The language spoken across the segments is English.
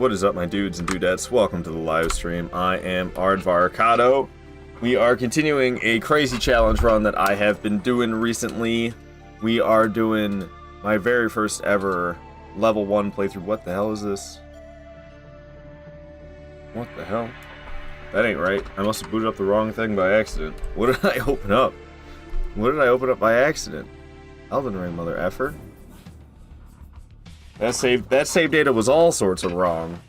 What is up, my dudes and dudettes? Welcome to the live stream. I am Aardvarkado. We are continuing a crazy challenge run that I have been doing recently. We are doing my very first ever level 1 playthrough. What the hell is this? What the hell? That ain't right. I must have booted up the wrong thing by accident. What did I open up? What did I open up by accident? Elden Ring, mother effer. That save data was all sorts of wrong.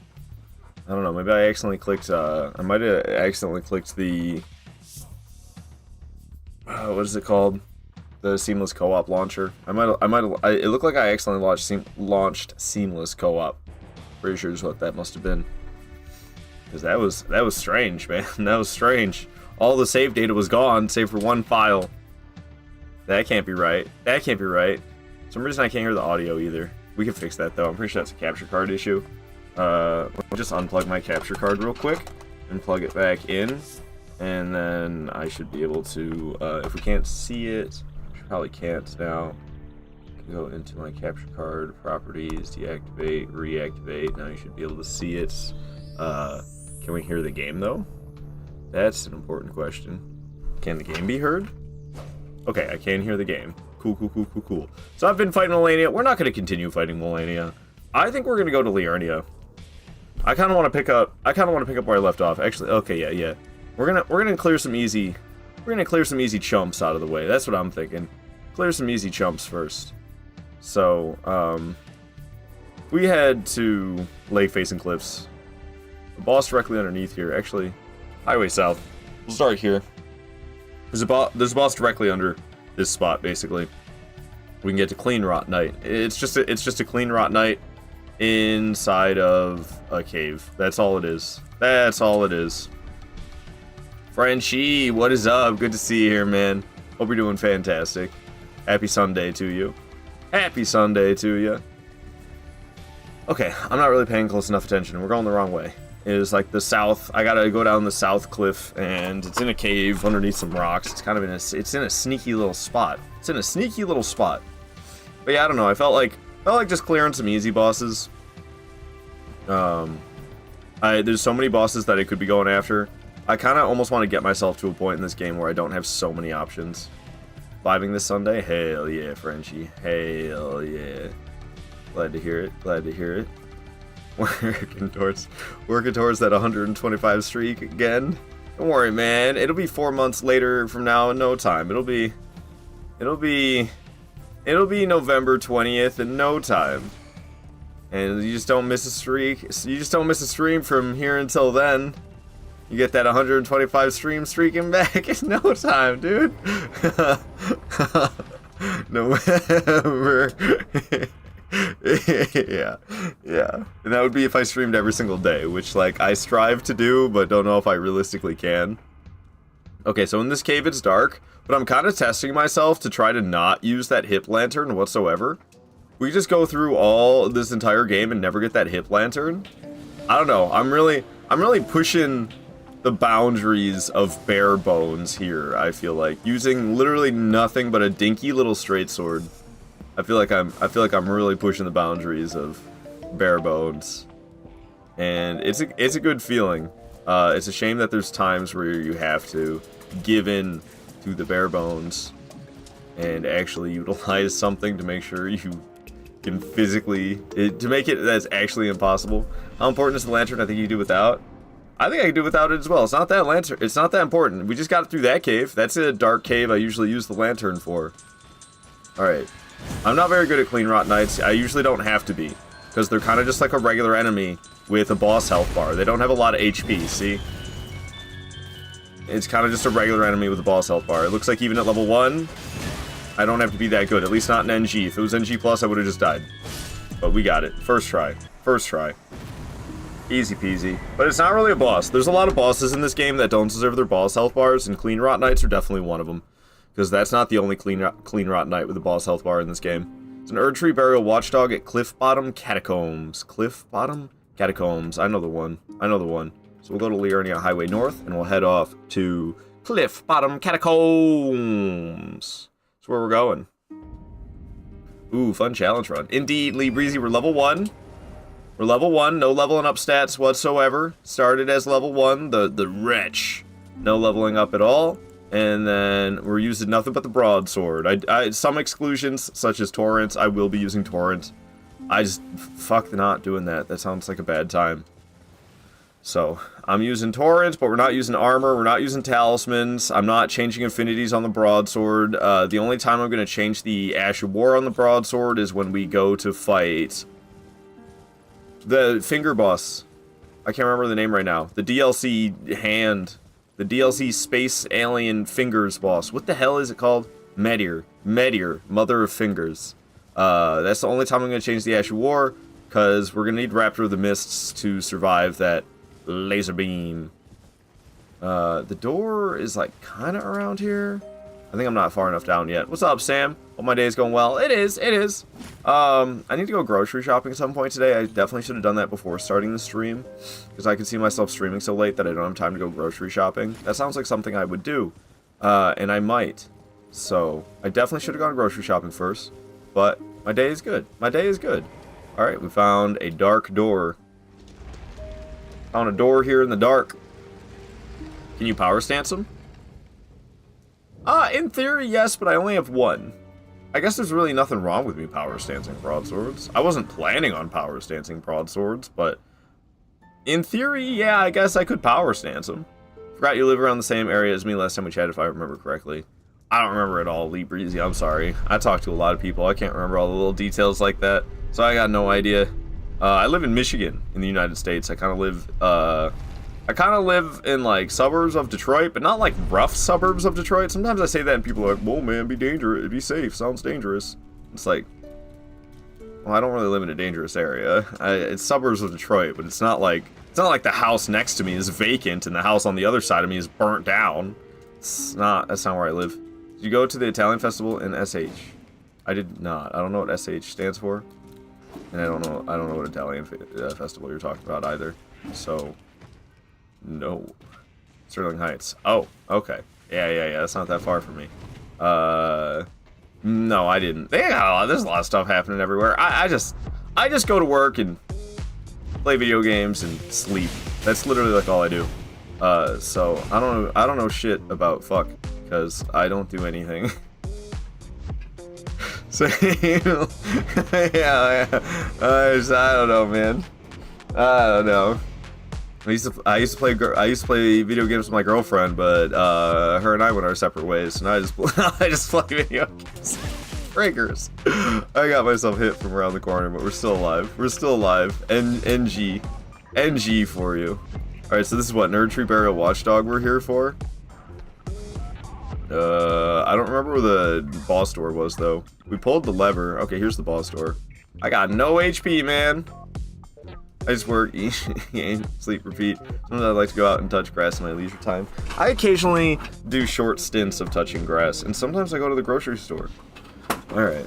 I don't know, maybe I accidentally clicked, I might have accidentally clicked the, what is it called? The Seamless Co-op launcher. It looked like I accidentally launched Seamless Co-op. Pretty sure is what that must have been. Because that was strange, man. That was strange. All the save data was gone, save for one file. That can't be right. That can't be right. For some reason I can't hear the audio either. We can fix that though. I'm pretty sure that's a capture card issue. I'll just unplug my capture card real quick and plug it back in, and then I should be able to, if we can't see it, which we probably can't now, go into my capture card, properties, deactivate, reactivate. Now you should be able to see it. Can we hear the game though? That's an important question. Can the game be heard? Okay, I can hear the game. Cool. So I've been fighting Melania. We're not going to continue fighting Melania. I think we're going to go to Liurnia. I kind of want to pick up where I left off. Actually, okay, yeah. We're gonna clear some easy chumps out of the way. That's what I'm thinking. Clear some easy chumps first. So, we head to Lake Facing Cliffs. The boss directly underneath here. Actually, Highway South. We'll start here. There's a boss directly under this spot, basically. We can get to Clean Rot Night. It's just a Clean Rot Night inside of a cave. That's all it is. That's all it is. Frenchie, what is up? Good to see you here, man. Hope you're doing fantastic. Happy Sunday to you. Happy Sunday to you. Okay, I'm not really paying close enough attention. We're going the wrong way. It is like the south. I gotta go down the south cliff, and it's in a cave underneath some rocks. It's kind of it's in a sneaky little spot. It's in a sneaky little spot. But yeah, I don't know. I felt like just clearing some easy bosses. There's so many bosses that I could be going after. I kind of almost want to get myself to a point in this game where I don't have so many options. Vibing this Sunday? Hell yeah, Frenchie. Hell yeah. Glad to hear it. Glad to hear it. Working towards that 125 streak again. Don't worry, man. It'll be 4 months later from now in no time. It'll be November 20th in no time. And you just don't miss a streak. You just don't miss a stream from here until then. You get that 125 stream streaking back in no time, dude. November. yeah. And that would be if I streamed every single day, which, like, I strive to do, but don't know if I realistically can. Okay, so in this cave it's dark, but I'm kind of testing myself to try to not use that hip lantern whatsoever. We just go through all this entire game and never get that hip lantern. I don't know. I'm really pushing the boundaries of bare bones here. I feel like using literally nothing but a dinky little straight sword. I feel like I'm really pushing the boundaries of bare bones, and it's a good feeling. It's a shame that there's times where you have to give in to the bare bones and actually utilize something to make sure you can physically to make it that's actually impossible. How important is the lantern? I think you can do without. I think I can do without it as well. It's not that lantern. It's not that important. We just got through that cave. That's a dark cave I usually use the lantern for. All right. I'm not very good at Clean Rot Nights. I usually don't have to be, because they're kind of just like a regular enemy with a boss health bar. They don't have a lot of HP, see? It's kind of just a regular enemy with a boss health bar. It looks like even at level 1, I don't have to be that good, at least not in NG. If it was NG+, I would have just died. But we got it. First try. First try. Easy peasy. But it's not really a boss. There's a lot of bosses in this game that don't deserve their boss health bars, and Clean Rot Nights are definitely one of them. Because that's not the only clean Rot Night with a boss health bar in this game. It's an Erdtree Burial Watchdog at Cliff Bottom Catacombs. Cliff Bottom Catacombs. I know the one. So we'll go to Liurnia Highway North, and we'll head off to Cliff Bottom Catacombs. That's where we're going. Ooh, fun challenge run. Indeed, Lee Breezy, we're level 1. We're level 1, no leveling up stats whatsoever. Started as level 1, the wretch. No leveling up at all. And then we're using nothing but the broadsword. Some exclusions, such as torrents, I will be using torrent. I just, fuck not doing that. That sounds like a bad time. So, I'm using torrents, but we're not using armor, we're not using talismans, I'm not changing affinities on the broadsword. The only time I'm going to change the Ash of War on the broadsword is when we go to fight the finger boss. I can't remember the name right now. The DLC hand, the DLC space alien fingers boss. What the hell is it called? Meteor, mother of fingers. That's the only time I'm going to change the Ash of War, because we're going to need Raptor of the Mists to survive that laser beam. The door is like kind of around here. I think I'm not far enough down yet. What's up, Sam? Hope my day's going well. It is. I need to go grocery shopping at some point today. I definitely should have done that before starting the stream, because I can see myself streaming so late that I don't have time to go grocery shopping. That sounds like something I would do, and I might. So I definitely should have gone grocery shopping first, but my day is good. All right, we found a dark door. Found a door here in the dark. Can you power stance them? In theory, yes, but I only have one. I guess there's really nothing wrong with me power stancing broadswords. I wasn't planning on power stancing broadswords, but in theory, yeah, I guess I could power stance them. Forgot you live around the same area as me last time we chatted, if I remember correctly. I don't remember it all, Lee Breezy, I'm sorry. I talked to a lot of people, I can't remember all the little details like that, so I got no idea. I live in Michigan, in the United States. I kind of live in, like, suburbs of Detroit, but not, like, rough suburbs of Detroit. Sometimes I say that and people are like, whoa, man, be dangerous, be safe, sounds dangerous. It's like, well, I don't really live in a dangerous area. It's suburbs of Detroit, but it's not like the house next to me is vacant and the house on the other side of me is burnt down. That's not where I live. Did you go to the Italian festival in SH? I did not. I don't know what SH stands for. And I don't know what Italian festival you're talking about either. So, no. Sterling Heights. Oh, okay. Yeah. That's not that far from me. No, I didn't. There's a lot of stuff happening everywhere. I just go to work and play video games and sleep. That's literally like all I do. So I don't know shit about fuck, because I don't do anything. So, yeah. I don't know, man. I don't know. I used to play video games with my girlfriend, but her and I went our separate ways, and I just play video games. Breakers. I got myself hit from around the corner, but we're still alive. NG for you. All right, so this is what Nerd Tree Burial Watchdog we're here for. I don't remember where the boss door was, though. We pulled the lever. Okay, here's the boss door. I got no HP, man. I just work, eat, sleep, repeat. Sometimes I like to go out and touch grass in my leisure time. I occasionally do short stints of touching grass, and sometimes I go to the grocery store. Alright.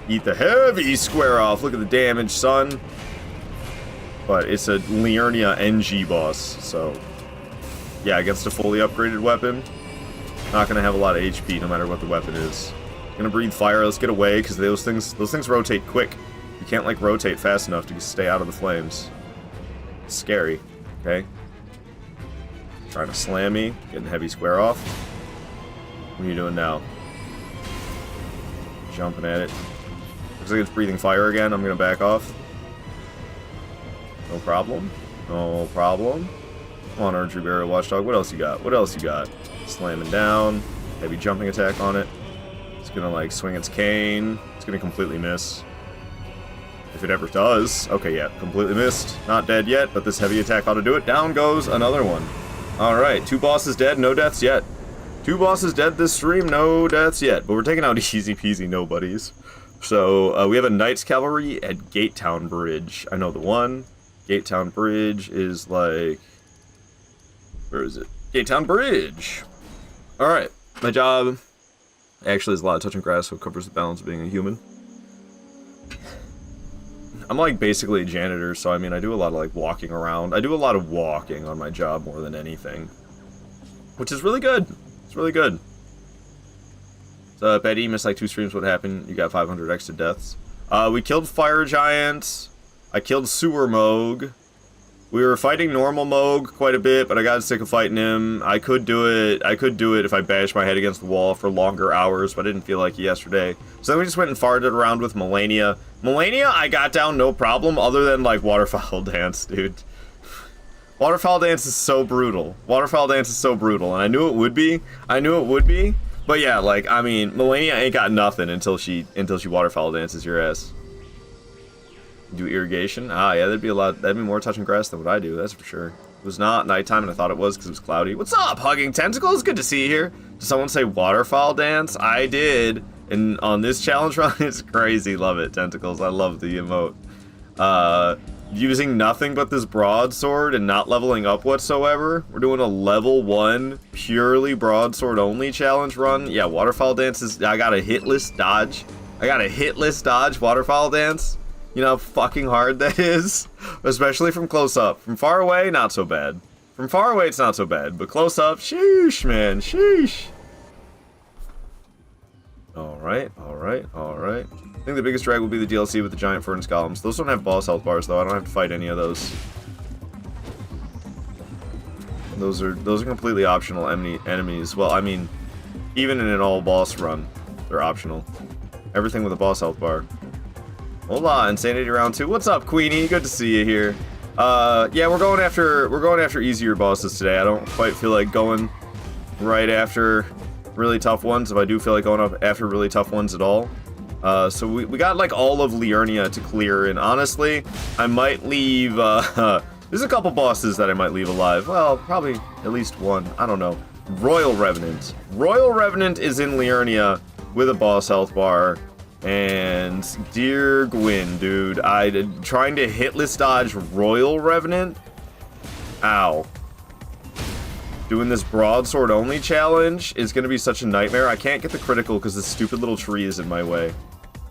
Eat the heavy square off. Look at the damage, son. But it's a Liurnia NG boss, so yeah, against a fully upgraded weapon, not gonna have a lot of HP no matter what the weapon is. Gonna breathe fire. Let's get away, because those things rotate quick. You can't like rotate fast enough to stay out of the flames. It's scary. Okay. Trying to slam me, getting heavy square off. What are you doing now? Jumping at it. Looks like it's breathing fire again. I'm gonna back off. No problem. No problem. Come on, Nerd Tree Burial Watchdog. What else you got? Slamming down. Heavy jumping attack on it. It's gonna, like, swing its cane. It's gonna completely miss. If it ever does. Okay, yeah, completely missed. Not dead yet, but this heavy attack ought to do it. Down goes another one. Alright, 2 bosses dead, no deaths yet. 2 bosses dead this stream, no deaths yet. But we're taking out easy peasy nobodies. So, we have a Knights Cavalry at Gatetown Bridge. I know the one. Gatetown Bridge is like... Where is it? Gatetown Bridge! Alright, my job actually is a lot of touching grass, so it covers the balance of being a human. I'm like basically a janitor, so I mean I do a lot of like walking around. I do a lot of walking on my job more than anything. Which is really good. It's really good. So Betty missed like 2 streams. What happened? You got 500 extra deaths. We killed Fire Giant. I killed Sewer Moog. We were fighting normal Moog quite a bit, but I got sick of fighting him. I could do it if I bashed my head against the wall for longer hours, but I didn't feel like it yesterday. So then we just went and farted around with Melania. Melania, I got down no problem, other than, like, Waterfowl Dance, dude. Waterfowl Dance is so brutal. Waterfowl Dance is so brutal, and I knew it would be. But yeah, like, I mean, Melania ain't got nothing until she Waterfowl Dances your ass. Do irrigation? Ah, yeah, that'd be more touching grass than what I do, that's for sure. It was not nighttime, and I thought it was because it was cloudy. What's up, Hugging Tentacles? Good to see you here. Did someone say waterfowl dance? I did. And on this challenge run, it's crazy. Love it, Tentacles. I love the emote. Using nothing but this broadsword and not leveling up whatsoever. We're doing a level 1, purely broadsword only challenge run. Yeah, waterfowl dance is... I got a hitless dodge. Waterfowl dance. You know how fucking hard that is? Especially from close up. From far away, not so bad. From far away, it's not so bad. But close up, sheesh, man, sheesh. Alright. I think the biggest drag will be the DLC with the giant furnace golems. Those don't have boss health bars, though. I don't have to fight any of those. Those are completely optional enemies. Well, I mean, even in an all boss run, they're optional. Everything with a boss health bar. Hola, Insanity Round 2. What's up, Queenie? Good to see you here. Yeah, we're going after easier bosses today. I don't quite feel like going right after really tough ones, if I do feel like going up after really tough ones at all. So we got like all of Liurnia to clear, and honestly, I might leave, there's a couple bosses that I might leave alive. Well, probably at least one. I don't know. Royal Revenant. Royal Revenant is in Liurnia with a boss health bar. And dear Gwyn, dude, trying to hitless dodge Royal Revenant? Ow. Doing this broadsword only challenge is gonna be such a nightmare. I can't get the critical because this stupid little tree is in my way.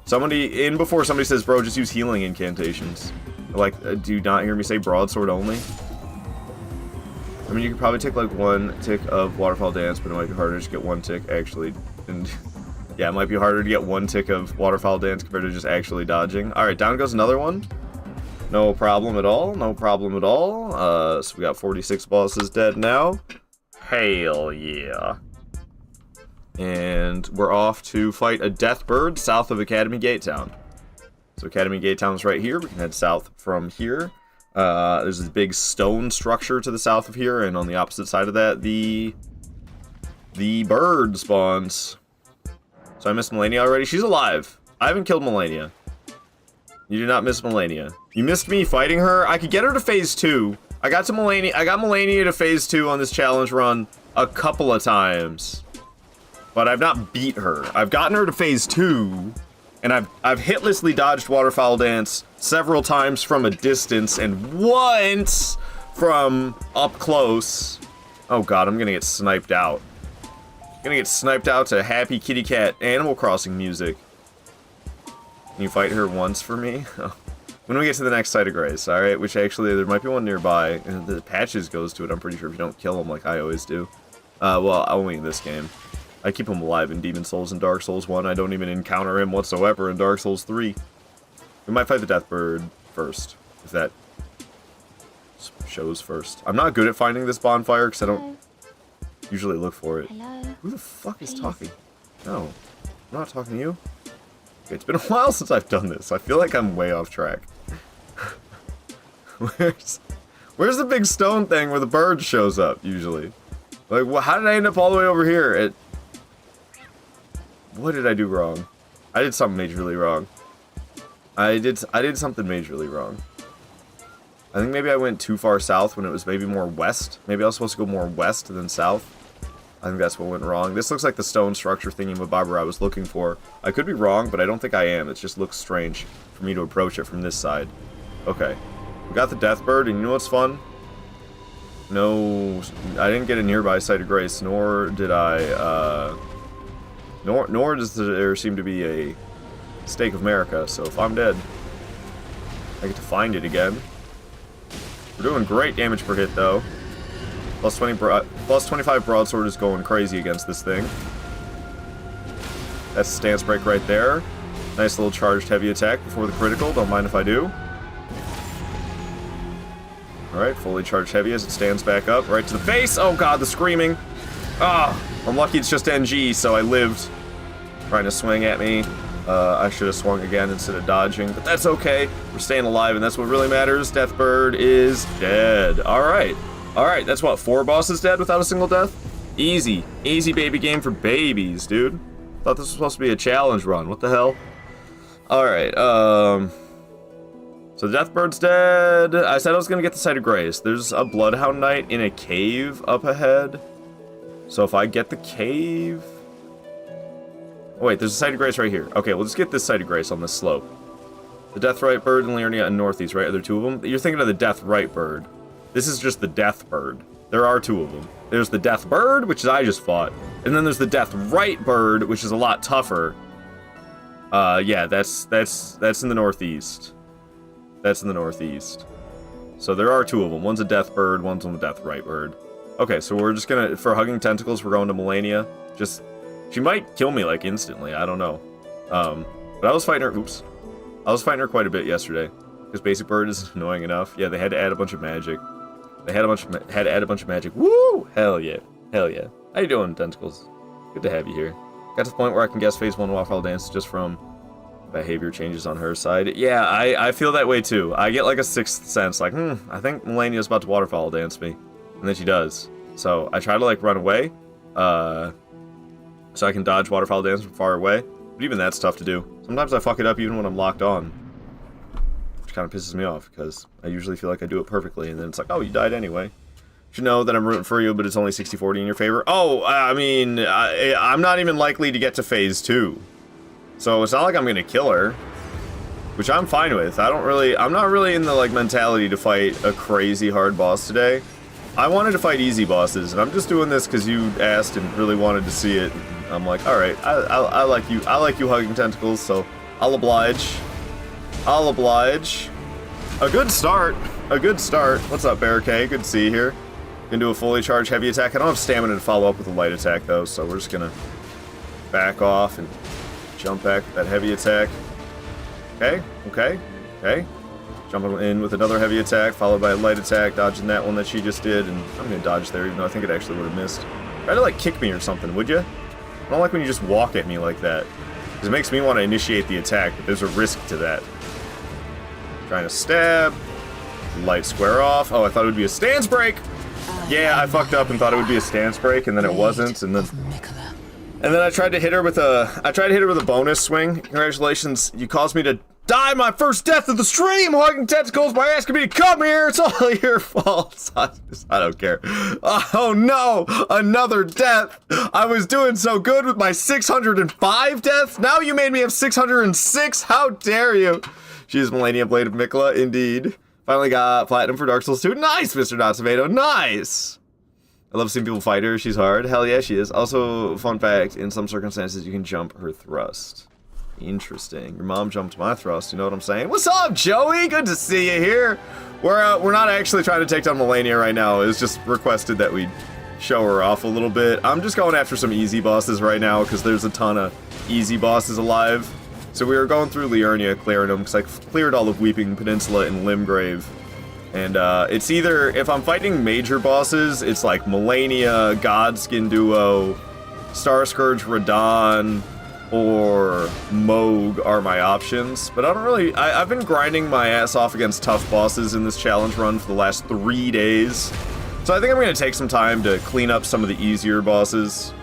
Before somebody says, bro, just use healing incantations. Like, do you not hear me say broadsword only? I mean, you could probably take like 1 tick of Waterfall Dance, but it might be harder to just get 1 tick actually. And yeah, it might be harder to get 1 tick of Waterfowl Dance compared to just actually dodging. Alright, down goes another one. No problem at all. So we got 46 bosses dead now. Hell yeah. And we're off to fight a death bird south of Academy Gate Town. So Academy Gate Town is right here. We can head south from here. There's this big stone structure to the south of here, and on the opposite side of that, the bird spawns. So I missed Melania already. She's alive. I haven't killed Melania. You did not miss Melania. You missed me fighting her. I could get her to phase 2. I got Melania to phase 2 on this challenge run a couple of times. But I've not beat her. I've gotten her to phase 2. And I've hitlessly dodged Waterfowl Dance several times from a distance and once from up close. Oh god, I'm gonna get sniped out. Gonna get sniped out to Happy Kitty Cat Animal Crossing music. Can you fight her once for me? When we get to the next site of grace, alright? Which actually, there might be one nearby. And the patches goes to it, I'm pretty sure, if you don't kill them like I always do. Well, only in this game. I keep him alive in Demon Souls and Dark Souls 1. I don't even encounter him whatsoever in Dark Souls 3. We might fight the Death Bird first, if that shows first. I'm not good at finding this bonfire, because I don't usually look for it. Hello. Who the fuck is talking? No, I'm not talking to you. Okay, it's been a while since I've done this. I feel like I'm way off track. Where's the big stone thing where the bird shows up, usually? Like, how did I end up all the way over here? What did I do wrong? I did something majorly wrong. I did something majorly wrong. I think maybe I went too far south when it was maybe more west. Maybe I was supposed to go more west than south. I think that's what went wrong. This looks like the stone structure thingy-mabobber I was looking for. I could be wrong, but I don't think I am. It just looks strange for me to approach it from this side. Okay. We got the Death Bird, and you know what's fun? No, I didn't get a nearby site of grace, nor did I, nor does there seem to be a Stake of America, so if I'm dead, I get to find it again. We're doing great damage per hit, though. Plus 25 broadsword is going crazy against this thing. That's a stance break right there. Nice little charged heavy attack before the critical. Don't mind if I do. Alright, fully charged heavy as it stands back up. Right to the face. Oh god, the screaming. Ah, I'm lucky it's just NG, so I lived. Trying to swing at me. I should have swung again instead of dodging, but that's okay. We're staying alive, and that's what really matters. Deathbird is dead. Alright. Alright, that's what, 4 bosses dead without a single death? Easy. Easy baby game for babies, dude. Thought this was supposed to be a challenge run. What the hell? Alright, so Deathbird's dead. I said I was gonna get the Site of Grace. There's a Bloodhound Knight in a cave up ahead. So if I get the cave... Oh wait, there's a Site of Grace right here. Okay, we'll just get this Site of Grace on this slope. The Deathrite Bird and Liurnia and Northeast, right? Are there 2 of them? You're thinking of the Deathrite Bird. This is just the Death Bird. There are 2 of them. There's the Death Bird, which I just fought. And then there's the Deathrite Bird, which is a lot tougher. Yeah, that's in the Northeast. That's in the Northeast. So there are 2 of them. One's a Death Bird, one's a Deathrite Bird. Okay, so we're just gonna, for Hugging Tentacles, we're going to Melania. Just, she might kill me, like, instantly, I don't know. But I was fighting her, oops. I was fighting her quite a bit yesterday. Because Basic Bird is annoying enough. Yeah, they had to add a bunch of magic. They had to add a bunch of magic. Woo! Hell yeah. Hell yeah. How you doing, Tentacles? Good to have you here. Got to the point where I can guess phase 1 Waterfall Dance just from behavior changes on her side. Yeah, I feel that way too. I get like a 6th sense, like, I think Melania's about to Waterfall Dance me. And then she does. So I try to like run away, so I can dodge Waterfall Dance from far away. But even that's tough to do. Sometimes I fuck it up even when I'm locked on. Which kind of pisses me off, because I usually feel like I do it perfectly, and then it's like, oh, you died anyway. You should know that I'm rooting for you, but it's only 60-40 in your favor. Oh, I mean, I'm not even likely to get to phase 2. So it's not like I'm gonna kill her. Which I'm fine with. I'm not really in the like mentality to fight a crazy hard boss today. I wanted to fight easy bosses, and I'm just doing this because you asked and really wanted to see it. I'm like, alright, I like you. I like you, Hugging Tentacles, so I'll oblige. I'll oblige. A good start. A good start. What's up, Bear K? Good to see you here. Gonna do a fully charged heavy attack. I don't have stamina to follow up with a light attack, though, so we're just gonna back off and jump back with that heavy attack. Okay, okay, okay. Jumping in with another heavy attack, followed by a light attack, dodging that one that she just did, and I'm gonna dodge there, even though I think it actually would have missed. Try to, like, kick me or something, would you? I don't like when you just walk at me like that, because it makes me want to initiate the attack, but there's a risk to that. Trying to stab. Light square off. Oh, I thought it would be a stance break! Yeah, I fucked up and thought it would be a stance break, and then it wasn't, and then... And then I tried to hit her with a bonus swing. Congratulations, you caused me to die my first death of the stream, Hugging Tentacles, by asking me to come here. It's all your fault. I don't care. Oh no, another death. I was doing so good with my 605 deaths. Now you made me have 606. How dare you? She is Melania Blade of Mikola, indeed. Finally got platinum for Dark Souls 2. Nice, Mr. Natsumedo, nice. I love seeing people fight her. She's hard. Hell yeah, she is. Also, fun fact, in some circumstances, you can jump her thrust. Interesting. Your mom jumped my thrust, you know what I'm saying? What's up, Joey? Good to see you here. We're not actually trying to take down Melania right now. It's just requested that we show her off a little bit. I'm just going after some easy bosses right now, because there's a ton of easy bosses alive. So we were going through Liurnia, clearing them, because I cleared all of Weeping Peninsula and Limgrave. And it's either, if I'm fighting major bosses, it's like Melania, Godskin Duo, Star Scourge Radahn, or Moog are my options. But I don't really, I've been grinding my ass off against tough bosses in this challenge run for the last 3 days. So I think I'm going to take some time to clean up some of the easier bosses.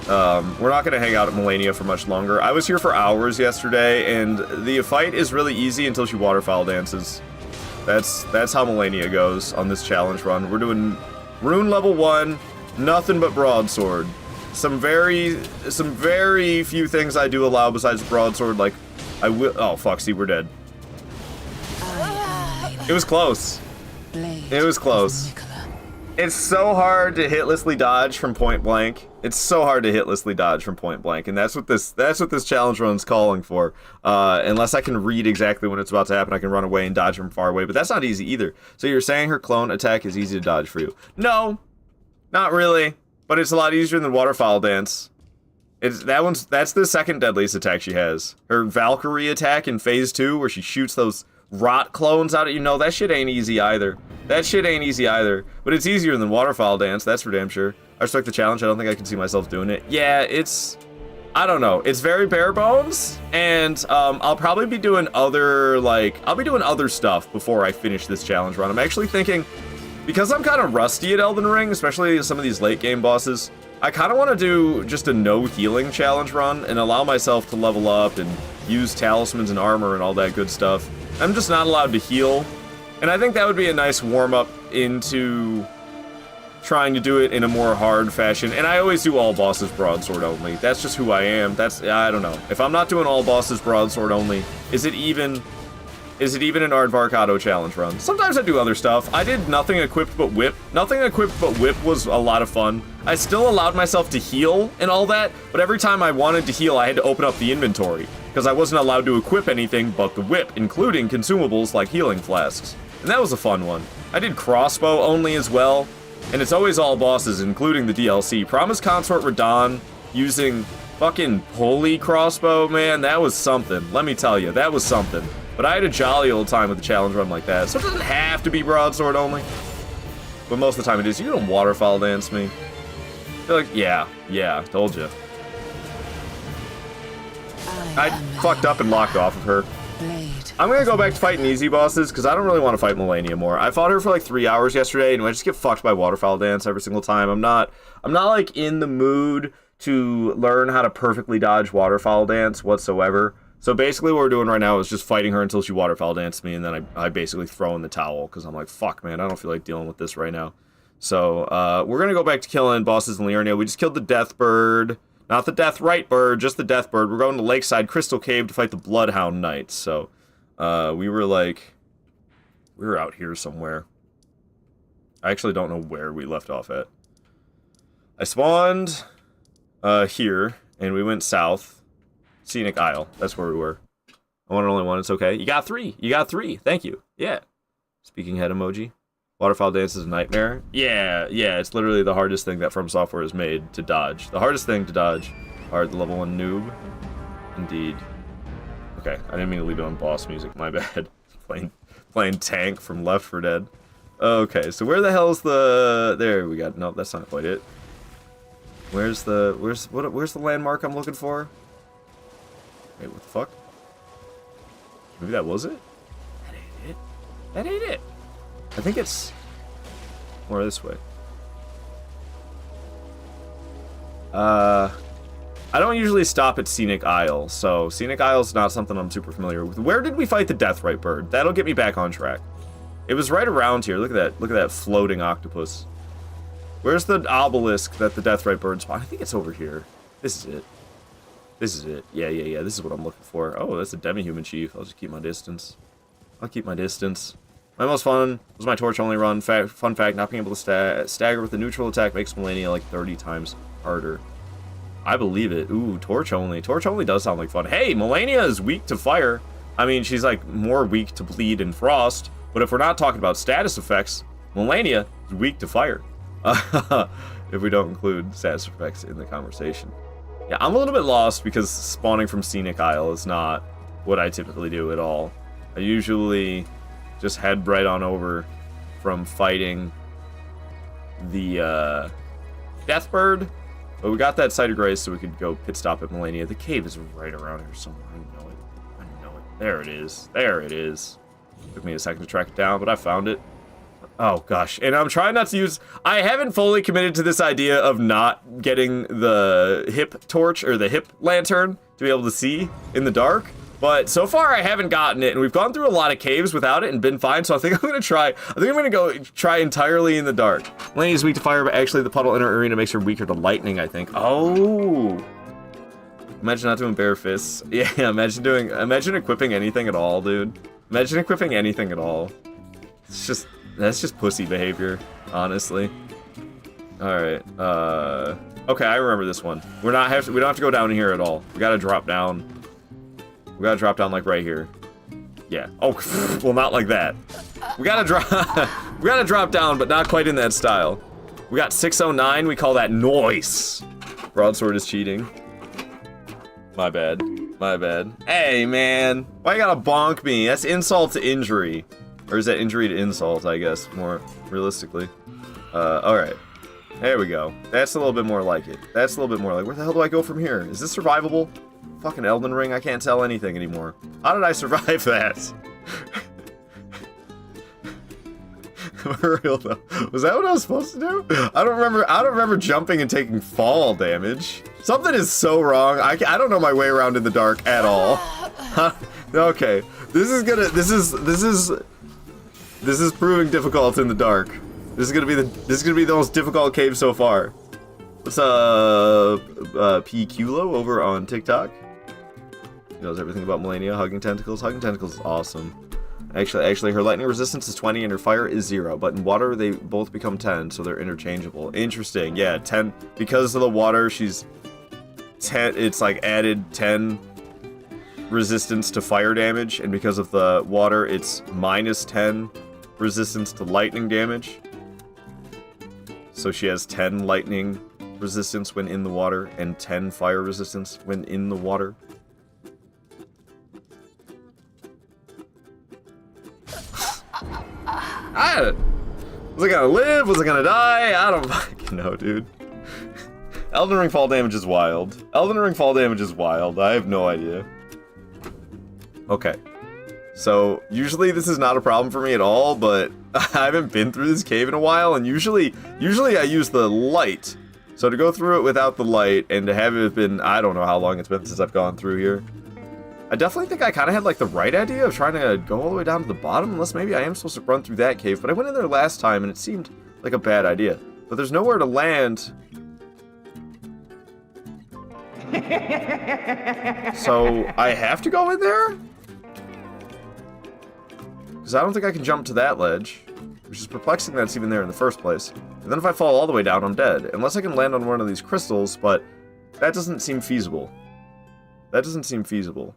We're not going to hang out at Melania for much longer. I was here for hours yesterday, and the fight is really easy until she waterfowl dances. That's how Melania goes on this challenge run. We're doing rune level 1, nothing but broadsword. Some very few things I do allow besides broadsword, like I will. Oh fuck! See, we're dead. It was close. It was close. It's so hard to hitlessly dodge from point blank. It's so hard to hitlessly dodge from point blank, and that's what this challenge run's calling for. Unless I can read exactly when it's about to happen, I can run away and dodge from far away, but that's not easy either. So you're saying her clone attack is easy to dodge for you? No, not really, but it's a lot easier than waterfowl dance. That's the second deadliest attack she has. Her Valkyrie attack in phase 2, where she shoots those rot clones out at you. No, that shit ain't easy either. That shit ain't easy either. But it's easier than Waterfowl Dance, that's for damn sure. I respect the challenge. I don't think I can see myself doing it. Yeah, I don't know. It's very bare bones, and I'll probably be doing other, I'll be doing other stuff before I finish this challenge run. I'm actually thinking, because I'm kind of rusty at Elden Ring, especially some of these late game bosses, I kind of want to do just a no healing challenge run and allow myself to level up and use talismans and armor and all that good stuff. I'm just not allowed to heal, and I think that would be a nice warm-up into trying to do it in a more hard fashion. And I always do all bosses broadsword only. That's just who I am. I don't know. If I'm not doing all bosses broadsword only, is it even an Aardvark auto challenge run? Sometimes I do other stuff. I did nothing equipped but whip. Nothing equipped but whip was a lot of fun. I still allowed myself to heal and all that, but every time I wanted to heal, I had to open up the inventory, because I wasn't allowed to equip anything but the whip, including consumables like healing flasks. And that was a fun one. I did crossbow only as well, and it's always all bosses, including the DLC. Promise Consort Radahn using fucking pulley crossbow, man, that was something. Let me tell you, that was something. But I had a jolly old time with a challenge run like that, so it doesn't have to be broadsword only. But most of the time it is. You don't Waterfowl Dance me. I feel like, yeah, told you. I fucked up and locked off of her. I'm gonna go back to fighting easy bosses, because I don't really want to fight Malenia more. I fought her for like 3 hours yesterday, and I just get fucked by Waterfowl Dance every single time. I'm not like in the mood to learn how to perfectly dodge Waterfowl Dance whatsoever. So basically what we're doing right now is just fighting her until she Waterfowl Dances me, and then I basically throw in the towel, because I'm like, fuck, man, I don't feel like dealing with this right now. So, we're gonna go back to killing bosses in Liurnia. We just killed the Death Bird. Not the Death Right Bird, just the Death Bird. We're going to Lakeside Crystal Cave to fight the Bloodhound Knights. So, we were out here somewhere. I actually don't know where we left off at. I spawned, here, and we went south. Scenic Isle, that's where we were. I want only one, it's okay. You got 3, thank you. Yeah. Speaking head emoji. Waterfowl Dance is a nightmare. Yeah, it's literally the hardest thing that From Software has made to dodge. The hardest thing to dodge are the level 1 noob. Indeed. Okay, I didn't mean to leave it on boss music, my bad. playing Tank from Left 4 Dead. Okay, so where the hell's the... There we got... Nope, that's not quite it. Where's the landmark I'm looking for? Wait, what the fuck? Maybe that was it? That ain't it. That ain't it. I think it's more this way. I don't usually stop at Scenic Isle, so Scenic Isle's not something I'm super familiar with. Where did we fight the Deathrite Bird? That'll get me back on track. It was right around here. Look at that. Look at that floating octopus. Where's the obelisk that the Deathrite Bird spawned? I think it's over here. This is it. This is it. Yeah. This is what I'm looking for. Oh, that's a demi-human chief. I'll just keep my distance. My most fun was my torch-only run. Fun fact, not being able to stagger with a neutral attack makes Malenia like 30 times harder. I believe it. Ooh, torch-only. Torch-only does sound like fun. Hey, Malenia is weak to fire. I mean, she's like more weak to bleed and frost. But if we're not talking about status effects, Malenia is weak to fire. If we don't include status effects in the conversation. Yeah, I'm a little bit lost because spawning from Scenic Isle is not what I typically do at all. I usually just head right on over from fighting the Deathbird. But we got that Site of Grace so we could go pit stop at Malenia. The cave is right around here somewhere. I know it. There it is. Took me a second to track it down, but I found it. Oh gosh, and I'm trying not to use... I haven't fully committed to this idea of not getting the hip torch or the hip lantern to be able to see in the dark. But so far I haven't gotten it, and we've gone through a lot of caves without it and been fine, so I think I'm gonna go try entirely in the dark. Malenia's weak to fire, but actually the puddle in her arena makes her weaker to lightning, I think. Oh! Imagine not doing bare fists. Yeah, imagine equipping anything at all, dude. Imagine equipping anything at all. That's just pussy behavior, honestly. Alright, okay, I remember this one. We don't have to go down here at all. We gotta drop down. We gotta drop down like right here. Yeah. Oh, well, not like that. We gotta drop down, but not quite in that style. We got 609, we call that noise. Broadsword is cheating. My bad. My bad. Hey, man. Why you gotta bonk me? That's insult to injury. Or is that injury to insult, I guess, more realistically. Alright. There we go. That's a little bit more like it. That's a little bit more like, where the hell do I go from here? Is this survivable? Fucking Elden Ring, I can't tell anything anymore. How did I survive that? For real though. Was that what I was supposed to do? I don't remember jumping and taking fall damage. Something is so wrong. I don't know my way around in the dark at all. Okay. This is proving difficult in the dark. This is gonna be the most difficult cave so far. What's P Culo over on TikTok? He knows everything about Melania. Hugging Tentacles. Hugging Tentacles is awesome. Actually, her lightning resistance is 20 and her fire is 0. But in water, they both become 10, so they're interchangeable. Interesting. Yeah, 10 because of the water. She's 10. It's like added 10 resistance to fire damage, and because of the water, it's minus 10 resistance to lightning damage. So she has 10 lightning resistance when in the water and 10 fire resistance when in the water. Was I gonna live? Was I gonna die? I don't fucking know, dude. Elden Ring fall damage is wild. Elden Ring fall damage is wild. I have no idea. Okay. So, usually this is not a problem for me at all, but I haven't been through this cave in a while, and usually I use the light. So to go through it without the light, and to have it been, I don't know how long it's been since I've gone through here. I definitely think I kind of had, like, the right idea of trying to go all the way down to the bottom, unless maybe I am supposed to run through that cave, but I went in there last time, and it seemed like a bad idea. But there's nowhere to land. So, I have to go in there? Because I don't think I can jump to that ledge, which is perplexing that it's even there in the first place. And then if I fall all the way down, I'm dead. Unless I can land on one of these crystals, but that doesn't seem feasible. That doesn't seem feasible.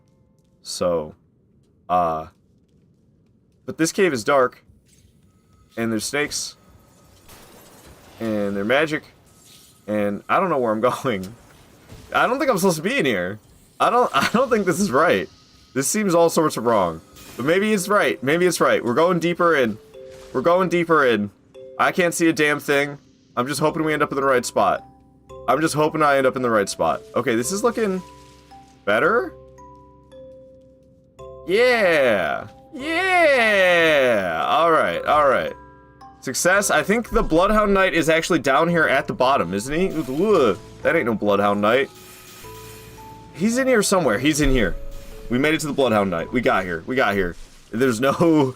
So, but this cave is dark, and there's snakes, and they're magic, and I don't know where I'm going. I don't think I'm supposed to be in here. I don't think this is right. This seems all sorts of wrong. But maybe it's right. Maybe it's right. We're going deeper in. We're going deeper in. I can't see a damn thing. I'm just hoping we end up in the right spot. I'm just hoping I end up in the right spot. Okay, this is looking better. Yeah. Yeah. Alright, alright. Success. I think the Bloodhound Knight is actually down here at the bottom, isn't he? Ugh, that ain't no Bloodhound Knight. He's in here somewhere. He's in here. We made it to the Bloodhound Knight. We got here. We got here. There's no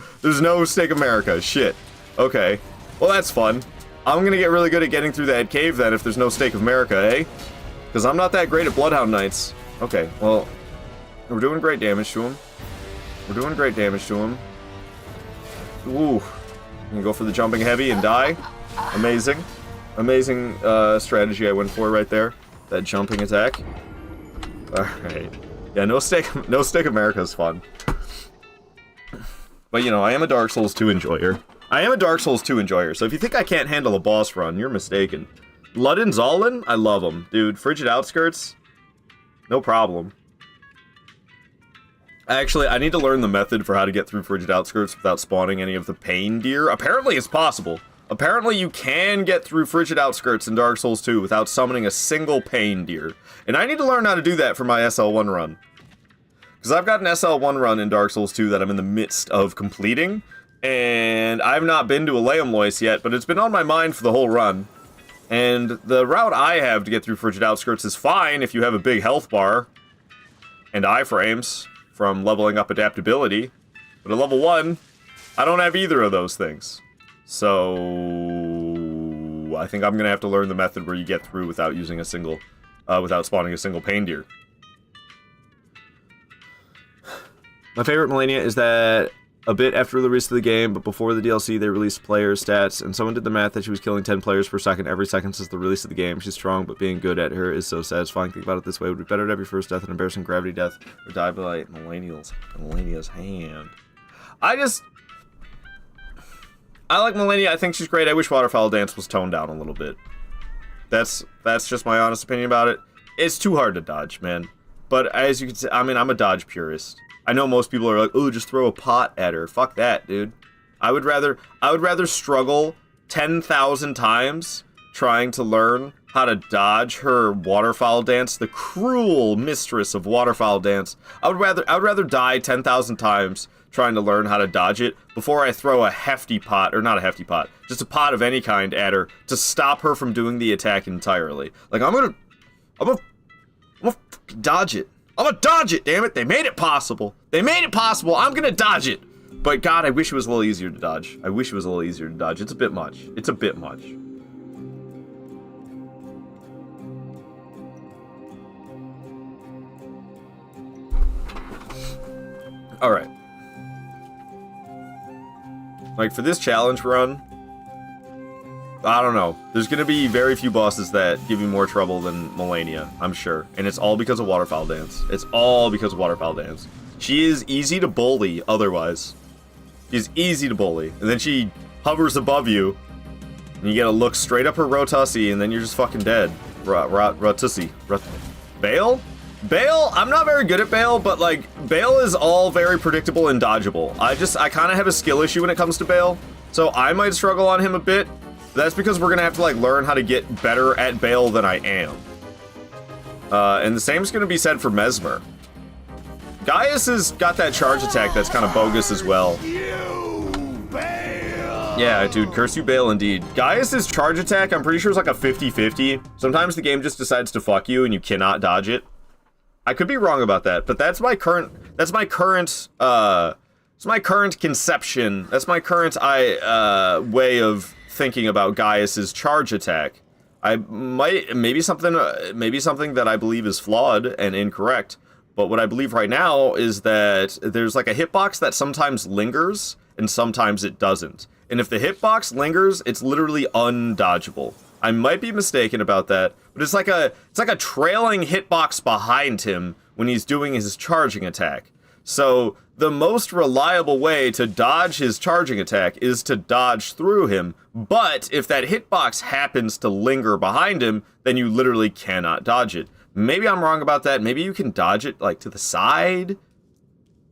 Stake America. Shit. Okay. Well, that's fun. I'm gonna get really good at getting through that cave then if there's no Stake of America, eh? Because I'm not that great at Bloodhound Knights. Okay, well, we're doing great damage to him. We're doing great damage to him. Ooh. I'm gonna go for the jumping heavy and die. Amazing. Amazing strategy I went for right there. That jumping attack. Alright. Yeah, no Stake America is fun. But, you know, I am a Dark Souls 2 enjoyer. I am a Dark Souls 2 enjoyer, so if you think I can't handle a boss run, you're mistaken. Ludden Zolin? I love him. Dude, Frigid Outskirts? No problem. Actually, I need to learn the method for how to get through Frigid Outskirts without spawning any of the pain deer. Apparently it's possible. Apparently you can get through Frigid Outskirts in Dark Souls 2 without summoning a single pain deer. And I need to learn how to do that for my SL1 run. Because I've got an SL1 run in Dark Souls 2 that I'm in the midst of completing. And I've not been to Aleamlois yet, but it's been on my mind for the whole run. And the route I have to get through Frigid Outskirts is fine if you have a big health bar. And iframes from leveling up adaptability. But at level 1, I don't have either of those things. So I think I'm gonna have to learn the method where you get through without using a single, without spawning a single pain deer. My favorite Melania is that a bit after the release of the game, but before the DLC, they released player stats, and someone did the math that she was killing 10 players per second every second since the release of the game. She's strong, but being good at her is so satisfying. Think about it this way: it would be better to have your first death an embarrassing gravity death, or die by Melania's hand. I like Melania. I think she's great. I wish Waterfowl Dance was toned down a little bit. That's just my honest opinion about it. It's too hard to dodge, man. But as you can see, I mean, I'm a dodge purist. I know most people are like, oh, just throw a pot at her. Fuck that, dude. I would rather struggle 10,000 times trying to learn how to dodge her waterfowl dance, the cruel mistress of waterfowl dance. I would rather die 10,000 times trying to learn how to dodge it before I throw a hefty pot, or not a hefty pot, just a pot of any kind at her to stop her from doing the attack entirely. Like, I'm gonna dodge it. I'm gonna dodge it, damn it. They made it possible. They made it possible. I'm gonna dodge it. But God, I wish it was a little easier to dodge. I wish it was a little easier to dodge. It's a bit much. It's a bit much. All right. Like, for this challenge run, I don't know. There's gonna be very few bosses that give you more trouble than Melania, I'm sure. And it's all because of Waterfowl Dance. It's all because of Waterfowl Dance. She is easy to bully otherwise. She's easy to bully. And then she hovers above you, and you gotta look straight up her rotussi, and then you're just fucking dead. Rotussi. Bale? Bale? I'm not very good at Bale, but like, Bale is all very predictable and dodgeable. I kind of have a skill issue when it comes to Bale, so I might struggle on him a bit. That's because we're gonna have to like learn how to get better at Bale than I am. And the same is gonna be said for Mesmer. Gaius has got that charge attack that's kind of bogus as well. Yeah, dude, curse you, Bale, indeed. Gaius's charge attack, I'm pretty sure, is like a 50-50. Sometimes the game just decides to fuck you and you cannot dodge it. I could be wrong about that, but that's my current conception. That's my current way of thinking about Gaius's charge attack. Maybe something that I believe is flawed and incorrect. But what I believe right now is that there's like a hitbox that sometimes lingers and sometimes it doesn't. And if the hitbox lingers, it's literally undodgeable. I might be mistaken about that, but it's like a trailing hitbox behind him when he's doing his charging attack. So the most reliable way to dodge his charging attack is to dodge through him. But if that hitbox happens to linger behind him, then you literally cannot dodge it. Maybe I'm wrong about that. Maybe you can dodge it like to the side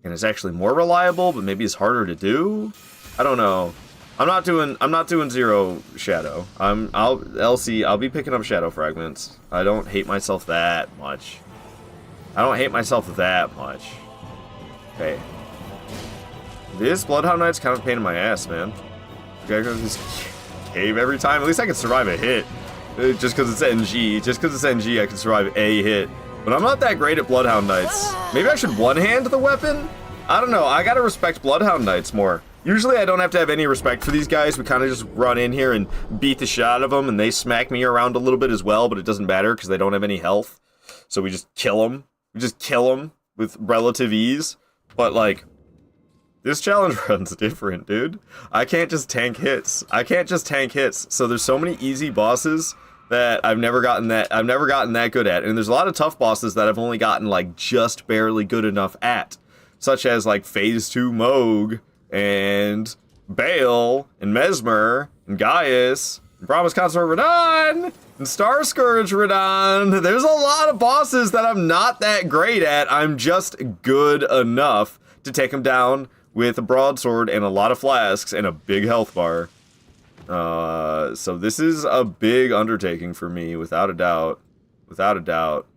and it's actually more reliable, but maybe it's harder to do. I don't know. I'm not doing Zero Shadow. I'll be picking up Shadow Fragments. I don't hate myself that much. Okay. This Bloodhound Knight's kind of a pain in my ass, man. I gotta go to this cave every time. At least I can survive a hit. Just because it's NG. Just because it's NG, I can survive a hit. But I'm not that great at Bloodhound Knights. Maybe I should one-hand the weapon? I don't know. I gotta respect Bloodhound Knights more. Usually I don't have to have any respect for these guys. We kind of just run in here and beat the shit out of them, and they smack me around a little bit as well, but it doesn't matter because they don't have any health. So we just kill them. We just kill them with relative ease. But, like, this challenge run's different, dude. I can't just tank hits. So there's so many easy bosses that I've never gotten that good at. And there's a lot of tough bosses that I've only gotten, like, just barely good enough at. Such as, like, Phase 2 Moog, and Bale, and Mesmer, and Gaius, and Promise Consort Radon, and Star Scourge Radon. There's a lot of bosses that I'm not that great at. I'm just good enough to take them down with a broadsword and a lot of flasks and a big health bar. So this is a big undertaking for me, without a doubt. Without a doubt.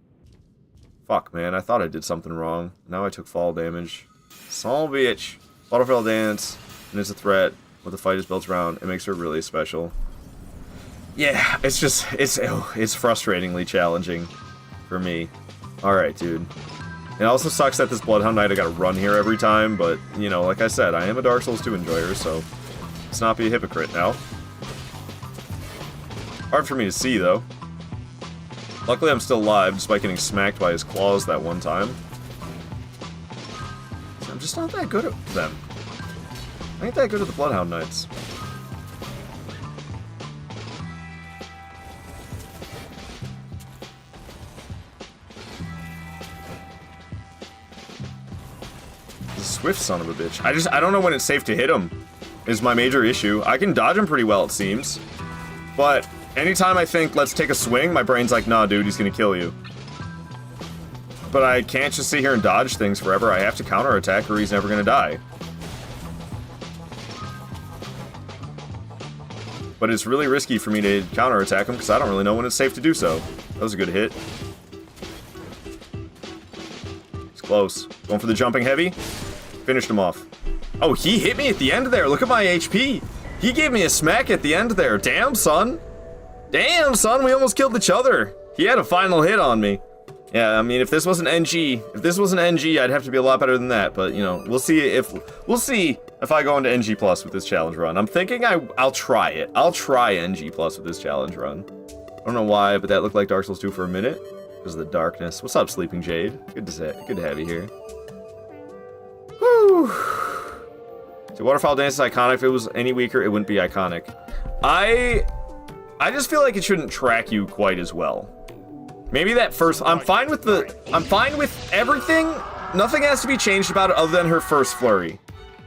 Fuck, man, I thought I did something wrong. Now I took fall damage. Son of a bitch. Waterfowl Dance, and it's a threat. What the fight is built around, it makes her really special. Yeah, it's frustratingly challenging for me. Alright, dude. It also sucks that this Bloodhound Knight, I gotta run here every time, but, you know, like I said, I am a Dark Souls 2 enjoyer, so let's not be a hypocrite now. Hard for me to see, though. Luckily, I'm still alive, despite getting smacked by his claws that one time. I'm just not that good at them. I ain't that good at the Bloodhound Knights. This swift son of a bitch. I don't know when it's safe to hit him, is my major issue. I can dodge him pretty well, it seems. But anytime I think, let's take a swing, my brain's like, nah, dude, he's gonna kill you. But I can't just sit here and dodge things forever. I have to counterattack or he's never gonna die. But it's really risky for me to counterattack him because I don't really know when it's safe to do so. That was a good hit. It's close. Going for the jumping heavy. Finished him off. Oh, he hit me at the end there. Look at my HP. He gave me a smack at the end there. Damn, son. Damn, son. We almost killed each other. He had a final hit on me. Yeah, I mean, if this wasn't NG, I'd have to be a lot better than that. But you know, we'll see if I go into NG plus with this challenge run. I'm thinking I'll try it. I'll try NG plus with this challenge run. I don't know why, but that looked like Dark Souls 2 for a minute because of the darkness. What's up, Sleeping Jade? Good to have you here. Whew. So Waterfall Dance is iconic. If it was any weaker, it wouldn't be iconic. I just feel like it shouldn't track you quite as well. Maybe that first, I'm fine with everything. Nothing has to be changed about it other than her first flurry.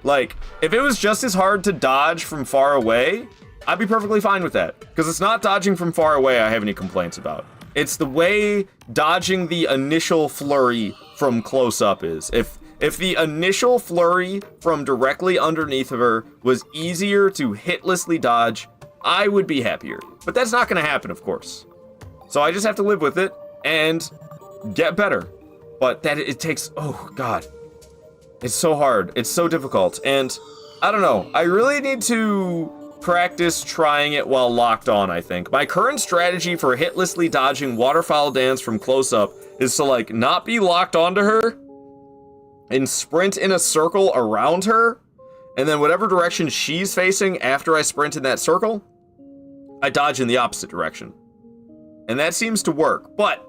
Like, if it was just as hard to dodge from far away, I'd be perfectly fine with that. Because it's not dodging from far away I have any complaints about. It's the way dodging the initial flurry from close up is. If the initial flurry from directly underneath of her was easier to hitlessly dodge, I would be happier. But that's not going to happen, of course. So I just have to live with it and get better. But that it takes, oh god. It's so hard. It's so difficult. And I don't know. I really need to practice trying it while locked on, I think. My current strategy for hitlessly dodging Waterfowl Dance from close up is to like not be locked onto her and sprint in a circle around her. And then whatever direction she's facing after I sprint in that circle, I dodge in the opposite direction. And that seems to work, but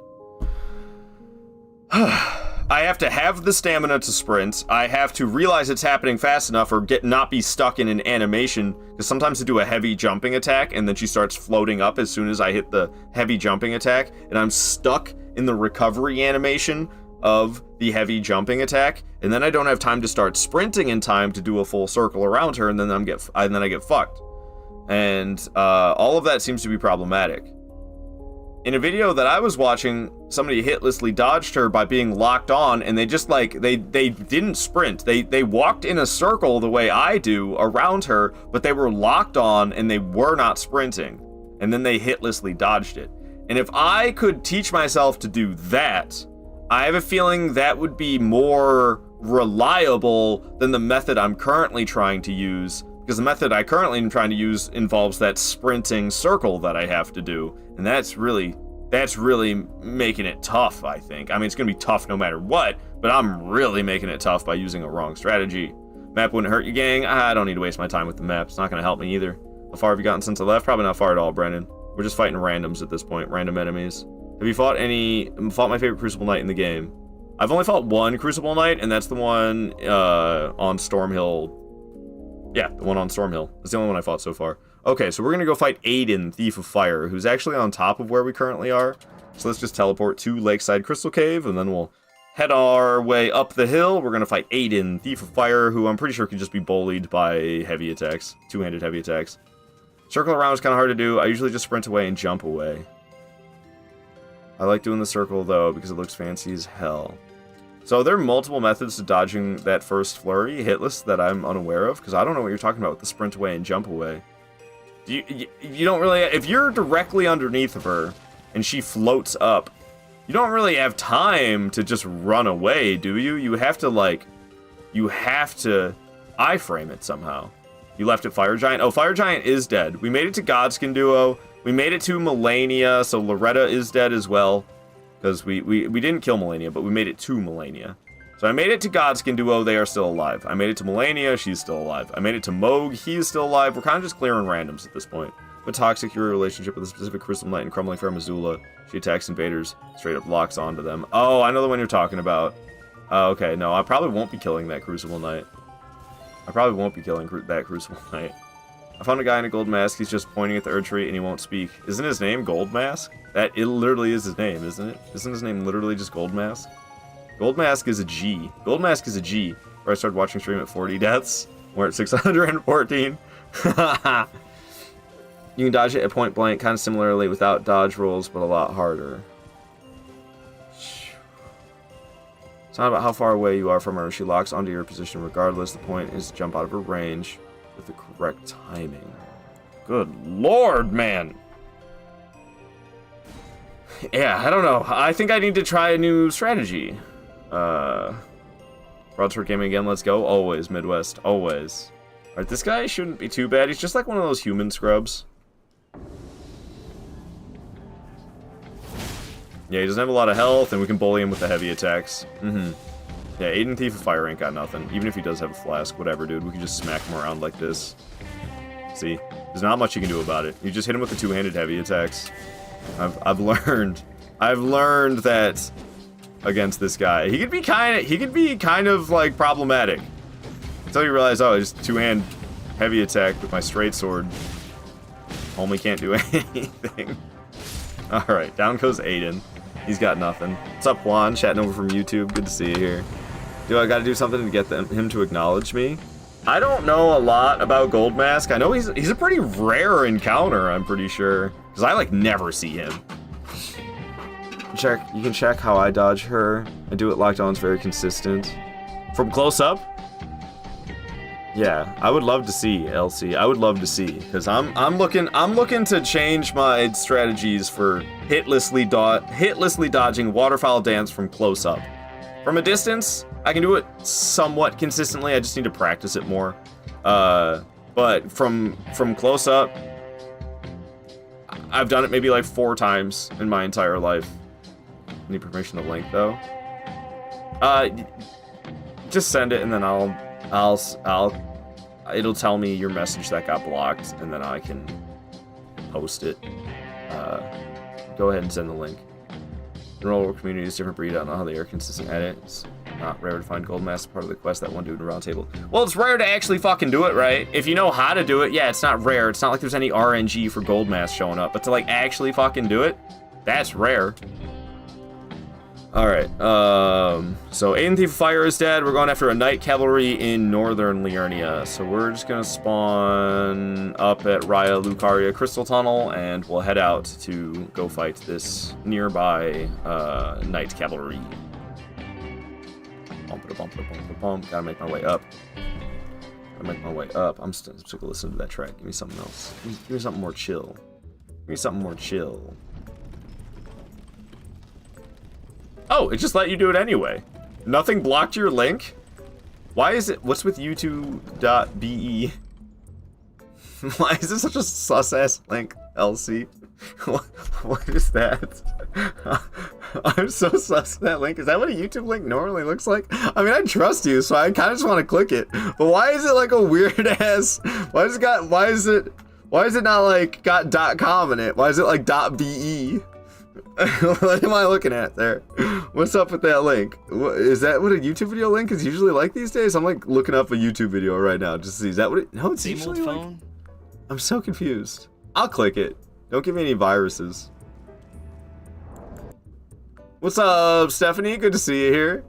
I have to have the stamina to sprint. I have to realize it's happening fast enough or not be stuck in an animation. Because sometimes I do a heavy jumping attack and then she starts floating up as soon as I hit the heavy jumping attack. And I'm stuck in the recovery animation of the heavy jumping attack. And then I don't have time to start sprinting in time to do a full circle around her. And then I get fucked. And all of that seems to be problematic. In a video that I was watching, somebody hitlessly dodged her by being locked on, and they just like, they didn't sprint. They walked in a circle the way I do around her, but they were locked on and they were not sprinting. And then they hitlessly dodged it. And if I could teach myself to do that, I have a feeling that would be more reliable than the method I'm currently trying to use, because the method I currently am trying to use involves that sprinting circle that I have to do. And that's really making it tough, I think. I mean, it's going to be tough no matter what, but I'm really making it tough by using a wrong strategy. Map wouldn't hurt you, gang. I don't need to waste my time with the map. It's not going to help me either. How far have you gotten since I left? Probably not far at all, Brendan. We're just fighting randoms at this point, random enemies. Have you fought my favorite Crucible Knight in the game? I've only fought one Crucible Knight, and that's the one on Stormhill. Yeah, the one on Stormhill. That's the only one I fought so far. Okay, so we're gonna go fight Aiden, Thief of Fire, who's actually on top of where we currently are. So let's just teleport to Lakeside Crystal Cave, and then we'll head our way up the hill. We're gonna fight Aiden, Thief of Fire, who I'm pretty sure can just be bullied by heavy attacks, two-handed heavy attacks. Circle around is kind of hard to do. I usually just sprint away and jump away. I like doing the circle, though, because it looks fancy as hell. So there are multiple methods to dodging that first flurry, hitless, that I'm unaware of, because I don't know what you're talking about with the sprint away and jump away. You don't really, if you're directly underneath of her and she floats up, you don't really have time to just run away, do you? You have to iframe it somehow. You left at Fire Giant. Oh, Fire Giant is dead. We made it to Godskin Duo. We made it to Melania, so Loretta is dead as well. Because we didn't kill Melania, but we made it to Melania. So I made it to Godskin Duo, they are still alive. I made it to Melania, she's still alive. I made it to Moog, he is still alive. We're kind of just clearing randoms at this point. But toxic, your relationship with a specific Crystal Knight and Crumbling Fair Missoula. She attacks invaders, straight up locks onto them. Oh, I know the one you're talking about. Okay, no, I probably won't be killing that Crucible Knight. I probably won't be killing that Crucible Knight. I found a guy in a gold mask, he's just pointing at the Erd Tree and he won't speak. Isn't his name Gold Mask? It literally is his name, isn't it? Isn't his name literally just Gold Mask? Gold Mask is a G. Gold Mask is a G. Where I started watching stream at 40 deaths. We're at 614. You can dodge it at point blank, kind of similarly without dodge rolls, but a lot harder. It's not about how far away you are from her. She locks onto your position regardless. The point is to jump out of her range with the correct timing. Good lord, man. Yeah, I don't know. I think I need to try a new strategy. Broadsword gaming again, let's go. Always, Midwest, always. Alright, this guy shouldn't be too bad. He's just like one of those human scrubs. Yeah, he doesn't have a lot of health, and we can bully him with the heavy attacks. Yeah, Aiden Thief of Fire ain't got nothing. Even if he does have a flask, whatever, dude. We can just smack him around like this. See? There's not much you can do about it. You just hit him with the two-handed heavy attacks. I've learned that against this guy. He could be kind of like problematic. Until you realize, oh, just two-hand heavy attack with my straight sword. Homie can't do anything. Alright, down goes Aiden. He's got nothing. What's up, Juan? Chatting over from YouTube. Good to see you here. Do I gotta do something to get him to acknowledge me? I don't know a lot about Gold Mask. I know he's a pretty rare encounter, I'm pretty sure. Because I, like, never see him. You can check how I dodge her. I do it locked on, it's very consistent. From close up? Yeah, I would love to see, LC. I would love to see. Because I'm looking to change my strategies for hitlessly dodging waterfowl dance from close up. From a distance, I can do it somewhat consistently. I just need to practice it more. But from close up, I've done it maybe like 4 times in my entire life. Need permission to link though. Just send it and then it'll tell me your message that got blocked and then I can post it. Go ahead and send the link. Enroll community is different breed. I don't know how they are consistent at it. It's not rare to find gold mask part of the quest that one dude in a round table. Well, it's rare to actually fucking do it, right? If you know how to do it, yeah, it's not rare. It's not like there's any RNG for gold mask showing up, but to like actually fucking do it, that's rare. Alright, so Aiden Thief of Fire is dead. We're going after a Knight Cavalry in Northern Liurnia. So we're just gonna spawn up at Raya Lucaria Crystal Tunnel, and we'll head out to go fight this nearby Knight Cavalry. Gotta make my way up. I'm sick of listening to that track. Give me something else. Give me something more chill. Give me something more chill. Oh, it just let you do it anyway. Nothing blocked your link? Why is it... What's with youtube.be? Why is this such a sus-ass link, LC? What is that? I'm so sus that link. Is that what a YouTube link normally looks like? I mean, I trust you, so I kind of just want to click it. But why is it like a weird ass... Why is it not like got .com in it? Why is it like .be? What am I looking at there? What's up with that link? Is that what a YouTube video link is usually like these days? I'm like looking up a YouTube video right now just to see. Is that what it... No, it's usually like... I'm so confused. I'll click it. Don't give me any viruses. What's up, Stephanie? Good to see you here.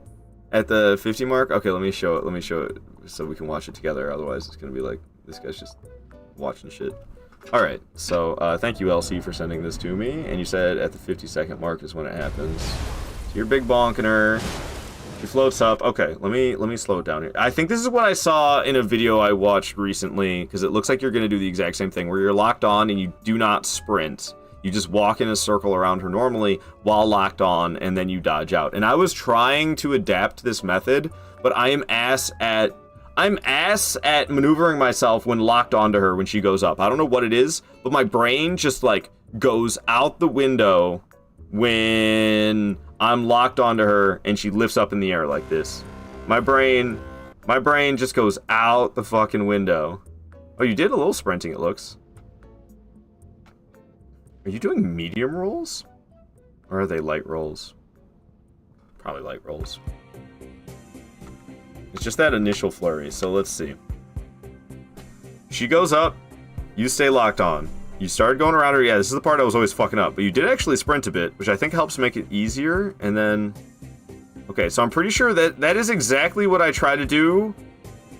At the 50 mark? Okay, let me show it so we can watch it together. Otherwise, it's gonna be like, this guy's just watching shit. Alright, so thank you, LC, for sending this to me. And you said at the 50-second mark is when it happens. So you're big bonking her. She floats up. Okay, let me slow it down here. I think this is what I saw in a video I watched recently, because it looks like you're going to do the exact same thing, where you're locked on and you do not sprint. You just walk in a circle around her normally while locked on, and then you dodge out. And I was trying to adapt this method, but I am ass at maneuvering myself when locked onto her when she goes up. I don't know what it is, but my brain just like goes out the window when I'm locked onto her and she lifts up in the air like this. My brain just goes out the fucking window. Oh, you did a little sprinting, it looks. Are you doing medium rolls? Or are they light rolls? Probably light rolls. It's just that initial flurry, so let's see. She goes up, you stay locked on. You started going around her, yeah, this is the part I was always fucking up, but you did actually sprint a bit, which I think helps make it easier, and then... Okay, so I'm pretty sure that is exactly what I try to do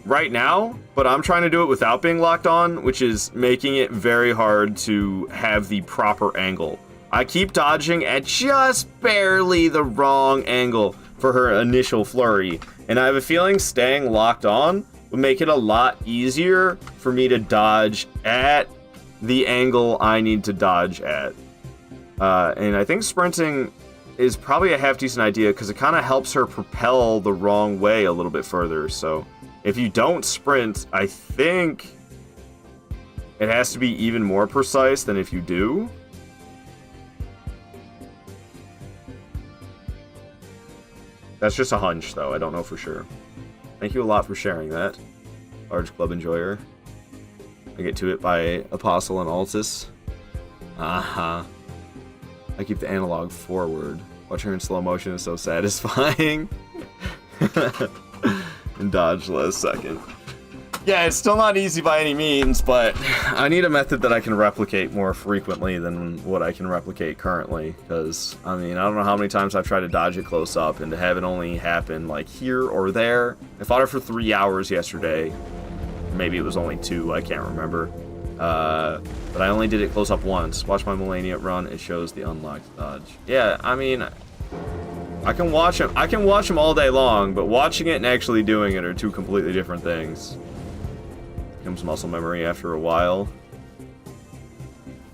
right now, but I'm trying to do it without being locked on, which is making it very hard to have the proper angle. I keep dodging at just barely the wrong angle. for her initial flurry. And I have a feeling staying locked on would make it a lot easier for me to dodge at the angle I need to dodge at. And I think sprinting is probably a half-decent idea because it kind of helps her propel the wrong way a little bit further. So if you don't sprint, I think it has to be even more precise than if you do. That's just a hunch, though. I don't know for sure. Thank you a lot for sharing that, large club enjoyer. I get to it by Apostle and Altus. I keep the analog forward. Watching her in slow motion is so satisfying. And dodge last second. Yeah, it's still not easy by any means, but I need a method that I can replicate more frequently than what I can replicate currently. Because, I mean, I don't know how many times I've tried to dodge it close up, and to have it only happen, like, here or there. I fought her for 3 hours yesterday. Maybe it was only 2, I can't remember. But I only did it close up once. Watch my Melania run, it shows the unlocked dodge. Yeah, I mean, I can watch him all day long, but watching it and actually doing it are two completely different things. Becomes muscle memory after a while.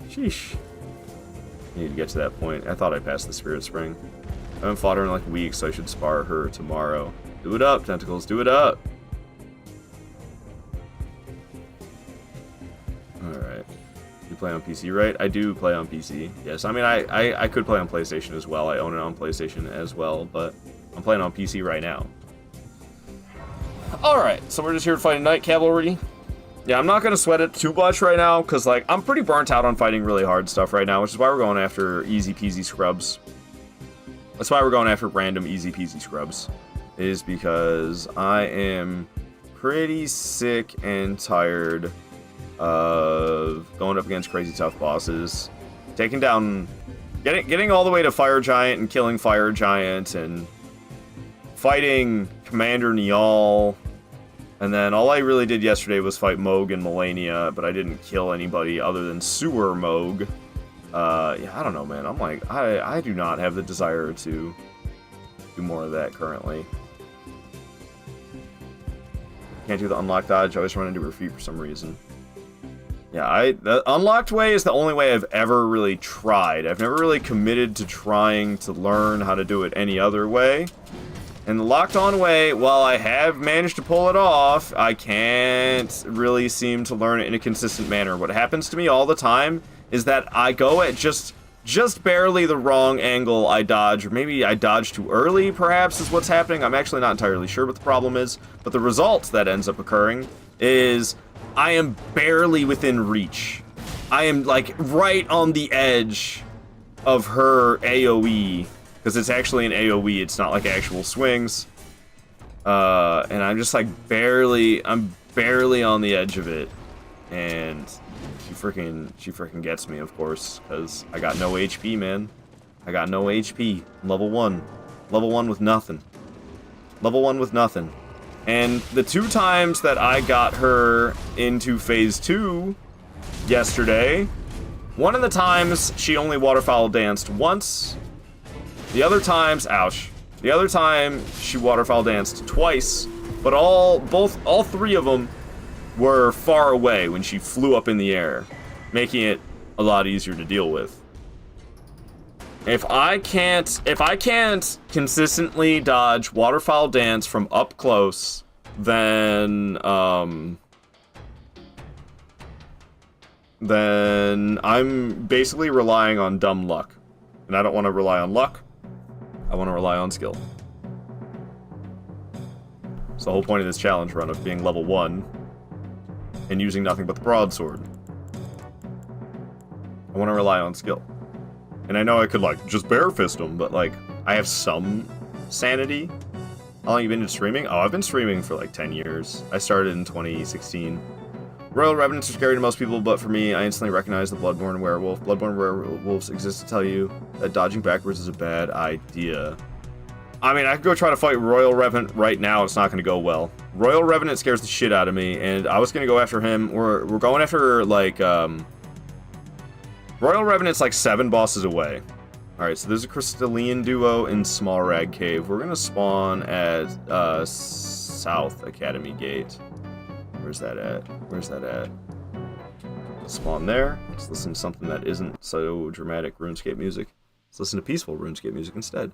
Sheesh. I need to get to that point. I thought I passed the Spirit Spring. I haven't fought her in like weeks, so I should spar her tomorrow. Do it up, Tentacles, do it up! Alright. You play on PC, right? I do play on PC. Yes, I mean, I could play on PlayStation as well. I own it on PlayStation as well, but I'm playing on PC right now. Alright, so we're just here to fight Night Cavalry. Yeah, I'm not going to sweat it too much right now, because, like, I'm pretty burnt out on fighting really hard stuff right now, which is why we're going after easy peasy scrubs. That's why we're going after random easy peasy scrubs. Is because I am pretty sick and tired of going up against crazy tough bosses. Taking down... Getting all the way to Fire Giant and killing Fire Giant and fighting Commander Niall. And then all I really did yesterday was fight Moog and Melania, but I didn't kill anybody other than Sewer Moog. Yeah, I don't know, man. I'm like, I do not have the desire to do more of that currently. Can't do the unlocked dodge. I always run into her feet for some reason. Yeah, the unlocked way is the only way I've ever really tried. I've never really committed to trying to learn how to do it any other way. And the locked on way, while I have managed to pull it off, I can't really seem to learn it in a consistent manner. What happens to me all the time is that I go at just barely the wrong angle I dodge, or maybe I dodge too early, perhaps, is what's happening. I'm actually not entirely sure what the problem is, but the result that ends up occurring is I am barely within reach. I am, like, right on the edge of her AoE. Because it's actually an AoE, it's not like actual swings. And I'm just like I'm barely on the edge of it. And she freaking gets me, of course, because I got no HP, man. I got no HP. Level 1. Level 1 with nothing. Level 1 with nothing. And the 2 times that I got her into Phase 2 yesterday, one of the times she only waterfowl danced once. The other times, ouch. The other time, she waterfowl danced twice, but all 3 of them were far away when she flew up in the air, making it a lot easier to deal with. If I can't consistently dodge waterfowl dance from up close, then I'm basically relying on dumb luck. And I don't want to rely on luck. I want to rely on skill. It's the whole point of this challenge run of being level 1 and using nothing but the broadsword. I want to rely on skill. And I know I could, like, just bare fist them, but, like, I have some sanity. How long have you been streaming? Oh, I've been streaming for, like, 10 years. I started in 2016. Royal Revenants are scary to most people, but for me, I instantly recognize the Bloodborne werewolf. Bloodborne werewolves exist to tell you that dodging backwards is a bad idea. I mean, I could go try to fight Royal Revenant right now. It's not going to go well. Royal Revenant scares the shit out of me, and I was going to go after him. We're going after, like, Royal Revenant's, like, 7 bosses away. Alright, so there's a Crystalline duo in Small Rag Cave. We're gonna spawn at South Academy Gate. Where's that at? Where's that at? Let's spawn there. Let's listen to something that isn't so dramatic RuneScape music. Let's listen to peaceful RuneScape music instead.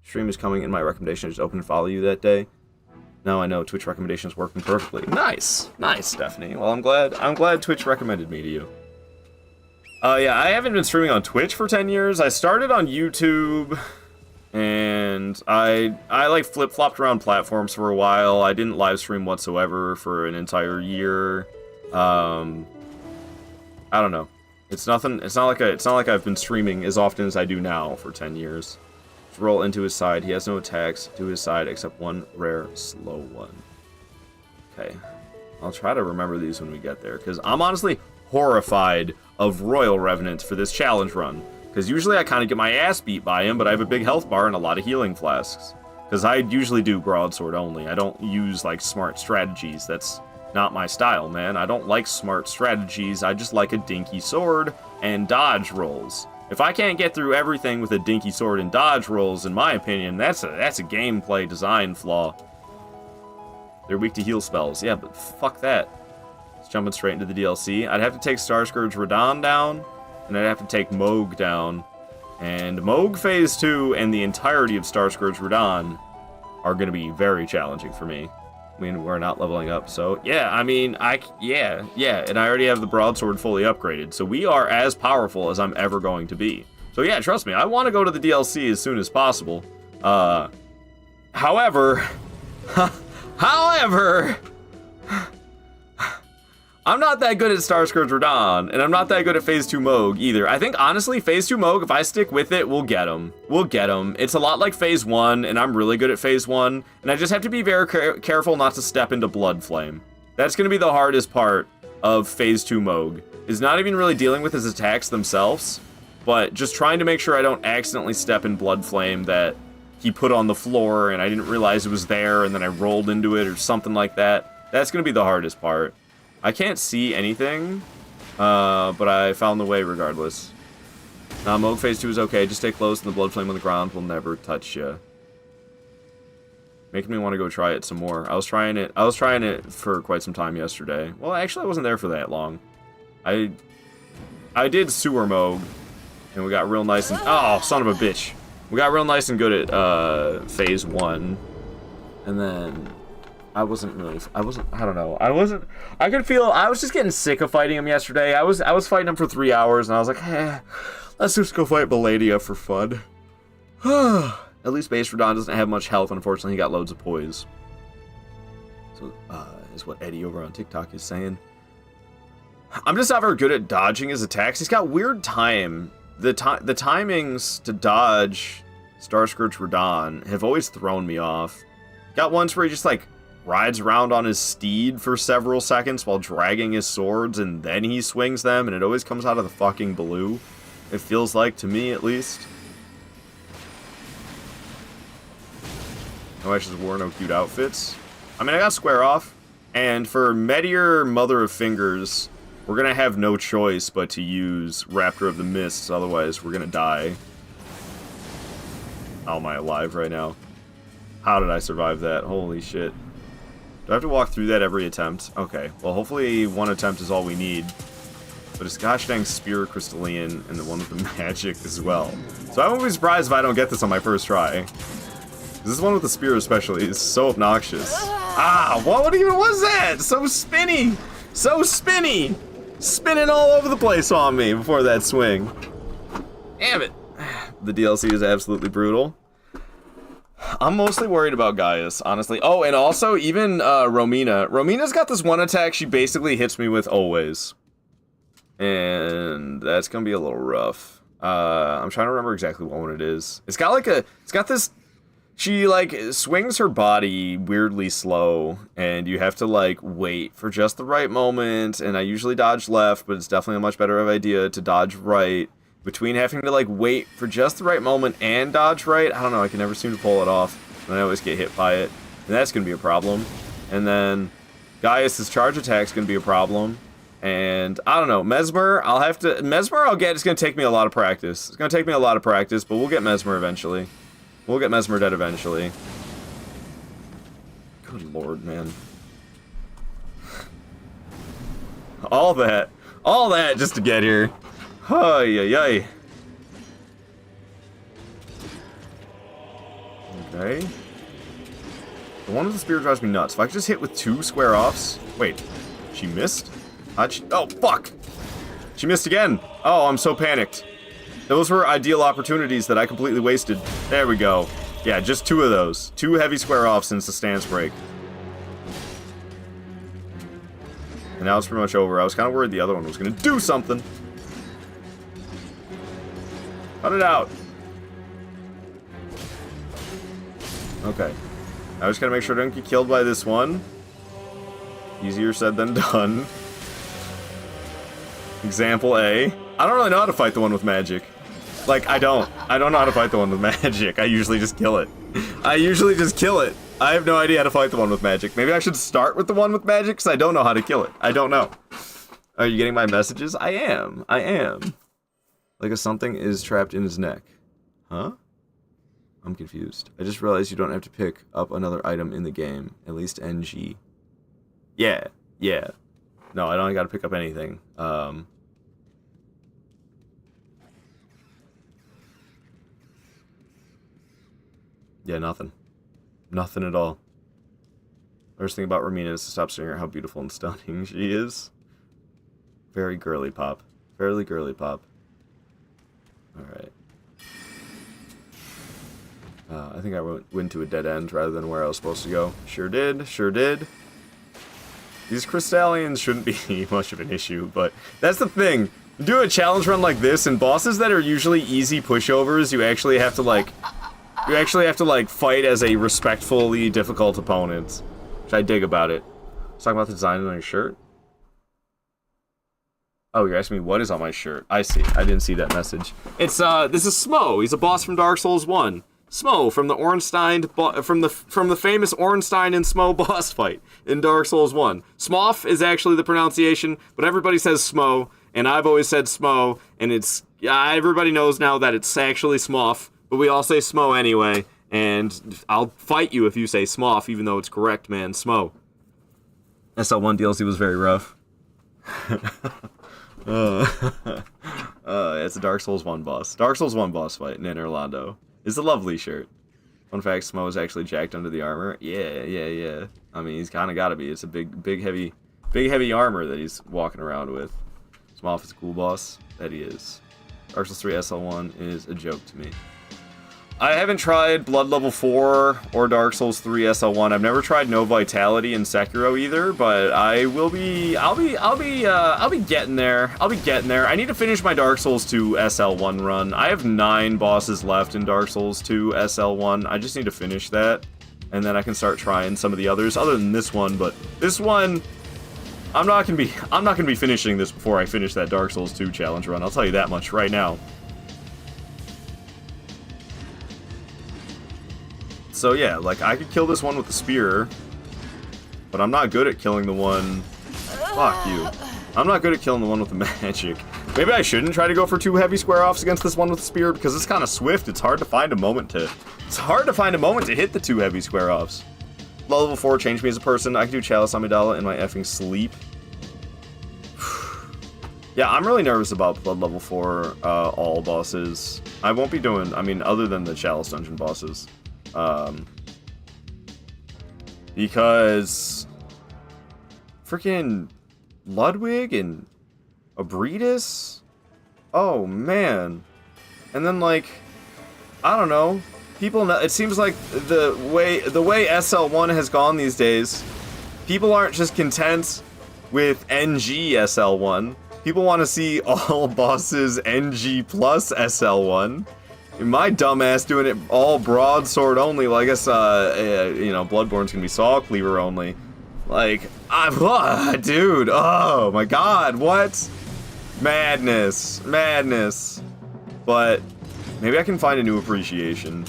Stream is coming in. My recommendation is open and follow you that day. Now I know Twitch recommendations working perfectly. Nice! Nice, Stephanie. Well, I'm glad Twitch recommended me to you. Yeah, I haven't been streaming on Twitch for 10 years. I started on YouTube, and I like flip-flopped around platforms for a while. I didn't live stream whatsoever for an entire year. I don't know. It's not like I've been streaming as often as I do now for 10 years. Let's roll into his side. He has no attacks to his side except one rare slow one. Okay. I'll try to remember these when we get there, because I'm honestly horrified of Royal Revenants for this challenge run, because usually I kind of get my ass beat by him, but I have a big health bar and a lot of healing flasks, because I usually do broadsword only. I don't use like smart strategies. That's not my style, man. I don't like smart strategies. I just like a dinky sword and dodge rolls. If I can't get through everything with a dinky sword and dodge rolls, in my opinion, that's a gameplay design flaw. They're weak to heal spells. Yeah, but fuck that. Jumping straight into the DLC. I'd have to take Starscourge Radahn down, and I'd have to take Mohg down. And Mohg Phase 2 and the entirety of Starscourge Radahn are going to be very challenging for me. I mean, we're not leveling up, so yeah, I mean, yeah, and I already have the broadsword fully upgraded, so we are as powerful as I'm ever going to be. So yeah, trust me, I want to go to the DLC as soon as possible. However, I'm not that good at Starscourge Radahn, and I'm not that good at Phase 2 Mohg either. I think, honestly, Phase 2 Mohg, if I stick with it, we'll get him. We'll get him. It's a lot like Phase 1, and I'm really good at Phase 1, and I just have to be very careful not to step into Bloodflame. That's going to be the hardest part of Phase 2 Mohg, is not even really dealing with his attacks themselves, but just trying to make sure I don't accidentally step in Bloodflame that he put on the floor, and I didn't realize it was there, and then I rolled into it, or something like that. That's going to be the hardest part. I can't see anything, but I found the way regardless. Nah, Mohg Phase 2 is okay. Just stay close, and the Bloodflame on the ground will never touch you. Making me want to go try it some more. I was trying it for quite some time yesterday. Well, actually, I wasn't there for that long. I did Sewer Mohg, and we got real nice and... Oh, son of a bitch. We got real nice and good at Phase 1. And then... I was just getting sick of fighting him yesterday. I was fighting him for 3 hours, and I was like, let's just go fight Belladia for fun. At least Base Radahn doesn't have much health, unfortunately. He got loads of poise. So, is what Eddie over on TikTok is saying. I'm just not very good at dodging his attacks. He's got weird time. The timings to dodge Starscourge Radahn have always thrown me off. Got ones where he just, like, rides around on his steed for several seconds while dragging his swords, and then he swings them, and it always comes out of the fucking blue. It feels like, to me at least. No Ashes wore no cute outfits. I mean, I got Square Off, and for Meteor Mother of Fingers, we're gonna have no choice but to use Raptor of the Mists, otherwise we're gonna die. How am I alive right now? How did I survive that? Holy shit. Do I have to walk through that every attempt? Okay, well hopefully one attempt is all we need. But it's gosh dang Spear Crystalline and the one with the magic as well. So I won't be surprised if I don't get this on my first try. This one with the spear especially is so obnoxious. Ah, what even was that? So spinny! So spinny! Spinning all over the place on me before that swing. Damn it. The DLC is absolutely brutal. I'm mostly worried about Gaius, honestly. Oh, and also, even Romina. Romina's got this one attack she basically hits me with always. And that's gonna be a little rough. I'm trying to remember exactly what one it is. It's got like it's got this... She, like, swings her body weirdly slow, and you have to, like, wait for just the right moment, and I usually dodge left, but it's definitely a much better idea to dodge right. Between having to, like, wait for just the right moment and dodge right, I don't know, I can never seem to pull it off, and I always get hit by it, and that's gonna be a problem. And then Gaius' charge attack's gonna be a problem, And I don't know, Mesmer, I'll get. It's gonna take me a lot of practice. It's gonna take me a lot of practice, but we'll get Mesmer eventually. We'll get Mesmer dead eventually. Good lord, man. All that just to get here. Ay. Okay. The one with the spear drives me nuts. If I could just hit with 2 square offs. Wait, she missed? Oh, fuck! She missed again! Oh, I'm so panicked. Those were ideal opportunities that I completely wasted. There we go. Yeah, just 2 of those. 2 heavy square offs since the stance break. And now it's pretty much over. I was kind of worried the other one was going to do something. Cut it out. Okay. I just gotta make sure I don't get killed by this one. Easier said than done. Example A. I don't really know how to fight the one with magic. Like, I don't know how to fight the one with magic. I usually just kill it. I have no idea how to fight the one with magic. Maybe I should start with the one with magic, because I don't know how to kill it. I don't know. Are you getting my messages? I am. Like if something is trapped in his neck. Huh? I'm confused. I just realized you don't have to pick up another item in the game. At least NG. Yeah. No, I don't gotta pick up anything. Yeah, nothing. Nothing at all. First thing about Romina is to stop staring at how beautiful and stunning she is. Very girly pop. Fairly girly pop. Alright. I think I went to a dead end rather than where I was supposed to go. Sure did. These Crystallians shouldn't be much of an issue, but that's the thing. You do a challenge run like this, and bosses that are usually easy pushovers, you actually have to, like, fight as a respectfully difficult opponent. Which I dig about it. Let's talk about the design on your shirt. Oh, you're asking me what is on my shirt. I see. I didn't see that message. It's, this is Smo. He's a boss from Dark Souls 1. Smo from the Ornstein, from the famous Ornstein and Smo boss fight in Dark Souls 1. Smough is actually the pronunciation, but everybody says Smo, and I've always said Smo, and it's, everybody knows now that it's actually Smough, but we all say Smo anyway, and I'll fight you if you say Smough, even though it's correct, man. Smo. SL1 DLC was very rough. It's a Dark Souls 1 boss. Dark Souls 1 boss fight in Orlando. It's a lovely shirt. Fun fact, Smo is actually jacked under the armor. Yeah. I mean, he's kind of got to be. It's a big heavy armor that he's walking around with. Smough is a cool boss. That he is. Dark Souls 3 SL1 is a joke to me. I haven't tried Blood Level 4 or Dark Souls 3 SL1. I've never tried No Vitality in Sekiro either, but I will be. I'll be getting there. I need to finish my Dark Souls 2 SL1 run. I have 9 bosses left in Dark Souls 2 SL1. I just need to finish that, and then I can start trying some of the others, other than this one. But this one, I'm not gonna be finishing this before I finish that Dark Souls 2 challenge run. I'll tell you that much right now. So yeah, like, I could kill this one with the spear, but I'm not good at killing the one... Fuck you. I'm not good at killing the one with the magic. Maybe I shouldn't try to go for 2 heavy square offs against this one with the spear, because it's kind of swift. It's hard to find a moment to... hit the 2 heavy square offs. Level 4 changed me as a person. I can do Chalice Amidala in my effing sleep. Yeah, I'm really nervous about Blood Level 4 all bosses. I won't be doing... I mean, other than the Chalice dungeon bosses. Because freaking Ludwig and Abredis, oh man, and then like, I don't know, people know, it seems like the way SL1 has gone these days, people aren't just content with NG SL1, people want to see all bosses NG plus SL1. My dumbass doing it all broadsword only. Well, I guess, you know, Bloodborne's gonna be Saw Cleaver only. Like, dude, oh my god, what? Madness. But maybe I can find a new appreciation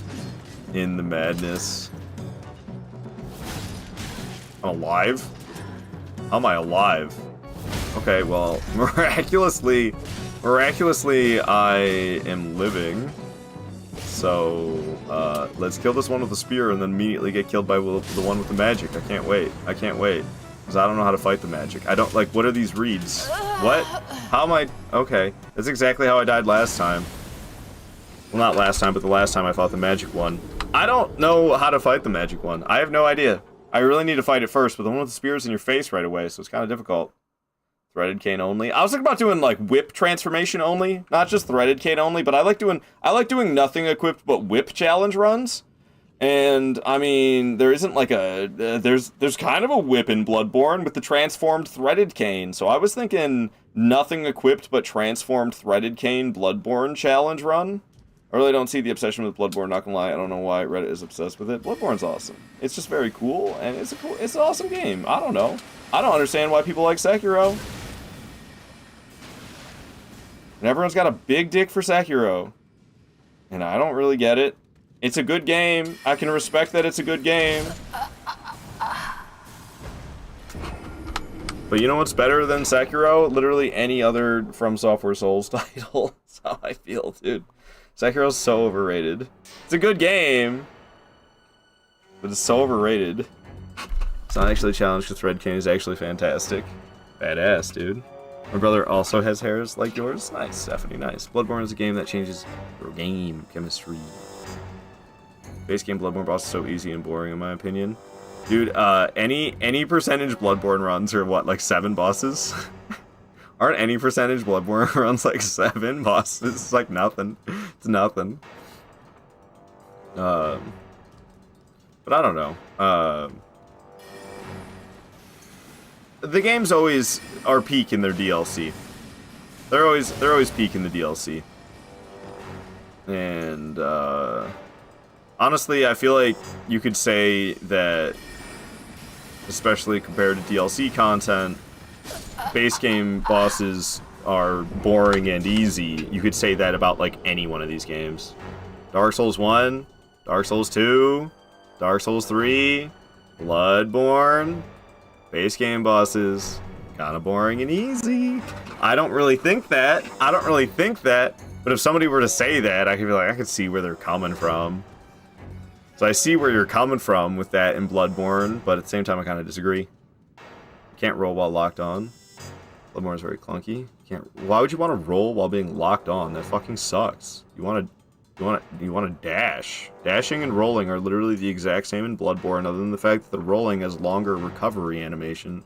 in the madness. I'm alive? How am I alive? Okay, well, miraculously, I am living. So, let's kill this one with a spear and then immediately get killed by the one with the magic. I can't wait. I can't wait. Because I don't know how to fight the magic. I don't, like, what are these reeds? What? How am I? Okay. That's exactly how I died last time. Well, not last time, but the last time I fought the magic one. I don't know how to fight the magic one. I have no idea. I really need to fight it first, but the one with the spear is in your face right away, so it's kind of difficult. Threaded cane only. I was thinking about doing like whip transformation only, not just threaded cane only, but I like doing nothing equipped but whip challenge runs. And I mean, there isn't like a there's kind of a whip in Bloodborne with the transformed threaded cane. So I was thinking nothing equipped but transformed threaded cane Bloodborne challenge run. I really don't see the obsession with Bloodborne, not gonna lie. I don't know why Reddit is obsessed with it. Bloodborne's awesome. It's just very cool, and it's an awesome game. I don't know. I don't understand why people like Sekiro. And everyone's got a big dick for Sekiro. And I don't really get it. It's a good game. I can respect that it's a good game. But you know what's better than Sekiro? Literally any other From Software Souls title. That's how I feel, dude. Sekiro's so overrated. It's a good game, but it's so overrated. It's not actually a challenge because Thread Cane is actually fantastic. Badass, dude. My brother also has hairs like yours. Nice, Stephanie, nice. Bloodborne is a game that changes your game chemistry. Base game Bloodborne boss is so easy and boring in my opinion. Dude, any percentage Bloodborne runs are what, like 7 bosses? Aren't any percentage Bloodborne runs like 7 bosses? It's like nothing. It's nothing. But I don't know. The games always are peak in their DLC. They're always peak in the DLC. And honestly, I feel like you could say that, especially compared to DLC content, base game bosses are boring and easy. You could say that about like any one of these games. Dark Souls 1, Dark Souls 2, Dark Souls 3, Bloodborne, base game bosses, kind of boring and easy. I don't really think that. But if somebody were to say that, I could be like, I could see where they're coming from. So I see where you're coming from with that in Bloodborne, but at the same time I kind of disagree. You can't roll while locked on. Bloodborne is very clunky. Why would you want to roll while being locked on? That fucking sucks. You want to dash. Dashing and rolling are literally the exact same in Bloodborne, other than the fact that the rolling has longer recovery animation.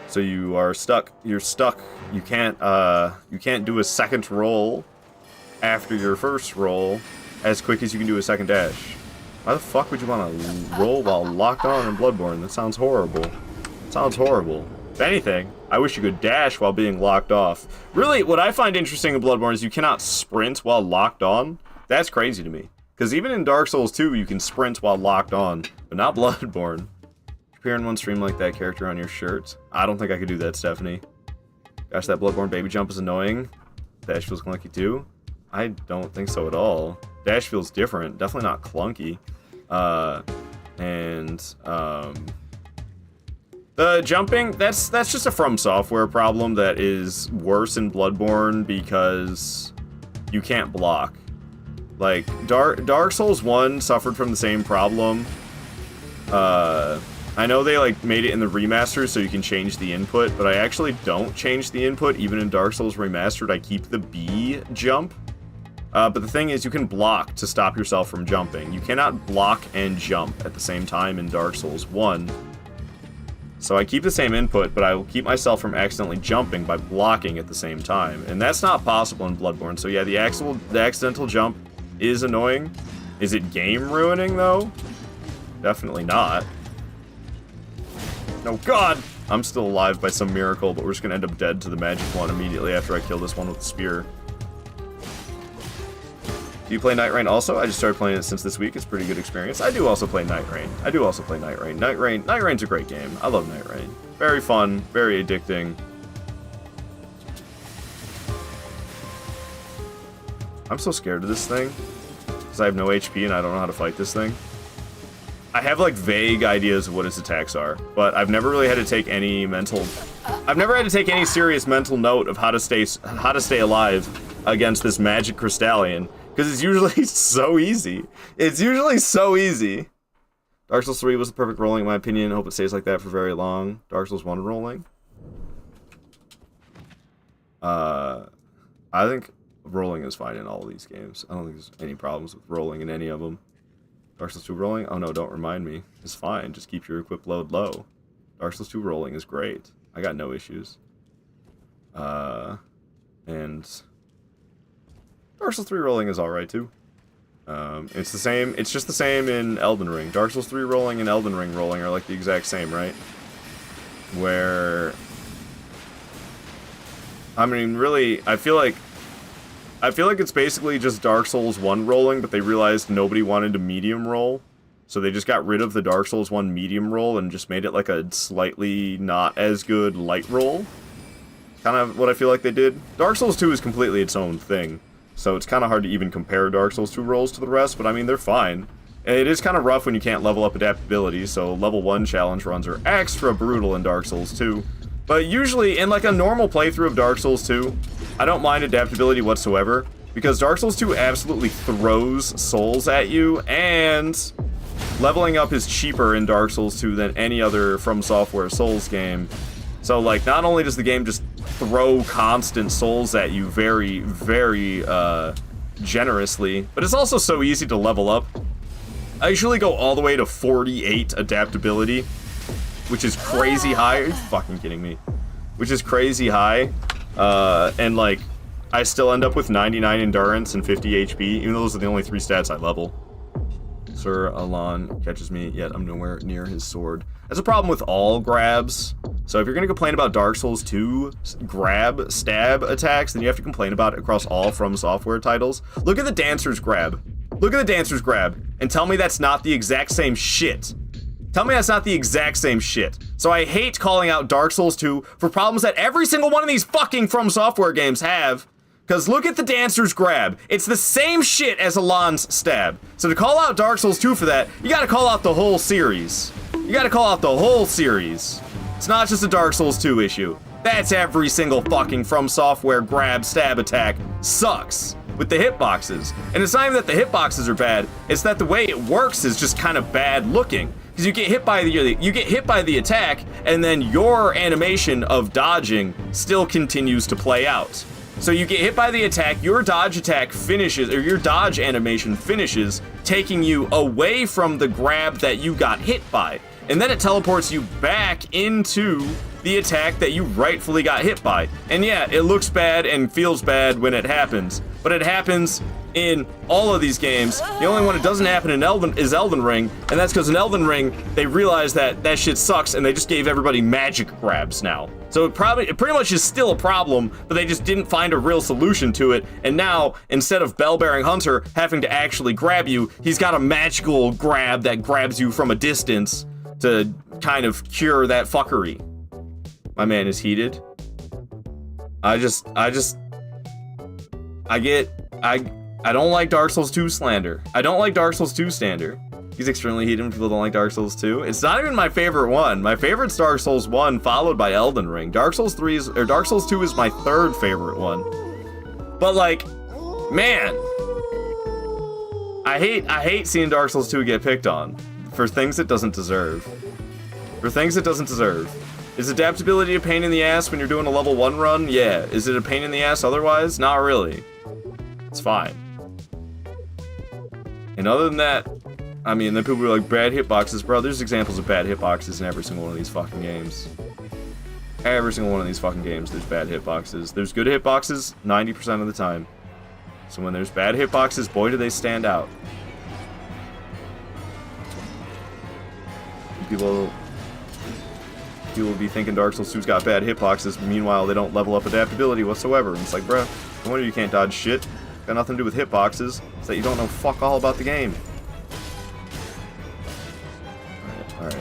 So you are stuck. You're stuck. You can't do a second roll after your first roll as quick as you can do a second dash. Why the fuck would you want to roll while locked on in Bloodborne? That sounds horrible. It sounds horrible. If anything, I wish you could dash while being locked off. Really, what I find interesting in Bloodborne is you cannot sprint while locked on. That's crazy to me. Because even in Dark Souls 2, you can sprint while locked on, but not Bloodborne. Appear in one stream like that character on your shirt. I don't think I could do that, Stephanie. Gosh, that Bloodborne baby jump is annoying. Dash feels clunky too. I don't think so at all. Dash feels different. Definitely not clunky. The jumping, that's just a From Software problem that is worse in Bloodborne because you can't block. Like, Dark Souls 1 suffered from the same problem. I know they, like, made it in the remaster so you can change the input, but I actually don't change the input. Even in Dark Souls Remastered, I keep the B jump. But the thing is, you can block to stop yourself from jumping. You cannot block and jump at the same time in Dark Souls 1. So I keep the same input, but I will keep myself from accidentally jumping by blocking at the same time. And that's not possible in Bloodborne. So yeah, the accidental jump is annoying. Is it game ruining though? Definitely not. Oh god! I'm still alive by some miracle, but we're just gonna end up dead to the magic one immediately after I kill this one with the spear. Do you play Night Rain also? I just started playing it since this week. It's a pretty good experience. I do also play Night Rain. Night Rain's a great game. I love Night Rain. Very fun, very addicting. I'm so scared of this thing because I have no HP and I don't know how to fight this thing. I have like vague ideas of what its attacks are, but I've never really had to take any mental I've never had to take any serious mental note of how to stay alive against this magic crystallian, because it's usually so easy. It's usually so easy. Dark Souls 3 was the perfect rolling, in my opinion. I hope it stays like that for very long. Dark Souls 1 rolling. I think rolling is fine in all of these games. I don't think there's any problems with rolling in any of them. Dark Souls 2 rolling? Oh no, don't remind me. It's fine. Just keep your equip load low. Dark Souls 2 rolling is great. I got no issues. And Dark Souls 3 rolling is alright too. It's the same. It's just the same in Elden Ring. Dark Souls 3 rolling and Elden Ring rolling are like the exact same, right? Where, I mean, really, I feel like it's basically just Dark Souls 1 rolling, but they realized nobody wanted to medium roll, so they just got rid of the Dark Souls 1 medium roll and just made it like a slightly not as good light roll. Kind of what I feel like they did. Dark Souls 2 is completely its own thing, so it's kind of hard to even compare Dark Souls 2 rolls to the rest, but I mean, they're fine. It is kind of rough when you can't level up adaptability, so level 1 challenge runs are extra brutal in Dark Souls 2. But usually, in like a normal playthrough of Dark Souls 2, I don't mind adaptability whatsoever, because Dark Souls 2 absolutely throws souls at you, and leveling up is cheaper in Dark Souls 2 than any other From Software Souls game. So, like, not only does the game just throw constant souls at you very, very, generously, but it's also so easy to level up. I usually go all the way to 48 adaptability, which is crazy high. Are you fucking kidding me? Which is crazy high. And like, I still end up with 99 endurance and 50 HP, even though those are the only 3 stats I level. Sir Alon catches me, yet I'm nowhere near his sword. That's a problem with all grabs. So if you're gonna complain about Dark Souls 2 grab, stab attacks, then you have to complain about it across all From Software titles. Look at the Dancer's grab. Look at the Dancer's grab, and tell me that's not the exact same shit. Tell me that's not the exact same shit. So I hate calling out Dark Souls 2 for problems that every single one of these fucking From Software games have. Because look at the Dancer's grab. It's the same shit as Alon's stab. So to call out Dark Souls 2 for that, you gotta call out the whole series. You gotta call out the whole series. It's not just a Dark Souls 2 issue. That's every single fucking From Software grab stab attack sucks with the hitboxes. And it's not even that the hitboxes are bad, it's that the way it works is just kind of bad looking. Because you get hit by the attack, and then your animation of dodging still continues to play out. So you get hit by the attack, your dodge attack finishes, or your dodge animation finishes, taking you away from the grab that you got hit by. And then it teleports you back into the attack that you rightfully got hit by. And yeah, it looks bad and feels bad when it happens, but it happens in all of these games. The only one it doesn't happen in is Elden Ring, and that's because in Elden Ring, they realized that that shit sucks, and they just gave everybody magic grabs now. So it pretty much is still a problem, but they just didn't find a real solution to it, and now, instead of Bell-Bearing Hunter having to actually grab you, he's got a magical grab that grabs you from a distance to kind of cure that fuckery. My man is heated. I don't like Dark Souls 2 slander. I don't like Dark Souls 2 slander. He's extremely heated when people don't like Dark Souls 2. It's not even my favorite one. My favorite's Dark Souls 1, followed by Elden Ring. Dark Souls 2 is my third favorite one. But like, man, I hate seeing Dark Souls 2 get picked on for things it doesn't deserve. For things it doesn't deserve. Is adaptability a pain in the ass when you're doing a level 1 run? Yeah. Is it a pain in the ass otherwise? Not really. It's fine. And other than that, I mean, then people are like, bad hitboxes. Bro, there's examples of bad hitboxes in every single one of these fucking games. Every single one of these fucking games, there's bad hitboxes. There's good hitboxes 90% of the time. So when there's bad hitboxes, boy, do they stand out. People will be thinking Dark Souls 2's got bad hitboxes, meanwhile they don't level up adaptability whatsoever. And it's like, bruh, no wonder you can't dodge shit. Got nothing to do with hitboxes. It's that you don't know fuck all about the game. Alright.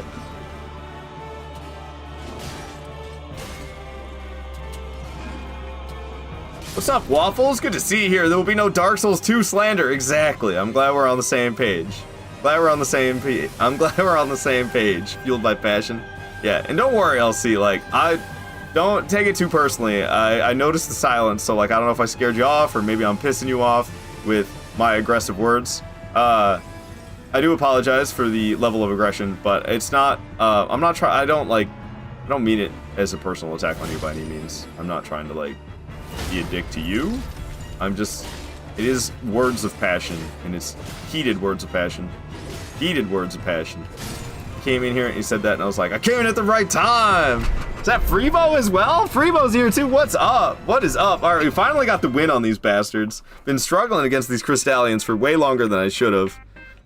What's up, Waffles? Good to see you here. There will be no Dark Souls 2 slander. Exactly. I'm glad we're on the same page. I'm glad we're on the same page. Fueled by passion. Yeah, and don't worry, LC, like, don't take it too personally. I noticed the silence, so like I don't know if I scared you off or maybe I'm pissing you off with my aggressive words. I do apologize for the level of aggression, but it's not. I'm not trying. I don't mean it as a personal attack on you by any means. I'm not trying to like be a dick to you. It is words of passion, and it's heated words of passion. Heated words of passion. Came in here and he said that, and I was like, I came in at the right time. Is that Freebo as well? Freebo's here too. What's up? What is up? All right, we finally got the win on these bastards. Been struggling against these Crystallians for way longer than I should have.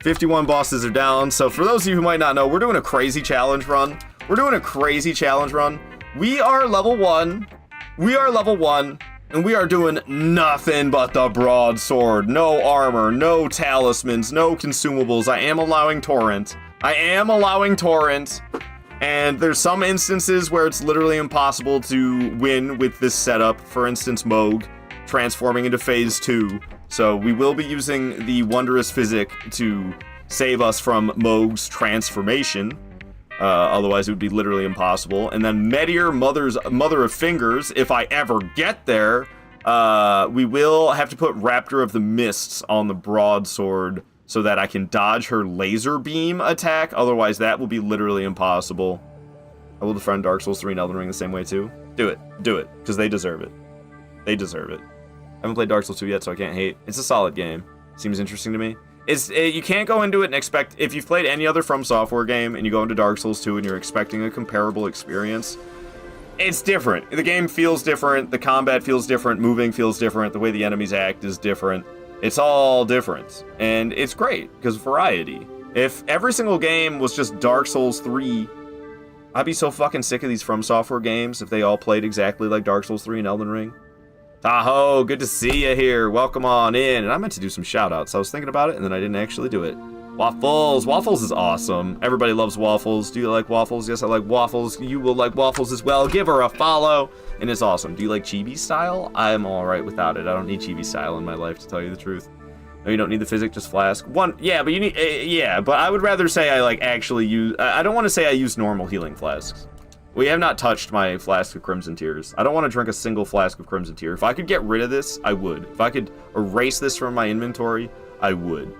51 bosses are down. So for those of you who might not know, we're doing a crazy challenge run. We are level 1. And we are doing nothing but the broadsword. No armor, no talismans, no consumables. I am allowing torrent. And there's some instances where it's literally impossible to win with this setup. For instance, Moog transforming into phase 2. So we will be using the wondrous physic to save us from Moog's transformation. Otherwise it would be literally impossible. And then Meteor, Mother of Fingers, if I ever get there, we will have to put Raptor of the Mists on the broadsword so that I can dodge her laser beam attack. Otherwise that will be literally impossible. I will defend Dark Souls 3 and Elden Ring the same way too. Do it, because they deserve it. I haven't played Dark Souls 2 yet, so I can't hate. It's a solid game. Seems interesting to me. You can't go into it and expect, if you've played any other From Software game and you go into Dark Souls 2 and you're expecting a comparable experience, it's different. The game feels different, the combat feels different, moving feels different, the way the enemies act is different. It's all different, and it's great, because variety. If every single game was just Dark Souls 3, I'd be so fucking sick of these From Software games if they all played exactly like Dark Souls 3 and Elden Ring. Tahoe, good to see you here. Welcome on in. And I meant to do some shout-outs. I was thinking about it, and then I didn't actually do it. Waffles. Waffles is awesome. Everybody loves waffles. Do you like waffles? Yes, I like waffles. You will like waffles as well. Give her a follow. And it's awesome. Do you like chibi style? I'm alright without it. I don't need chibi style in my life, to tell you the truth. No, you don't need the physic, just flask. Yeah, but you need... yeah, but I would rather say I, like, actually use... I don't want to say I use normal healing flasks. We have not touched my flask of Crimson Tears. I don't want to drink a single flask of Crimson Tear. If I could get rid of this, I would. If I could erase this from my inventory, I would.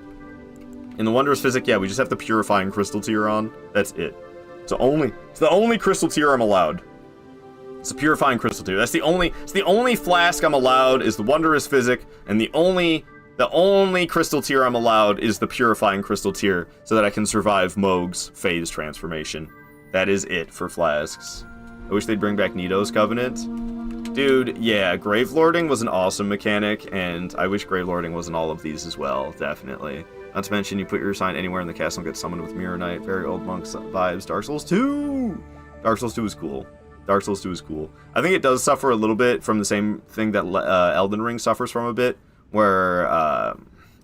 In the Wondrous Physic, yeah, we just have the Purifying Crystal Tear on. That's it. It's the only Crystal Tear I'm allowed. It's the Purifying Crystal Tear. It's the only flask I'm allowed is the Wondrous Physic, and the only Crystal Tear I'm allowed is the Purifying Crystal Tear, so that I can survive Moog's phase transformation. That is it for flasks. I wish they'd bring back Nito's Covenant. Dude, yeah, Gravelording was an awesome mechanic, and I wish Gravelording was in all of these as well, definitely. Not to mention, you put your sign anywhere in the castle and get summoned with Mirror Knight. Very old monk vibes. Dark Souls 2! Dark Souls 2 is cool. Dark Souls 2 is cool. I think it does suffer a little bit from the same thing that Elden Ring suffers from a bit, where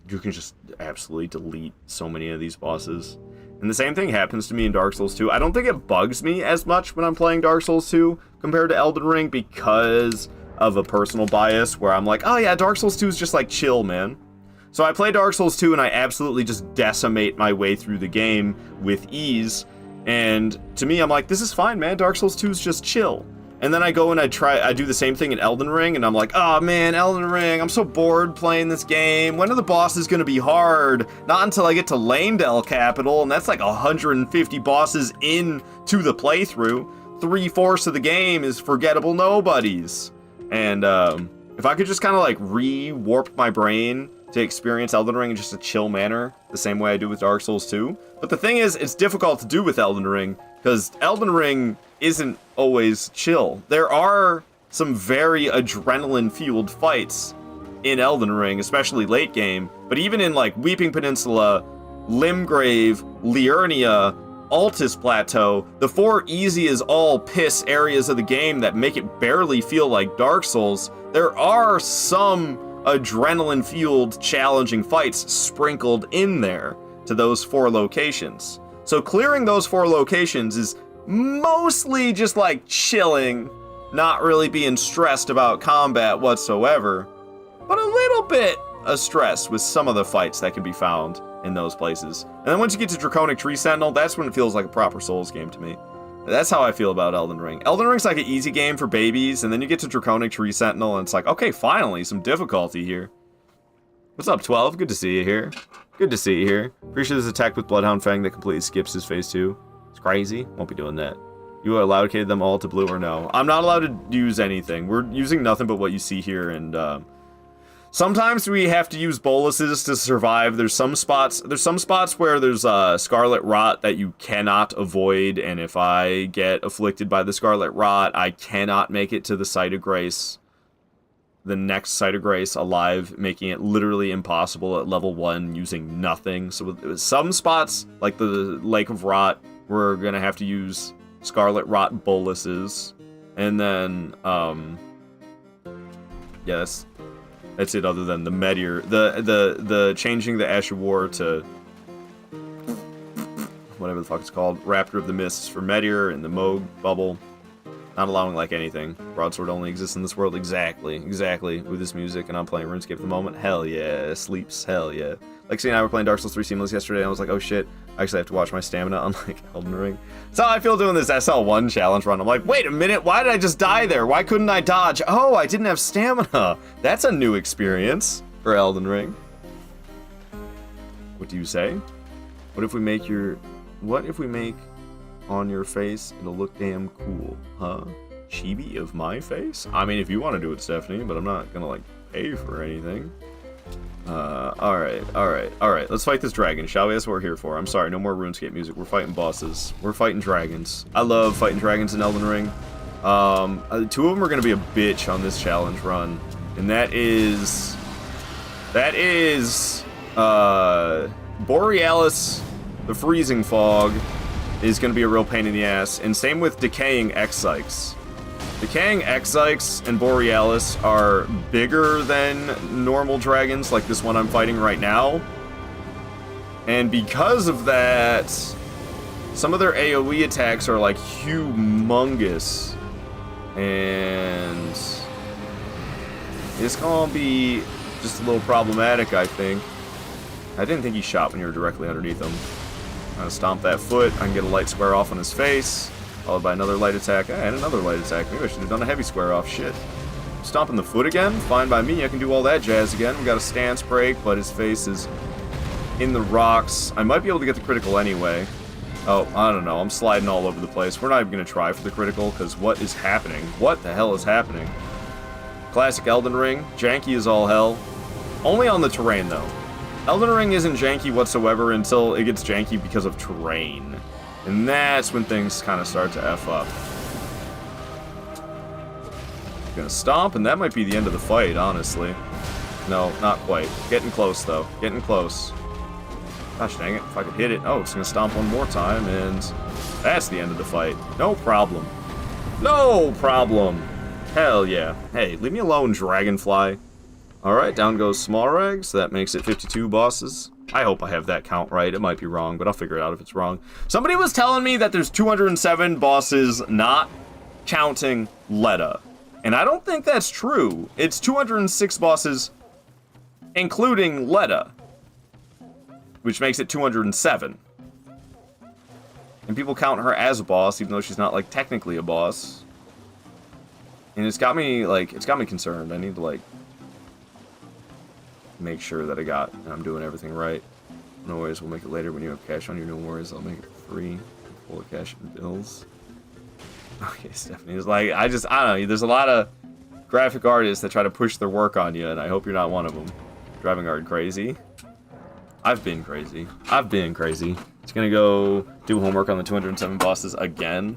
you can just absolutely delete so many of these bosses. And the same thing happens to me in Dark Souls 2. I don't think it bugs me as much when I'm playing Dark Souls 2 compared to Elden Ring because of a personal bias where I'm like, oh yeah, Dark Souls 2 is just like chill, man. So I play Dark Souls 2 and I absolutely just decimate my way through the game with ease. And to me, I'm like, this is fine, man. Dark Souls 2 is just chill. And then I go and I do the same thing in Elden Ring, and I'm like, oh man, Elden Ring, I'm so bored playing this game. When are the bosses gonna be hard? Not until I get to Lanedale Capital, and that's like 150 bosses into the playthrough. 3/4 of the game is forgettable nobodies. And if I could just kind of like re-warp my brain to experience Elden Ring in just a chill manner, the same way I do with Dark Souls 2. But the thing is, it's difficult to do with Elden Ring, because Elden Ring isn't always chill. There are some very adrenaline-fueled fights in Elden Ring, especially late game, but even in like Weeping Peninsula, Limgrave, Liurnia, Altus Plateau, the 4 easy as all piss areas of the game that make it barely feel like Dark Souls, there are some adrenaline-fueled challenging fights sprinkled in there to those 4 locations. So clearing those 4 locations is mostly just like chilling, not really being stressed about combat whatsoever, but a little bit of stress with some of the fights that can be found in those places. And then once you get to Draconic Tree Sentinel, that's when it feels like a proper Souls game to me. That's how I feel about Elden Ring. Elden Ring's like an easy game for babies, and then you get to Draconic Tree Sentinel, and it's like, okay, finally, some difficulty here. What's up, 12? Good to see you here. Good to see you here. Pretty sure there's attack with Bloodhound Fang that completely skips his phase 2. It's crazy. Won't be doing that. You allocated them all to blue or no? I'm not allowed to use anything. We're using nothing but what you see here, and sometimes we have to use boluses to survive. There's some spots where there's Scarlet Rot that you cannot avoid, and if I get afflicted by the Scarlet Rot, I cannot make it to the Site of Grace. The next Site of Grace alive, making it literally impossible at level 1 using nothing. So with some spots, like the Lake of Rot, we're gonna have to use Scarlet Rot boluses. And then, yeah, that's it, other than the Meteor. The changing the Ash of War to whatever the fuck it's called. Raptor of the Mists for Meteor and the Moog bubble. Not allowing, like, anything. Broadsword only exists in this world. Exactly. With this music, and I'm playing RuneScape at the moment. Hell yeah. Sleeps. Hell yeah. Lexi and I were playing Dark Souls 3 Seamless yesterday, and I was like, oh shit, I actually have to watch my stamina, unlike Elden Ring. That's how I feel doing this SL1 challenge run. I'm like, wait a minute, why did I just die there? Why couldn't I dodge? Oh, I didn't have stamina. That's a new experience for Elden Ring. What do you say? What if we make on your face, it'll look damn cool, huh? Chibi of my face? I mean, if you want to do it, Stephanie, but I'm not gonna, like, pay for anything. Alright. Let's fight this dragon, shall we? That's what we're here for. I'm sorry, no more RuneScape music. We're fighting bosses. We're fighting dragons. I love fighting dragons in Elden Ring. 2 of them are gonna be a bitch on this challenge run. And that is... Borealis, the Freezing Fog, is going to be a real pain in the ass, and same with Decaying Exykes. Decaying Exykes and Borealis are bigger than normal dragons, like this one I'm fighting right now. And because of that, some of their AoE attacks are, like, humongous. And it's going to be just a little problematic, I think. I didn't think he shot when you were directly underneath him. I'm gonna stomp that foot. I can get a light square off on his face, followed by another light attack. And another light attack. Maybe I should have done a heavy square off. Shit. Stomping the foot again? Fine by me. I can do all that jazz again. We got a stance break, but his face is in the rocks. I might be able to get the critical anyway. Oh, I don't know. I'm sliding all over the place. We're not even gonna try for the critical, because what is happening? What the hell is happening? Classic Elden Ring. Janky as all hell. Only on the terrain, though. Elden Ring isn't janky whatsoever until it gets janky because of terrain. And that's when things kind of start to F up. Gonna stomp, and that might be the end of the fight, honestly. No, not quite. Getting close, though. Getting close. Gosh dang it, if I could hit it. Oh, it's gonna stomp one more time, and that's the end of the fight. No problem. No problem! Hell yeah. Hey, leave me alone, Dragonfly. Alright, down goes Smallrag, so that makes it 52 bosses. I hope I have that count right. It might be wrong, but I'll figure it out if it's wrong. Somebody was telling me that there's 207 bosses not counting Letta. And I don't think that's true. It's 206 bosses including Letta, which makes it 207. And people count her as a boss, even though she's not, like, technically a boss. And it's got me concerned. I need to, like, make sure that I'm doing everything right. No worries, we'll make it later when you have cash on you. No worries, I'll make it free. Full of cash and bills. Okay, Stephanie's like, I don't know, there's a lot of graphic artists that try to push their work on you, and I hope you're not one of them. Driving hard crazy. I've been crazy. It's gonna go do homework on the 207 bosses again.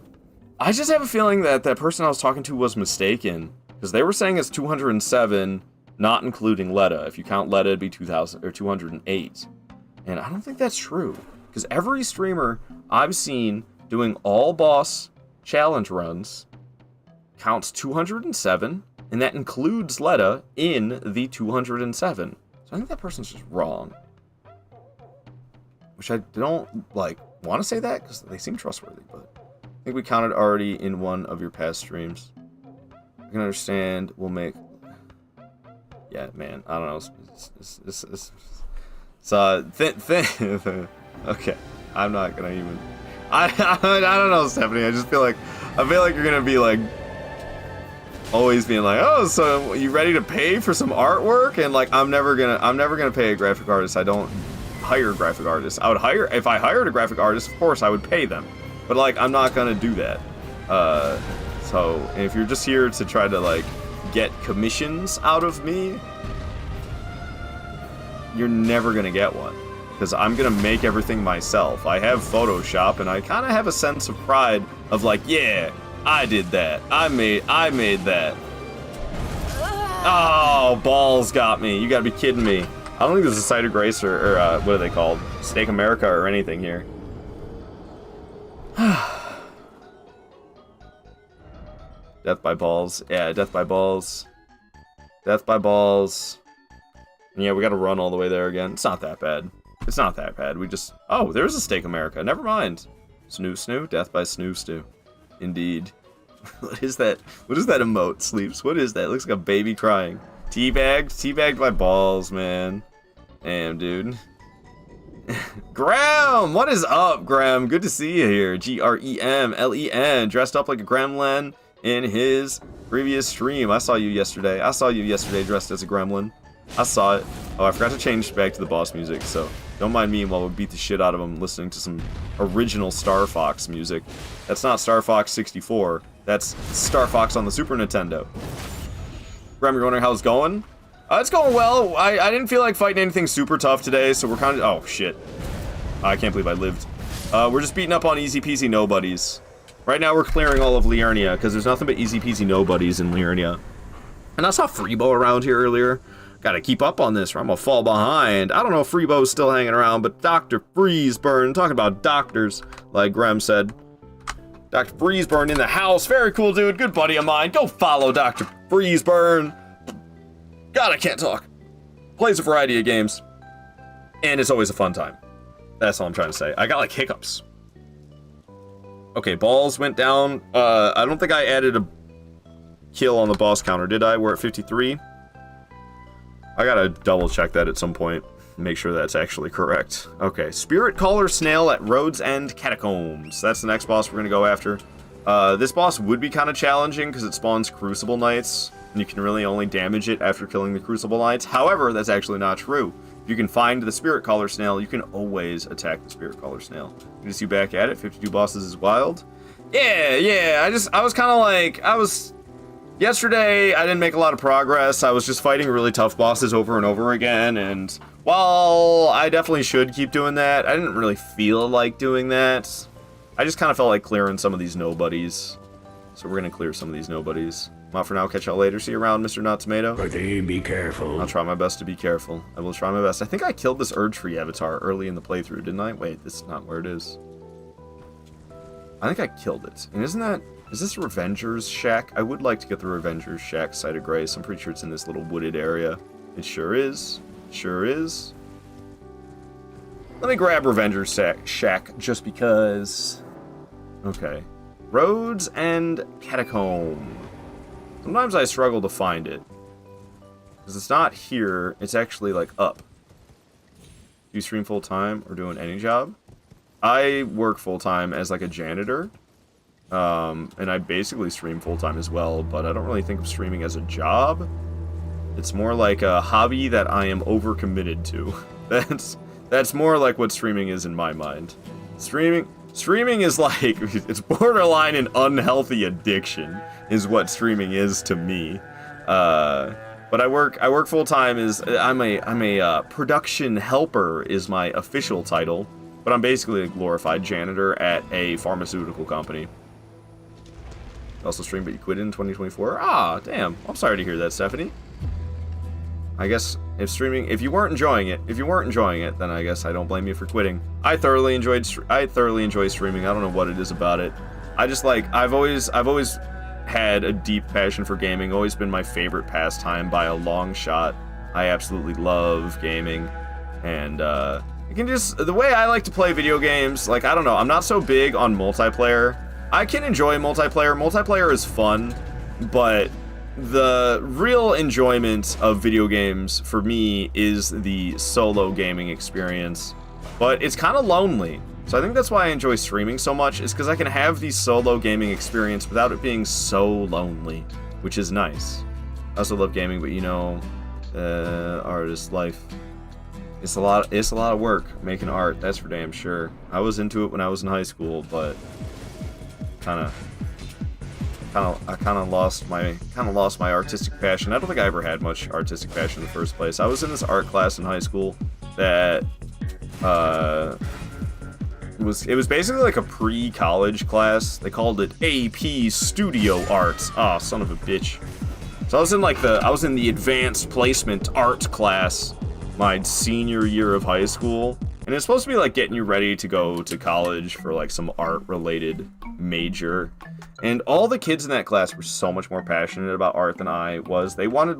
I just have a feeling that that person I was talking to was mistaken, because they were saying it's 207, not including Letta. If you count Letta, it'd be 2,000 or 208. And I don't think that's true, because every streamer I've seen doing all boss challenge runs counts 207, and that includes Letta in the 207. So I think that person's just wrong. Which I don't, like, want to say that, because they seem trustworthy, but I think we counted already in one of your past streams. I can understand, we'll make... Yeah, man, I don't know. Okay, I'm not gonna even... I don't know, Stephanie. I feel like you're gonna be like always being like, oh, so you ready to pay for some artwork? And like, I'm never gonna pay a graphic artist. I don't hire graphic artists. If I hired a graphic artist, of course I would pay them. But like, I'm not gonna do that. So if you're just here to try to like get commissions out of me, you're never gonna get one. Because I'm gonna make everything myself. I have Photoshop, and I kind of have a sense of pride of like, yeah, I did that. I made that. Oh, balls got me. You gotta be kidding me. I don't think there's a Site of Grace or what are they called? Steak America or anything here. Death by balls. Yeah, death by balls. Death by balls. And yeah, we gotta run all the way there again. It's not that bad. It's not that bad. We just... Oh, there's a Steak America. Never mind. Snoo. Death by Snoo Stew. Indeed. What is that? What is that emote, Sleeps? What is that? It looks like a baby crying. Teabagged by balls, man. Damn, dude. Graham! What is up, Graham? Good to see you here. Gremlen. Dressed up like a gremlin in his previous stream. I saw you yesterday. Dressed as a gremlin. I saw it. Oh, I forgot to change back to the boss music, so don't mind me while we beat the shit out of him listening to some original Star Fox music. That's not Star Fox 64. That's Star Fox on the Super Nintendo. Graham, you're wondering how it's going? It's going well. I didn't feel like fighting anything super tough today, so we're kind of... Oh, shit. I can't believe I lived. We're just beating up on easy peasy nobodies. Right now we're clearing all of Liurnia, because there's nothing but easy peasy nobodies in Liurnia. And I saw Freebo around here earlier. Gotta keep up on this or I'm gonna fall behind. I don't know if Freebo's still hanging around, but Dr. Freezeburn, talking about doctors, like Graham said. Dr. Freezeburn in the house. Very cool, dude. Good buddy of mine. Go follow Dr. Freezeburn. God, I can't talk. Plays a variety of games. And it's always a fun time. That's all I'm trying to say. I got like hiccups. Okay, balls went down. I don't think I added a kill on the boss counter, did I? We're at 53. I gotta double check that at some point. Make sure that's actually correct. Okay, Spirit Caller Snail at Road's End Catacombs. That's the next boss we're gonna go after. This boss would be kind of challenging because it spawns Crucible Knights, and you can really only damage it after killing the Crucible Knights. However, that's actually not true. If you can find the Spirit Caller Snail, you can always attack the Spirit Caller Snail. Good to see you back at it. 52 bosses is wild. Yeah, I was kind of like, yesterday, I didn't make a lot of progress. I was just fighting really tough bosses over and over again, and while I definitely should keep doing that, I didn't really feel like doing that. I just kind of felt like clearing some of these nobodies. So we're going to clear some of these nobodies. I'm out for now. Catch y'all later. See you around, Mr. Not Tomato. But be careful. I'll try my best to be careful. I will try my best. I think I killed this Erdtree avatar early in the playthrough, didn't I? Wait, this is not where it is. I think I killed it. And isn't that... Is this Revenger's Shack? I would like to get the Revenger's Shack Site of Grace. I'm pretty sure it's in this little wooded area. It sure is. Sure is. Let me grab Revenger's Shack just because. Okay. Roads and Catacomb. Sometimes I struggle to find it. Because it's not here. It's actually like up. Do you stream full time or doing any job? I work full time as like a janitor. And I basically stream full-time as well, but I don't really think of streaming as a job. It's more like a hobby that I am overcommitted to. That's more like what streaming is in my mind. Streaming is like, it's borderline an unhealthy addiction, is what streaming is to me. But I work full-time I'm a production helper is my official title, but I'm basically a glorified janitor at a pharmaceutical company. Also streamed, but you quit in 2024. Ah, damn. I'm sorry to hear that, Stephanie. I guess if you weren't enjoying it, then I guess I don't blame you for quitting. I thoroughly enjoy streaming. I don't know what it is about it. I just like, I've always had a deep passion for gaming. Always been my favorite pastime by a long shot. I absolutely love gaming, and the way I like to play video games, like, I don't know, I'm not so big on multiplayer. I can enjoy multiplayer. Multiplayer is fun, but the real enjoyment of video games for me is the solo gaming experience. But it's kind of lonely. So I think that's why I enjoy streaming so much, is because I can have the solo gaming experience without it being so lonely, which is nice. I also love gaming, but you know, artist life. It's a lot of work making art, that's for damn sure. I was into it when I was in high school, but I kind of lost my artistic passion. I don't think I ever had much artistic passion in the first place. I was in this art class in high school that it was basically like a pre-college class. They called it AP Studio Arts. Ah, son of a bitch. So I was in the advanced placement art class my senior year of high school. And it's supposed to be like getting you ready to go to college for like some art related major. And all the kids in that class were so much more passionate about art than I was. They wanted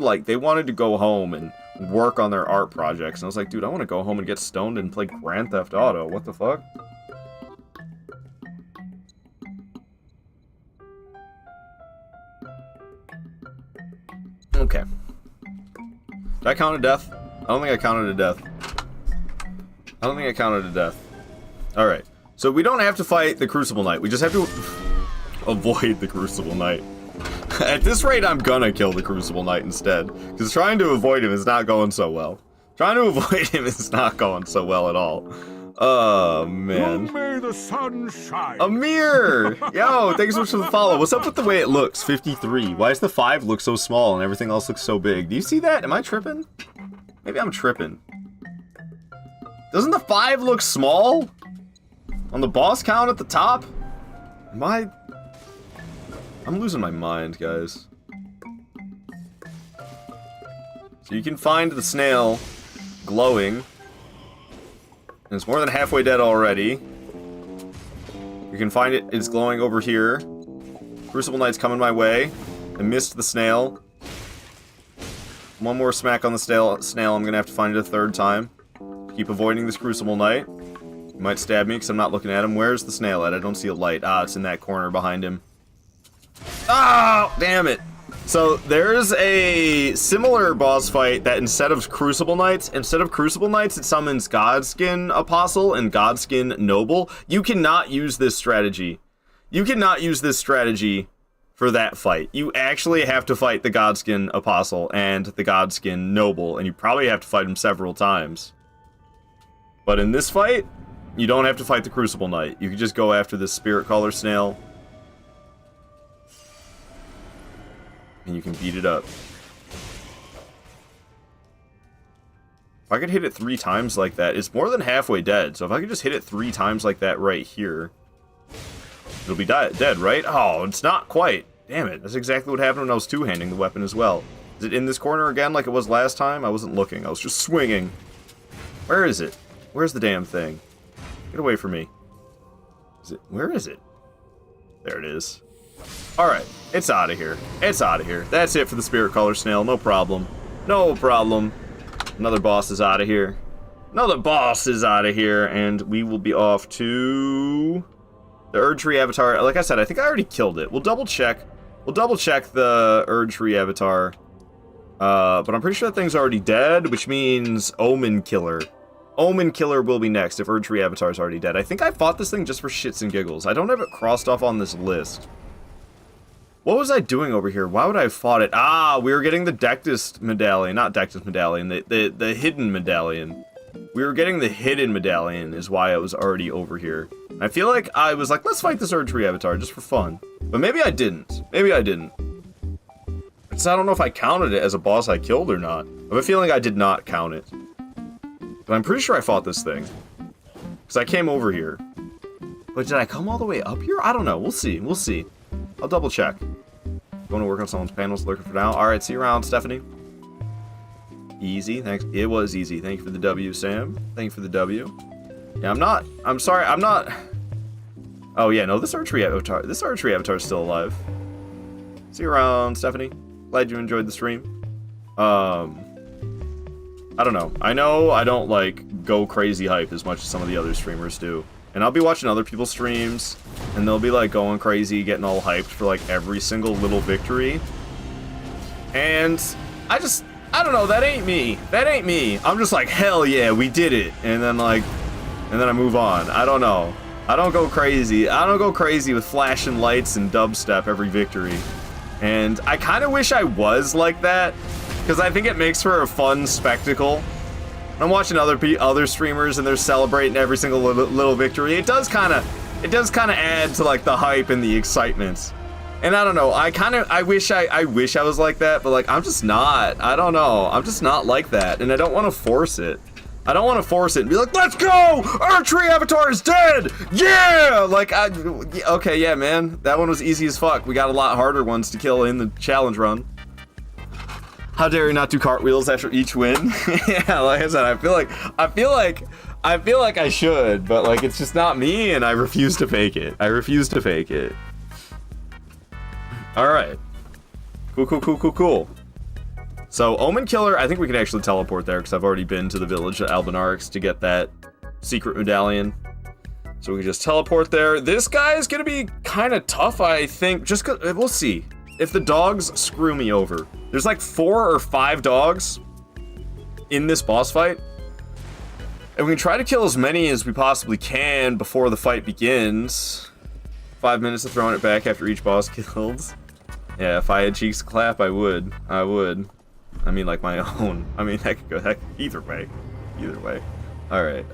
to go home and work on their art projects. And I was like, dude, I want to go home and get stoned and play Grand Theft Auto. What the fuck? Okay. Did I count a death? I don't think I counted a death. Alright. So we don't have to fight the Crucible Knight. We just have to avoid the Crucible Knight. At this rate, I'm gonna kill the Crucible Knight instead. Because trying to avoid him is not going so well. At all. Oh, man. Long may the sun shine. Amir! Yo, thanks so much for the follow. What's up with the way it looks? 53. Why does the 5 look so small and everything else looks so big? Do you see that? Am I tripping? Maybe I'm tripping. Doesn't the 5 look small? On the boss count at the top? I'm losing my mind, guys. So you can find the snail glowing. And it's more than halfway dead already. You can find it, it's glowing over here. Crucible Knight's coming my way. I missed the snail. One more smack on the snail, I'm gonna have to find it a third time. Keep avoiding this Crucible Knight. He might stab me because I'm not looking at him. Where's the snail at? I don't see a light. Ah, it's in that corner behind him. Oh, damn it. So there's a similar boss fight that instead of Crucible Knights, it summons Godskin Apostle and Godskin Noble. You cannot use this strategy. For that fight. You actually have to fight the Godskin Apostle and the Godskin Noble, and you probably have to fight them several times. But in this fight, you don't have to fight the Crucible Knight. You can just go after this Spirit Caller Snail. And you can beat it up. If I could hit it 3 times like that, it's more than halfway dead. So if I could just hit it 3 times like that right here, it'll be dead, right? Oh, it's not quite. Damn it. That's exactly what happened when I was two-handing the weapon as well. Is it in this corner again like it was last time? I wasn't looking. I was just swinging. Where is it? Where's the damn thing? Get away from me. Where is it? There it is. Alright. It's out of here. That's it for the Spirit Caller Snail. No problem. Another boss is out of here. And we will be off to the Erdtree Avatar. Like I said, I think I already killed it. We'll double check the Erdtree Avatar. But I'm pretty sure that thing's already dead, which means Omen Killer. Omen Killer will be next if Erdtree Avatar's already dead. I think I fought this thing just for shits and giggles. I don't have it crossed off on this list. What was I doing over here? Why would I have fought it? Ah, we were getting the Dectus Medallion. Not Dectus Medallion, the Hidden Medallion. We were getting the Hidden Medallion is why I was already over here. I feel like I was like, let's fight this Erdtree Avatar just for fun. But maybe I didn't. Because I don't know if I counted it as a boss I killed or not. I have a feeling I did not count it. But I'm pretty sure I fought this thing. Because I came over here. But did I come all the way up here? I don't know. We'll see. I'll double check. Going to work on someone's panels, lurking for now. Alright, see you around, Stephanie. Easy, thanks. It was easy. Thank you for the W, Sam. Thank you for the W. Yeah, I'm sorry, I'm not... Oh yeah, no, this Erdtree Avatar is still alive. See you around, Stephanie. Glad you enjoyed the stream. I don't know. I know I don't, like, go crazy hype as much as some of the other streamers do. And I'll be watching other people's streams, and they'll be, like, going crazy, getting all hyped for, like, every single little victory. And I don't know, that ain't me. I'm just like, hell yeah, we did it. And then, like, and then I move on. I don't know. I don't go crazy. I don't go crazy with flashing lights and dubstep every victory. And I kind of wish I was like that, because I think it makes for a fun spectacle. I'm watching other streamers and they're celebrating every single little victory. It does kind of add to like the hype and the excitement. And I don't know. I wish I was like that, but like I'm just not. I don't know. I'm just not like that, and I don't want to force it. I don't want to force it and be like, let's go! Archery Avatar is dead! Yeah! Like, okay, yeah, man. That one was easy as fuck. We got a lot harder ones to kill in the challenge run. How dare you not do cartwheels after each win? Yeah, like I said, I feel like I should, but like it's just not me, and I refuse to fake it. I refuse to fake it. All right. Cool. So, Omen Killer, I think we can actually teleport there, because I've already been to the village at Albinarix to get that secret medallion. So we can just teleport there. This guy is going to be kind of tough, I think, just because, we'll see. If the dogs screw me over. There's like 4 or 5 dogs in this boss fight. And we can try to kill as many as we possibly can before the fight begins. 5 minutes of throwing it back after each boss killed. Yeah, if I had cheeks to clap, I would. I mean, like my own. I mean, that could go either way. All right.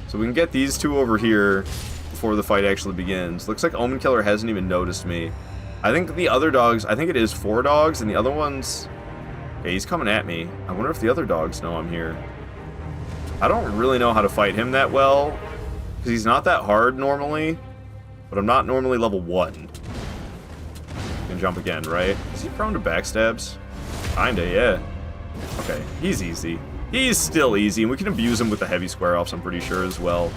So we can get these 2 over here before the fight actually begins. Looks like Omen Killer hasn't even noticed me. I think the other dogs, I think it is 4 dogs, and the other ones... Okay, he's coming at me. I wonder if the other dogs know I'm here. I don't really know how to fight him that well, because he's not that hard normally, but I'm not normally level 1. Can jump again, right? Is he prone to backstabs? Kinda, yeah. Okay, he's easy. He's still easy, and we can abuse him with the heavy square-offs, I'm pretty sure, as well.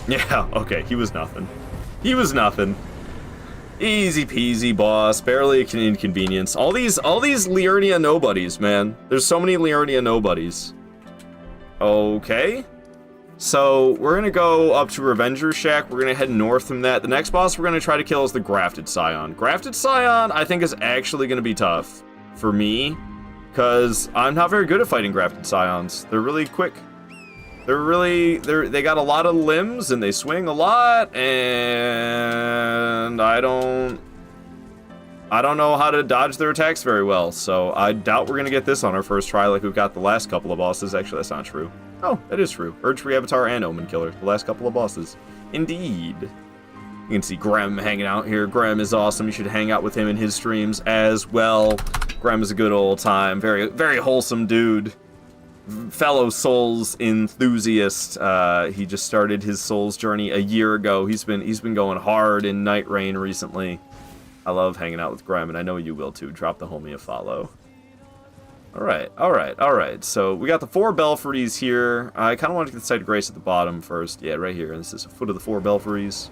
Yeah, okay, he was nothing. Easy peasy, boss. Barely an inconvenience. All these Liurnia nobodies, man. There's so many Liurnia nobodies. Okay. So, we're gonna go up to Revenger's Shack. We're gonna head north from that. The next boss we're gonna try to kill is the Grafted Scion. Grafted Scion, I think, is actually gonna be tough for me, because I'm not very good at fighting Grafted Scions. They're really quick. They got a lot of limbs, and they swing a lot, and I don't know how to dodge their attacks very well, so I doubt we're gonna get this on our first try like we've got the last couple of bosses. Actually, that's not true. Oh, that is true. Urge-Free Avatar and Omen Killer, the last couple of bosses. Indeed. You can see Grem hanging out here. Grem is awesome. You should hang out with him in his streams as well. Grem is a good old time. Very, very wholesome dude. Fellow Souls enthusiast. He just started his Souls journey a year ago. He's been going hard in Night Rain recently. I love hanging out with Grem, and I know you will too. Drop the homie a follow. Alright. So, we got the 4 belfries here. I kind of want to get the Site of Grace at the bottom first. Yeah, right here. This is a foot of the 4 belfries.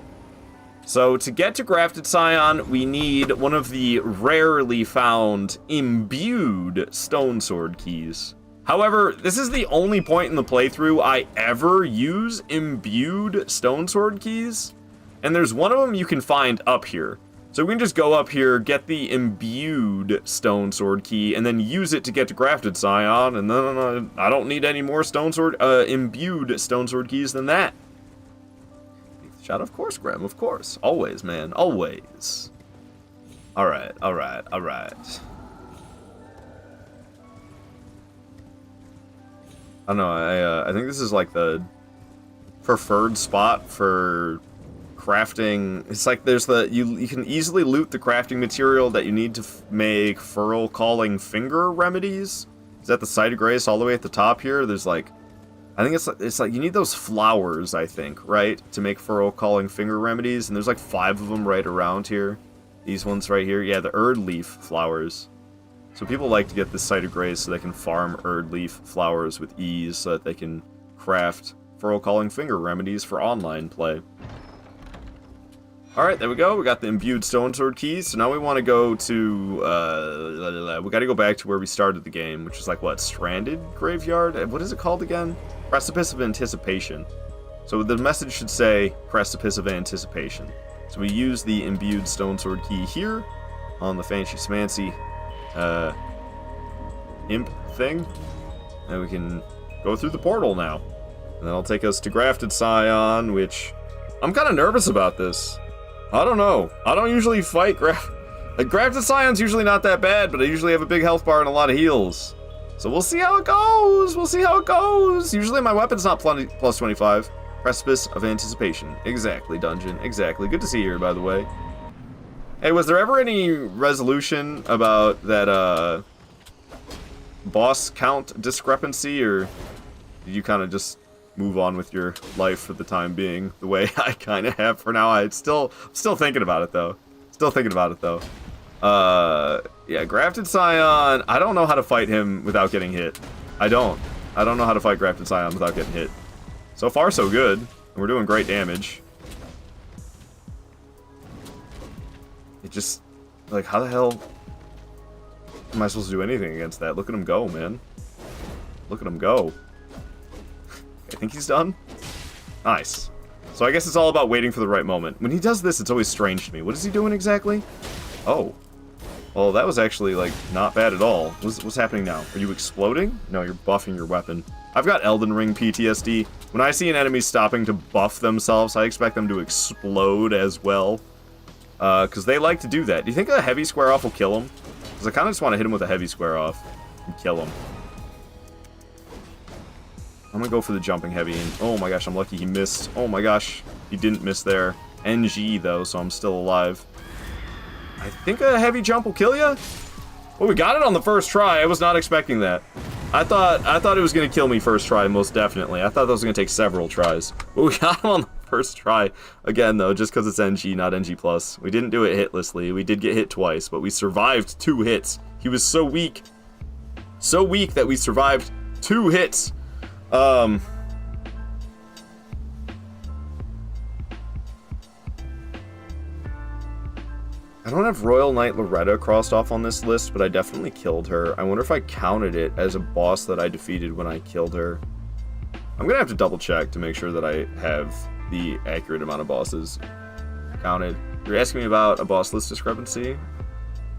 So, to get to Grafted Scion, we need one of the rarely found imbued Stone Sword keys. However, this is the only point in the playthrough I ever use imbued Stone Sword keys. And there's one of them you can find up here. So we can just go up here, get the imbued Stone Sword key, and then use it to get to Grafted Scion, and then I don't need any more imbued Stone Sword keys than that. Shot, of course, Graham, of course. Always, man, always. Alright. I don't know, I think this is like the preferred spot for crafting. It's like there's you can easily loot the crafting material that you need to make Furl Calling Finger remedies. Is that the Site of Grace all the way at the top here? There's like, I think it's like you need those flowers, I think, right, to make Furl Calling Finger remedies, and there's like 5 of them right around here. These ones right here, yeah, the Erd Leaf flowers. So people like to get this Site of Grace so they can farm Erd Leaf flowers with ease, so that they can craft Furl Calling Finger remedies for online play. Alright, there we go. We got the imbued Stone Sword keys. So now we want to go to, we got to go back to where we started the game, which is like, what, Stranded Graveyard? What is it called again? Precipice of Anticipation. So the message should say, Precipice of Anticipation. So we use the imbued Stone Sword key here, on the Fancy Smancy, imp thing. And we can go through the portal now. And that'll take us to Grafted Scion, which I'm kind of nervous about this. I don't know. I don't usually fight Grafted Scion's usually not that bad, but I usually have a big health bar and a lot of heals. So we'll see how it goes. We'll see how it goes. Usually my weapon's not plus 25. Precipice of Anticipation. Exactly, Dungeon. Exactly. Good to see you here, by the way. Hey, was there ever any resolution about that, boss count discrepancy, or did you kind of just move on with your life for the time being, the way I kind of have for now? I'm still thinking about it, though. Yeah, Grafted Scion, I don't know how to fight him without getting hit. I don't know how to fight Grafted Scion without getting hit. So far, so good. And we're doing great damage. It just, like, how the hell am I supposed to do anything against that? Look at him go, man. Look at him go. I think he's done. Nice. So I guess it's all about waiting for the right moment. When he does this, it's always strange to me. What is he doing exactly? Oh. Well, that was actually, like, not bad at all. What's happening now? Are you exploding? No, you're buffing your weapon. I've got Elden Ring PTSD. When I see an enemy stopping to buff themselves, I expect them to explode as well. Because they like to do that. Do you think a heavy square off will kill him? Because I kind of just want to hit him with a heavy square off and kill him. I'm going to go for the jumping heavy. And oh my gosh, I'm lucky he missed. Oh my gosh, he didn't miss there. NG, though, so I'm still alive. I think a heavy jump will kill you? Well, we got it on the first try. I was not expecting that. I thought it was going to kill me first try, most definitely. I thought that was going to take several tries. But we got him on the first try. Again, though, just because it's NG, not NG+. We didn't do it hitlessly. We did get hit twice, but we survived 2 hits. He was so weak. So weak that we survived 2 hits. I don't have Royal Knight Loretta crossed off on this list, but I definitely killed her. I wonder if I counted it as a boss that I defeated when I killed her. I'm gonna have to double check to make sure that I have the accurate amount of bosses counted. You're asking me about a boss list discrepancy?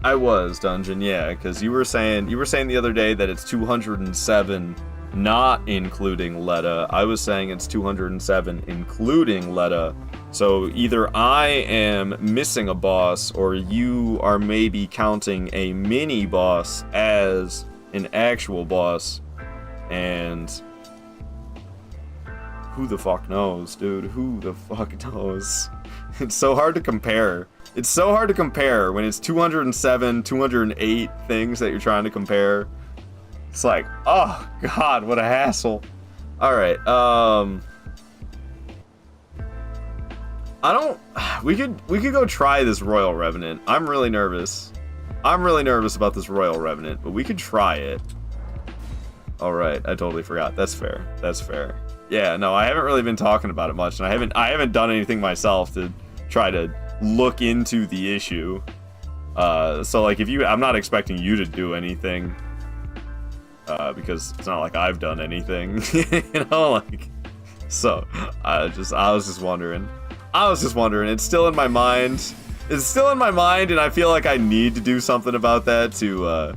I was, Dungeon, yeah, because you were saying the other day that it's 207 not including Letta. I was saying it's 207 including Letta. So either I am missing a boss, or you are maybe counting a mini boss as an actual boss. And who the fuck knows, dude? Who the fuck knows? It's so hard to compare. It's so hard to compare when it's 207, 208 things that you're trying to compare. It's like, oh god, what a hassle. Alright, we could go try this Royal Revenant. I'm really nervous. I'm really nervous about this Royal Revenant, but we could try it. Alright, I totally forgot. That's fair. That's fair. Yeah, no, I haven't really been talking about it much, and I haven't done anything myself to try to look into the issue. So like I'm not expecting you to do anything. Because it's not like I've done anything, you know, like, so, I was just wondering, it's still in my mind, and I feel like I need to do something about that to,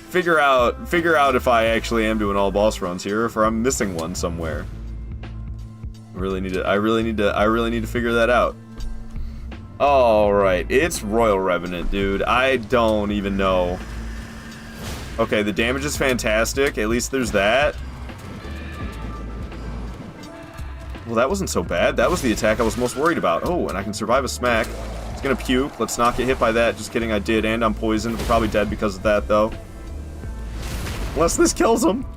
figure out if I actually am doing all boss runs here, or if I'm missing one somewhere. I really need to figure that out. Alright, it's Royal Revenant, dude. I don't even know. Okay, the damage is fantastic. At least there's that. Well, that wasn't so bad. That was the attack I was most worried about. Oh, and I can survive a smack. It's gonna puke. Let's not get hit by that. Just kidding, I did, and I'm poisoned. We're probably dead because of that, though. Unless this kills him.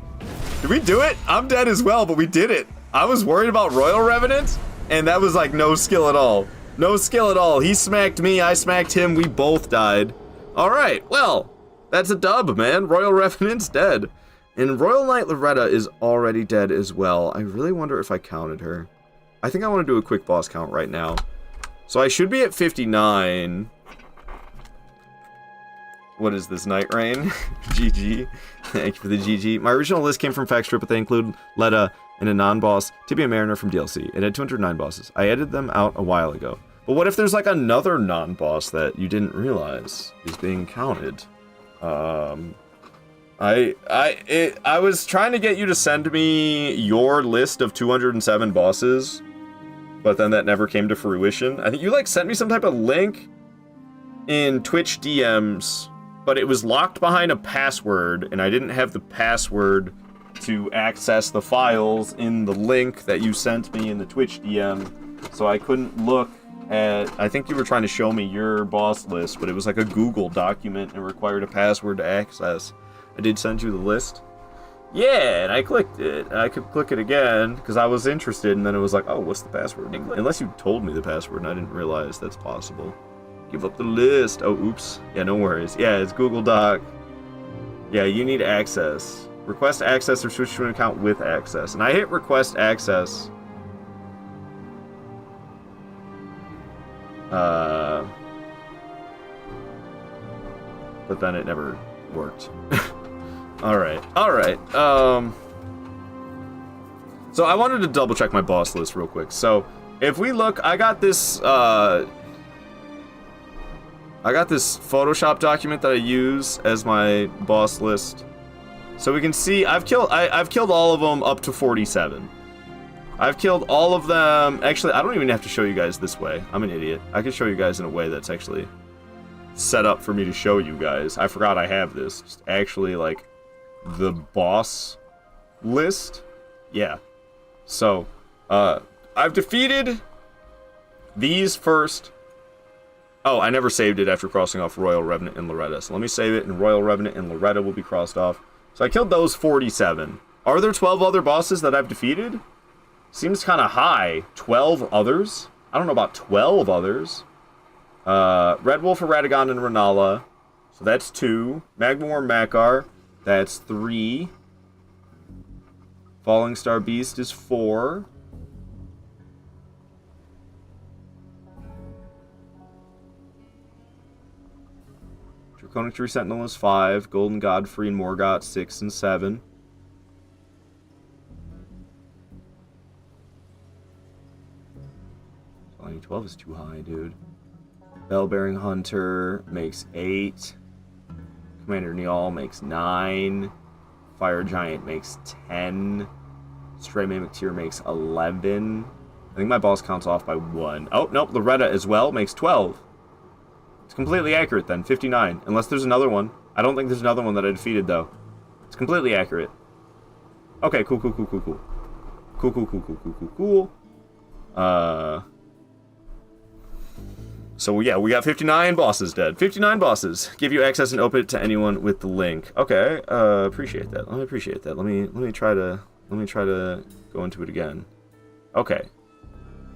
Did we do it? I'm dead as well, but we did it. I was worried about Royal Revenant, and that was like no skill at all. No skill at all. He smacked me, I smacked him, we both died. Alright, well, that's a dub, man. Royal Revenant's dead. And Royal Knight Loretta is already dead as well. I really wonder if I counted her. I think I want to do a quick boss count right now. So I should be at 59. What is this, Night Rain? GG. Thank you for the GG. My original list came from Factstrip, but they include Letta and a non-boss, Tibia Mariner from DLC. It had 209 bosses. I added them out a while ago. But what if there's like another non-boss that you didn't realize is being counted? I was trying to get you to send me your list of 207 bosses, but then that never came to fruition. I think you like sent me some type of link in Twitch DMs, but it was locked behind a password, and I didn't have the password to access the files in the link that you sent me in the Twitch DM, so I couldn't look at, I think you were trying to show me your boss list, but it was like a Google document and required a password to access. I did send you the list. Yeah, and I clicked it. I could click it again because I was interested, and then it was like, oh, what's the password? Unless you told me the password and I didn't realize that's possible. Give up the list. Oh, oops. Yeah, no worries. Yeah, it's Google Doc. Yeah, you need access. Request access or switch to an account with access. And I hit request access. But then it never worked. Alright. So I wanted to double check my boss list real quick. So if we look, I got this Photoshop document that I use as my boss list. So we can see I've killed all of them up to 47. I've killed all of them. Actually, I don't even have to show you guys this way. I'm an idiot. I can show you guys in a way that's actually set up for me to show you guys. I forgot I have this. Just actually, like, the boss list. Yeah. So, I've defeated these first. Oh, I never saved it after crossing off Royal Revenant and Loretta. So let me save it, and Royal Revenant and Loretta will be crossed off. So I killed those 47. Are there 12 other bosses that I've defeated? Seems kind of high. 12 others? I don't know about 12 others. Red Wolf, Radagon, and Renala. So that's 2. Magmar, Makar. That's 3. Falling Star Beast is 4. Draconic Tree Sentinel is 5. Golden Godfrey and Morgott 6 and 7. Only 12 is too high, dude. Bell-bearing Hunter makes 8. Commander Niall makes 9. Fire Giant makes 10. Stray Mimic Tier makes 11. I think my boss counts off by 1. Oh, nope, Loretta as well makes 12. It's completely accurate then, 59. Unless there's another one. I don't think there's another one that I defeated, though. It's completely accurate. Okay, cool. Cool. So yeah, we got 59 bosses dead. 59 bosses. Give you access and open it to anyone with the link. Okay, appreciate that. Let me try to go into it again. Okay.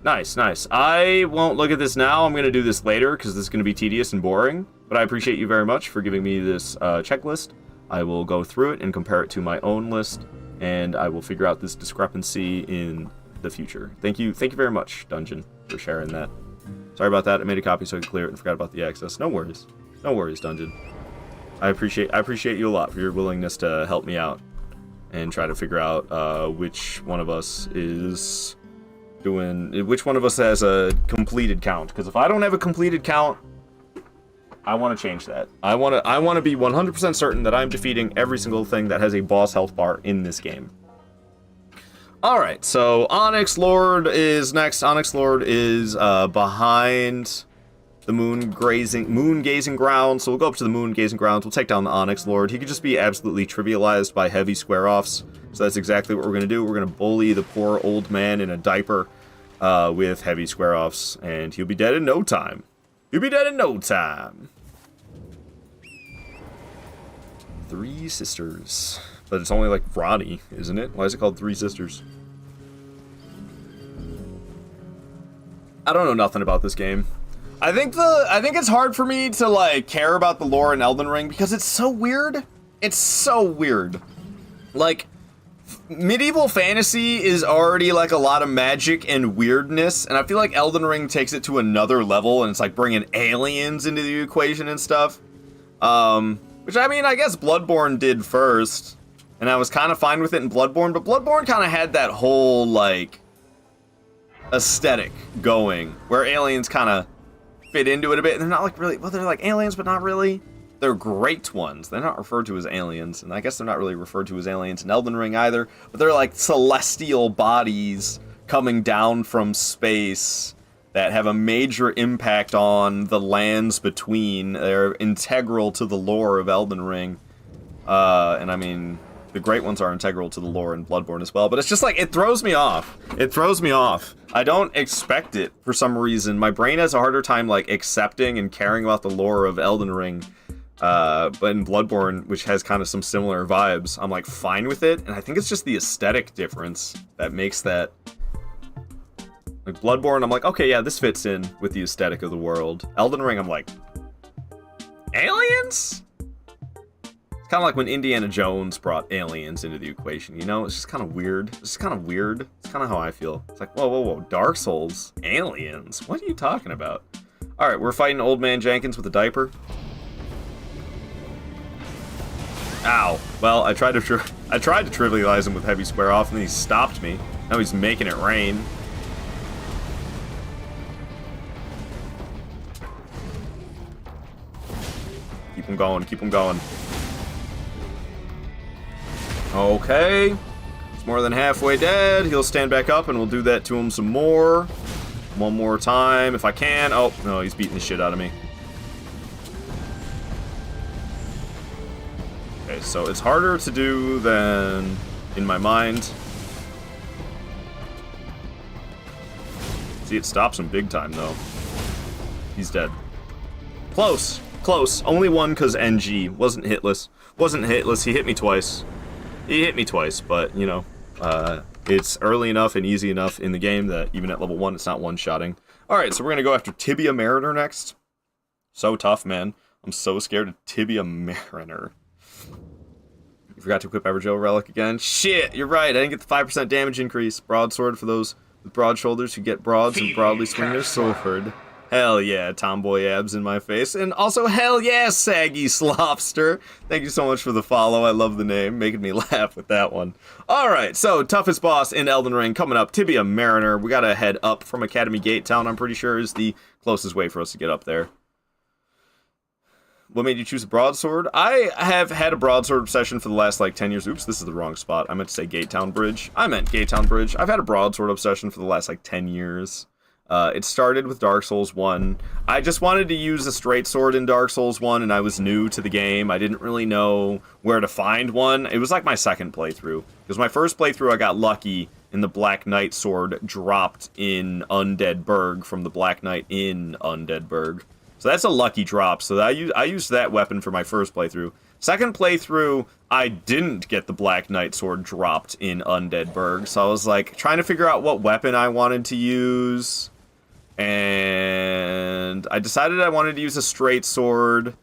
Nice. I won't look at this now. I'm gonna do this later because this is gonna be tedious and boring. But I appreciate you very much for giving me this checklist. I will go through it and compare it to my own list, and I will figure out this discrepancy in the future. Thank you very much, Dungeon, for sharing that. Sorry about that. I made a copy so I could clear it and forgot about the access. No worries, Dungeon. I appreciate you a lot for your willingness to help me out and try to figure out which one of us is which one of us has a completed count. Because if I don't have a completed count, I want to change that. I want to be 100% certain that I'm defeating every single thing that has a boss health bar in this game. Alright, so Onyx Lord is next. Onyx Lord is behind the Moon Gazing Grounds. So we'll go up to the Moon Gazing Grounds. We'll take down the Onyx Lord. He could just be absolutely trivialized by heavy square-offs. So that's exactly what we're going to do. We're going to bully the poor old man in a diaper with heavy square-offs. And he'll be dead in no time. Three Sisters. But it's only like Ronnie, isn't it? Why is it called Three Sisters? I don't know nothing about this game. I think it's hard for me to like care about the lore in Elden Ring because it's so weird. It's so weird. Like medieval fantasy is already like a lot of magic and weirdness, and I feel like Elden Ring takes it to another level, and it's like bringing aliens into the equation and stuff. Which I mean, I guess Bloodborne did first. And I was kind of fine with it in Bloodborne, but Bloodborne kind of had that whole, like, aesthetic going, where aliens kind of fit into it a bit, and they're not, like, really, well, they're like aliens, but not really. They're great ones. They're not referred to as aliens, and I guess they're not really referred to as aliens in Elden Ring either, but they're like celestial bodies coming down from space that have a major impact on the lands between. They're integral to the lore of Elden Ring. And I mean, the great ones are integral to the lore in Bloodborne as well, but it's just like, it throws me off. It throws me off. I don't expect it for some reason. My brain has a harder time, like, accepting and caring about the lore of Elden Ring. But in Bloodborne, which has kind of some similar vibes, I'm, like, fine with it, and I think it's just the aesthetic difference that makes that. Like, Bloodborne, I'm like, okay, yeah, this fits in with the aesthetic of the world. Elden Ring, I'm like, aliens? It's kind of like when Indiana Jones brought aliens into the equation, you know? It's just kind of weird. It's just kind of weird. It's kind of how I feel. It's like, whoa, whoa, whoa, Dark Souls, aliens? What are you talking about? Alright, we're fighting Old Man Jenkins with a diaper. Ow. Well, I tried to trivialize him with heavy square off, and then he stopped me. Now he's making it rain. Keep him going, keep him going. Okay. He's more than halfway dead. He'll stand back up, and we'll do that to him some more. One more time, if I can. Oh, no, he's beating the shit out of me. Okay, so it's harder to do than in my mind. See, it stops him big time, though. He's dead. Close. Close. Only one because NG. Wasn't hitless. Wasn't hitless. He hit me twice. He hit me twice, but, you know, it's early enough and easy enough in the game that even at level 1, it's not one-shotting. Alright, so we're gonna go after Tibia Mariner next. So tough, man. I'm so scared of Tibia Mariner. You forgot to equip Everjoe Relic again? Shit, you're right. I didn't get the 5% damage increase. Broadsword for those with broad shoulders who get broads and broadly swing their sword. Hell yeah, tomboy abs in my face. And also, hell yeah, saggy slopster. Thank you so much for the follow. I love the name. Making me laugh with that one. Alright, so toughest boss in Elden Ring coming up. Tibia Mariner. We gotta head up from Academy Gate Town, I'm pretty sure is the closest way for us to get up there. What made you choose a broadsword? I have had a broadsword obsession for the last, like, 10 years. Oops, this is the wrong spot. I meant to say Gate Town Bridge. I meant Gate Town Bridge. I've had a broadsword obsession for the last, like, 10 years. It started with Dark Souls 1. I just wanted to use a straight sword in Dark Souls 1, and I was new to the game. I didn't really know where to find one. It was like my second playthrough. Because my first playthrough, I got lucky, and the Black Knight sword dropped in Undead Burg from the Black Knight in Undead Burg. So that's a lucky drop. So I used that weapon for my first playthrough. Second playthrough, I didn't get the Black Knight sword dropped in Undead Burg. So I was like trying to figure out what weapon I wanted to use. And I decided I wanted to use a straight sword.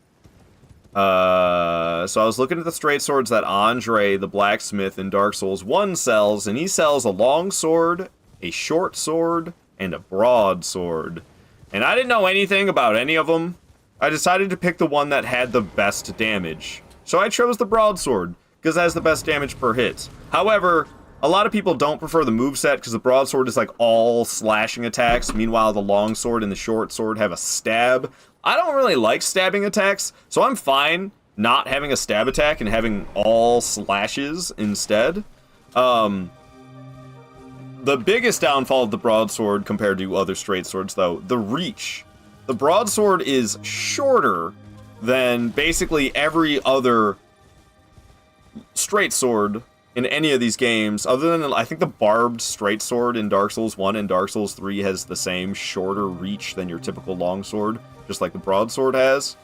So I was looking at the straight swords that Andre, the blacksmith in Dark Souls 1 sells, and he sells a long sword, a short sword, and a broadsword. And I didn't know anything about any of them. I decided to pick the one that had the best damage. So I chose the broadsword, because it has the best damage per hit. However, a lot of people don't prefer the moveset because the broadsword is like all slashing attacks. Meanwhile, the longsword and the short sword have a stab. I don't really like stabbing attacks, so I'm fine not having a stab attack and having all slashes instead. The biggest downfall of the broadsword compared to other straight swords, though, the reach. The broadsword is shorter than basically every other straight sword in any of these games, other than, I think, the barbed straight sword in Dark Souls 1 and Dark Souls 3 has the same shorter reach than your typical longsword, just like the broadsword has.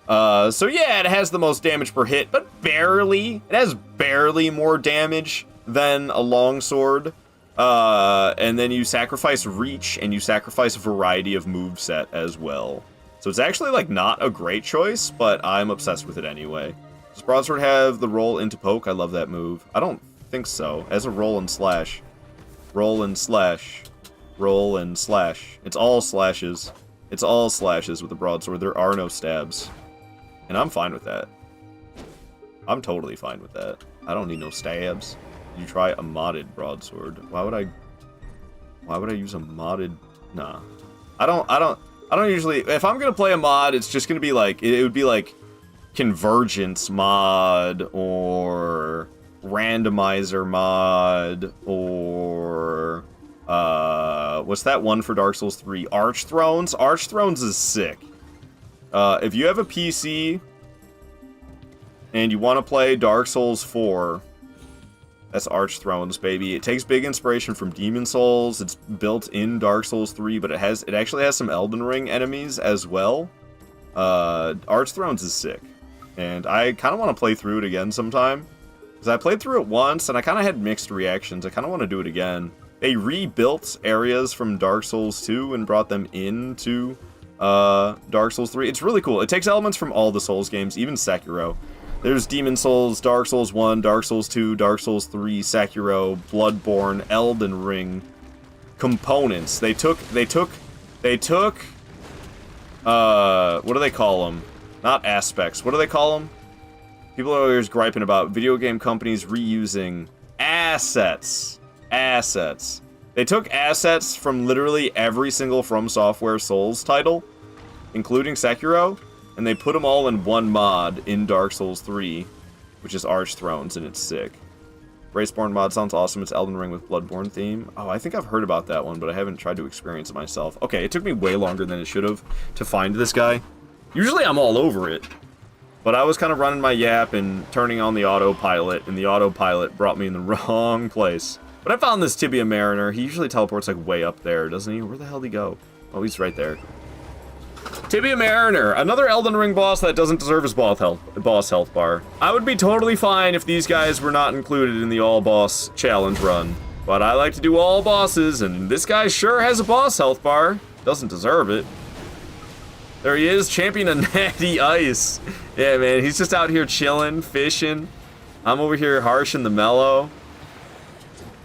So yeah, it has the most damage per hit, but barely. It has barely more damage than a longsword. And then you sacrifice reach, and you sacrifice a variety of moveset as well. So it's actually, like, not a great choice, but I'm obsessed with it anyway. Does broadsword have the roll into poke? I love that move. I don't think so. As a roll and slash. Roll and slash. Roll and slash. It's all slashes. It's all slashes with the broadsword. There are no stabs. And I'm fine with that. I'm totally fine with that. I don't need no stabs. You try a modded broadsword. Why would I use a modded? Nah. I don't usually, if I'm gonna play a mod, it's just gonna be like, it would be like convergence mod, or randomizer mod, or what's that one for Dark Souls 3? Arch Thrones? Arch Thrones is sick. If you have a PC and you want to play Dark Souls 4, that's Arch Thrones, baby. It takes big inspiration from Demon Souls. It's built in Dark Souls 3, but it actually has some Elden Ring enemies as well. Arch Thrones is sick. And I kind of want to play through it again sometime. Because I played through it once, and I kind of had mixed reactions. I kind of want to do it again. They rebuilt areas from Dark Souls 2 and brought them into Dark Souls 3. It's really cool. It takes elements from all the Souls games, even Sekiro. There's Demon Souls, Dark Souls 1, Dark Souls 2, Dark Souls 3, Sekiro, Bloodborne, Elden Ring components. They took what do they call them? Not aspects. What do they call them? People are always griping about video game companies reusing assets. Assets. They took assets from literally every single From Software Souls title, including Sekiro, and they put them all in one mod in Dark Souls 3, which is Arch Thrones, and it's sick. Raceborn mod sounds awesome. It's Elden Ring with Bloodborne theme. Oh, I think I've heard about that one, but I haven't tried to experience it myself. Okay, it took me way longer than it should have to find this guy. Usually I'm all over it, but I was kind of running my yap and turning on the autopilot, and the autopilot brought me in the wrong place. But I found this Tibia Mariner. He usually teleports like way up there, doesn't he? Where the hell did he go? Oh, he's right there. Tibia Mariner, another Elden Ring boss that doesn't deserve his boss health bar. I would be totally fine if these guys were not included in the all-boss challenge run. But I like to do all bosses, and this guy sure has a boss health bar. Doesn't deserve it. There he is, champion of Natty Ice. Yeah, man, he's just out here chilling, fishing. I'm over here harsh and the mellow.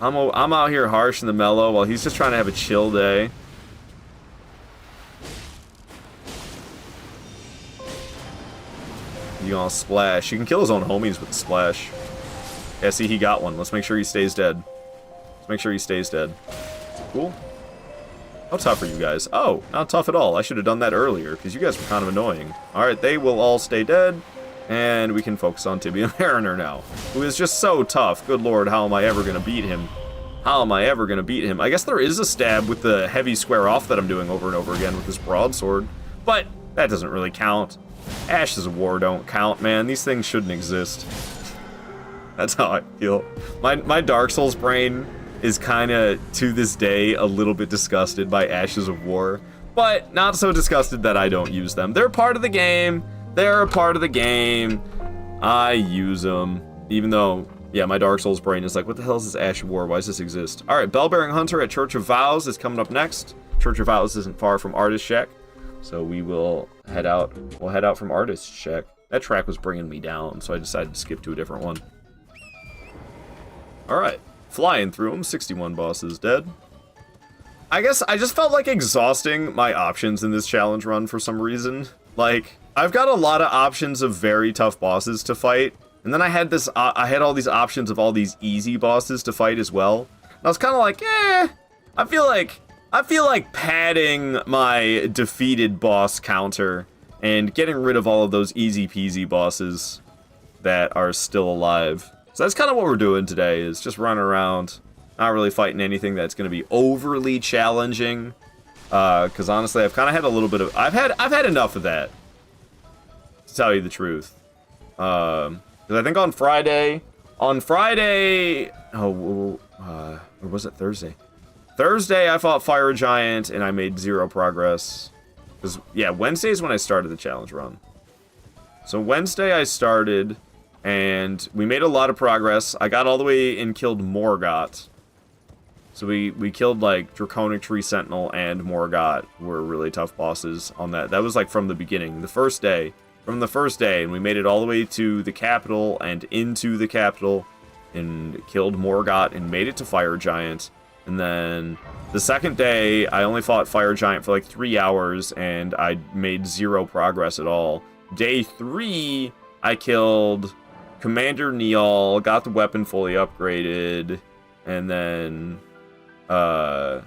I'm out here harsh and the mellow while he's just trying to have a chill day. You gonna splash. You can kill his own homies with the splash. Yeah, see, he got one. Let's make sure he stays dead. Let's make sure he stays dead. Cool. How tough are you guys? Oh, not tough at all. I should have done that earlier, because you guys were kind of annoying. Alright, they will all stay dead, and we can focus on Tibia Mariner now, who is just so tough. Good lord, how am I ever going to beat him? How am I ever going to beat him? I guess there is a stab with the heavy square off that I'm doing over and over again with this broadsword, but that doesn't really count. Ashes of War don't count, man. These things shouldn't exist. That's how I feel. My Dark Souls brain is kind of, to this day, a little bit disgusted by Ashes of War, but not so disgusted that I don't use them. They're part of the game. They're a part of the game. I use them, even though, yeah, my Dark Souls brain is like, what the hell is this Ash of War? Why does this exist? All right, Bellbearing Hunter at Church of Vows is coming up next. Church of Vows isn't far from Artist Shack, so we will head out. We'll head out from Artist Shack. That track was bringing me down, so I decided to skip to a different one. All right. Flying through them, 61 bosses dead. I guess I just felt like exhausting my options in this challenge run for some reason. Like, I've got a lot of options of very tough bosses to fight, and then I had all these options of all these easy bosses to fight as well. And I was kind of like, I feel like padding my defeated boss counter and getting rid of all of those easy peasy bosses that are still alive. So that's kind of what we're doing today, is just running around, not really fighting anything that's going to be overly challenging. Because honestly, I've kind of had a little bit of, I've had enough of that, to tell you the truth. Because I think on Friday, or was it Thursday? Thursday, I fought Fire Giant and I made 0 progress. Because, yeah, Wednesday is when I started the challenge run. So Wednesday I started, and we made a lot of progress. I got all the way and killed Morgott. So we killed, like, Draconic Tree Sentinel and Morgott were really tough bosses on that. That was, like, from the beginning, the first day. From the first day, and we made it all the way to the capital and into the capital, and killed Morgott and made it to Fire Giant. And then the second day, I only fought Fire Giant for, like, 3 hours, and I made 0 progress at all. Day 3, I killed Commander Neal, got the weapon fully upgraded, and then got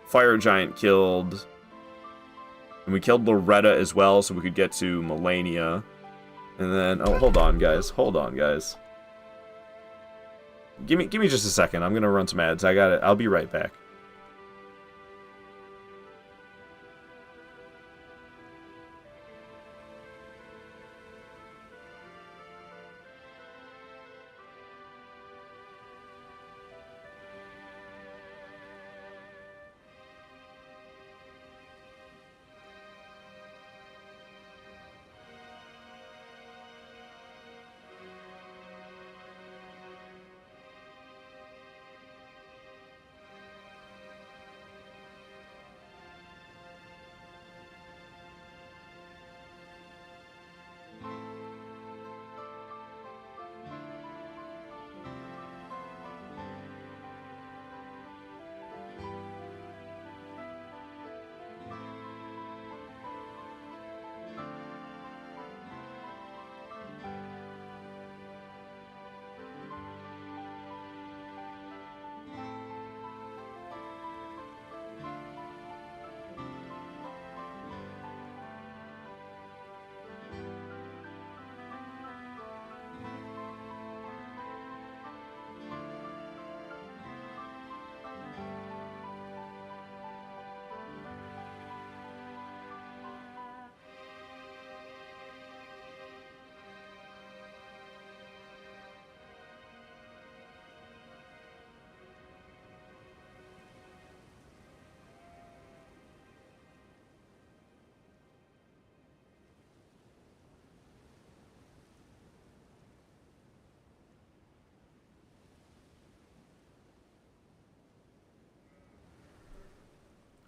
Fire Giant killed, And we killed Loretta as well, so we could get to Melania. And then, oh, hold on, guys. Hold on, guys. Give me just a second. I'm gonna run some ads. I got it. I'll be right back.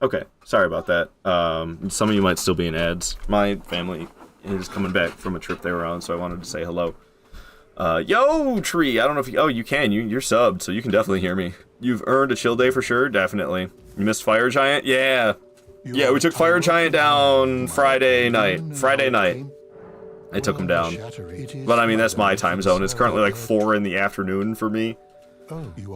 Okay, sorry about that. Some of you might still be in ads. My family is coming back from a trip they were on, so I wanted to say hello. Yo, Tree! I don't know if you... Oh, you can. You're subbed, so you can definitely hear me. You've earned a chill day for sure, definitely. You missed Fire Giant? Yeah. Yeah, we took Fire Giant down Friday night. I took him down. But, I mean, that's my time zone. It's currently like 4 in the afternoon for me.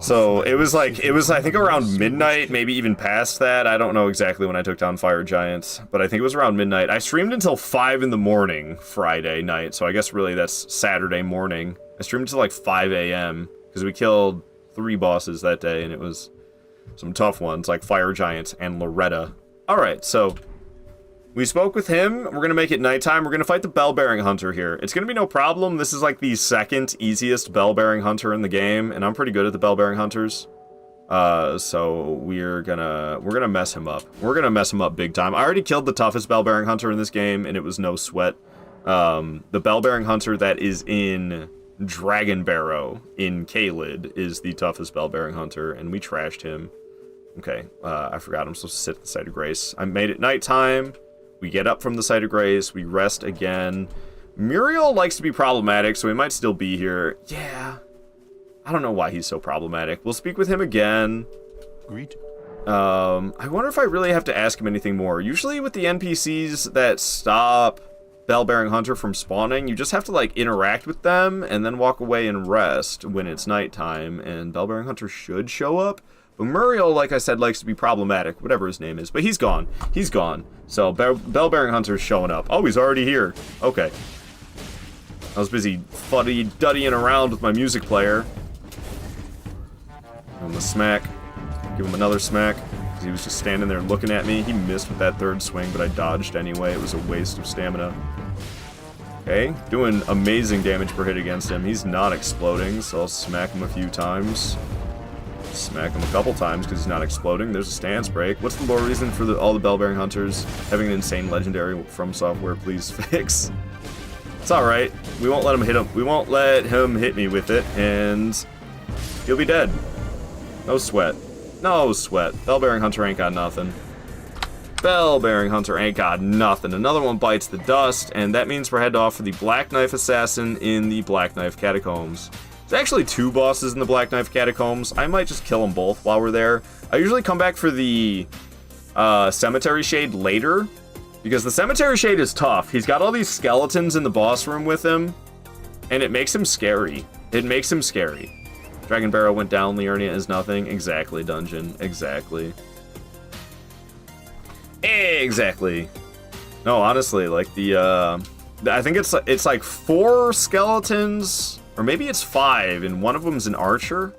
So it was I think around midnight, maybe even past that. I don't know exactly when I took down Fire Giants, but I think it was around midnight. I streamed until 5 in the morning Friday night, so I guess really that's Saturday morning. I streamed until like 5 a.m. because we killed 3 bosses that day, and it was some tough ones like Fire Giants and Loretta. Alright, so we spoke with him. We're going to make it nighttime. We're going to fight the Bell-Bearing Hunter here. It's going to be no problem. This is like the second easiest Bell-Bearing Hunter in the game, and I'm pretty good at the Bell-Bearing Hunters. So we're gonna mess him up. We're going to mess him up big time. I already killed the toughest Bell-Bearing Hunter in this game, and it was no sweat. The Bell-Bearing Hunter that is in Dragon Barrow in Caelid is the toughest Bell-Bearing Hunter, and we trashed him. Okay, I forgot I'm supposed to sit at the Site of Grace. I made it nighttime. We get up from the Site of Grace, we rest again. Muriel likes to be problematic, so he might still be here. Yeah. I don't know why he's so problematic. We'll speak with him again. Greet. I wonder if I really have to ask him anything more. Usually with the NPCs that stop Bell-Bearing Hunter from spawning, you just have to, like, interact with them and then walk away and rest when it's nighttime, and Bell-Bearing Hunter should show up. But Muriel, like I said, likes to be problematic, whatever his name is. But he's gone. He's gone. So, Bell-Bearing Hunter's showing up. Oh, he's already here. Okay. I was busy fuddy-duddying around with my music player. Give him a smack. Give him another smack. Because he was just standing there looking at me. He missed with that third swing, but I dodged anyway. It was a waste of stamina. Okay. Doing amazing damage per hit against him. He's not exploding, so I'll smack him a few times. Smack him a couple times because he's not exploding. There's a stance break. What's the lore reason for all the Bell-Bearing Hunters having an insane legendary from software? Please fix. It's alright. We won't let him hit him. We won't let him hit me with it, and he'll be dead. No sweat. No sweat. Bell-Bearing Hunter ain't got nothing. Bell-Bearing Hunter ain't got nothing. Another one bites the dust, and that means we're heading off for the Black Knife Assassin in the Black Knife Catacombs. There's actually 2 bosses in the Black Knife Catacombs. I might just kill them both while we're there. I usually come back for the Cemetery Shade later, because the Cemetery Shade is tough. He's got all these skeletons in the boss room with him, and it makes him scary. It makes him scary. Dragon Barrow went down, Liurnia is nothing. Exactly, dungeon. Exactly. Exactly. No, honestly, like I think it's like 4 skeletons, or maybe it's 5, and one of them's an archer.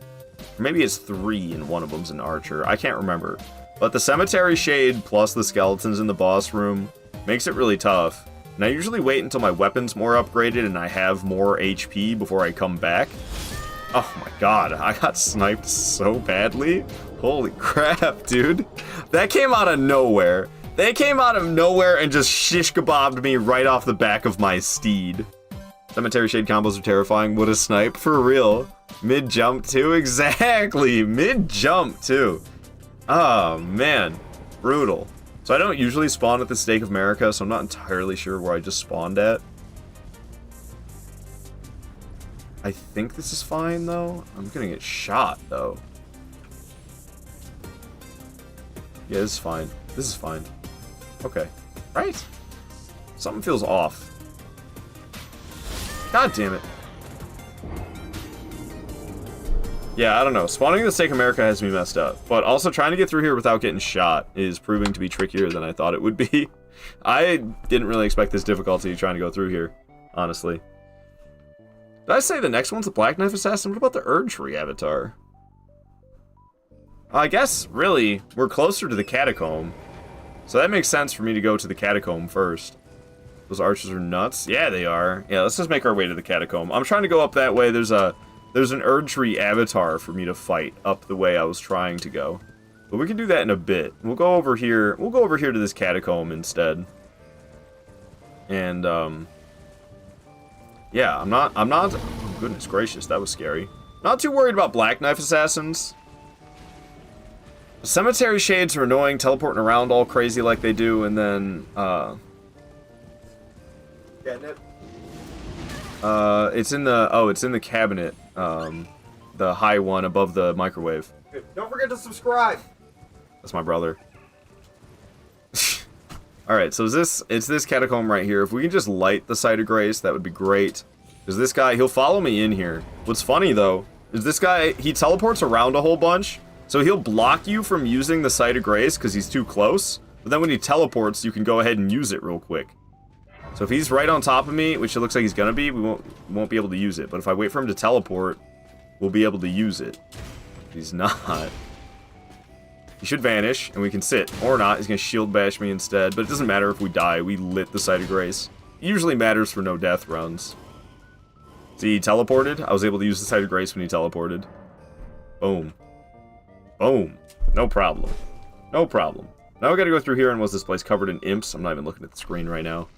Or maybe it's 3 and one of them's an archer. I can't remember. But the cemetery shade plus the skeletons in the boss room makes it really tough. And I usually wait until my weapon's more upgraded and I have more HP before I come back. Oh my god, I got sniped so badly. Holy crap, dude. That came out of nowhere. They came out of nowhere and just shish kebabbed me right off the back of my steed. Cemetery shade combos are terrifying. What a snipe, for real. Mid-jump too, exactly. Mid-jump too. Oh man, brutal. So I don't usually spawn at the Stake of America, so I'm not entirely sure where I just spawned at. I think this is fine though. I'm gonna get shot though. Yeah, this is fine. This is fine. Okay. Right? Something feels off. God damn it. Yeah, I don't know. Spawning in the Stake of America has me messed up. But also trying to get through here without getting shot is proving to be trickier than I thought it would be. I didn't really expect this difficulty trying to go through here, honestly. Did I say the next one's the Black Knife Assassin? What about the Erdtree avatar? I guess, really, we're closer to the Catacomb. So that makes sense for me to go to the Catacomb first. Those archers are nuts. Yeah, they are. Yeah, let's just make our way to the Catacomb. I'm trying to go up that way. There's an Erdtree avatar for me to fight up the way I was trying to go. But we can do that in a bit. We'll go over here. We'll go over here to this Catacomb instead. And, yeah, I'm not, oh, goodness gracious, that was scary. Not too worried about Black Knife Assassins. Cemetery shades are annoying, teleporting around all crazy like they do, and then, getting it? It's in the cabinet, the high one above the microwave. Don't forget to subscribe! That's my brother. Alright, so it's this catacomb right here. If we can just light the Site of Grace, that would be great. Because this guy, he'll follow me in here. What's funny, though, is this guy, he teleports around a whole bunch, so he'll block you from using the Site of Grace because he's too close. But then when he teleports, you can go ahead and use it real quick. So if he's right on top of me, which it looks like he's gonna be, we won't be able to use it. But if I wait for him to teleport, we'll be able to use it. He's not. He should vanish, and we can sit. Or not, he's gonna shield bash me instead. But it doesn't matter if we die, we lit the Site of Grace. It usually matters for no death runs. See, he teleported. I was able to use the Site of Grace when he teleported. Boom. Boom. No problem. No problem. Now we gotta go through here, and was this place covered in imps? I'm not even looking at the screen right now.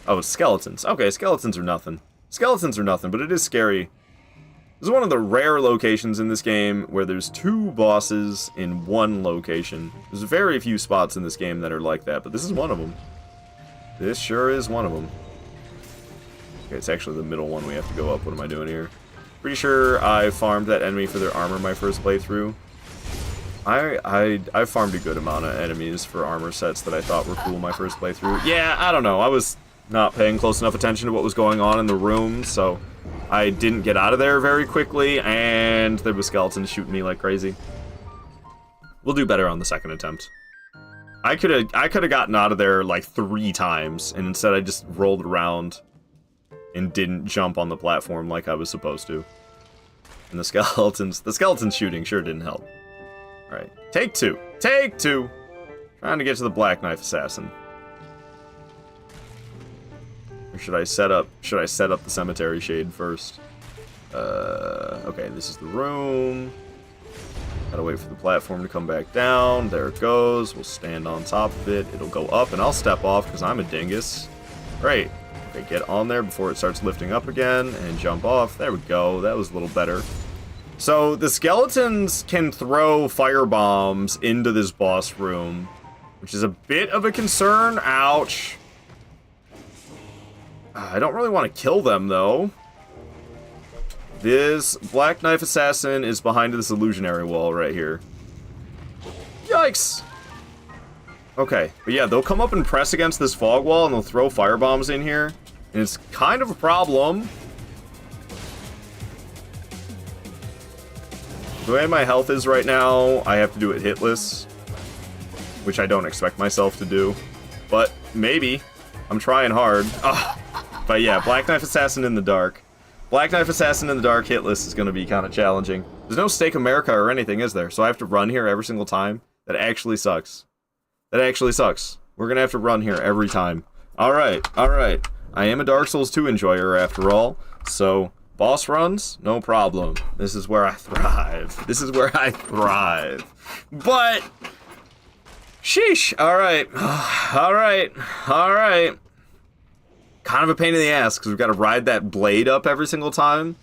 Oh, it's skeletons. Okay, skeletons are nothing. Skeletons are nothing, but it is scary. This is one of the rare locations in this game where there's 2 bosses in one location. There's very few spots in this game that are like that, but this is one of them. This sure is one of them. Okay, it's actually the middle one we have to go up. What am I doing here? Pretty sure I farmed that enemy for their armor my first playthrough. I farmed a good amount of enemies for armor sets that I thought were cool my first playthrough. Yeah, I don't know. I was not paying close enough attention to what was going on in the room, so I didn't get out of there very quickly, and there was skeletons shooting me like crazy. We'll do better on the second attempt. I could have gotten out of there like 3 times, and instead I just rolled around and didn't jump on the platform like I was supposed to. And the skeletons shooting sure didn't help. Alright, take 2. Take 2! Trying to get to the Black Knife Assassin. Or should I set up the cemetery shade first? Okay, this is the room. Gotta wait for the platform to come back down. There it goes. We'll stand on top of it. It'll go up, and I'll step off because I'm a dingus. Great. Okay, get on there before it starts lifting up again, and jump off. There we go. That was a little better. So, the skeletons can throw fire bombs into this boss room, which is a bit of a concern. Ouch. I don't really want to kill them, though. This Black Knife Assassin is behind this illusionary wall right here. Yikes! Okay, but yeah, they'll come up and press against this fog wall, and they'll throw firebombs in here. And it's kind of a problem. The way my health is right now, I have to do it hitless. Which I don't expect myself to do. But maybe. I'm trying hard. Ugh. But yeah, Black Knife Assassin in the dark. Black Knife Assassin in the dark hit list is going to be kind of challenging. There's no Stake America or anything, is there? So I have to run here every single time? That actually sucks. That actually sucks. We're going to have to run here every time. Alright, alright. I am a Dark Souls 2 enjoyer after all, so boss runs, no problem. This is where I thrive. This is where I thrive. But, sheesh. Alright, alright, alright. Kind of a pain in the ass, because we've got to ride that blade up every single time.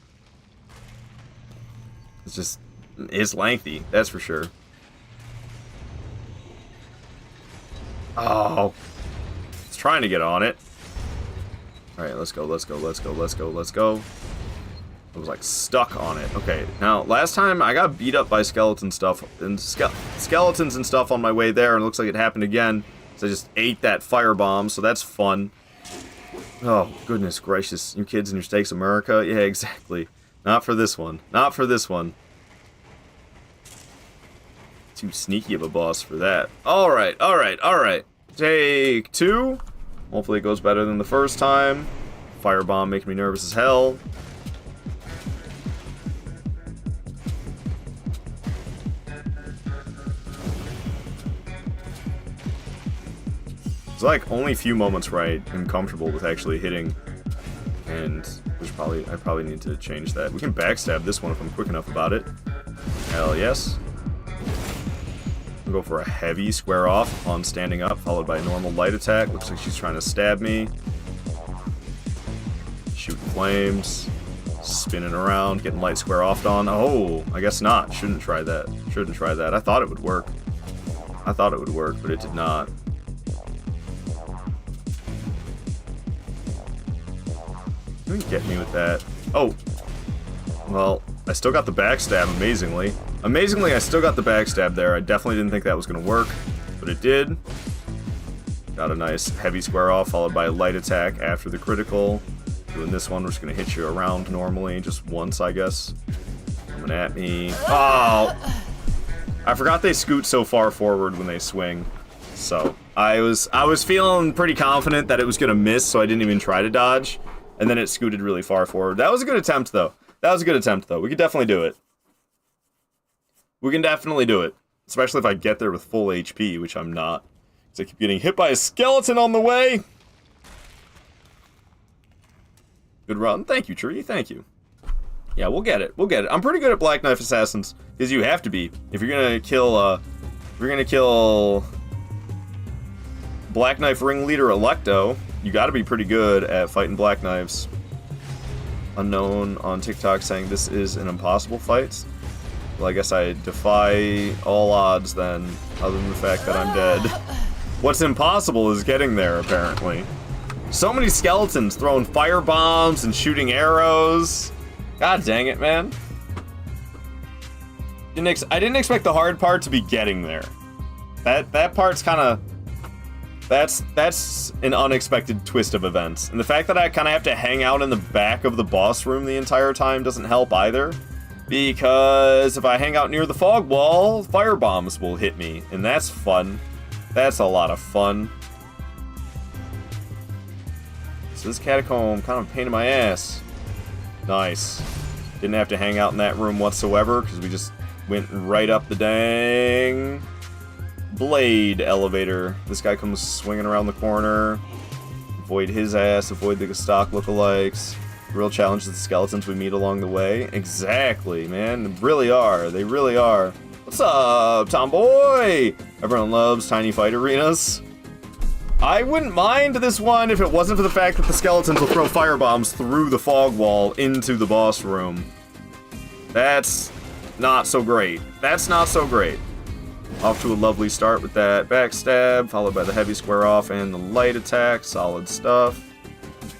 It's lengthy, that's for sure. Oh, it's trying to get on it. Alright, let's go, let's go, let's go, let's go, let's go. I was like stuck on it. Okay, now last time I got beat up by skeletons and stuff on my way there, and it looks like it happened again. So I just ate that firebomb, so that's fun. Oh, goodness gracious. You kids and your Stakes America? Yeah, exactly. Not for this one. Not for this one. Too sneaky of a boss for that. Alright, alright, alright. Take 2. Hopefully it goes better than the first time. Firebomb making me nervous as hell. There's like only a few moments where I am comfortable with actually hitting, and I probably need to change that. We can backstab this one if I'm quick enough about it. Hell yes. We'll go for a heavy square off on standing up, followed by a normal light attack. Looks like she's trying to stab me. Shooting flames. Spinning around, getting light square offed on. Oh, I guess not. Shouldn't try that. Shouldn't try that. I thought it would work. I thought it would work, but it did not. You can get me with that. Oh. Well, I still got the backstab, amazingly. Amazingly, I still got the backstab there. I definitely didn't think that was going to work, but it did. Got a nice heavy square off, followed by a light attack after the critical. Doing this one, we're just going to hit you around normally, just once, I guess. Coming at me. Oh! I forgot they scoot so far forward when they swing. So, I was feeling pretty confident that it was going to miss, so I didn't even try to dodge. And then it scooted really far forward. That was a good attempt, though. That was a good attempt, though. We could definitely do it. We can definitely do it. Especially if I get there with full HP, which I'm not. Because I keep getting hit by a skeleton on the way. Good run. Thank you, Tree. Thank you. Yeah, we'll get it. We'll get it. I'm pretty good at Black Knife Assassins. Because you have to be. If you're gonna kill, Black Knife Ringleader Electo, you gotta be pretty good at fighting Black Knives. Unknown on TikTok saying this is an impossible fight. Well, I guess I defy all odds then, other than the fact that I'm dead. What's impossible is getting there, apparently. So many skeletons throwing fire bombs and shooting arrows. God dang it, man. I didn't expect the hard part to be getting there. That part's kind of... That's an unexpected twist of events. And the fact that I kind of have to hang out in the back of the boss room the entire time doesn't help either. Because if I hang out near the fog wall, fire bombs will hit me. And that's fun. That's a lot of fun. So this catacomb, kind of a pain in my ass. Nice. Didn't have to hang out in that room whatsoever, because we just went right up the dang blade elevator. This guy comes swinging around the corner. Avoid his ass, avoid the stock lookalikes. The real challenge is the skeletons we meet along the way. Exactly, man. They really are. They really are. What's up, tomboy? Everyone loves tiny fight arenas. I wouldn't mind this one if it wasn't for the fact that the skeletons will throw firebombs through the fog wall into the boss room. That's not so great. That's not so great. Off to a lovely start with that backstab, followed by the heavy square off and the light attack. Solid stuff.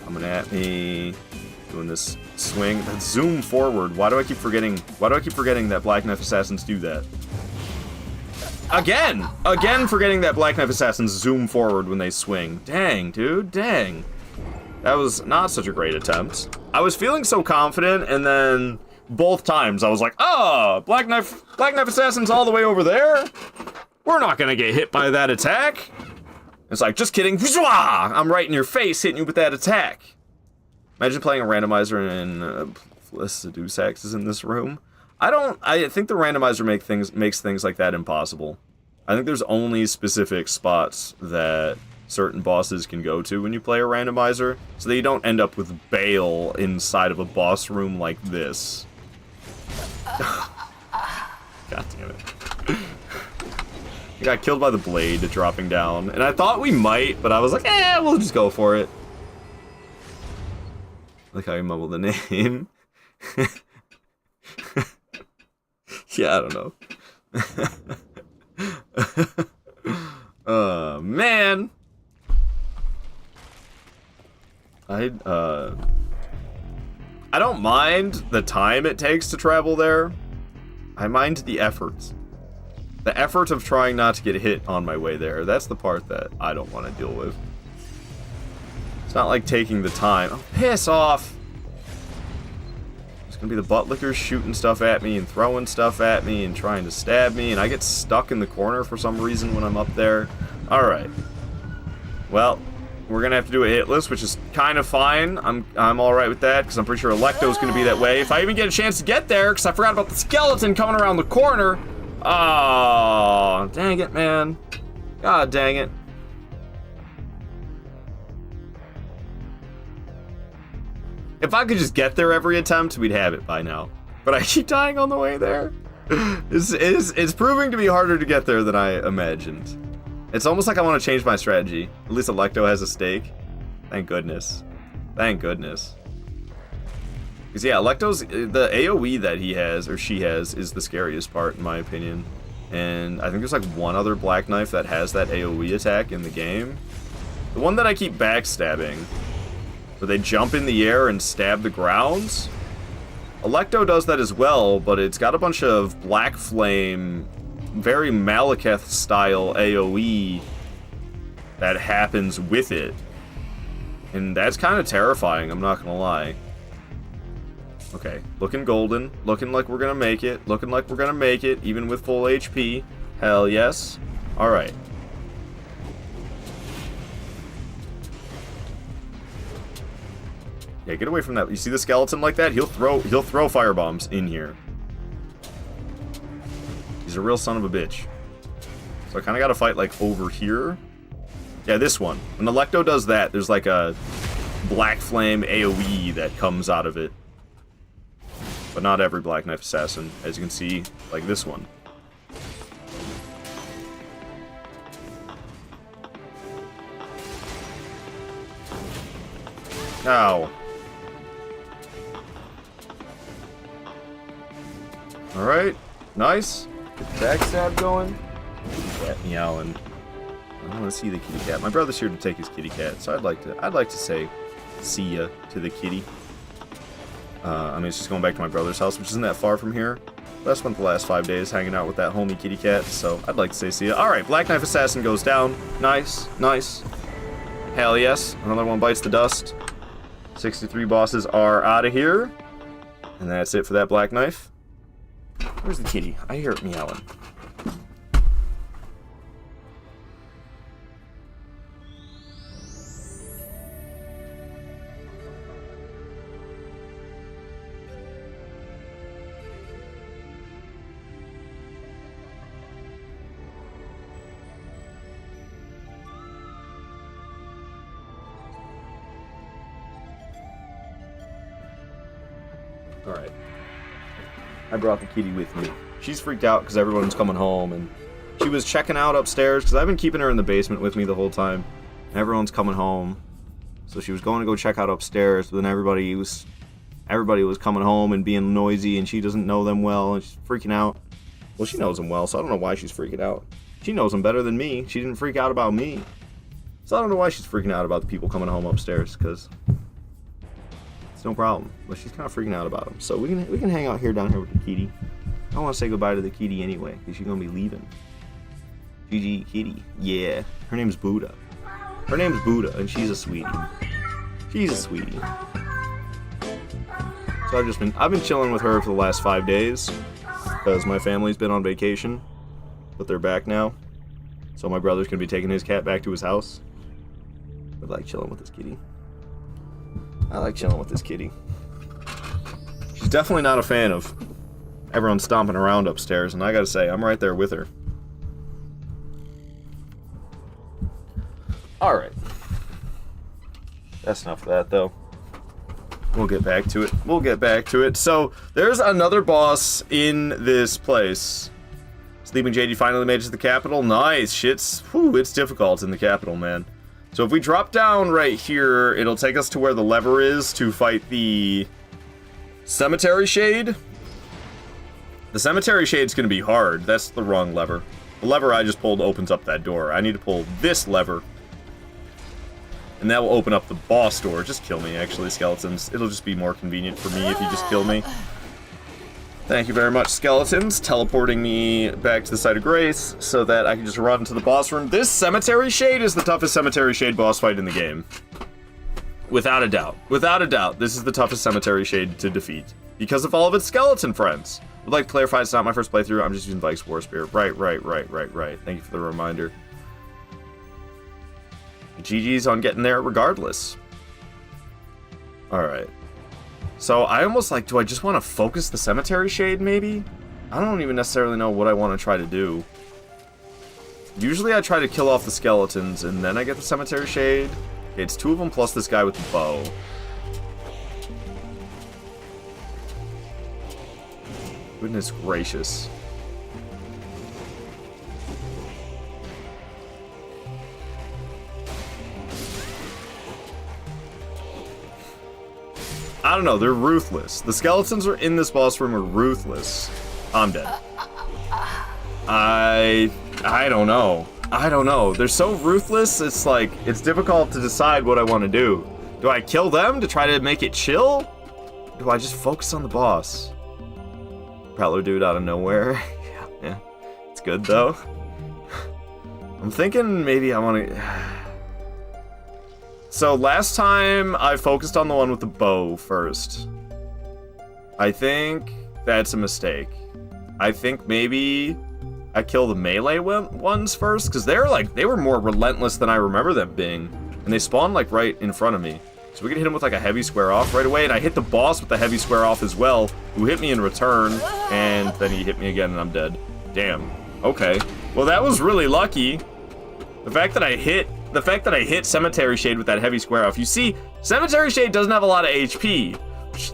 Coming at me. Doing this swing. That zoom forward. Why do I keep forgetting that Black Knife Assassins do that? Again forgetting that Black Knife Assassins zoom forward when they swing. Dang, dude, dang. That was not such a great attempt. I was feeling so confident, and then both times I was like, oh, Black Knife Assassins all the way over there? We're not gonna get hit by that attack. It's like, just kidding. I'm right in your face hitting you with that attack. Imagine playing a randomizer and Sedusax is in this room. I think the randomizer makes things like that impossible. I think there's only specific spots that certain bosses can go to when you play a randomizer, so that you don't end up with Bale inside of a boss room like this. God damn it. He got killed by the blade dropping down, and I thought we might, but I was like, we'll just go for it. Like how you mumble the name. Yeah, I don't know. Man. I don't mind the time it takes to travel there. I mind the efforts. The effort of trying not to get hit on my way there. That's the part that I don't want to deal with. It's not like taking the time. Oh, piss off! It's gonna be the butt lickers shooting stuff at me and throwing stuff at me and trying to stab me, and I get stuck in the corner for some reason when I'm up there. Alright. Well, we're gonna have to do a hit list, which is kind of fine. I'm alright with that, because I'm pretty sure Electo's gonna be that way. If I even get a chance to get there, because I forgot about the skeleton coming around the corner. Oh, dang it, man. God dang it. If I could just get there every attempt, we'd have it by now. But I keep dying on the way there. It's proving to be harder to get there than I imagined. It's almost like I want to change my strategy. At least Electo has a stake. Thank goodness. Thank goodness. Because yeah, Electo's, the AoE that he has, or she has, is the scariest part in my opinion. And I think there's like one other Black Knife that has that AoE attack in the game. The one that I keep backstabbing, where they jump in the air and stab the grounds. Electo does that as well, but it's got a bunch of Black Flame, very Malekith style AoE that happens with it. And that's kind of terrifying, I'm not gonna lie. Okay, looking golden, looking like we're gonna make it, looking like we're gonna make it, even with full HP. Hell yes. Alright. Yeah, get away from that. You see the skeleton like that? He'll throw firebombs in here. He's a real son of a bitch. So I kind of got to fight like over here. Yeah, this one. When Electo does that, there's like a Black Flame AoE that comes out of it. But not every Black Knife Assassin, as you can see, like this one. Ow. Alright, nice. Get the backstab going. Kitty cat meowing. I want to see the kitty cat. My brother's here to take his kitty cat, so I'd like to say see ya to the kitty. I mean, it's just going back to my brother's house, which isn't that far from here. But I spent the last 5 days hanging out with that homie kitty cat, so I'd like to say see ya. Alright, Black Knife Assassin goes down. Nice, nice. Hell yes. Another one bites the dust. 63 bosses are out of here. And that's it for that Black Knife. Where's the kitty? I hear it meowing. Alright. I brought the kitty with me. She's freaked out because everyone's coming home, and she was checking out upstairs because I've been keeping her in the basement with me the whole time. And everyone's coming home. So she was going to go check out upstairs, but then everybody was coming home and being noisy, and she doesn't know them well, and she's freaking out. Well, she knows them well, so I don't know why she's freaking out. She knows them better than me. She didn't freak out about me. So I don't know why she's freaking out about the people coming home upstairs, because it's no problem. But she's kind of freaking out about them. So we can hang out down here with the kitty. I want to say goodbye to the kitty anyway, because she's going to be leaving. GG kitty. Yeah. Her name's Buddha. Her name's Buddha, and she's a sweetie. She's a sweetie. So I've been chilling with her for the last 5 days, because my family's been on vacation, but they're back now. So my brother's gonna be taking his cat back to his house. I like chilling with this kitty. I like chilling with this kitty. She's definitely not a fan of everyone stomping around upstairs, and I gotta say, I'm right there with her. Alright. That's enough of that, though. We'll get back to it. We'll get back to it. So, there's another boss in this place. Sleeping JD finally made it to the capital. Nice. It's difficult in the capital, man. So if we drop down right here, it'll take us to where the lever is to fight the Cemetery Shade. The Cemetery Shade's gonna be hard. That's the wrong lever. The lever I just pulled opens up that door. I need to pull this lever. And that will open up the boss door. Just kill me, actually, skeletons. It'll just be more convenient for me if you just kill me. Thank you very much, skeletons, teleporting me back to the site of grace so that I can just run to the boss room. This Cemetery Shade is the toughest Cemetery Shade boss fight in the game. Without a doubt. Without a doubt, this is the toughest Cemetery Shade to defeat. Because of all of its skeleton friends. Would like to clarify, it's not my first playthrough, I'm just using Vikes War Spear. Right. Thank you for the reminder. GG's on getting there regardless. Alright. So I almost like, do I just want to focus the Cemetery Shade, maybe? I don't even necessarily know what I want to try to do. Usually I try to kill off the skeletons, and then I get the Cemetery Shade. Okay, it's 2 of them plus this guy with the bow. Goodness gracious. I don't know, they're ruthless. The skeletons are in this boss room are ruthless. I'm dead. I don't know. I don't know. They're so ruthless, it's like, it's difficult to decide what I want to do. Do I kill them to try to make it chill? Do I just focus on the boss? Prowler dude out of nowhere. Yeah. It's good though. I'm thinking maybe I want to... So last time I focused on the one with the bow first. I think that's a mistake. I think maybe I kill the melee ones first, because they were more relentless than I remember them being. And they spawned like right in front of me. So we can hit him with like a heavy square off right away, and I hit the boss with the heavy square off as well, who hit me in return, and then he hit me again and I'm dead. Damn. Okay. Well, that was really lucky. The fact that I hit Cemetery Shade with that heavy square off. You see, Cemetery Shade doesn't have a lot of HP.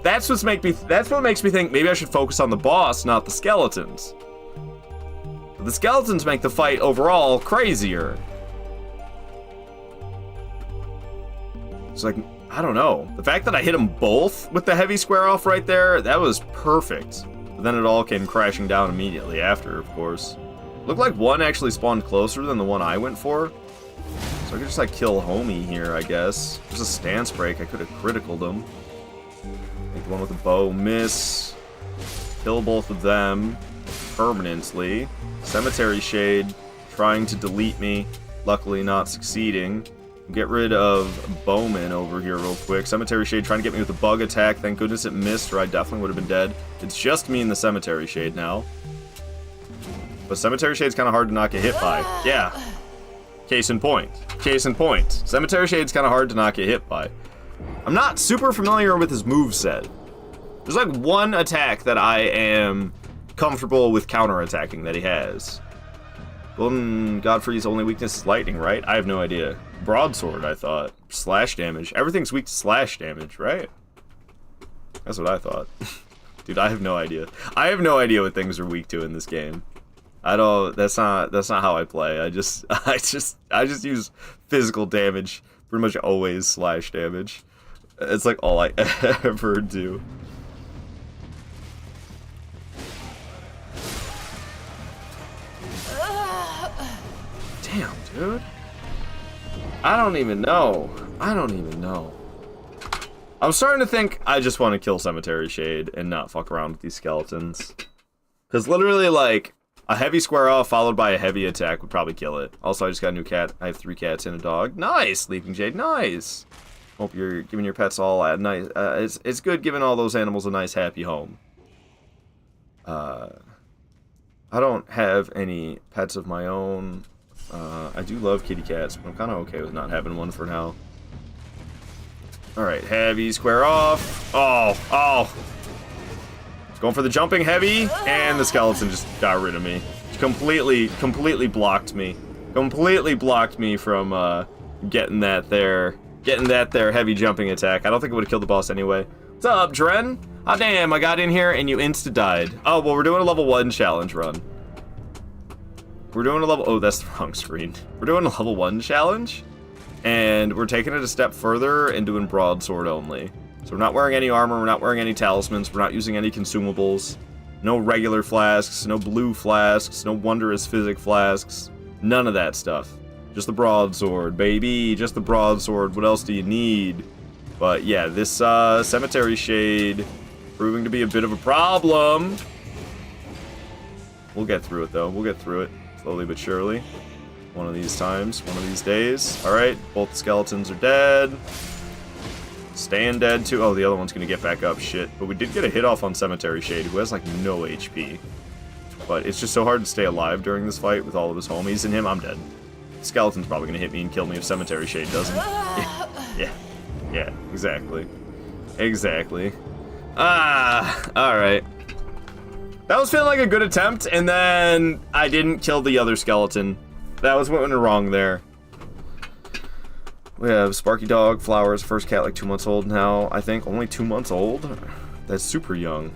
That's what makes me think maybe I should focus on the boss, not the skeletons. But the skeletons make the fight overall crazier. It's like, I don't know. The fact that I hit them both with the heavy square off right there, that was perfect. But then it all came crashing down immediately after, of course. Looked like one actually spawned closer than the one I went for. So I could just like kill homie here, I guess. There's a stance break, I could have criticaled him. Make the one with the bow miss. Kill both of them permanently. Cemetery Shade trying to delete me, luckily not succeeding. Get rid of Bowman over here real quick. Cemetery Shade trying to get me with a bug attack. Thank goodness it missed, or I definitely would have been dead. It's just me and the Cemetery Shade now. But Cemetery Shade's kind of hard to not get hit by. Yeah. Case in point. Case in point. Cemetery Shade's kind of hard to not get hit by. I'm not super familiar with his moveset. There's like one attack that I am comfortable with counterattacking that he has. Golden Godfrey's only weakness is lightning, right? I have no idea. Broadsword, I thought. Slash damage. Everything's weak to slash damage, right? That's what I thought. Dude, I have no idea. I have no idea what things are weak to in this game. I don't. That's not how I play. I just use physical damage. Pretty much always slash damage. It's like all I ever do. Damn, dude. I don't even know. I'm starting to think I just want to kill Cemetery Shade and not fuck around with these skeletons. Because literally, like, a heavy square off followed by a heavy attack would probably kill it. Also, I just got a new cat. I have 3 cats and a dog. Nice, Sleeping Jade. Nice. Hope you're giving your pets all a nice. It's good giving all those animals a nice, happy home. I don't have any pets of my own. I do love kitty cats, but I'm kind of okay with not having one for now. Alright, heavy, square off. Oh. Going for the jumping heavy, and the skeleton just got rid of me. Completely blocked me. Completely blocked me from getting that there heavy jumping attack. I don't think it would have killed the boss anyway. What's up, Dren? Oh damn, I got in here and you insta-died. Oh, well, we're doing a level 1 challenge run. We're doing a level... Oh, that's the wrong screen. We're doing a level 1 challenge, and we're taking it a step further and doing broadsword only. So we're not wearing any armor, we're not wearing any talismans, we're not using any consumables. No regular flasks, no blue flasks, no wondrous physic flasks. None of that stuff. Just the broadsword, baby. Just the broadsword. What else do you need? But yeah, this cemetery shade proving to be a bit of a problem. We'll get through it, though. We'll get through it. Slowly but surely. One of these times. One of these days. Alright, both skeletons are dead. Staying dead, too. Oh, the other one's gonna get back up. Shit. But we did get a hit off on Cemetery Shade, who has, like, no HP. But it's just so hard to stay alive during this fight with all of his homies and him. I'm dead. Skeleton's probably gonna hit me and kill me if Cemetery Shade doesn't. Yeah, exactly. Exactly. Alright. That was feeling like a good attempt, and then I didn't kill the other skeleton. That was what went wrong there. We have Sparky Dog, Flowers, first cat like 2 months old now, I think. Only 2 months old? That's super young.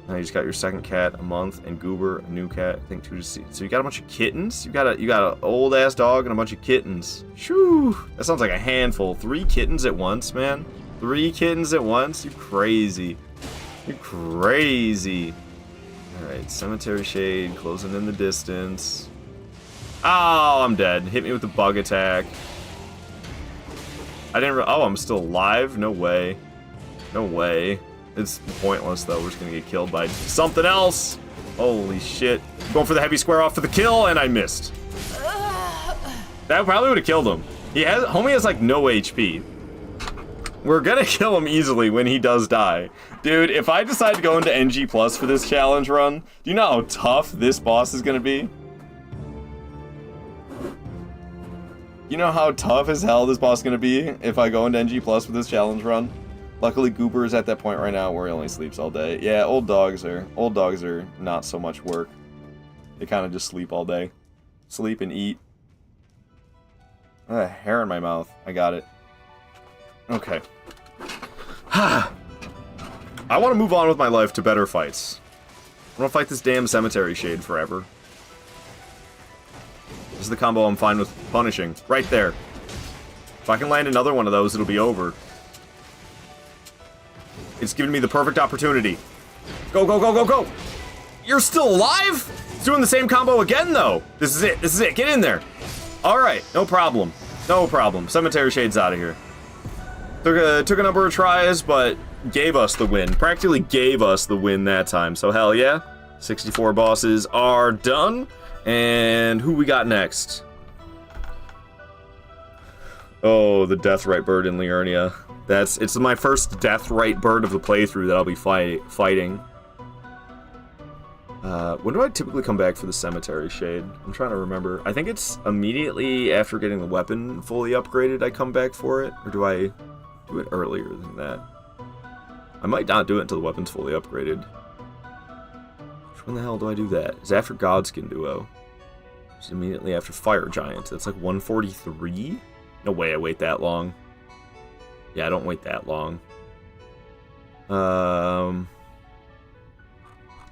Now you just got your second cat a month, and Goober, a new cat, I think 2 to see. So you got a bunch of kittens? You got an old ass dog and a bunch of kittens. Shoo! That sounds like a handful. 3 kittens at once, man. 3 kittens at once? You crazy. You crazy. Alright, Cemetery Shade, closing in the distance. Oh, I'm dead. Hit me with the bug attack. I didn't oh, I'm still alive? No way. No way. It's pointless, though. We're just gonna get killed by something else. Holy shit. Going for the heavy square off for the kill, and I missed. That probably would have killed him. Homie has, like, no HP. We're gonna kill him easily when he does die. Dude, if I decide to go into NG Plus for this challenge run, do you know how tough this boss is gonna be? You know how tough as hell this boss is gonna be if I go into NG Plus for this challenge run? Luckily, Goober is at that point right now where he only sleeps all day. Yeah, old dogs are not so much work. They kind of just sleep all day. Sleep and eat. Hair in my mouth. I got it. Okay. I want to move on with my life to better fights. I want to fight this damn Cemetery Shade forever. This is the combo I'm fine with punishing. Right there. If I can land another one of those, it'll be over. It's giving me the perfect opportunity. Go, go, go, go, go! You're still alive? It's doing the same combo again, though. This is it. This is it. Get in there. Alright, no problem. No problem. Cemetery Shade's out of here. Took a number of tries, but gave us the win. Practically gave us the win that time. So hell yeah. 64 bosses are done. And who we got next? Oh, the Deathrite Bird in Liurnia. It's my first Deathrite Bird of the playthrough that I'll be fighting. When do I typically come back for the Cemetery Shade? I'm trying to remember. I think it's immediately after getting the weapon fully upgraded I come back for it. Or do I do it earlier than that? I might not do it until the weapon's fully upgraded. When the hell do I do that? It's after Godskin Duo. It's immediately after Fire Giant. That's like 143? No way I wait that long. Yeah, I don't wait that long.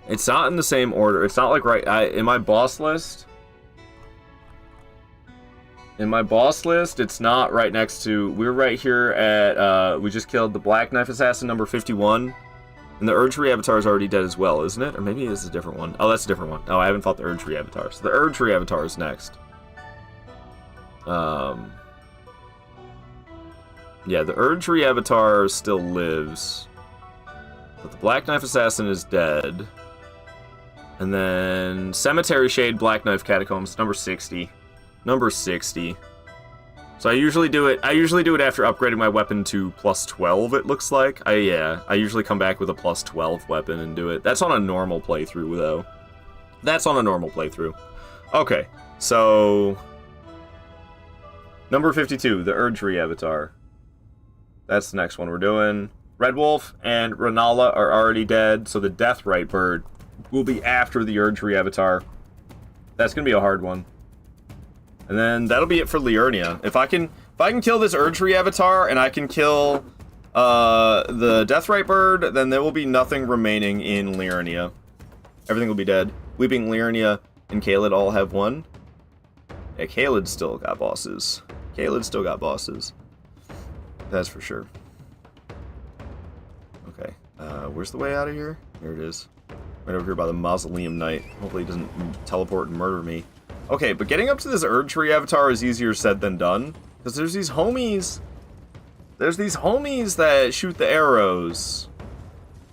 It's not in the same order. It's not like in my boss list. In my boss list, it's not right next to... We're right here at... we just killed the Black Knife Assassin number 51. And the Erdtree Avatar is already dead as well, isn't it? Or maybe it's a different one. Oh, that's a different one. Oh, I haven't fought the Erdtree Avatar. So the Erdtree Avatar is next. Yeah, the Erdtree Avatar still lives. But the Black Knife Assassin is dead. And then Cemetery Shade Black Knife Catacombs, number 60. Number 60. So I usually do it after upgrading my weapon to plus 12, it looks like. I usually come back with a plus 12 weapon and do it. That's on a normal playthrough, though. That's on a normal playthrough. Okay, so number 52, the Erdtree Avatar. That's the next one we're doing. Red Wolf and Renala are already dead, so the Deathrite Bird will be after the Erdtree Avatar. That's gonna be a hard one. And then that'll be it for Liurnia. If I can kill this Erdtree Avatar and I can kill the Deathrite Bird, then there will be nothing remaining in Liurnia. Everything will be dead. Weeping Liurnia and Caelid all have one. Yeah, Caelid still got bosses. Caelid still got bosses. That's for sure. Okay, where's the way out of here? Here it is. Right over here by the Mausoleum Knight. Hopefully he doesn't teleport and murder me. Okay, but getting up to this Erdtree Avatar is easier said than done. Because there's these homies. There's these homies that shoot the arrows.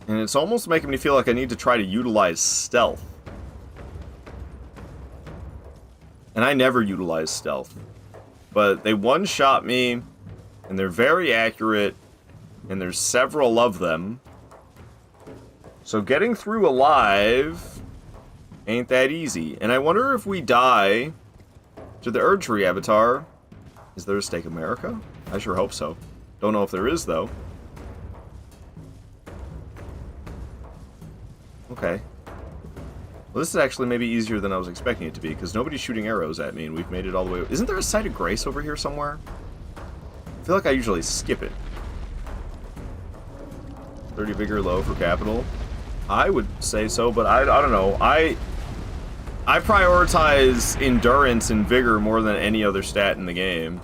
And it's almost making me feel like I need to try to utilize stealth. And I never utilize stealth. But they one-shot me. And they're very accurate. And there's several of them. So getting through alive ain't that easy. And I wonder if we die to the Erdtree Avatar. Is there a Stake America? I sure hope so. Don't know if there is, though. Okay. Well, this is actually maybe easier than I was expecting it to be, because nobody's shooting arrows at me, and we've made it all the way... Isn't there a Site of Grace over here somewhere? I feel like I usually skip it. 30 vigor low for capital. I would say so, but I don't know. I prioritize endurance and vigor more than any other stat in the game.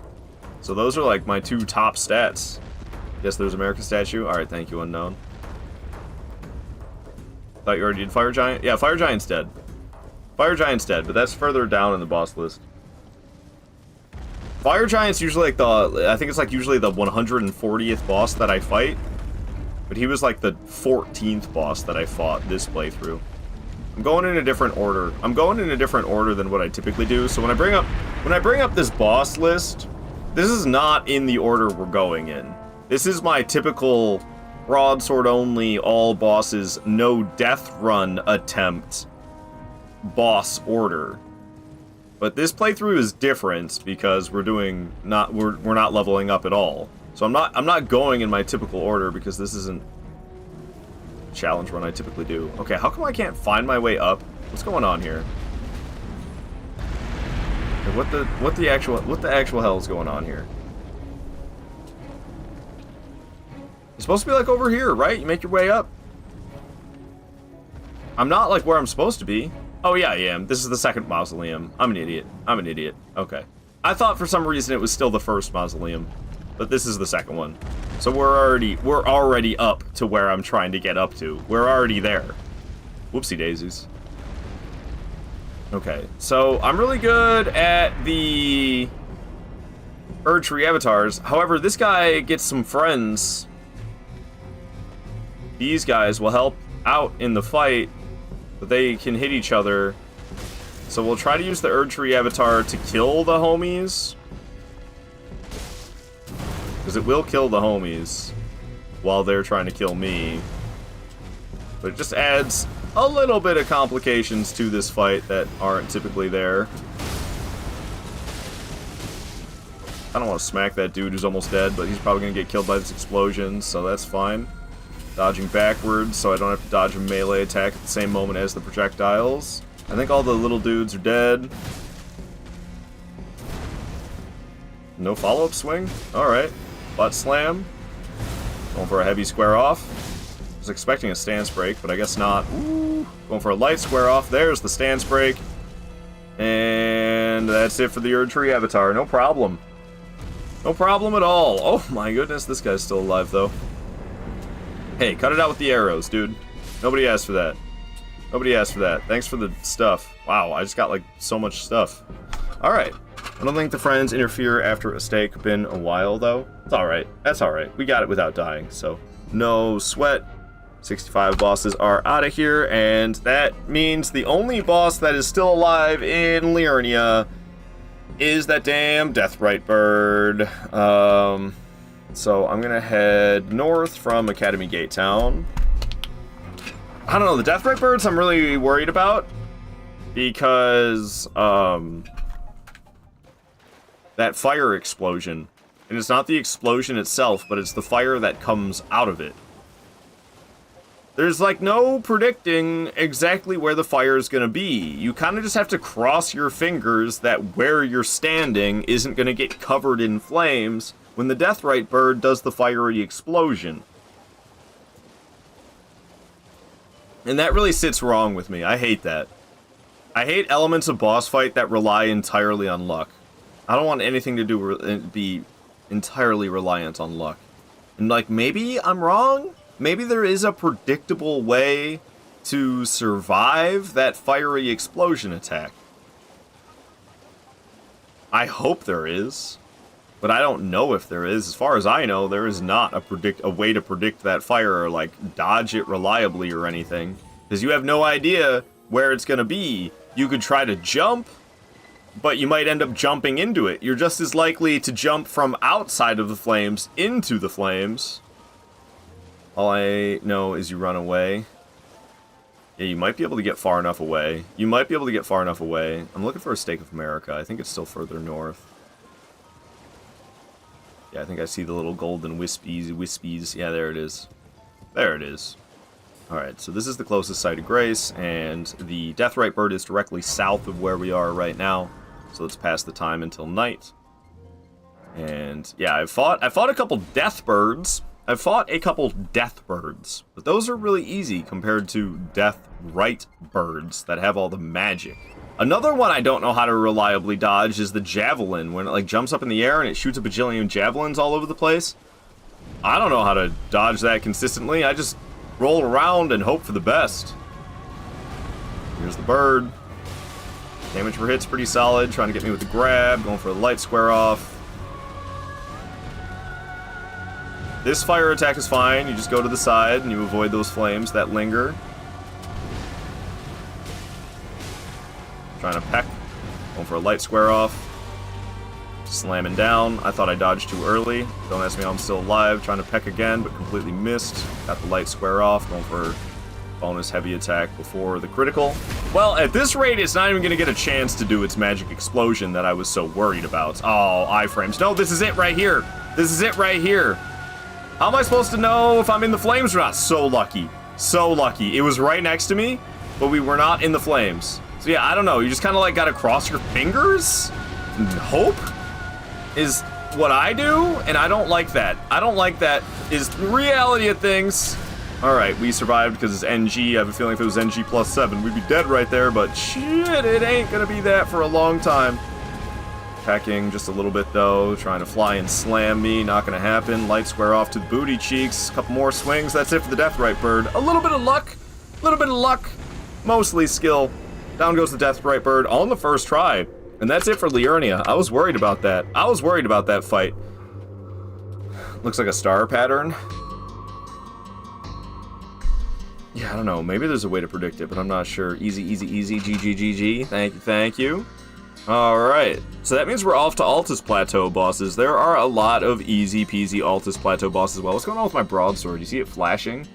So those are like my two top stats. Yes, there's America's statue. Alright, thank you, unknown. Thought you already did Fire Giant? Yeah, Fire Giant's dead. Fire Giant's dead, but that's further down in the boss list. Fire Giant's usually like the... I think it's like usually the 140th boss that I fight. But he was like the 14th boss that I fought this playthrough. I'm going in a different order. I'm going in a different order than what I typically do. So when I bring up this boss list, this is not in the order we're going in. This is my typical broadsword only, all bosses, no death run attempt boss order. But this playthrough is different because we're not leveling up at all. So I'm not going in my typical order because this isn't a challenge run I typically do. Okay, how come I can't find my way up? What's going on here? What the actual hell is going on here? It's supposed to be like over here, right? You make your way up. I'm not like where I'm supposed to be. Oh yeah, I am. This is the second mausoleum. I'm an idiot. I'm an idiot. Okay. I thought for some reason it was still the first mausoleum. But this is the second one. So we're already up to where I'm trying to get up to. We're already there. Whoopsie daisies. Okay, so I'm really good at the Erdtree Avatars. However, this guy gets some friends. These guys will help out in the fight, but they can hit each other. So we'll try to use the Erdtree Avatar to kill the homies. Because it will kill the homies while they're trying to kill me. But it just adds a little bit of complications to this fight that aren't typically there. I don't want to smack that dude who's almost dead, but he's probably going to get killed by this explosion, so that's fine. Dodging backwards so I don't have to dodge a melee attack at the same moment as the projectiles. I think all the little dudes are dead. No follow-up swing? Alright. Butt slam. Going for a heavy square off. Was expecting a stance break, but I guess not. Ooh. Going for a light square off. There's the stance break. And that's it for the Erdtree Avatar. No problem. No problem at all. Oh my goodness, this guy's still alive though. Hey, cut it out with the arrows, dude. Nobody asked for that. Nobody asked for that. Thanks for the stuff. Wow, I just got like so much stuff. Alright. I don't think the friends interfere after a stake. Been a while, though. It's alright. That's alright. We got it without dying, so no sweat. 65 bosses are out of here, and that means the only boss that is still alive in Liurnia is that damn Deathrite Bird. So I'm gonna head north from Academy Gate Town. I don't know, the Deathrite Birds I'm really worried about. because that fire explosion, and it's not the explosion itself, but it's the fire that comes out of it. There's like no predicting exactly where the fire is going to be. You kind of just have to cross your fingers that where you're standing isn't going to get covered in flames when the Deathrite bird does the fiery explosion. And that really sits wrong with me. I hate that. I hate elements of boss fight that rely entirely on luck. I don't want anything to do be entirely reliant on luck. And like, maybe I'm wrong? Maybe there is a predictable way to survive that fiery explosion attack. I hope there is, but I don't know if there is. As far as I know, there is not a way to predict that fire or like dodge it reliably or anything, because you have no idea where it's going to be. You could try to jump, but you might end up jumping into it. You're just as likely to jump from outside of the flames into the flames. All I know is you run away. Yeah, you might be able to get far enough away. You might be able to get far enough away. I'm looking for a Stake of America. I think it's still further north. Yeah, I think I see the little golden wispies. Yeah, there it is. There it is. Alright, so this is the closest site of Grace, and the Deathrite bird is directly south of where we are right now. So let's pass the time until night. And yeah, I fought a couple death birds. I've fought a couple death birds, but those are really easy compared to Deathrite birds that have all the magic. Another one I don't know how to reliably dodge is the javelin, when it like jumps up in the air and it shoots a bajillion javelins all over the place. I don't know how to dodge that consistently. I just roll around and hope for the best. Here's the bird. Damage per hit's pretty solid, trying to get me with the grab, going for a light square off. This fire attack is fine, you just go to the side and you avoid those flames that linger. Trying to peck, going for a light square off. Slamming down, I thought I dodged too early. Don't ask me how I'm still alive, trying to peck again, but completely missed. Got the light square off, going for bonus heavy attack before the critical. Well, at this rate, it's not even going to get a chance to do its magic explosion that I was so worried about. Oh, iframes. No, this is it right here. This is it right here. How am I supposed to know if I'm in the flames or not? So lucky. So lucky. It was right next to me, but we were not in the flames. So yeah, I don't know. You just kind of like got to cross your fingers and hope is what I do, and I don't like that. I don't like that is the reality of things. All right, we survived because it's NG. I have a feeling if it was NG plus 7, we'd be dead right there, but shit, it ain't gonna be that for a long time. Pecking just a little bit though, trying to fly and slam me, not gonna happen. Light square off to the booty cheeks, a couple more swings, that's it for the Deathrite bird. A little bit of luck, mostly skill. Down goes the Deathrite bird on the first try, and that's it for Liurnia. I was worried about that. I was worried about that fight. Looks like a star pattern. Yeah, I don't know, maybe there's a way to predict it, but I'm not sure. Easy, easy, easy, GG. Thank you. Alright, so that means we're off to Altus Plateau bosses. There are a lot of easy peasy Altus Plateau bosses as well. What's going on with my broadsword? You see it flashing?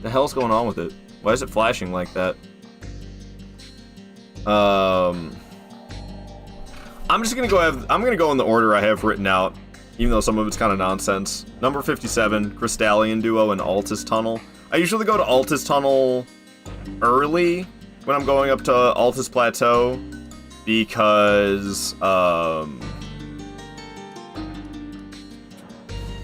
The hell's going on with it? Why is it flashing like that? I'm just gonna go in the order I have written out, even though some of it's kind of nonsense. Number 57, Crystallian Duo and Altus Tunnel. I usually go to Altus Tunnel early when I'm going up to Altus Plateau, because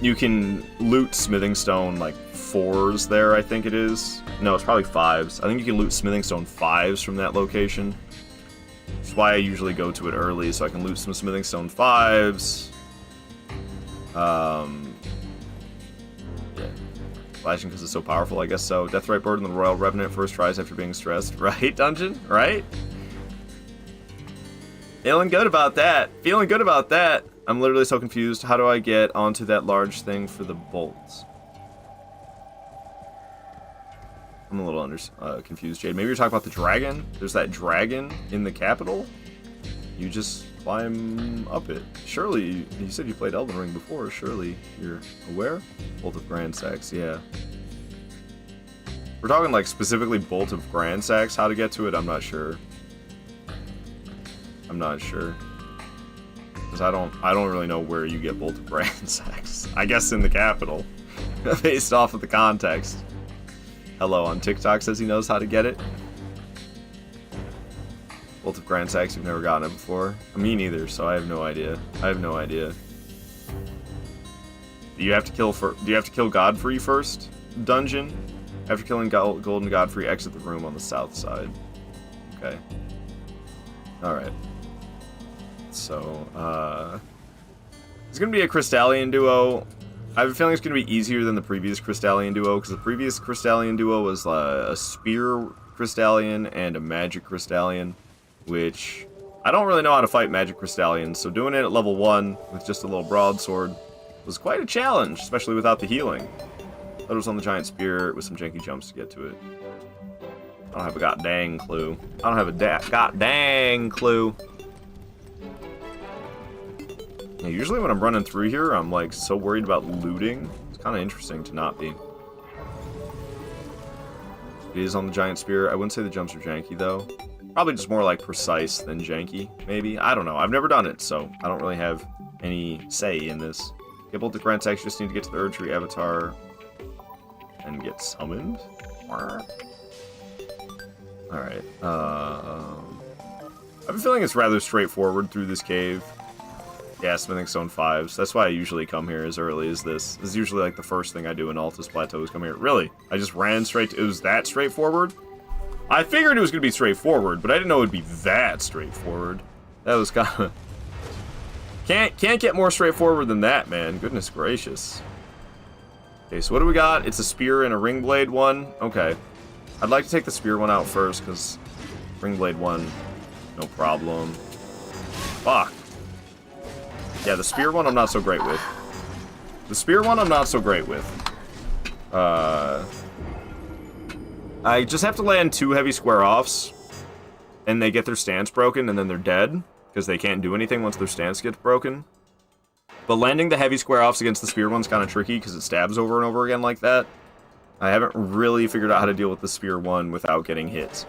you can loot Smithing Stone like 4s there, I think it is. No, it's probably 5s. I think you can loot Smithing Stone 5s from that location. That's why I usually go to it early, so I can loot some Smithing Stone 5s. Yeah. Flashing because it's so powerful, I guess so. Deathrite Bird and the Royal Revenant first tries after being stressed. Right, Dungeon? Right? Feeling good about that. Feeling good about that. I'm literally so confused. How do I get onto that large thing for the bolts? I'm a little confused, Jade. Maybe you're talking about the dragon? There's that dragon in the capital? You just climb up it. Surely, you said you played Elden Ring before. Surely you're aware? Bolt of Grand Sax, yeah. We're talking like specifically Bolt of Grand Sax, how to get to it, I'm not sure. I'm not sure. Because I don't really know where you get Bolt of Ransacs. I guess in the capital. Based off of the context. Hello on TikTok says he knows how to get it. Bolt of Ransacs, you've never gotten it before. Me neither, so I have no idea. I have no idea. Do you have to kill Godfrey first? Dungeon? After killing Golden Godfrey, exit the room on the south side. Okay. Alright. So, it's gonna be a Crystallian duo. I have a feeling it's gonna be easier than the previous Crystallian duo, because the previous Crystallian duo was a Spear Crystallian and a Magic Crystallian, which I don't really know how to fight Magic Crystallians, so doing it at level 1 with just a little broadsword was quite a challenge, especially without the healing. Thought it was on the giant spear with some janky jumps to get to it. I don't have a goddamn clue. I don't have a goddamn clue. Yeah, usually when I'm running through here, I'm like so worried about looting. It's kind of interesting to not be. It is on the giant spear. I wouldn't say the jumps are janky though. Probably just more like precise than janky, maybe. I don't know. I've never done it, so I don't really have any say in this. Get Bolt of Ransacs, just need to get to the Erdtree Avatar and get summoned. Alright. I have a feeling it's rather straightforward through this cave. Yeah, Smithing Stone 5s. That's why I usually come here as early as this. This is usually like the first thing I do in Altus Plateau is come here. Really? I just ran straight to... It was that straightforward? I figured it was going to be straightforward, but I didn't know it would be that straightforward. That was kind of... Can't get more straightforward than that, man. Goodness gracious. Okay, so what do we got? It's a spear and a ring blade one. Okay. I'd like to take the spear one out first, because ring blade one, no problem. Fuck. Yeah, the spear one I'm not so great with. The spear one I'm not so great with. I just have to land 2 heavy square-offs, and they get their stance broken, and then they're dead, because they can't do anything once their stance gets broken. But landing the heavy square-offs against the spear one's kind of tricky, because it stabs over and over again like that. I haven't really figured out how to deal with the spear one without getting hit.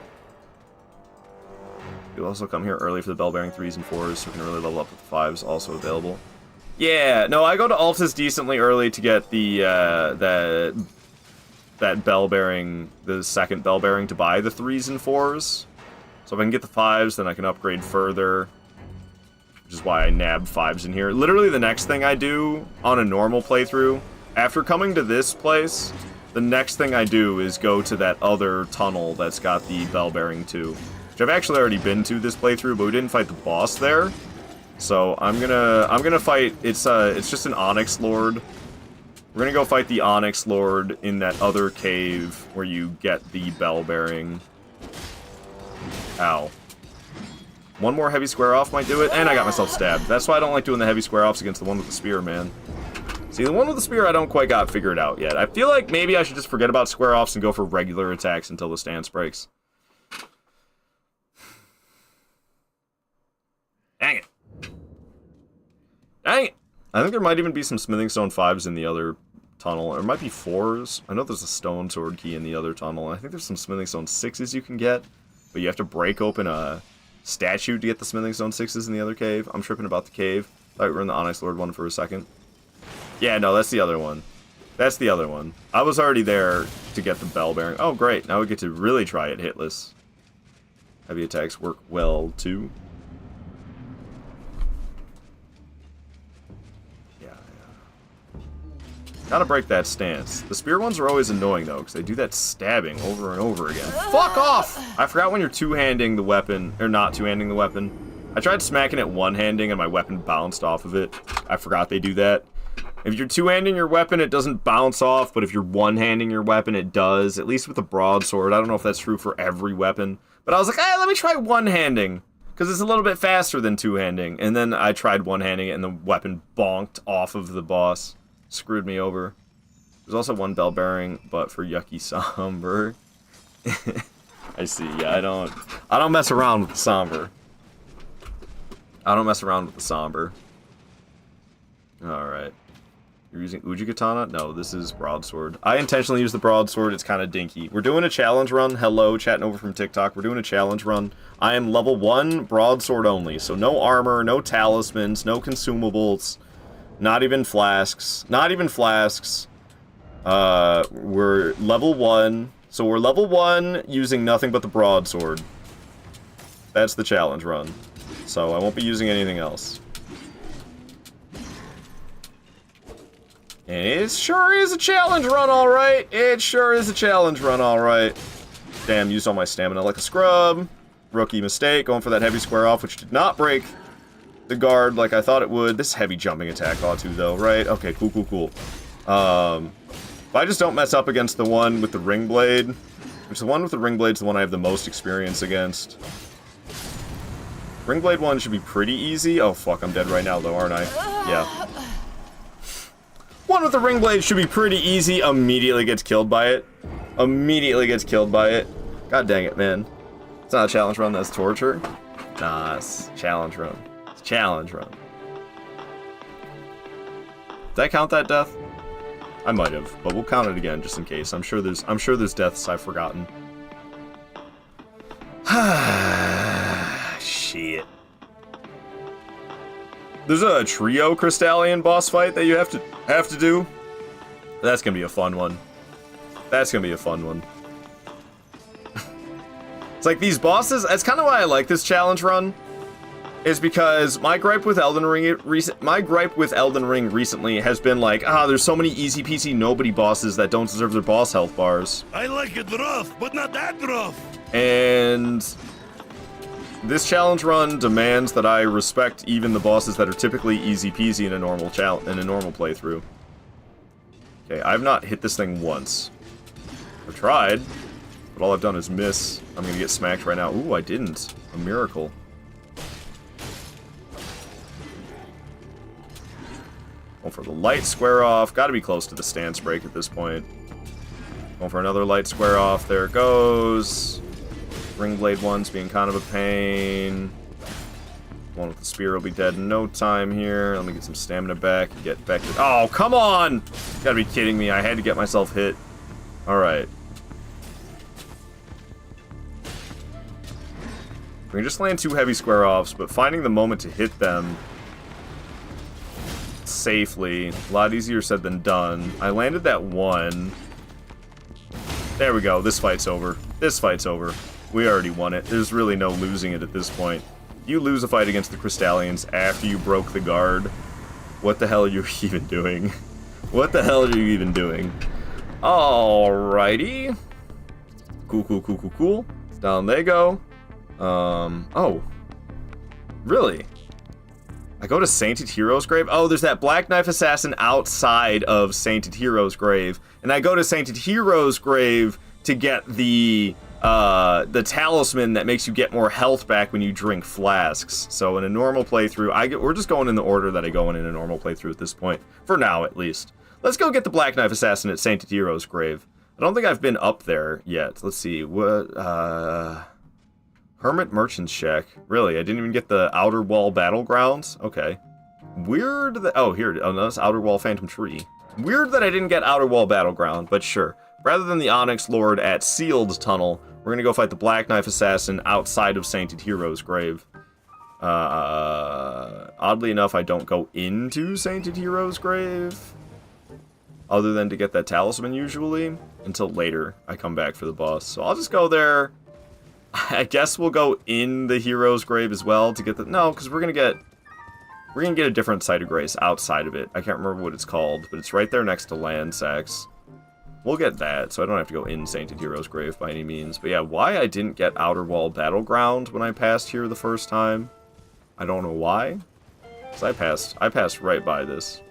You'll also come here early for the bell-bearing 3s and 4s, so we can really level up with the 5s, also available. Yeah, no, I go to Altus decently early to get the, that bell-bearing, the second bell-bearing to buy the 3s and 4s. So if I can get the 5s, then I can upgrade further. Which is why I nabbed 5s in here. Literally the next thing I do on a normal playthrough, after coming to this place, the next thing I do is go to that other tunnel that's got the bell-bearing 2. Which I've actually already been to this playthrough, but we didn't fight the boss there. So I'm gonna fight, it's just an Onyx Lord. We're gonna go fight the Onyx Lord in that other cave where you get the bell-bearing. Ow. One more heavy square-off might do it, and I got myself stabbed. That's why I don't like doing the heavy square-offs against the one with the spear, man. See, the one with the spear I don't quite got figured out yet. I feel like maybe I should just forget about square-offs and go for regular attacks until the stance breaks. Dang it. Dang it! I think there might even be some Smithing Stone 5s in the other tunnel. Or it might be 4s. I know there's a Stone Sword key in the other tunnel. And I think there's some Smithing Stone 6s you can get. But you have to break open a statue to get the Smithing Stone 6s in the other cave. I'm tripping about the cave. Thought we were in the Onyx Lord one for a second. Yeah, no, that's the other one. That's the other one. I was already there to get the bell bearing. Oh, great. Now we get to really try it hitless. Heavy attacks work well, too. Gotta break that stance. The spear ones are always annoying, though, because they do that stabbing over and over again. Fuck off! I forgot when you're two-handing the weapon, or not two-handing the weapon. I tried smacking it one-handing, and my weapon bounced off of it. I forgot they do that. If you're two-handing your weapon, it doesn't bounce off, but if you're one-handing your weapon, it does. At least with the broadsword. I don't know if that's true for every weapon. But I was like, hey, let me try one-handing, because it's a little bit faster than two-handing. And then I tried one-handing it, and the weapon bonked off of the boss. Screwed me over. There's also one bell bearing, but for Yucky Somber. I see. Yeah, I don't mess around with the Somber. I don't mess around with the Somber. All right. You're using Uji Katana? No, this is Broadsword. I intentionally use the Broadsword. It's kind of dinky. We're doing a challenge run. Hello, chatting over from TikTok. We're doing a challenge run. I am level 1 Broadsword only. So no armor, no talismans, no consumables, not even flasks. Not even flasks. We're level 1. So we're level 1 using nothing but the Broadsword. That's the challenge run. So I won't be using anything else. And it sure is a challenge run, alright. It sure is a challenge run, alright. Damn, used all my stamina like a scrub. Rookie mistake, going for that heavy square off, which did not break the guard like I thought it would. This heavy jumping attack ought to, though, right? Okay, cool, cool, cool. If I just don't mess up against the one with the ring blade, which the one with the ring blade is the one I have the most experience against. Ring blade one should be pretty easy. Oh, fuck, I'm dead right now, though, aren't I? Yeah. One with the ring blade should be pretty easy. Immediately gets killed by it. Immediately gets killed by it. God dang it, man. It's not a challenge run, that's torture. Nah, it's challenge run. It's challenge run. Did I count that death? I might have, but we'll count it again just in case. I'm sure there's deaths I've forgotten. Shit. There's a trio Crystallian boss fight that you have to do. That's gonna be a fun one. That's gonna be a fun one. It's like these bosses. That's kind of why I like this challenge run. Is because my gripe with Elden Ring recently has been like, there's so many easy peasy nobody bosses that don't deserve their boss health bars. I like it rough, but not that rough. And this challenge run demands that I respect even the bosses that are typically easy peasy in a normal playthrough. Okay, I've not hit this thing once. I've tried, but all I've done is miss. I'm gonna get smacked right now. Ooh, I didn't. A miracle. Going for the light square off. Gotta be close to the stance break at this point. Going for another light square off. There it goes. Ring blade one's being kind of a pain. One with the spear will be dead in no time here. Let me get some stamina back and get back to... Oh, come on! You gotta be kidding me. I had to get myself hit. Alright. We can just land 2 heavy square offs, but finding the moment to hit them safely, a lot easier said than done. I landed that one. There we go. This fight's over. This fight's over. We already won it. There's really no losing it at this point. You lose a fight against the Crystallians after you broke the guard. What the hell are you even doing? What the hell are you even doing? Alrighty. Cool, cool, cool, cool, cool. Down they go. Oh. Really? I go to Sainted Hero's Grave? Oh, there's that Black Knife Assassin outside of Sainted Hero's Grave. And I go to Sainted Hero's Grave to get the talisman that makes you get more health back when you drink flasks. So in a normal playthrough, we're just going in the order that I go in a normal playthrough at this point. For now, at least. Let's go get the Black Knife Assassin at Sainted Hero's Grave. I don't think I've been up there yet. Let's see. What, Hermit Merchant's Shack. Really? I didn't even get the Outer Wall Battlegrounds? Okay. Weird that... Oh, here. Oh, no, that's Outer Wall Phantom Tree. Weird that I didn't get Outer Wall Battleground, but sure. Rather than the Onyx Lord at Sealed Tunnel, we're gonna go fight the Black Knife Assassin outside of Sainted Hero's Grave. Oddly enough, I don't go into Sainted Hero's Grave. Other than to get that talisman, usually. Until later, I come back for the boss. So I'll just go there... I guess we'll go in the hero's grave as well to get the... No, because we're gonna get a different site of grace outside of it. I can't remember what it's called, but it's right there next to Landsacks. We'll get that, so I don't have to go in Sainted Hero's Grave by any means. But yeah, why I didn't get Outer Wall Battleground when I passed here the first time, I don't know why. Because I passed right by this.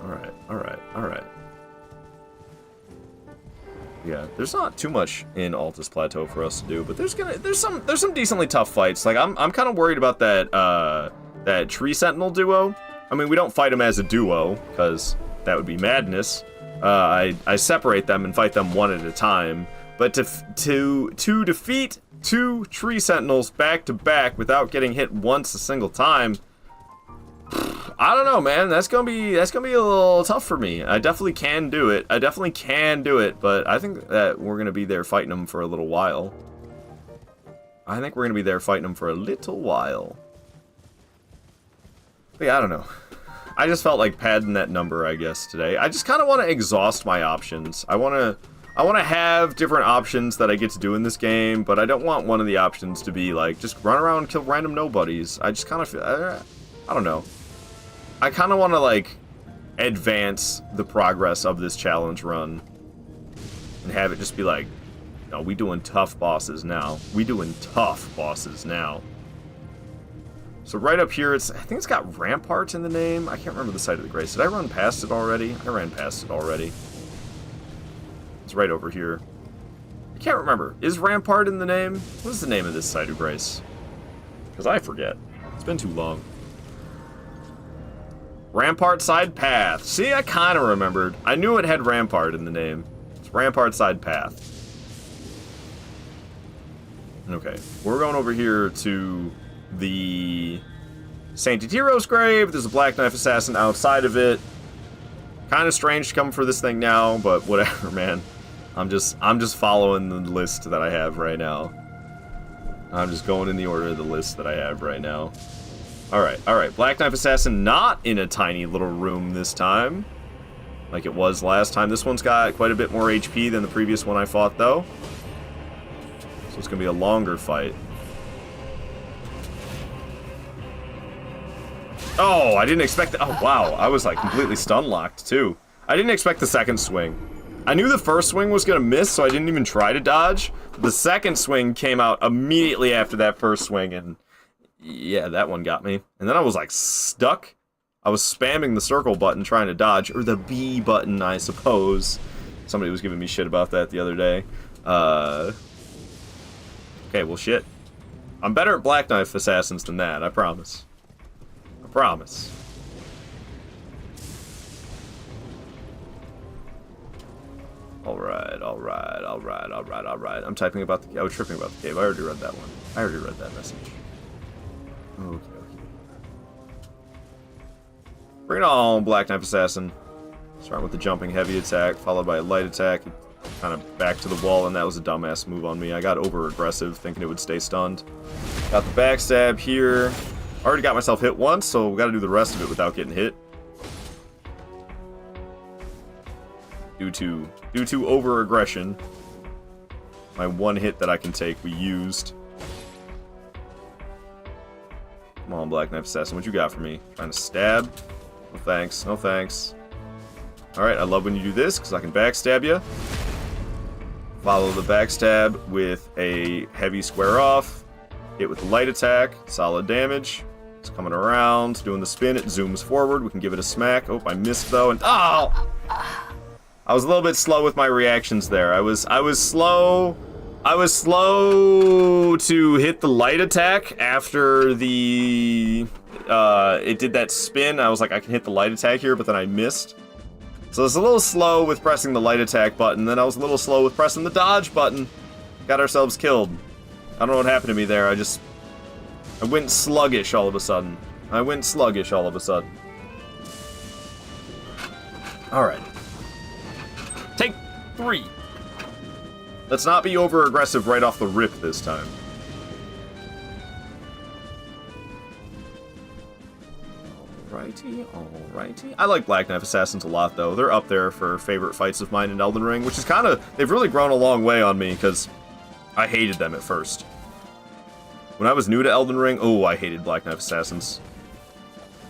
Alright, alright, alright. Yeah, there's not too much in Altus Plateau for us to do, but there's some decently tough fights. Like I'm kind of worried about that Tree Sentinel duo. I mean, we don't fight them as a duo because that would be madness. I separate them and fight them one at a time. But to defeat 2 Tree Sentinels back to back without getting hit once a single time, I don't know, man. That's gonna be a little tough for me. I definitely can do it. But I think that we're gonna be there fighting them for a little while. But yeah, I don't know. I just felt like padding that number, I guess, today. I just kind of want to exhaust my options. I want to have different options that I get to do in this game, but I don't want one of the options to be like just run around and kill random nobodies. I just kind of feel, I don't know. I kind of want to like advance the progress of this challenge run and have it just be like, no, we doing tough bosses now. So right up here, I think it's got Rampart in the name. I can't remember the site of the Grace. Did I run past it already? I ran past it already. It's right over here. I can't remember. Is Rampart in the name? What is the name of this site of Grace? Because I forget. It's been too long. Rampart Side Path. See, I kind of remembered. I knew it had Rampart in the name. It's Rampart Side Path. Okay, we're going over here to the Saint Tiro's grave. There's a Black Knife Assassin outside of it. Kind of strange to come for this thing now, but whatever, man. I'm just following the list that I have right now. I'm just going in the order of the list that I have right now. Alright. Black Knife Assassin not in a tiny little room this time, like it was last time. This one's got quite a bit more HP than the previous one I fought, though. So it's gonna be a longer fight. Oh, I didn't expect that. Oh, wow. I was, like, completely stun-locked, too. I didn't expect the second swing. I knew the first swing was gonna miss, so I didn't even try to dodge. The second swing came out immediately after that first swing, and yeah, that one got me. And then I was, like, stuck. I was spamming the circle button trying to dodge, or the B button, I suppose. Somebody was giving me shit about that the other day. Okay, well, shit. I'm better at Black Knife Assassins than that, I promise. Promise. Alright. I'm typing about the... I was tripping about the cave. I already read that one. I already read that message. Okay. Bring it on, Black Knife Assassin. Starting with the jumping heavy attack, followed by a light attack. Kind of back to the wall, and that was a dumbass move on me. I got over-aggressive, thinking it would stay stunned. Got the backstab here. Already got myself hit once, so we gotta do the rest of it without getting hit. Due to over-aggression. My one hit that I can take, we used. Come on, Black Knife Assassin, what you got for me? Trying to stab? No thanks, no thanks. Alright, I love when you do this, because I can backstab you. Follow the backstab with a heavy square off. Hit with the light attack, solid damage. It's coming around, doing the spin, it zooms forward, we can give it a smack. Oh, I missed though, and oh! I was a little bit slow with my reactions there. I was slow to hit the light attack after the it did that spin. I was like, I can hit the light attack here, but then I missed. So I was a little slow with pressing the light attack button, then I was a little slow with pressing the dodge button. Got ourselves killed. I don't know what happened to me there. I went sluggish all of a sudden. Alright. Take 3. Let's not be over-aggressive right off the rip this time. Alrighty. I like Black Knife Assassins a lot, though. They're up there for favorite fights of mine in Elden Ring, which is kind of... They've really grown a long way on me, because I hated them at first. When I was new to Elden Ring, oh, I hated Black Knife Assassins.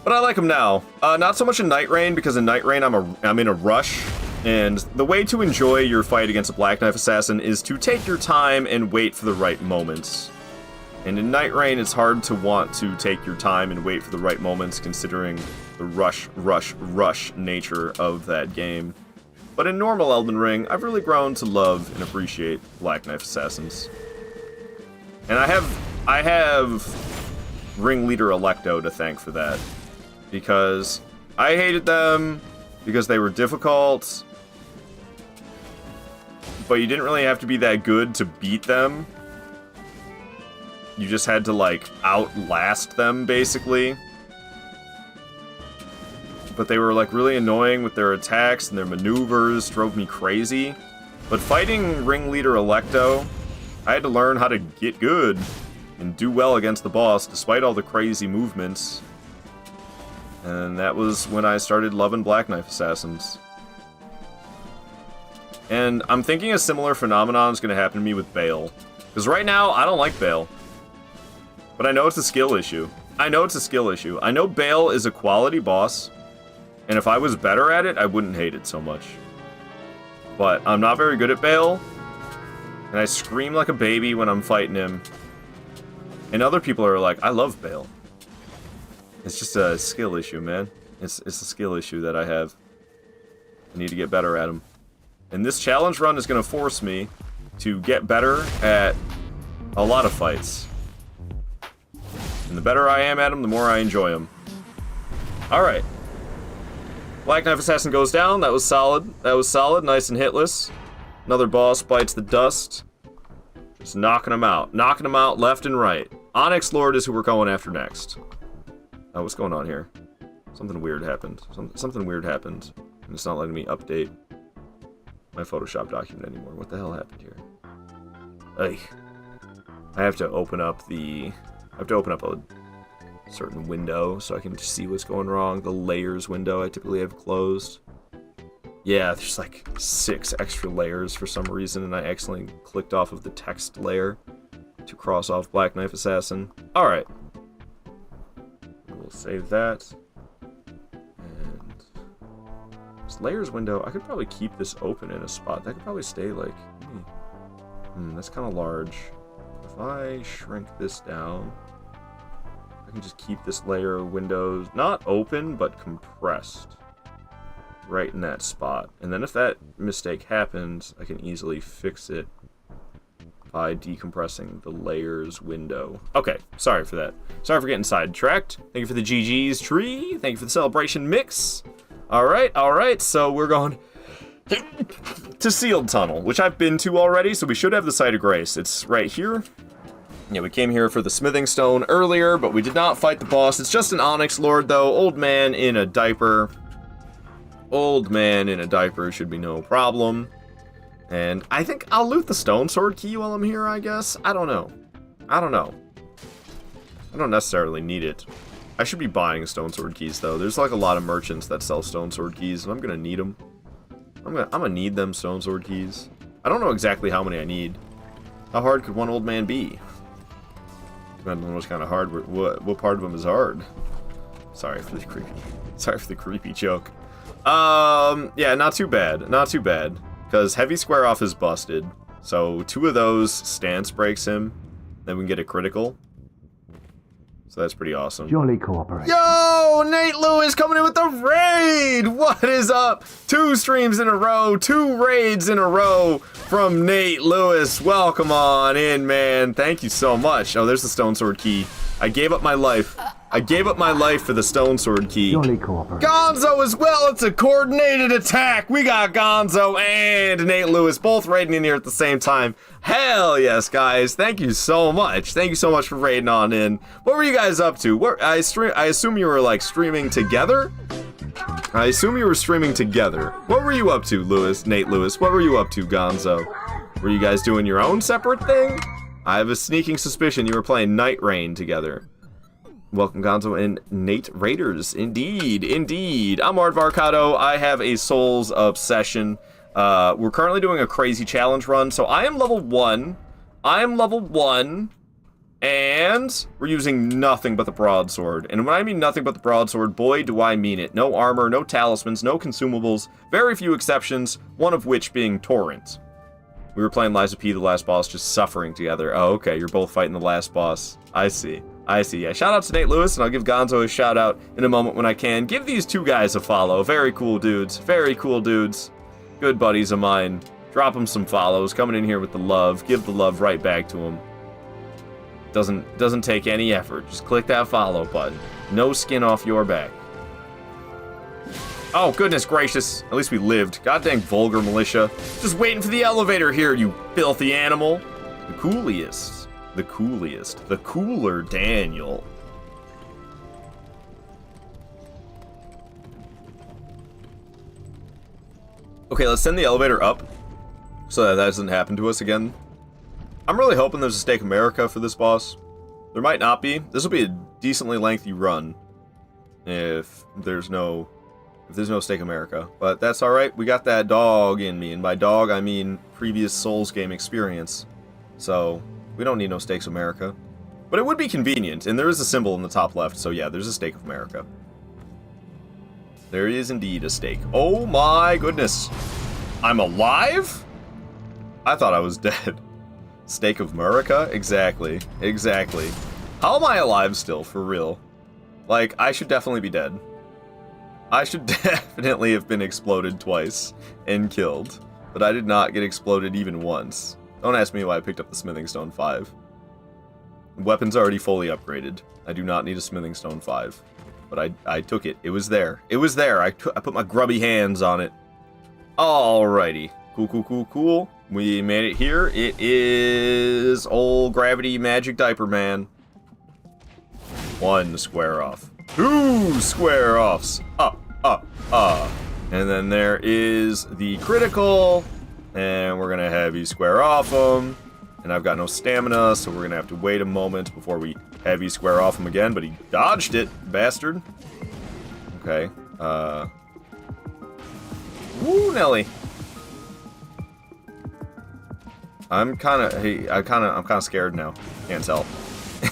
But I like them now. Not so much in Night Rain, because in Night Rain I'm in a rush. And the way to enjoy your fight against a Black Knife Assassin is to take your time and wait for the right moments. And in Night Rain, it's hard to want to take your time and wait for the right moments, considering the rush nature of that game. But in normal Elden Ring, I've really grown to love and appreciate Black Knife Assassins. And I have Ringleader Electo to thank for that. Because I hated them, because they were difficult, but you didn't really have to be that good to beat them. You just had to, like, outlast them, basically. but they were like really annoying with their attacks and their maneuvers, drove me crazy. But fighting Ringleader Electo, I had to learn how to get good and do well against the boss despite all the crazy movements. And that was when I started loving Black Knife Assassins. And I'm thinking a similar phenomenon is going to happen to me with Bale. Because right now, I don't like Bale. But I know it's a skill issue. I know it's a skill issue. I know Bale is a quality boss. And if I was better at it, I wouldn't hate it so much. But I'm not very good at Bale. And I scream like a baby when I'm fighting him. And other people are like, I love Bale. It's just a skill issue, man. It's a skill issue that I have. I need to get better at him. And this challenge run is going to force me to get better at a lot of fights. And the better I am at them, the more I enjoy them. Alright. Black Knife Assassin goes down. That was solid. That was solid. Nice and hitless. Another boss bites the dust. Just knocking them out. Knocking them out left and right. Onyx Lord is who we're going after next. Oh, what's going on here? Something weird happened. Something weird happened. And it's not letting me update my Photoshop document anymore. What the hell happened here? Ugh. I have to open up a certain window so I can just see what's going wrong. The layers window I typically have closed. Yeah, there's like 6 extra layers for some reason, and I accidentally clicked off of the text layer to cross off Black Knife Assassin. Alright. We'll save that. And this layers window, I could probably keep this open in a spot. That could probably stay like... that's kind of large. If I shrink this down, I can just keep this layer of windows not open, but compressed. Right in that spot. And then if that mistake happens, I can easily fix it by decompressing the layers window. Okay, sorry for that. Sorry for getting sidetracked. Thank you for the GG's tree. Thank you for the celebration mix. Alright, so we're going to Sealed Tunnel, which I've been to already, so we should have the Site of Grace. It's right here. Yeah, we came here for the Smithing Stone earlier, but we did not fight the boss. It's just an Onyx Lord, though. Old man in a diaper. Old man in a diaper should be no problem. And I think I'll loot the Stone Sword key while I'm here, I guess. I don't know. I don't necessarily need it. I should be buying Stone Sword keys, though. There's like a lot of merchants that sell Stone Sword keys, and I'm gonna need them. I'm gonna need them Stone Sword keys. I don't know exactly how many I need. How hard could one old man be? Depending on what's kind of hard. What part of him is hard? Sorry for the creepy joke. Yeah, not too bad. Not too bad. Because Heavy Square Off is busted. So 2 of those stance breaks him. Then we can get a critical. So that's pretty awesome. Jolly cooperation. Yo! Nate Lewis coming in with the raid! What is up? 2 streams in a row, 2 raids in a row from Nate Lewis. Welcome on in, man. Thank you so much. Oh, there's the Stone Sword key. I gave up my life. I gave up my life for the Stone Sword key. Jolly cooperation. Gonzo as well. It's a coordinated attack. We got Gonzo and Nate Lewis both raiding in here at the same time. Hell yes, guys. Thank you so much. Thank you so much for raiding on in. What were you guys up to? I assume you were like streaming together? I assume you were streaming together. What were you up to, Nate Lewis? What were you up to, Gonzo? Were you guys doing your own separate thing? I have a sneaking suspicion you were playing Night Rain together. Welcome, Gonzo and Nate Raiders. Indeed, indeed. I'm Aardvark Kato. I have a Souls obsession. We're currently doing a crazy challenge run, so I am level 1. I am level 1, and we're using nothing but the broadsword. And when I mean nothing but the broadsword, boy, do I mean it. No armor, no talismans, no consumables, very few exceptions, one of which being Torrent. We were playing Liza P, the last boss, just suffering together. Oh, okay, you're both fighting the last boss. I see. Yeah, shout out to Nate Lewis, and I'll give Gonzo a shout out in a moment when I can. Give these 2 guys a follow. Very cool dudes. Very cool dudes. Good buddies of mine. Drop them some follows. Coming in here with the love. Give the love right back to them. Doesn't take any effort. Just click that follow button. No skin off your back. Oh, goodness gracious. At least we lived. God dang vulgar militia. Just waiting for the elevator here, you filthy animal. The coolest. The coolest. The cooler Daniel. Okay, let's send the elevator up so that doesn't happen to us again. I'm really hoping there's a Steak America for this boss. There might not be. This will be a decently lengthy run if there's no Steak America. But that's alright. We got that dog in me. And by dog, I mean previous Souls game experience. So, we don't need no Steaks America. But it would be convenient. And there is a symbol in the top left. So yeah, there's a Steak of America. There is indeed a steak. Oh my goodness. I'm alive? I thought I was dead. Steak of America? Exactly. Exactly. How am I alive still, for real? Like, I should definitely be dead. I should definitely have been exploded twice and killed. But I did not get exploded even once. Don't ask me why I picked up the Smithing Stone 5. Weapon's already fully upgraded. I do not need a Smithing Stone 5. But I took it. It was there. It was there. I put my grubby hands on it. Alrighty. Cool, cool, cool, cool. We made it here. It is old Gravity Magic Diaper Man. 1 square off. 2 square offs. And then there is the critical. And we're going to heavy square off him. And I've got no stamina, so we're going to have to wait a moment before we heavy square off him again. But he dodged it, bastard. Okay. Woo, Nelly. I'm kind of scared now. Can't tell.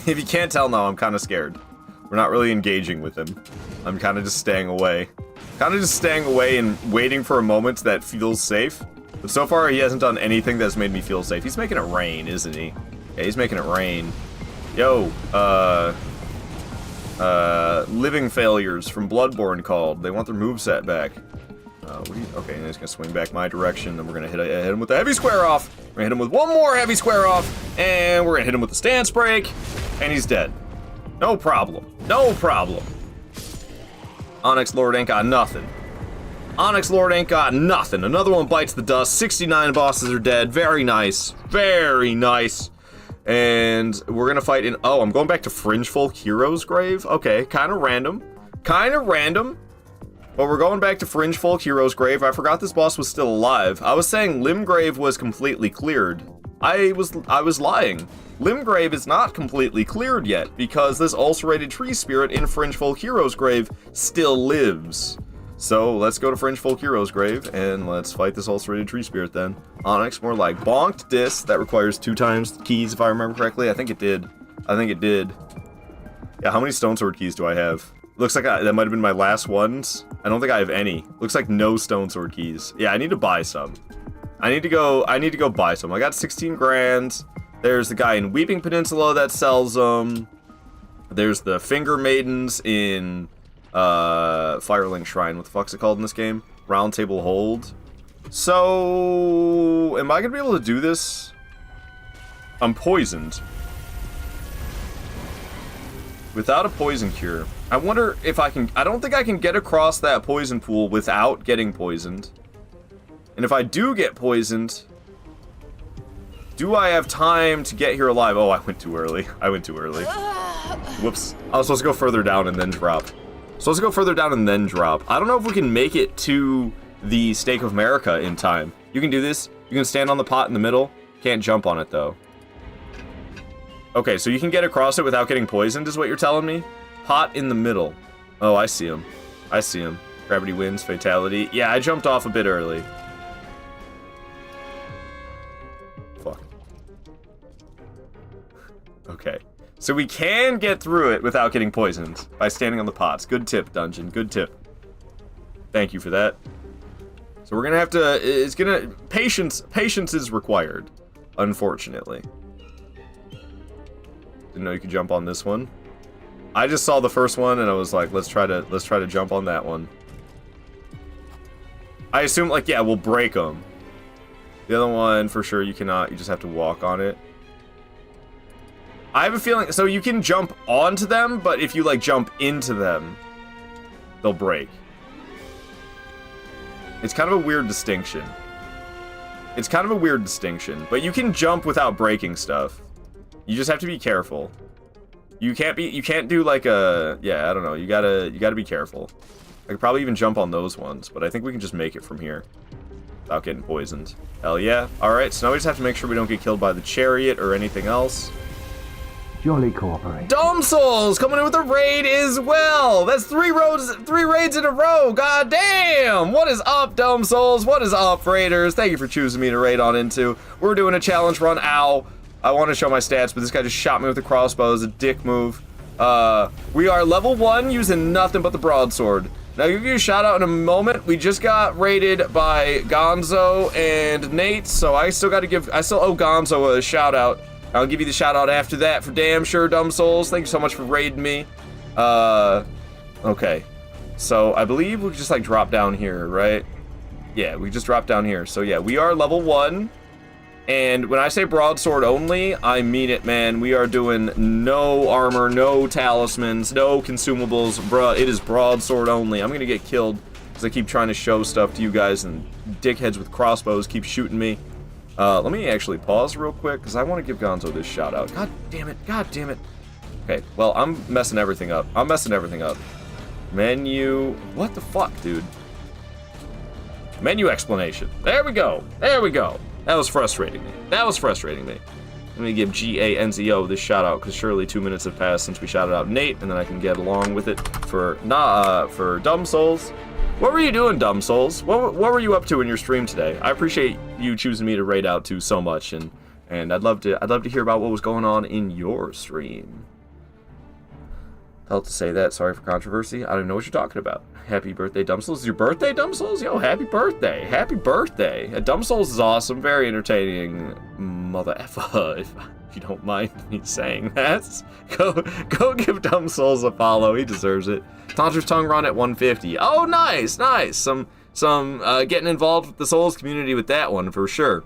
If you can't tell now, I'm kind of scared. We're not really engaging with him. I'm kind of just staying away. Kind of just staying away and waiting for a moment that feels safe. But so far, he hasn't done anything that's made me feel safe. He's making it rain, isn't he? Yeah, he's making it rain. Yo, Living Failures from Bloodborne called. They want their moveset back. Okay, and he's gonna swing back my direction, then we're gonna hit him with the heavy square off. We're gonna hit him with one more heavy square off, and we're gonna hit him with the stance break, and he's dead. No problem. No problem. Onyx Lord ain't got nothing. Onyx Lord ain't got nothing. Another one bites the dust. 69 bosses are dead. Very nice. Very nice. And we're gonna fight in... Oh, I'm going back to Fringe Folk Hero's Grave? Okay, kind of random. Kind of random. But we're going back to Fringe Folk Hero's Grave. I forgot this boss was still alive. I was saying Limgrave was completely cleared. I was lying. Limgrave is not completely cleared yet, because this ulcerated tree spirit in Fringe Folk Hero's Grave still lives. So, let's go to Fringe Folk Hero's Grave, and let's fight this ulcerated tree spirit then. Onyx, more like bonked dis. That requires 2 times keys, if I remember correctly. I think it did. I think it did. Yeah, how many Stone Sword keys do I have? Looks like that might have been my last ones. I don't think I have any. Looks like no Stone Sword keys. Yeah, I need to buy some. I need to go buy some. I got 16 grand. There's the guy in Weeping Peninsula that sells them. There's the Finger Maidens in Firelink Shrine. What the fuck's it called in this game? Round Table Hold. So, am I gonna be able to do this? I'm poisoned. Without a poison cure. I wonder if I can... I don't think I can get across that poison pool without getting poisoned. And if I do get poisoned... Do I have time to get here alive? Oh, I went too early. I went too early. Whoops. I was supposed to go further down and then drop. Supposed to go further down and then drop. I don't know if we can make it to the Steak of America in time. You can do this. You can stand on the pot in the middle. Can't jump on it, though. Okay, so you can get across it without getting poisoned, is what you're telling me? Pot in the middle. Oh, I see him. I see him. Gravity wins, fatality. Yeah, I jumped off a bit early. Fuck. Okay. So we can get through it without getting poisoned by standing on the pots. Good tip, dungeon. Good tip. Thank you for that. So we're gonna have to... It's gonna... Patience is required. Unfortunately. Didn't know you could jump on this one. I just saw the first one and I was like, let's try to jump on that one. I assume, like, yeah, we'll break them. The other one, for sure, you cannot. You just have to walk on it. I have a feeling... So you can jump onto them, but if you, like, jump into them, they'll break. It's kind of a weird distinction. It's kind of a weird distinction. But you can jump without breaking stuff. You just have to be careful. You can't do, like, a... Yeah, I don't know. You gotta be careful. I could probably even jump on those ones, but I think we can just make it from here. without getting poisoned. Hell yeah. Alright, so now we just have to make sure we don't get killed by the chariot or anything else. Jolly cooperate. Dumb Souls coming in with a raid as well. That's three raids in a row. God damn. What is up, Dumb Souls? What is up, raiders? Thank you for choosing me to raid on into. We're doing a challenge run. Ow. I want to show my stats, but this guy just shot me with a crossbow. It's a dick move. We are level 1 using nothing but the broadsword. Now, I'll give you a shout out in a moment. We just got raided by Gonzo and Nate, so I still owe Gonzo a shout out. I'll give you the shout out after that for damn sure, Dumb Souls. Thank you so much for raiding me. Okay. So I believe we just like drop down here, right? Yeah, we just drop down here. So yeah, we are level 1. And when I say broadsword only, I mean it, man. We are doing no armor, no talismans, no consumables. Bruh, it is broadsword only. I'm gonna get killed because I keep trying to show stuff to you guys and dickheads with crossbows keep shooting me. Let me actually pause real quick because I want to give Gonzo this shout out. God damn it. God damn it. Okay, well, I'm messing everything up. Menu. What the fuck, dude? Menu explanation. There we go. There we go. That was frustrating me. Let me give GANZO this shout out because surely 2 minutes have passed since we shouted out Nate, and then I can get along with it for Dumb Souls. What were you doing, Dumb Souls? What were you up to in your stream today? I appreciate you choosing me to raid out to so much, and I'd love to hear about what was going on in your stream. Felt to say that. Sorry for controversy. I don't even know what you're talking about. Happy birthday, Dumb Souls. Is your birthday, Dumb Souls? Yo, happy birthday. Happy birthday. Dumb Souls is awesome. Very entertaining. Mother effer, if you don't mind me saying that. Go give Dumb Souls a follow. He deserves it. Tantra's tongue run at 150. Oh, nice. Some getting involved with the Souls community with that one for sure.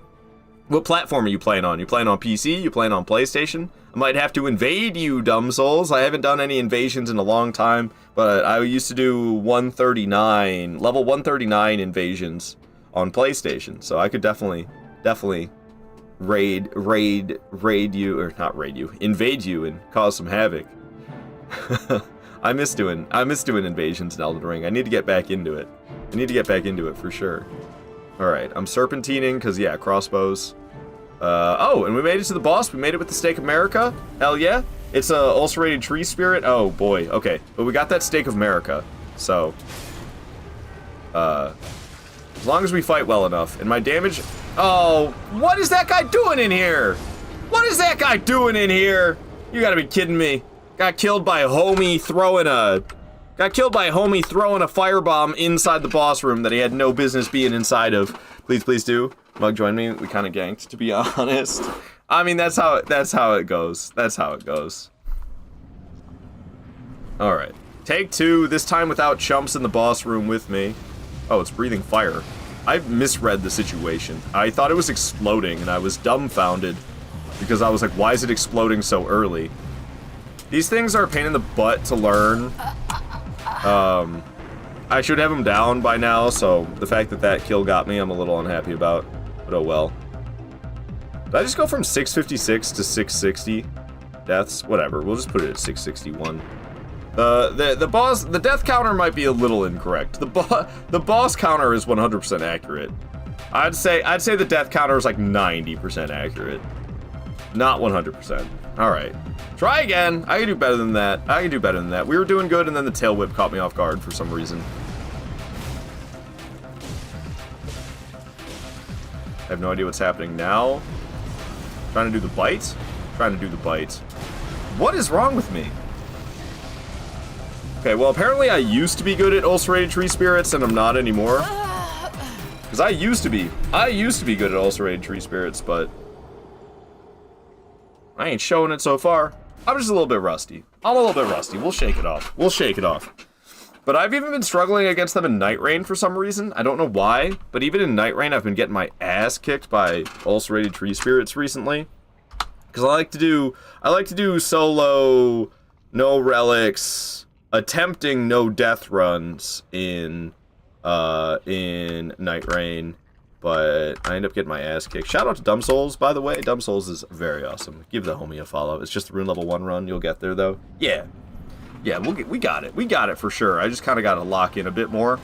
What platform are you playing on? You playing on PC? You playing on PlayStation? I might have to invade you, Dumb Souls. I haven't done any invasions in a long time, but I used to do level 139 invasions on PlayStation, so I could definitely invade you and cause some havoc. I miss doing invasions in Elden Ring. I need to get back into it. For sure. Alright, I'm serpentining, because, yeah, crossbows. Oh, and we made it to the boss. We made it with the Stake of America. Hell yeah. It's a ulcerated tree spirit. Oh, boy. Okay, but we got that Stake of America. So, as long as we fight well enough. And my damage... Oh, what is that guy doing in here? You gotta be kidding me. Got killed by homie throwing a firebomb inside the boss room that he had no business being inside of. Please do. Mug, join me. We kind of ganked, to be honest. I mean, that's how it goes. All right. Take 2. This time without chumps in the boss room with me. Oh, it's breathing fire. I misread the situation. I thought it was exploding, and I was dumbfounded because I was like, why is it exploding so early? These things are a pain in the butt to learn. I should have him down by now, so the fact that kill got me, I'm a little unhappy about. But oh well. Did I just go from 656 to 660 deaths? Whatever, we'll just put it at 661. The death counter might be a little incorrect. The boss counter is 100% accurate. I'd say the death counter is like 90% accurate. Not 100%. Alright. Try again. I can do better than that. We were doing good, and then the tail whip caught me off guard for some reason. I have no idea what's happening now. Trying to do the bite? What is wrong with me? Okay, well, apparently I used to be good at ulcerated tree spirits, and I'm not anymore. Because I used to be good at ulcerated tree spirits, but I ain't showing it so far. I'm just a little bit rusty. We'll shake it off. But I've even been struggling against them in Night Rain for some reason. I don't know why, but even in Night Rain, I've been getting my ass kicked by ulcerated tree spirits recently. Because I like to do solo, no relics, attempting no death runs in Night Rain. But I end up getting my ass kicked. Shout out to Dumb Souls, by the way. Dumb Souls is very awesome. Give the homie a follow. It's just the rune level 1 run. You'll get there, though. Yeah, we got it. We got it for sure. I just kind of got to lock in a bit more.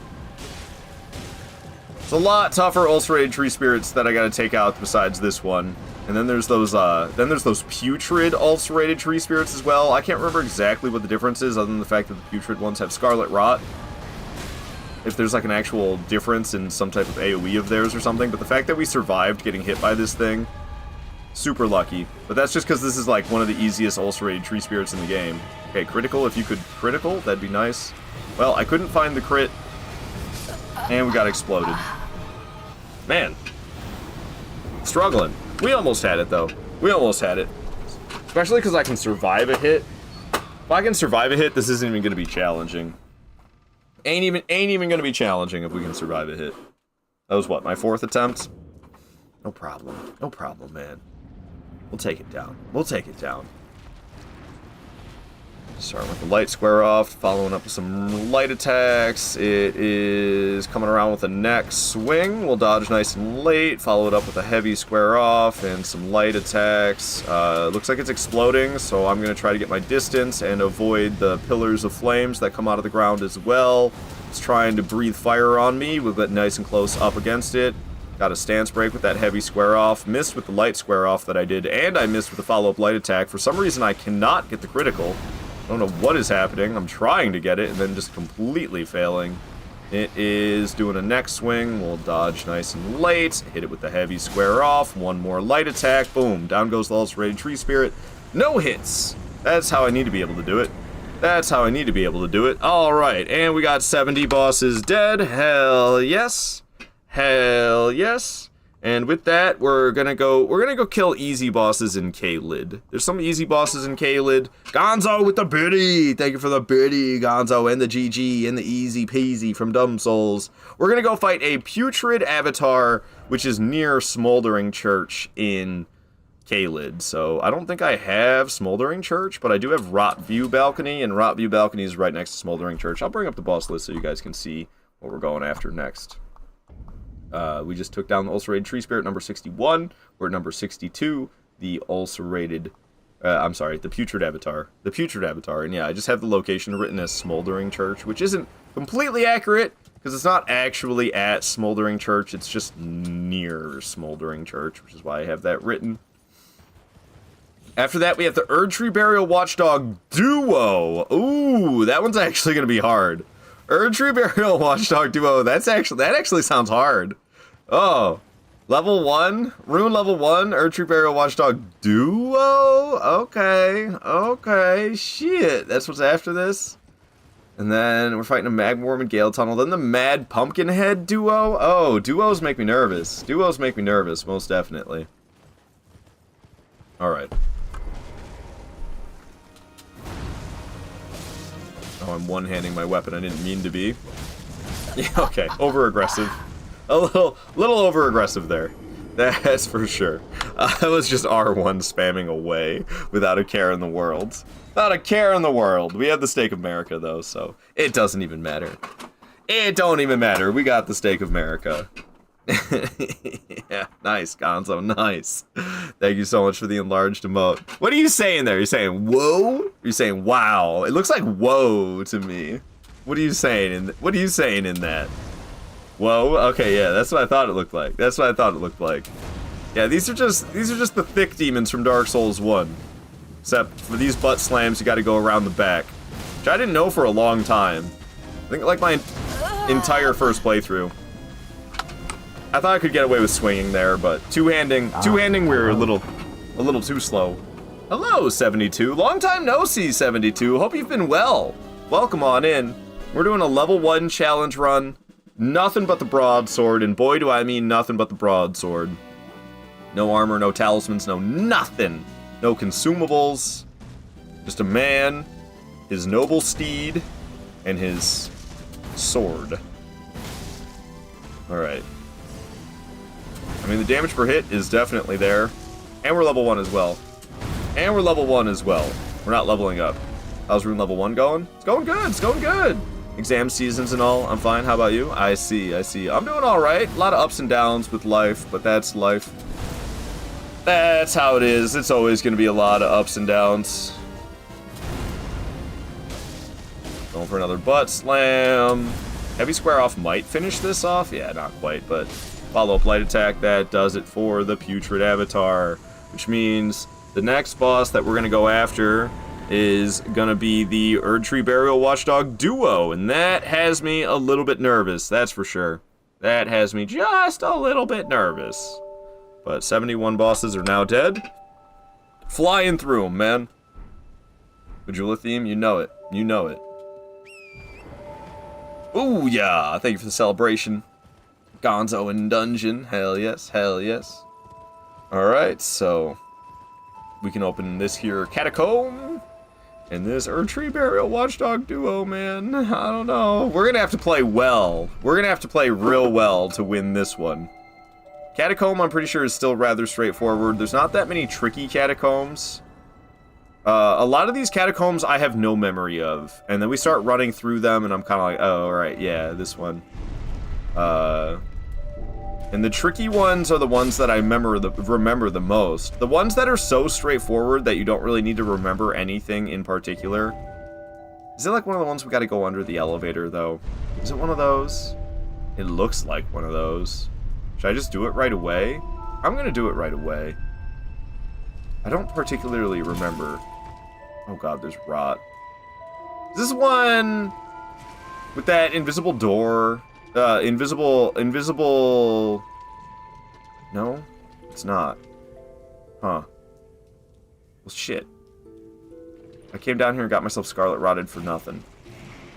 There's a lot tougher ulcerated tree spirits that I gotta take out besides this one. And then there's those putrid ulcerated tree spirits as well. I can't remember exactly what the difference is, other than the fact that the putrid ones have scarlet rot. If there's like an actual difference in some type of AoE of theirs or something, but the fact that we survived getting hit by this thing, super lucky. But that's just because this is like one of the easiest ulcerated tree spirits in the game. Okay, critical, if you could critical, that'd be nice. Well, I couldn't find the crit, and we got exploded. Man. Struggling. We almost had it, though. We almost had it. Especially because I can survive a hit. If I can survive a hit, this isn't even going to be challenging. Ain't even going to be challenging if we can survive a hit. That was what, my 4th attempt? No problem. No problem, man. We'll take it down. We'll take it down. Starting with the light square off, following up with some light attacks. It is coming around with a next swing. We'll dodge nice and late, follow it up with a heavy square off and some light attacks. Looks like it's exploding, so I'm going to try to get my distance and avoid the pillars of flames that come out of the ground as well. It's trying to breathe fire on me. We'll get nice and close up against it. Got a stance break with that heavy square off. Missed with the light square off that I did, and I missed with the follow-up light attack. For some reason, I cannot get the critical. I don't know what is happening. I'm trying to get it and then just completely failing. It is doing a next swing. We'll dodge nice and late. Hit it with the heavy square off. One more light attack. Boom. Down goes the ulcerated tree spirit. No hits. That's how I need to be able to do it. That's how I need to be able to do it. All right. And we got 70 bosses dead. Hell yes. Hell yes. And with that, we're gonna go kill easy bosses in K-Lid. There's some easy bosses in K-Lid. Gonzo with the biddy! Thank you for the biddy, Gonzo, and the GG, and the easy peasy from Dumb Souls. We're gonna go fight a putrid avatar, which is near Smoldering Church in K-Lid. So I don't think I have Smoldering Church, but I do have Rot View Balcony, and Rot View Balcony is right next to Smoldering Church. I'll bring up the boss list so you guys can see what we're going after next. We just took down the ulcerated tree spirit, number 61. We're at number 62, the ulcerated, the putrid avatar. The putrid avatar, and yeah, I just have the location written as Smoldering Church, which isn't completely accurate, because it's not actually at Smoldering Church, it's just near Smoldering Church, which is why I have that written. After that, we have the Erdtree Burial Watchdog Duo. Ooh, that one's actually going to be hard. Erdtree Burial Watchdog Duo, that actually sounds hard. Oh, level 1? Rune level 1, Erdtree Burial Watchdog Duo? Okay, shit, that's what's after this? And then we're fighting a Magworm and Gale Tunnel, then the Mad Pumpkinhead Duo? Oh, duos make me nervous. Duos make me nervous, most definitely. Alright. Oh, I'm one-handing my weapon. I didn't mean to be. Yeah, okay, over-aggressive. A little over-aggressive there. That's for sure. I was just R1 spamming away without a care in the world. Not a care in the world. We have the Stake of America, though, so it doesn't even matter. It don't even matter. We got the Stake of America. Yeah, nice, Gonzo, nice. Thank you so much for the enlarged emote. What are you saying there? You're saying whoa? Or you're saying wow? It looks like whoa to me. What are you saying in that? Whoa? Okay, yeah, that's what I thought it looked like. Yeah, these are just the thick demons from Dark Souls 1. Except for these butt slams, you gotta go around the back. Which I didn't know for a long time. I think like my entire first playthrough. I thought I could get away with swinging there, but two-handing, we were a little too slow. Hello, 72. Long time no see, 72. Hope you've been well. Welcome on in. We're doing a level 1 challenge run. Nothing but the broadsword, and boy do I mean nothing but the broadsword. No armor, no talismans, no nothing. No consumables. Just a man, his noble steed, and his sword. Alright. I mean, the damage per hit is definitely there. And we're level 1 as well. We're not leveling up. How's rune level 1 going? It's going good. Exam seasons and all, I'm fine. How about you? I see. I'm doing alright. A lot of ups and downs with life, but that's life. That's how it is. It's always going to be a lot of ups and downs. Going for another butt slam. Heavy square off might finish this off. Yeah, not quite, but follow-up light attack, that does it for the Putrid Avatar, which means the next boss that we're going to go after is going to be the Erdtree Burial Watchdog duo, and that has me a little bit nervous, that's for sure. That has me just a little bit nervous. But 71 bosses are now dead. Flying through them, man. Vigilitheme, you know it. You know it. Ooh, yeah. Thank you for the celebration. Gonzo in dungeon. Hell yes, hell yes. Alright, so we can open this here catacomb. And this Erdtree Burial Watchdog duo, man. I don't know. We're gonna have to play well. We're gonna have to play real well to win this one. Catacomb, I'm pretty sure, is still rather straightforward. There's not that many tricky catacombs. A lot of these catacombs I have no memory of. And then we start running through them, and I'm kind of like, oh, alright, yeah, this one. And the tricky ones are the ones that I remember the most. The ones that are so straightforward that you don't really need to remember anything in particular. Is it like one of the ones we gotta go under the elevator, though? Is it one of those? It looks like one of those. Should I just do it right away? I'm gonna do it right away. I don't particularly remember. Oh god, there's rot. Is this one with that invisible door? Invisible... No? It's not. Huh. Well, shit. I came down here and got myself scarlet rotted for nothing.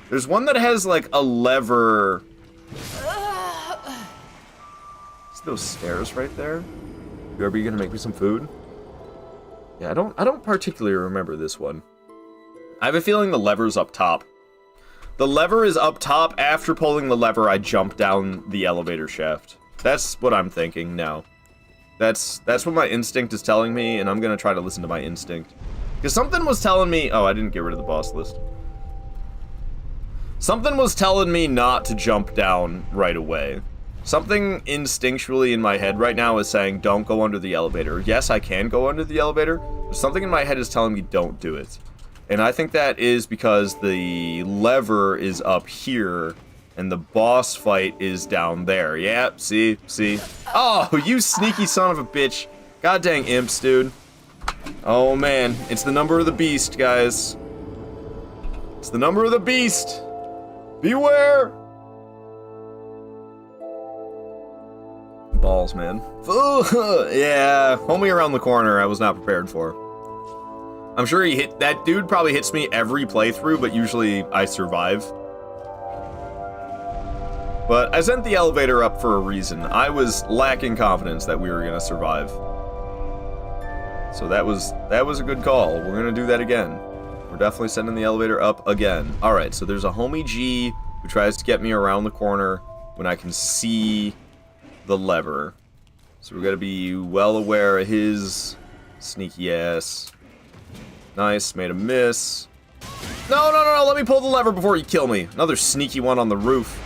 There's one that has, like, a lever... See those stairs right there? You ever gonna make me some food? Yeah, I don't particularly remember this one. I have a feeling the lever's up top. The lever is up top. After pulling the lever, I jump down the elevator shaft. That's what I'm thinking now. That's what my instinct is telling me, and I'm gonna try to listen to my instinct. Because something was telling me... Oh, I didn't get rid of the boss list. Something was telling me not to jump down right away. Something instinctually in my head right now is saying, don't go under the elevator. Yes, I can go under the elevator, but something in my head is telling me don't do it. And I think that is because the lever is up here, and the boss fight is down there. Yeah, see? Oh, you sneaky son of a bitch. God dang imps, dude. Oh, man. It's the number of the beast, guys. It's the number of the beast. Beware! Balls, man. Yeah, homie around the corner I was not prepared for. I'm sure that dude probably hits me every playthrough, but usually I survive. But I sent the elevator up for a reason. I was lacking confidence that we were gonna survive. So that was a good call. We're gonna do that again. We're definitely sending the elevator up again. Alright, so there's a homie G who tries to get me around the corner when I can see the lever. So we're gonna be well aware of his sneaky ass. Nice, made a miss. No, let me pull the lever before you kill me. Another sneaky one on the roof.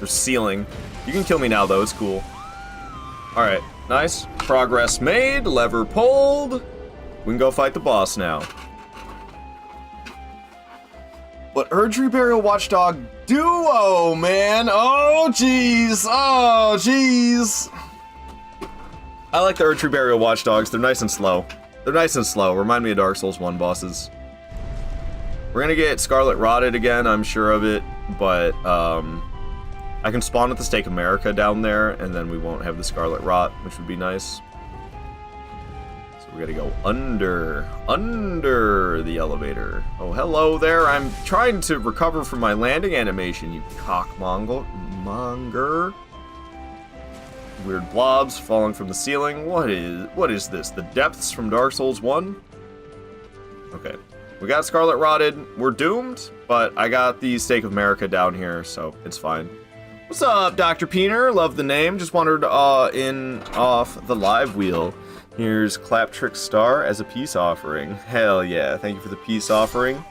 Or ceiling. You can kill me now, though, it's cool. Alright, nice. Progress made, lever pulled. We can go fight the boss now. But Erdtree Burial Watchdog duo, man! Oh, jeez! Oh, jeez! I like the Erdtree Burial Watchdogs, they're nice and slow. They're nice and slow. Remind me of Dark Souls 1 bosses. We're gonna get Scarlet Rotted again, I'm sure of it, but I can spawn at the Stake America down there, and then we won't have the Scarlet Rot, which would be nice. So we gotta go under the elevator. Oh, hello there. I'm trying to recover from my landing animation, you cockmonger. Weird blobs falling from the ceiling. What is this? The depths from Dark Souls 1? Okay. We got Scarlet Rotted. We're doomed, but I got the Stake of America down here, so it's fine. What's up, Dr. Peener? Love the name. Just wandered in off the live wheel. Here's Claptrick Star as a peace offering. Hell yeah. Thank you for the peace offering.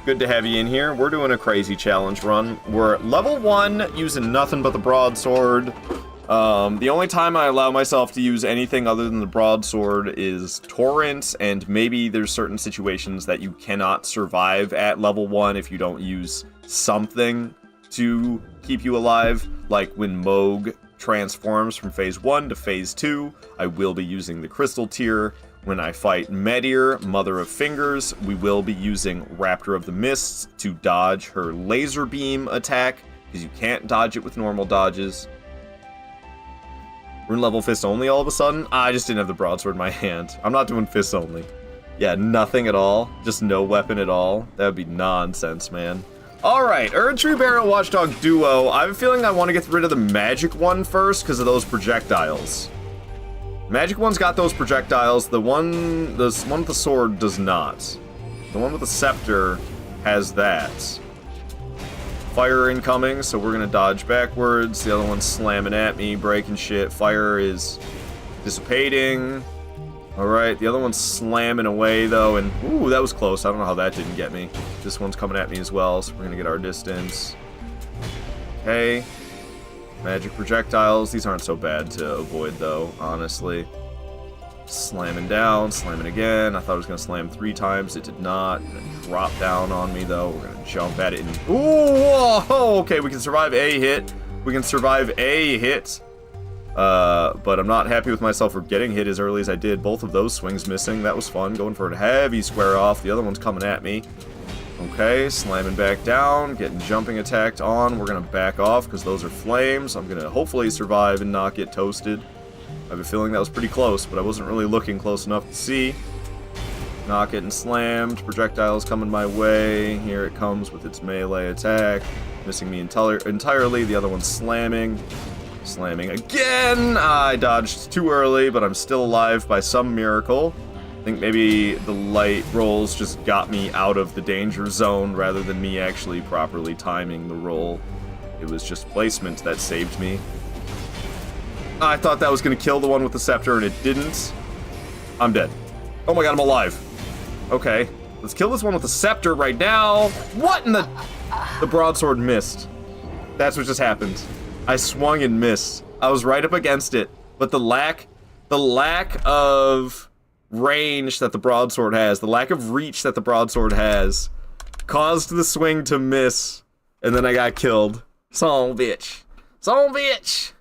Good to have you in here. We're doing a crazy challenge run. We're at level 1, using nothing but the broadsword. The only time I allow myself to use anything other than the broadsword is torrents, and maybe there's certain situations that you cannot survive at level 1 if you don't use something. to keep you alive, like when Moog transforms from phase 1 to phase 2, I will be using the crystal tier. When I fight Meteor, Mother of Fingers, we will be using Raptor of the Mists to dodge her laser beam attack, because you can't dodge it with normal dodges. Rune level fist only all of a sudden? I just didn't have the broadsword in my hand. I'm not doing fists only. Yeah, nothing at all. Just no weapon at all. That would be nonsense, man. Alright, Erdtree Barrel Watchdog Duo. I have a feeling I want to get rid of the magic one first because of those projectiles. Magic one's got those projectiles. The one with the sword does not. The one with the scepter has that. Fire incoming, so we're gonna dodge backwards. The other one's slamming at me, breaking shit. Fire is dissipating. Alright, the other one's slamming away though, and ooh, that was close. I don't know how that didn't get me. This one's coming at me as well, so we're gonna get our distance. Okay. Magic projectiles. These aren't so bad to avoid though, honestly. Slamming down, slamming again. I thought I was gonna slam 3 times. It did not. It's gonna drop down on me though. We're gonna jump at it and ooh, whoa, okay, we can survive a hit. We can survive a hit. But I'm not happy with myself for getting hit as early as I did. Both of those swings missing. That was fun. Going for a heavy square off. The other one's coming at me. Okay, slamming back down, getting jumping attacked on. We're gonna back off because those are flames. I'm gonna hopefully survive and not get toasted. I have a feeling that was pretty close, but I wasn't really looking close enough to see. Not getting slammed. Projectiles coming my way. Here it comes with its melee attack. Missing me entirely. The other one's slamming. Slamming again! I dodged too early, but I'm still alive by some miracle. I think maybe the light rolls just got me out of the danger zone rather than me actually properly timing the roll. It was just placement that saved me. I thought that was going to kill the one with the scepter, and it didn't. I'm dead. Oh my god, I'm alive. Okay, let's kill this one with the scepter right now. What in the... The broadsword missed. That's what just happened. I swung and missed. I was right up against it, but the lack of range that the broadsword has, the lack of reach that the broadsword has, caused the swing to miss, and then I got killed. Son of a bitch. Son of a bitch.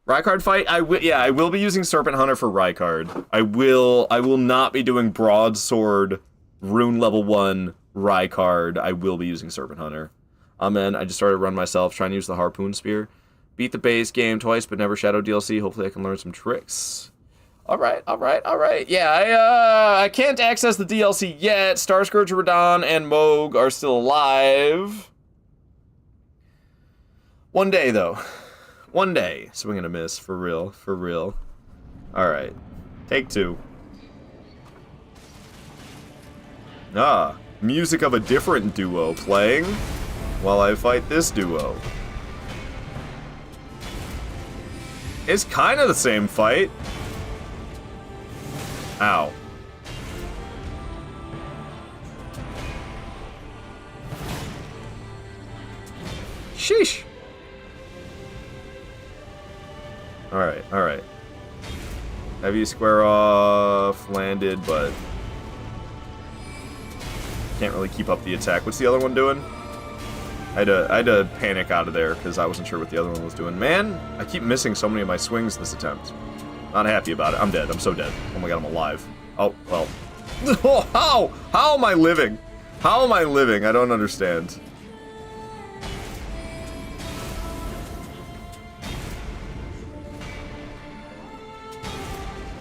Rykard fight? I will be using Serpent Hunter for Rykard. I will not be doing broadsword rune level 1 Rykard. I will be using Serpent Hunter. Amen. I just started to run myself, trying to use the harpoon spear. Beat the base game twice, but never Shadow DLC. Hopefully I can learn some tricks. Alright. Yeah, I can't access the DLC yet. Starscourge, Radon, and Moog are still alive. One day, though. One day. Swing and a miss. For real. For real. Alright. Take 2. Ah. Music of a different duo playing while I fight this duo. It's kind of the same fight. Ow. Sheesh. Alright. Heavy square off, landed, but can't really keep up the attack. What's the other one doing? I had to panic out of there because I wasn't sure what the other one was doing. Man, I keep missing so many of my swings this attempt. Not happy about it. I'm dead. I'm so dead. Oh my god, I'm alive. Oh, well. Oh, how am I living? How am I living? I don't understand.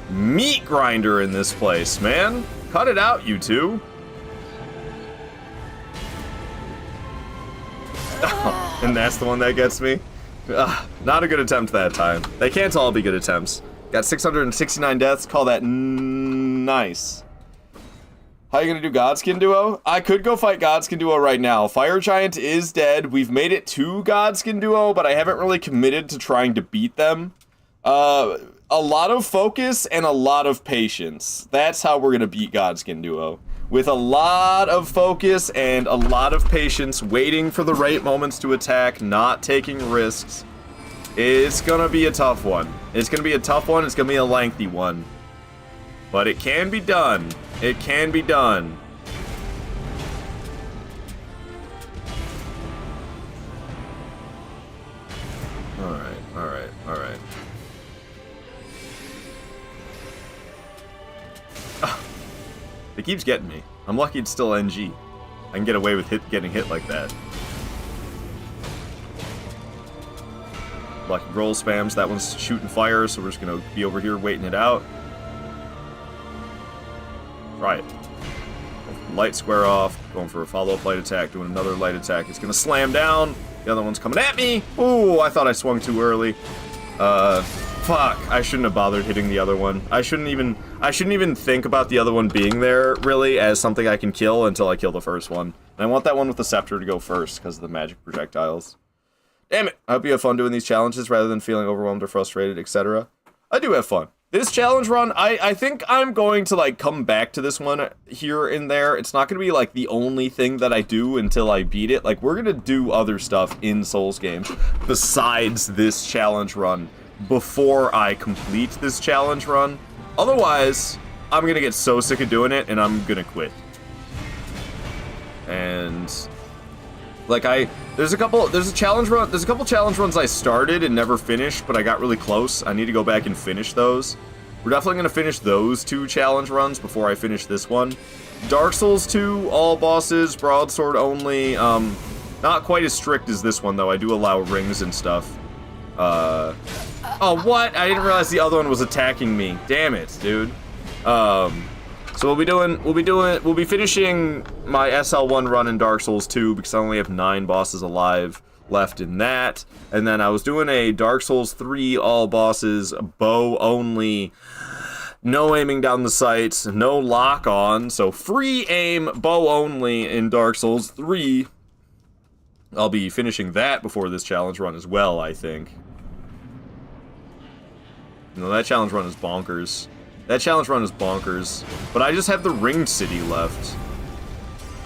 Meat grinder in this place, man. Cut it out, you two. And that's the one that gets me? Not a good attempt that time. They can't all be good attempts. Got 669 deaths. Call that nice. How you gonna do Godskin Duo? I could go fight Godskin Duo right now. Fire Giant is dead. We've made it to Godskin Duo, but I haven't really committed to trying to beat them. A lot of focus and a lot of patience. That's how we're gonna beat Godskin Duo. With a lot of focus and a lot of patience, waiting for the right moments to attack, not taking risks. It's gonna be a tough one. It's gonna be a tough one. It's gonna be a lengthy one. But it can be done. It can be done. It keeps getting me. I'm lucky it's still NG. I can get away with getting hit like that. Lucky roll spams. That one's shooting fire, so we're just gonna be over here waiting it out. Try it. Light square off. Going for a follow-up light attack. Doing another light attack. It's gonna slam down. The other one's coming at me. Ooh, I thought I swung too early. Fuck. I shouldn't have bothered hitting the other one. I shouldn't even think about the other one being there, really, as something I can kill until I kill the first one. And I want that one with the scepter to go first, because of the magic projectiles. Damn it. I hope you have fun doing these challenges rather than feeling overwhelmed or frustrated, etc. I do have fun. This challenge run, I think I'm going to, like, come back to this one here and there. It's not going to be, like, the only thing that I do until I beat it. Like, we're going to do other stuff in Souls games besides this challenge run before I complete this challenge run. Otherwise, I'm going to get so sick of doing it, and I'm going to quit. And... like, there's a couple challenge runs I started and never finished, but I got really close. I need to go back and finish those. We're definitely going to finish those 2 challenge runs before I finish this one. Dark Souls 2, all bosses, broadsword only. Not quite as strict as this one, though. I do allow rings and stuff. Oh, what? I didn't realize the other one was attacking me. Damn it, dude. So we'll be finishing my SL1 run in Dark Souls 2 because I only have 9 bosses alive left in that. And then I was doing a Dark Souls 3 all bosses, bow only, no aiming down the sights, no lock on, so free aim, bow only in Dark Souls 3. I'll be finishing that before this challenge run as well, I think. No, that challenge run is bonkers. That challenge run is bonkers, but I just have the Ringed City left.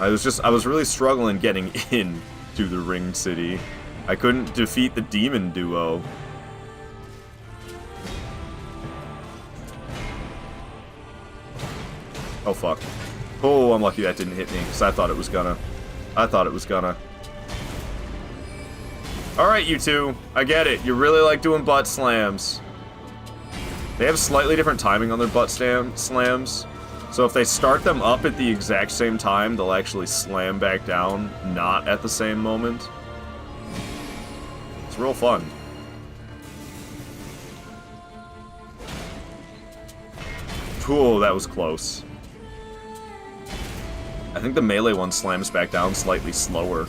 I was really struggling getting in to the Ringed City. I couldn't defeat the demon duo. Oh fuck. Oh, I'm lucky that didn't hit me, because I thought it was gonna. Alright, you two. I get it. You really like doing butt slams. They have slightly different timing on their butt slams. So if they start them up at the exact same time, they'll actually slam back down, not at the same moment. It's real fun. Cool, that was close. I think the melee one slams back down slightly slower.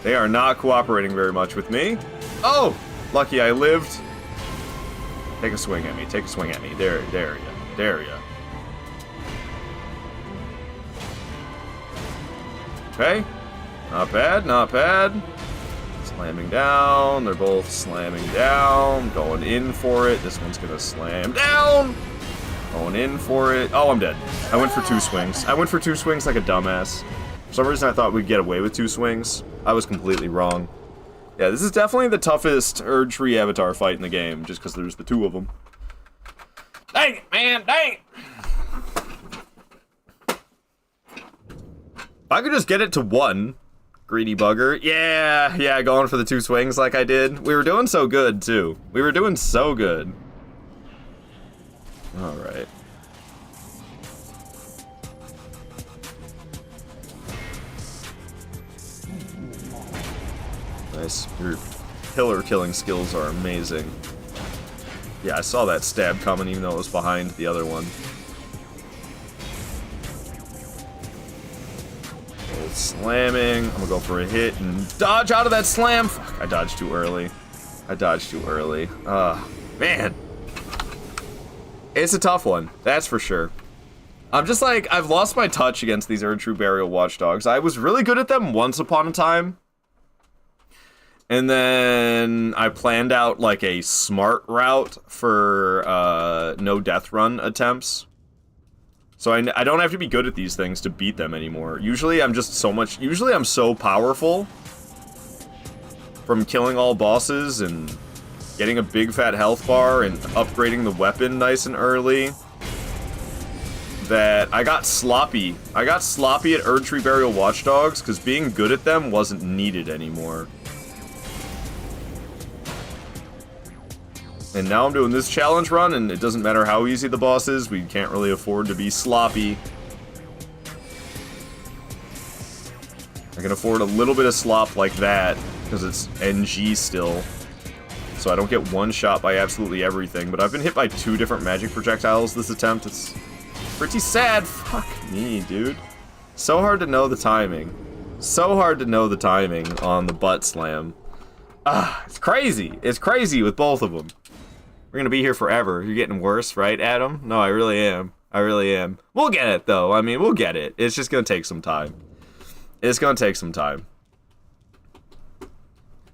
They are not cooperating very much with me. Oh! Lucky I lived. Take a swing at me. Take a swing at me. There ya. Okay. Not bad, not bad. Slamming down. They're both slamming down. Going in for it. This one's gonna slam down. Going in for it. Oh, I'm dead. I went for 2 swings. I went for 2 swings like a dumbass. For some reason I thought we'd get away with 2 swings. I was completely wrong. Yeah, this is definitely the toughest Erdtree Avatar fight in the game, just because there's the 2 of them. Dang it, man, dang it! If I could just get it to 1, greedy bugger. Yeah, going for the 2 swings like I did. We were doing so good, too. We were doing so good. Alright. Nice. Your pillar killing skills are amazing. Yeah, I saw that stab coming even though it was behind the other one. Old slamming. I'm gonna go for a hit and dodge out of that slam. Fuck, I dodged too early. Man. It's a tough one, that's for sure. I'm just like, I've lost my touch against these Erdtree Burial Watchdogs. I was really good at them once upon a time. And then I planned out like a smart route for no death run attempts. So I don't have to be good at these things to beat them anymore. Usually I'm so powerful from killing all bosses and getting a big fat health bar and upgrading the weapon nice and early that I got sloppy. I got sloppy at Erdtree Burial Watchdogs because being good at them wasn't needed anymore. And now I'm doing this challenge run, and it doesn't matter how easy the boss is, we can't really afford to be sloppy. I can afford a little bit of slop like that, because it's NG still. So I don't get one shot by absolutely everything, but I've been hit by 2 different magic projectiles this attempt. It's pretty sad. Fuck me, dude. So hard to know the timing. So hard to know the timing on the butt slam. It's crazy. It's crazy with both of them. We're gonna be here forever. You're getting worse, right, Adam? No, I really am. I really am. We'll get it, though. I mean, we'll get it. It's just gonna take some time. It's gonna take some time.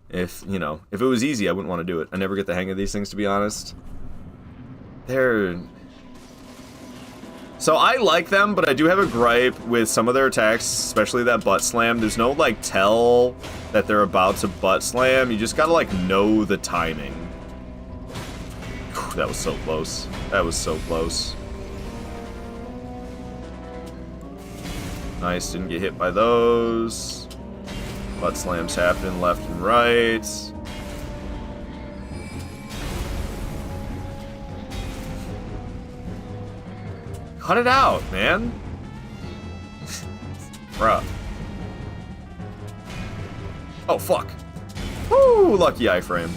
If, you know, if it was easy, I wouldn't want to do it. I never get the hang of these things, to be honest. So I like them, but I do have a gripe with some of their attacks, especially that butt slam. There's no, like, tell that they're about to butt slam. You just gotta, like, know the timing. Whew, that was so close. That was so close. Nice, didn't get hit by those. Butt slams happening left and right. Cut it out, man. Bruh. Oh, fuck. Woo, lucky iframe.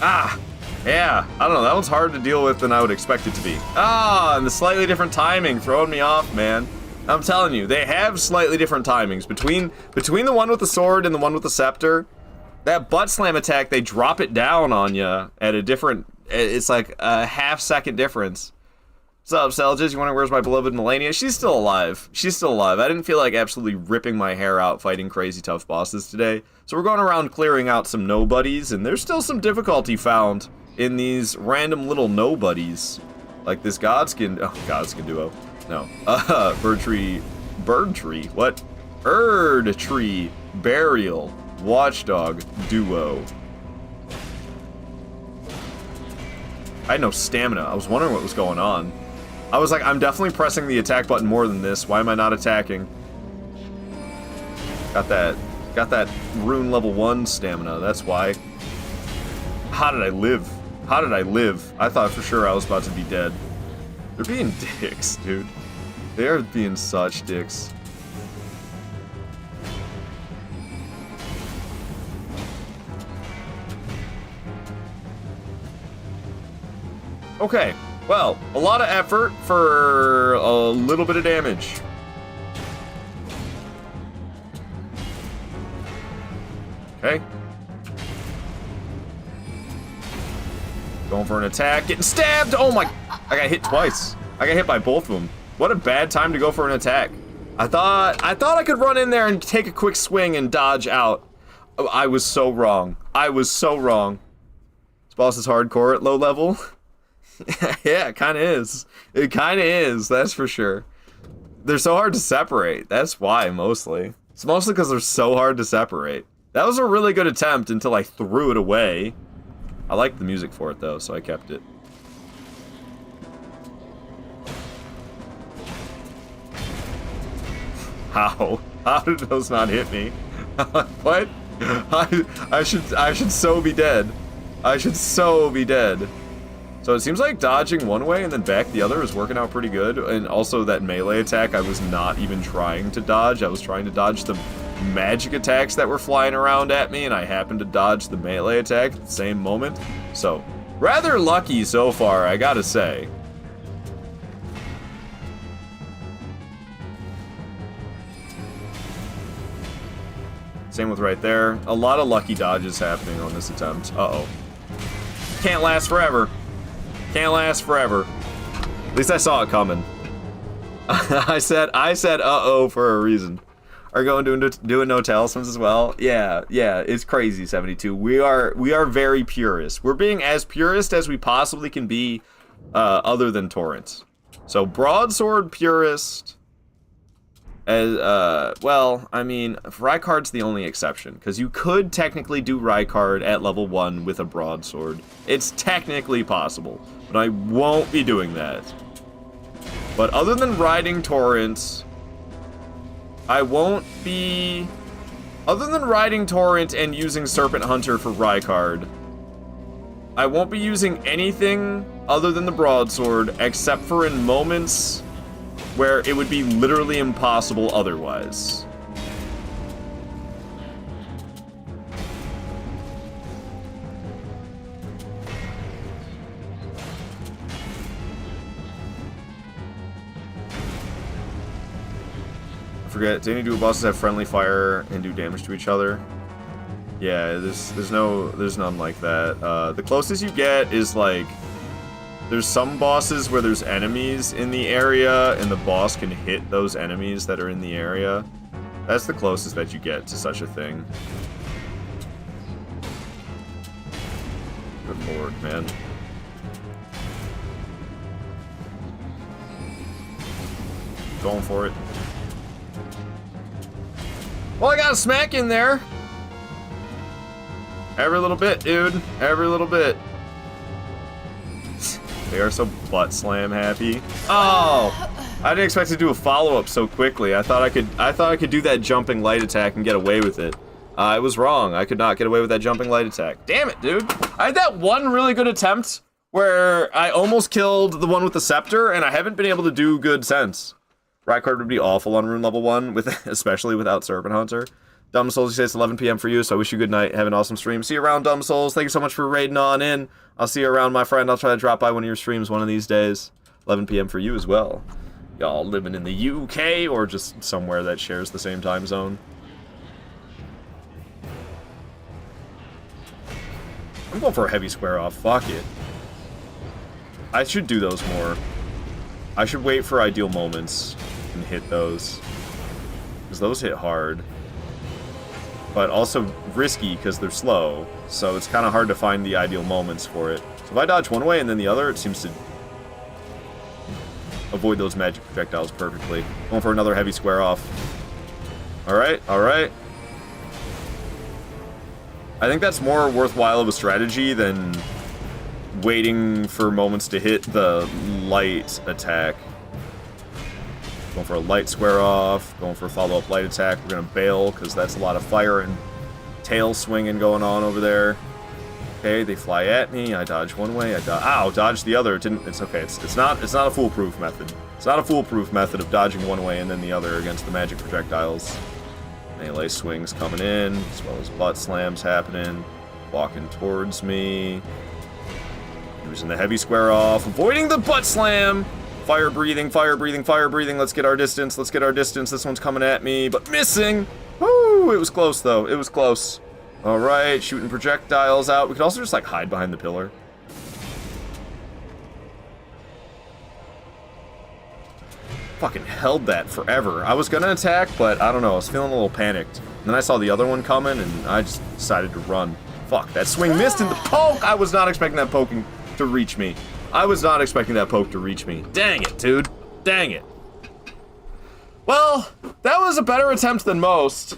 Ah, yeah. I don't know, that one's harder to deal with than I would expect it to be. Ah, and the slightly different timing throwing me off, man. I'm telling you, they have slightly different timings. Between the one with the sword and the one with the scepter, that butt slam attack, they drop it down on you at a different... It's like a half-second difference. What's up, Selges? You wonder where's my beloved Melania? She's still alive. She's still alive. I didn't feel like absolutely ripping my hair out fighting crazy tough bosses today. So we're going around clearing out some nobodies, and there's still some difficulty found in these random little nobodies. Like this Godskin... Oh, Godskin duo. No. Bird tree, what? Erd tree, burial, watchdog, duo. I had no stamina. I was wondering what was going on. I was like, I'm definitely pressing the attack button more than this. Why am I not attacking? Got that rune level 1 stamina, that's why. How did I live? How did I live? I thought for sure I was about to be dead. They're being dicks, dude. They are being such dicks. Okay, well, a lot of effort for a little bit of damage. Okay. Going for an attack, getting stabbed! Oh my... I got hit twice. I got hit by both of them. What a bad time to go for an attack. I thought I could run in there and take a quick swing and dodge out. I was so wrong. I was so wrong. This boss is hardcore at low level. Yeah, it kind of is. It kind of is, that's for sure. They're so hard to separate. That's why, mostly. It's mostly because they're so hard to separate. That was a really good attempt until I threw it away. I liked the music for it, though, so I kept it. How? How did those not hit me? What? I should so be dead. I should so be dead. So it seems like dodging one way and then back the other is working out pretty good. And also that melee attack, I was not even trying to dodge. I was trying to dodge the magic attacks that were flying around at me, and I happened to dodge the melee attack at the same moment. So, rather lucky so far, I gotta say. Same with right there. A lot of lucky dodges happening on this attempt. Uh-oh. Can't last forever. Can't last forever. At least I saw it coming. I said uh-oh for a reason. Are going to doing no talismans as well? Yeah, it's crazy, 72. We are very purist. We're being as purist as we possibly can be, other than torrents. So broadsword purist. Well, I mean, Rykard's the only exception, because you could technically do Rykard at level 1 with a broadsword. It's technically possible, but I won't be doing that. But other than riding torrents, I won't be Other than riding Torrent and using Serpent Hunter for Rykard, I won't be using anything other than the Broadsword, except for in moments where it would be literally impossible otherwise. I forget, do any dual bosses have friendly fire and do damage to each other? Yeah, there's none like that. The closest you get is like, there's some bosses where there's enemies in the area and the boss can hit those enemies that are in the area. That's the closest that you get to such a thing. Good lord, man. Going for it. Well, I got a smack in there. Every little bit, dude. Every little bit. They are so butt slam happy. Oh! I didn't expect to do a follow-up so quickly. I thought I could do that jumping light attack and get away with it. I was wrong. I could not get away with that jumping light attack. Damn it, dude. I had that one really good attempt where I almost killed the one with the scepter, and I haven't been able to do good since. Rykard would be awful on rune level 1, especially without Serpent Hunter. Dumb Souls, you say it's 11 p.m. for you, so I wish you good night. Have an awesome stream. See you around, Dumb Souls. Thank you so much for raiding on in. I'll see you around, my friend. I'll try to drop by one of your streams one of these days. 11 p.m. for you as well. Y'all living in the UK or just somewhere that shares the same time zone. I'm going for a heavy square off. Fuck it. I should do those more. I should wait for ideal moments and hit those. Because those hit hard. But also risky because they're slow, so it's kind of hard to find the ideal moments for it. So if I dodge one way and then the other, it seems to avoid those magic projectiles perfectly. Going for another heavy square off. Alright, alright. I think that's more worthwhile of a strategy than waiting for moments to hit the light attack. Going for a light square off, going for a follow-up light attack. We're gonna bail, because that's a lot of fire and tail swinging going on over there. Okay, they fly at me, I dodge one way, dodge the other. It's okay, it's not a foolproof method. It's not a foolproof method of dodging one way and then the other against the magic projectiles. Melee swings coming in, as well as butt slams happening. Walking towards me. Using the heavy square off, avoiding the butt slam! Fire breathing, fire breathing, fire breathing. Let's get our distance, let's get our distance. This one's coming at me, but missing! Woo! It was close, though. It was close. Alright, shooting projectiles out. We could also just, like, hide behind the pillar. Fucking held that forever. I was gonna attack, but I don't know. I was feeling a little panicked. And then I saw the other one coming, and I just decided to run. Fuck, that swing missed in the poke! I was not expecting that poking to reach me. I was not expecting that poke to reach me. Dang it, dude. Dang it. Well, that was a better attempt than most.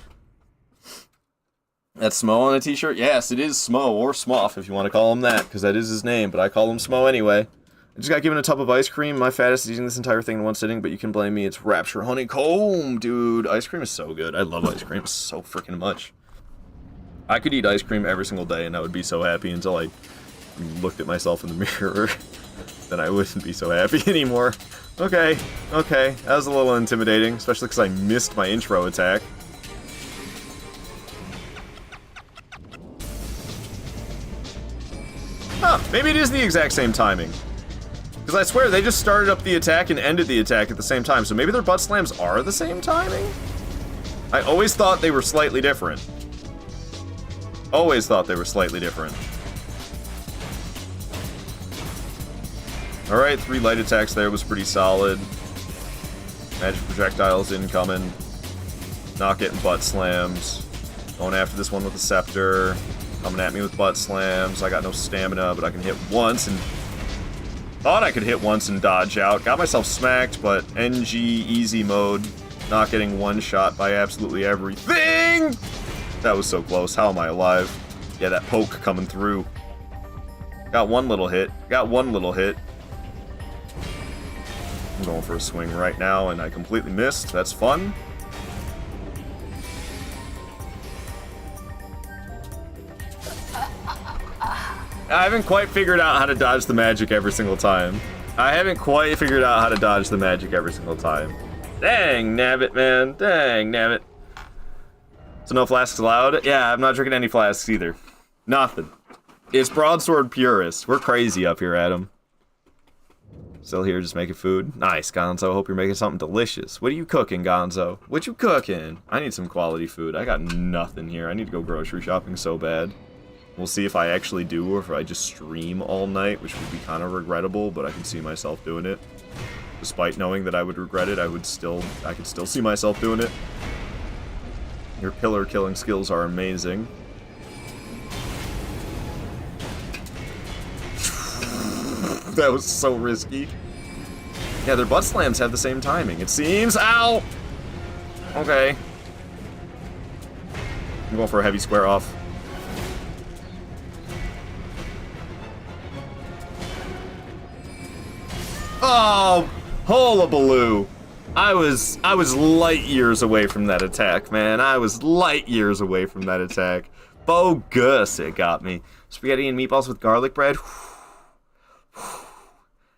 That's Smo on a t-shirt? Yes, it is Smo, or Smoff, if you want to call him that, because that is his name, but I call him Smo anyway. I just got given a tub of ice cream. My fattest is eating this entire thing in one sitting, but you can blame me. It's Rapture Honeycomb, dude. Ice cream is so good. I love ice cream so freaking much. I could eat ice cream every single day, and I would be so happy until I looked at myself in the mirror. Then I wouldn't be so happy anymore. Okay, okay. That was a little intimidating, especially because I missed my intro attack. Huh, maybe it is the exact same timing. Because I swear, they just started up the attack and ended the attack at the same time, so maybe their butt slams are the same timing? I always thought they were slightly different. Always thought they were slightly different. Alright, 3 light attacks there was pretty solid. Magic projectiles incoming. Not getting butt slams. Going after this one with the scepter. Coming at me with butt slams. I got no stamina, but I can hit once and... Thought I could hit once and dodge out. Got myself smacked, but NG easy mode. Not getting one shot by absolutely everything! That was so close. How am I alive? Yeah, that poke coming through. Got one little hit. Got one little hit. I'm going for a swing right now, and I completely missed. That's fun. I haven't quite figured out how to dodge the magic every single time. Dang, nabbit, man. Dang, nabbit. So no flasks allowed? Yeah, I'm not drinking any flasks either. Nothing. It's broadsword purist. We're crazy up here, Adam. Still here just making food? Nice, Gonzo. Hope you're making something delicious. What are you cooking, Gonzo? What you cooking? I need some quality food. I got nothing here. I need to go grocery shopping so bad. We'll see if I actually do or if I just stream all night, which would be kind of regrettable, but I can see myself doing it. Despite knowing that I would regret it, I could still see myself doing it. Your pillar killing skills are amazing. That was so risky. Yeah, their butt slams have the same timing, it seems. Ow! Okay. I'm going for a heavy square off. Oh, hullabaloo. I was light years away from that attack, man. I was light years away from that attack. Bogus, it got me. Spaghetti and meatballs with garlic bread.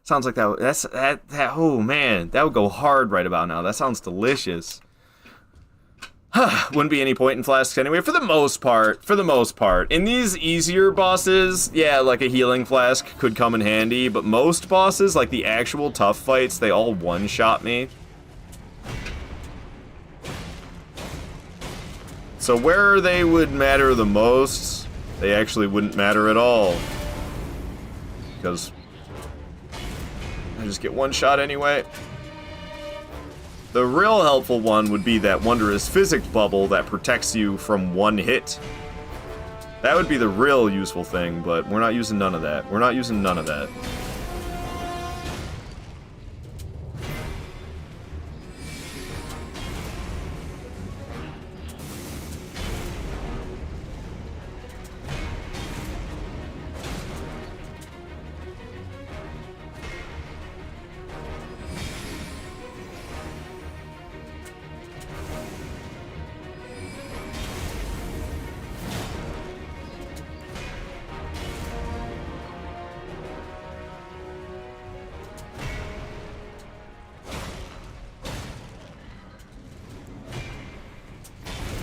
Sounds like that. Oh man, that would go hard right about now. That sounds delicious. Wouldn't be any point in flasks anyway. For the most part. In these easier bosses, yeah, like a healing flask could come in handy. But most bosses, like the actual tough fights, they all one-shot me. So where they would matter the most, they actually wouldn't matter at all. Because I just get one shot anyway. The real helpful one would be that wondrous physics bubble that protects you from one hit. That would be the real useful thing, but we're not using none of that.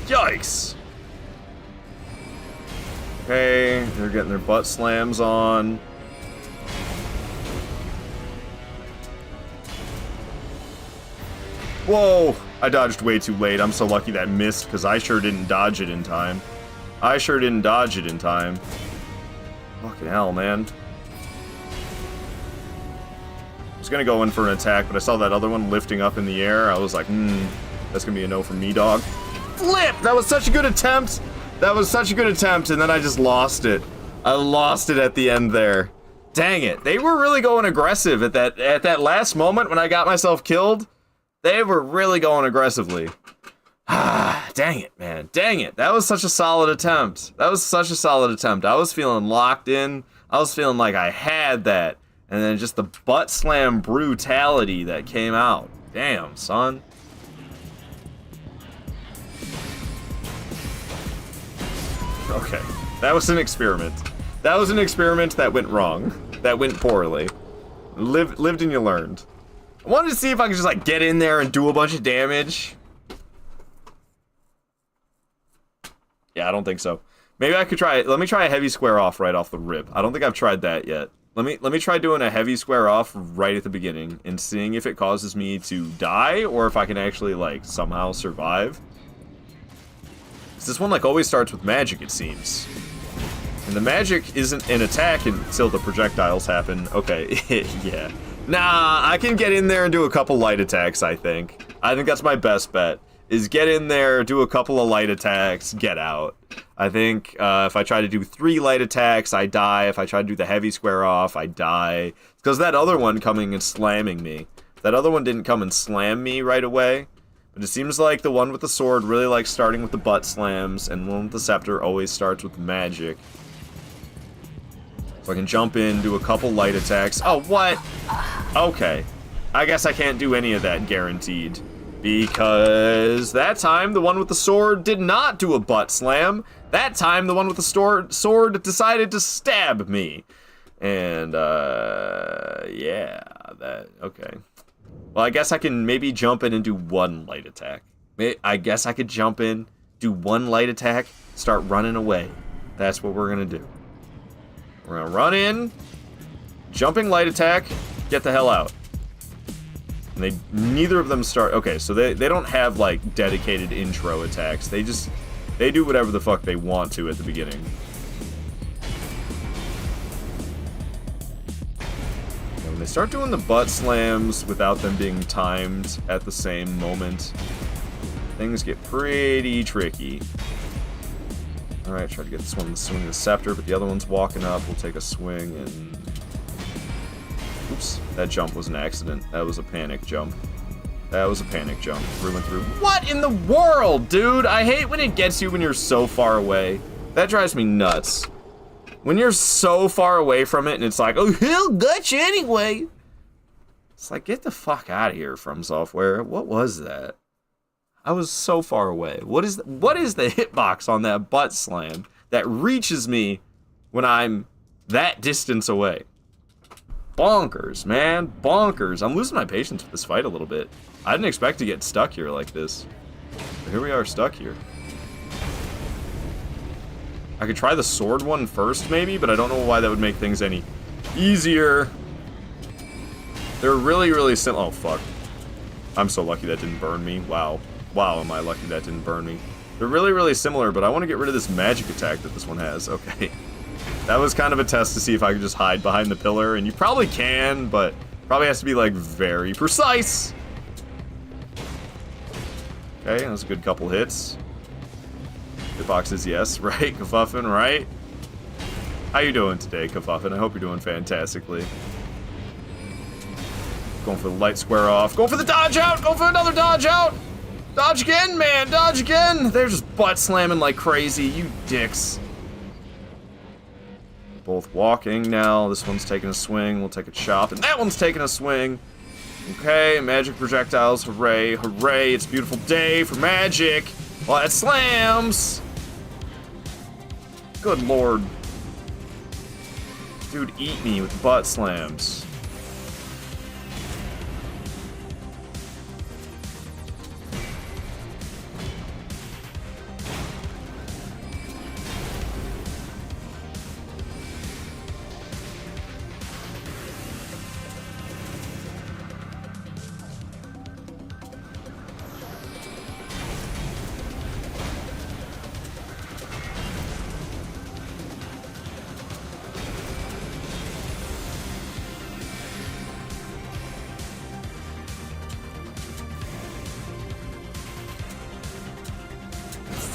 Yikes! Okay, they're getting their butt slams on. Whoa! I dodged way too late. I'm so lucky that missed, because I sure didn't dodge it in time. Fucking hell, man. I was gonna go in for an attack, but I saw that other one lifting up in the air. I was like, that's gonna be a no from me, dog. Flip! That was such a good attempt! And then I just lost it. I lost it at the end there. Dang it. They were really going aggressive at that last moment when I got myself killed. They were really going aggressively. Dang it, man. Dang it. That was such a solid attempt. I was feeling locked in. I was feeling like I had that. And then just the butt slam brutality that came out. Damn, son. Okay, that was an experiment. That went wrong. That went poorly. Lived and you learned. I wanted to see if I could just like get in there and do a bunch of damage. Yeah, I don't think so. Maybe I could try it. Let me try a heavy square off right off the rip. I don't think I've tried that yet. Let me try doing a heavy square off right at the beginning and seeing if it causes me to die or if I can actually like somehow survive. This one like always starts with magic, it seems. And the magic isn't an attack until the projectiles happen. Okay, yeah. Nah, I can get in there and do a couple light attacks, I think. I think that's my best bet. Is get in there, do a couple of light attacks, get out. I think if I try to do 3 light attacks, I die. If I try to do the heavy square off, I die. Because that other one coming and slamming me. That other one didn't come and slam me right away. But it seems like the one with the sword really likes starting with the butt slams, and the one with the scepter always starts with magic. So I can jump in, do a couple light attacks. Oh, what? Okay. I guess I can't do any of that guaranteed. Because that time, the one with the sword did not do a butt slam. That time, the one with the sword decided to stab me. And, yeah, okay. Well, I guess I can maybe jump in and do one light attack. I guess I could jump in, do one light attack, start running away. That's what we're gonna do. We're gonna run in, jumping light attack, get the hell out. And neither of them start, okay, so they don't have, like, dedicated intro attacks. They do whatever the fuck they want to at the beginning. When they start doing the butt slams without them being timed at the same moment, things get pretty tricky. Alright, try to get this one to swing the scepter, but the other one's walking up. We'll take a swing and... Oops, that jump was an accident. That was a panic jump. That was a panic jump. Through and through. What in the world, dude? I hate when it gets you when you're so far away. That drives me nuts. When you're so far away from it and it's like, oh, he'll gut you anyway. It's like, get the fuck out of here, From Software. What was that? I was so far away. What is the hitbox on that butt slam that reaches me when I'm that distance away? Bonkers, man. Bonkers. I'm losing my patience with this fight a little bit. I didn't expect to get stuck here like this. But here we are stuck here. I could try the sword one first, maybe, but I don't know why that would make things any easier. They're really, really simple. Oh, fuck. I'm so lucky that didn't burn me. Wow. Wow, am I lucky that didn't burn me. They're really, really similar, but I want to get rid of this magic attack that this one has. Okay. That was kind of a test to see if I could just hide behind the pillar, and you probably can, but probably has to be, like, very precise. Okay, that was a good couple hits. Hitbox is yes, right, Kafuffin, right? How you doing today, Kafuffin? I hope you're doing fantastically. Going for the light square off. Going for the dodge out! Going for another dodge out! Dodge again, man! Dodge again! They're just butt slamming like crazy, you dicks. Both walking now. This one's taking a swing. We'll take a chop. And that one's taking a swing. Okay, magic projectiles. Hooray, hooray. It's a beautiful day for magic. Well, it slams. Good lord. Dude, eat me with butt slams.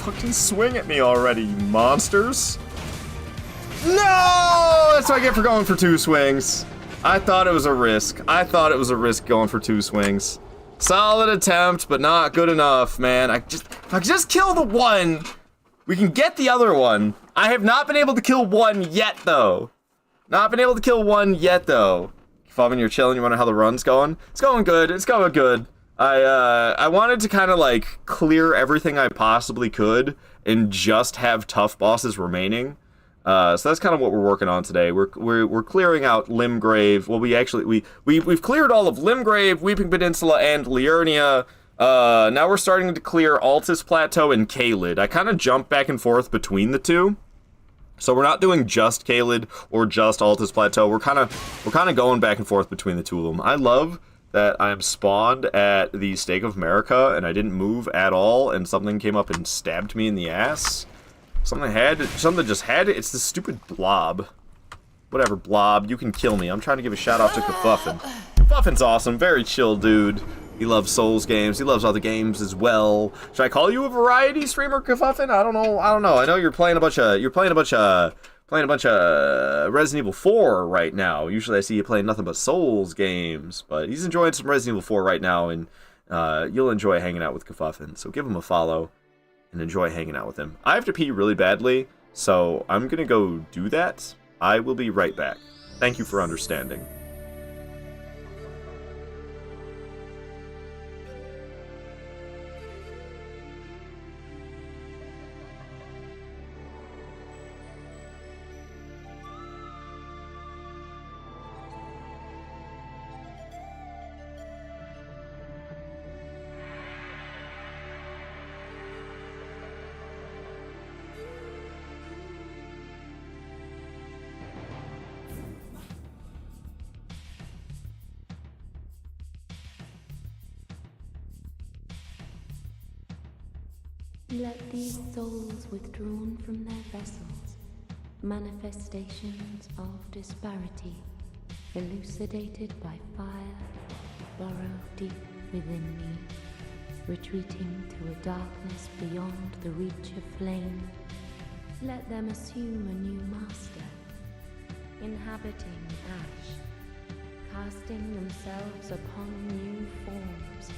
Fucking swing at me already, you monsters. No! That's what I get for going for 2 swings. I thought it was a risk. I thought it was a risk going for 2 swings. Solid attempt, but not good enough, man. If I just kill the one, we can get the other one. I have not been able to kill one yet, though. Not been able to kill one yet, though. Fovin, you're chilling, you wonder how the run's going? It's going good, it's going good. I wanted to kind of like clear everything I possibly could and just have tough bosses remaining. So that's kind of what we're working on today. We're clearing out Limgrave. Well, we've cleared all of Limgrave, Weeping Peninsula, and Liurnia. Now we're starting to clear Altus Plateau and Caelid. I kind of jump back and forth between the two. So we're not doing just Caelid or just Altus Plateau. We're kind of going back and forth between the two of them. I love that I am spawned at the Stake of America and I didn't move at all and something came up and stabbed me in the ass. Something just had it. It's this stupid blob. Whatever, blob, you can kill me. I'm trying to give a shout out to Kafuffin. Kafuffin's awesome, very chill dude. He loves Souls games. He loves other games as well. Should I call you a variety streamer, Kafuffin? I don't know. I know you're playing a bunch of Resident Evil 4 right now. Usually I see you playing nothing but Souls games, but he's enjoying some Resident Evil 4 right now, and you'll enjoy hanging out with Kafuffin. So give him a follow and enjoy hanging out with him. I have to pee really badly, so I'm gonna go do that. I will be right back. Thank you for understanding. Let these souls withdrawn from their vessels, manifestations of disparity, elucidated by fire, burrow deep within me, retreating to a darkness beyond the reach of flame. Let them assume a new master, inhabiting ash, casting themselves upon new forms.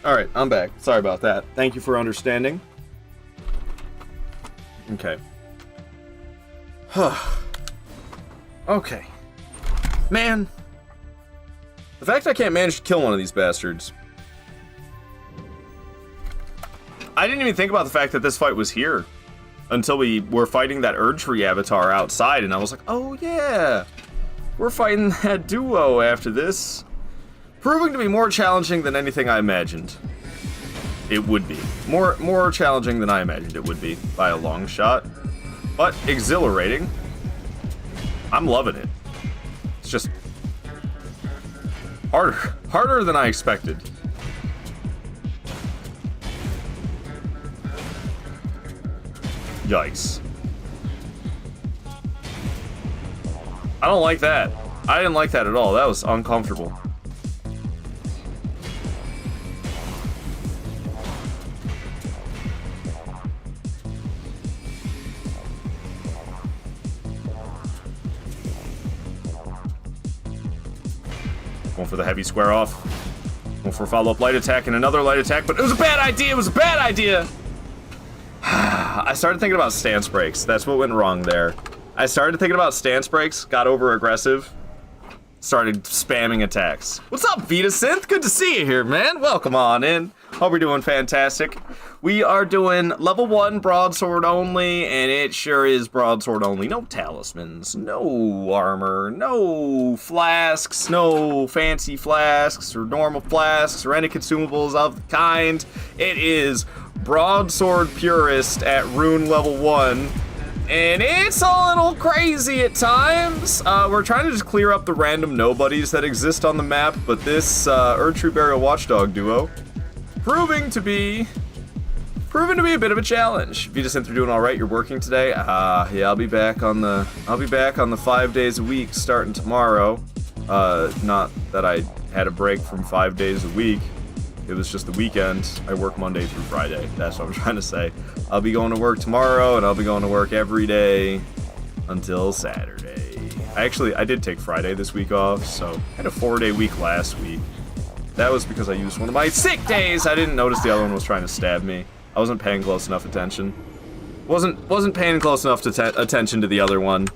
Alright, I'm back. Sorry about that. Thank you for understanding. Okay. Okay. Man. The fact I can't manage to kill one of these bastards. I didn't even think about the fact that this fight was here. Until we were fighting that Erdtree avatar outside, and I was like, oh yeah! We're fighting that duo after this. Proving to be more challenging than anything I imagined it would be. More challenging than I imagined it would be, by a long shot. But exhilarating. I'm loving it. It's just harder than I expected. Yikes. I don't like that. I didn't like that at all. That was uncomfortable. Going for the heavy square off. Going for a follow-up light attack and another light attack, but it was a bad idea! It was a bad idea! I started thinking about stance breaks. That's what went wrong there. I started thinking about stance breaks, got over-aggressive, started spamming attacks. What's up, Vita Synth? Good to see you here, man. Welcome on in. Hope you're doing fantastic. We are doing level 1 broadsword only, and it sure is broadsword only. No talismans, no armor, no flasks, no fancy flasks or normal flasks or any consumables of the kind. It is broadsword purist at rune level 1. And it's a little crazy at times. We're trying to just clear up the random nobodies that exist on the map, but this Erdtree Burial Watchdog duo proving to be a bit of a challenge. Vita Synth, you're doing all right. You're working today. Yeah, I'll be back on the 5 days a week starting tomorrow. Not that I had a break from 5 days a week. It was just the weekend. I work Monday through Friday. That's what I'm trying to say. I'll be going to work tomorrow, and I'll be going to work every day until Saturday. I did take Friday this week off, so I had a 4-day week last week. That was because I used one of my sick days. I didn't notice the other one was trying to stab me. I wasn't paying close enough attention. Wasn't paying close enough to attention to the other one.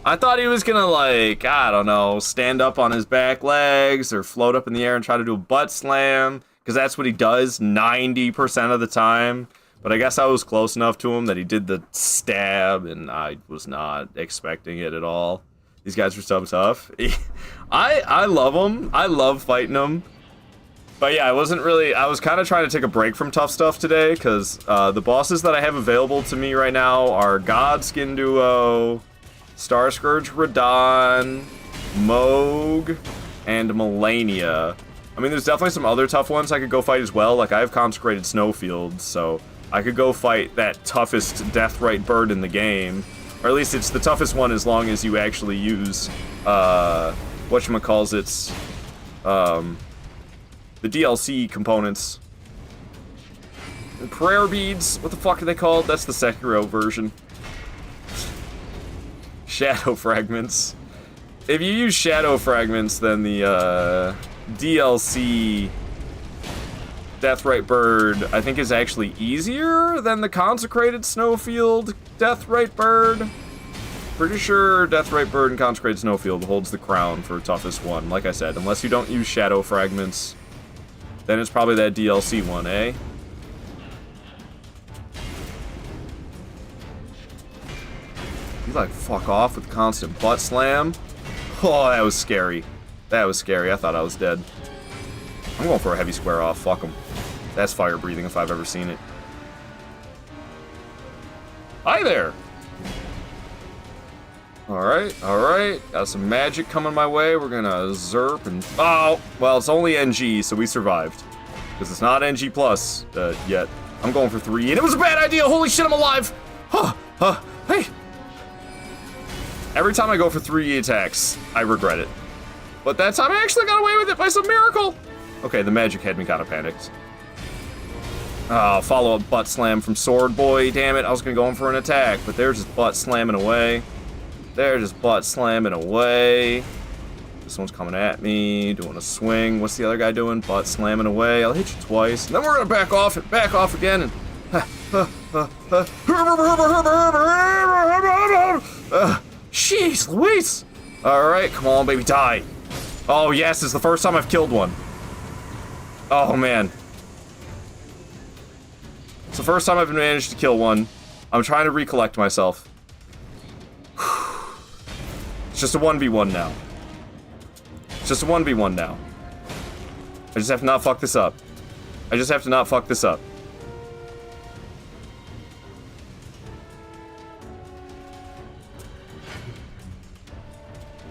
I thought he was gonna, like, I don't know, stand up on his back legs or float up in the air and try to do a butt slam. Because that's what he does 90% of the time. But I guess I was close enough to him that he did the stab, and I was not expecting it at all. These guys are so tough. I love them. I love fighting them. But yeah, I was kind of trying to take a break from tough stuff today, because the bosses that I have available to me right now are Godskin Duo, Starscourge Radon, Moog, and Melania. I mean, there's definitely some other tough ones I could go fight as well. Like, I have Consecrated Snowfield, so I could go fight that toughest Deathrite bird in the game. Or at least it's the toughest one as long as you actually use whatchamacallits, the DLC components. And prayer beads, what the fuck are they called? That's the Sekiro version. Shadow fragments. If you use shadow fragments, then the DLC Deathrite Bird, I think, is actually easier than the Consecrated Snowfield Deathrite Bird. Pretty sure Deathrite Bird and Consecrated Snowfield holds the crown for toughest one. Like I said, unless you don't use shadow fragments, then it's probably that DLC one, eh? You like fuck off with constant butt slam? Oh, that was scary. That was scary. I thought I was dead. I'm going for a heavy square off. Fuck him. That's fire breathing if I've ever seen it. Hi there. Alright, alright. Got some magic coming my way. We're gonna zerp and... Oh! Well, it's only NG, so we survived. Because it's not NG plus yet. I'm going for 3, and it was a bad idea! Holy shit, I'm alive! Hey! Every time I go for 3 attacks, I regret it. But that time I actually got away with it by some miracle! Okay, the magic had me kind of panicked. Oh, follow-up butt slam from Sword Boy. Damn it, I was gonna go in for an attack, but they're just butt slamming away. They're just butt slamming away. This one's coming at me, doing a swing. What's the other guy doing? Butt slamming away. I'll hit you twice. And then we're gonna back off again and... Jeez Louise! Alright, come on, baby, die. Oh, yes, it's the first time I've killed one. Oh, man. It's the first time I've managed to kill one. I'm trying to recollect myself. It's just a 1v1 now. It's just a 1v1 now. I just have to not fuck this up. I just have to not fuck this up.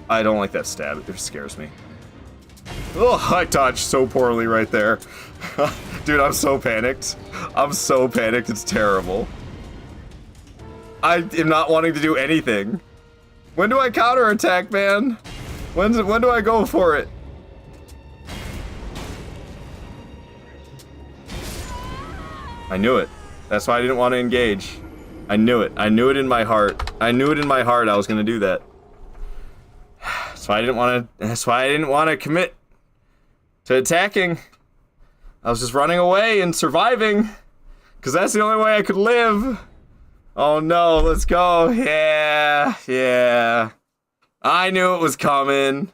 I don't like that stab. It scares me. Oh, I dodged so poorly right there. Dude, I'm so panicked. I'm so panicked, it's terrible. I am not wanting to do anything. When do I counterattack, man? When do I go for it? I knew it. That's why I didn't want to engage. I knew it. I knew it in my heart. I knew it in my heart I was gonna do that. That's why I didn't want to commit to attacking. I was just running away and surviving. Because that's the only way I could live. Oh no, let's go. Yeah. I knew it was coming.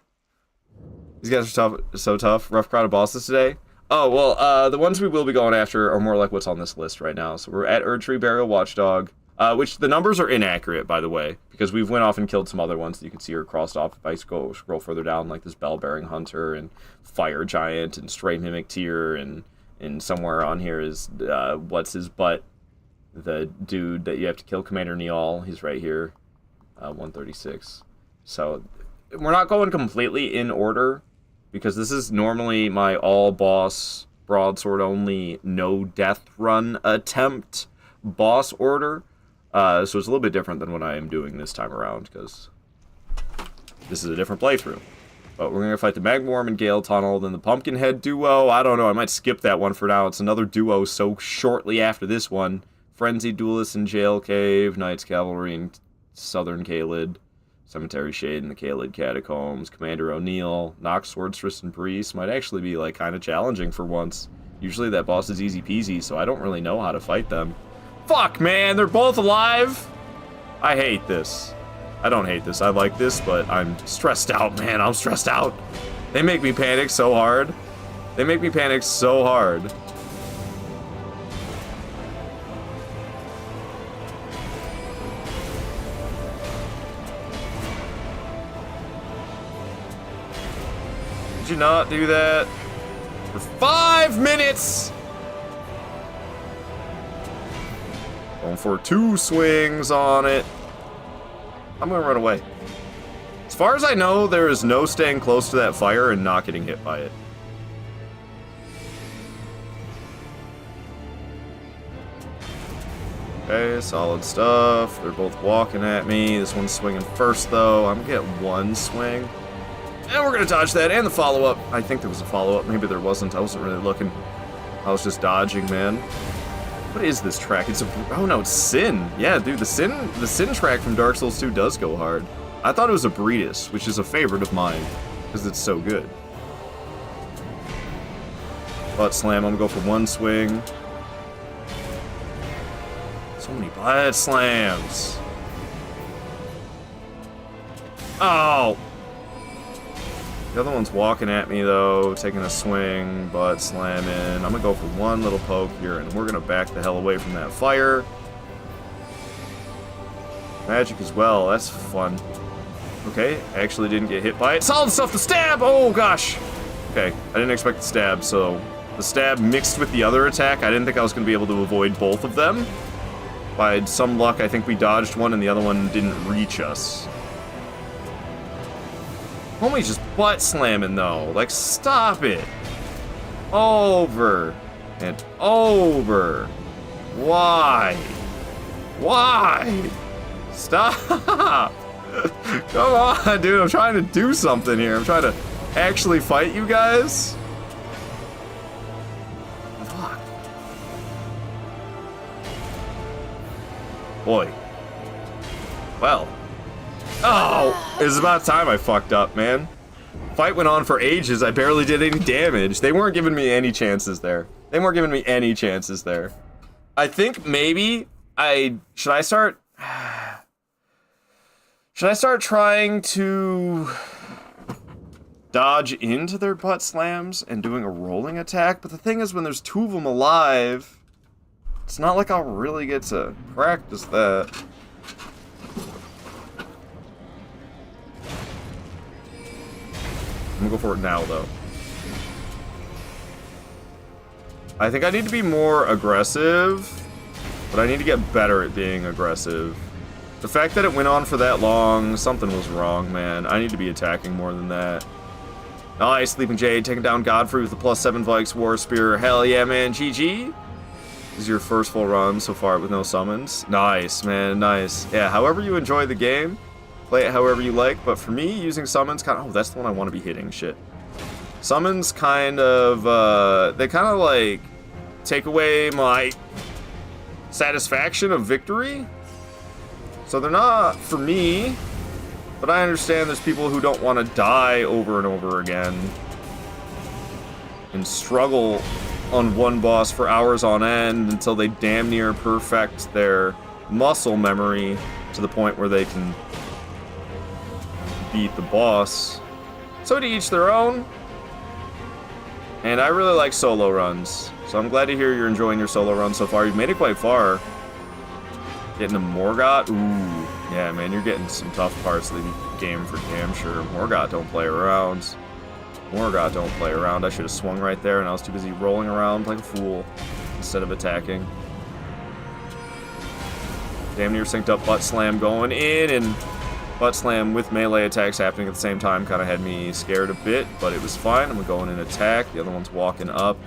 These guys are tough, so tough. Rough crowd of bosses today. Oh, well, the ones we will be going after are more like what's on this list right now. So we're at Erdtree, Burial Watchdog. Which the numbers are inaccurate, by the way, because we've went off and killed some other ones that you can see are crossed off if I scroll further down, like this Bell-Bearing Hunter and Fire Giant and Stray Mimic Tier, and somewhere on here is, what's his butt? The dude that you have to kill, Commander Neal. He's right here, 136. So we're not going completely in order, because this is normally my all-boss, broadsword only, no death run attempt boss order. So it's a little bit different than what I am doing this time around, because this is a different playthrough. But we're going to fight the Magmorm and Gale Tunnel, then the Pumpkinhead duo. I don't know, I might skip that one for now. It's another duo so shortly after this one. Frenzied Duelist in Jail Cave, Knights Cavalry in Southern Caelid, Cemetery Shade in the Caelid Catacombs, Commander O'Neill, Nox Swordstress and Priest. Might actually be, like, kind of challenging for once. Usually that boss is easy peasy, so I don't really know how to fight them. Fuck, man, they're both alive! I hate this. I don't hate this, I like this, but I'm stressed out, man, I'm stressed out. They make me panic so hard. They make me panic so hard. Did you not do that? For 5 minutes! Going for 2 swings on it. I'm gonna run away. As far as I know, there is no staying close to that fire and not getting hit by it. Okay, solid stuff. They're both walking at me. This one's swinging first, though. I'm gonna get 1 swing. And we're gonna dodge that and the follow-up. I think there was a follow-up. Maybe there wasn't. I wasn't really looking. I was just dodging, man. What is this track? It's a... Oh, no, it's Sin. Yeah, dude, the Sin track from Dark Souls 2 does go hard. I thought it was a Breedis, which is a favorite of mine, because it's so good. Butt slam. I'm gonna go for one swing. So many butt slams. Oh! The other one's walking at me, though, taking a swing, butt slamming. I'm gonna go for one little poke here, and we're gonna back the hell away from that fire. Magic as well, that's fun. Okay, actually didn't get hit by it. Solid stuff to stab! Oh, gosh! Okay, I didn't expect the stab, so... The stab mixed with the other attack, I didn't think I was gonna be able to avoid both of them. By some luck, I think we dodged one, and the other one didn't reach us. Homie's just butt slamming though. Like, stop it. Over and over. Why? Why? Stop. Come on, dude. I'm trying to do something here. I'm trying to actually fight you guys. Fuck. Boy. Well. Oh, it was about time I fucked up, man. Fight went on for ages. I barely did any damage. They weren't giving me any chances there. They weren't giving me any chances there. I think maybe should I start trying to dodge into their butt slams and doing a rolling attack? But the thing is, when there's two of them alive, it's not like I'll really get to practice that. I'm gonna go for it now, though. I think I need to be more aggressive, but I need to get better at being aggressive. The fact that it went on for that long, something was wrong, man. I need to be attacking more than that. Nice, Sleeping Jade, taking down Godfrey with the +7 Vikes War Spear. Hell yeah, man. GG. This is your first full run so far with no summons. Nice, man, nice. Yeah, however you enjoy the game, play it however you like, but for me, using summons kind of... Oh, that's the one I want to be hitting, shit. Summons kind of, they kind of, like, take away my satisfaction of victory. So they're not for me, but I understand there's people who don't want to die over and over again and struggle on one boss for hours on end until they damn near perfect their muscle memory to the point where they can beat the boss. So to each their own. And I really like solo runs, so I'm glad to hear you're enjoying your solo run so far. You've made it quite far. Getting a Morgott? Ooh, yeah, man, you're getting some tough parts of the game for damn sure. Morgott don't play around. Morgott don't play around. I should have swung right there, and I was too busy rolling around like a fool instead of attacking. Damn near synced up butt slam going in, and butt slam with melee attacks happening at the same time kind of had me scared a bit, but it was fine. I'm going in attack. The other one's walking up.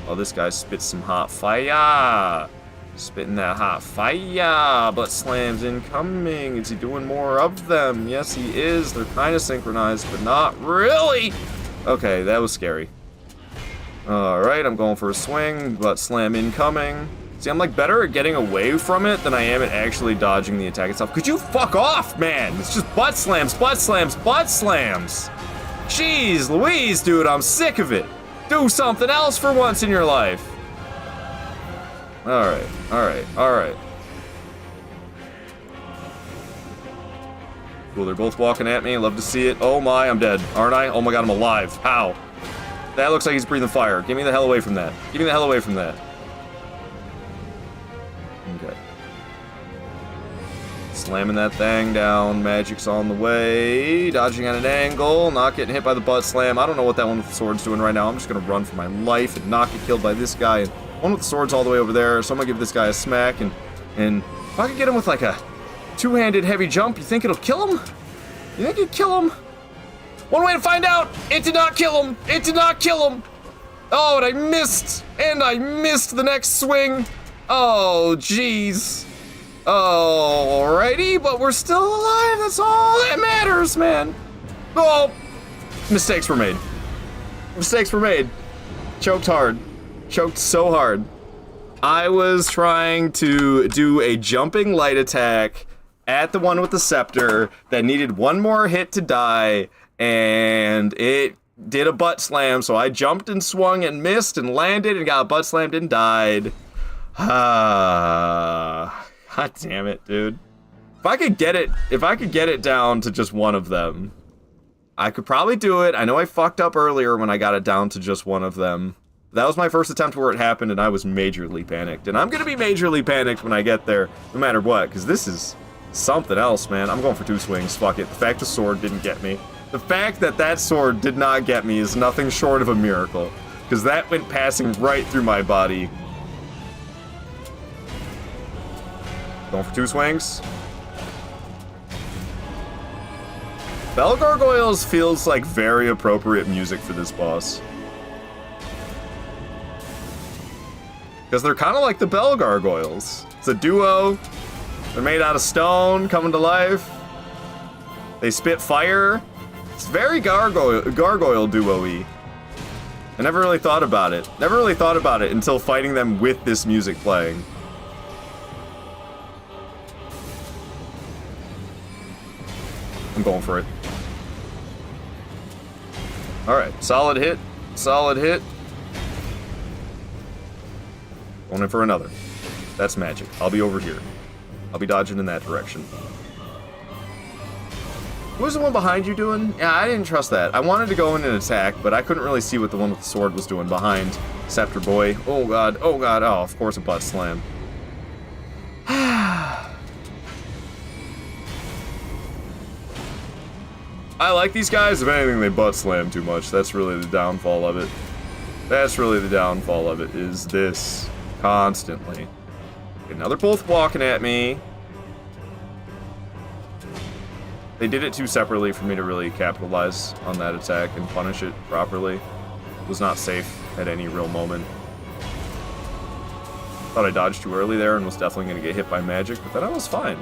Oh, this guy spits some hot fire. Spitting that hot fire. Butt slams incoming. Is he doing more of them? Yes, he is. They're kind of synchronized, but not really. Okay, that was scary. Alright, I'm going for a swing. Butt slam incoming. See, I'm like better at getting away from it than I am at actually dodging the attack itself. Could you fuck off, man? It's just butt slams, butt slams, butt slams. Jeez Louise, dude, I'm sick of it. Do something else for once in your life. Alright, alright, alright. Cool, they're both walking at me. Love to see it. Oh my, I'm dead, aren't I? Oh my god, I'm alive. How? That looks like he's breathing fire. Get me the hell away from that. Get me the hell away from that. Okay. Slamming that thing down. Magic's on the way. Dodging at an angle. Not getting hit by the butt slam. I don't know what that one with the sword's doing right now. I'm just going to run for my life and not get killed by this guy. And one with the sword's all the way over there. So I'm going to give this guy a smack. And if I could get him with like a two-handed heavy jump, you think it'll kill him? You think it'd kill him? One way to find out. It did not kill him. It did not kill him. Oh, and I missed. And I missed the next swing. Oh, jeez. Alrighty, but we're still alive. That's all that matters, man. Oh, Mistakes were made. Mistakes were made. Choked hard. Choked so hard. I was trying to do a jumping light attack at the one with the scepter that needed one more hit to die, and it did a butt slam, so I jumped and swung and missed and landed and got butt slammed and died. God damn it, dude. If I could get it down to just one of them, I could probably do it. I know I fucked up earlier when I got it down to just one of them. That was my first attempt where it happened, and I was majorly panicked. And I'm gonna be majorly panicked when I get there, no matter what, because this is something else, man. I'm going for 2 swings. Fuck it. The fact the sword didn't get me. The fact that that sword did not get me is nothing short of a miracle, because that went passing right through my body. Going for 2 swings. Bell Gargoyles feels like very appropriate music for this boss. Because they're kind of like the Bell Gargoyles. It's a duo. They're made out of stone, coming to life. They spit fire. It's very gargoyle duo-y. I never really thought about it. Never really thought about it until fighting them with this music playing. I'm going for it. Alright, solid hit. Solid hit. Going in for another. That's magic. I'll be over here. I'll be dodging in that direction. What was the one behind you doing? Yeah, I didn't trust that. I wanted to go in and attack, but I couldn't really see what the one with the sword was doing behind Scepter Boy. Oh god, oh god, oh, of course a butt slam. I like these guys. If anything, they butt slam too much. That's really the downfall of it. That's really the downfall of it, is this. Constantly. Okay, now they're both walking at me. They did it too separately for me to really capitalize on that attack and punish it properly. It was not safe at any real moment. Thought I dodged too early there and was definitely going to get hit by magic, but then I was fine.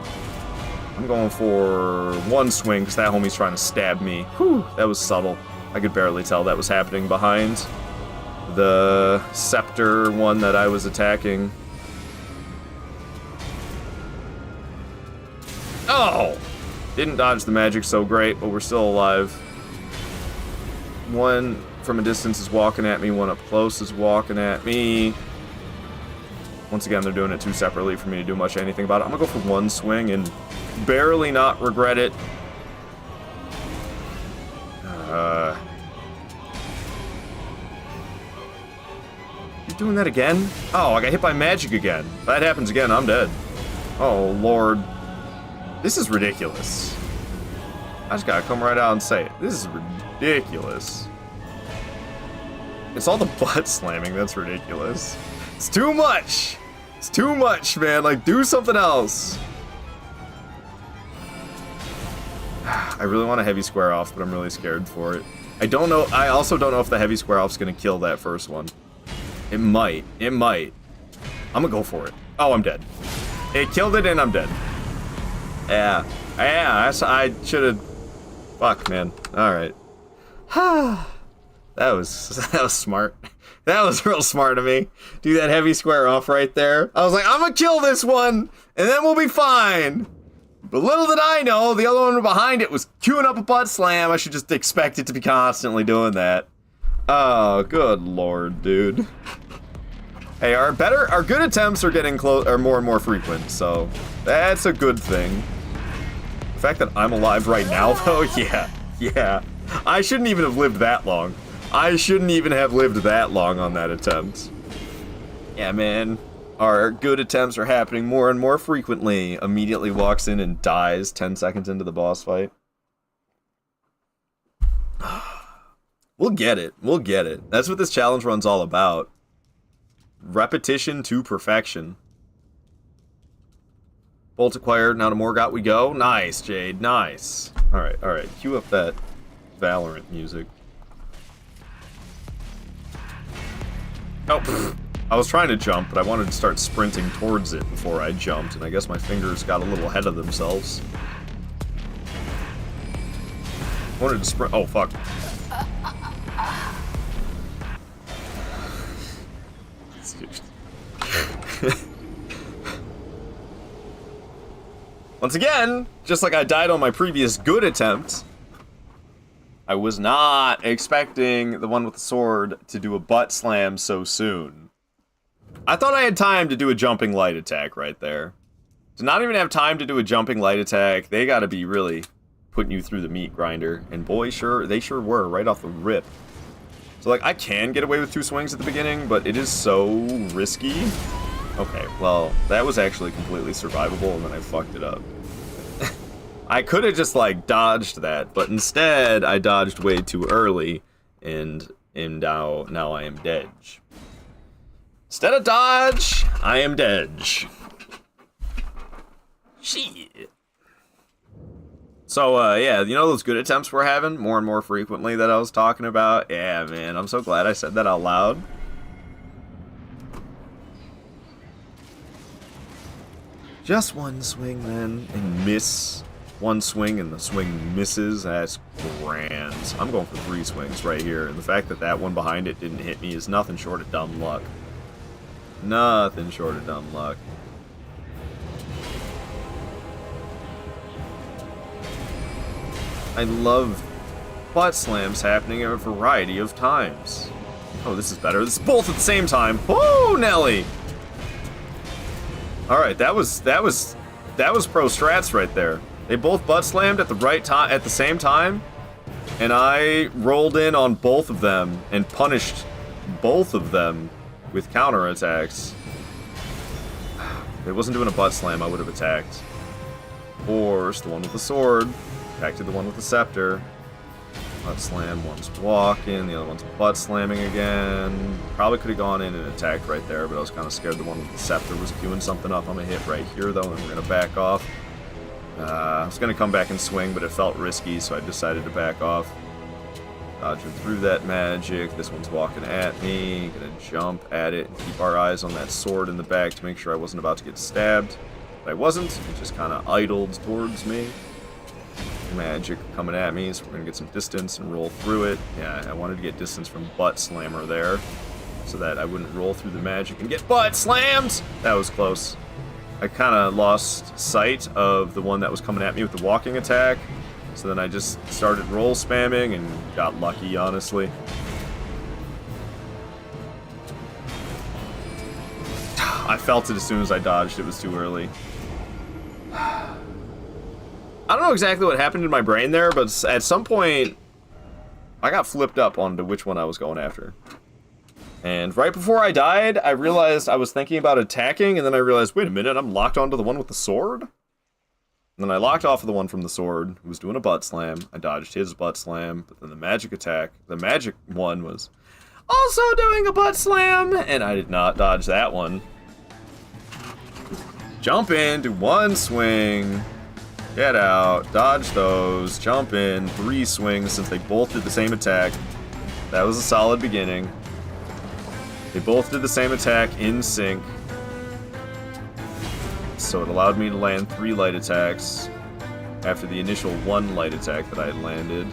I'm going for 1 swing because that homie's trying to stab me. Whew, that was subtle. I could barely tell that was happening behind the scepter one that I was attacking. Oh! Didn't dodge the magic so great, but we're still alive. One from a distance is walking at me, one up close is walking at me. Once again, they're doing it too separately for me to do much anything about it. I'm gonna go for 1 swing and barely not regret it. You doing that again? Oh, I got hit by magic again. If that happens again, I'm dead. Oh, Lord. This is ridiculous. I just gotta come right out and say it. This is ridiculous. It's all the butt slamming that's ridiculous. It's too much! It's too much, man. Like, do something else. I really want a heavy square off, but I'm really scared for it. I don't know. I also don't know if the heavy square off's gonna kill that first one. It might. It might. I'm gonna go for it. Oh, I'm dead. It killed it and I'm dead. Yeah. Yeah, I should have... Fuck, man. Alright. That was smart. That was real smart of me. Do that heavy square off right there. I was like, I'm gonna kill this one, and then we'll be fine. But little did I know, the other one behind it was queuing up a butt slam. I should just expect it to be constantly doing that. Oh, good lord, dude. Hey, our good attempts are getting are more and more frequent, so that's a good thing. The fact that I'm alive right now, though, yeah. I shouldn't even have lived that long. I shouldn't even have lived that long on that attempt. Yeah, man. Our good attempts are happening more and more frequently. Immediately walks in and dies 10 seconds into the boss fight. We'll get it. We'll get it. That's what this challenge run's all about. Repetition to perfection. Bolt acquired. Now to Morgott we go. Nice, Jade. Nice. Alright. Cue up that Valorant music. Oh, pfft. I was trying to jump, but I wanted to start sprinting towards it before I jumped, and I guess my fingers got a little ahead of themselves. I wanted to sprint. Oh, fuck. Once again, just like I died on my previous good attempt, I was not expecting the one with the sword to do a butt slam so soon. I thought I had time to do a jumping light attack right there. To not even have time to do a jumping light attack, they gotta be really putting you through the meat grinder. And boy, they sure were, right off the rip. So, like, I can get away with 2 swings at the beginning, but it is so risky. Okay, well, that was actually completely survivable, and then I fucked it up. I could have just, like, dodged that, but instead, I dodged way too early, and now I am dead. Instead of dodge, I am dead. Shit. So, yeah, you know those good attempts we're having more and more frequently that I was talking about? Yeah, man, I'm so glad I said that out loud. Just one swing, then, and miss. One swing, and the swing misses. That's grand. I'm going for 3 swings right here, and the fact that that one behind it didn't hit me is nothing short of dumb luck. Nothing short of dumb luck. I love butt slams happening a variety of times. Oh, this is better. This is both at the same time. Oh, Nelly! Alright, that was pro strats right there. They both butt slammed at the right time, at the same time, and I rolled in on both of them and punished both of them with counterattacks. If it wasn't doing a butt slam, I would have attacked. Force the one with the sword. Back to the one with the scepter. Butt slam, one's walking, the other one's butt slamming again. Probably could have gone in and attacked right there, but I was kind of scared the one with the scepter was queuing something up. I'm going to hit right here, though, and we're going to back off. I was going to come back and swing, but it felt risky, so I decided to back off. Dodging through that magic. This one's walking at me. Going to jump at it and keep our eyes on that sword in the back to make sure I wasn't about to get stabbed. But I wasn't. It just kind of idled towards me. Magic coming at me, so we're gonna get some distance and roll through it. Yeah, I wanted to get distance from butt slammer there, so that I wouldn't roll through the magic and get butt slammed! That was close. I kind of lost sight of the one that was coming at me with the walking attack, so then I just started roll spamming and got lucky, honestly. I felt it as soon as I dodged, it was too early. I don't know exactly what happened in my brain there, but at some point, I got flipped up onto which one I was going after. And right before I died, I realized I was thinking about attacking, and then I realized, wait a minute, I'm locked onto the one with the sword? And then I locked off of the one from the sword, who was doing a butt slam. I dodged his butt slam, but then the magic attack, the magic one was also doing a butt slam, and I did not dodge that one. Jump in, do 1 swing. Get out, dodge those, jump in, 3 swings since they both did the same attack. That was a solid beginning. They both did the same attack in sync. So it allowed me to land 3 light attacks after the initial 1 light attack that I had landed.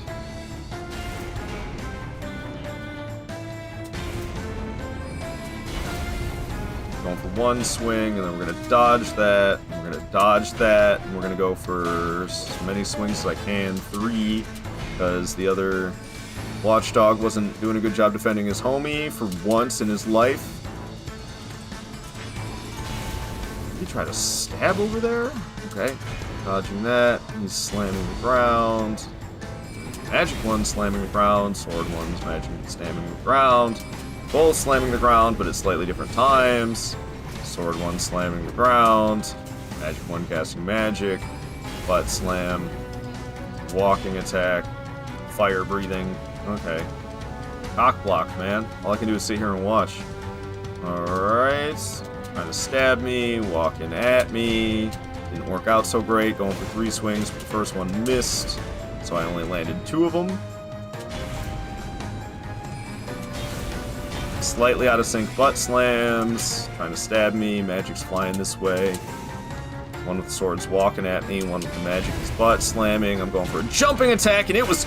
Going for 1 swing, and then we're going to dodge that, and we're going to dodge that, and we're going to go for as many swings as I can, 3, because the other watchdog wasn't doing a good job defending his homie for once in his life. Did he try to stab over there? Okay, dodging that, he's slamming the ground. Magic one slamming the ground, sword one's magic slamming the ground. Both slamming the ground, but at slightly different times. Sword one slamming the ground. Magic one casting magic. Butt slam. Walking attack. Fire breathing. Okay. Cock block, man. All I can do is sit here and watch. Alright. Trying to stab me. Walking at me. Didn't work out so great. Going for 3 swings, but the first one missed. So I only landed 2 of them. Slightly out of sync butt slams, trying to stab me, magic's flying this way. One with the sword's walking at me, one with the magic is butt slamming. I'm going for a jumping attack, and it was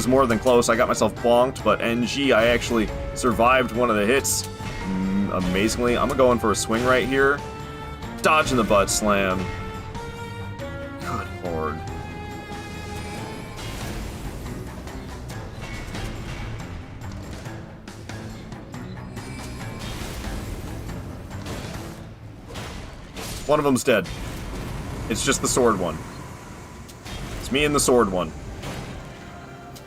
more than close. I got myself bonked, but NG, I actually survived one of the hits. Amazingly, I'm going for a swing right here. Dodging the butt slam. One of them's dead. It's just the sword one. It's me and the sword one.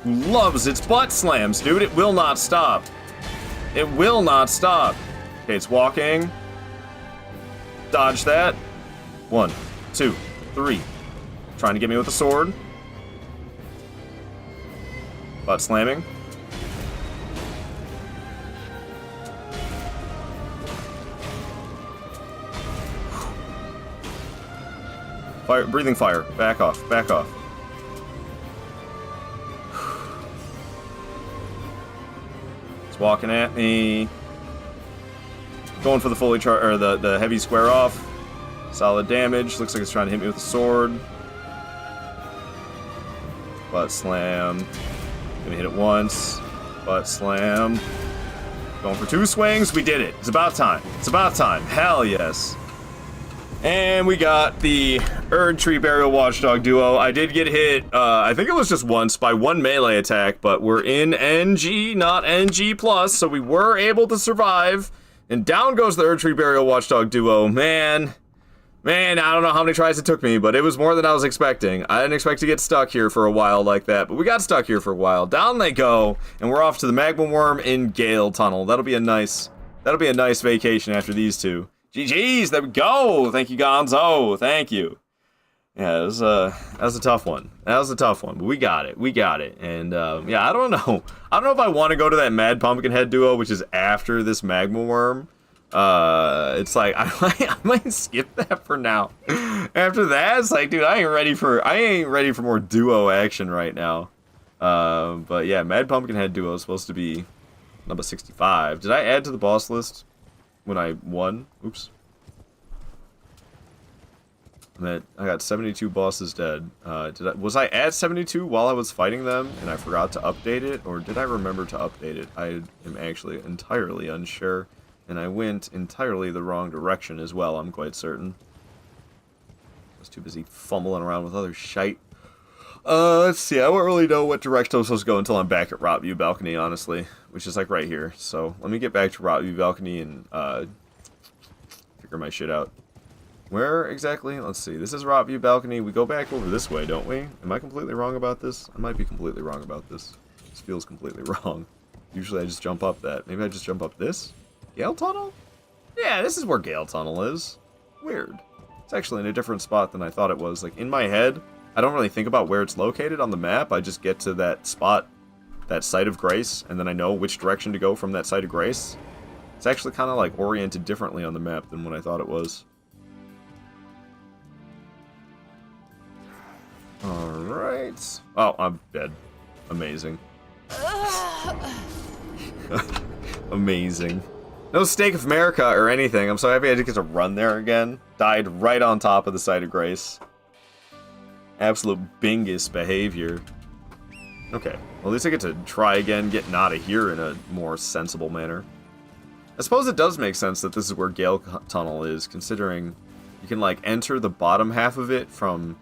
Who loves its butt slams, dude. It will not stop. It will not stop. Okay, it's walking. Dodge that. 1, 2, 3. Trying to get me with the sword. Butt slamming. Fire, breathing fire. Back off, back off. It's walking at me. Going for the fully or the heavy square off. Solid damage. Looks like it's trying to hit me with a sword. Butt slam. Gonna hit it once. Butt slam. Going for 2 swings. We did it. It's about time. It's about time. Hell yes. And we got the Erdtree Burial Watchdog duo. I did get hit, I think it was just once, by 1 melee attack, but we're in NG, not NG+, so we were able to survive. And down goes the Erdtree Burial Watchdog duo. Man, I don't know how many tries it took me, but it was more than I was expecting. I didn't expect to get stuck here for a while like that, but we got stuck here for a while. Down they go, and we're off to the Magma Worm in Gale Tunnel. That'll be a nice vacation after these two. GG's, there we go. Thank you, Gonzo. Thank you. Yeah, that was a tough one. That was a tough one, but we got it. We got it. And yeah, I don't know. I don't know if I want to go to that Mad Pumpkinhead duo, which is after this Magma Worm. It's like I might skip that for now. After that, it's like, dude, I ain't ready for more duo action right now. But yeah, Mad Pumpkinhead duo is supposed to be number 65. Did I add to the boss list when I won? Oops. I got 72 bosses dead. Was I at 72 while I was fighting them and I forgot to update it, or did I remember to update it? I am actually entirely unsure, and I went entirely the wrong direction as well, I'm quite certain. I was too busy fumbling around with other shite. Let's see, I won't really know what direction I'm supposed to go until I'm back at Rot View Balcony, honestly, which is like right here. So let me get back to Rot View Balcony and figure my shit out. Where exactly? Let's see. This is Rot View Balcony. We go back over this way, don't we? Am I completely wrong about this? I might be completely wrong about this. This feels completely wrong. Usually I just jump up that. Maybe I just jump up this? Gale Tunnel? Yeah, this is where Gale Tunnel is. Weird. It's actually in a different spot than I thought it was. Like, in my head, I don't really think about where it's located on the map. I just get to that spot, that site of grace, and then I know which direction to go from that site of grace. It's actually kind of like oriented differently on the map than what I thought it was. Alright. Oh, I'm dead. Amazing. Amazing. No Stake of America or anything. I'm so happy I didn't get to run there again. Died right on top of the site of grace. Absolute bingus behavior. Okay. Well, at least I get to try again, getting out of here in a more sensible manner. I suppose it does make sense that this is where Gale Tunnel is, considering you can, like, enter the bottom half of it from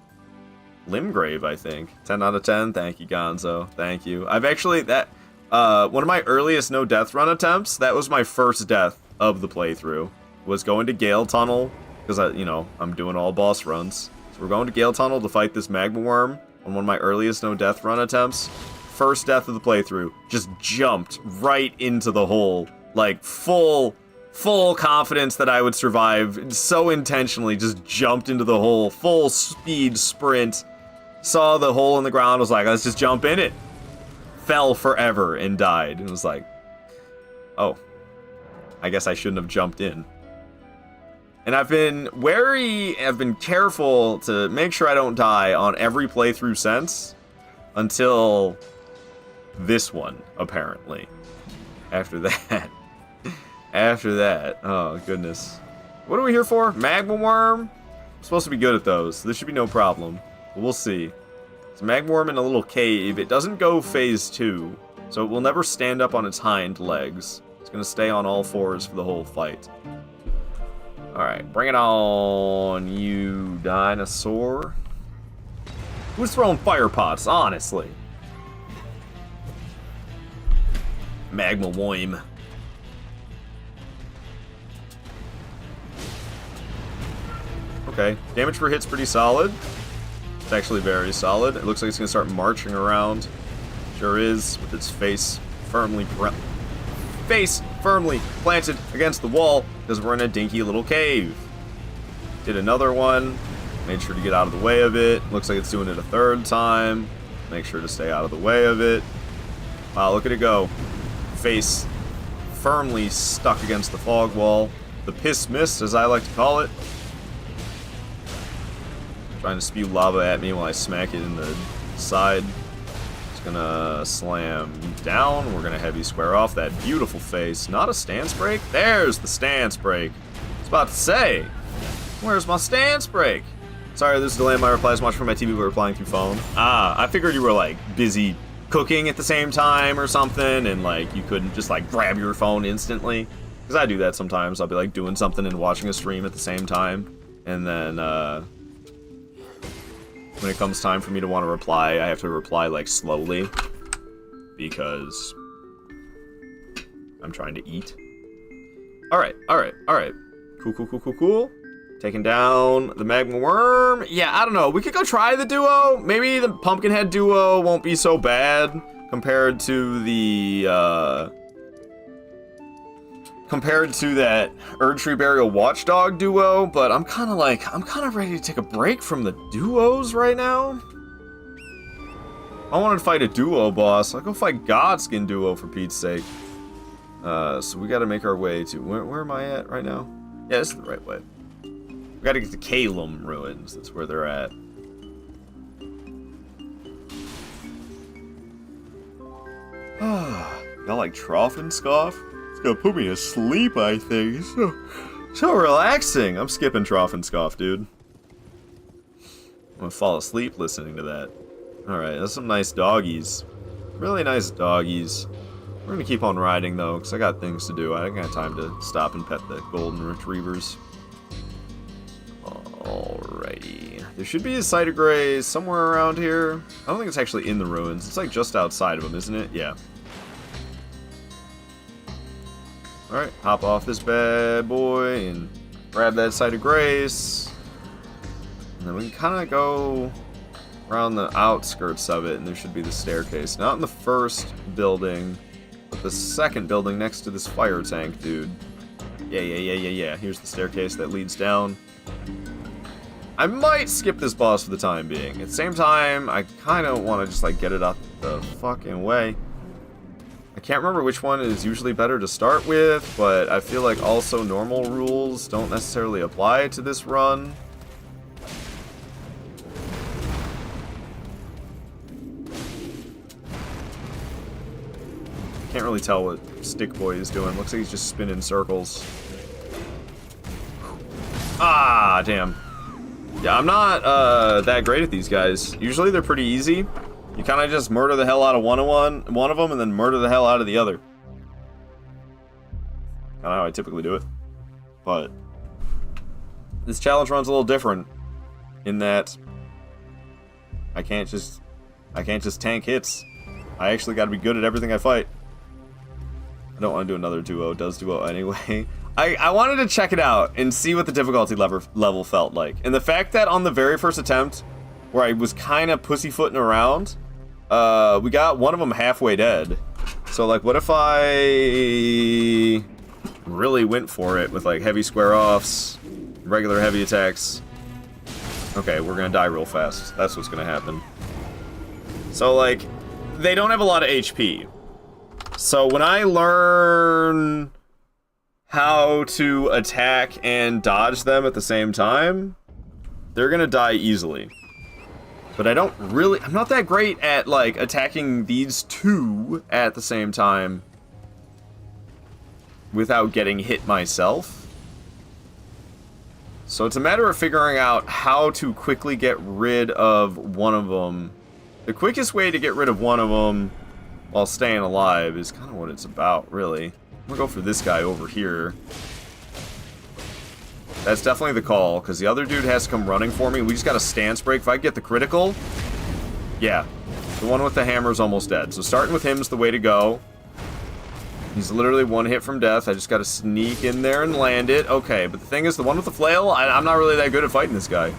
Limgrave, I think. 10 out of 10. Thank you, Gonzo. Thank you. I've actually, one of my earliest no death run attempts, that was my first death of the playthrough, was going to Gale Tunnel, because I'm doing all boss runs. So we're going to Gale Tunnel to fight this Magma Worm on one of my earliest no death run attempts. First death of the playthrough. Just jumped right into the hole. Like, full confidence that I would survive. So intentionally just jumped into the hole. Full speed sprint. Saw the hole in the ground, was like, let's just jump in it. Fell forever and died. And was like, oh, I guess I shouldn't have jumped in. And I've been wary, I've been careful to make sure I don't die on every playthrough since, until this one, apparently. After that, oh goodness. What are we here for? Magma Worm? I'm supposed to be good at those, so this should be no problem. But we'll see. It's a Magma Worm in a little cave. It doesn't go phase 2, so it will never stand up on its hind legs. It's gonna stay on all fours for the whole fight. Alright, bring it on, you dinosaur. Who's throwing fire pots, honestly? Magma Worm. Okay, damage per hit's pretty solid. It's actually very solid. It looks like it's going to start marching around. Sure is, with its face firmly planted against the wall, because we're in a dinky little cave. Did another one. Made sure to get out of the way of it. Looks like it's doing it a third time. Make sure to stay out of the way of it. Wow, look at it go. Face firmly stuck against the fog wall. The piss mist, as I like to call it. Trying to spew lava at me while I smack it in the side. It's gonna slam down. We're gonna heavy square off that beautiful face. Not a stance break? There's the stance break. I was about to say, where's my stance break? Sorry, this is delaying my replies. Watching from my TV, but replying through phone. Ah, I figured you were like busy cooking at the same time or something, and like you couldn't just like grab your phone instantly. Because I do that sometimes. I'll be like doing something and watching a stream at the same time, and then when it comes time for me to want to reply, I have to reply like slowly because I'm trying to eat. All right. Cool. Taking down the magma worm. Yeah, I don't know. We could go try the duo. Maybe the Pumpkinhead duo won't be so bad compared to the that Erdtree Burial Watchdog duo, but I'm kind of ready to take a break from the duos right now. I wanted to fight a duo boss. I'll go fight Godskin duo for Pete's sake. So we got to make our way to where am I at right now? Yeah, this is the right way. We got to get to Calum Ruins. That's where they're at. Y'all like Trough and Scoff? It's gonna put me to sleep, I think. So relaxing. I'm skipping Trough and Scoff, dude. I'm gonna fall asleep listening to that. Alright, that's some nice doggies. Really nice doggies. We're gonna keep on riding, though, because I got things to do. I ain't got time to stop and pet the golden retrievers. Alrighty. There should be a site of grays somewhere around here. I don't think it's actually in the ruins. It's like just outside of them, isn't it? Yeah. Alright, hop off this bad boy and grab that site of grace. And then we can kind of go around the outskirts of it, and there should be the staircase. Not in the first building, but the second building next to this fire tank, dude. Yeah. Here's the staircase that leads down. I might skip this boss for the time being. At the same time, I kind of want to just like get it out the fucking way. I can't remember which one is usually better to start with, but I feel like also normal rules don't necessarily apply to this run. Can't really tell what Stick Boy is doing. Looks like he's just spinning circles. Ah, damn. Yeah, I'm not that great at these guys. Usually they're pretty easy. You kind of just murder the hell out of one of them and then murder the hell out of the other. Kind of how I typically do it. But this challenge run's a little different in that I can't just tank hits. I actually got to be good at everything I fight. I don't want to do another duo. Does duo anyway. I wanted to check it out and see what the difficulty level felt like. And the fact that on the very first attempt, where I was kind of pussyfooting around, we got one of them halfway dead. So, like, what if I really went for it with, like, heavy square-offs, regular heavy attacks? Okay, we're gonna die real fast. That's what's gonna happen. So, like, they don't have a lot of HP. So when I learn how to attack and dodge them at the same time, they're gonna die easily. But I'm not that great at, like, attacking these two at the same time without getting hit myself. So it's a matter of figuring out how to quickly get rid of one of them. The quickest way to get rid of one of them while staying alive is kind of what it's about, really. I'm gonna go for this guy over here. That's definitely the call, because the other dude has to come running for me. We just got a stance break. If I get the critical, yeah. The one with the hammer is almost dead. So starting with him is the way to go. He's literally one hit from death. I just gotta sneak in there and land it. Okay, but the thing is, the one with the flail, I'm not really that good at fighting this guy.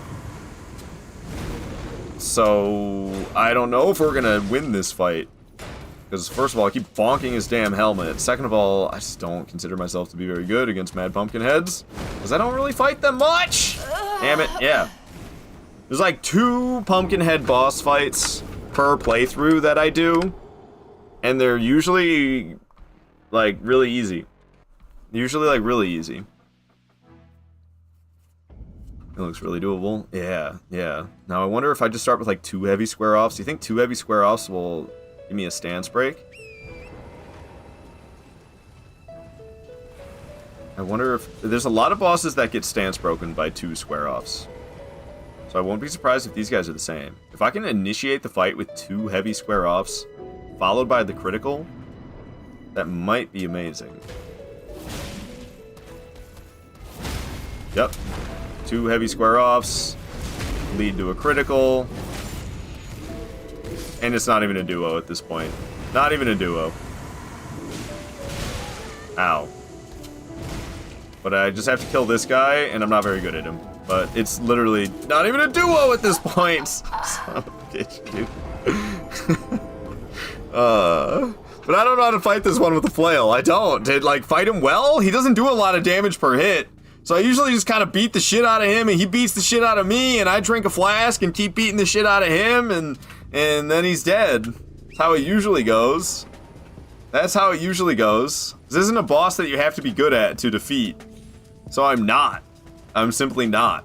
So, I don't know if we're gonna win this fight. Because first of all, I keep bonking his damn helmet. Second of all, I just don't consider myself to be very good against Mad Pumpkin Heads. Because I don't really fight them much! Damn it, yeah. There's like 2 Pumpkinhead boss fights per playthrough that I do. And they're usually, like, really easy. Usually, like, really easy. It looks really doable. Yeah, yeah. Now, I wonder if I just start with, like, 2 heavy square-offs. Do you think 2 heavy square-offs will give me a stance break? I wonder if... There's a lot of bosses that get stance broken by 2 square-offs. So I won't be surprised if these guys are the same. If I can initiate the fight with 2 heavy square-offs, followed by the critical, that might be amazing. Yep. 2 heavy square-offs lead to a critical. And it's not even a duo at this point. Not even a duo. Ow. But I just have to kill this guy, and I'm not very good at him. But it's literally not even a duo at this point. Son of a bitch, dude. But I don't know how to fight this one with the flail. I don't. Did, like, fight him well? He doesn't do a lot of damage per hit. So I usually just kind of beat the shit out of him, and he beats the shit out of me, and I drink a flask and keep beating the shit out of him, and then he's dead. That's how it usually goes. That's how it usually goes. This isn't a boss that you have to be good at to defeat. So I'm not. I'm simply not.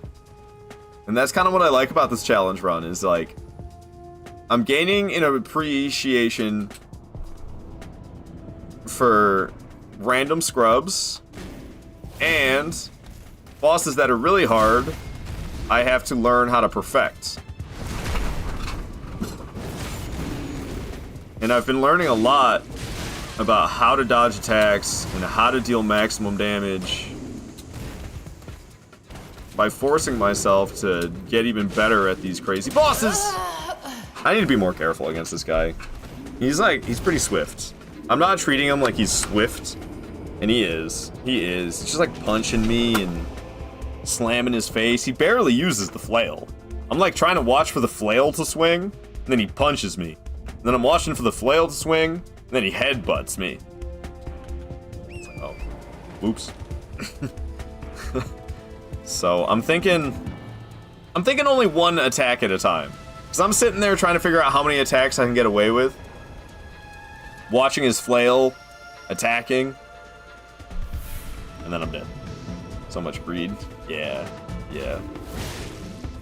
And that's kind of what I like about this challenge run, is like, I'm gaining an appreciation for random scrubs and bosses that are really hard. I have to learn how to perfect. And I've been learning a lot about how to dodge attacks and how to deal maximum damage by forcing myself to get even better at these crazy bosses. I need to be more careful against this guy. He's pretty swift. I'm not treating him like he's swift, and he is. He is. He's just like punching me and slamming his face. He barely uses the flail. I'm like trying to watch for the flail to swing, and then he punches me. And then I'm watching for the flail to swing, and then he headbutts me. It's like, oh, oops. So I'm thinking only 1 attack at a time. Because I'm sitting there trying to figure out how many attacks I can get away with. Watching his flail, attacking, and then I'm dead. So much greed. Yeah, yeah.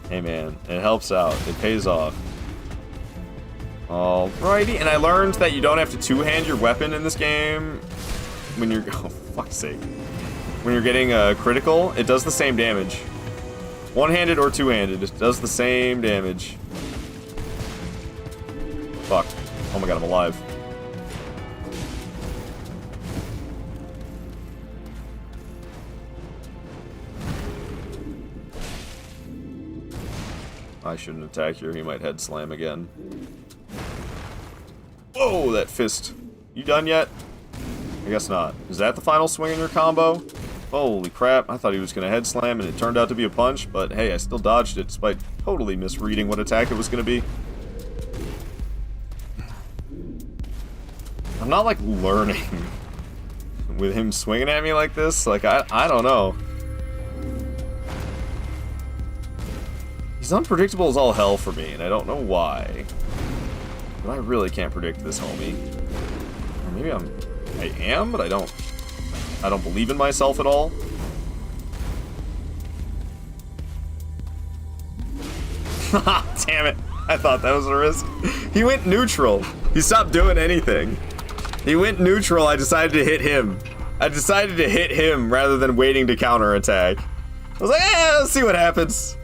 Hey man, it helps out. It pays off. Alrighty, and I learned that you don't have to two-hand your weapon in this game when you're... Oh, fuck's sake. When you're getting a critical, it does the same damage. One-handed or two-handed, it does the same damage. Fuck. Oh my god, I'm alive. I shouldn't attack here, he might head slam again. Whoa, that fist. You done yet? I guess not. Is that the final swing in your combo? Holy crap, I thought he was going to head slam and it turned out to be a punch, but hey, I still dodged it despite totally misreading what attack it was going to be. I'm not like learning with him swinging at me like this. Like, I don't know. He's unpredictable as all hell for me, and I don't know why. But I really can't predict this homie. Or maybe I am, but I don't believe in myself at all. Damn it. I thought that was a risk. He went neutral. He stopped doing anything. He went neutral. I decided to hit him. I decided to hit him rather than waiting to counterattack. I was like, let's see what happens.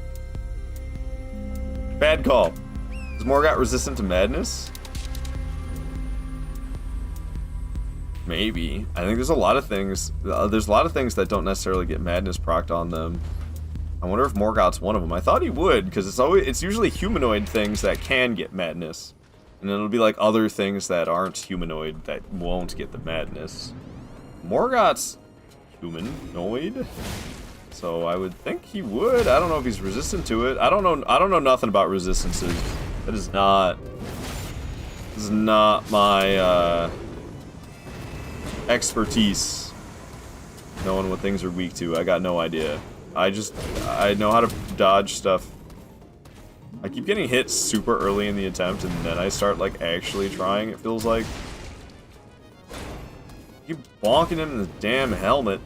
Bad call. Is Morgott resistant to madness? Maybe. I think there's a lot of things. There's a lot of things that don't necessarily get madness procced on them. I wonder if Morgott's one of them. I thought he would, because it's usually humanoid things that can get madness, and it'll be like other things that aren't humanoid that won't get the madness. Morgoth's humanoid, so I would think he would. I don't know if he's resistant to it. I don't know nothing about resistances. That is not my expertise. Knowing what things are weak to. I got no idea. I know how to dodge stuff. I keep getting hit super early in the attempt, and then I start, like, actually trying, it feels like. Keep bonking him in the damn helmet.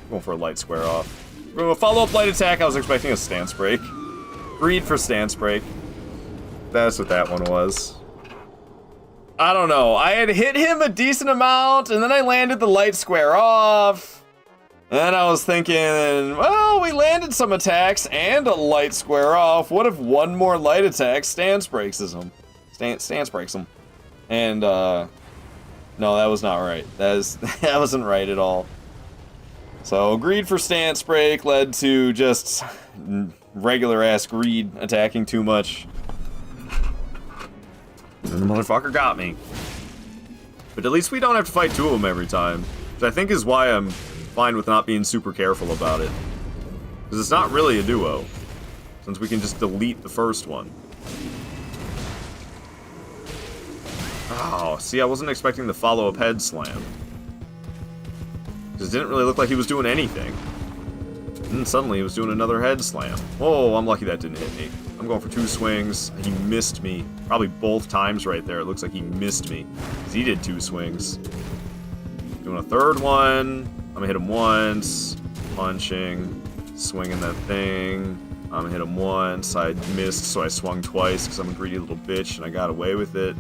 Going for a light square off. A follow-up light attack, I was expecting a stance break. Greed for stance break. That's what that one was. I don't know. I had hit him a decent amount, and then I landed the light square off. And I was thinking, well, we landed some attacks and a light square off. What if one more light attack stance breaks him? Stance breaks him. And, no, that was not right. That wasn't right at all. So, greed for stance break led to just regular-ass greed attacking too much. And the motherfucker got me. But at least we don't have to fight two of them every time. Which I think is why I'm fine with not being super careful about it. Because it's not really a duo. Since we can just delete the first one. Oh, see, I wasn't expecting the follow-up head slam. Because it didn't really look like he was doing anything. And then suddenly he was doing another head slam. Whoa, I'm lucky that didn't hit me. I'm going for 2 swings. He missed me. Probably both times right there. It looks like he missed me. Because he did 2 swings. Doing a third one. I'm going to hit him once. Punching. Swinging that thing. I'm going to hit him once. I missed, so I swung twice because I'm a greedy little bitch and I got away with it.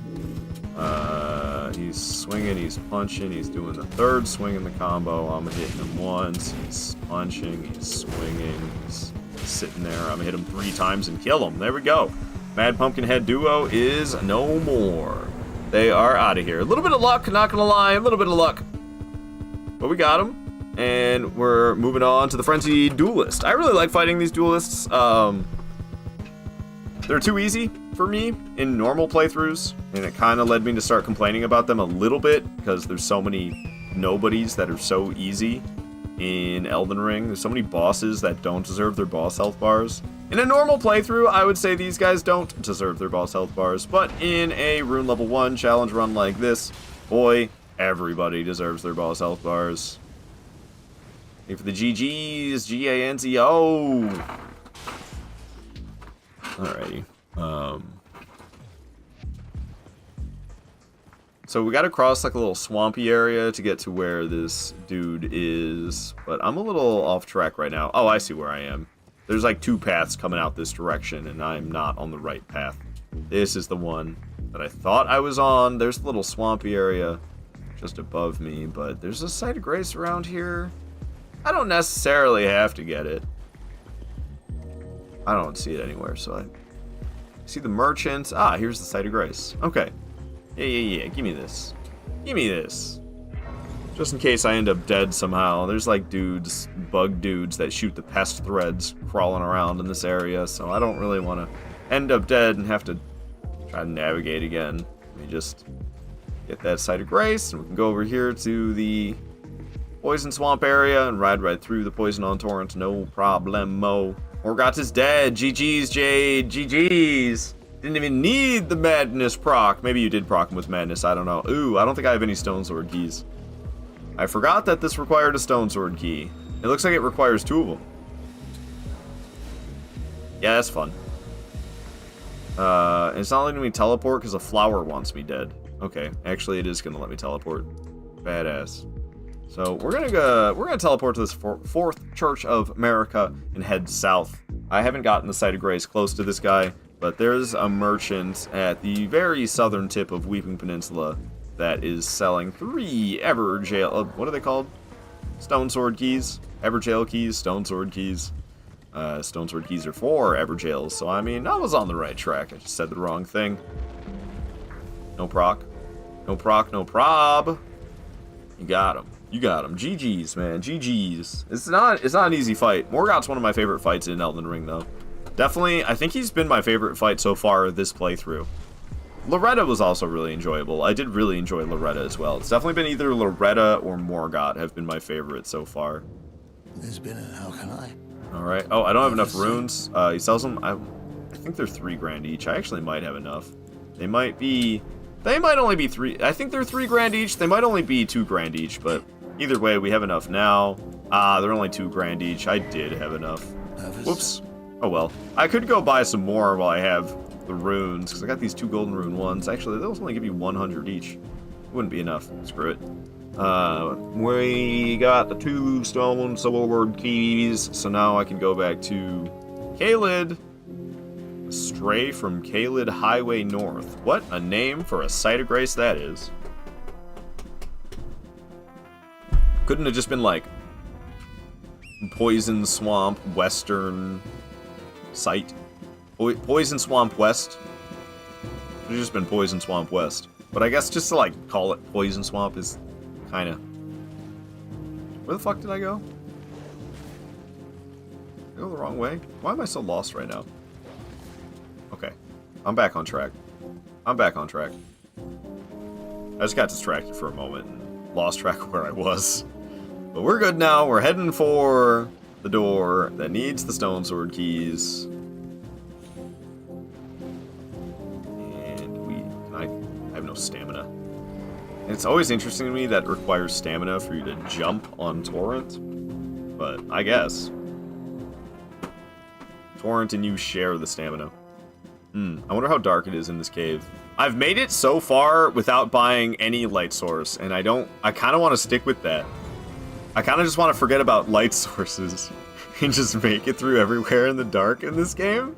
He's swinging, he's punching, he's doing the third swing in the combo. I'm hitting him once, he's punching, he's swinging, he's sitting there. I'm gonna hit him 3 times and kill him. There we go. Mad Pumpkinhead duo is no more. They are out of here. A little bit of luck, not gonna lie, a little bit of luck. But we got him. And we're moving on to the Frenzied Duelist. I really like fighting these duelists. They're too easy for me in normal playthroughs, and it kind of led me to start complaining about them a little bit because there's so many nobodies that are so easy in Elden Ring. There's so many bosses that don't deserve their boss health bars. In a normal playthrough, I would say these guys don't deserve their boss health bars, but in a Rune Level 1 challenge run like this, boy, everybody deserves their boss health bars. Wait for the GGs, G-A-N-Z-O. Alrighty. So we gotta cross like a little swampy area to get to where this dude is, but I'm a little off track right now. Oh, I see where I am. There's like 2 paths coming out this direction, and I'm not on the right path. This is the one that I thought I was on. There's a little swampy area just above me, but there's a Site of Grace around here. I don't necessarily have to get it. I don't see it anywhere, so I see the merchants. Ah, here's the Site of Grace. Okay. Yeah. Give me this. Give me this. Just in case I end up dead somehow. There's like dudes, bug dudes that shoot the pest threads crawling around in this area, so I don't really want to end up dead and have to try to navigate again. Let me just get that Site of Grace, and we can go over here to the Poison Swamp area and ride right through the Poison on Torrent. No problemo. Morgoth is dead. GG's, Jade. GG's. Didn't even need the Madness proc. Maybe you did proc him with Madness. I don't know. Ooh, I don't think I have any Stone Sword keys. I forgot that this required a Stone Sword key. It looks like it requires 2 of them. Yeah, that's fun. It's not letting me teleport because a flower wants me dead. Okay, actually it is going to let me teleport. Badass. So we're gonna teleport to this 4th Church of America and head south. I haven't gotten the Site of Grace close to this guy, but there's a merchant at the very southern tip of Weeping Peninsula that is selling 3 Everjail. What are they called? Stone Sword keys. Everjail keys. Stone Sword keys. Stone Sword keys are 4 Everjails. So I mean, I was on the right track. I just said the wrong thing. No proc. No proc. No prob. You got him. You got him. GG's, man. GG's. It's not an easy fight. Morgoth's one of my favorite fights in Elden Ring, though. Definitely, I think he's been my favorite fight so far this playthrough. Loretta was also really enjoyable. I did really enjoy Loretta as well. It's definitely been either Loretta or Morgott have been my favorite so far. There's been a how can I? Alright. Oh, I don't have enough runes. He sells them. I think they're 3 grand each. I actually might have enough. They might only be 3. I think they're 3 grand each. They might only be 2 grand each, but either way, we have enough now. They're only 2 grand each. I did have enough. Whoops. Oh well. I could go buy some more while I have the runes, because I got these 2 golden rune ones. Actually, those only give you 100 each. It wouldn't be enough. Screw it. We got the 2 stone sword keys, so now I can go back to Caelid. Stray from Caelid Highway North. What a name for a site of grace that is. Couldn't have just been like Poison Swamp Western site. Poison Swamp West. It would have just been Poison Swamp West. But I guess just to like call it Poison Swamp is kind of... Where the fuck did I go? Did I go the wrong way? Why am I so lost right now? Okay. I'm back on track. I'm back on track. I just got distracted for a moment and lost track of where I was. But we're good now. We're heading for the door that needs the stone sword keys. And I have no stamina. And it's always interesting to me that it requires stamina for you to jump on Torrent. But I guess. Torrent and you share the stamina. I wonder how dark it is in this cave. I've made it so far without buying any light source, and I kind of want to stick with that. I kind of just want to forget about light sources and just make it through everywhere in the dark in this game.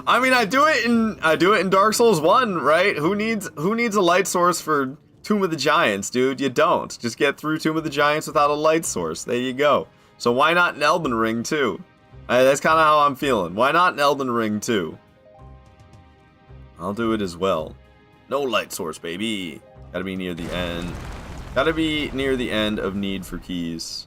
I mean, I do it in Dark Souls 1, right? Who needs a light source for Tomb of the Giants, dude? You don't. Just get through Tomb of the Giants without a light source. There you go. So why not in Elden Ring too? That's kind of how I'm feeling. Why not in Elden Ring too? I'll do it as well. No light source, baby. Gotta be near the end. Gotta be near the end of Need for Keys.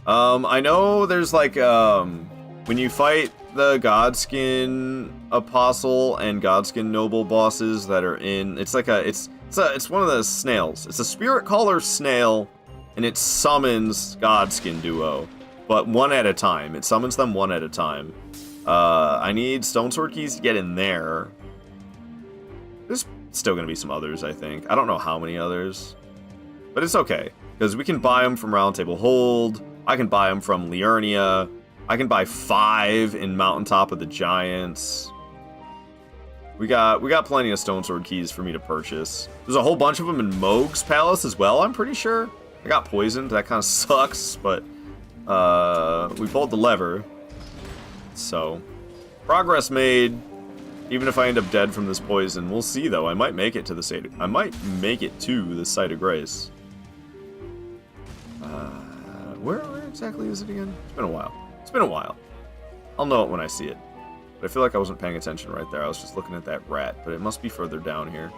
I know there's like, when you fight the Godskin Apostle and Godskin Noble bosses that are in, it's one of the snails. It's a Spirit Caller snail, and it summons Godskin Duo, but one at a time. It summons them one at a time. I need Stone Sword Keys to get in there. There's still going to be some others, I think. I don't know how many others. But it's okay, because we can buy them from Round Table Hold. I can buy them from Liurnia. I can buy 5 in Mountaintop of the Giants. We got plenty of Stone Sword Keys for me to purchase. There's a whole bunch of them in Mohg's Palace as well, I'm pretty sure. I got poisoned. That kind of sucks, but we pulled the lever. So, progress made. Even if I end up dead from this poison, we'll see though. I might make it to the site. I might make it to the site of grace. Where exactly is it again? It's been a while. It's been a while. I'll know it when I see it. But I feel like I wasn't paying attention right there. I was just looking at that rat, but it must be further down here.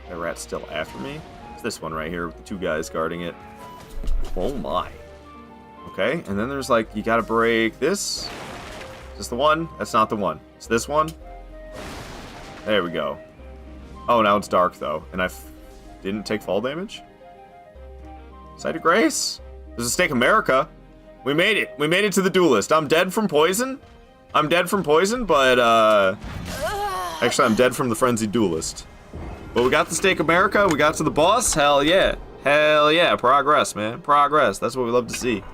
That rat's still after me? It's this one right here with the 2 guys guarding it. Oh my. Okay, and then there's like, you gotta break this. Is this the one? That's not the one. It's this one. There we go. Oh, now it's dark though, and I didn't take fall damage? Site of Grace? There's a Stake America. We made it. We made it to the duelist. I'm dead from poison. I'm dead from poison, but actually I'm dead from the frenzied duelist. But we got the Stake America. We got to the boss. Hell yeah. Hell yeah. Progress, man. Progress. That's what we love to see.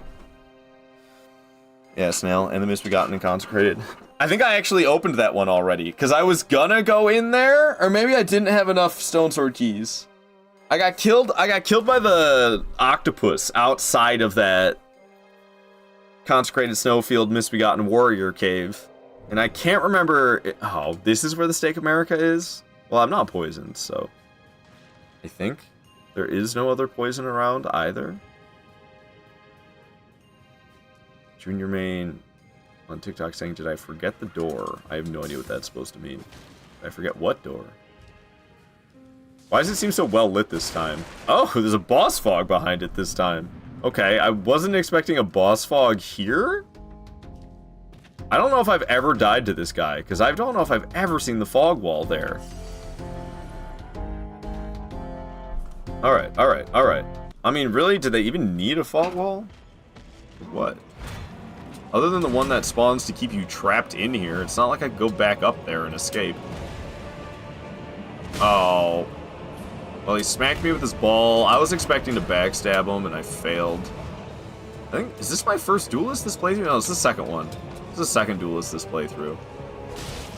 Yeah, Snail, and the Misbegotten and Consecrated. I think I actually opened that one already, because I was gonna go in there, or maybe I didn't have enough Stone Sword Keys. I got killed by the octopus outside of that Consecrated Snowfield Misbegotten Warrior Cave. And I can't remember... Oh, this is where the Stake America is? Well, I'm not poisoned, so... I think there is no other poison around either. Junior Main on TikTok saying, did I forget the door? I have no idea what that's supposed to mean. Did I forget what door? Why does it seem so well lit this time? Oh, there's a boss fog behind it this time. Okay, I wasn't expecting a boss fog here. I don't know if I've ever died to this guy, because I don't know if I've ever seen the fog wall there. Alright, alright, alright. I mean, really? Do they even need a fog wall? What? Other than the one that spawns to keep you trapped in here, it's not like I can go back up there and escape. Oh. Well, he smacked me with his ball. I was expecting to backstab him, and I failed. I think, is this my first duelist this playthrough? No, it's the second one. This is the second duelist this playthrough.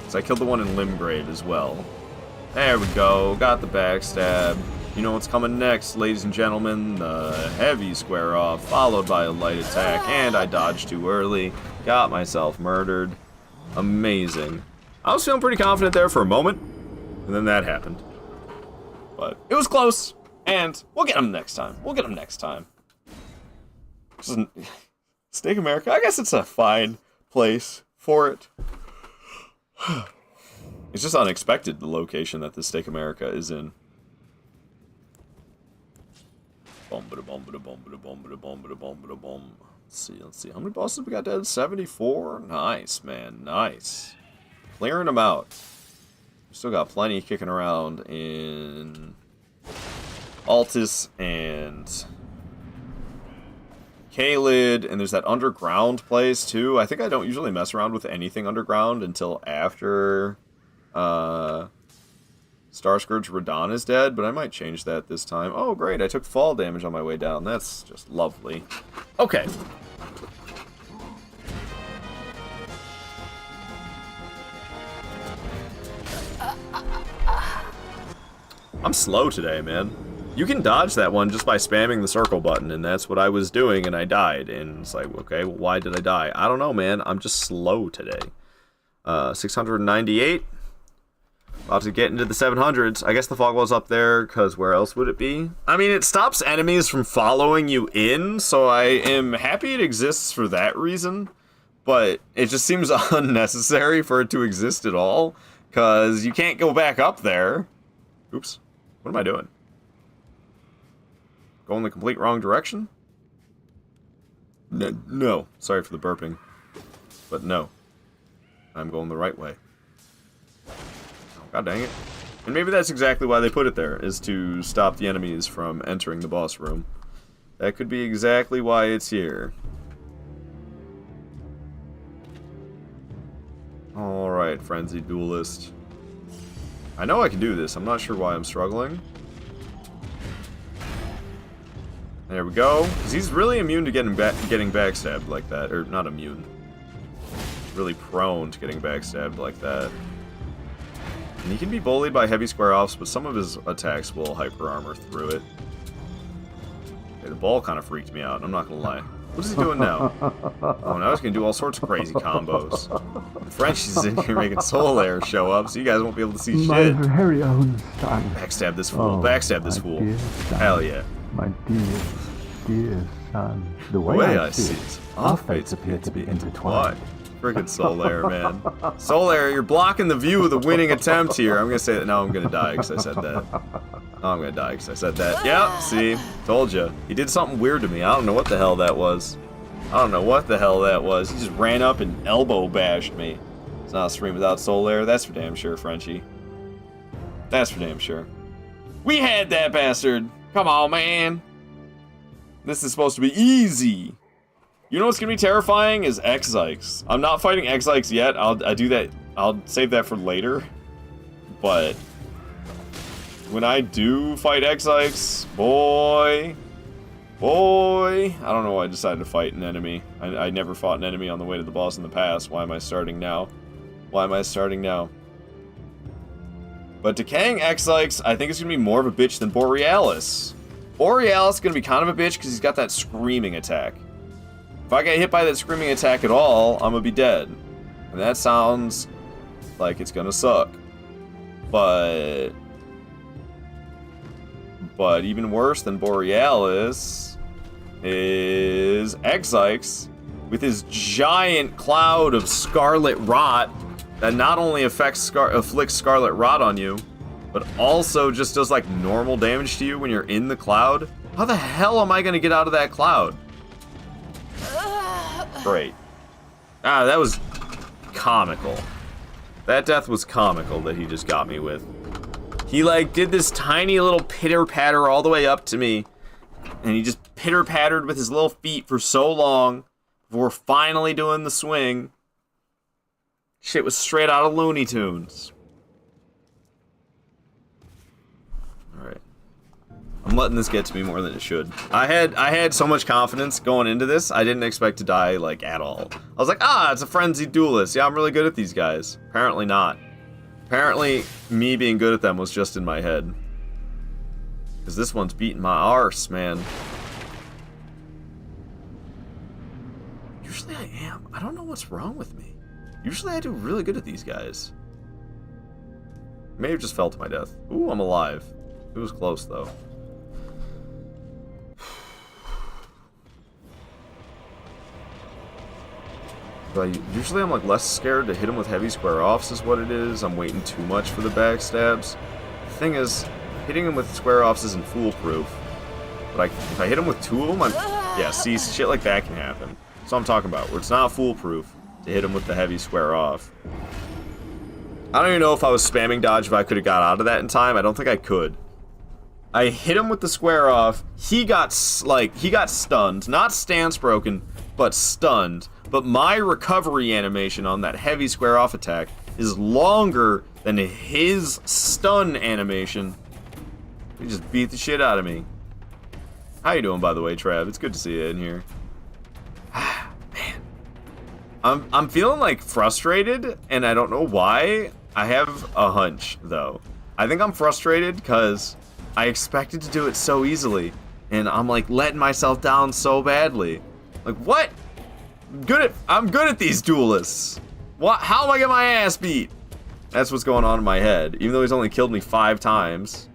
So I killed the one in Limgrave as well. There we go. Got the backstab. You know what's coming next, ladies and gentlemen. The heavy square off, followed by a light attack, and I dodged too early. Got myself murdered. Amazing. I was feeling pretty confident there for a moment, and then that happened. But it was close, and we'll get him next time. We'll get him next time. Steak America, I guess it's a fine place for it. It's just unexpected, the location that the Steak America is in. Let's see. How many bosses we got dead? 74? Nice, man. Nice. Clearing them out. Still got plenty kicking around in Altus and Caelid, and there's that underground place too. I think I don't usually mess around with anything underground until after Starscourge Radahn is dead, but I might change that this time. Oh, great, I took fall damage on my way down. That's just lovely. Okay. I'm slow today, man. You can dodge that one just by spamming the circle button, and that's what I was doing, and I died. And it's like, okay, well, why did I die? I don't know, man. I'm just slow today. 698. About to get into the 700s. I guess the fog wall's up there, because where else would it be? I mean, it stops enemies from following you in, so I am happy it exists for that reason. But it just seems unnecessary for it to exist at all, because you can't go back up there. Oops. What am I doing? Going the complete wrong direction? No. Sorry for the burping. But no. I'm going the right way. God dang it. And maybe that's exactly why they put it there, is to stop the enemies from entering the boss room. That could be exactly why it's here. Alright, Frenzied Duelist. I know I can do this. I'm not sure why I'm struggling. There we go. Because he's really immune to getting backstabbed like that. Or, not immune. Really prone to getting backstabbed like that. And he can be bullied by heavy square-offs, but some of his attacks will hyper-armor through it. Okay, the ball kind of freaked me out, I'm not gonna lie. What is he doing now? Oh, now he's gonna do all sorts of crazy combos. The Frenchie's in here making Soul Air show up, so you guys won't be able to see My shit. very own son. Backstab this fool. Oh, Backstab this my fool. dear son. Hell yeah. My dear son. The The way, way I I see see it, it, our fates appear to be intertwined. Friggin' Soul Air, man. Soul Air, you're blocking the view of the winning attempt here. I'm gonna say that. No, I'm gonna die because I said that. No, I'm gonna die because I said that. Yep, see? Told you. He did something weird to me. I don't know what the hell that was. I don't know what the hell that was. He just ran up and elbow bashed me. It's not a stream without Soul Air. That's for damn sure, Frenchie. That's for damn sure. We had that bastard. Come on, man. This is supposed to be easy. You know what's gonna be terrifying is X-Zyx. I'm not fighting X-Zyx yet. I'll do that. I'll save that for later. But when I do fight X-Zyx, boy, I don't know why I decided to fight an enemy. I never fought an enemy on the way to the boss in the past. Why am I starting now? Why am I starting now? But decaying X-Zyx, I think it's gonna be more of a bitch than Borealis. Borealis is gonna be kind of a bitch because he's got that screaming attack. If I get hit by that screaming attack at all, I'm gonna be dead. And that sounds like it's gonna suck. But even worse than Borealis is X-Zyx with his giant cloud of Scarlet Rot that not only afflicts Scarlet Rot on you, but also just does like normal damage to you when you're in the cloud. How the hell am I gonna get out of that cloud? Great. Ah, that was comical. That death was comical that he just got me with. He like did this tiny little pitter patter all the way up to me, and he just pitter pattered with his little feet for so long before finally doing the swing. Shit was straight out of Looney Tunes. Alright. I'm letting this get to me more than it should. I had so much confidence going into this, I didn't expect to die, like, at all. I was like, it's a frenzied duelist. Yeah, I'm really good at these guys. Apparently not. Apparently, me being good at them was just in my head. Because this one's beating my arse, man. Usually I am. I don't know what's wrong with me. Usually I do really good at these guys. May have just fell to my death. Ooh, I'm alive. It was close, though. But usually I'm like less scared to hit him with heavy square offs is what it is. I'm waiting too much for the backstabs. The thing is, hitting him with square offs isn't foolproof. But if I hit him with two of them, yeah, see, shit like that can happen. That's what I'm talking about, where it's not foolproof to hit him with the heavy square off. I don't even know if I was spamming dodge if I could have got out of that in time. I don't think I could. I hit him with the square off. He got stunned. Not stance broken, but stunned. But my recovery animation on that heavy square off attack is longer than his stun animation. He just beat the shit out of me. How you doing, by the way, Trav? It's good to see you in here. Man. I'm feeling, like, frustrated, and I don't know why. I have a hunch, though. I think I'm frustrated because I expected to do it so easily, and I'm, like, letting myself down so badly. Like, what? I'm good at these duelists. What? How am I getting my ass beat? That's what's going on in my head. Even though he's only killed me 5 times.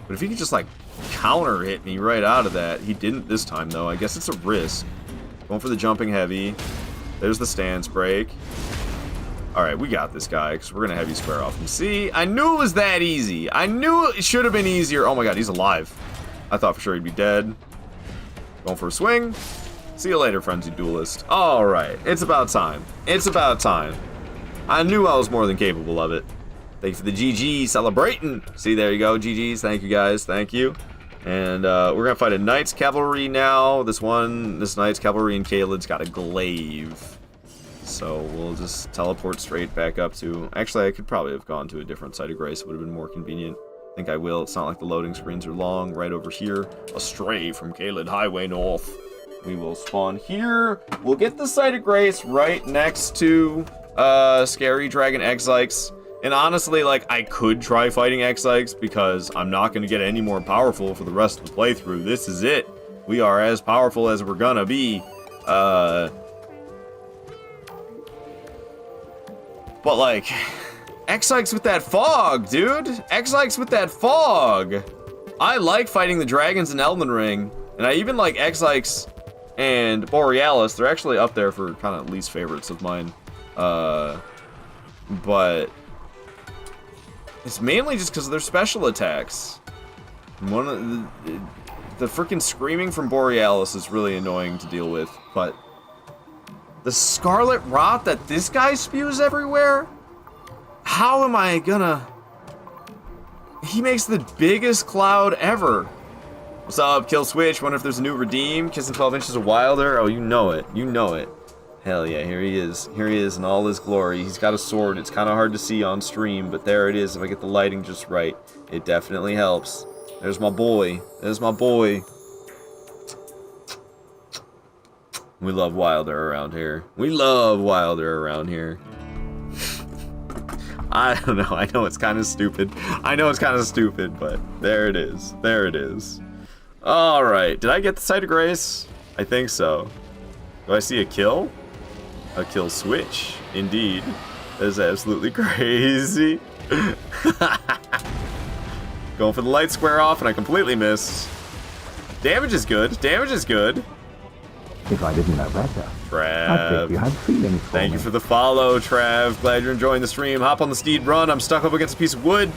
But if he could just like counter hit me right out of that. He didn't this time though. I guess it's a risk. Going for the jumping heavy. There's the stance break. Alright, we got this guy, because we're going to heavy square off him. See, I knew it was that easy. I knew it should have been easier. Oh my god, he's alive. I thought for sure he'd be dead. Going for a swing. See you later, frenzied duelist. Alright, it's about time. It's about time. I knew I was more than capable of it. Thank you for the GG celebrating. See, there you go, GG's. Thank you, guys. Thank you. And we're going to fight a Knight's Cavalry now. This Knight's Cavalry and Caelid's got a glaive. So we'll just teleport straight back up to... Actually, I could probably have gone to a different site of grace. It would have been more convenient. I think I will. It's not like the loading screens are long. Right over here. Astray from Caelid Highway North. We will spawn here. We'll get the site of grace right next to Scary Dragon Exikes. And honestly, like, I could try fighting Exikes because I'm not going to get any more powerful for the rest of the playthrough. This is it. We are as powerful as we're gonna be. But, like, Exikes with that fog, dude. Exikes with that fog. I like fighting the dragons in Elden Ring. And I even like Exikes and Borealis. They're actually up there for kind of least favorites of mine. But... it's mainly just because of their special attacks. One of the freaking screaming from Borealis is really annoying to deal with, but the scarlet rot that this guy spews everywhere? How am I gonna... He makes the biggest cloud ever. What's up, Kill Switch? Wonder if there's a new redeem. Kissing 12 inches of Wilder. Oh, you know it. You know it. Hell yeah, here he is. Here he is in all his glory. He's got a sword. It's kind of hard to see on stream, but there it is. If I get the lighting just right, it definitely helps. There's my boy. There's my boy. We love Wilder around here. We love Wilder around here. I don't know. I know it's kind of stupid. I know it's kind of stupid, but there it is. There it is. Alright. Did I get the site of grace? I think so. Do I see a kill? A kill switch, indeed. That is absolutely crazy. Going for the light square off, and I completely missed. Damage is good. Damage is good. If I didn't know better, I'd think you Trav. had feelings for Thank me. you for the follow, Trav. Glad you're enjoying the stream. Hop on the steed, run. I'm stuck up against a piece of wood.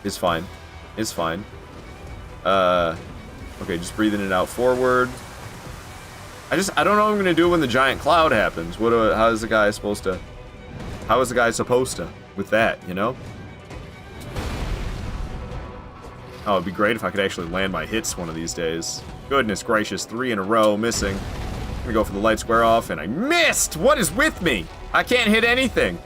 It's fine. It's fine. Okay, just breathing it out forward. I don't know what I'm gonna do when the giant cloud happens. How is the guy supposed to with that, you know? Oh, it'd be great if I could actually land my hits one of these days. Goodness gracious, 3 in a row, missing. I'm gonna go for the light square off, and I missed! What is with me? I can't hit anything.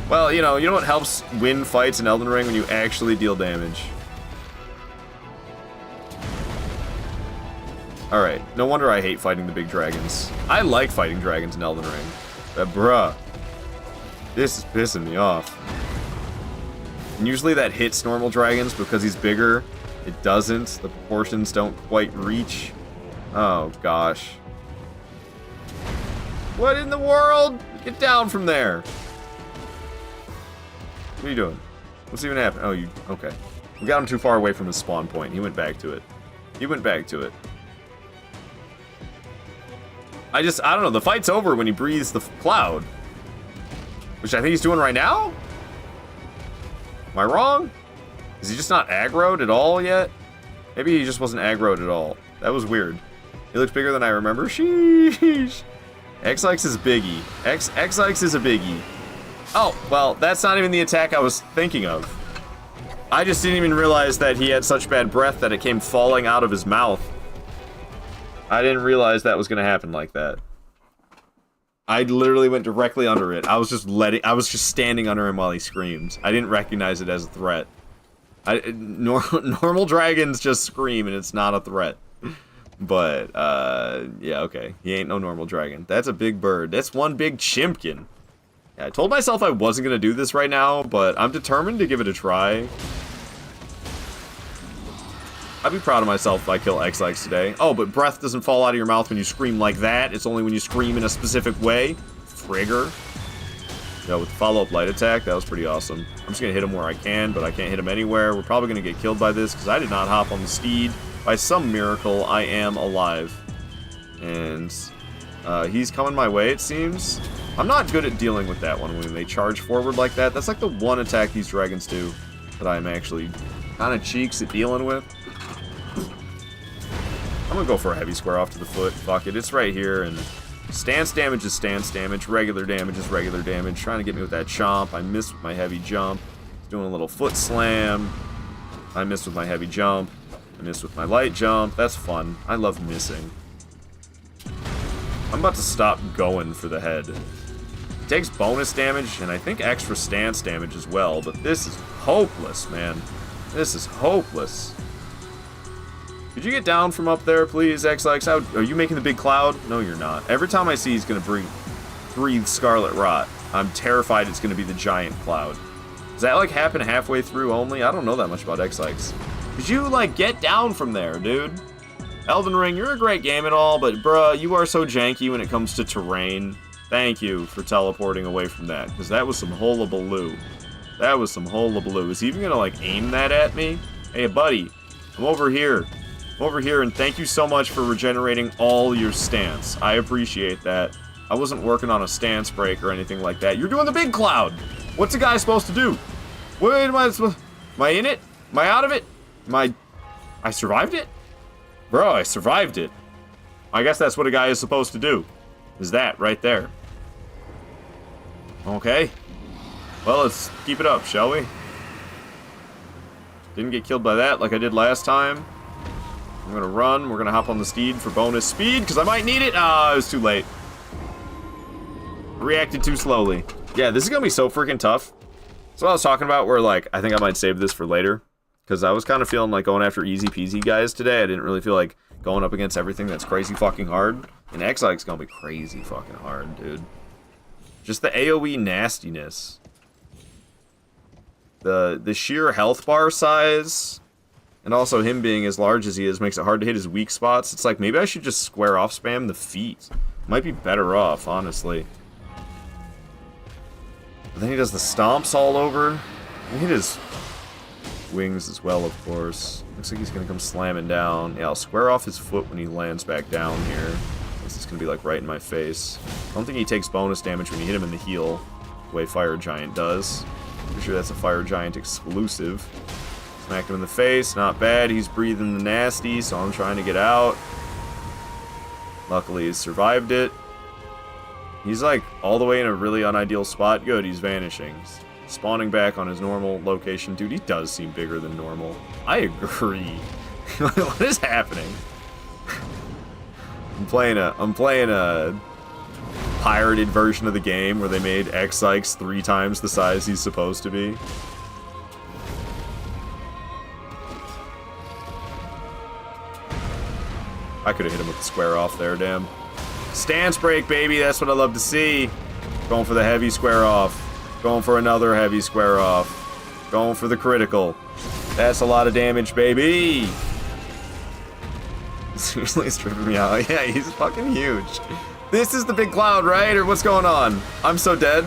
Well, you know what helps win fights in Elden Ring? When you actually deal damage. Alright, no wonder I hate fighting the big dragons. I like fighting dragons in Elden Ring. But bruh, this is pissing me off. And usually that hits normal dragons because he's bigger. It doesn't. The proportions don't quite reach. Oh gosh. What in the world? Get down from there. What are you doing? What's even happening? Oh, okay. We got him too far away from his spawn point. He went back to it. I don't know. The fight's over when he breathes the cloud. Which I think he's doing right now? Am I wrong? Is he just not aggroed at all yet? Maybe he just wasn't aggroed at all. That was weird. He looks bigger than I remember. Sheesh. X-Lex is biggie. X-Lex is a biggie. Oh, well, that's not even the attack I was thinking of. I just didn't even realize that he had such bad breath that it came falling out of his mouth. I didn't realize that was gonna happen like that. I literally went directly under it. I was just standing under him while he screamed. I didn't recognize it as a threat. Normal dragons just scream and it's not a threat. But, yeah, okay. He ain't no normal dragon. That's a big bird. That's one big chimpkin. Yeah, I told myself I wasn't gonna do this right now, but I'm determined to give it a try. I'd be proud of myself if I kill X-Lex today. Oh, but breath doesn't fall out of your mouth when you scream like that. It's only when you scream in a specific way. Frigger. Yeah, with the follow-up light attack, that was pretty awesome. I'm just gonna hit him where I can, but I can't hit him anywhere. We're probably gonna get killed by this, because I did not hop on the steed. By some miracle, I am alive. And, he's coming my way, it seems. I'm not good at dealing with that one when they charge forward like that. That's like the one attack these dragons do that I'm actually kind of cheeks at dealing with. I'm gonna go for a heavy square off to the foot. Fuck it, it's right here, and stance damage is stance damage, regular damage is regular damage. Trying to get me with that chomp. I missed with my heavy jump. Doing a little foot slam. I missed with my heavy jump. I missed with my light jump. That's fun. I love missing. I'm about to stop going for the head. It takes bonus damage, and I think extra stance damage as well, but this is hopeless, man. This is hopeless. Could you get down from up there, please, X-Lex? Are you making the big cloud? No, you're not. Every time I see he's gonna breathe Scarlet Rot, I'm terrified it's gonna be the giant cloud. Does that, like, happen halfway through only? I don't know that much about X-Lex. Could you, like, get down from there, dude? Elden Ring, you're a great game and all, but, bruh, you are so janky when it comes to terrain. Thank you for teleporting away from that, because that was some hullabaloo. That was some hullabaloo. Is he even gonna, like, aim that at me? Hey, buddy, I'm over here. I'm over here, and thank you so much for regenerating all your stance. I appreciate that. I wasn't working on a stance break or anything like that. You're doing the big cloud! What's a guy supposed to do? What am I supposed... Am I in it? Am I out of it? I survived it? Bro, I survived it. I guess that's what a guy is supposed to do. Is that right there. Okay. Well, let's keep it up, shall we? Didn't get killed by that like I did last time. I'm gonna run. We're gonna hop on the steed for bonus speed, because I might need it. Ah, it was too late. Reacted too slowly. Yeah, this is gonna be so freaking tough. That's what I was talking about, where, like, I think I might save this for later. Because I was kind of feeling like going after easy peasy guys today. I didn't really feel like going up against everything that's crazy fucking hard. And X-Lex gonna be crazy fucking hard, dude. Just the AoE nastiness. The sheer health bar size, and also him being as large as he is, makes it hard to hit his weak spots. It's like, maybe I should just square off spam the feet. Might be better off, honestly. But then he does the stomps all over. He hit his wings as well, of course. Looks like he's gonna come slamming down. Yeah, I'll square off his foot when he lands back down here. This is gonna be like right in my face. I don't think he takes bonus damage when you hit him in the heel, the way Fire Giant does. Pretty sure that's a Fire Giant exclusive. Smacked him in the face. Not bad. He's breathing the nasty, so I'm trying to get out. Luckily, he survived it. He's like all the way in a really unideal spot. Good, he's vanishing. Spawning back on his normal location. Dude, he does seem bigger than normal. I agree. What is happening? I'm playing a pirated version of the game where they made X-Sykes 3 times the size he's supposed to be. I could have hit him with the square off there, damn. Stance break, baby, that's what I love to see. Going for the heavy square off. Going for another heavy square off. Going for the critical. That's a lot of damage, baby. Seriously, stripping me out. Yeah, he's fucking huge. This is the big cloud, right? Or what's going on? I'm so dead.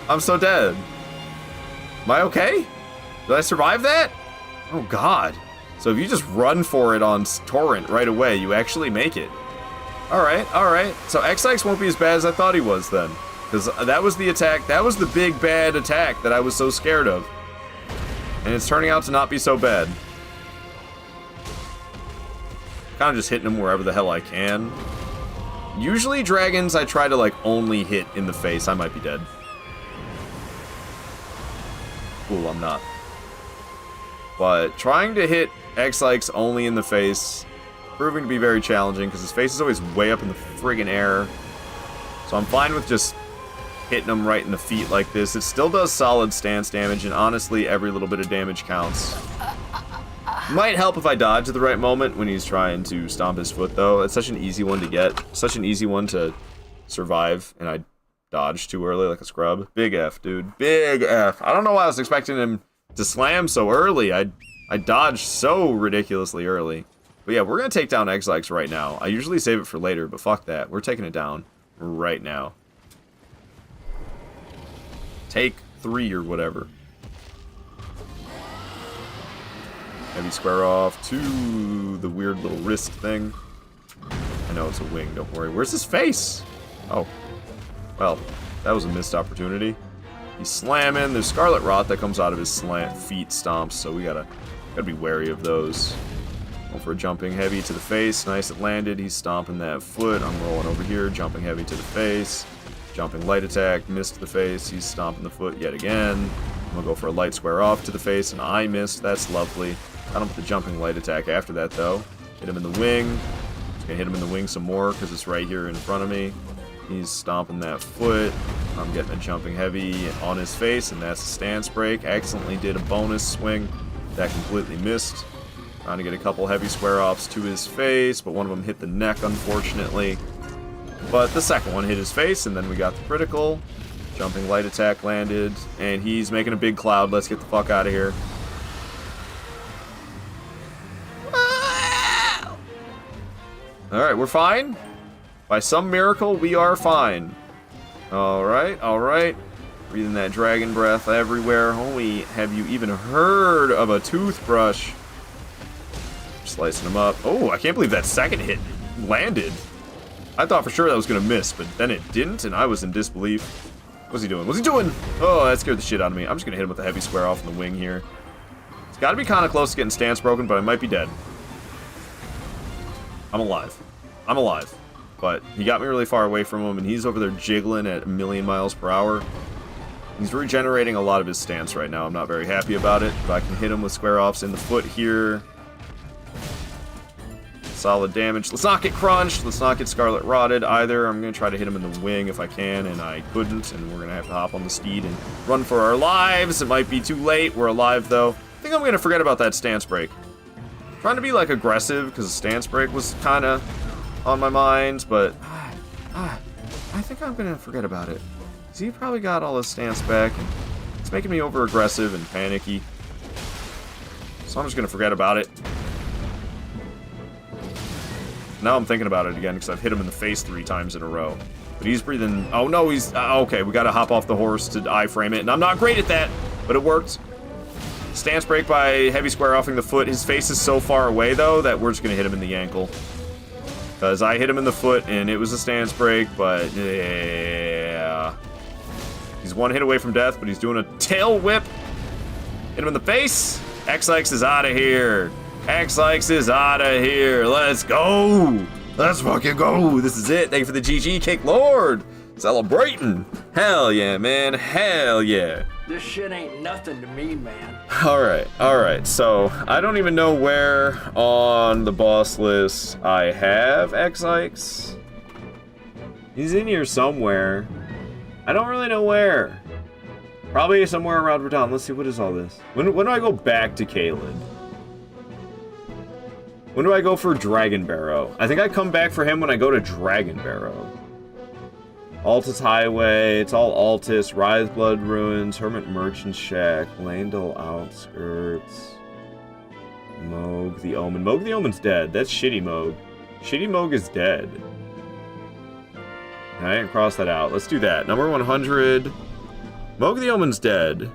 I'm so dead. Am I okay? Did I survive that? Oh, God. So if you just run for it on Torrent right away, you actually make it. Alright, alright. So X-Sykes won't be as bad as I thought he was then. Because that was the attack, that was the big bad attack that I was so scared of. And it's turning out to not be so bad. Kind of just hitting him wherever the hell I can. Usually dragons I try to like only hit in the face. I might be dead. Cool, I'm not. But trying to hit X-Sykes only in the face, proving to be very challenging because his face is always way up in the friggin' air. So I'm fine with just hitting him right in the feet like this. It still does solid stance damage, and honestly, every little bit of damage counts. Might help if I dodge at the right moment when he's trying to stomp his foot, though. It's such an easy one to get. Such an easy one to survive, and I dodged too early like a scrub. Big F, dude. Big F. I don't know why I was expecting him to slam so early. I dodged so ridiculously early. But yeah, we're going to take down X-Sykes right now. I usually save it for later, but fuck that. We're taking it down right now. Take 3 or whatever. Heavy square off to the weird little wrist thing. I know it's a wing, don't worry. Where's his face? Oh. Well, that was a missed opportunity. He's slamming. There's Scarlet Rot that comes out of his slant feet stomps, so we gotta be wary of those. Going for a jumping heavy to the face. Nice, it landed. He's stomping that foot. I'm rolling over here, jumping heavy to the face. Jumping light attack, missed the face. He's stomping the foot yet again. I'm gonna go for a light square off to the face, and I missed. That's lovely. I don't put the jumping light attack after that, though. Hit him in the wing. Just gonna hit him in the wing some more, because it's right here in front of me. He's stomping that foot. I'm getting a jumping heavy on his face, and that's a stance break. Accidentally did a bonus swing. That completely missed. Trying to get a couple heavy square offs to his face, but one of them hit the neck, unfortunately. But the second one hit his face, and then we got the critical. Jumping light attack landed, and he's making a big cloud. Let's get the fuck out of here. Alright, we're fine. By some miracle, we are fine. Alright, alright. Breathing that dragon breath everywhere. Holy, have you even heard of a toothbrush? Slicing him up. Oh, I can't believe that second hit landed. I thought for sure that was going to miss, but then it didn't, and I was in disbelief. What's he doing? What's he doing? Oh, that scared the shit out of me. I'm just going to hit him with a heavy square off in the wing here. It's got to be kind of close to getting stance broken, but I might be dead. I'm alive. I'm alive. But he got me really far away from him, and he's over there jiggling at 1,000,000 miles per hour. He's regenerating a lot of his stance right now. I'm not very happy about it, but I can hit him with square offs in the foot here. Solid damage. Let's not get crunched. Let's not get Scarlet Rotted either. I'm going to try to hit him in the wing if I can, and I couldn't, and we're going to have to hop on the steed and run for our lives. It might be too late. We're alive, though. I think I'm going to forget about that stance break. I'm trying to be, like, aggressive, because the stance break was kind of on my mind, but I think I'm going to forget about it. Because he probably got all his stance back, and it's making me over-aggressive and panicky. So I'm just going to forget about it. Now I'm thinking about it again because I've hit him in the face 3 times in a row. But he's breathing... Oh, no, he's... okay, we got to hop off the horse to iframe it. And I'm not great at that, but it worked. Stance break by heavy square offing the foot. His face is so far away, though, that we're just going to hit him in the ankle. Because I hit him in the foot, and it was a stance break, but... yeah. He's 1 hit away from death, but he's doing a tail whip. Hit him in the face. X-Likes is out of here. X-Likes is out of here. Let's go. Let's fucking go. This is it. Thank you for the GG kick, Lord. Celebrating. Hell yeah, man. Hell yeah. This shit ain't nothing to me, man. All right. So I don't even know where on the boss list I have X-Likes. He's in here somewhere. I don't really know where. Probably somewhere around Radon. Let's see, what is all this? When do I go back to Caelid? When do I go for Dragon Barrow? I think I come back for him when I go to Dragon Barrow. Altus Highway, it's all Altus, Writhe-Blood Ruins, Hermit Merchant Shack, Landel Outskirts, Moog the Omen. Moog the Omen's dead. That's Shitty Moog. Shitty Moog is dead. I didn't cross that out. Let's do that. Number 100. Moog the Omen's dead.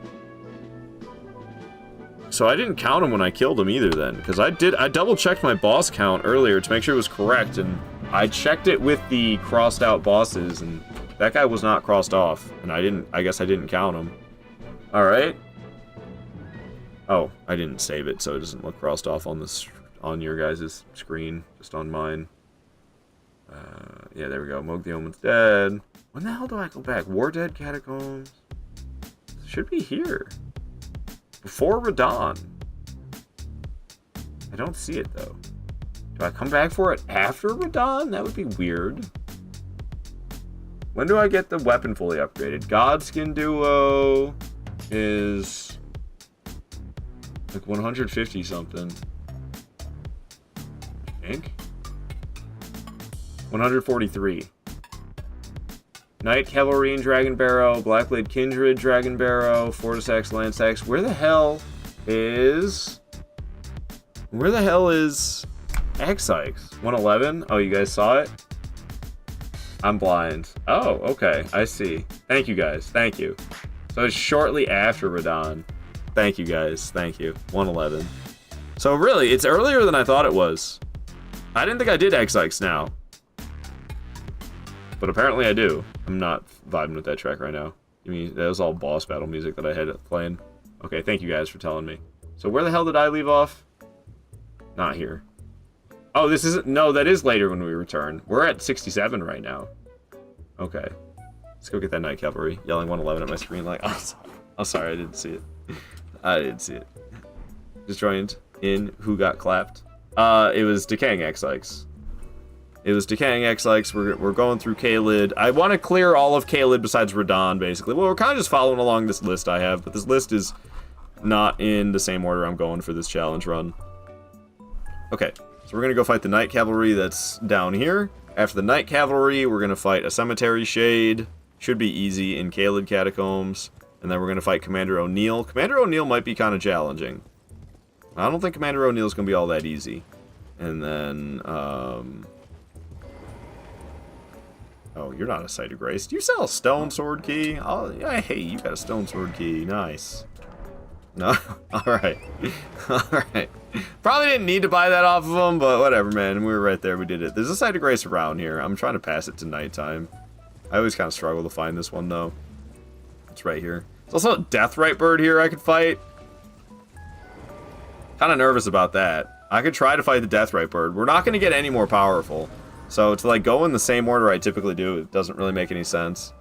So I didn't count him when I killed him either then, because I double-checked my boss count earlier to make sure it was correct, and I checked it with the crossed out bosses, and that guy was not crossed off, and I guess I didn't count him. Alright. Oh, I didn't save it, so it doesn't look crossed off on this, on your guys' screen, just on mine. Yeah, there we go. Moog the Omen's dead. When the hell do I go back? War Dead Catacombs? Should be here. Before Radon. I don't see it, though. Do I come back for it after Radon? That would be weird. When do I get the weapon fully upgraded? Godskin Duo is like 150 something. I think. 143. Knight Cavalry and Dragon Barrow, Blackblade Kindred, Dragon Barrow, Fortis Axe, Lance Axe. Where the hell is X-Ikes? 111? Oh, you guys saw it? I'm blind. Oh, okay. I see. Thank you, guys. Thank you. So it's shortly after Radon. Thank you, guys. Thank you. 111. So really, it's earlier than I thought it was. I didn't think I did X-Ikes now. But apparently I do. I'm not vibing with that track right now. I mean, that was all boss battle music that I had playing. Okay, thank you guys for telling me. So where the hell did I leave off? Not here. Oh, this isn't... No, that is later when we return. We're at 67 right now. Okay. Let's go get that Knight Cavalry. Yelling 111 at my screen like... I'm sorry, I didn't see it. I didn't see it. Just joined in who got clapped. It was Decaying X-Ikes. It was Decaying X-Likes. We're going through Caelid. I want to clear all of Caelid besides Radon, basically. Well, we're kind of just following along this list I have, but this list is not in the same order I'm going for this challenge run. Okay, so we're going to go fight the Knight Cavalry that's down here. After the Knight Cavalry, we're going to fight a Cemetery Shade. Should be easy in Caelid Catacombs. And then we're going to fight Commander O'Neill. Commander O'Neill might be kind of challenging. I don't think Commander O'Neill's going to be all that easy. And then, oh, you're not a Site of Grace. Do you sell a stone sword key? Oh, yeah, hey, you got a stone sword key. Nice. No? Alright. Alright. Probably didn't need to buy that off of them, but whatever, man. We were right there. We did it. There's a Site of Grace around here. I'm trying to pass it to nighttime. I always kind of struggle to find this one, though. It's right here. There's also a Deathrite Bird here I could fight. Kind of nervous about that. I could try to fight the Deathrite Bird. We're not going to get any more powerful. So to like go in the same order I typically do, it doesn't really make any sense.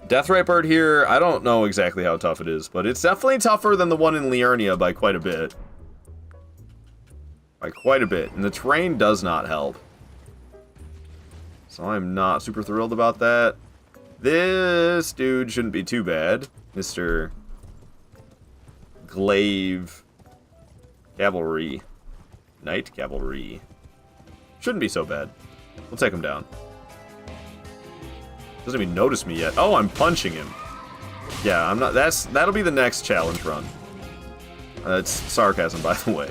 Deathrite Bird here, I don't know exactly how tough it is, but it's definitely tougher than the one in Liurnia by quite a bit. By quite a bit. And the terrain does not help. So I'm not super thrilled about that. This dude shouldn't be too bad. Mr. Glaive Cavalry. Knight Cavalry. Shouldn't be so bad. We'll take him down. Doesn't even notice me yet. Oh, I'm punching him. Yeah, I'm not. That'll be the next challenge run. It's sarcasm, by the way.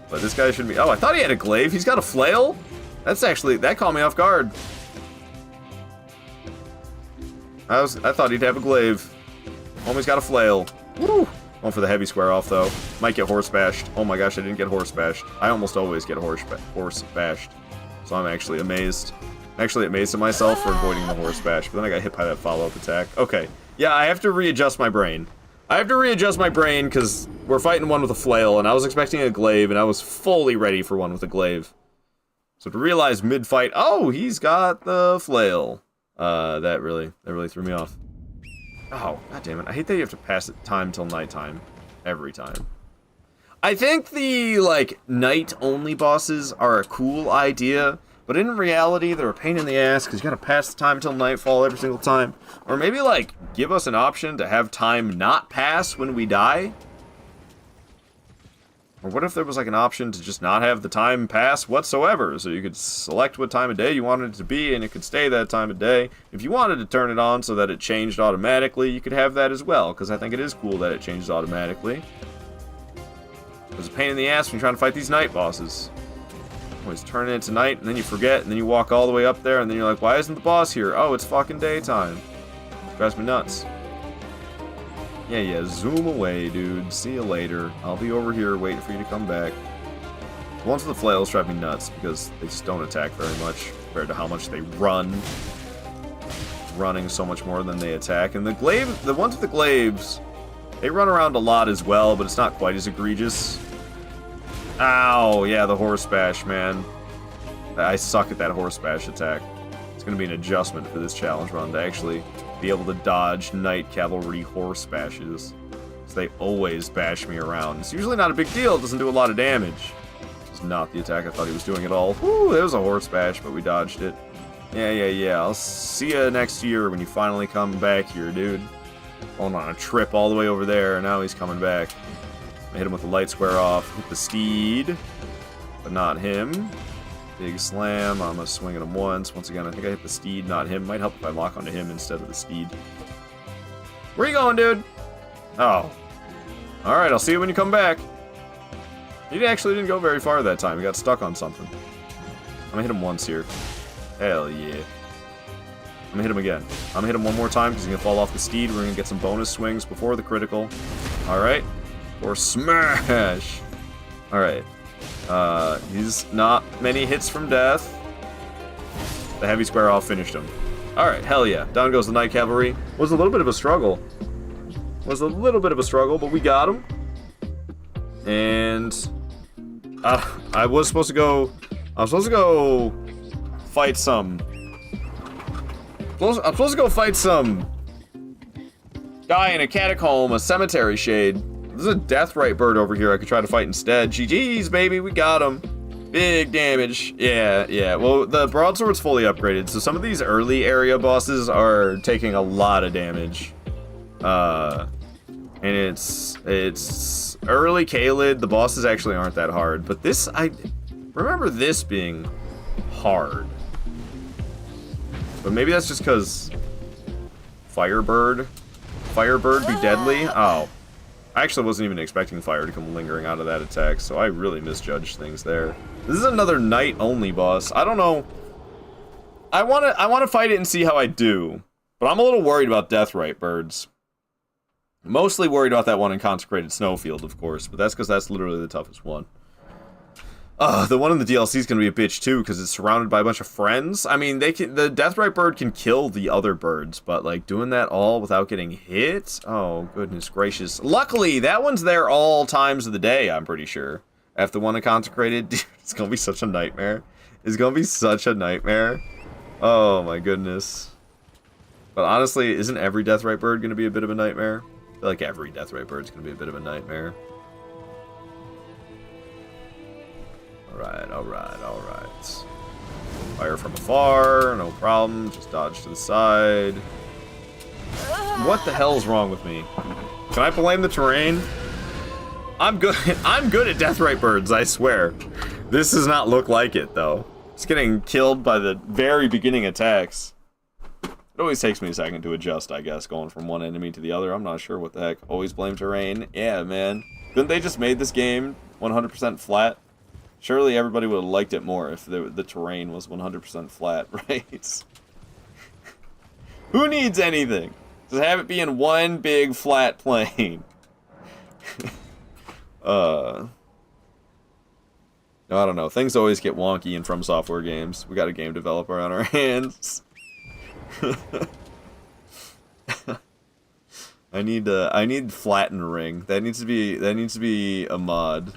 But this guy shouldn't be. Oh, I thought he had a glaive. He's got a flail. That's actually, that caught me off guard. I thought he'd have a glaive. Homie's got a flail. Woo! Going for the heavy square off though. Might get horse bashed. Oh my gosh, I didn't get horse bashed. I almost always get horse bashed. So I'm actually amazed. Actually amazed at myself for avoiding the horse bash, but then I got hit by that follow-up attack. Okay. Yeah, I have to readjust my brain. I have to readjust my brain because we're fighting one with a flail, and I was expecting a glaive, and I was fully ready for one with a glaive. So to realize mid-fight, oh, he's got the flail. That really threw me off. Oh, god damn it. I hate that you have to pass it time till nighttime. Every time. I think the, like, night-only bosses are a cool idea, but in reality, they're a pain in the ass, because you gotta pass the time till nightfall every single time. Or maybe, like, give us an option to have time not pass when we die? Or what if there was, like, an option to just not have the time pass whatsoever, so you could select what time of day you wanted it to be, and it could stay that time of day. If you wanted to turn it on so that it changed automatically, you could have that as well, because I think it is cool that it changes automatically. It's a pain in the ass when you're trying to fight these night bosses. Always turn it to night, and then you forget, and then you walk all the way up there, and then you're like, why isn't the boss here? Oh, it's fucking daytime. Drives me nuts. Yeah, zoom away, dude. See you later. I'll be over here waiting for you to come back. The ones with the flails drive me nuts, because they just don't attack very much, compared to how much they run. Running so much more than they attack. And the ones with the glaives, they run around a lot as well, but it's not quite as egregious. Ow, yeah, the horse bash, man. I suck at that horse bash attack. It's going to be an adjustment for this challenge run to actually be able to dodge night cavalry horse bashes. So they always bash me around. It's usually not a big deal, it doesn't do a lot of damage. It's not the attack I thought he was doing at all. Whew, there was a horse bash, but we dodged it. Yeah. I'll see you next year when you finally come back here, dude. Going on a trip all the way over there, and now he's coming back. I hit him with the light square off. Hit the steed, but not him. Big slam. I'm gonna swing at him once. Once again, I think I hit the steed, not him. Might help if I lock onto him instead of the steed. Where you going, dude? Oh. Alright, I'll see you when you come back. He actually didn't go very far that time. He got stuck on something. I'm gonna hit him once here. Hell yeah. I'm gonna hit him again. I'm gonna hit him one more time because he's gonna fall off the steed. We're gonna get some bonus swings before the critical. Alright. Or smash! Alright. He's not many hits from death. The heavy square off finished him. Alright, hell yeah. Down goes the Night Cavalry. Was a little bit of a struggle. But we got him. And I was supposed to go fight some. I'm supposed to go fight some guy in a catacomb, a cemetery shade. There's a Deathrite bird over here I could try to fight instead. GG's, baby, we got him. Big damage. Yeah. Well, the broadsword's fully upgraded, so some of these early area bosses are taking a lot of damage. And it's early Caelid. The bosses actually aren't that hard, but this, I remember this being hard. But maybe that's just because Firebird be deadly? Oh. I actually wasn't even expecting fire to come lingering out of that attack, so I really misjudged things there. This is another night-only boss. I don't know. I wanna fight it and see how I do, but I'm a little worried about Deathrite birds. Mostly worried about that one in Consecrated Snowfield, of course, but that's because that's literally the toughest one. The one in the DLC is going to be a bitch too, because it's surrounded by a bunch of friends. I mean, the Deathrite bird can kill the other birds, but like doing that all without getting hit? Oh, goodness gracious. Luckily, that one's there all times of the day, I'm pretty sure. After the one in Consecrated, dude, it's going to be such a nightmare. It's going to be such a nightmare. Oh my goodness. But honestly, isn't every Deathrite bird going to be a bit of a nightmare? I feel like every Deathrite bird's going to be a bit of a nightmare. Alright. Fire from afar, no problem. Just dodge to the side. What the hell's wrong with me? Can I blame the terrain? I'm good at Deathrite birds, I swear. This does not look like it, though. It's getting killed by the very beginning attacks. It always takes me a second to adjust, I guess, going from one enemy to the other. I'm not sure what the heck. Always blame terrain. Yeah, man. Couldn't they just made this game 100% flat? Surely everybody would have liked it more if the terrain was 100% flat, right? Who needs anything? Just have it be in one big flat plane. I don't know. Things always get wonky in From Software games. We got a game developer on our hands. I need flatten ring. That needs to be a mod.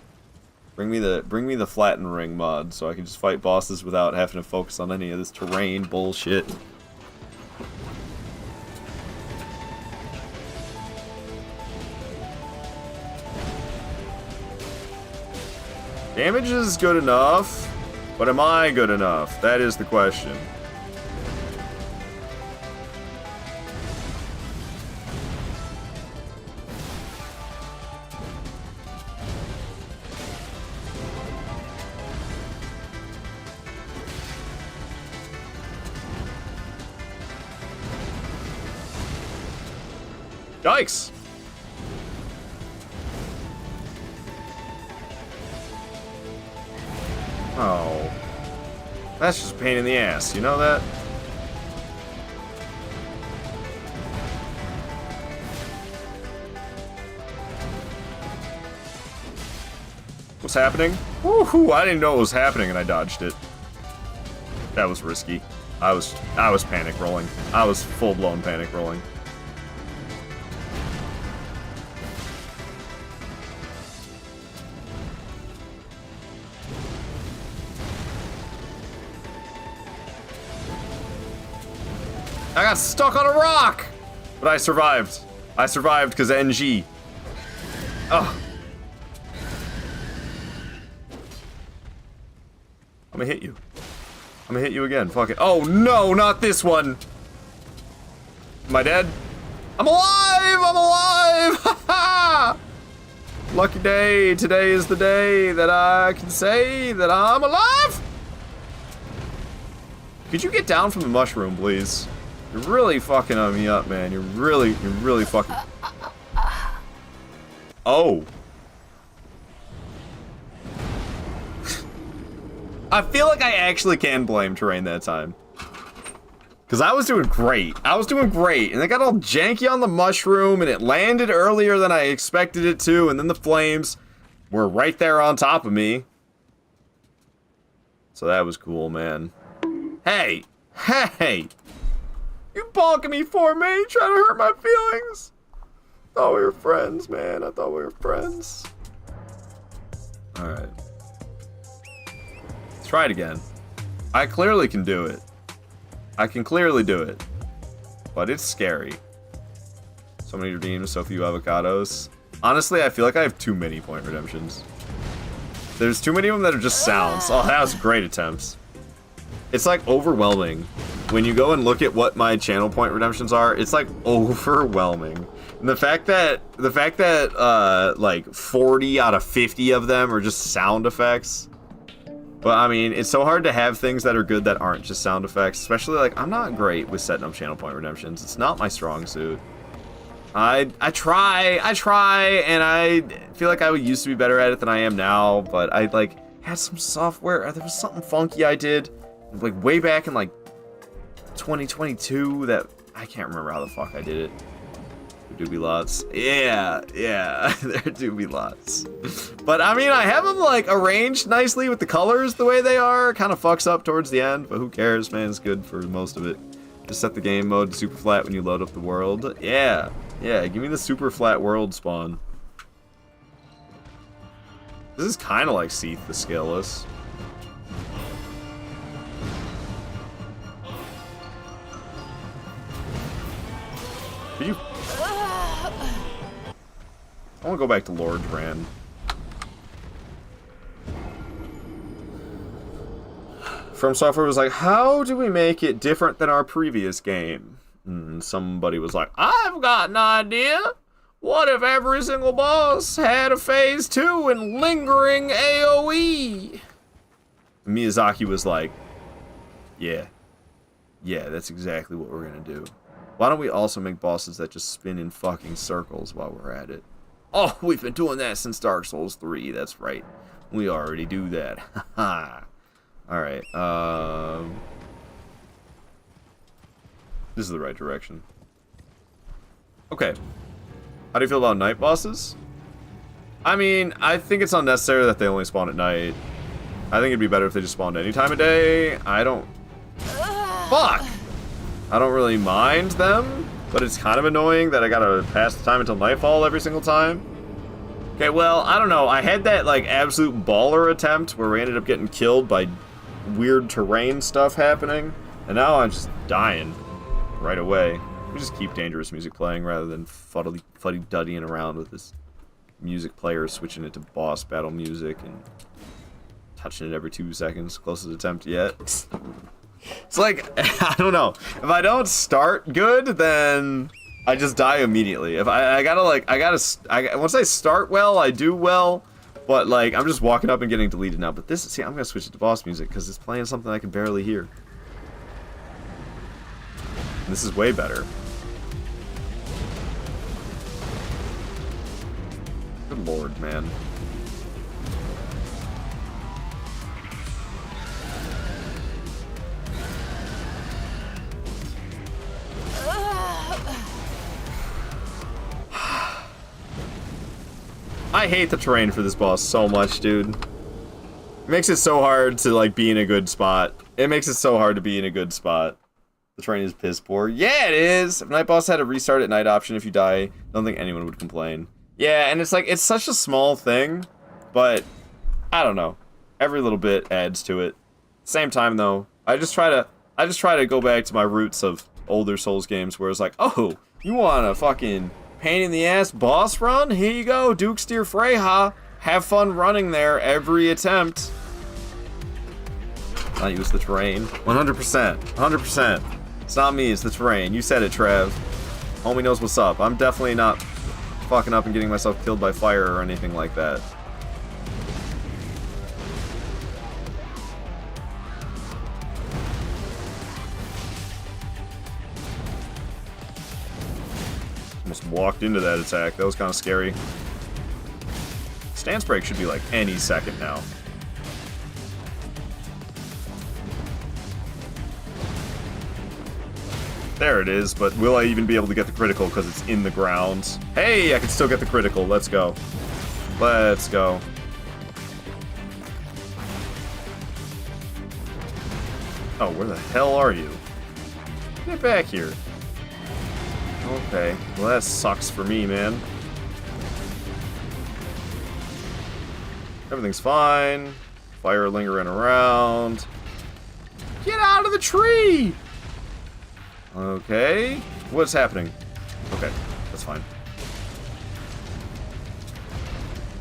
Bring me the flatten ring mod so I can just fight bosses without having to focus on any of this terrain bullshit. Damage is good enough, but am I good enough? That is the question. Yikes! Oh. That's just a pain in the ass, you know that? What's happening? Woohoo! I didn't know it was happening and I dodged it. That was risky. I was panic rolling. I was full-blown panic rolling. I got stuck on a rock! But I survived. I survived because NG. Ugh. I'm gonna hit you. I'm gonna hit you again. Fuck it. Oh no, not this one! Am I dead? I'm alive! I'm alive! Ha ha! Lucky day. Today is the day that I can say that I'm alive! Could you get down from the mushroom, please? You're really fucking on me up, man. You're really fucking... Oh. I feel like I actually can blame terrain that time. Because I was doing great. I was doing great. And it got all janky on the mushroom, and it landed earlier than I expected it to, and then the flames were right there on top of me. So that was cool, man. Hey! Hey! You bonking me for me, trying to hurt my feelings. Thought we were friends, man. I thought we were friends. Alright. Let's try it again. I clearly can do it. I can clearly do it. But it's scary. So many redeems, so few avocados. Honestly, I feel like I have too many point redemptions. There's too many of them that are just sounds. Oh, that was great attempts. It's like overwhelming. When you go and look at what my channel point redemptions are, it's like overwhelming. And the fact that like 40 out of 50 of them are just sound effects. But I mean, it's so hard to have things that are good that aren't just sound effects, especially like I'm not great with setting up channel point redemptions. It's not my strong suit. I try, and I feel like I used to be better at it than I am now, but I like had some software, there was something funky I did like way back in like 2022 that I can't remember how the fuck I did it. There do be lots. Yeah, there do be lots. But I mean, I have them like arranged nicely with the colors the way they are. Kind of fucks up towards the end, but who cares, man? It's good for most of it. Just set the game mode to super flat when you load up the world. Yeah, give me the super flat world spawn. This is kind of like Seath the Scaleless. Did you? I want to go back to Lord Rand. From Software was like, how do we make it different than our previous game? And somebody was like, I've got an idea. What if every single boss had a phase 2 and lingering AoE? Miyazaki was like, yeah, that's exactly what we're gonna do. Why don't we also make bosses that just spin in fucking circles while we're at it? Oh, we've been doing that since Dark Souls 3. That's right. We already do that. Haha. Alright, this is the right direction. Okay. How do you feel about night bosses? I mean, I think it's unnecessary that they only spawn at night. I think it'd be better if they just spawned any time of day. I don't... Fuck! I don't really mind them. but it's kind of annoying that I gotta pass the time until nightfall every single time. Okay, well, I don't know. I had that, like, absolute baller attempt where we ended up getting killed by weird terrain stuff happening, and now I'm just dying right away. We just keep dangerous music playing rather than fuddy-duddying around with this music player, switching it to boss battle music and touching it every 2 seconds. Closest attempt yet. It's like, I don't know. If I don't start good, then I just die immediately. If once I start well, I do well. But like, I'm just walking up and getting deleted now. But this, see, I'm gonna switch it to boss music because it's playing something I can barely hear. And this is way better. Good lord, man. I hate the terrain for this boss so much, dude. It makes it so hard to, like, be in a good spot. It makes it so hard to be in a good spot. The terrain is piss poor. Yeah, it is! If Night Boss had a restart at night option if you die, I don't think anyone would complain. Yeah, and it's like, it's such a small thing, but I don't know. Every little bit adds to it. Same time, though, I just try to go back to my roots of older Souls games where it's like, oh, you want a fucking pain in the ass boss run? Here you go, Duke's Deer Freyha. Have fun running there every attempt. I use the terrain. 100%. 100%. It's not me, it's the terrain. You said it, Trev. Homie knows what's up. I'm definitely not fucking up and getting myself killed by fire or anything like that. Almost walked into that attack. That was kind of scary. Stance break should be like any second now. There it is, but will I even be able to get the critical because it's in the ground? Hey, I can still get the critical. Let's go. Let's go. Oh, where the hell are you? Get back here. Okay, well that sucks for me, man. Everything's fine. Fire lingering around. Get out of the tree! Okay. What's happening? Okay, that's fine.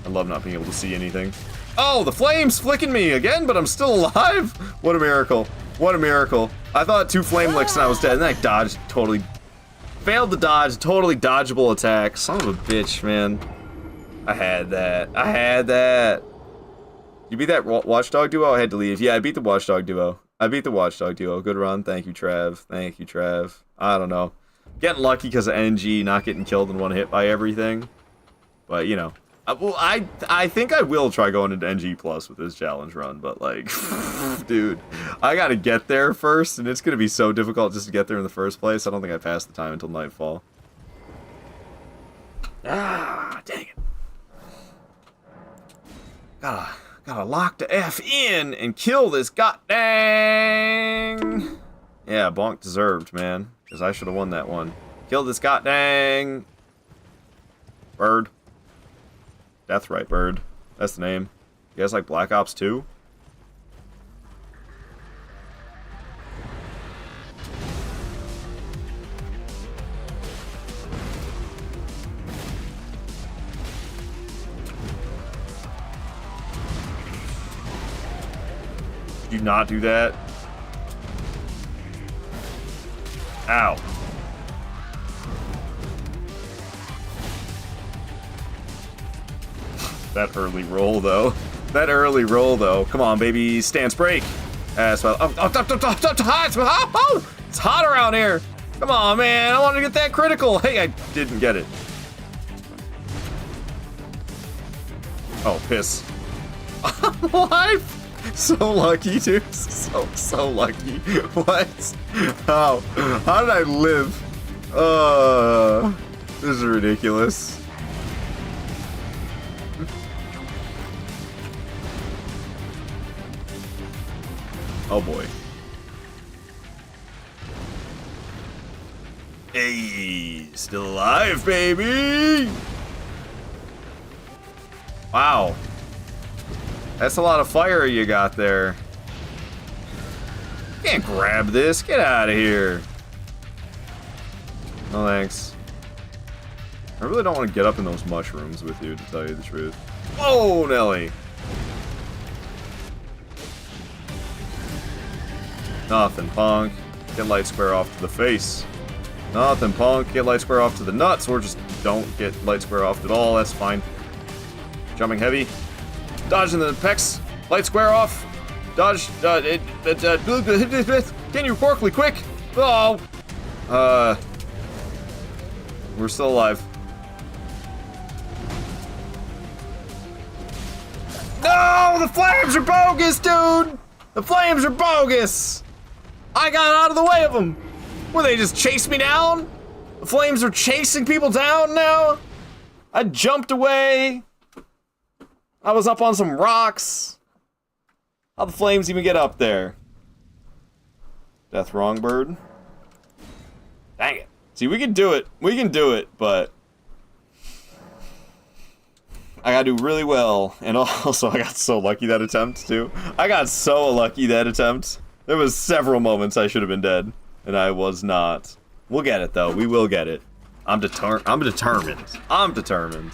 I love not being able to see anything. Oh, the flame's flicking me again, but I'm still alive? What a miracle. What a miracle. I thought 2 flame licks and I was dead, and then I dodged totally. Failed to dodge, totally dodgeable attack. Son of a bitch, man. I had that. I had that. You beat that Watchdog duo? I had to leave. Yeah, I beat the Watchdog duo. I beat the Watchdog duo. Good run. Thank you, Trav. Thank you, Trav. I don't know. Getting lucky because of NG, not getting killed in one hit by everything. But, you know. Well, I think I will try going into NG Plus with this challenge run, but, like, dude, I gotta get there first, and it's gonna be so difficult just to get there in the first place. I don't think I passed the time until nightfall. Ah, dang it. Gotta lock the F in and kill this goddamn. Yeah, bonk deserved, man, because I should have won that one. Kill this goddamn bird. Deathright Bird. That's the name. You guys like Black Ops 2? Did you not do that? Ow. That early roll, though. That early roll, though. Come on, baby. Stance break. As well. Oh, it's hot around here. Come on, man. I wanted to get that critical. Hey, I didn't get it. Oh, piss. I'm alive. So lucky, dude. So lucky. What? How? How did I live? This is ridiculous. Oh boy. Hey, still alive, baby! Wow. That's a lot of fire you got there. Can't grab this. Get out of here. No thanks. I really don't want to get up in those mushrooms with you, to tell you the truth. Whoa, Nelly! Nothing, punk. Get light square off to the face. Nothing, punk. Get light square off to the nuts, or just don't get light square off at all. That's fine. Jumping heavy. Dodging the pecs. Light square off. Dodge. Can you Quarkly, quick? Oh. We're still alive. No, the flames are bogus, dude. The flames are bogus. I got out of the way of them. Will they just chase me down? The flames are chasing people down now? I jumped away. I was up on some rocks. How'd the flames even get up there? Death wrong bird. Dang it. See, we can do it. We can do it, but I gotta do really well. And also, I got so lucky that attempt, too. I got so lucky that attempt. There was several moments I should have been dead, and I was not. We'll get it, though. We will get it. I'm determined. I'm determined.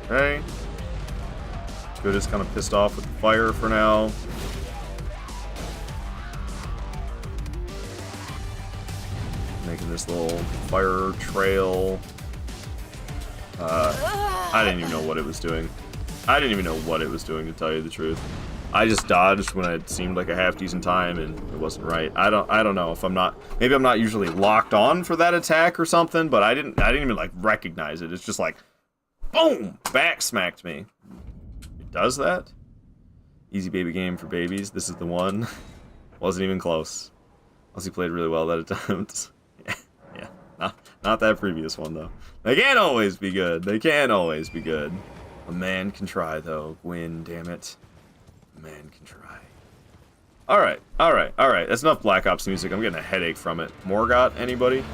Okay. Good is kind of pissed off with the fire for now. Making this little fire trail. I didn't even know what it was doing. I didn't even know what it was doing, to tell you the truth. I just dodged when it seemed like a half decent time, and it wasn't right. I don't know if I'm not. Maybe I'm not usually locked on for that attack or something, but I didn't even like recognize it. It's just like, boom, back smacked me. It does that. Easy baby game for babies. This is the one. Wasn't even close. Unless he played really well that attempt. Yeah. Not that previous one though. They can't always be good. They can't always be good. A man can try though. Gwyn, damn it. A man can try. Alright. That's enough Black Ops music. I'm getting a headache from it. Morgott, anybody?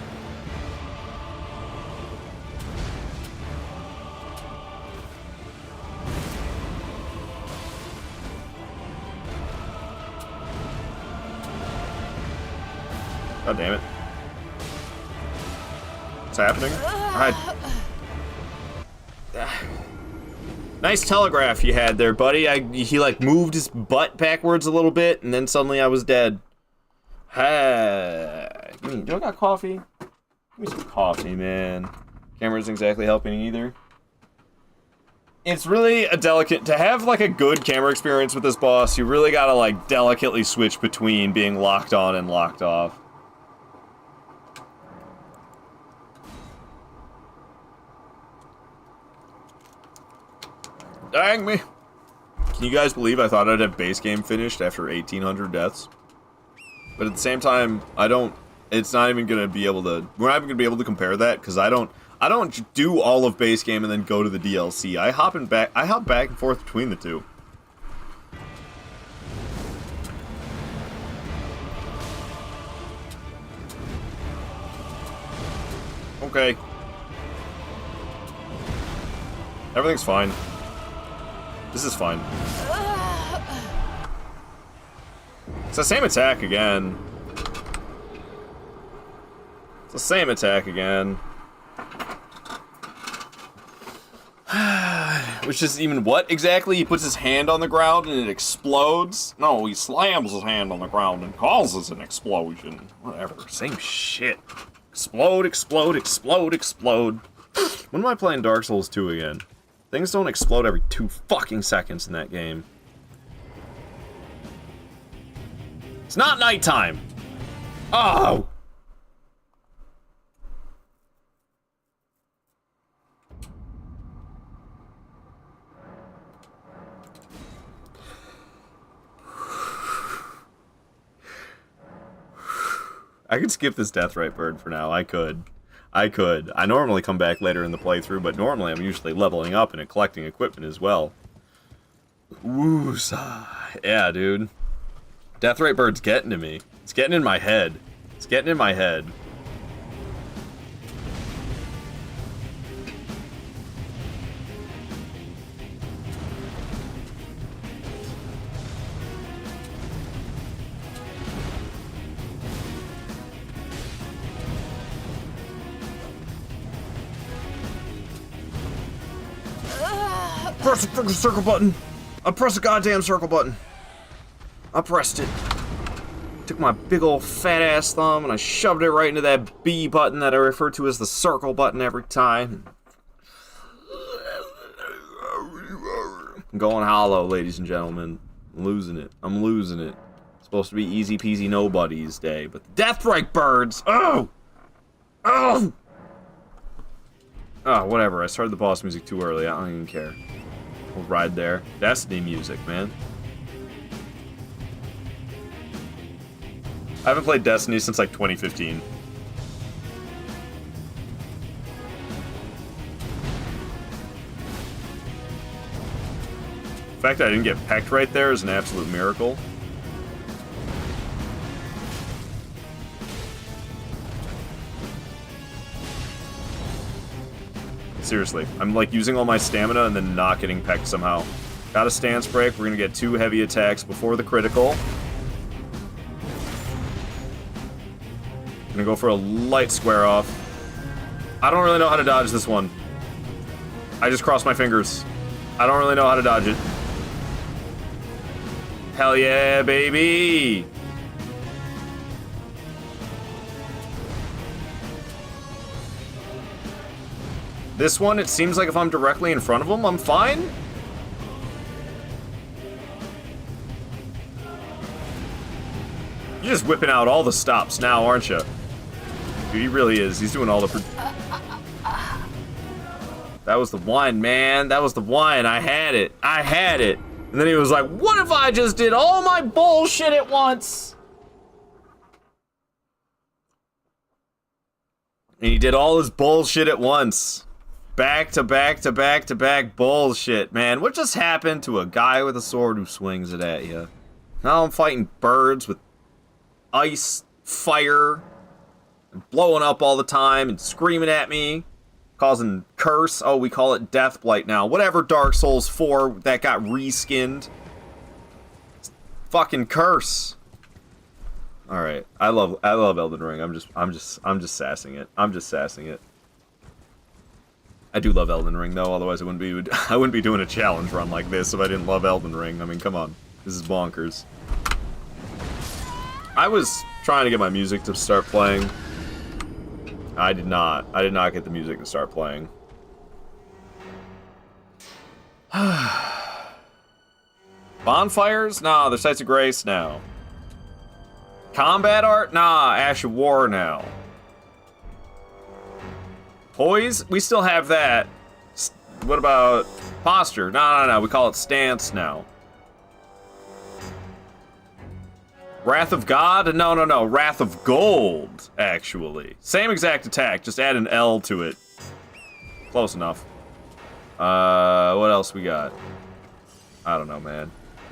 God damn it. What's happening? Alright. Nice telegraph you had there, buddy. He like moved his butt backwards a little bit, and then suddenly I was dead. Do I got coffee? Give me some coffee, man. Camera isn't exactly helping either. It's really a delicate, to have like a good camera experience with this boss, you really gotta like delicately switch between being locked on and locked off. Dang me. Can you guys believe I thought I'd have base game finished after 1,800 deaths? But at the same time, it's not even gonna be able to, we're not even gonna be able to compare that, because I don't do all of base game and then go to the DLC. I hop back and forth between the two. Okay. Everything's fine. This is fine. It's the same attack again. It's the same attack again. Which is even what exactly? He puts his hand on the ground and it explodes? No, he slams his hand on the ground and causes an explosion. Whatever, same shit. Explode, explode, explode, explode. When am I playing Dark Souls 2 again? Things don't explode every 2 fucking seconds in that game. It's not nighttime! Oh! I could skip this Deathrite bird for now. I could. I could. I normally come back later in the playthrough, but normally I'm usually leveling up and collecting equipment as well. Woo-sa. Yeah, dude. Deathrite Bird's getting to me. It's getting in my head. It's getting in my head. Press the freaking circle button. I pressed the goddamn circle button. I pressed it. Took my big old fat ass thumb and I shoved it right into that B button that I refer to as the circle button every time. I'm going hollow, ladies and gentlemen. I'm losing it. I'm losing it. It's supposed to be easy peasy nobody's day, but the Deathrite Birds. Oh! Oh! Oh, whatever. I started the boss music too early. I don't even care. We'll ride there. Destiny music, man. I haven't played Destiny since like 2015. The fact that I didn't get pecked right there is an absolute miracle. Seriously, I'm like using all my stamina and then not getting pecked somehow. Got a stance break. We're gonna get 2 heavy attacks before the critical. Gonna go for a light square off. I don't really know how to dodge this one. I just crossed my fingers. I don't really know how to dodge it. Hell yeah, baby! This one, it seems like if I'm directly in front of him, I'm fine. You're just whipping out all the stops now, aren't you? Dude, he really is. He's doing all the... That was the one, man. That was the one. I had it. I had it. And then he was like, what if I just did all my bullshit at once? And he did all his bullshit at once. Back to back to back to back bullshit, man. What just happened to a guy with a sword who swings it at you? Now I'm fighting birds with ice, fire, and blowing up all the time and screaming at me, causing curse. Oh, we call it Deathblight now. Whatever Dark Souls 4 that got reskinned. Fucking curse. All right, I love Elden Ring. I'm just sassing it. I'm just sassing it. I do love Elden Ring though, otherwise I wouldn't be doing a challenge run like this if I didn't love Elden Ring. I mean, come on. This is bonkers. I was trying to get my music to start playing. I did not. I did not get the music to start playing. Bonfires? Nah, they're Sights of Grace now. Combat art? Nah, Ash of War now. Poise? We still have that. What about posture? No. We call it stance now. Wrath of God? No. Wrath of Gold, actually. Same exact attack, just add an L to it. Close enough. What else we got? I don't know, man.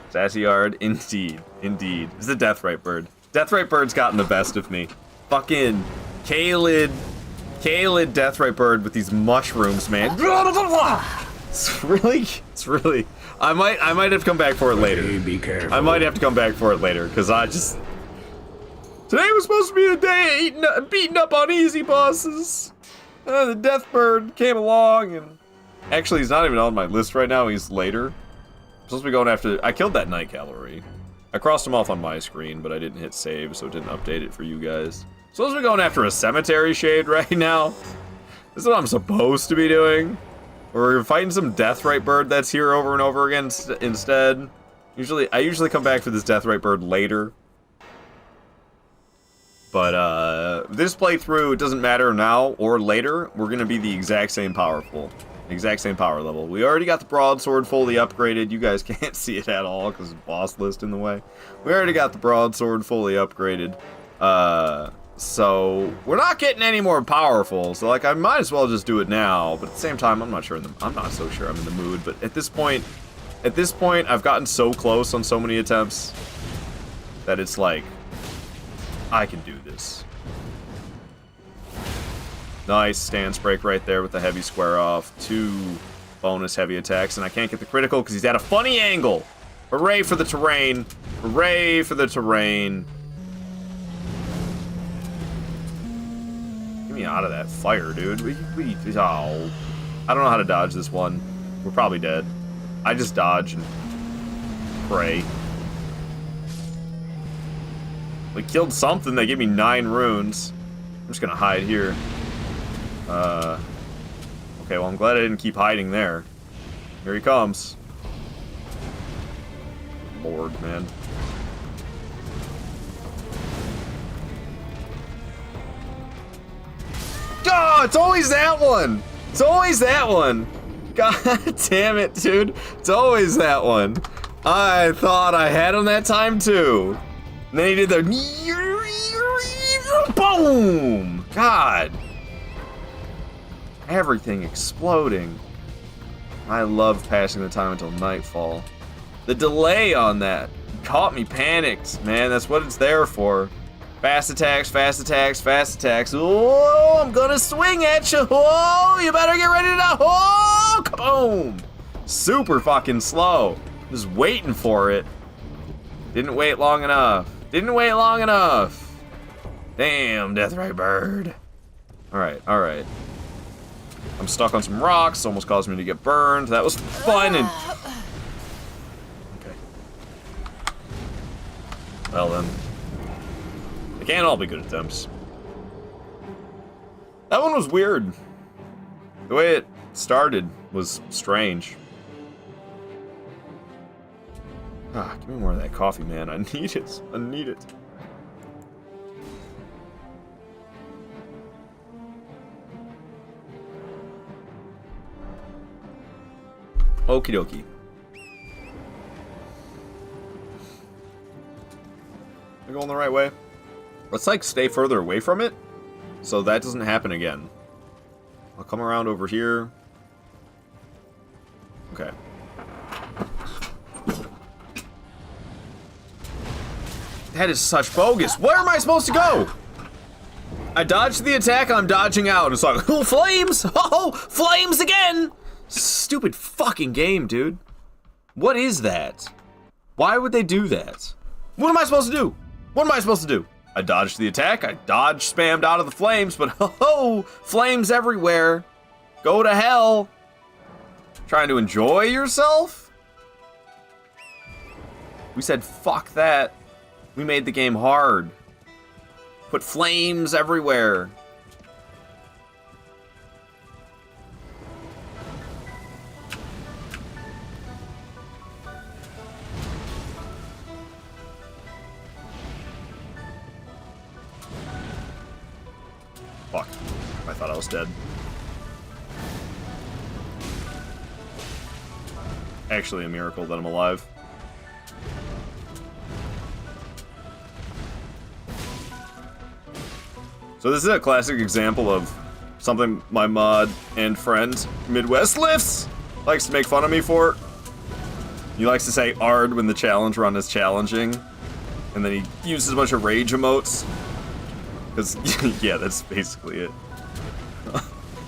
Sassy Yard? Indeed. It's the Deathrite Bird. Deathrite Bird's gotten the best of me. Fucking Kaled Deathrite Bird with these mushrooms, man. It's really. I might have to come back for it later. Hey, be careful. I might have to come back for it later, because today was supposed to be the day beating up on easy bosses. The Death Bird came along, and actually he's not even on my list right now, he's later. I'm supposed to be going after... I killed that Night Cavalry. I crossed him off on my screen, but I didn't hit save, so it didn't update it for you guys. Supposed to be going after a Cemetery Shade right now. This is what I'm supposed to be doing. We're fighting some Deathrite Bird that's here over and over again instead. I usually come back for this Deathrite Bird later. But this playthrough, it doesn't matter now or later. We're gonna be the exact same power level. We already got the broadsword fully upgraded. You guys can't see it at all because boss list in the way. We already got the broadsword fully upgraded. So we're not getting any more powerful. So like I might as well just do it now. But at the same time, I'm not so sure I'm in the mood. But at this point, I've gotten so close on so many attempts that it's like I can do this. Nice stance break right there with the heavy square off. 2 bonus heavy attacks, and I can't get the critical because he's at a funny angle. Hooray for the terrain! Hooray for the terrain! Get me out of that fire, dude. Oh. I don't know how to dodge this one. We're probably dead. I just dodge and pray. We killed something that gave me 9 runes. I'm just gonna hide here. Okay, well I'm glad I didn't keep hiding there. Here he comes. Lord, man. Oh, it's always that one! It's always that one! God damn it, dude. It's always that one. I thought I had him that time too. And then he did the boom! God. Everything exploding. I love passing the time until nightfall. The delay on that caught me panicked, man. That's what it's there for. Fast attacks, fast attacks, fast attacks. Oh, I'm gonna swing at you. Oh, you better get ready to. Oh, kaboom! Super fucking slow. Just waiting for it. Didn't wait long enough. Didn't wait long enough. Damn, Deathray Bird. Alright, alright. I'm stuck on some rocks, almost caused me to get burned. That was fun and... Okay. Well then. They can't all be good attempts. That one was weird. The way it started was strange. Ah, give me more of that coffee, man. I need it. I need it. Okie dokie. We're going the right way. Let's like stay further away from it so that doesn't happen again. I'll come around over here. Okay. That is such bogus. Where am I supposed to go? I dodged the attack and I'm dodging out. It's like, oh, flames! Oh, flames again! Stupid fucking game, dude. What is that? Why would they do that? What am I supposed to do? What am I supposed to do? I dodged the attack. I dodged, spammed out of the flames, but oh, flames everywhere. Go to hell. Trying to enjoy yourself? We said fuck that. We made the game hard. Put flames everywhere. Fuck. I thought I was dead. Actually a miracle that I'm alive. So this is a classic example of something my mod and friend Midwest Lifts likes to make fun of me for. He likes to say "ard" when the challenge run is challenging, and then he uses a bunch of rage emotes. Because, yeah, that's basically it.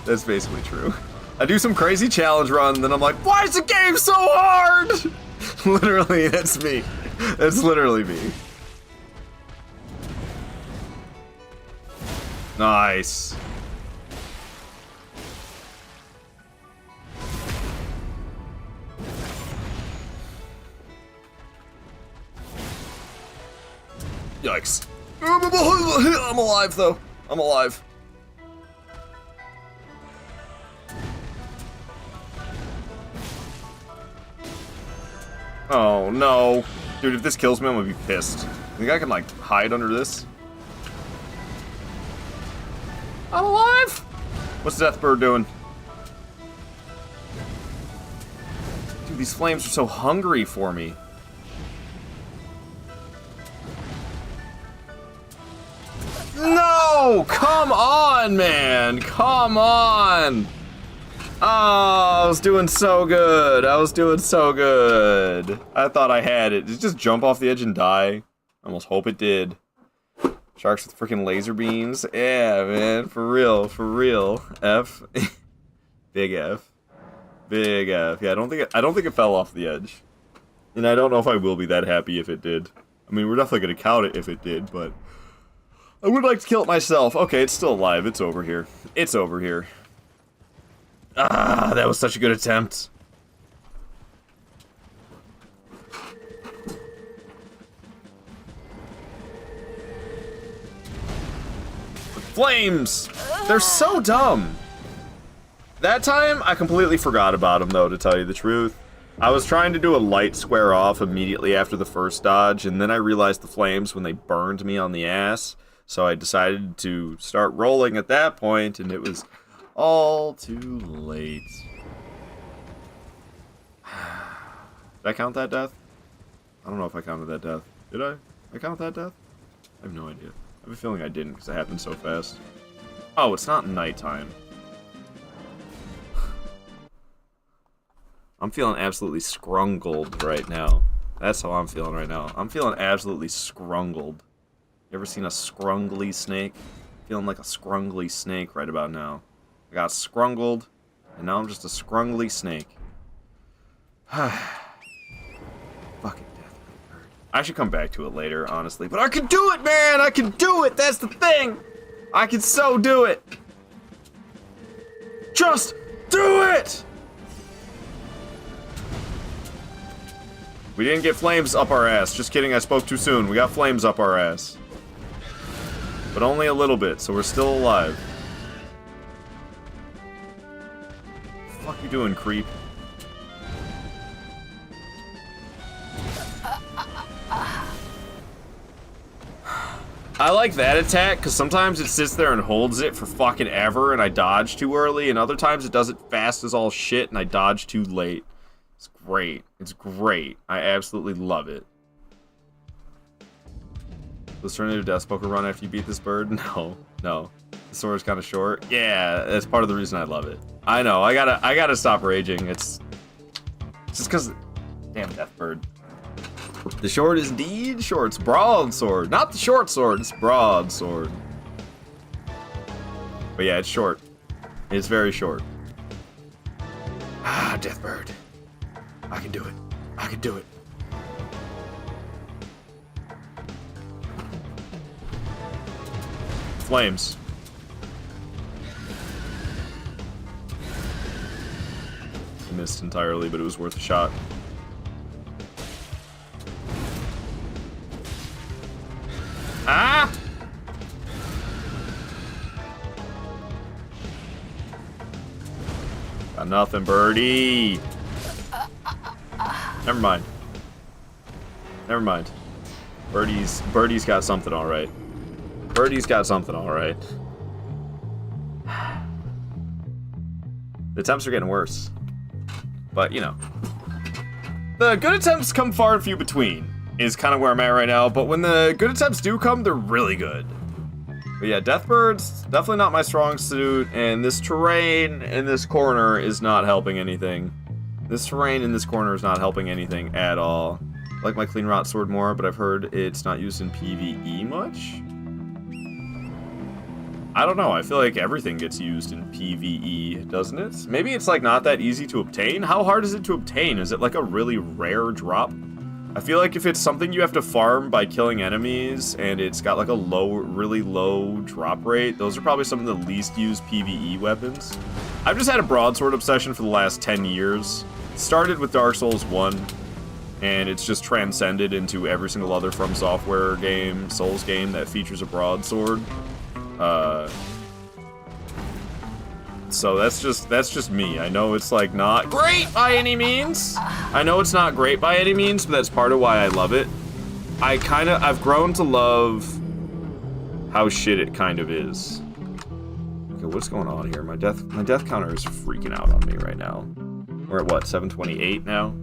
That's basically true. I do some crazy challenge run, and then I'm like, why is the game so hard? Literally, that's me. That's literally me. Nice. Yikes. I'm alive, though. I'm alive. Oh, no. Dude, if this kills me, I'm gonna be pissed. I think I can, like, hide under this. I'm alive! What's Deathbird doing? Dude, these flames are so hungry for me. No! No! Come on, man! Come on! Oh, I was doing so good. I was doing so good. I thought I had it. Did it just jump off the edge and die? I almost hope it did. Sharks with freaking laser beams. Yeah, man. For real. For real. F. Big F. Big F. Yeah, I don't think it fell off the edge. And I don't know if I will be that happy if it did. I mean, we're definitely going to count it if it did, but I would like to kill it myself. Okay, it's still alive. It's over here. It's over here. Ah, that was such a good attempt. Flames! They're so dumb. That time, I completely forgot about them, though, to tell you the truth. I was trying to do a light square off immediately after the first dodge, and then I realized the flames when they burned me on the ass. So I decided to start rolling at that point, and it was all too late. Did I count that death? I don't know if I counted that death. Did I? I count that death? I have no idea. I have a feeling I didn't because it happened so fast. Oh, it's not nighttime. I'm feeling absolutely scrungled right now. That's how I'm feeling right now. I'm feeling absolutely scrungled. You ever seen a scrungly snake? Feeling like a scrungly snake right about now. I got scrungled, and now I'm just a scrungly snake. Fucking death bird. I should come back to it later, honestly. But I can do it, man! I can do it! That's the thing! I can so do it! Just do it! We didn't get flames up our ass. Just kidding, I spoke too soon. We got flames up our ass. But only a little bit, so we're still alive. What the fuck you doing, creep? I like that attack, because sometimes it sits there and holds it for fucking ever, and I dodge too early, and other times it does it fast as all shit, and I dodge too late. It's great. It's great. I absolutely love it. Let's turn into a Death Poker run after you beat this bird? No. No. The sword is kind of short. Yeah, that's part of the reason I love it. I know. I gotta stop raging. It's just because... Damn Death Bird. The short is indeed short. It's broadsword. Not the short sword. It's broadsword. But yeah, it's short. It's very short. Ah, Death Bird. I can do it. I can do it. Flames. I missed entirely, but it was worth a shot. Ah! Got nothing, birdie. Never mind. Never mind. Birdie's got something all right. Birdie's got something all right. The attempts are getting worse. But, you know. The good attempts come far and few between, is kind of where I'm at right now. But when the good attempts do come, they're really good. But yeah, Deathbird's definitely not my strong suit. And this terrain in this corner is not helping anything. This terrain in this corner is not helping anything at all. I like my clean rot sword more, but I've heard it's not used in PvE much. I don't know, I feel like everything gets used in PvE, doesn't it? Maybe it's like not that easy to obtain? How hard is it to obtain? Is it like a really rare drop? I feel like if it's something you have to farm by killing enemies and it's got like a really low drop rate, those are probably some of the least used PvE weapons. I've just had a broadsword obsession for the last 10 years. It started with Dark Souls 1, and it's just transcended into every single other From Software game, Souls game that features a broadsword. So that's just me. I know it's like not great by any means. I know it's not great by any means, but that's part of why I love it. I've grown to love how shit it kind of is. Okay, what's going on here? My death counter is freaking out on me right now. We're at what, 728 now?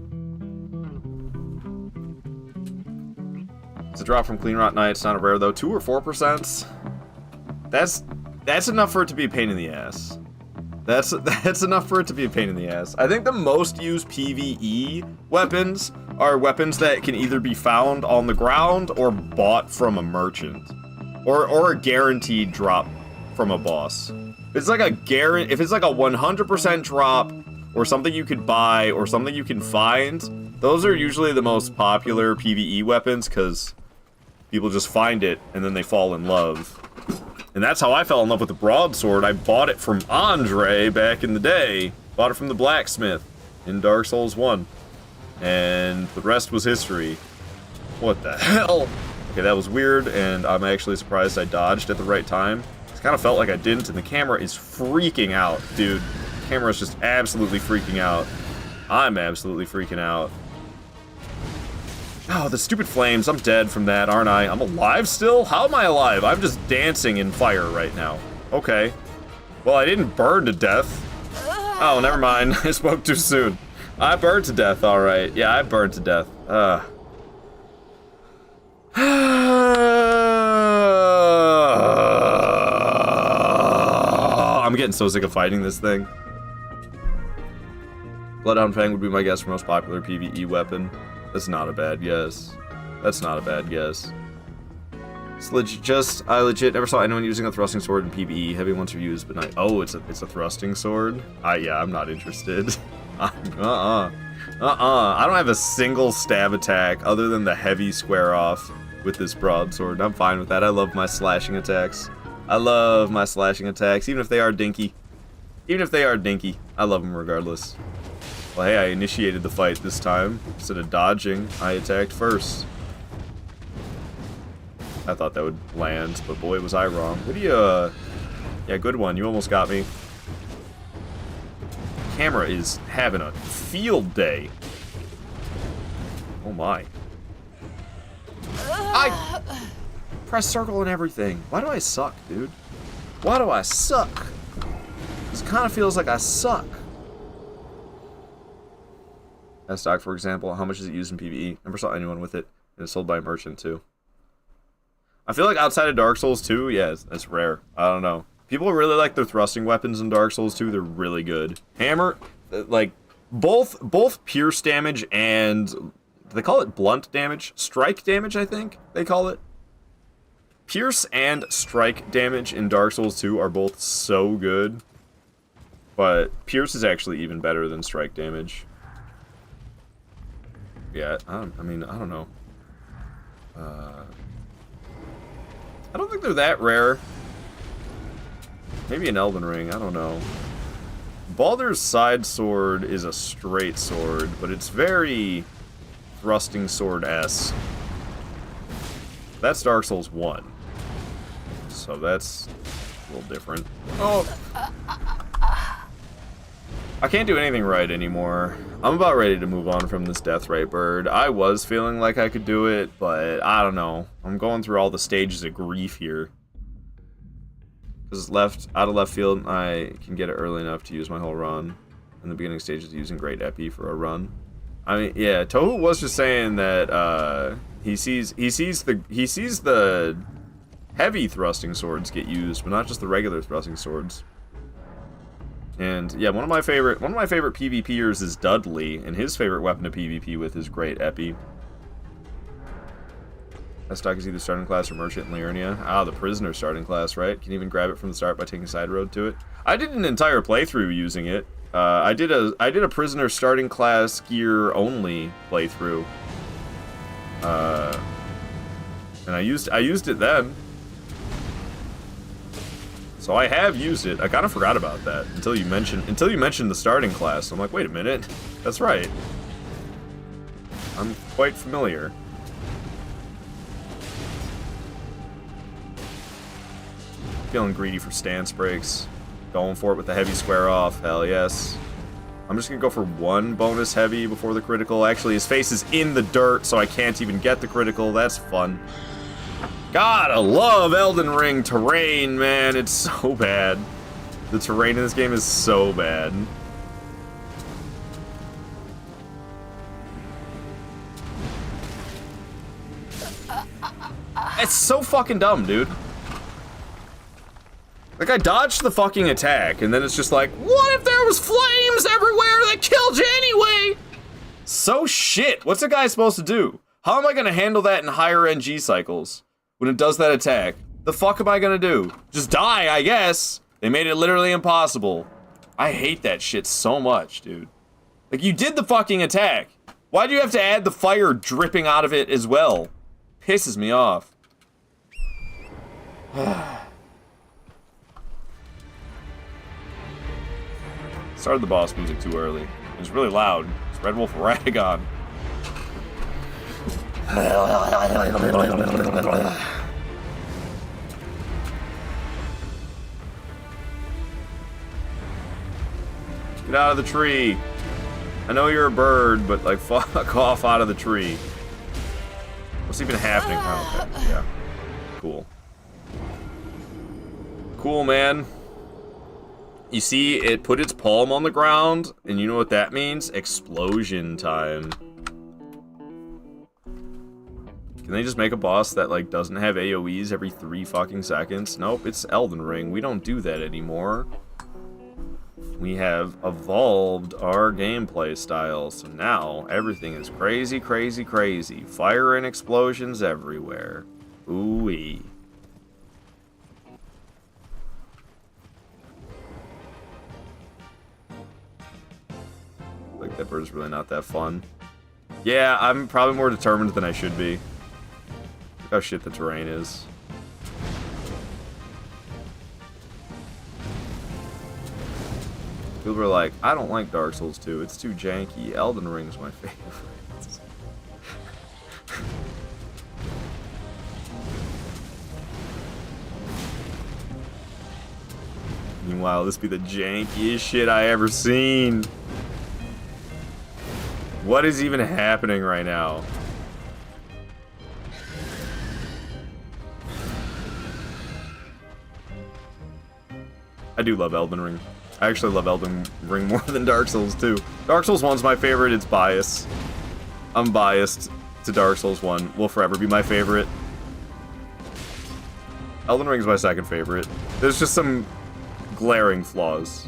It's a drop from Clean Rot Knight. It's not a rare though. 2 or 4%. That's enough for it to be a pain in the ass. That's enough for it to be a pain in the ass. I think the most used PvE weapons are weapons that can either be found on the ground or bought from a merchant. Or a guaranteed drop from a boss. If it's like a 100% drop, or something you could buy, or something you can find, those are usually the most popular PvE weapons, because people just find it, and then they fall in love. And that's how I fell in love with the broadsword. I bought it from Andre back in the day. Bought it from the blacksmith in Dark Souls 1. And the rest was history. What the hell? Okay, that was weird, and I'm actually surprised I dodged at the right time. It kind of felt like I didn't, and the camera is freaking out, dude. The camera is just absolutely freaking out. I'm absolutely freaking out. Oh, the stupid flames. I'm dead from that, aren't I? I'm alive still? How am I alive? I'm just dancing in fire right now. Okay. Well, I didn't burn to death. Oh, never mind. I spoke too soon. I burned to death, alright. Yeah, I burned to death. I'm getting so sick of fighting this thing. Bloodhound Fang would be my guess for most popular PvE weapon. That's not a bad guess. That's not a bad guess. It's I legit never saw anyone using a thrusting sword in PvE. Heavy ones are used, but not. Oh, it's a thrusting sword. Yeah, I'm not interested. I don't have a single stab attack other than the heavy square off with this broadsword. I'm fine with that. I love my slashing attacks. I love my slashing attacks, even if they are dinky. Even if they are dinky, I love them regardless. Well, hey, I initiated the fight this time. Instead of dodging, I attacked first. I thought that would land, but boy, was I wrong. What do you, Yeah, good one. You almost got me. Camera is having a field day. Oh my. I press circle and everything. Why do I suck, dude? Why do I suck? This kind of feels like I suck. S-Stock, for example, how much is it used in PvE? Never saw anyone with it. And it's sold by a merchant, too. I feel like outside of Dark Souls 2, yeah, it's rare. I don't know. People really like their thrusting weapons in Dark Souls 2. They're really good. Hammer, like, both pierce damage and... Do they call it blunt damage? Strike damage, I think they call it. Pierce and strike damage in Dark Souls 2 are both so good. But pierce is actually even better than strike damage. Yeah, I don't know. I don't think they're that rare. Maybe an Elden Ring, I don't know. Baldur's side sword is a straight sword, but it's very thrusting sword-esque. That's Dark Souls 1. So that's a little different. Oh! I can't do anything right anymore. I'm about ready to move on from this Deathrite bird. I was feeling like I could do it, but I don't know. I'm going through all the stages of grief here. Because out of left field, I can get it early enough to use my whole run. In the beginning stages, using Great Epi for a run. I mean, yeah, Tohu was just saying that he sees the heavy thrusting swords get used, but not just the regular thrusting swords. And yeah, one of my favorite PvPers is Dudley, and his favorite weapon to PvP with is Great Epi. S-Stock is either starting class or merchant in Liurnia. Ah, the prisoner starting class, right? Can even grab it from the start by taking a side road to it. I did an entire playthrough using it. I did a prisoner starting class gear only playthrough. And I used it then. So I have used it. I kind of forgot about that until you mentioned the starting class. I'm like, wait a minute, that's right. I'm quite familiar. Feeling greedy for stance breaks. Going for it with the heavy square off. Hell yes. I'm just gonna go for one bonus heavy before the critical. Actually, his face is in the dirt, so I can't even get the critical. That's fun. God, I love Elden Ring terrain, man. It's so bad. The terrain in this game is so bad. It's so fucking dumb, dude. Like, I dodged the fucking attack, and then it's just like, what if there was flames everywhere that killed you anyway? So shit. What's a guy supposed to do? How am I gonna handle that in higher NG cycles when it does that attack? The fuck am I gonna do? Just die, I guess. They made it literally impossible. I hate that shit so much, dude. Like, you did the fucking attack. Why do you have to add the fire dripping out of it as well? Pisses me off. Started the boss music too early. It was really loud. It's Red Wolf Radagon. Get out of the tree. I know you're a bird, but like fuck off out of the tree. What's even happening? Oh, okay. Yeah. Cool. Cool, man. You see, it put its palm on the ground, and you know what that means? Explosion time. Can they just make a boss that, like, doesn't have AoEs every 3 fucking seconds? Nope, it's Elden Ring. We don't do that anymore. We have evolved our gameplay style, so now everything is crazy, crazy, crazy. Fire and explosions everywhere. Ooh-wee. Like, that bird's really not that fun. Yeah, I'm probably more determined than I should be. Look how shit the terrain is. People are like, I don't like Dark Souls 2, it's too janky. Elden Ring's my favorite. Meanwhile, this be the jankiest shit I ever seen. What is even happening right now? I do love Elden Ring. I actually love Elden Ring more than Dark Souls 2. Dark Souls 1's my favorite, it's bias. I'm biased to Dark Souls 1. Will forever be my favorite. Elden Ring's my second favorite. There's just some glaring flaws.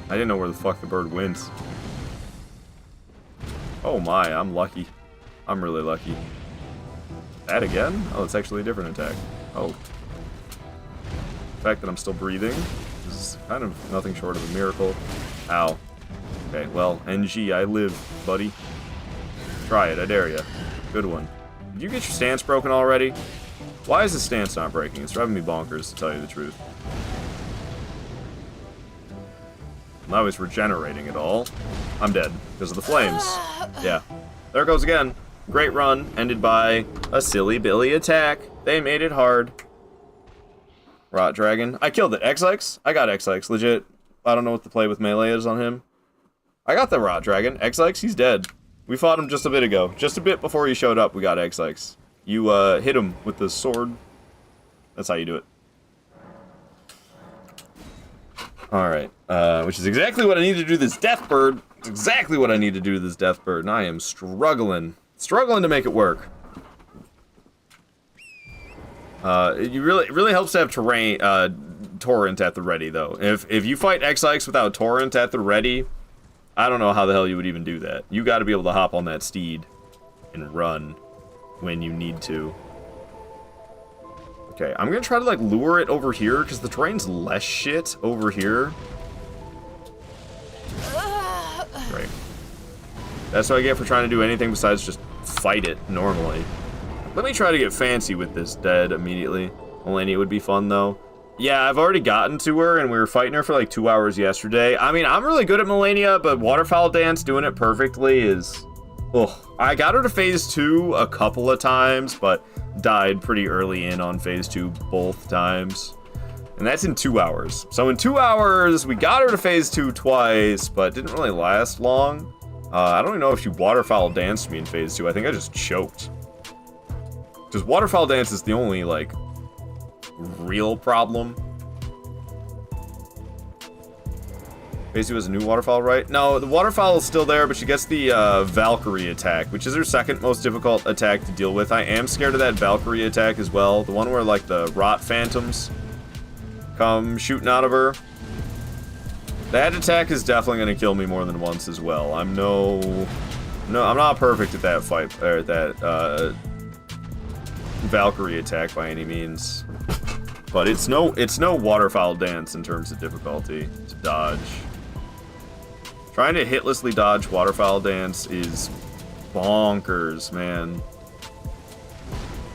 I didn't know where the fuck the bird went. Oh my, I'm lucky. I'm really lucky. That again? Oh, it's actually a different attack. Oh. The fact that I'm still breathing is kind of nothing short of a miracle. Ow. Okay, well, NG, I live, buddy. Try it, I dare ya. Good one. Did you get your stance broken already? Why is the stance not breaking? It's driving me bonkers, to tell you the truth. Now he's regenerating it all. I'm dead, because of the flames. Yeah. There it goes again. Great run, ended by a silly Billy attack. They made it hard. Rot Dragon. I killed it. XX? I got XX, legit. I don't know what the play with melee is on him. I got the Rot Dragon. XX, he's dead. We fought him just a bit ago. Just a bit before he showed up, we got XX. You, hit him with the sword. That's how you do it. Alright, which is exactly what I need to do this Death Bird. It's exactly what I need to do to this Death Bird, and I am struggling. Struggling to make it work. It really helps to have terrain, Torrent at the ready, though. If you fight XX without Torrent at the ready, I don't know how the hell you would even do that. You gotta be able to hop on that steed and run when you need to. Okay, I'm gonna try to, like, lure it over here, because the terrain's less shit over here. Great. That's what I get for trying to do anything besides just fight it normally. Let me try to get fancy with this dead immediately. Melania would be fun, though. Yeah, I've already gotten to her, and we were fighting her for, like, 2 hours yesterday. I mean, I'm really good at Melania, but Waterfowl Dance doing it perfectly is... Ugh. I got her to phase 2 a couple of times, but died pretty early in on phase 2 both times. And that's in 2 hours. So in 2 hours, we got her to phase 2 twice, but didn't really last long. I don't even know if she Waterfowl Danced me in phase 2. I think I just choked. Because Waterfowl Dance is the only, like, real problem. Phase 2 has a new waterfowl, right? No, the waterfowl is still there, but she gets the Valkyrie attack, which is her second most difficult attack to deal with. I am scared of that Valkyrie attack as well. The one where, like, the rot phantoms come shooting out of her. That attack is definitely going to kill me more than once as well. I'm I'm not perfect at that fight, or at that, Valkyrie attack by any means. But it's no waterfowl dance in terms of difficulty to dodge. Trying to hitlessly dodge waterfowl dance is bonkers, man.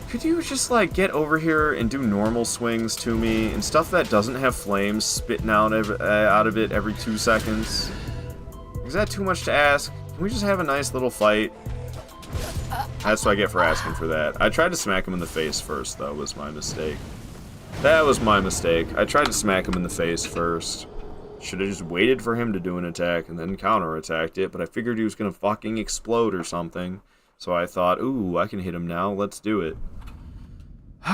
Could you just, like, get over here and do normal swings to me and stuff that doesn't have flames spitting out of it every 2 seconds? Is that too much to ask? Can we just have a nice little fight? That's what I get for asking for that. I tried to smack him in the face first, though, was my mistake. That was my mistake. I tried to smack him in the face first. Should have just waited for him to do an attack and then counterattacked it, but I figured he was gonna fucking explode or something. So I thought, ooh, I can hit him now, let's do it. Should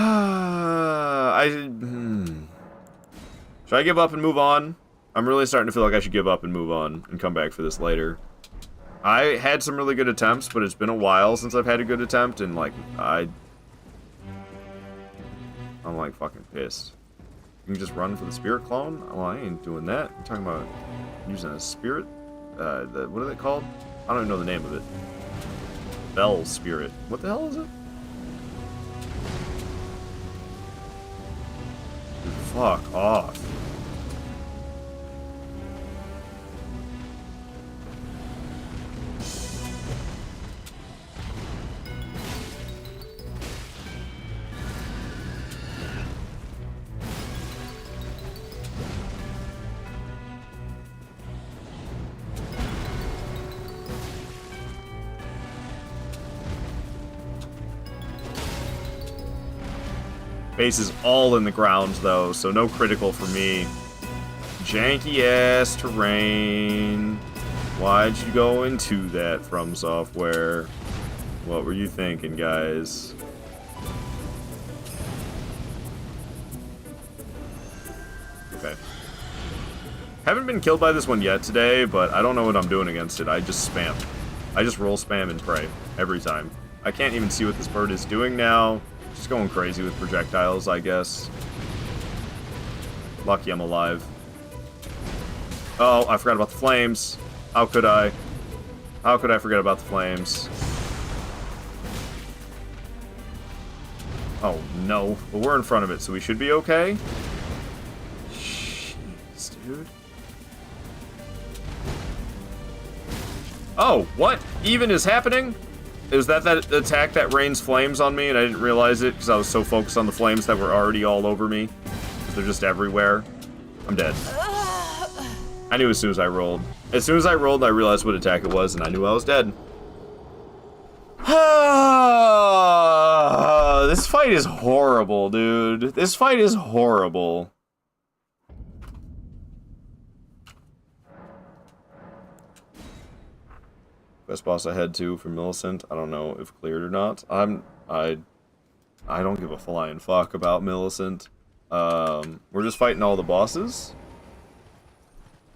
I give up and move on? I'm really starting to feel like I should give up and move on and come back for this later. I had some really good attempts, but it's been a while since I've had a good attempt, and like, I'm like fucking pissed. You can just run for the spirit clone? Well, I ain't doing that. I'm talking about using a spirit, what are they called? I don't even know the name of it. Bell spirit. What the hell is it? Dude, fuck off. Base is all in the ground, though, so no critical for me. Janky-ass terrain. Why'd you go into that, From Software? What were you thinking, guys? Okay. Haven't been killed by this one yet today, but I don't know what I'm doing against it. I just spam. I just roll spam and pray every time. I can't even see what this bird is doing now. Just going crazy with projectiles, I guess. Lucky I'm alive. Oh, I forgot about the flames. How could I? How could I forget about the flames? Oh, no. But we're in front of it, so we should be okay. Jeez, dude. Oh, what even is happening? Is that attack that rains flames on me and I didn't realize it because I was so focused on the flames that were already all over me? They're just everywhere. I'm dead. I knew as soon as I rolled. As soon as I rolled, I realized what attack it was and I knew I was dead. This fight is horrible, dude. This fight is horrible. Best boss I had to for Millicent. I don't know if cleared or not. I don't give a flying fuck about Millicent. We're just fighting all the bosses.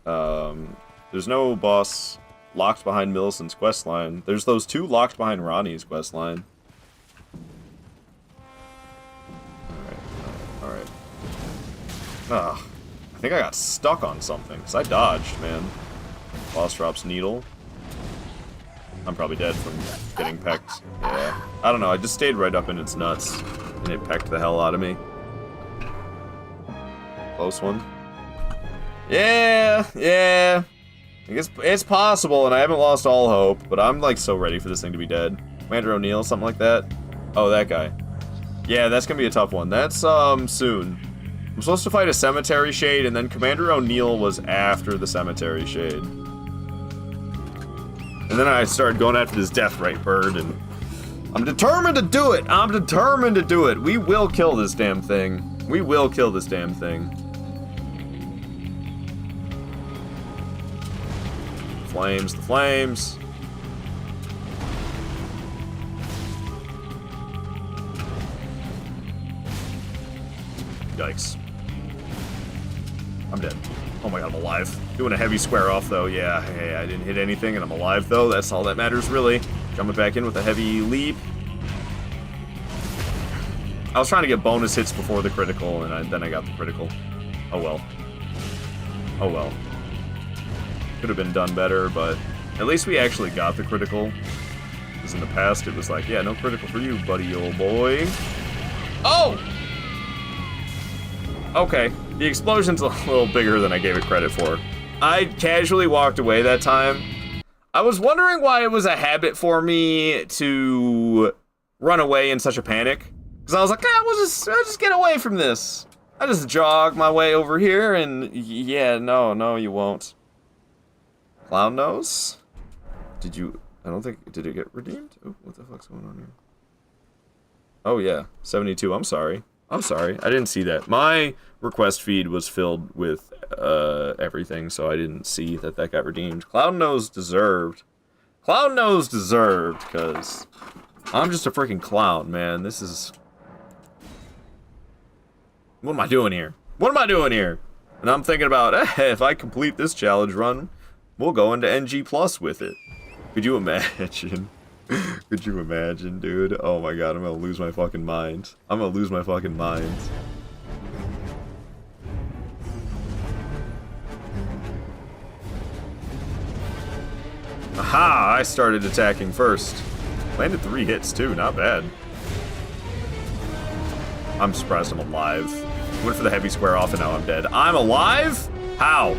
There's no boss locked behind Millicent's questline. There's those 2 locked behind Ronnie's questline. Alright. I think I got stuck on something, because I dodged, man. Boss drops needle. I'm probably dead from getting pecked. Yeah. I don't know, I just stayed right up in its nuts, and it pecked the hell out of me. Close one. Yeah, yeah. I guess it's possible, and I haven't lost all hope, but I'm, like, so ready for this thing to be dead. Commander O'Neill, something like that? Oh, that guy. Yeah, that's gonna be a tough one. That's, soon. I'm supposed to fight a Cemetery Shade, and then Commander O'Neill was after the Cemetery Shade. And then I started going after this Deathrite bird, and I'm determined to do it! I'm determined to do it! We will kill this damn thing. We will kill this damn thing. Flames, the flames. Yikes. I'm dead. Oh my god, I'm alive. Doing a heavy square off, though. Yeah, hey, I didn't hit anything, and I'm alive, though. That's all that matters, really. Jumping back in with a heavy leap. I was trying to get bonus hits before the critical, and then I got the critical. Oh well. Oh well. Could have been done better, but at least we actually got the critical. Because in the past it was like, yeah, no critical for you, buddy, old boy. Oh! Okay, the explosion's a little bigger than I gave it credit for. I casually walked away that time. I was wondering why it was a habit for me to run away in such a panic. Because I was like, I'll just get away from this. I just jog my way over here and yeah, no, you won't. Clown nose? Did it get redeemed? Oh, what the fuck's going on here? Oh yeah, 72, I'm sorry. I didn't see that. My request feed was filled with everything, so I didn't see that got redeemed. Clown nose deserved. Clown nose deserved, because I'm just a freaking clown, man. This is... What am I doing here? And I'm thinking about, hey, if I complete this challenge run, we'll go into NG Plus with it. Could you imagine? Could you imagine, dude? Oh my god, I'm gonna lose my fucking mind. Aha! I started attacking first. Landed 3 hits too, not bad. I'm surprised I'm alive. Went for the heavy square off and now I'm dead. I'm alive? How?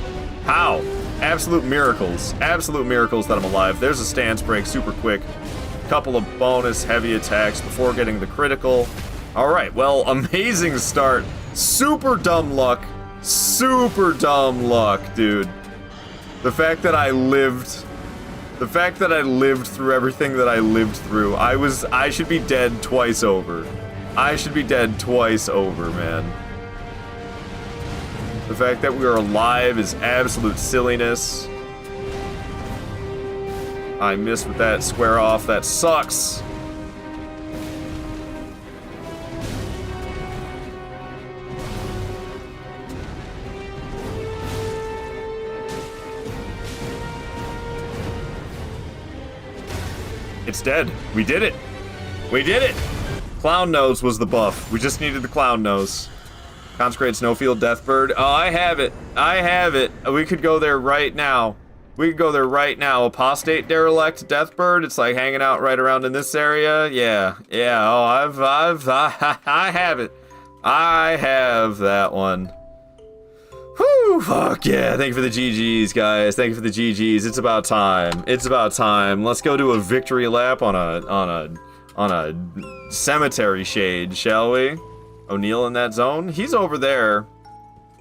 Absolute miracles that I'm alive. There's a stance break super quick. Couple of bonus heavy attacks before getting the critical. Alright, well, amazing start. Super dumb luck, dude. The fact that I lived through everything that I lived through. I should be dead twice over. Man. The fact that we are alive is absolute silliness. I missed with that square off. That sucks. It's dead. We did it. Clown nose was the buff. We just needed the clown nose. Consecrated Snowfield Deathbird. Oh, I have it. We could go there right now. Apostate Derelict Deathbird. It's like hanging out right around in this area. Yeah. Oh, I have it. I have that one. Whew, fuck yeah. Thank you for the GGs, guys. It's about time. Let's go do a victory lap on a cemetery shade, shall we? O'Neal in that zone? He's over there.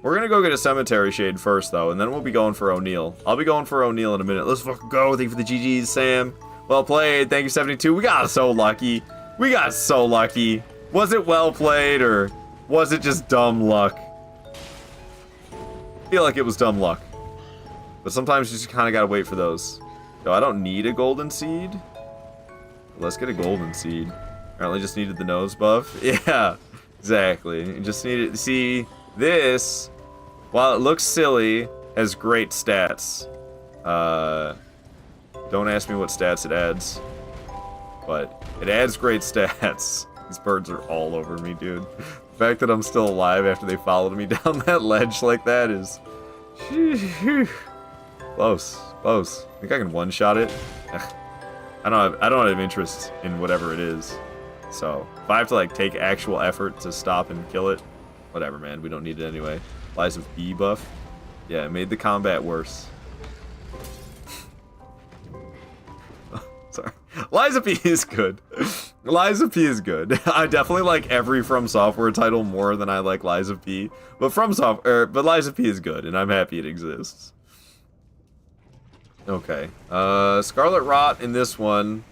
We're gonna go get a cemetery shade first, though, and then we'll be going for O'Neal. I'll be going for O'Neal in a minute. Let's fucking go. Thank you for the GGs, Sam. Well played. Thank you, 72. We got so lucky. Was it well played, or was it just dumb luck? I feel like it was dumb luck. But sometimes you just kind of gotta wait for those. Yo, I don't need a golden seed. Let's get a golden seed. Apparently just needed the nose buff. Yeah. Exactly. You just need to see this. While it looks silly, has great stats. Don't ask me what stats it adds, but it adds great stats. These birds are all over me, dude. The fact that I'm still alive after they followed me down that ledge like that is close. Think I can one-shot it? I don't have interest in whatever it is. So, if I have to, like, take actual effort to stop and kill it, whatever, man. We don't need it anyway. Lies of B buff. Yeah, it made the combat worse. Sorry. Lies of P is good. I definitely like every From Software title more than I like Lies of P. But Lies of P is good, and I'm happy it exists. Okay. Scarlet Rot in this one.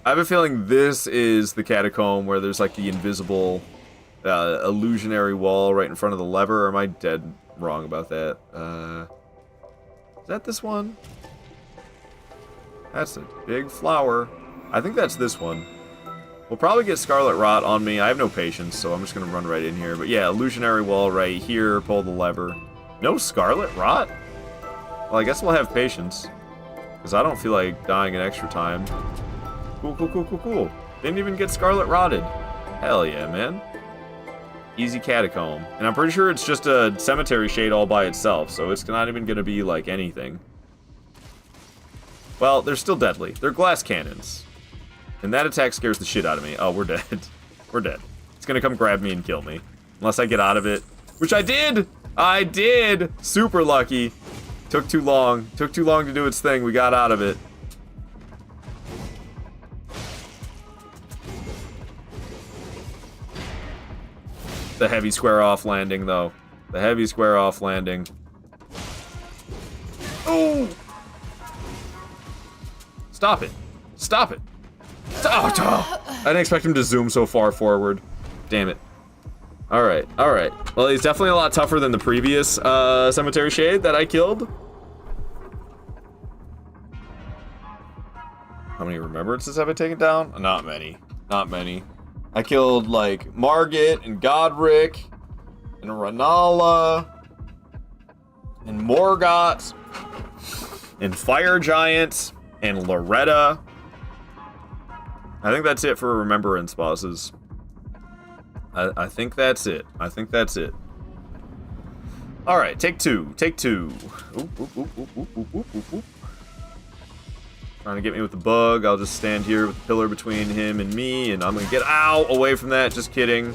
I have a feeling this is the catacomb where there's like the invisible illusionary wall right in front of the lever, or am I dead wrong about that? Is that this one? That's a big flower. I think that's this one. We'll probably get Scarlet Rot on me. I have no patience, so I'm just gonna run right in here. But yeah, illusionary wall right here, pull the lever. No Scarlet Rot? Well, I guess we'll have patience, because I don't feel like dying an extra time. Cool. Didn't even get Scarlet Rotted. Hell yeah, man. Easy catacomb. And I'm pretty sure it's just a cemetery shade all by itself, so it's not even gonna be like anything. Well, they're still deadly. They're glass cannons. And that attack scares the shit out of me. Oh, we're dead. We're dead. It's gonna come grab me and kill me. Unless I get out of it. Which I did! I did! Super lucky. Took too long. Took too long to do its thing. We got out of it. The heavy square off landing, though. The heavy square off landing. Oh! Stop it. Stop it. Stop. Oh, I didn't expect him to zoom so far forward. Damn it. Alright, alright. Well, he's definitely a lot tougher than the previous Cemetery Shade that I killed. How many remembrances have I taken down? Not many. Not many. I killed, like, Margit and Godric and Renala and Morgott and Fire Giant and Loretta. I think that's it for remembrance bosses. I think that's it. I think that's it. Alright, take two. Take two. Oop, oop, oop, oop, oop, oop, oop, oop. Trying to get me with the bug. I'll just stand here with the pillar between him and me, and I'm gonna get away from that. Just kidding. I'm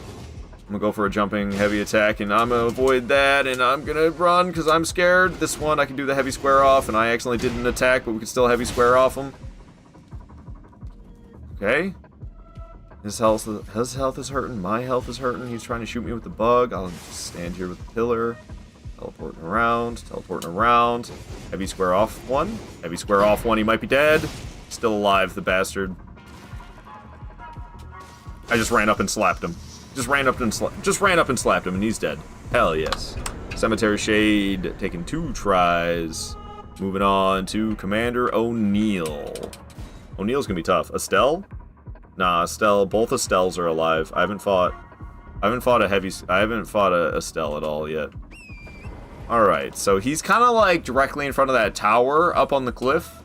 gonna go for a jumping heavy attack, and I'm gonna avoid that, and I'm gonna run because I'm scared. This one I can do the heavy square off, and I accidentally did an attack, but we can still heavy square off him. Okay. His health is hurting. My health is hurting. He's trying to shoot me with the bug. I'll just stand here with the pillar. Teleporting around. Teleporting around. Heavy square off one. Heavy square off one. He might be dead. Still alive, the bastard. I just ran up and slapped him. Just ran up and slapped him, and he's dead. Hell yes. Cemetery Shade taking 2 tries. Moving on to Commander O'Neill. O'Neill's gonna be tough. Estelle? Nah, Estelle. Both Estelles are alive. I haven't fought a Estelle at all yet. Alright, so he's kind of like directly in front of that tower up on the cliff.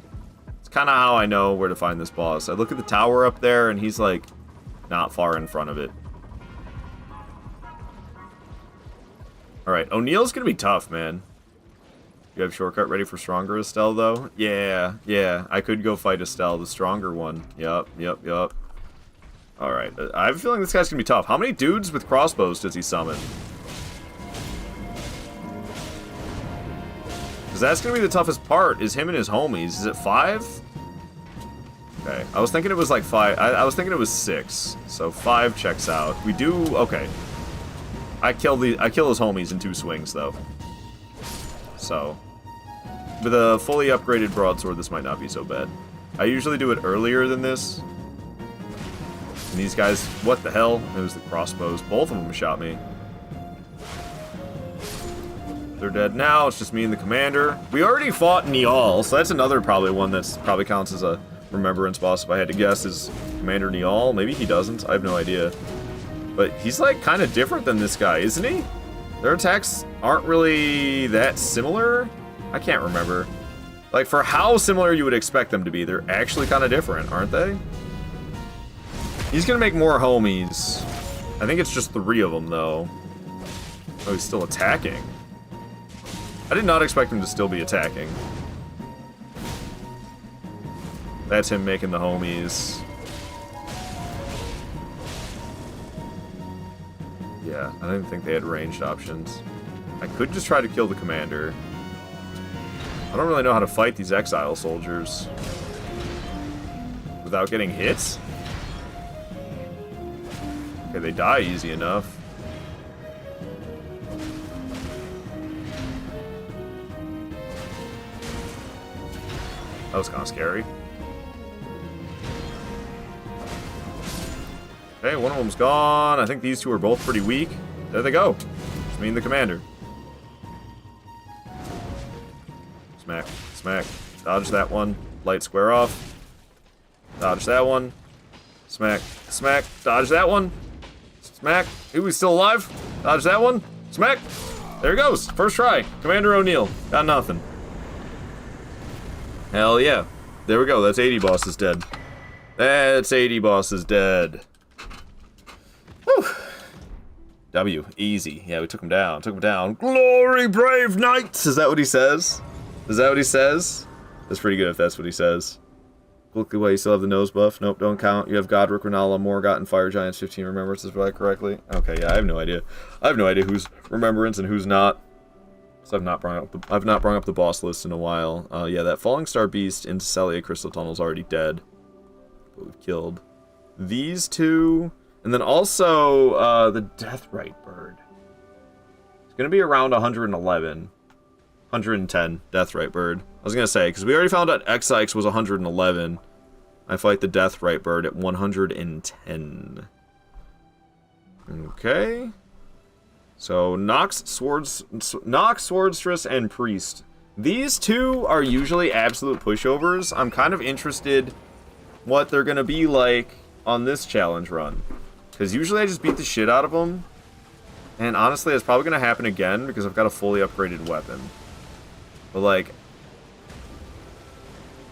It's kind of how I know where to find this boss. I look at the tower up there, and he's like not far in front of it. Alright, O'Neill's gonna be tough, man. You have shortcut ready for stronger Estelle, though? Yeah. I could go fight Estelle, the stronger one. Yup. Alright, I have a feeling this guy's gonna be tough. How many dudes with crossbows does he summon? Because that's gonna be the toughest part, is him and his homies. Is it 5? Okay, I was thinking it was like 5. I was thinking it was 6. So 5 checks out. We do, okay. I kill his homies in 2 swings, though. So, with a fully upgraded broadsword, this might not be so bad. I usually do it earlier than this. And these guys, what the hell? It was the crossbows. Both of them shot me. They're dead now. It's just me and the commander. We already fought Niall, so that's another probably one that's probably counts as a remembrance boss if I had to guess, is Commander Niall. Maybe he doesn't. I have no idea. But he's like kind of different than this guy, isn't he? Their attacks aren't really that similar? I can't remember. Like, for how similar you would expect them to be, they're actually kind of different, aren't they? He's gonna make more homies. I think it's just 3 of them, though. Oh, he's still attacking. I did not expect him to still be attacking. That's him making the homies. Yeah, I didn't think they had ranged options. I could just try to kill the commander. I don't really know how to fight these exile soldiers without getting hit. Okay, they die easy enough. That was kind of scary. Okay, one of them's gone. I think these 2 are both pretty weak. There they go. Just me and the commander. Smack. Smack. Dodge that one. Light square off. Dodge that one. Smack. Smack. Dodge that one. Smack. Ooh, he's still alive. Dodge that one. Smack. There he goes. First try. Commander O'Neill. Got nothing. Hell yeah. There we go. That's 80 bosses dead. That's 80 bosses dead. Whew. W. Easy. Yeah, we took him down. Took him down. Glory, brave knights! Is that what he says? Is that what he says? That's pretty good if that's what he says. Look away, you still have the nose buff. Nope, don't count. You have Godric, Renala, Morgott, and Fire Giants 15 remembrances, if I correctly. Okay, yeah, I have no idea. I have no idea who's remembrance and who's not. So I've not brought up the boss list in a while. Yeah, that Falling Star Beast into Celia Crystal Tunnel is already dead. But we've killed these two. And then also the Deathrite Bird. It's going to be around 111. 110 Deathrite Bird. I was going to say, because we already found out X-Ix was 111. I fight the Deathrite Bird at 110. Okay. So Nox, Swordstress, and Priest. These two are usually absolute pushovers. I'm kind of interested what they're going to be like on this challenge run. Because usually I just beat the shit out of them. And honestly, it's probably going to happen again because I've got a fully upgraded weapon. But like,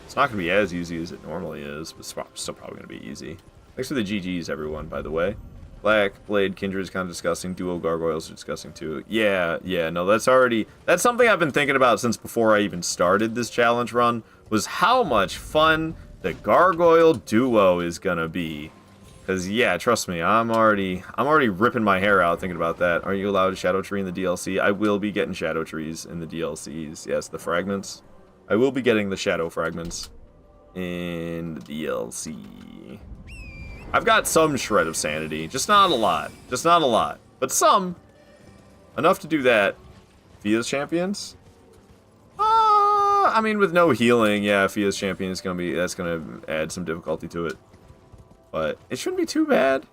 it's not going to be as easy as it normally is, but it's still probably going to be easy. Thanks for the GGs, everyone, by the way. Black Blade Kindred is kind of disgusting. Duo Gargoyles are disgusting too. Yeah, no, that's something I've been thinking about since before I even started this challenge run, was how much fun the Gargoyle Duo is going to be. Because, yeah, trust me, I'm already ripping my hair out thinking about that. Are you allowed a Shadow Tree in the DLC? I will be getting Shadow Trees in the DLCs. Yes, the fragments. I will be getting the Shadow Fragments in the DLC. I've got some shred of sanity. Just not a lot. Just not a lot. But some. Enough to do that. Fia's Champions? I mean, with no healing, yeah, Fia's Champion is that's gonna add some difficulty to it. But it shouldn't be too bad.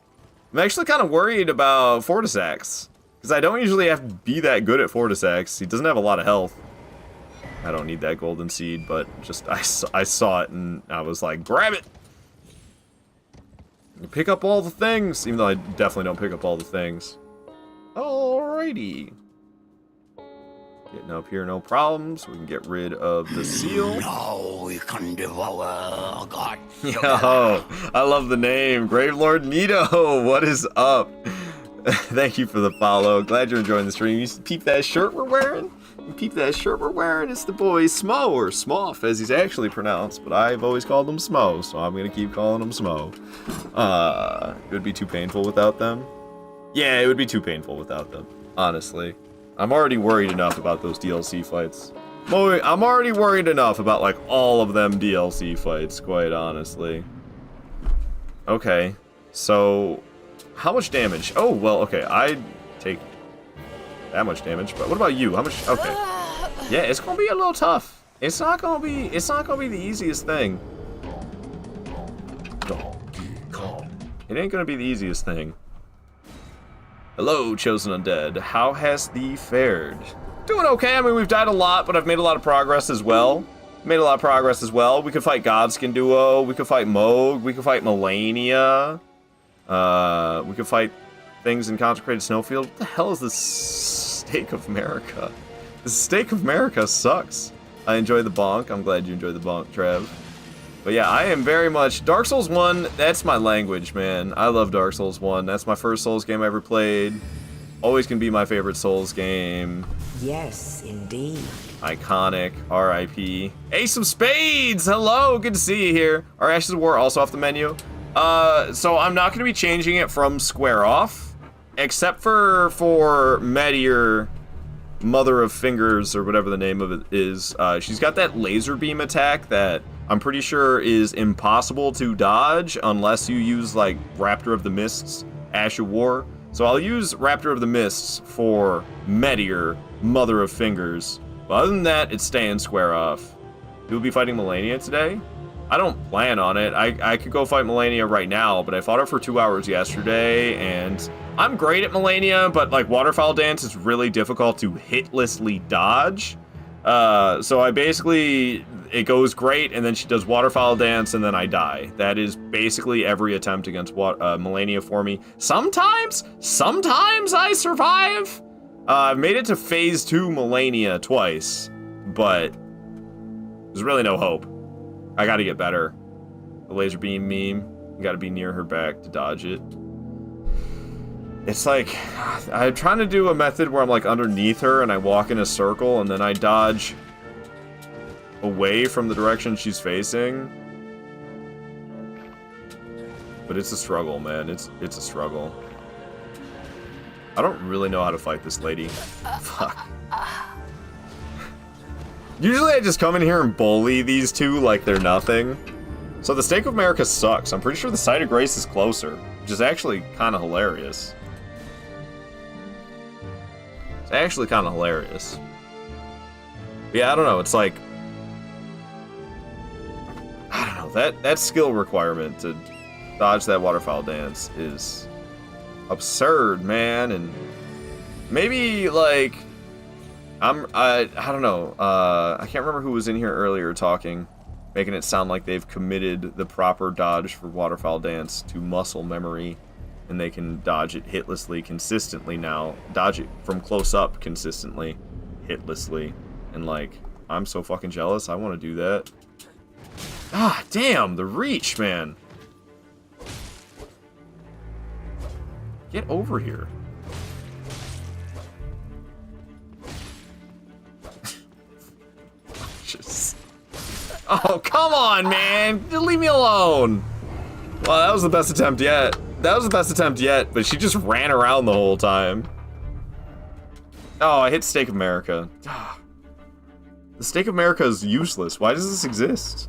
I'm actually kind of worried about Fortisax, because I don't usually have to be that good at Fortisax. He doesn't have a lot of health. I don't need that golden seed, but just I saw it and I was like, grab it! You pick up all the things, even though I definitely don't pick up all the things. Alrighty. Getting up here, no problems. We can get rid of the seal. Now we can devour God. Yo, I love the name. Gravelord Nito, what is up? Thank you for the follow. Glad you're enjoying the stream. You peep that shirt we're wearing? You peep that shirt we're wearing? It's the boy Smo, or Smoff, as he's actually pronounced, but I've always called him Smo, so I'm going to keep calling him Smo. It would be too painful without them. Yeah, it would be too painful without them, honestly. I'm already worried enough about those DLC fights. I'm already worried enough about, like, all of them DLC fights, quite honestly. Okay, so how much damage? Oh, well, okay, I take that much damage, but what about you? How much? Okay. Yeah, it's gonna be a little tough. It's not gonna be the easiest thing. It ain't gonna be the easiest thing. Hello, Chosen Undead. How has thee fared? Doing okay. I mean, we've died a lot, but I've made a lot of progress as well. We could fight Godskin Duo. We could fight Moog. We could fight Melania. We could fight things in Consecrated Snowfield. What the hell is this Stake of America? This Stake of America sucks. I enjoy the bonk. I'm glad you enjoyed the bonk, Trev. But yeah, I am very much... Dark Souls 1, that's my language, man. I love Dark Souls 1. That's my first Souls game I ever played. Always can be my favorite Souls game. Yes, indeed. Iconic. R.I.P. Ace of Spades! Hello! Good to see you here. Are Ashes of War also off the menu? So I'm not going to be changing it from square off. Except for Meteor... Mother of Fingers, or whatever the name of it is. She's got that laser beam attack that I'm pretty sure is impossible to dodge unless you use, like, Raptor of the Mists, Ash of War. So I'll use Raptor of the Mists for Meteor, Mother of Fingers. But other than that, it's staying square off. You'll be fighting Melania today? I don't plan on it. I could go fight Melania right now, but I fought her for 2 hours yesterday, and I'm great at Melania, but like Waterfowl Dance is really difficult to hitlessly dodge. So I basically, it goes great, and then she does Waterfowl Dance, and then I die. That is basically every attempt against Melania for me. Sometimes I survive. I've made it to phase 2 Melania twice, but there's really no hope. I gotta get better. The laser beam meme, you gotta be near her back to dodge it. It's like, I'm trying to do a method where I'm like underneath her and I walk in a circle and then I dodge away from the direction she's facing. But it's a struggle, man. It's a struggle. I don't really know how to fight this lady. Fuck. Usually I just come in here and bully these two like they're nothing. So the Stake of America sucks. I'm pretty sure the Site of Grace is closer, which is actually kind of hilarious. It's actually kind of hilarious. But yeah, I don't know. It's like, I don't know. That skill requirement to dodge that waterfowl dance is absurd, man. And maybe like I don't know. I can't remember who was in here earlier talking, making it sound like they've committed the proper dodge for waterfowl dance to muscle memory, and they can dodge it hitlessly consistently now. Dodge it from close up consistently, hitlessly. And like, I'm so fucking jealous. I want to do that. Ah, damn, the reach, man. Get over here. Just... Oh, come on, man. Just leave me alone. Well, that was the best attempt yet. That was the best attempt yet, but she just ran around the whole time. Oh, I hit Stake of America. The Stake of America is useless. Why does this exist?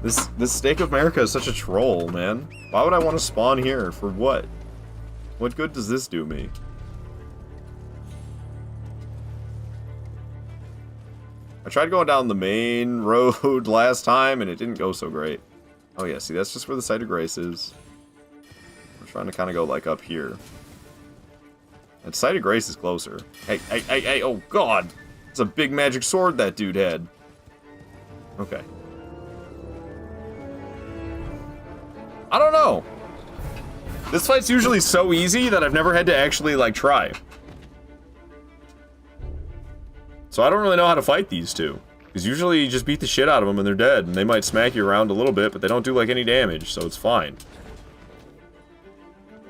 This Stake of America is such a troll, man. Why would I want to spawn here? For what? What good does this do me? I tried going down the main road last time, and it didn't go so great. Oh yeah, see, that's just where the Site of Grace is. We're trying to kind of go, like, up here. And Site of Grace is closer. Hey, oh god! It's a big magic sword that dude had. Okay. I don't know. This fight's usually so easy that I've never had to actually, like, try. So I don't really know how to fight these two. Because usually you just beat the shit out of them and they're dead. And they might smack you around a little bit, but they don't do, like, any damage, so it's fine.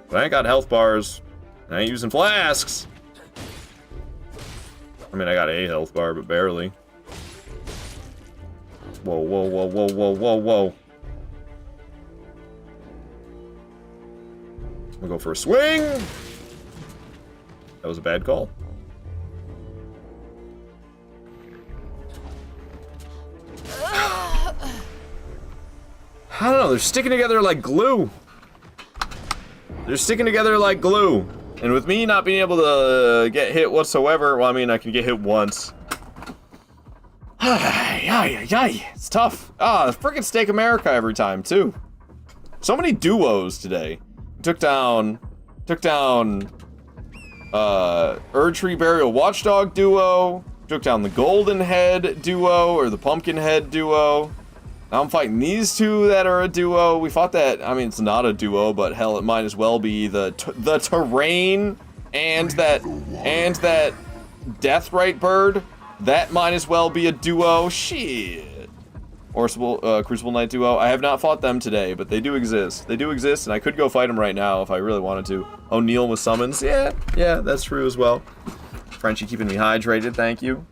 But I ain't got health bars. I ain't using flasks. I mean, I got a health bar, but barely. Whoa, whoa, whoa, whoa, whoa, whoa, whoa. I'm gonna go for a swing! That was a bad call. I don't know, they're sticking together like glue. They're sticking together like glue. And with me not being able to get hit whatsoever, well, I mean, I can get hit once. It's tough. Ah, freaking Stake America every time, too. So many duos today. Took down Erdtree Burial Watchdog duo, took down the Golden Head duo, or the Pumpkin Head duo. Now I'm fighting these two that are a duo. We fought that, I mean, it's not a duo, but hell, it might as well be the Terrain and that Deathrite Bird. That might as well be a duo. Shit. Or Crucible Knight duo. I have not fought them today, but they do exist. They do exist, and I could go fight them right now if I really wanted to. O'Neal with summons. Yeah, that's true as well. Frenchie keeping me hydrated, thank you.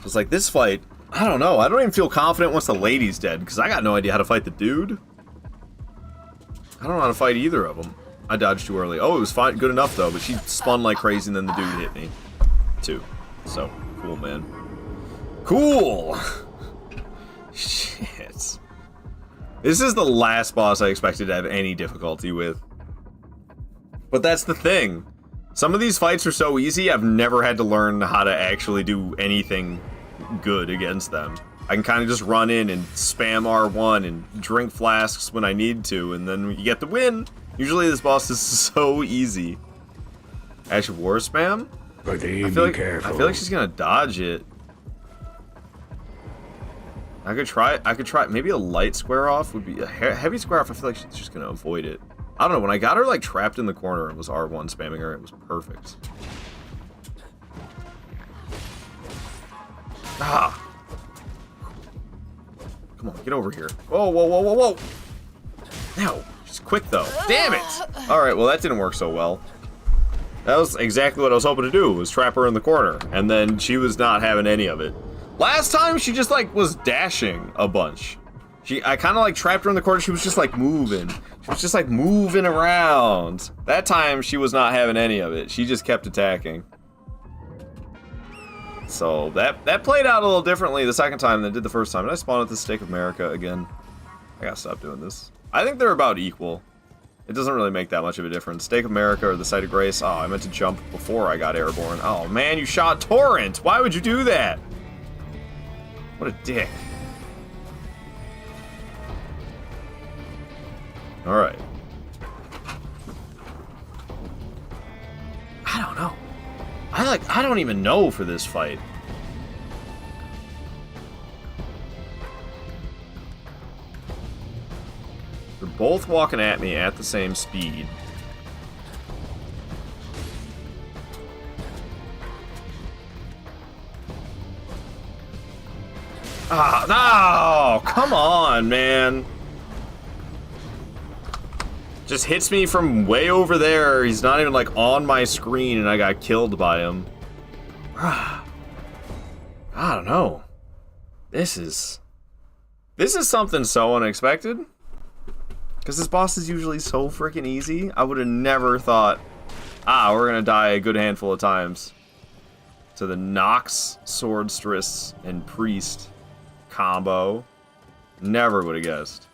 It's like this fight, I don't know. I don't even feel confident once the lady's dead, because I got no idea how to fight the dude. I don't know how to fight either of them. I dodged too early. Oh, it was fine, good enough though, but she spun like crazy and then the dude hit me. Too. So, cool, man. Cool! Shit. This is the last boss I expected to have any difficulty with. But that's the thing. Some of these fights are so easy, I've never had to learn how to actually do anything good against them. I can kind of just run in and spam R1 and drink flasks when I need to, and then you get the win. Usually this boss is so easy. Ash of War spam? But I feel like she's gonna dodge it. I could try, maybe a light square off would be, a heavy square off, I feel like she's just gonna avoid it. I don't know, when I got her like trapped in the corner and was R1 spamming her, it was perfect. Ah! Come on, get over here. Whoa, whoa, whoa, whoa, whoa! No, just quick though. Damn it! Alright, well that didn't work so well. That was exactly what I was hoping to do, was trap her in the corner. And then she was not having any of it. Last time, she just, like, was dashing a bunch. I kind of, like, trapped her in the corner. She was just, like, moving. She was just, like, moving around. That time, she was not having any of it. She just kept attacking. So, that played out a little differently the second time than it did the first time. And I spawned at the Stake of America again. I gotta stop doing this. I think they're about equal. It doesn't really make that much of a difference. Stake of America or the Site of Grace. Oh, I meant to jump before I got airborne. Oh, man, you shot Torrent. Why would you do that? What a dick. Alright. I don't know. I don't even know for this fight. They're both walking at me at the same speed. Ah, no! Come on, man. Just hits me from way over there. He's not even, like, on my screen, and I got killed by him. I don't know. This is something so unexpected. Because this boss is usually so freaking easy. I would have never thought, we're gonna die a good handful of times to the Nox, Swordstress, and Priest combo. Never would have guessed.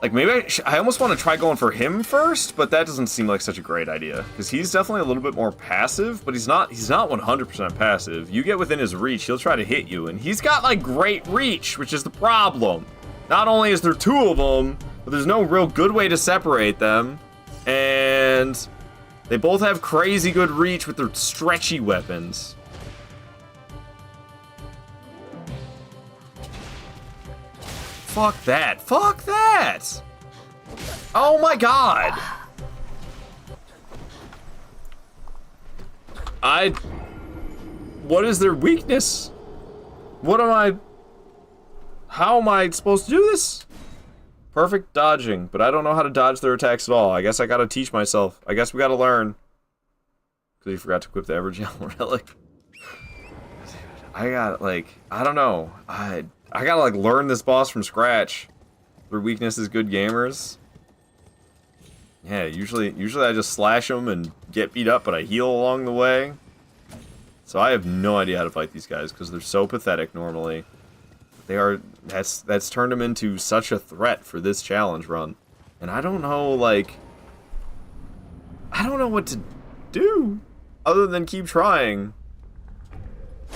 Like, maybe I almost want to try going for him first, but that doesn't seem like such a great idea. Because he's definitely a little bit more passive, but he's not 100% passive. You get within his reach, he'll try to hit you, and he's got, like, great reach, which is the problem. Not only is there two of them, but there's no real good way to separate them, and they both have crazy good reach with their stretchy weapons. Fuck that. Fuck that! Oh my god! What is their weakness? How am I supposed to do this? Perfect dodging, but I don't know how to dodge their attacks at all. I guess I gotta teach myself. I guess we gotta learn. Because you forgot to equip the Evergel Relic. I don't know. I gotta, like, learn this boss from scratch. Their weakness is good gamers. Yeah, usually I just slash them and get beat up, but I heal along the way. So I have no idea how to fight these guys, because they're so pathetic normally. They are, that's turned them into such a threat for this challenge run. And I don't know, like, I don't know what to do, other than keep trying. I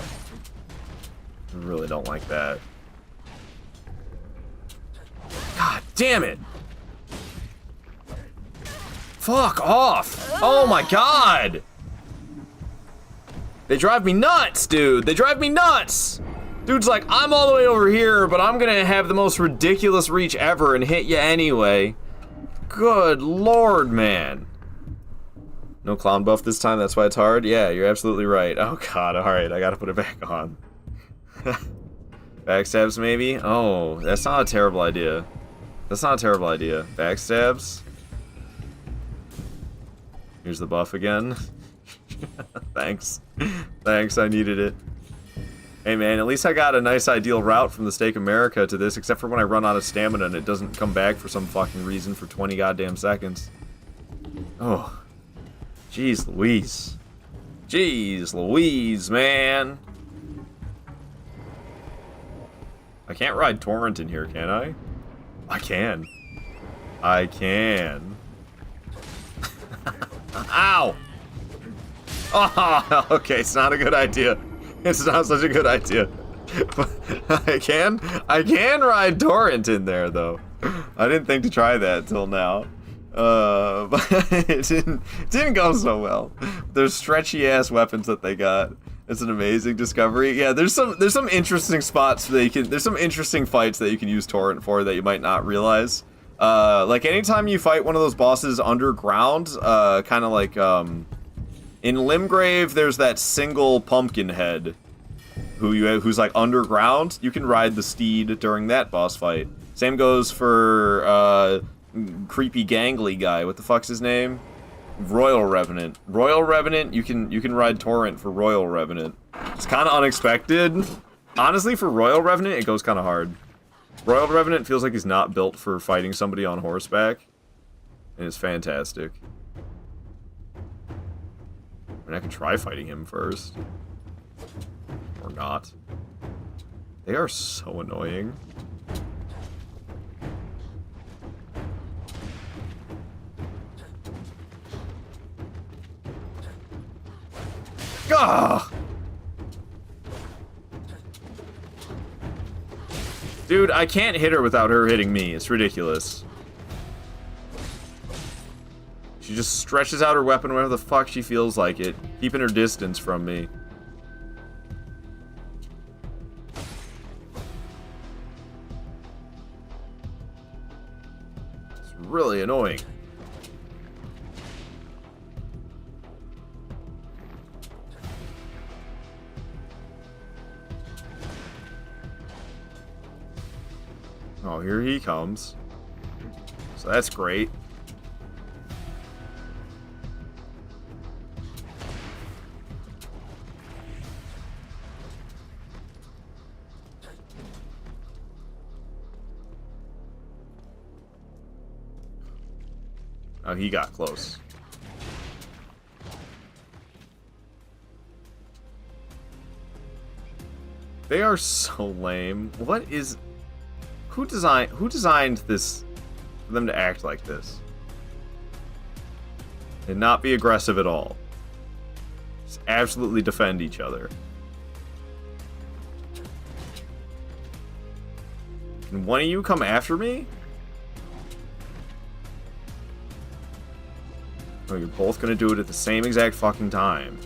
really don't like that. God damn it! Fuck off! Oh my god! They drive me nuts, dude! They drive me nuts! Dude's like, I'm all the way over here, but I'm gonna have the most ridiculous reach ever and hit you anyway. Good lord, man. No clown buff this time, that's why it's hard? Yeah, you're absolutely right. Oh god, alright, I gotta put it back on. Backstabs, maybe? Oh, that's not a terrible idea. That's not a terrible idea. Backstabs. Here's the buff again. Thanks. Thanks, I needed it. Hey man, at least I got a nice ideal route from the Stake of America to this, except for when I run out of stamina and it doesn't come back for some fucking reason for 20 goddamn seconds. Oh. Jeez Louise. Jeez Louise, man. I can't ride Torrent in here, can I? I can. I can. Ow! Oh, okay, it's not a good idea. It's not such a good idea. I can ride Torrent in there, though. I didn't think to try that till now. But it didn't go so well. There's stretchy-ass weapons that they got. It's an amazing discovery. Yeah, there's some interesting spots that there's some interesting fights that you can use Torrent for that you might not realize. Like anytime you fight one of those bosses underground, kind of like in Limgrave, there's that single pumpkin head who's like underground. You can ride the steed during that boss fight. Same goes for creepy gangly guy. What the fuck's his name? Royal Revenant. Royal Revenant, you can ride Torrent for Royal Revenant. It's kind of unexpected. Honestly, for Royal Revenant, it goes kind of hard. Royal Revenant feels like he's not built for fighting somebody on horseback. And it's fantastic. I mean, I can try fighting him first. Or not. They are so annoying. Gah! Dude, I can't hit her without her hitting me. It's ridiculous. She just stretches out her weapon whenever the fuck she feels like it, keeping her distance from me. It's really annoying. Oh, here he comes. So that's great. Oh, he got close. They are so lame. What is... Who designed this for them to act like this? And not be aggressive at all. Just absolutely defend each other. Can one of you come after me? Oh, you're both gonna do it at the same exact fucking time.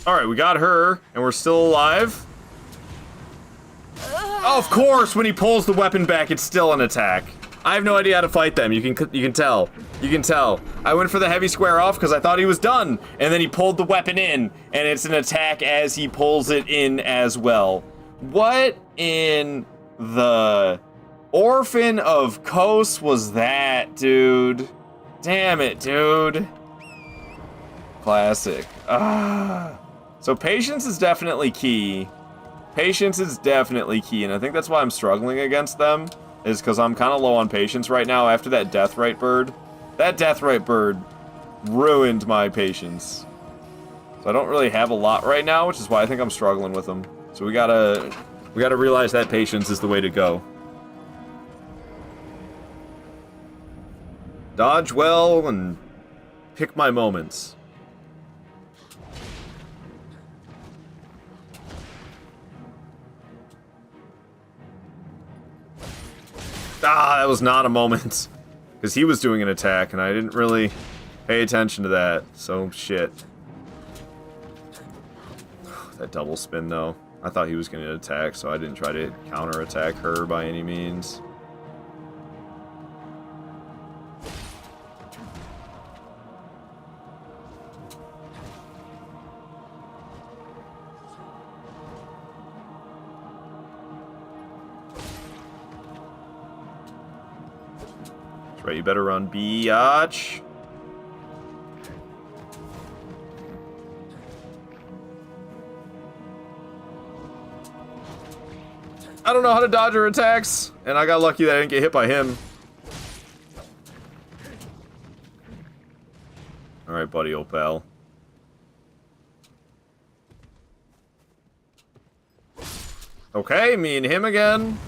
Alright, we got her, and we're still alive. Oh, of course, when he pulls the weapon back, it's still an attack. I have no idea how to fight them. You can tell. You can tell. I went for the heavy square off because I thought he was done, and then he pulled the weapon in, and it's an attack as he pulls it in as well. What in the Orphan of Kos was that, dude? Damn it, dude. Classic. Ah. So patience is definitely key. Patience is definitely key, and I think that's why I'm struggling against them, is because I'm kind of low on patience right now after that Deathrite bird. That Deathrite bird ruined my patience. So I don't really have a lot right now, which is why I think I'm struggling with them. So we gotta realize that patience is the way to go. Dodge well and pick my moments. Ah, that was not a moment. Because he was doing an attack, and I didn't really pay attention to that. So, shit. That double spin, though. I thought he was going to attack, so I didn't try to counter-attack her by any means. Right, you better run, biatch. I don't know how to dodge her attacks, and I got lucky that I didn't get hit by him. Alright, buddy, old pal. Okay, me and him again.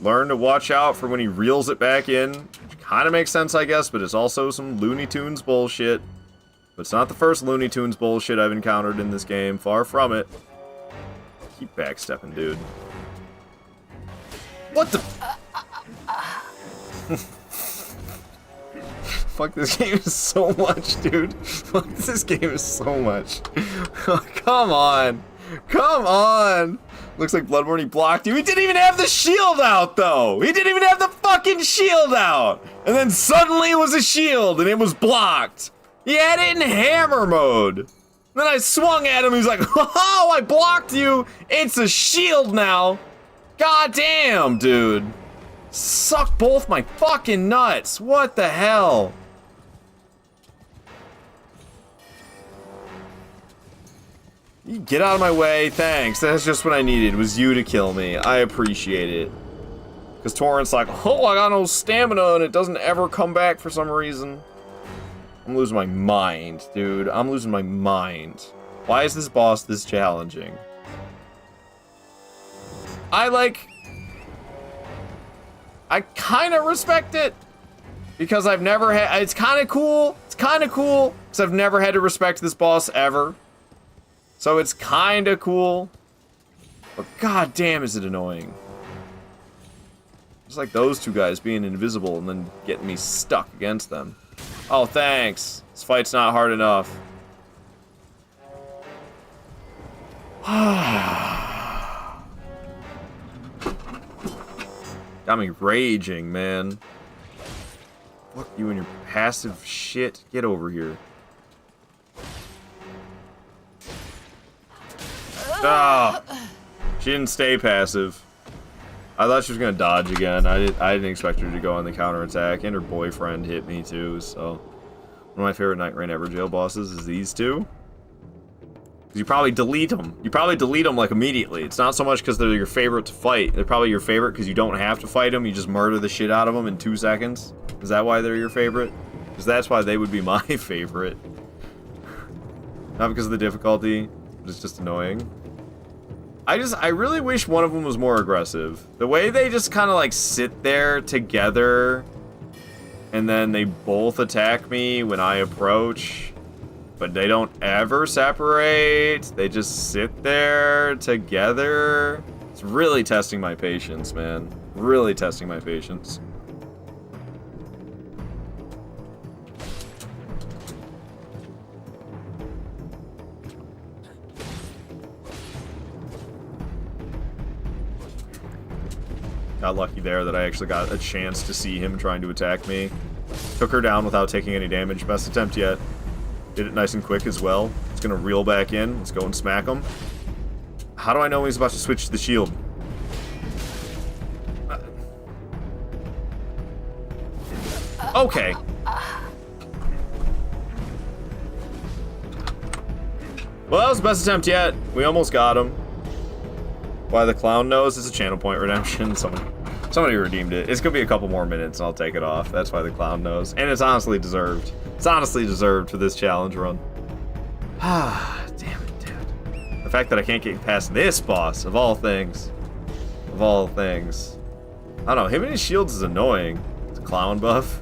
Learn to watch out for when he reels it back in. Which kind of makes sense, I guess, but it's also some Looney Tunes bullshit. But it's not the first Looney Tunes bullshit I've encountered in this game. Far from it. Keep backstepping, dude. What the... Fuck this game is so much, dude. Fuck this game is so much. Come on. Come on. Looks like Bloodborne, he blocked you. He didn't even have the shield out, though. He didn't even have the fucking shield out. And then suddenly it was a shield and it was blocked. He had it in hammer mode. Then I swung at him. He's like, oh, I blocked you. It's a shield now. God damn, dude. Suck both my fucking nuts. What the hell? You get out of my way. Thanks. That's just what I needed, was you to kill me. I appreciate it. Because Torrent's like, oh, I got no stamina and it doesn't ever come back for some reason. I'm losing my mind, dude. I'm losing my mind. Why is this boss this challenging? I kind of respect it. Because I've never had... It's kind of cool. It's kind of cool. Because I've never had to respect this boss ever. So it's kind of cool. But god damn is it annoying. Just like those two guys being invisible and then getting me stuck against them. Oh, thanks. This fight's not hard enough. Got me raging, man. Fuck you and your passive shit. Get over here. Ah! She didn't stay passive. I thought she was gonna dodge again. I didn't expect her to go on the counterattack, and her boyfriend hit me too, so. One of my favorite Night Rain Ever jail bosses is these two. You probably delete them. You probably delete them like immediately. It's not so much because they're your favorite to fight. They're probably your favorite because you don't have to fight them. You just murder the shit out of them in 2 seconds. Is that why they're your favorite? Because that's why they would be my favorite. Not because of the difficulty. It's just annoying. I really wish one of them was more aggressive. The way they just kind of like sit there together and then they both attack me when I approach, but they don't ever separate. They just sit there together. It's really testing my patience, man. Really testing my patience. Got lucky there that I actually got a chance to see him trying to attack me. Took her down without taking any damage. Best attempt yet. Did it nice and quick as well. It's gonna reel back in. Let's go and smack him. How do I know when he's about to switch to the shield? Okay. Well, that was the best attempt yet. We almost got him. Why the clown knows? It's a channel point redemption. Somebody redeemed it. It's gonna be a couple more minutes and I'll take it off. That's why the clown knows. And it's honestly deserved. It's honestly deserved for this challenge run. Ah, damn it, dude. The fact that I can't get past this boss, of all things. Of all things. I don't know, him and his shields is annoying. It's a clown buff.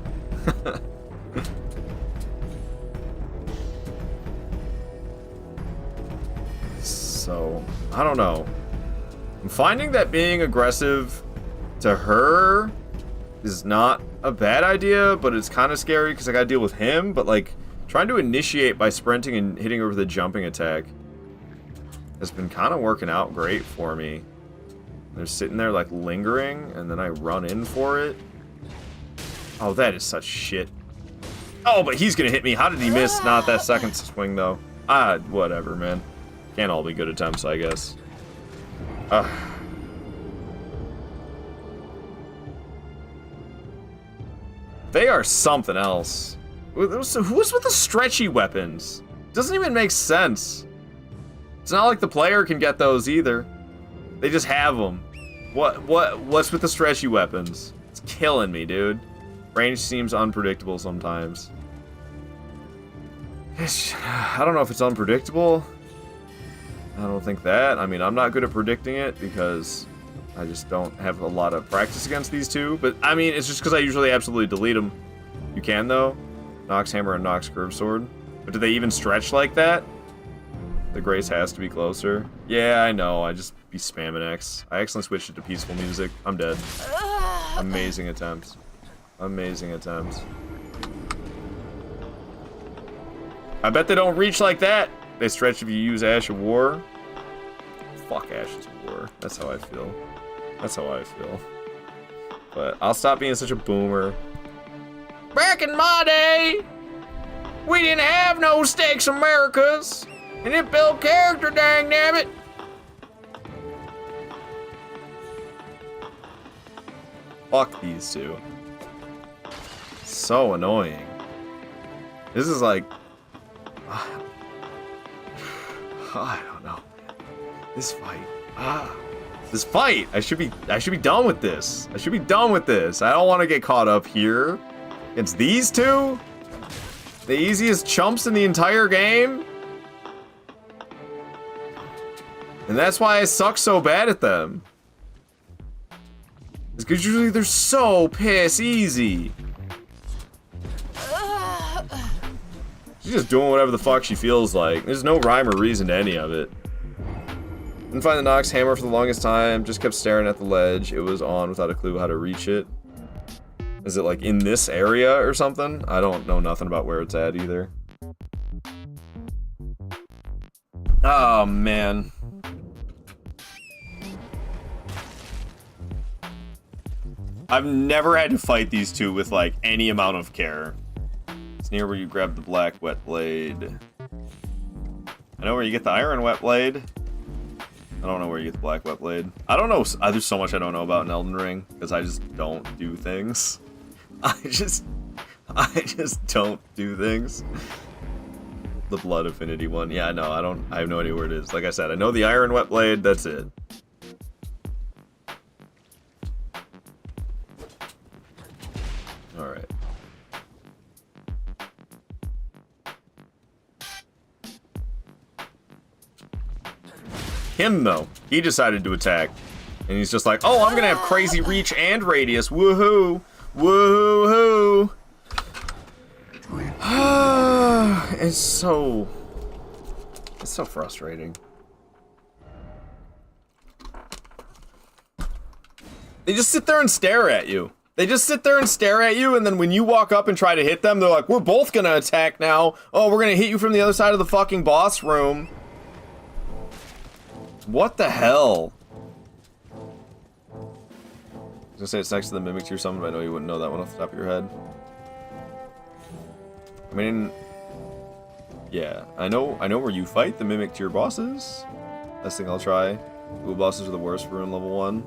So, I don't know. I'm finding that being aggressive to her is not a bad idea, but it's kind of scary because I gotta deal with him, but like trying to initiate by sprinting and hitting her with a jumping attack has been kind of working out great for me. They're sitting there like lingering and then I run in for it. Oh, that is such shit. Oh, but he's gonna hit me. How did he miss? Not that second swing though. Ah, whatever, man. Can't all be good attempts, I guess. They are something else. Who's with the stretchy weapons? Doesn't even make sense. It's not like the player can get those either. They just have them. What's with the stretchy weapons? It's killing me, dude. Range seems unpredictable sometimes. I don't know if it's unpredictable. I don't think that. I mean, I'm not good at predicting it because I just don't have a lot of practice against these two. But, I mean, it's just because I usually absolutely delete them. You can, though. Nox Hammer and Nox Curved Sword. But do they even stretch like that? The Grace has to be closer. Yeah, I know. I just be spamming X. I accidentally switched it to peaceful music. I'm dead. Amazing attempt. Amazing attempt. I bet they don't reach like that. They stretch if you use Ash of War. Fuck Ashes of War. That's how I feel. That's how I feel. But I'll stop being such a boomer. Back in my day, we didn't have no Stakes Americas. And it built character, dang nabbit. Fuck these two. So annoying. This is like... I don't know. This fight. This fight! I should be done with this. I should be done with this. I don't want to get caught up here. Against these two? The easiest chumps in the entire game? And that's why I suck so bad at them. It's because usually they're so piss easy. She's just doing whatever the fuck she feels like. There's no rhyme or reason to any of it. Didn't find the Nox hammer for the longest time. Just kept staring at the ledge. It was on without a clue how to reach it. Is it like in this area or something? I don't know nothing about where it's at either. Oh, man. I've never had to fight these two with like any amount of care. It's near where you grab the black wet blade. I know where you get the iron wet blade. I don't know where you get the black wet blade. I don't know. There's so much I don't know about in Elden Ring because I just don't do things. I just don't do things. The Blood Affinity one. Yeah, no, I have no idea where it is. Like I said, I know the iron wet blade. That's it. All right. Him though, he decided to attack, and he's just like, "Oh, I'm gonna have crazy reach and radius. Woohoo! Woohoo! It's so frustrating. They just sit there and stare at you. They just sit there and stare at you, and then when you walk up and try to hit them, they're like, "We're both gonna attack now. Oh, we're gonna hit you from the other side of the fucking boss room." What the hell? I was gonna say it's next to the Mimic Tier summon, but I know you wouldn't know that one off the top of your head. I mean, yeah, I know where you fight the Mimic Tier bosses. Last thing I'll try. Ooh, bosses are the worst for in level 1.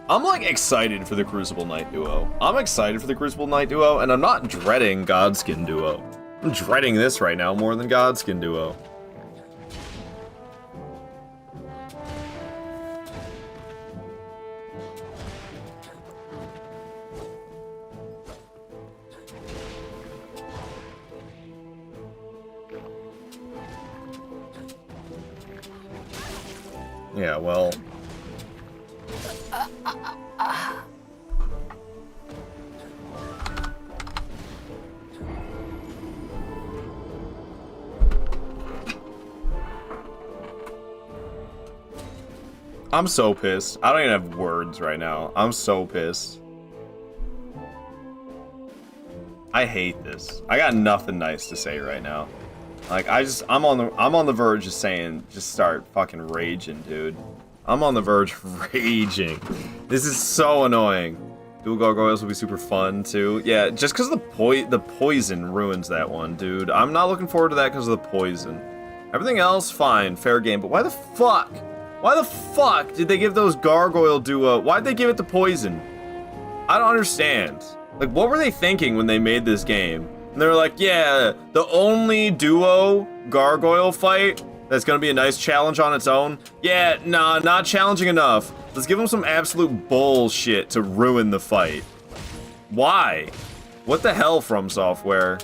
I'm like excited for the Crucible Knight duo. I'm excited for the Crucible Knight duo, and I'm not dreading Godskin duo. I'm dreading this right now more than Godskin duo. Yeah, well... I'm so pissed. I don't even have words right now. I'm so pissed. I hate this. I got nothing nice to say right now. Like, I'm on the verge of saying, just start fucking raging, dude. I'm on the verge of raging. This is so annoying. Dual gargoyles will be super fun, too. Yeah, just because the poison ruins that one, dude. I'm not looking forward to that because of the poison. Everything else, fine, fair game. But why the fuck? Why the fuck did they give those gargoyle duo? Why'd they give it the poison? I don't understand. Like, what were they thinking when they made this game? And they were like, yeah, the only duo gargoyle fight that's gonna be a nice challenge on its own. Yeah, nah, not challenging enough. Let's give them some absolute bullshit to ruin the fight. Why? What the hell, From Software?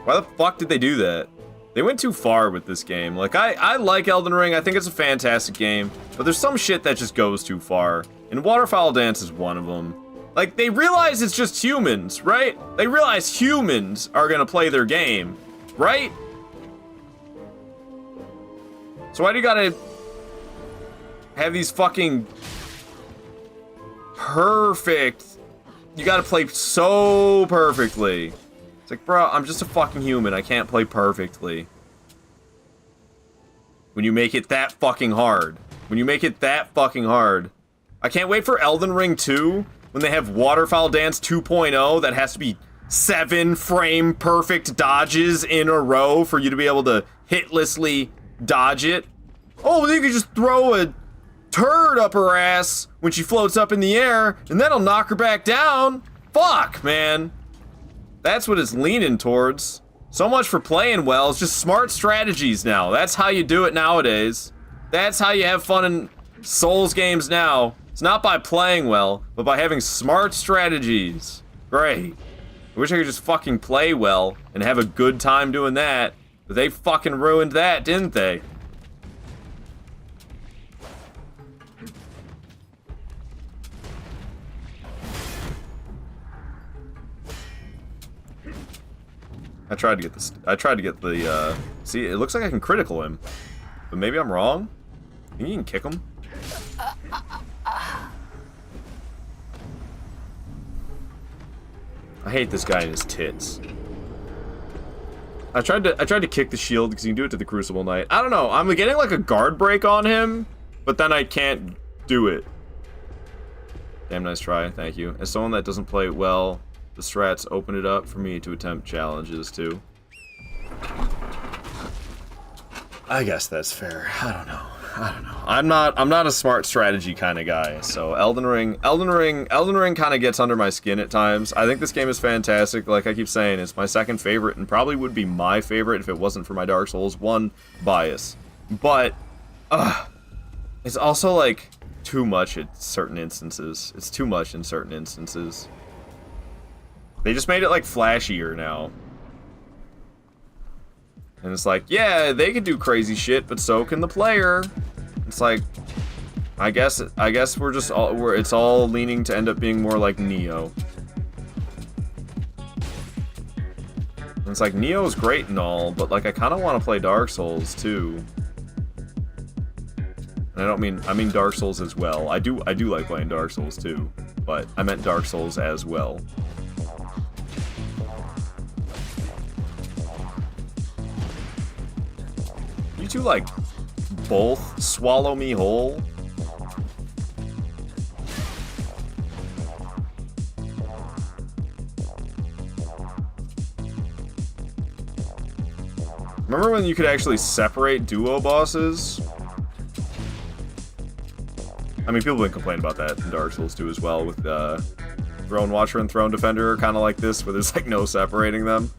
Why the fuck did they do that? They went too far with this game. Like, I like Elden Ring. I think it's a fantastic game. But there's some shit that just goes too far. And Waterfowl Dance is one of them. Like, they realize it's just humans, right? They realize humans are gonna play their game, right? So why do you gotta have these fucking perfect... You gotta play so perfectly. like, bro, I'm just a fucking human. I can't play perfectly. When you make it that fucking hard. When you make it that fucking hard. I can't wait for Elden Ring 2 when they have Waterfowl Dance 2.0 that has to be 7 frame perfect dodges in a row for you to be able to hitlessly dodge it. Oh, then you can just throw a turd up her ass when she floats up in the air, and that'll knock her back down. Fuck, man. That's what it's leaning towards. So much for playing well. It's just smart strategies now. That's how you do it nowadays. That's how you have fun in Souls games now. It's not by playing well, but by having smart strategies. Great. I wish I could just fucking play well and have a good time doing that, but they fucking ruined that, didn't they? I tried to get the, see, it looks like I can critical him. But maybe I'm wrong? Think you can kick him? I hate this guy and his tits. I tried to kick the shield because you can do it to the Crucible Knight. I don't know, I'm getting like a guard break on him, but then I can't do it. Damn nice try, thank you. As someone that doesn't play well, the strats open it up for me to attempt challenges too. I guess that's fair. I don't know. I'm not a smart strategy kind of guy. So Elden Ring kind of gets under my skin at times. I think this game is fantastic. Like I keep saying, it's my second favorite and probably would be my favorite if it wasn't for my Dark Souls 1 bias. But it's also like too much at certain instances. It's too much in certain instances. They just made it like flashier now. And it's like, yeah, they can do crazy shit, but so can the player. It's like, I guess it's all leaning to end up being more like Neo. And it's like, Neo's great and all, but like I kind of want to play Dark Souls too. And I mean Dark Souls as well. I do like playing Dark Souls too, but I meant Dark Souls as well. You two like both swallow me whole? Remember when you could actually separate duo bosses? I mean, people have been complaining about that in Dark Souls 2 as well, with Throne Watcher and Throne Defender, kind of like this, where there's like no separating them.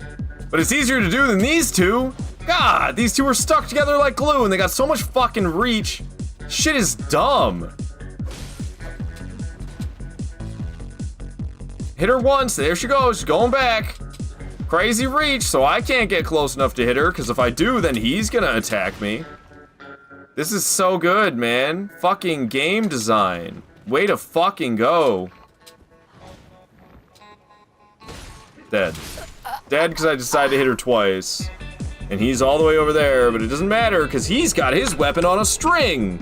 But it's easier to do than these two! God, these two are stuck together like glue, and they got so much fucking reach. Shit is dumb. Hit her once, there she goes, she's going back. Crazy reach, so I can't get close enough to hit her, because if I do, then he's gonna attack me. This is so good, man. Fucking game design. Way to fucking go. Dead. Dead because I decided to hit her twice. And he's all the way over there, but it doesn't matter because he's got his weapon on a string.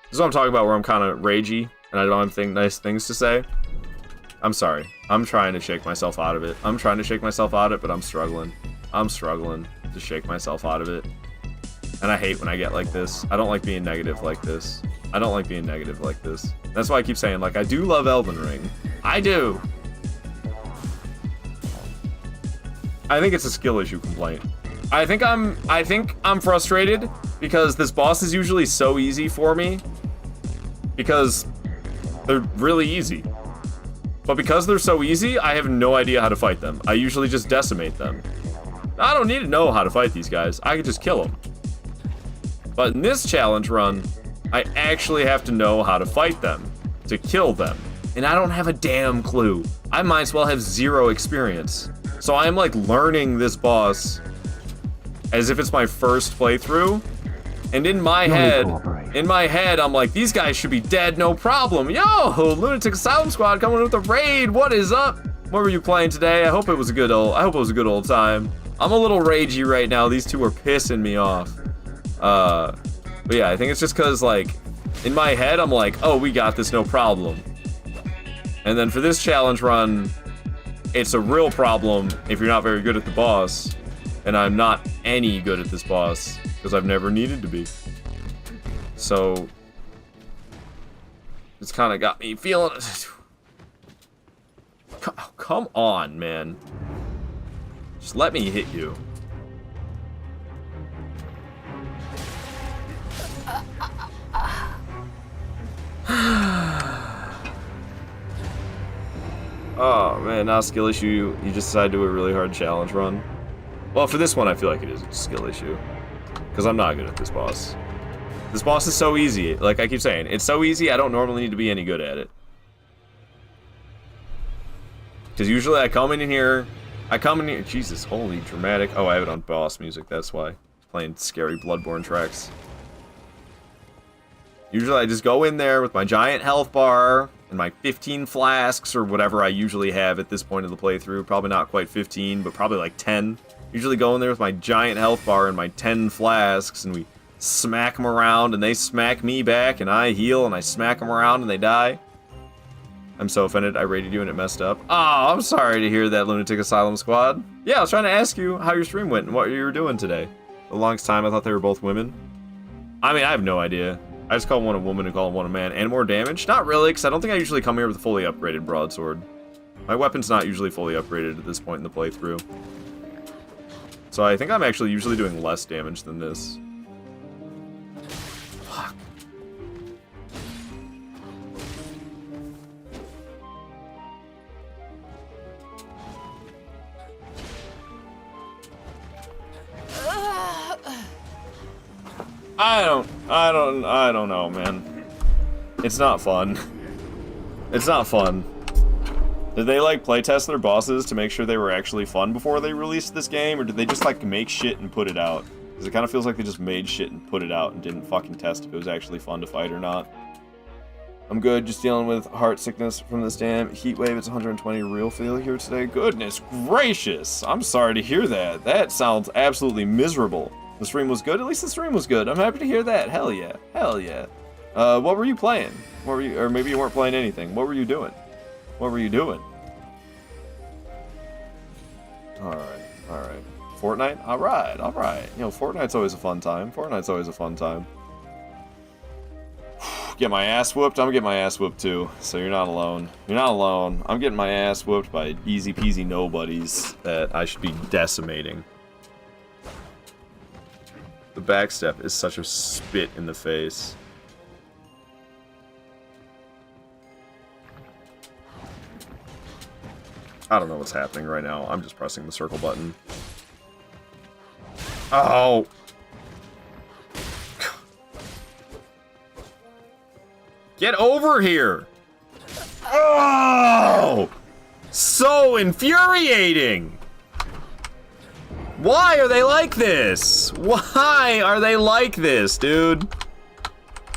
This is what I'm talking about, where I'm kind of ragey and I don't have nice things to say. I'm sorry. I'm trying to shake myself out of it. I'm trying to shake myself out of it, but I'm struggling. I'm struggling to shake myself out of it. And I hate when I get like this. I don't like being negative like this. I don't like being negative like this. That's why I keep saying, like, I do love Elden Ring. I do. I think it's a skill issue complaint. I think I'm frustrated because this boss is usually so easy for me because they're really easy. But because they're so easy, I have no idea how to fight them. I usually just decimate them. I don't need to know how to fight these guys. I can just kill them. But in this challenge run, I actually have to know how to fight them, to kill them. And I don't have a damn clue. I might as well have 0 experience. So I'm like learning this boss as if it's my first playthrough. And in my head, I'm like, these guys should be dead, no problem. Yo, Lunatic Asylum Squad coming with a raid. What is up? What were you playing today? I hope it was a good old time. I'm a little ragey right now. These two are pissing me off. But yeah, I think it's just because like In my head, I'm like, oh, we got this, no problem. And then for this challenge run, it's a real problem if you're not very good at the boss. And I'm not any good at this boss, because I've never needed to be. So, it's kind of got me feeling... Come on, man. Just let me hit you. Oh, man, not a skill issue. You just decided to do a really hard challenge run. Well, for this one, I feel like it is a skill issue. Because I'm not good at this boss. This boss is so easy. Like I keep saying, it's so easy, I don't normally need to be any good at it. Because usually I come in here... Jesus, holy dramatic. Oh, I have it on boss music, that's why. Playing scary Bloodborne tracks. Usually I just go in there with my giant health bar and my 15 flasks or whatever I usually have at this point of the playthrough. Probably not quite 15, but probably like 10. Usually go in there with my giant health bar and my 10 flasks, and we smack them around, and they smack me back, and I heal, and I smack them around, and they die. I'm so offended I rated you and it messed up. Oh, I'm sorry to hear that, Lunatic Asylum Squad. Yeah, I was trying to ask you how your stream went and what you were doing today. The longest time I thought they were both women. I mean, I have no idea. I just call one a woman and call one a man. And more damage? Not really, because I don't think I usually come here with a fully upgraded broadsword. My weapon's not usually fully upgraded at this point in the playthrough. So I think I'm actually usually doing less damage than this. Fuck. I don't know, man. It's not fun. It's not fun. Did they, like, playtest their bosses to make sure they were actually fun before they released this game, or did they just, like, make shit and put it out? Because it kind of feels like they just made shit and put it out and didn't fucking test if it was actually fun to fight or not. I'm good, just dealing with heart sickness from this damn heat wave. It's 120 real feel here today. Goodness gracious! I'm sorry to hear that. That sounds absolutely miserable. The stream was good? At least the stream was good. I'm happy to hear that. Hell yeah. Hell yeah. What were you playing? What were you, or maybe you weren't playing anything. What were you doing? What were you doing? Alright, alright. Fortnite? Alright, alright. You know, Fortnite's always a fun time. Fortnite's always a fun time. Get my ass whooped? I'm gonna get my ass whooped too. So you're not alone. You're not alone. I'm getting my ass whooped by easy peasy nobodies that I should be decimating. The backstep is such a spit in the face. I don't know what's happening right now. I'm just pressing the circle button. Oh! Get over here! Oh! So infuriating! Why are they like this? Why are they like this, dude?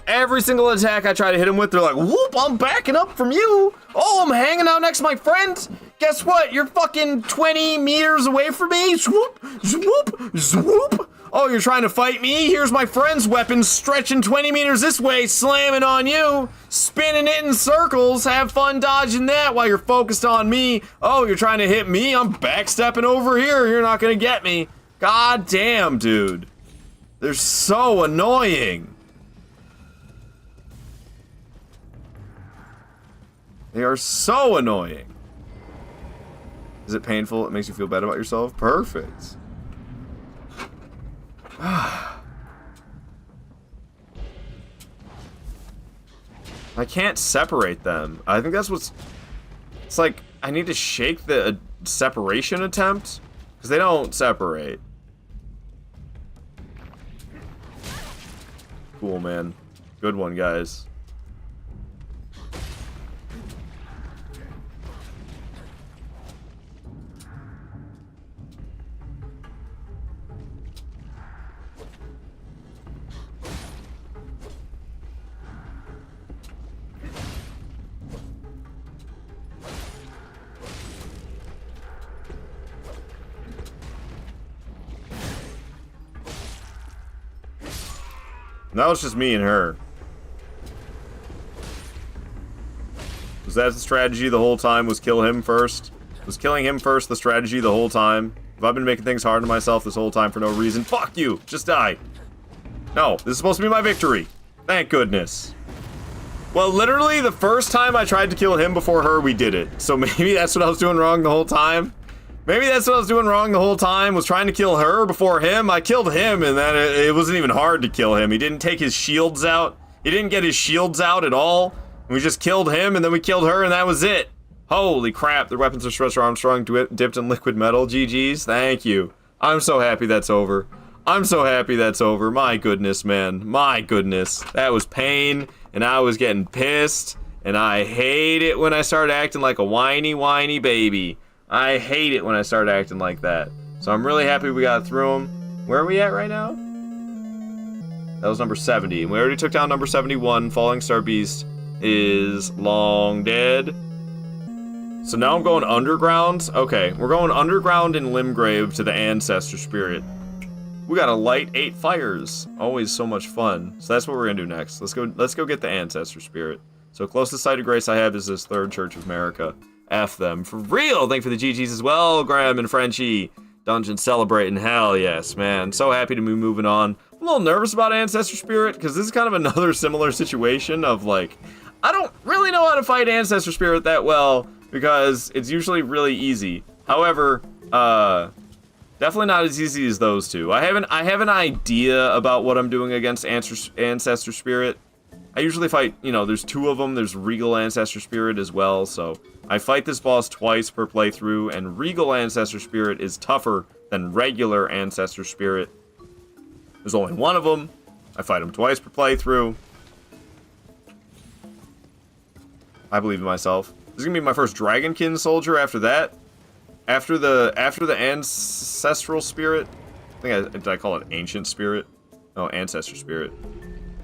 Every single attack I try to hit them with, they're like, whoop, I'm backing up from you. Oh, I'm hanging out next to my friend. Guess what? You're fucking 20 meters away from me. Swoop, swoop, swoop. Oh, you're trying to fight me? Here's my friend's weapon stretching 20 meters this way, slamming on you, spinning it in circles. Have fun dodging that while you're focused on me. Oh, you're trying to hit me? I'm backstepping over here. You're not gonna get me. God damn, dude. They're so annoying. They are so annoying. Is it painful? It makes you feel bad about yourself? Perfect. I can't separate them. I think that's what's... It's like, I need to shake the separation attempt, because they don't separate. Cool, man. Good one, guys. Now it's just me and her. Was that the strategy the whole time? Was kill him first? Was killing him first the strategy the whole time? Have I been making things hard on myself this whole time for no reason? Fuck you! Just die! No, this is supposed to be my victory. Thank goodness. Well, literally, the first time I tried to kill him before her, we did it. So maybe that's what I was doing wrong the whole time. Maybe that's what I was doing wrong the whole time, was trying to kill her before him. I killed him, and then it wasn't even hard to kill him. He didn't take his shields out. He didn't get his shields out at all. We just killed him, and then we killed her, and that was it. Holy crap, their weapons are Professor Armstrong dipped in liquid metal. GG's, thank you. I'm so happy that's over. I'm so happy that's over. My goodness, man. My goodness. That was pain, and I was getting pissed, and I hate it when I start acting like a whiny baby. I hate it when I start acting like that. So I'm really happy we got through them. Where are we at right now? That was number 70. We already took down number 71. Falling Star Beast is long dead. So now I'm going underground. Okay, we're going underground in Limgrave to the Ancestor Spirit. We gotta light 8 fires. Always so much fun. So that's what we're gonna do next. Let's go get the Ancestor Spirit. So closest site of grace I have is this Third Church of America. F them. For real! Thank you for the GGs as well, Graham and Frenchie. Dungeon celebrating. Hell yes, man. So happy to be moving on. I'm a little nervous about Ancestor Spirit, because this is kind of another similar situation of, like, I don't really know how to fight Ancestor Spirit that well, because it's usually really easy. However, definitely not as easy as those two. I have an idea about what I'm doing against Ancestor Spirit. I usually fight, you know, there's 2 of them. There's Regal Ancestor Spirit as well, so I fight this boss twice per playthrough, and Regal Ancestor Spirit is tougher than regular Ancestor Spirit. There's only 1 of them. I fight him twice per playthrough. I believe in myself. This is gonna be my first Dragonkin soldier after that. After the Ancestral Spirit. Did I call it Ancient Spirit? Oh, Ancestor Spirit.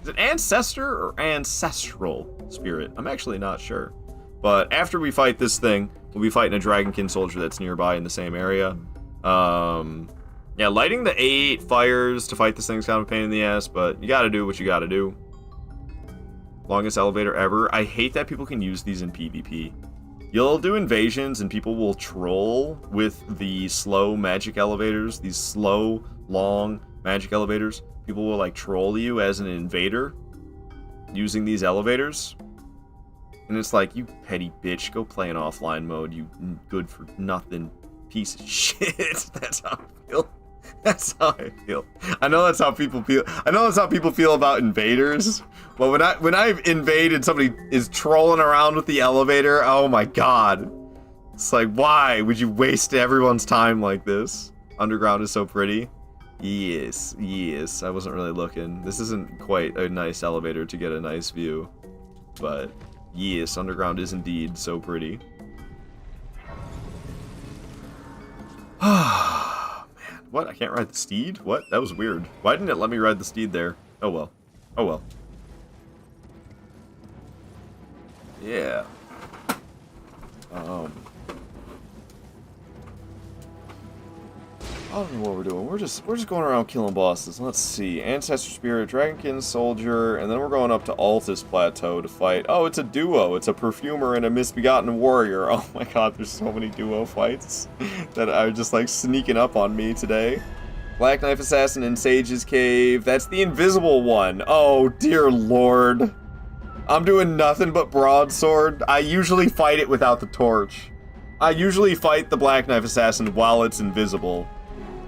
Is it Ancestor or Ancestral Spirit? I'm actually not sure. But after we fight this thing, we'll be fighting a Dragonkin soldier that's nearby in the same area. Yeah, lighting the 8 fires to fight this thing's kind of a pain in the ass, but you gotta do what you gotta do. Longest elevator ever. I hate that people can use these in PvP. You'll do invasions and people will troll with the slow magic elevators, these slow, long magic elevators. People will, like, troll you as an invader using these elevators. And it's like, you petty bitch, go play in offline mode, you good for nothing piece of shit. That's how I feel. That's how I feel. I know that's how people feel. I know that's how people feel about invaders. But when I invade and somebody is trolling around with the elevator, oh my god. It's like, why would you waste everyone's time like this? Underground is so pretty. Yes, yes. I wasn't really looking. This isn't quite a nice elevator to get a nice view. But yes, underground is indeed so pretty. Man, what? I can't ride the steed? What? That was weird. Why didn't it let me ride the steed there? Oh well. Oh well. Yeah. I don't know what we're doing. We're just going around killing bosses. Let's see. Ancestor Spirit, Dragonkin Soldier, and then we're going up to Altus Plateau to fight. Oh, it's a duo. It's a Perfumer and a Misbegotten Warrior. Oh my god, there's so many duo fights that are just like sneaking up on me today. Black Knife Assassin in Sage's Cave. That's the invisible one. Oh, dear lord. I'm doing nothing but broadsword. I usually fight it without the torch. I usually fight the Black Knife Assassin while it's invisible.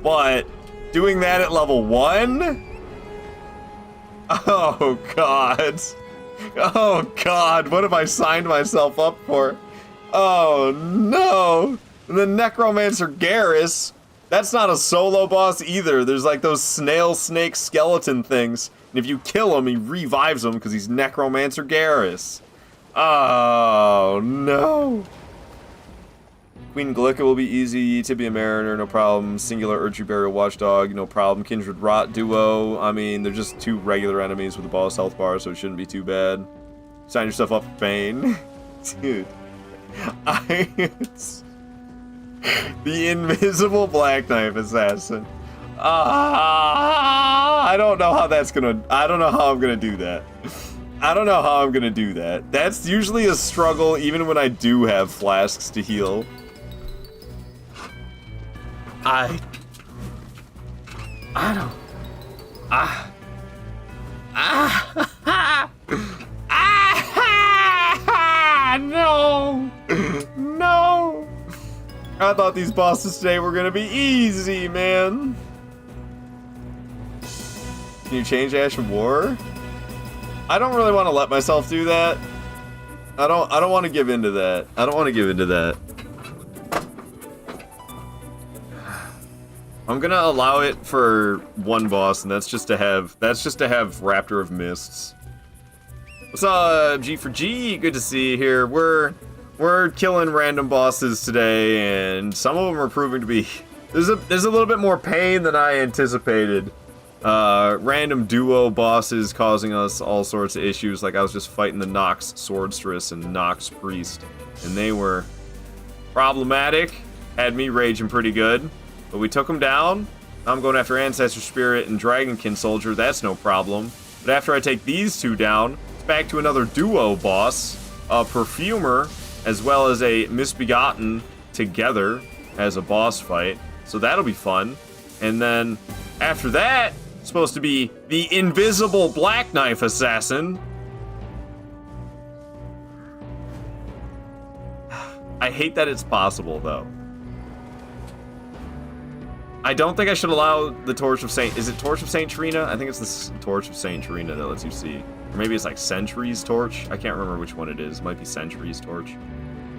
But doing that at level 1? Oh god. Oh god, what have I signed myself up for? Oh no. The Necromancer Garrus. That's not a solo boss either. There's like those snail snake skeleton things. And if you kill him, he revives him because he's Necromancer Garrus. Oh no. Queen Glicka will be easy. Tibia Mariner, no problem. Singular Urchu Burial Watchdog, no problem. Kindred Rot duo. I mean, they're just 2 regular enemies with a boss health bar, so it shouldn't be too bad. Sign yourself up for pain. Dude. The invisible Black Knife Assassin. I don't know how that's gonna. I don't know how I'm gonna do that. I don't know how I'm gonna do that. That's usually a struggle even when I do have flasks to heal. I don't... No! No! I thought these bosses today were gonna be easy, man. Can you change Ash of War? I don't really want to let myself do that. I don't want to give into that. I don't want to give into that. I'm gonna allow it for one boss, and that's just to have Raptor of Mists. What's up, G for G? Good to see you here. We're killing random bosses today, and some of them are proving to be there's a little bit more pain than I anticipated. Random duo bosses causing us all sorts of issues. Like I was just fighting the Nox Swordstress and Nox Priest, and they were problematic. Had me raging pretty good. But we took them down. I'm going after Ancestor Spirit and Dragonkin Soldier. That's no problem. But after I take these two down, it's back to another duo boss, a Perfumer, as well as a Misbegotten together as a boss fight. So that'll be fun. And then after that, it's supposed to be the Invisible Black Knife Assassin. I hate that it's possible, though. I don't think I should allow the Torch of Saint... Is it Torch of Saint Trina? I think it's the Torch of Saint Trina that lets you see. Or maybe it's like Sentry's Torch. I can't remember which one it is. It might be Sentry's Torch.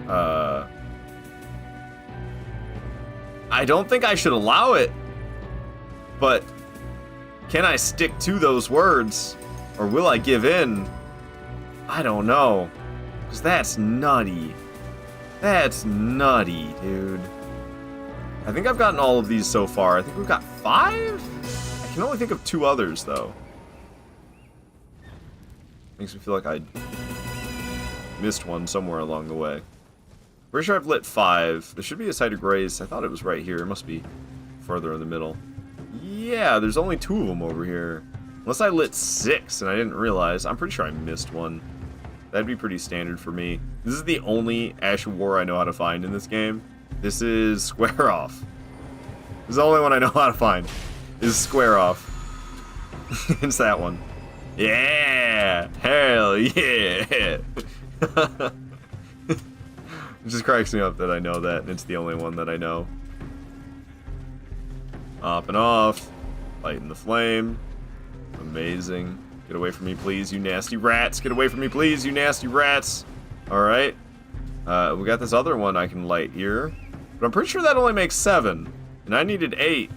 I don't think I should allow it. But can I stick to those words? Or will I give in? I don't know. Because that's nutty. That's nutty, dude. I think I've gotten all of these so far. I think we've got 5? I can only think of 2 others, though. Makes me feel like I missed one somewhere along the way. Pretty sure I've lit 5. There should be a Site of Grace. I thought it was right here. It must be further in the middle. Yeah, there's only 2 of them over here. Unless I lit 6 and I didn't realize. I'm pretty sure I missed one. That'd be pretty standard for me. This is the only Ash of War I know how to find in this game. This is Square Off. This is the only one I know how to find. Is Square Off. It's that one. Yeah! Hell yeah! It just cracks me up that I know that, and it's the only one that I know. Up and off. Lighting the flame. Amazing. Get away from me, please, you nasty rats. Get away from me, please, you nasty rats. Alright. We got this other one I can light here. But I'm pretty sure that only makes 7. And I needed 8.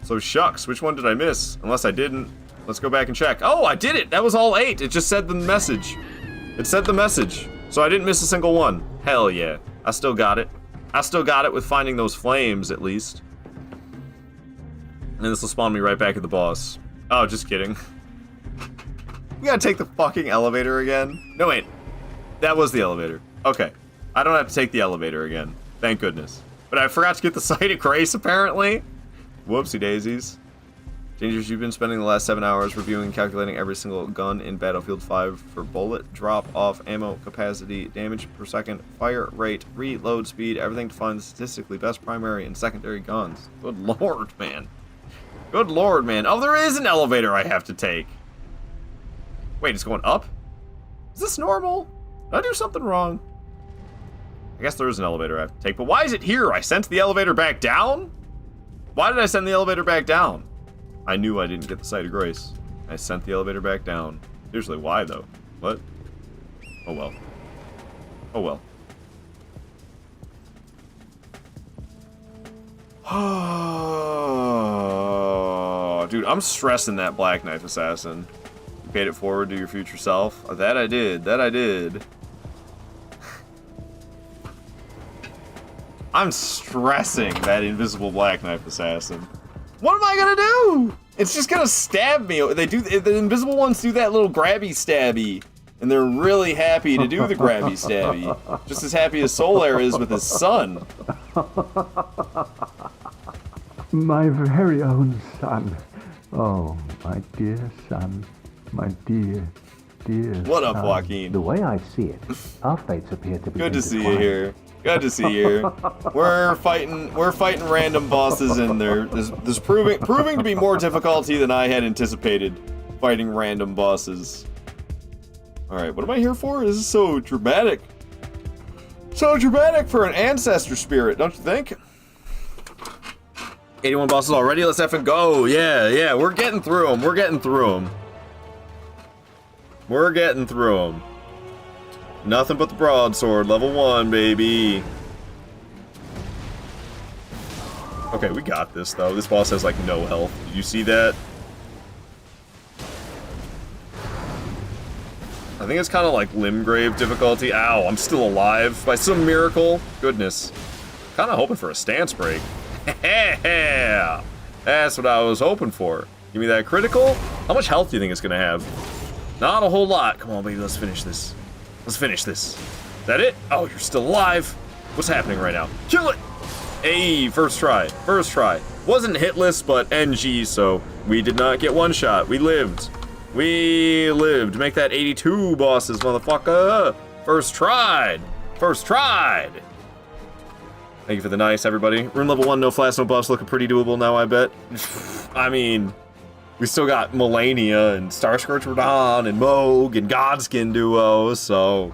So shucks, which one did I miss? Unless I didn't. Let's go back and check. Oh, I did it! That was all 8. It just said the message. It said the message. So I didn't miss a single one. Hell yeah. I still got it. I still got it with finding those flames, at least. And this will spawn me right back at the boss. Oh, just kidding. We gotta take the fucking elevator again? No, wait. That was the elevator. Okay. I don't have to take the elevator again. Thank goodness. But I forgot to get the Site of Grace, apparently. Whoopsie daisies. Gingers, you've been spending the last 7 hours reviewing and calculating every single gun in Battlefield 5 for bullet drop-off, ammo capacity, damage per second, fire rate, reload speed, everything to find the statistically best primary and secondary guns. Good lord, man. Good lord, man. Oh, there is an elevator I have to take. Wait, it's going up? Is this normal? Did I do something wrong? I guess there is an elevator I have to take, but why is it here? I sent the elevator back down? Why did I send the elevator back down? I knew I didn't get the Site of Grace. I sent the elevator back down. Seriously, why though? What? Oh well. Oh well. Oh, dude, I'm stressing that Black Knife Assassin. You paid it forward to your future self. That I did. That I did. I'm stressing that Invisible Black Knife Assassin. What am I gonna do? It's just gonna stab me. The invisible ones do that little grabby stabby, and they're really happy to do the grabby stabby. Just as happy as Solaire is with his son. My very own son. Oh, My dear son, my dear What up, son. Joaquin? The way I see it, our fates appear to be Good to see you intertwined. here. Good to see you. We're fighting random bosses in there. This proving to be more difficulty than I had anticipated. Fighting random bosses. Alright, what am I here for? This is so dramatic. So dramatic for an ancestor spirit, don't you think? 81 bosses already, let's effing go. Yeah, we're getting through them. We're getting through them. Nothing but the broadsword, level 1, baby. Okay, we got this, though. This boss has, like, no health. Did you see that? I think it's kind of like Limgrave difficulty. Ow, I'm still alive by some miracle. Goodness. Kind of hoping for a stance break. Yeah, that's what I was hoping for. Give me that critical. How much health do you think it's going to have? Not a whole lot. Come on, baby, let's finish this. Let's finish this. Is that it? Oh, you're still alive. What's happening right now? Kill it! Hey, first try. First try. Wasn't hitless, but NG, so we did not get one shot. We lived. We lived. Make that 82 bosses, motherfucker. First tried. First tried. Thank you for the nice, everybody. Rune level 1, no flats, no buffs, looking pretty doable now, I bet. I mean, we still got Melania and Starscourge Radon and Moog and Godskin duo, so...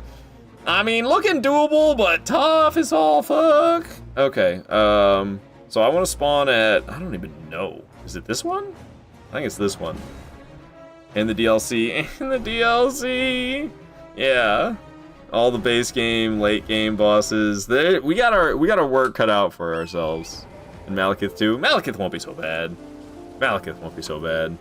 I mean, looking doable, but tough as all fuck. Okay, so I want to spawn at... I don't even know. Is it this one? I think it's this one. And the DLC. And the DLC! Yeah. All the base game, late game bosses. We got our work cut out for ourselves. And Malekith too. Malekith won't be so bad. Malekith won't be so bad.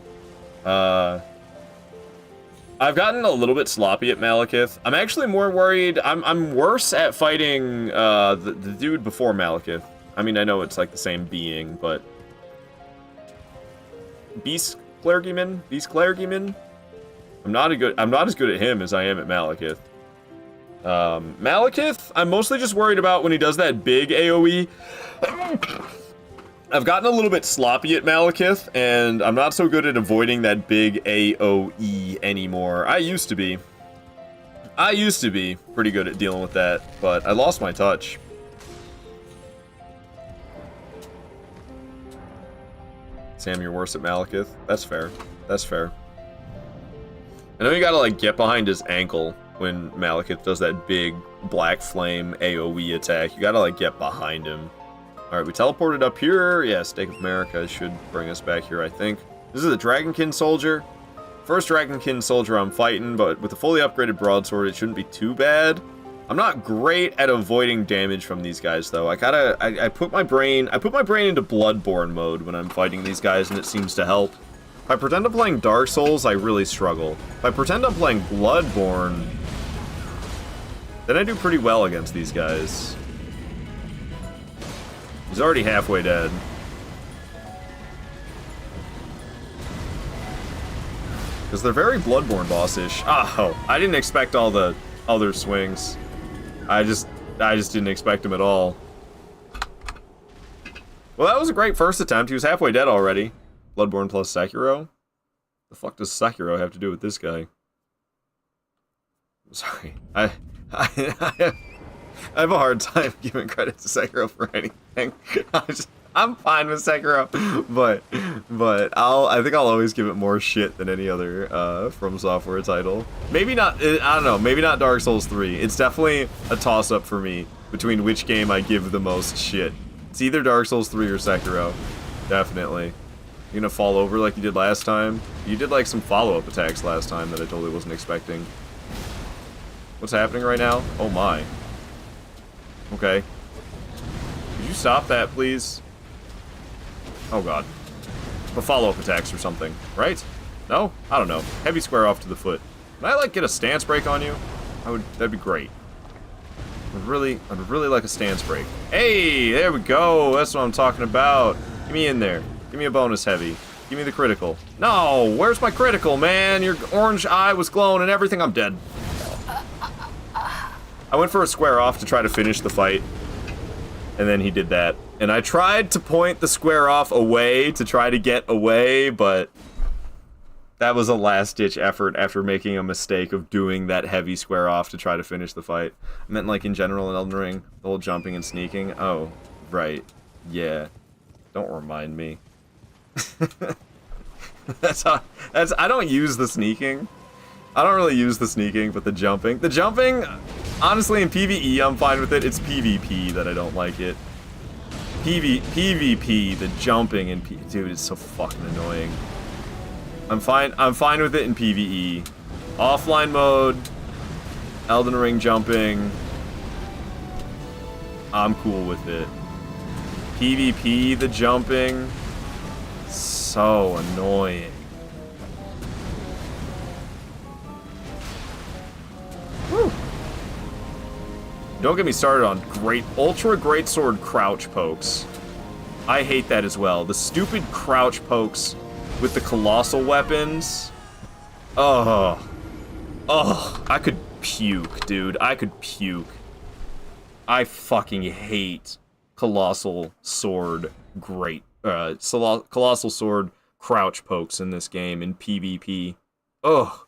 I've gotten a little bit sloppy at Malekith. I'm actually more worried. I'm worse at fighting the dude before Malekith. I mean, I know it's like the same being, but Beast Clergyman. I'm not as good at him as I am at Malekith. Malekith, I'm mostly just worried about when he does that big AoE. I've gotten a little bit sloppy at Malekith, and I'm not so good at avoiding that big AoE anymore. I used to be pretty good at dealing with that, but I lost my touch. Sam, you're worse at Malekith? That's fair. That's fair. I know you gotta, like, get behind his ankle when Malekith does that big black flame AoE attack. You gotta, like, get behind him. Alright, we teleported up here. Yeah, Stake of America should bring us back here, I think. This is the Dragonkin Soldier. First Dragonkin Soldier I'm fighting, but with a fully upgraded broadsword, it shouldn't be too bad. I'm not great at avoiding damage from these guys, though. I put my brain into Bloodborne mode when I'm fighting these guys, and it seems to help. If I pretend I'm playing Dark Souls, I really struggle. If I pretend I'm playing Bloodborne, then I do pretty well against these guys. He's already halfway dead. Because they're very Bloodborne boss-ish. Oh, I didn't expect all the other swings. I just didn't expect him at all. Well, that was a great first attempt. He was halfway dead already. Bloodborne plus Sekiro? The fuck does Sekiro have to do with this guy? Sorry. I have a hard time giving credit to Sekiro for anything. I'm fine with Sekiro, but I think I'll always give it more shit than any other From Software title. Maybe not. I don't know. Maybe not Dark Souls 3. It's definitely a toss-up for me between which game I give the most shit. It's either Dark Souls 3 or Sekiro. Definitely. You're gonna fall over like you did last time? You did like some follow-up attacks last time that I totally wasn't expecting. What's happening right now? Oh my. Okay. Could you stop that, please? Oh god. But follow-up attacks or something, right? No? I don't know. Heavy square off to the foot. Can I, like, get a stance break on you? That'd be great. I'd really like a stance break. Hey, there we go. That's what I'm talking about. Get me in there. Give me a bonus heavy. Give me the critical. No, where's my critical, man? Your orange eye was glowing and everything. I'm dead. I went for a square off to try to finish the fight. And then he did that. And I tried to point the square off away to try to get away, but That was a last-ditch effort after making a mistake of doing that heavy square off to try to finish the fight. I meant like in general in Elden Ring, the whole jumping and sneaking. Oh, right. Yeah. Don't remind me. I don't use the sneaking. I don't really use the sneaking, but the jumping. The jumping, honestly, in PvE, I'm fine with it. It's PvP that I don't like it. PvP, the jumping in dude, it's so fucking annoying. I'm fine with it in PvE. Offline mode, Elden Ring jumping, I'm cool with it. PvP, the jumping, so annoying. Woo. Don't get me started on ultra greatsword crouch pokes. I hate that as well. The stupid crouch pokes with the colossal weapons. Oh, I could puke, dude. I could puke. I fucking hate colossal sword colossal sword crouch pokes in this game in PvP. Ugh.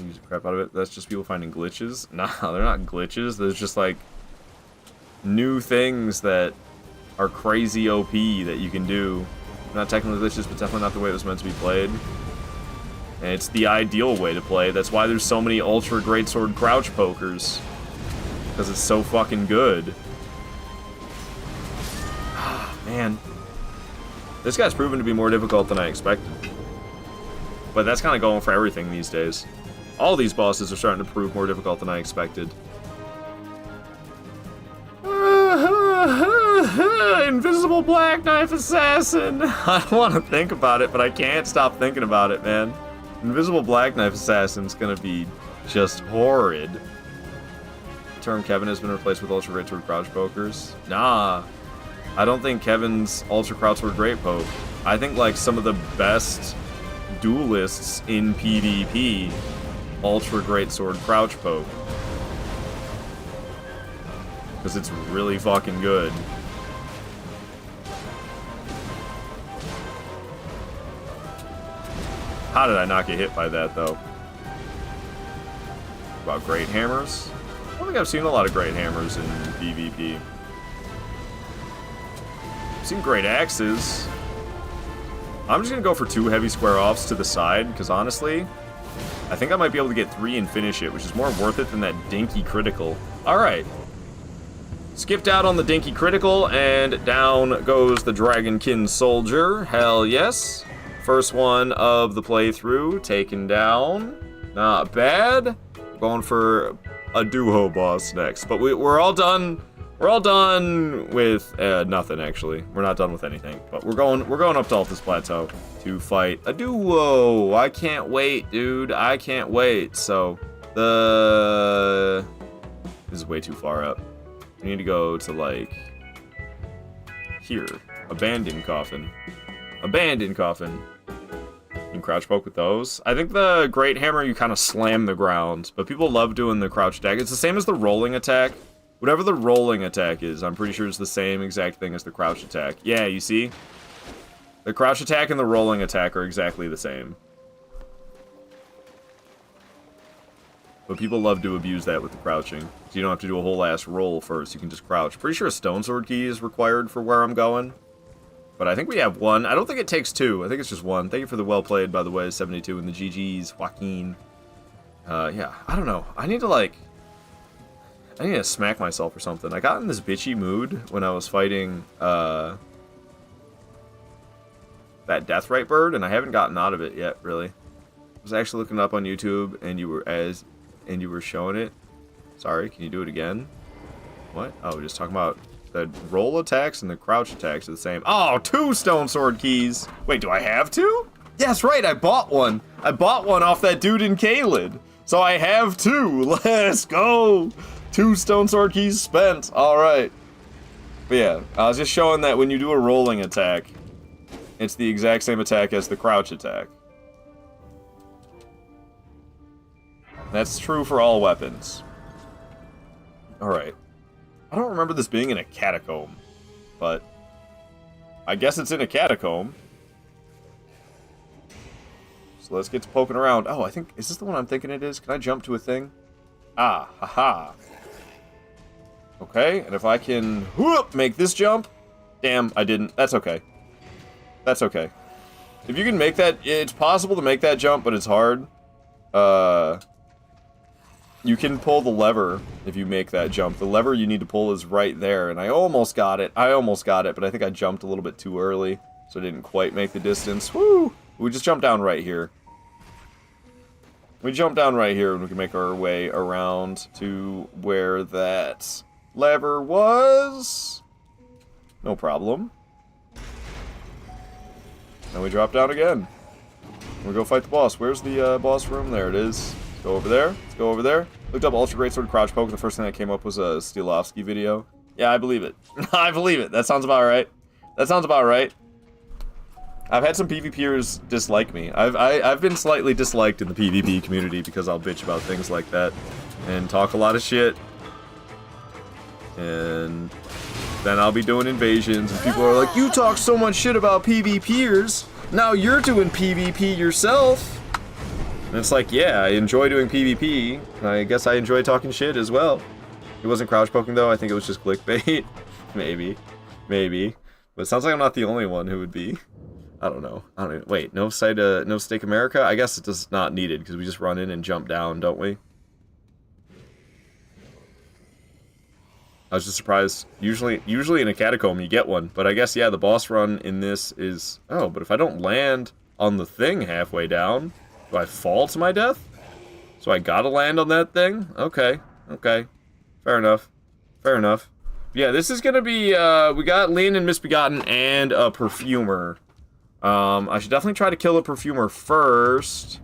Use the crap out of it. That's just people finding glitches. Nah, they're not glitches. There's just like new things that are crazy OP that you can do. Not technically glitches, but definitely not the way it was meant to be played. And it's the ideal way to play. That's why there's so many ultra greatsword crouch pokers. Because it's so fucking good. Ah, man. This guy's proven to be more difficult than I expected. But that's kind of going for everything these days. All these bosses are starting to prove more difficult than I expected. Invisible Black Knife Assassin! I don't want to think about it, but I can't stop thinking about it, man. Invisible Black Knife Assassin's gonna be just horrid. The term Kevin has been replaced with Ultra Greatsword Crouch Pokers. Nah. I don't think Kevin's Ultra Crouchsword Great Poke. I think, like, some of the best duelists in PvP Ultra Greatsword Crouch Poke. Because it's really fucking good. How did I not get hit by that, though? About Great Hammers? I don't think I've seen a lot of Great Hammers in PvP. I've seen Great Axes. I'm just gonna go for 2 heavy square offs to the side, because honestly, I think I might be able to get 3 and finish it, which is more worth it than that dinky critical. Alright. Skipped out on the dinky critical, and down goes the Dragonkin Soldier. Hell yes. First one of the playthrough, taken down. Not bad. Going for a duo boss next. But we're all done. We're all done with nothing, actually. We're not done with anything. But we're going up to Altus Plateau to fight a duo. I can't wait, dude. I can't wait. So this is way too far up. We need to go to, like, here. Abandoned Coffin. Abandoned Coffin. You can crouch poke with those. I think the Great Hammer, you kind of slam the ground, but people love doing the crouch attack. It's the same as the rolling attack. Whatever the rolling attack is, I'm pretty sure it's the same exact thing as the crouch attack. Yeah, you see? The crouch attack and the rolling attack are exactly the same. But people love to abuse that with the crouching. So you don't have to do a whole ass roll first, you can just crouch. Pretty sure a stone sword key is required for where I'm going. But I think we have 1. I don't think it takes 2. I think it's just 1. Thank you for the well played, by the way, 72 and the GGs, Joaquin. Yeah, I don't know. I need to smack myself or something. I got in this bitchy mood when I was fighting, that Deathrite bird, and I haven't gotten out of it yet, really. I was actually looking it up on YouTube, and you were showing it. Sorry, can you do it again? What? Oh, we're just talking about the roll attacks and the crouch attacks are the same. Oh, 2 stone sword keys. Wait, do I have 2? Yes, right, I bought one. I bought one off that dude in Caelid. So I have 2. Let's go. 2 stone sword keys spent. All right. But yeah, I was just showing that when you do a rolling attack, it's the exact same attack as the crouch attack. That's true for all weapons. Alright. I don't remember this being in a catacomb, but I guess it's in a catacomb. So let's get to poking around. Oh, I think... Is this the one I'm thinking it is? Can I jump to a thing? Ah, haha. Okay, and if I can whoop, make this jump... Damn, I didn't. That's okay. That's okay. If you can make that... It's possible to make that jump, but it's hard. You can pull the lever if you make that jump. The lever you need to pull is right there, and I almost got it. I almost got it, but I think I jumped a little bit too early, so I didn't quite make the distance. Woo! We just jump down right here. We jump down right here, and we can make our way around to where that lever was. No problem. And we drop down again. We go fight the boss. Where's the boss room? There it is. Let's go over there. Let's go over there. Looked up Ultra Greatsword Crouch Poke. The first thing that came up was a Stilovsky video. Yeah, I believe it. I believe it. That sounds about right. That sounds about right. I've had some PvPers dislike me. I've been slightly disliked in the PvP community because I'll bitch about things like that and talk a lot of shit. And then I'll be doing invasions and people are like, you talk so much shit about PvPers. Now you're doing PvP yourself. And it's like, yeah, I enjoy doing PvP. I guess I enjoy talking shit as well. It wasn't crouch poking though. I think it was just clickbait. Maybe. But it sounds like I'm not the only one who would be. I don't know. Wait, no Stake America? I guess it is not needed because we just run in and jump down, don't we? I was just surprised. Usually in a catacomb you get one, but I guess yeah, the boss run in this is... Oh, but if I don't land on the thing halfway down, do I fall to my death? So I gotta land on that thing? Okay. Fair enough. Yeah, this is gonna be, we got Lean and Misbegotten and a Perfumer. I should definitely try to kill a Perfumer first.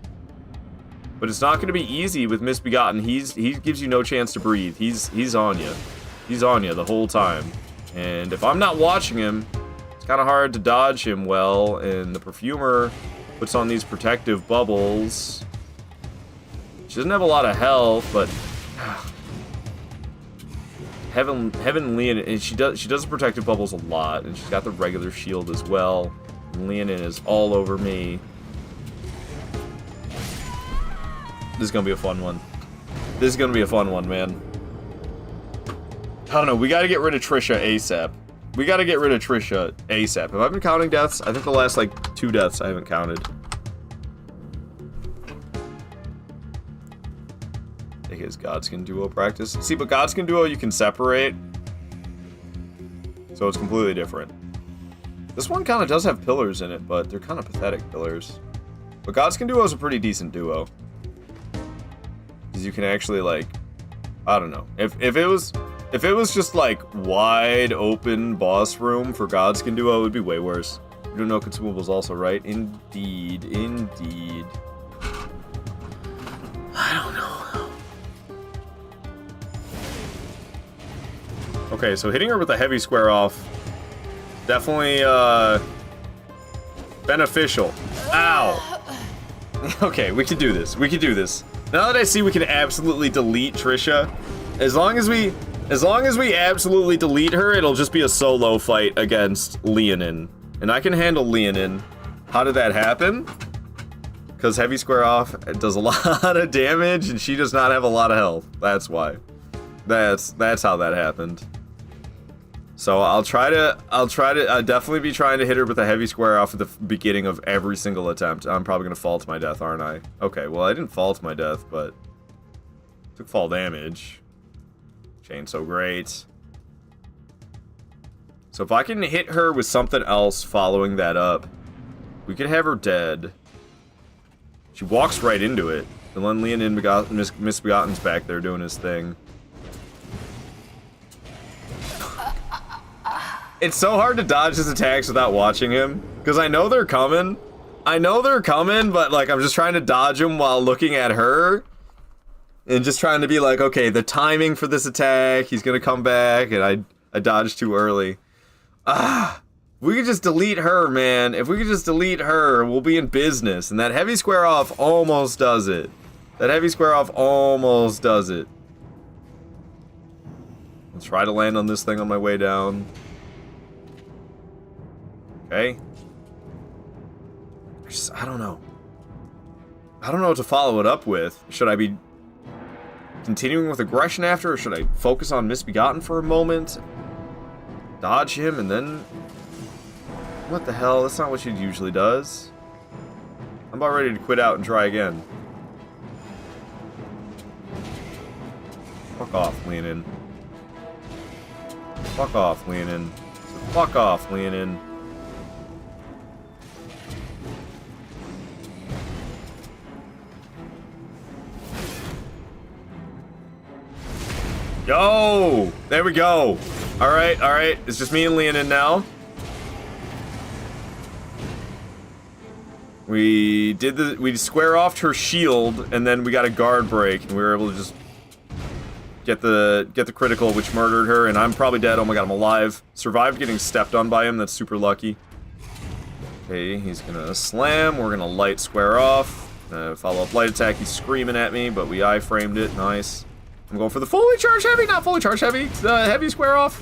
But it's not gonna be easy with Misbegotten. He gives you no chance to breathe. He's on you. He's on you the whole time. And if I'm not watching him, it's kind of hard to dodge him well. And the Perfumer puts on these protective bubbles. She doesn't have a lot of health, but Heaven Leonin, and she does the protective bubbles a lot, and she's got the regular shield as well. And Leonin is all over me. This is gonna be a fun one. This is gonna be a fun one, man. I don't know, we gotta get rid of Trisha ASAP. Have I been counting deaths? I think the last, like, 2 deaths I haven't counted. I think it's Godskin Duo practice. See, but Godskin Duo you can separate. So it's completely different. This one kind of does have pillars in it, but they're kind of pathetic pillars. But Godskin Duo is a pretty decent duo. Because you can actually, like... I don't know. If it was just like wide open boss room for Godskin Duo, it would be way worse. You don't know consumables also, right? Indeed. I don't know. Okay, so hitting her with a heavy square off, definitely beneficial. Ow. Okay, we can do this. Now that I see we can absolutely delete Trisha, as long as we absolutely delete her, it'll just be a solo fight against Leonin. And I can handle Leonin. How did that happen? Because heavy square off does a lot of damage, and she does not have a lot of health. That's why. That's how that happened. So I'll definitely be trying to hit her with a heavy square off at the beginning of every single attempt. I'm probably gonna fall to my death, aren't I? Okay, well I didn't fall to my death, but took fall damage. Ain't so great. So if I can hit her with something else following that up, we could have her dead. She walks right into it. And then Leonin Misbegotten's back there doing his thing. It's so hard to dodge his attacks without watching him. Because I know they're coming. But like I'm just trying to dodge them while looking at her. And just trying to be like, okay, the timing for this attack, he's gonna come back, and I dodged too early. We could just delete her, man. If we could just delete her, we'll be in business. And that heavy square off almost does it. Let's try to land on this thing on my way down. Okay. I don't know. I don't know what to follow it up with. Should I be continuing with aggression after, or should I focus on Misbegotten for a moment? Dodge him and then... What the hell? That's not what she usually does. I'm about ready to quit out and try again. Fuck off, Leonin. Fuck off, Leonin. Fuck off, Leonin. Yo! There we go. Alright, alright. It's just me and Leonin now. We square offed her shield, and then we got a guard break, and we were able to just get the critical, which murdered her, and I'm probably dead. Oh my god, I'm alive. Survived getting stepped on by him. That's super lucky. Okay, he's gonna slam. We're gonna light square off. Follow up light attack. He's screaming at me, but we I-framed it. Nice. I'm going for the fully charged heavy, not fully charged heavy. Heavy square off.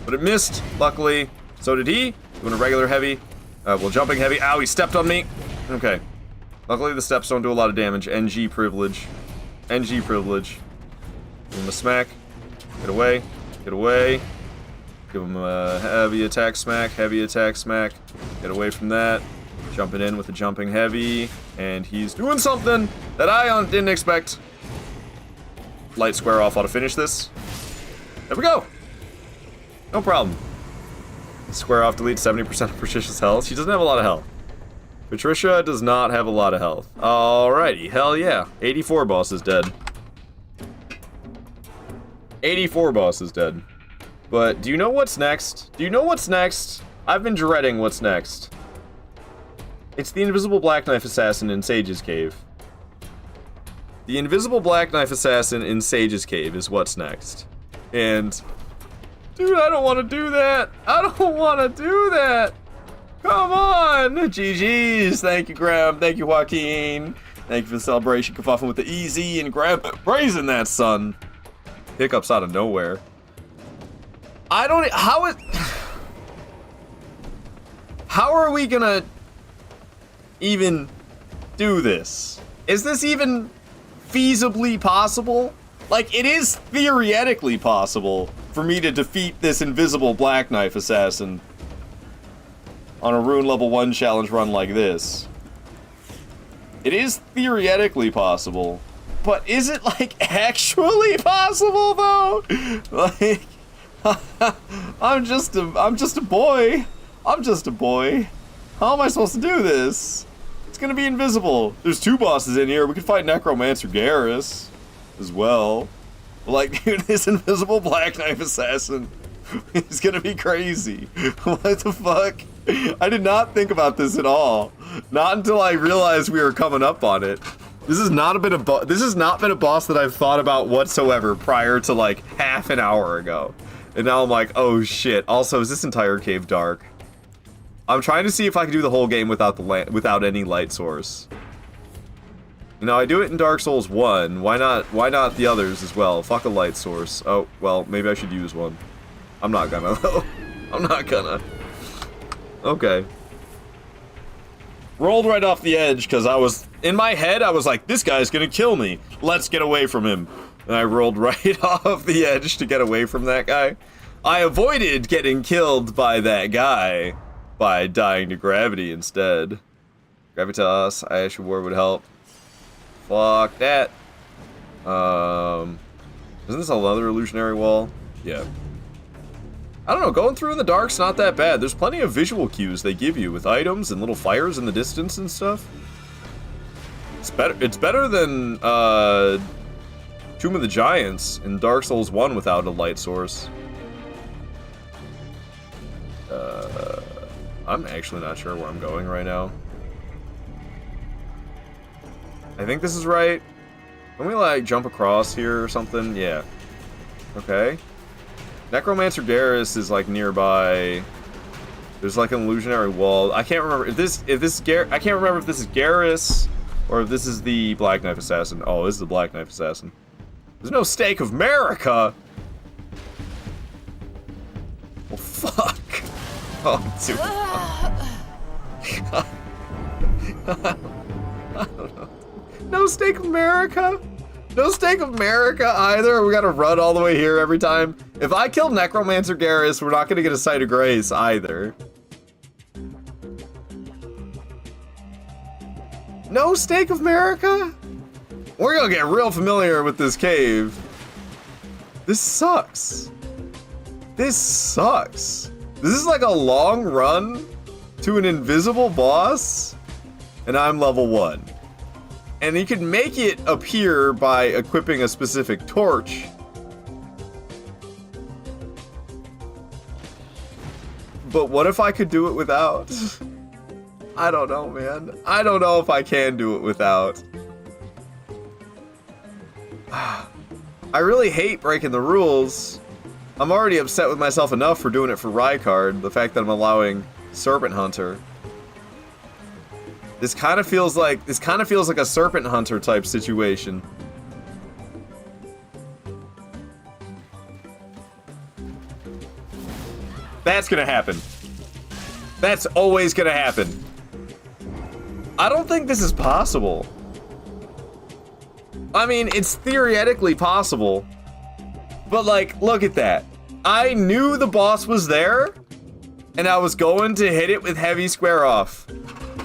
But it missed, luckily. So did he. Doing a regular heavy. Well, jumping heavy. Ow, he stepped on me. Okay. Luckily, the steps don't do a lot of damage. NG privilege. NG privilege. Give him a smack. Get away. Get away. Give him a heavy attack smack. Heavy attack smack. Get away from that. Jumping in with a jumping heavy. And he's doing something that I didn't expect. Light square off ought to finish this. There we go. No problem. Square off deletes 70% of Patricia's health. She doesn't have a lot of health. Patricia does not have a lot of health. Alrighty, hell yeah. 84 boss is dead. 84 boss is dead. But do you know what's next? Do you know what's next? I've been dreading what's next. It's the Invisible Black Knife Assassin in Sage's Cave. The Invisible Black Knife Assassin in Sage's Cave is what's next. And... dude, I don't want to do that. I don't want to do that. Come on. GG's. Thank you, Graham. Thank you, Joaquin. Thank you for the celebration. Kerfuffin with the easy and Graham praising that, son. Hiccups out of nowhere. I don't... How are we gonna even do this? Is this even feasibly possible? Like, it is theoretically possible for me to defeat this invisible Black Knife Assassin on a Rune level 1 challenge run like this. It is theoretically possible, but is it, like, actually possible, though? Like, I'm just a boy. I'm just a boy. How am I supposed to do this? It's gonna be invisible. There's 2 bosses in here. We could fight Necromancer Garrus as well. Like, dude, this invisible Black Knife Assassin is gonna be crazy. What the fuck? I did not think about this at all. Not until I realized we were coming up on it. This has not been a boss that I've thought about whatsoever prior to like half an hour ago. And now I'm like, oh shit. Also, is this entire cave dark? I'm trying to see if I can do the whole game without any light source. You know, I do it in Dark Souls 1. Why not the others as well? Fuck a light source. Oh, well, maybe I should use one. I'm not gonna, though. I'm not gonna. Okay. Rolled right off the edge, because in my head, I was like, this guy's gonna kill me. Let's get away from him. And I rolled right off the edge to get away from that guy. I avoided getting killed by that guy by dying to gravity instead. Gravitas, Ash War would help. Fuck that. Isn't this another illusionary wall? Yeah. I don't know, going through in the dark's not that bad. There's plenty of visual cues they give you with items and little fires in the distance and stuff. It's better than Tomb of the Giants in Dark Souls 1 without a light source. I'm actually not sure where I'm going right now. I think this is right. Can we, like, jump across here or something? Yeah. Okay. Necromancer Garrus is, like, nearby. There's, like, an illusionary wall. I can't remember if this is Garrus or if this is the Black Knife Assassin. Oh, this is the Black Knife Assassin. There's no Stake of America! Well, fuck. Oh, too fun. I don't know. No Steak America? No Steak America either? We gotta run all the way here every time? If I kill Necromancer Garrus, we're not gonna get a Sight of Grace either. No Steak America? We're gonna get real familiar with this cave. This sucks. This sucks. This is like a long run to an invisible boss, and I'm level 1. And you can make it appear by equipping a specific torch. But what if I could do it without? I don't know, man. I don't know if I can do it without. I really hate breaking the rules. I'm already upset with myself enough for doing it for Rykard, the fact that I'm allowing Serpent Hunter. This kind of feels like a Serpent Hunter type situation. That's gonna happen. That's always gonna happen. I don't think this is possible. I mean, it's theoretically possible. But like, look at that. I knew the boss was there, and I was going to hit it with heavy square off.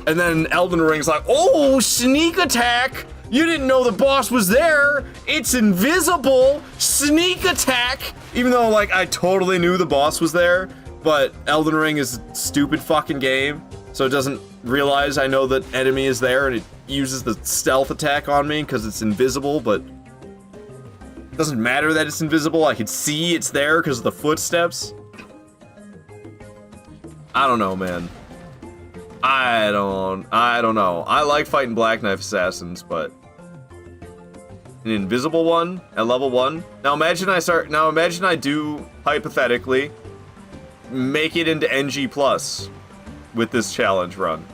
And then Elden Ring's like, oh, sneak attack! You didn't know the boss was there! It's invisible! Sneak attack! Even though, like, I totally knew the boss was there, but Elden Ring is a stupid fucking game, so it doesn't realize I know that enemy is there, and it uses the stealth attack on me because it's invisible, but it doesn't matter that it's invisible. I can see it's there because of the footsteps. I don't know, man. I don't know. I like fighting Black Knife Assassins, but an invisible one at level 1. Now imagine I do, hypothetically, make it into NG plus with this challenge run.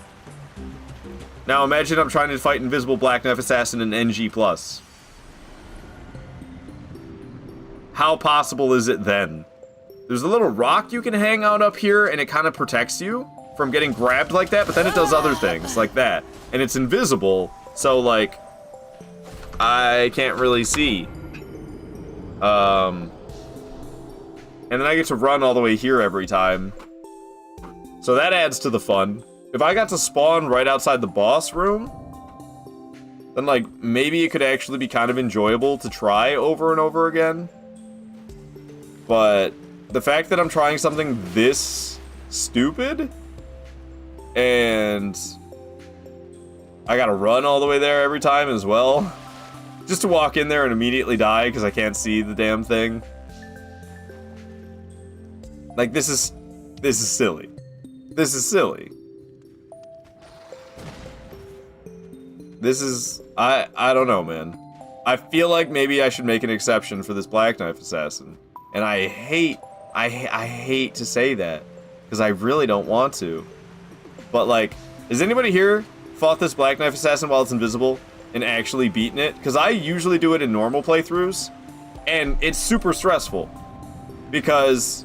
Now imagine I'm trying to fight invisible Black Knife Assassin in NG plus. How possible is it then? There's a little rock you can hang out up here and it kind of protects you from getting grabbed like that, but then it does other things like that. And it's invisible, so like, I can't really see. And then I get to run all the way here every time. So that adds to the fun. If I got to spawn right outside the boss room, then like, maybe it could actually be kind of enjoyable to try over and over again. But the fact that I'm trying something this stupid, and I gotta run all the way there every time as well, just to walk in there and immediately die because I can't see the damn thing. Like, this is silly. This is silly. This is, I don't know, man. I feel like maybe I should make an exception for this Black Knife Assassin. And I hate to say that, because I really don't want to. But like, has anybody here fought this Black Knife Assassin while it's invisible and actually beaten it? Because I usually do it in normal playthroughs, and it's super stressful. Because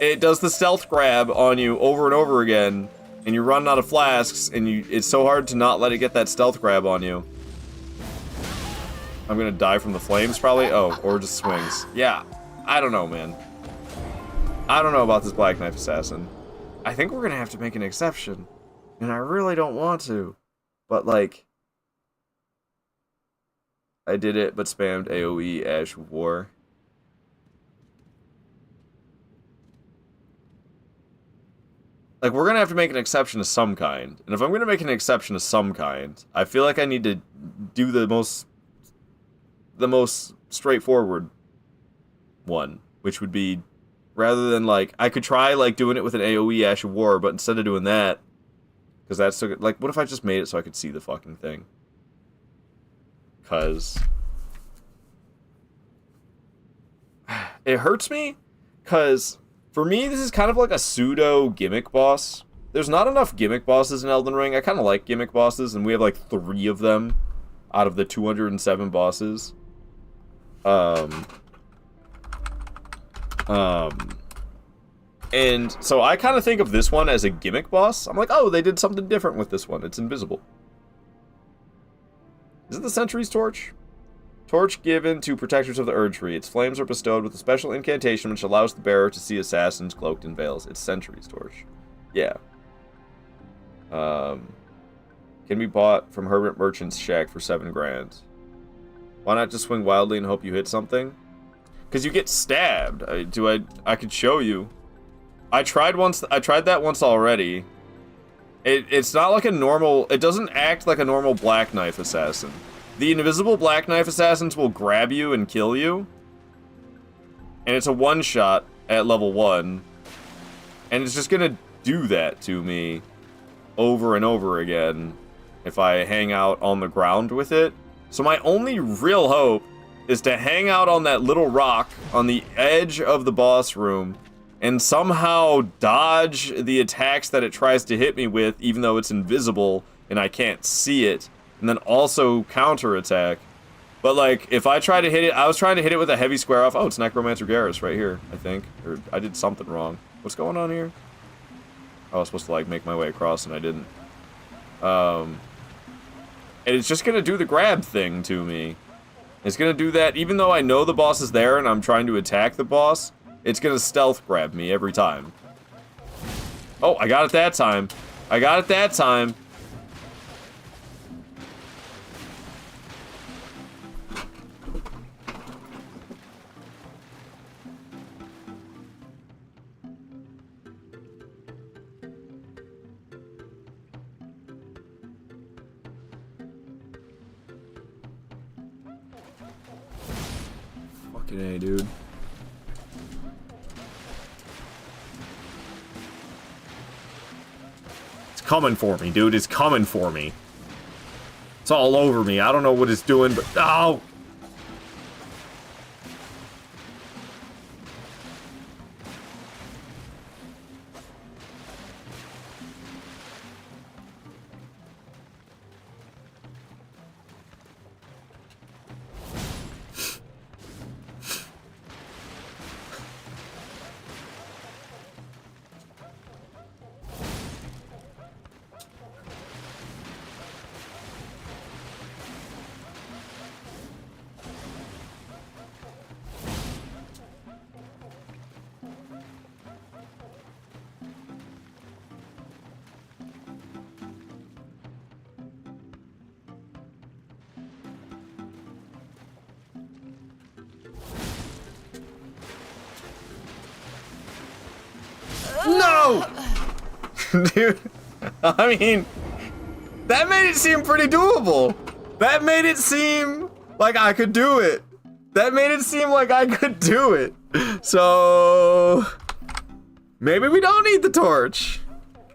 it does the stealth grab on you over and over again, and you're running out of flasks, and it's so hard to not let it get that stealth grab on you. I'm gonna die from the flames, probably? Oh, or just swings. Yeah, I don't know, man. I don't know about this Black Knife Assassin. I think we're gonna have to make an exception, and I really don't want to, but like, I did it, but spammed AoE Ash of War. Like, we're gonna have to make an exception of some kind, and if I'm gonna make an exception of some kind, I feel like I need to do the most straightforward one, which would be, rather than like, I could try like doing it with an AoE Ash of War, but instead of doing that, because that's so good, like, what if I just made it so I could see the fucking thing? Cause it hurts me, cause for me this is kind of like a pseudo gimmick boss. There's not enough gimmick bosses in Elden Ring. I kind of like gimmick bosses, and we have like 3 of them out of the 207 bosses. And so I kind of think of this one as a gimmick boss. I'm like, oh, they did something different with this one. It's invisible. Is it the Sentry's Torch? Torch given to protectors of the Erd Tree. Its flames are bestowed with a special incantation which allows the bearer to see assassins cloaked in veils. It's Sentry's Torch. Yeah. Can be bought from Herbert Merchant's shack for $7 grand. Why not just swing wildly and hope you hit something? Because you get stabbed. I could show you. I tried that once already. It's not like a normal... It doesn't act like a normal Black Knife assassin. The invisible Black Knife assassins will grab you and kill you. And it's a one-shot at level 1. And it's just gonna do that to me over and over again if I hang out on the ground with it. So my only real hope is to hang out on that little rock on the edge of the boss room and somehow dodge the attacks that it tries to hit me with, even though it's invisible and I can't see it, and then also counterattack. But like, if I try to hit it, I was trying to hit it with a heavy square off. Oh, it's Necromancer Garrus right here, I think. Or I did something wrong. What's going on here? I was supposed to like make my way across and I didn't. And it's just gonna do the grab thing to me. It's gonna do that even though I know the boss is there and I'm trying to attack the boss. It's gonna stealth grab me every time. Oh, I got it that time. I got it that time. Fucking A, dude. Coming for me, dude. It's coming for me. It's all over me. I don't know what it's doing, but... Oh! No! Dude, I mean, that made it seem pretty doable. That made it seem like I could do it. That made it seem like I could do it. So, maybe we don't need the torch.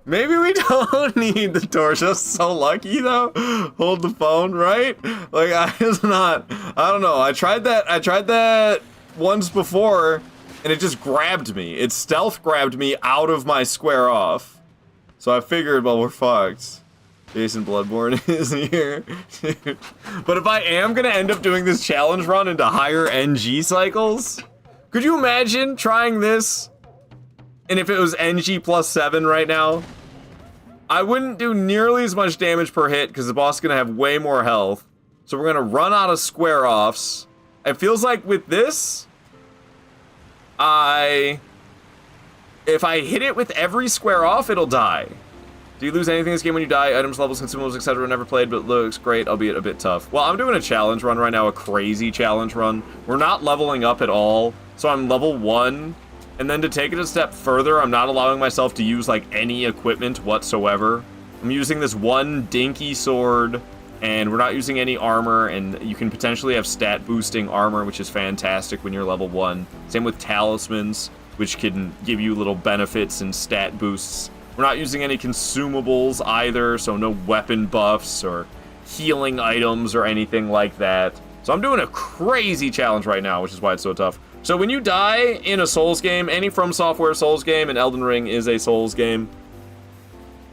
Maybe we don't need the torch. That's so lucky though. Hold the phone, right? Like I don't know. I tried that once before and it just grabbed me. It stealth grabbed me out of my square off. So I figured, well, we're fucked. Jason Bloodborne is here. But if I am gonna end up doing this challenge run into higher NG cycles, could you imagine trying this? And if it was NG plus 7 right now, I wouldn't do nearly as much damage per hit because the boss is gonna have way more health. So we're gonna run out of square offs. It feels like with this, if I hit it with every square off, it'll die. Do you lose anything in this game when you die? Items, levels, consumables, etc. Never played, but looks great, albeit a bit tough. Well, I'm doing a challenge run right now, a crazy challenge run. We're not leveling up at all, so I'm level 1. And then to take it a step further, I'm not allowing myself to use, like, any equipment whatsoever. I'm using this one dinky sword, and we're not using any armor, and you can potentially have stat boosting armor, which is fantastic when you're level 1. Same with talismans, which can give you little benefits and stat boosts. We're not using any consumables either, so no weapon buffs or healing items or anything like that. So I'm doing a crazy challenge right now, which is why it's so tough. So when you die in a Souls game, any From Software Souls game, and Elden Ring is a Souls game,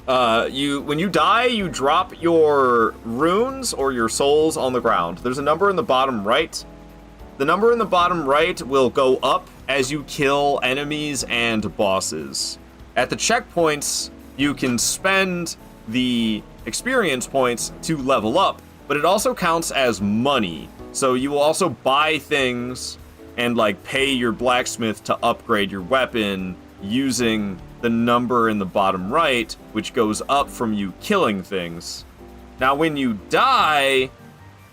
when you die, you drop your runes or your souls on the ground. There's a number in the bottom right. The number in the bottom right will go up as you kill enemies and bosses. At the checkpoints, you can spend the experience points to level up, but it also counts as money. So you will also buy things and like pay your blacksmith to upgrade your weapon using the number in the bottom right, which goes up from you killing things. Now, when you die,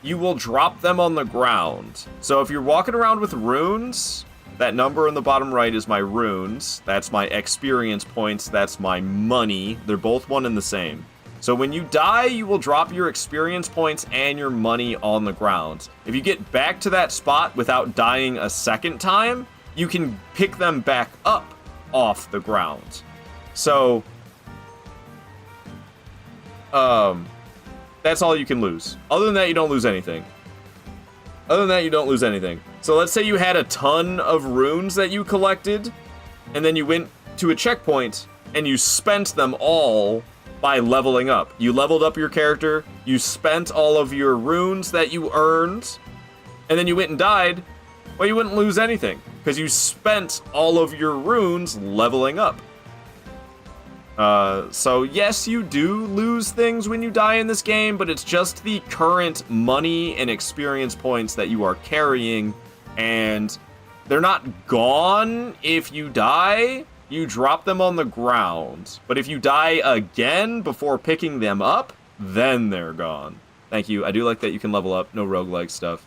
you will drop them on the ground. So if you're walking around with runes, that number in the bottom right is my runes. That's my experience points. That's my money. They're both one and the same. So when you die, you will drop your experience points and your money on the ground. If you get back to that spot without dying a second time, you can pick them back up off the ground. So, that's all you can lose. Other than that, you don't lose anything. So let's say you had a ton of runes that you collected, and then you went to a checkpoint, and you spent them all by leveling up. You leveled up your character, you spent all of your runes that you earned, and then you went and died. Well, you wouldn't lose anything, because you spent all of your runes leveling up. So yes, you do lose things when you die in this game, but it's just the current money and experience points that you are carrying, and they're not gone if you die. You drop them on the ground. But if you die again before picking them up, then they're gone. Thank you. I do like that you can level up. No roguelike stuff.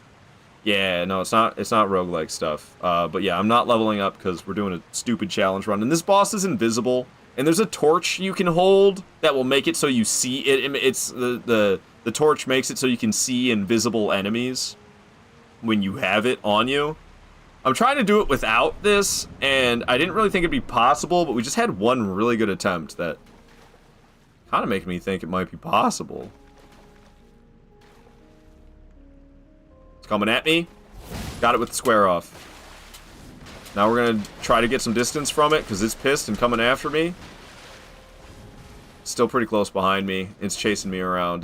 Yeah, no, it's not roguelike stuff. But yeah, I'm not leveling up because we're doing a stupid challenge run. And this boss is invisible. And there's a torch you can hold that will make it so you see it. It's the torch makes it so you can see invisible enemies when you have it on you. I'm trying to do it without this, and I didn't really think it'd be possible, but we just had one really good attempt that kind of makes me think it might be possible. It's coming at me. Got it with the square off. Now we're going to try to get some distance from it, because it's pissed and coming after me. Still pretty close behind me. It's chasing me around.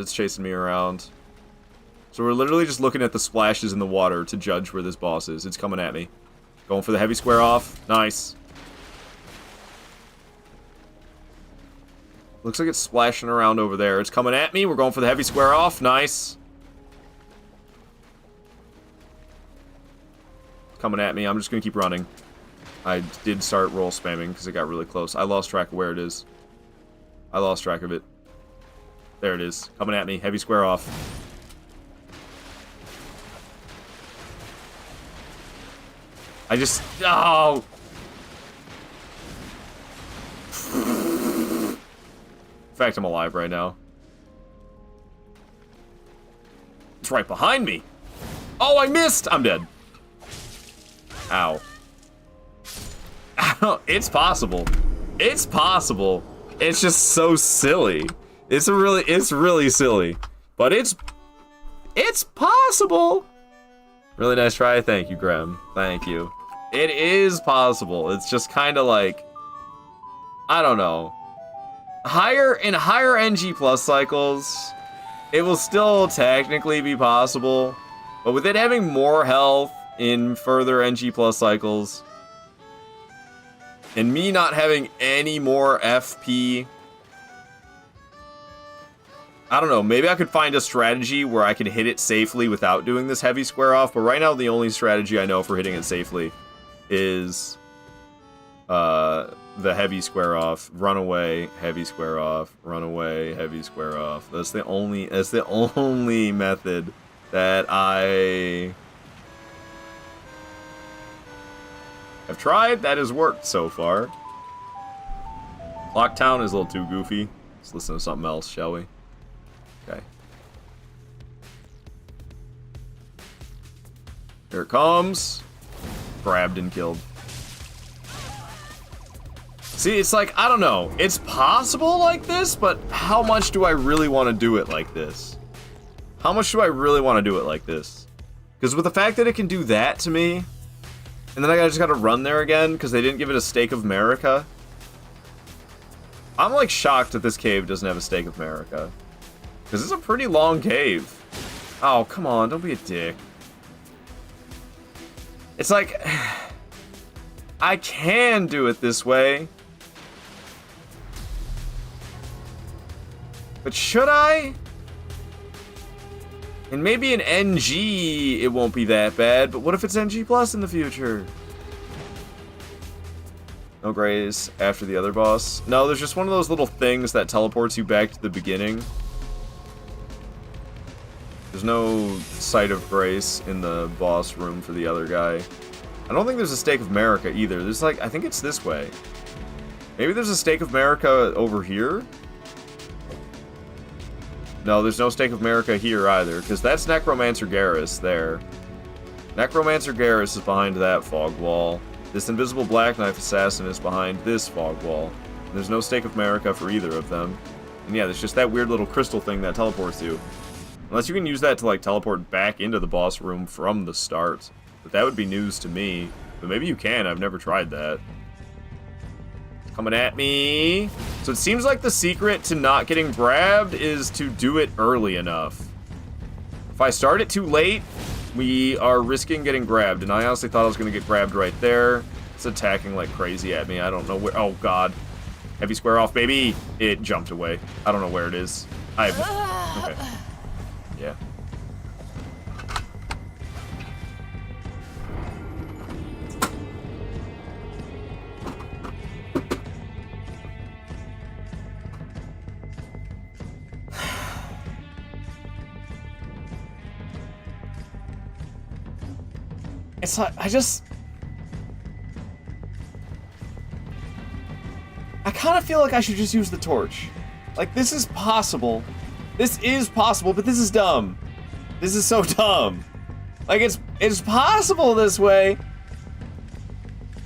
So we're literally just looking at the splashes in the water to judge where this boss is. It's coming at me. Going for the heavy square off. Nice. Looks like it's splashing around over there. It's coming at me. We're going for the heavy square off. Nice. Coming at me. I'm just going to keep running. I did start roll spamming because it got really close. I lost track of where it is. I lost track of it. There it is. Coming at me. Heavy square off. I just... Oh! In fact, I'm alive right now. It's right behind me! Oh, I missed! I'm dead. Ow. It's possible. It's possible. It's just so silly. It's really silly. But it's possible. Really nice try. Thank you, Graham. Thank you. It is possible. It's just kind of like, I don't know. In higher NG plus cycles, it will still technically be possible. But with it having more health in further NG plus cycles, and me not having any more FP, I don't know, maybe I could find a strategy where I can hit it safely without doing this heavy square off, but right now the only strategy I know for hitting it safely is the heavy square off, run away, heavy square off, run away, heavy square off. That's the only method that I have tried that has worked so far. Clocktown is a little too goofy. Let's listen to something else, shall we? Okay. Here it comes. Grabbed and killed. See, it's like, I don't know. It's possible like this, but how much do I really want to do it like this? How much do I really want to do it like this? Because with the fact that it can do that to me, and then I just gotta run there again because they didn't give it a Stake of America. I'm like shocked that this cave doesn't have a Stake of America. Because it's a pretty long cave. Oh, come on, don't be a dick. It's like... I can do it this way. But should I? And maybe an NG, it won't be that bad, but what if it's NG plus in the future? No grays after the other boss. No, there's just one of those little things that teleports you back to the beginning. There's no sight of grace in the boss room for the other guy. I don't think there's a Stake of America either. There's like, I think it's this way. Maybe there's a Stake of America over here? No, there's no Stake of America here either, because that's Necromancer Garrus there. Necromancer Garrus is behind that fog wall. This invisible Black Knife Assassin is behind this fog wall. And there's no Stake of America for either of them. And yeah, there's just that weird little crystal thing that teleports you. Unless you can use that to like teleport back into the boss room from the start. But that would be news to me. But maybe you can, I've never tried that. Coming at me. So it seems like the secret to not getting grabbed is to do it early enough. If I start it too late, we are risking getting grabbed. And I honestly thought I was going to get grabbed right there. It's attacking like crazy at me. I don't know where. Oh, God. Heavy square off, baby. It jumped away. I don't know where it is. Okay. Yeah. It's like, I kind of feel like I should just use the torch. Like, this is possible. This is possible, but this is dumb. This is so dumb. Like, it's possible this way.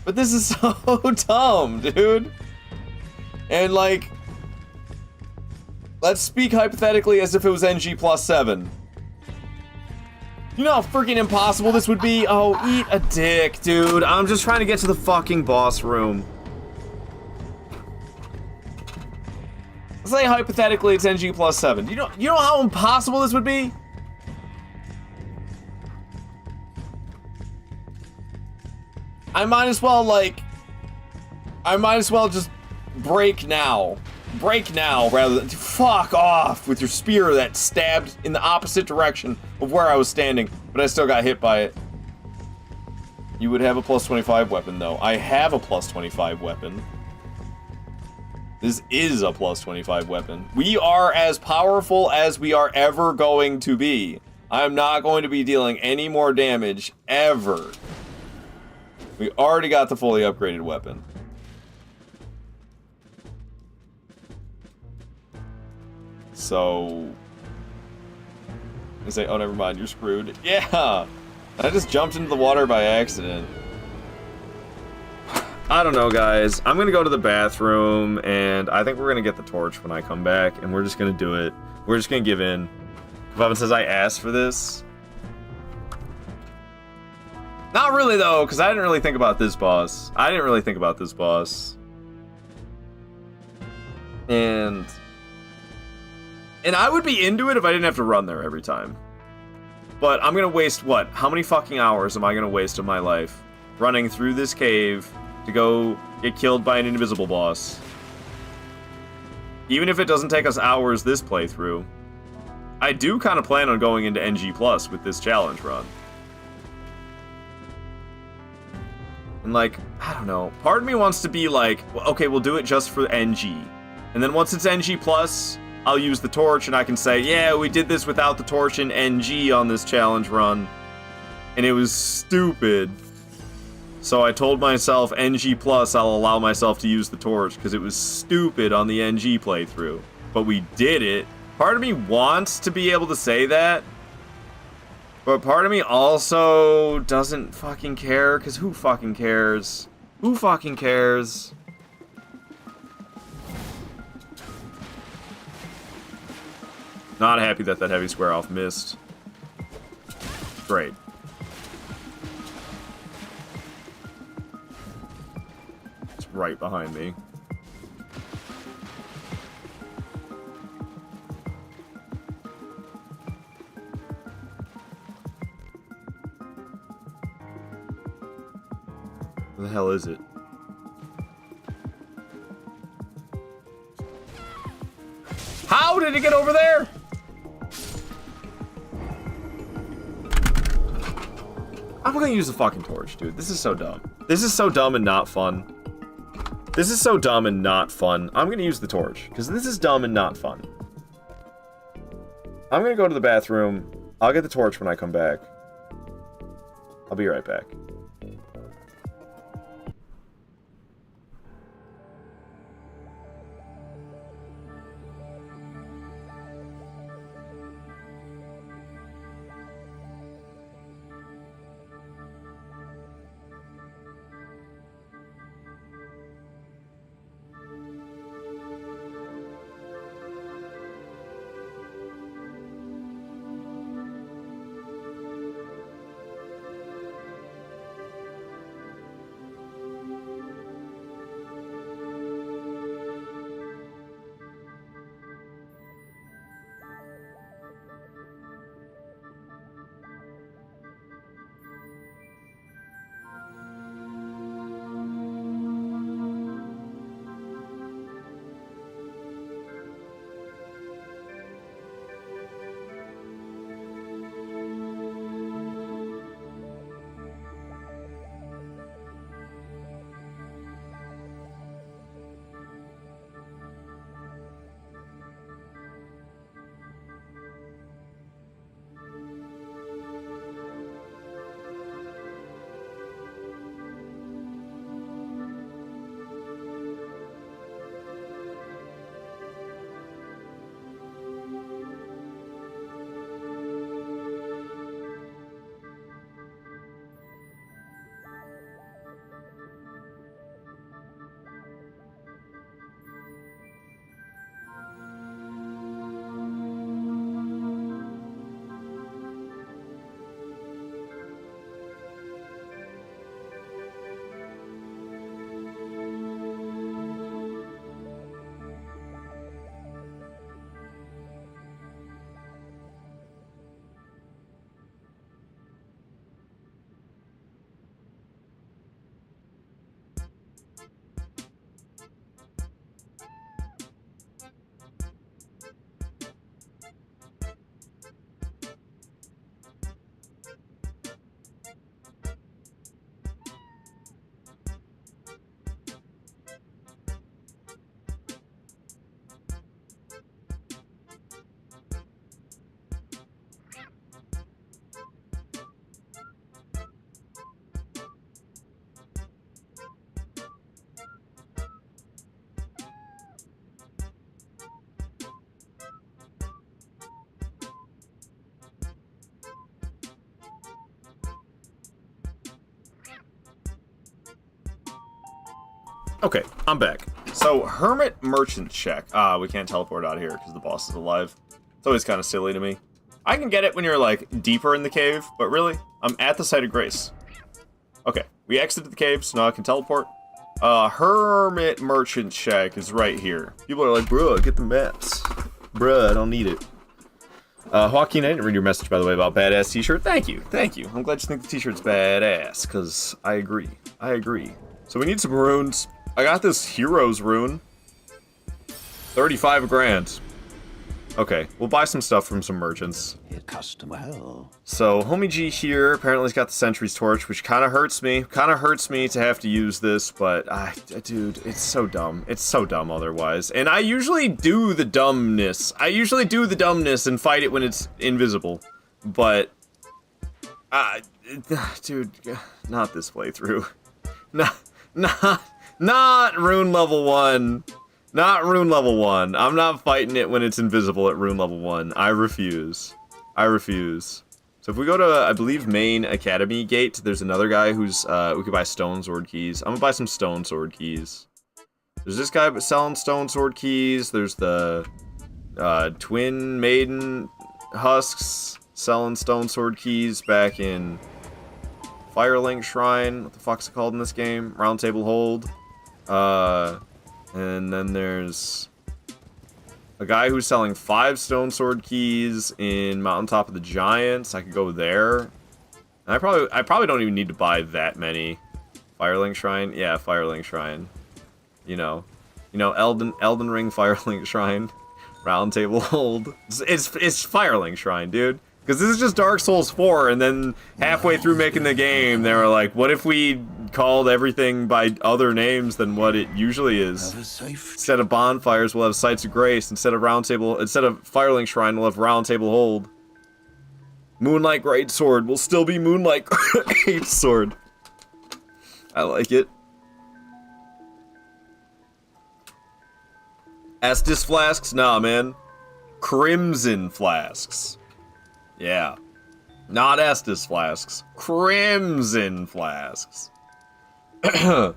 But this is so dumb, dude. And, like, let's speak hypothetically as if it was NG plus 7. You know how freaking impossible this would be? Oh, eat a dick, dude. I'm just trying to get to the fucking boss room. Let's say hypothetically it's NG plus 7. You know how impossible this would be? I might as well just break now. Break now, rather than fuck off with your spear that stabbed in the opposite direction of where I was standing, but I still got hit by it. You would have a plus 25 weapon, though. I have a plus 25 weapon. This is a plus 25 weapon. We are as powerful as we are ever going to be. I'm not going to be dealing any more damage, ever. We already got the fully upgraded weapon. So, I say, oh, never mind, you're screwed. Yeah, I just jumped into the water by accident. I don't know, guys. I'm gonna go to the bathroom, and I think we're gonna get the torch when I come back, and we're just gonna do it. We're just gonna give in. Bubba says I asked for this. Not really, though, because I didn't really think about this boss. And I would be into it if I didn't have to run there every time. But I'm gonna waste, what? How many fucking hours am I gonna waste of my life running through this cave to go get killed by an invisible boss? Even if it doesn't take us hours this playthrough, I do kind of plan on going into NG Plus with this challenge run. And like, I don't know, part of me wants to be like, well, okay, we'll do it just for NG. And then once it's NG Plus, I'll use the torch and I can say, yeah, we did this without the torch in NG on this challenge run. And it was stupid. So I told myself NG Plus, I'll allow myself to use the torch because it was stupid on the NG playthrough. But we did it. Part of me wants to be able to say that. But part of me also doesn't fucking care, because who fucking cares? Who fucking cares? Not happy that that heavy square off missed. Great. It's right behind me. Where the hell is it? How did it get over there? I'm gonna use the fucking torch, dude. This is so dumb. This is so dumb and not fun. This is so dumb and not fun. I'm gonna use the torch, because this is dumb and not fun. I'm gonna go to the bathroom. I'll get the torch when I come back. I'll be right back. Okay, I'm back. So, Hermit Merchant check. We can't teleport out of here because the boss is alive. It's always kind of silly to me. I can get it when you're, like, deeper in the cave, but really, I'm at the site of grace. Okay, we exited the cave, so now I can teleport. Hermit Merchant check is right here. People are like, bro, get the maps. Bruh, I don't need it. Joaquin, I didn't read your message, by the way, about badass t-shirt. Thank you, thank you. I'm glad you think the t-shirt's badass, because I agree. I agree. So we need some runes. I got this Heroes rune. 35 grand. Okay, we'll buy some stuff from some merchants. So, Homie G here apparently has got the Sentry's Torch, which kind of hurts me. Kind of hurts me to have to use this, but, dude, it's so dumb. It's so dumb otherwise. And I usually do the dumbness. I usually do the dumbness and fight it when it's invisible. But, dude, not this playthrough. Not rune level 1. Not rune level 1. I'm not fighting it when it's invisible at rune level 1. I refuse. I refuse. So if we go to, I believe, main academy gate, there's another guy who's, we could buy stone sword keys. I'm gonna buy some stone sword keys. There's this guy selling stone sword keys. There's the, twin maiden husks selling stone sword keys back in Firelink Shrine. What the fuck's it called in this game? Round Table Hold. And then there's a guy who's selling 5 stone sword keys in Mountaintop of the Giants. I could go there. And I probably don't even need to buy that many. Firelink Shrine? Yeah, Firelink Shrine. You know, Elden Ring Firelink Shrine. Round Table Hold. It's Firelink Shrine, dude. Because this is just Dark Souls 4, and then halfway through making the game, they were like, what if we called everything by other names than what it usually is? Instead of bonfires, we'll have Sites of Grace. Instead of Firelink Shrine, we'll have Round Table Hold. Moonlight Greatsword will still be Moonlight Greatsword. I like it. Estus flasks? Nah, man. Crimson flasks. Yeah. Not Estus flasks. Crimson flasks. Instead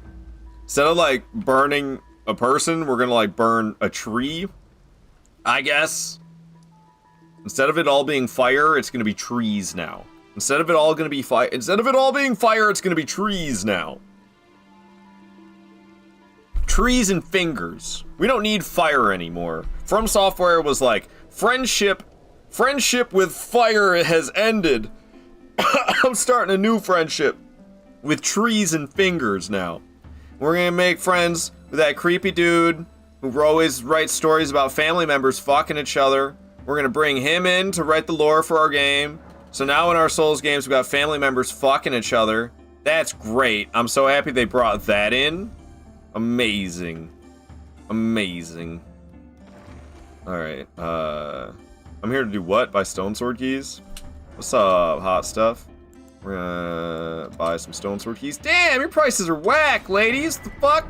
of, like, burning a person, we're gonna, like, burn a tree, I guess. Instead of it all being fire, it's gonna be trees now. Instead of it all being fire, it's gonna be trees now. Trees and fingers. We don't need fire anymore. From Software was like, friendship with fire has ended. I'm starting a new friendship with trees and fingers now. We're gonna make friends with that creepy dude who always writes stories about family members fucking each other. We're gonna bring him in to write the lore for our game. So now in our Souls games, we've got family members fucking each other. That's great. I'm so happy they brought that in. Amazing. Amazing. Alright, I'm here to do what? Buy stone sword keys? What's up, hot stuff? We're gonna buy some stone sword keys. Damn, your prices are whack, ladies! What the fuck?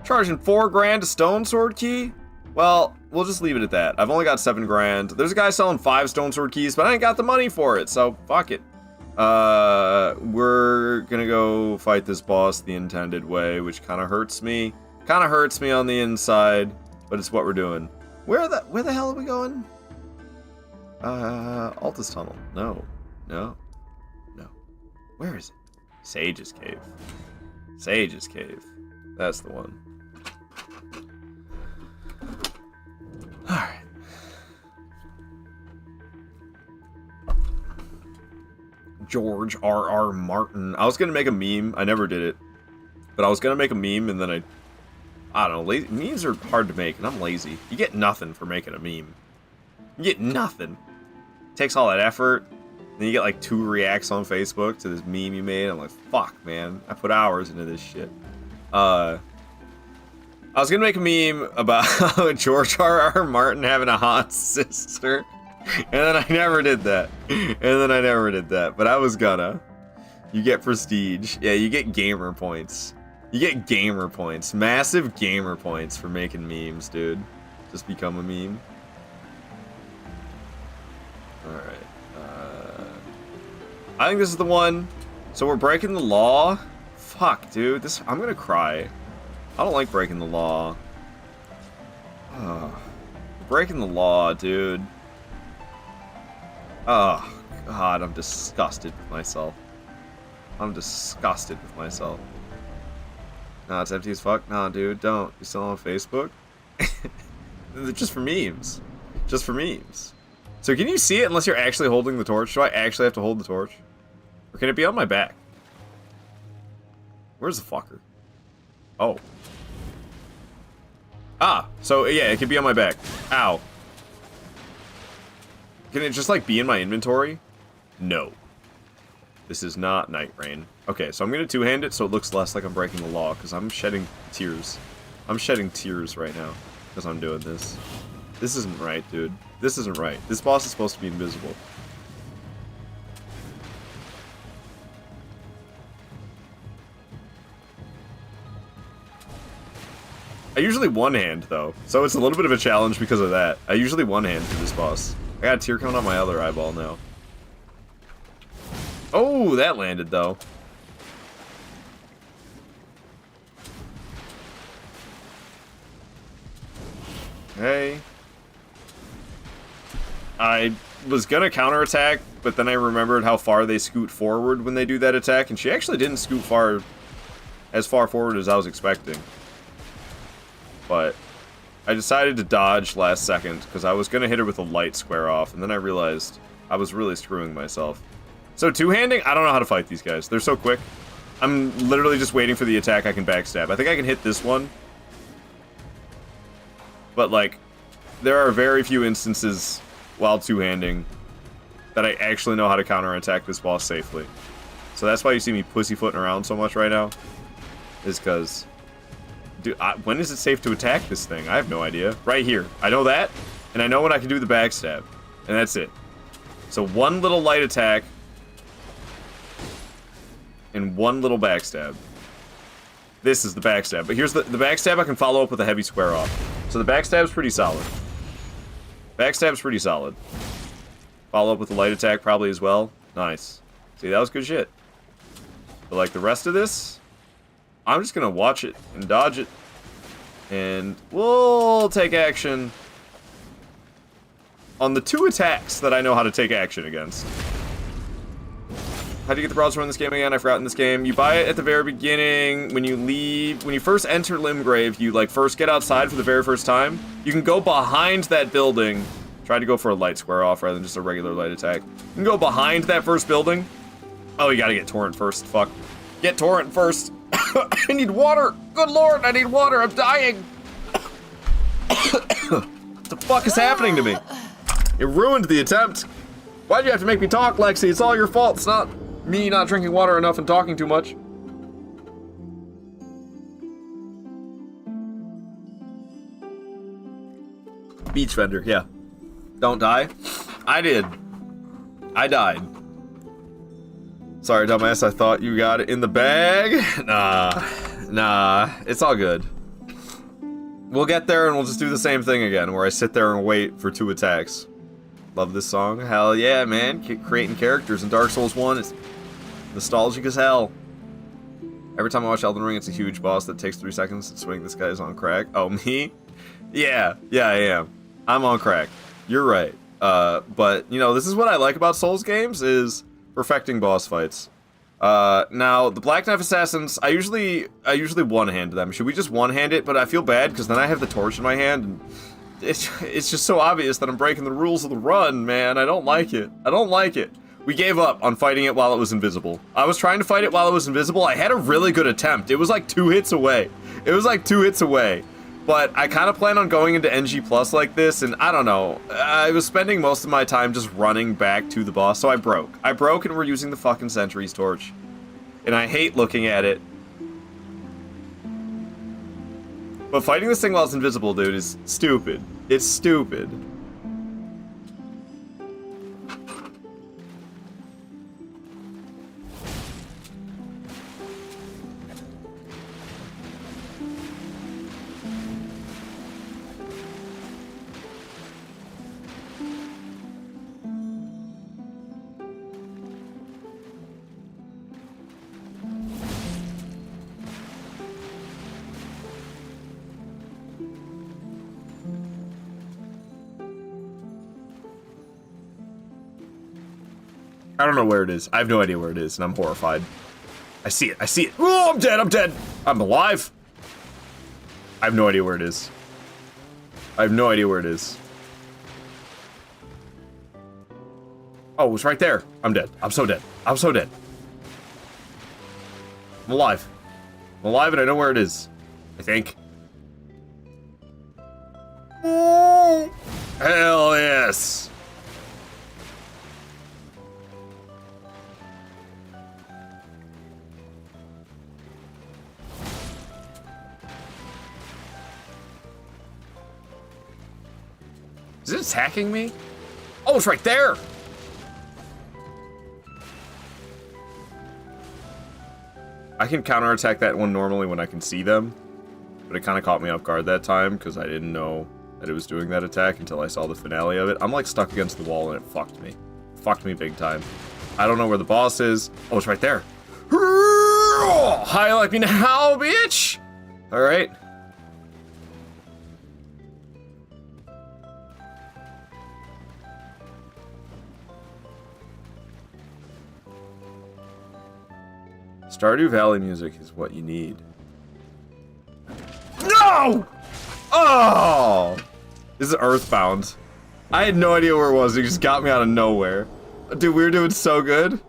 Charging $4 grand a stone sword key? Well, we'll just leave it at that. I've only got 7 grand. There's a guy selling 5 stone sword keys, but I ain't got the money for it, so fuck it. We're gonna go fight this boss the intended way, which kind of hurts me. Kind of hurts me on the inside, but it's what we're doing. Where the hell are we going? Altus Tunnel. No. Where is it? Sage's Cave. Sage's Cave. That's the one. Alright. George R.R. Martin. I was gonna make a meme. I never did it. But I was gonna make a meme and then I don't know. Memes are hard to make and I'm lazy. You get nothing for making a meme. You get nothing. It takes all that effort. Then you get like 2 reacts on Facebook to this meme you made. I'm like, fuck, man. I put hours into this shit. I was gonna make a meme about George R.R. Martin having a hot sister. And then I never did that. But I was gonna. You get prestige. Yeah, you get gamer points. You get gamer points. Massive gamer points for making memes, dude. Just become a meme. Alright. I think this is the one. So we're breaking the law? Fuck, dude. I'm gonna cry. I don't like breaking the law. Breaking the law, dude. Oh, God, I'm disgusted with myself. Nah, it's empty as fuck. Nah, dude, don't. You still on Facebook? Just for memes. Just for memes. So can you see it unless you're actually holding the torch? Do I actually have to hold the torch? Or can it be on my back? Where's the fucker? Oh. Ah, so yeah, it could be on my back. Ow. Can it just, like, be in my inventory? No. This is not Night Rain. Okay, so I'm gonna two-hand it so it looks less like I'm breaking the law, because I'm shedding tears. I'm shedding tears right now, because I'm doing this. This isn't right, dude. This isn't right. This boss is supposed to be invisible. I usually one-hand, though, so it's a little bit of a challenge because of that. I usually one-hand through this boss. I got a tear coming on my other eyeball now. Oh, that landed, though. Okay. I was gonna counterattack, but then I remembered how far they scoot forward when they do that attack, and she actually didn't scoot as far forward as I was expecting. But I decided to dodge last second, because I was going to hit her with a light square off, and then I realized I was really screwing myself. So two-handing, I don't know how to fight these guys. They're so quick. I'm literally just waiting for the attack I can backstab. I think I can hit this one. But, like, there are very few instances while two-handing that I actually know how to counterattack this boss safely. So that's why you see me pussyfooting around so much right now. Is because... Dude, when is it safe to attack this thing? I have no idea. Right here. I know that, and I know when I can do the backstab. And that's it. So one little light attack... and one little backstab. This is the backstab. But here's the backstab I can follow up with a heavy square off. So the backstab's pretty solid. Backstab's pretty solid. Follow up with a light attack probably as well. Nice. See, that was good shit. But like the rest of this, I'm just gonna watch it and dodge it. And we'll take action on the 2 attacks that I know how to take action against. How do you get the broadsword in this game again? I forgot in this game. You buy it at the very beginning. When you leave, when you first enter Limgrave, you like first get outside for the very first time. You can go behind that building. Try to go for a light square off rather than just a regular light attack. You can go behind that first building. Oh, you gotta get Torrent first. Fuck. Get Torrent first. I need water. Good lord, I need water. I'm dying. What the fuck is happening to me? It ruined the attempt. Why'd you have to make me talk, Lexi? It's all your fault. It's not me not drinking water enough and talking too much. Beach vendor, yeah. Don't die. I did. I died. Sorry, dumbass. I thought you got it in the bag. Nah. It's all good. We'll get there and we'll just do the same thing again, where I sit there and wait for 2 attacks. Love this song. Hell yeah, man. Creating characters in Dark Souls 1 is nostalgic as hell. Every time I watch Elden Ring, it's a huge boss that takes 3 seconds to swing. This guy's on crack. Oh, me? Yeah, I am. I'm on crack. You're right. But, you know, this is what I like about Souls games, is perfecting boss fights. Now, the Black Knife Assassins, I usually one-hand them. Should we just one-hand it? But I feel bad, because then I have the torch in my hand, and it's just so obvious that I'm breaking the rules of the run, man. I don't like it. I don't like it. We gave up on fighting it while it was invisible. I was trying to fight it while it was invisible. I had a really good attempt. It was like 2 hits away. But I kind of plan on going into NG Plus like this, and I don't know. I was spending most of my time just running back to the boss, so I broke. And we're using the fucking Sentry's torch. And I hate looking at it. But fighting this thing while it's invisible, dude, is stupid. It's stupid. I don't know where it is. I have no idea where it is, and I'm horrified. I see it. Oh, I'm dead. I'm alive. I have no idea where it is. Oh, it was right there. I'm dead. I'm so dead. I'm alive. I'm alive, and I know where it is. I think. Hell yes. Is it attacking me? Oh, it's right there! I can counterattack that one normally when I can see them, but it kind of caught me off guard that time because I didn't know that it was doing that attack until I saw the finale of it. I'm like stuck against the wall and it fucked me. Fucked me big time. I don't know where the boss is. Oh, it's right there. How you like me now, bitch? Alright. Stardew Valley music is what you need. No! Oh! This is Earthbound. I had no idea where it was. It just got me out of nowhere. Dude, we were doing so good.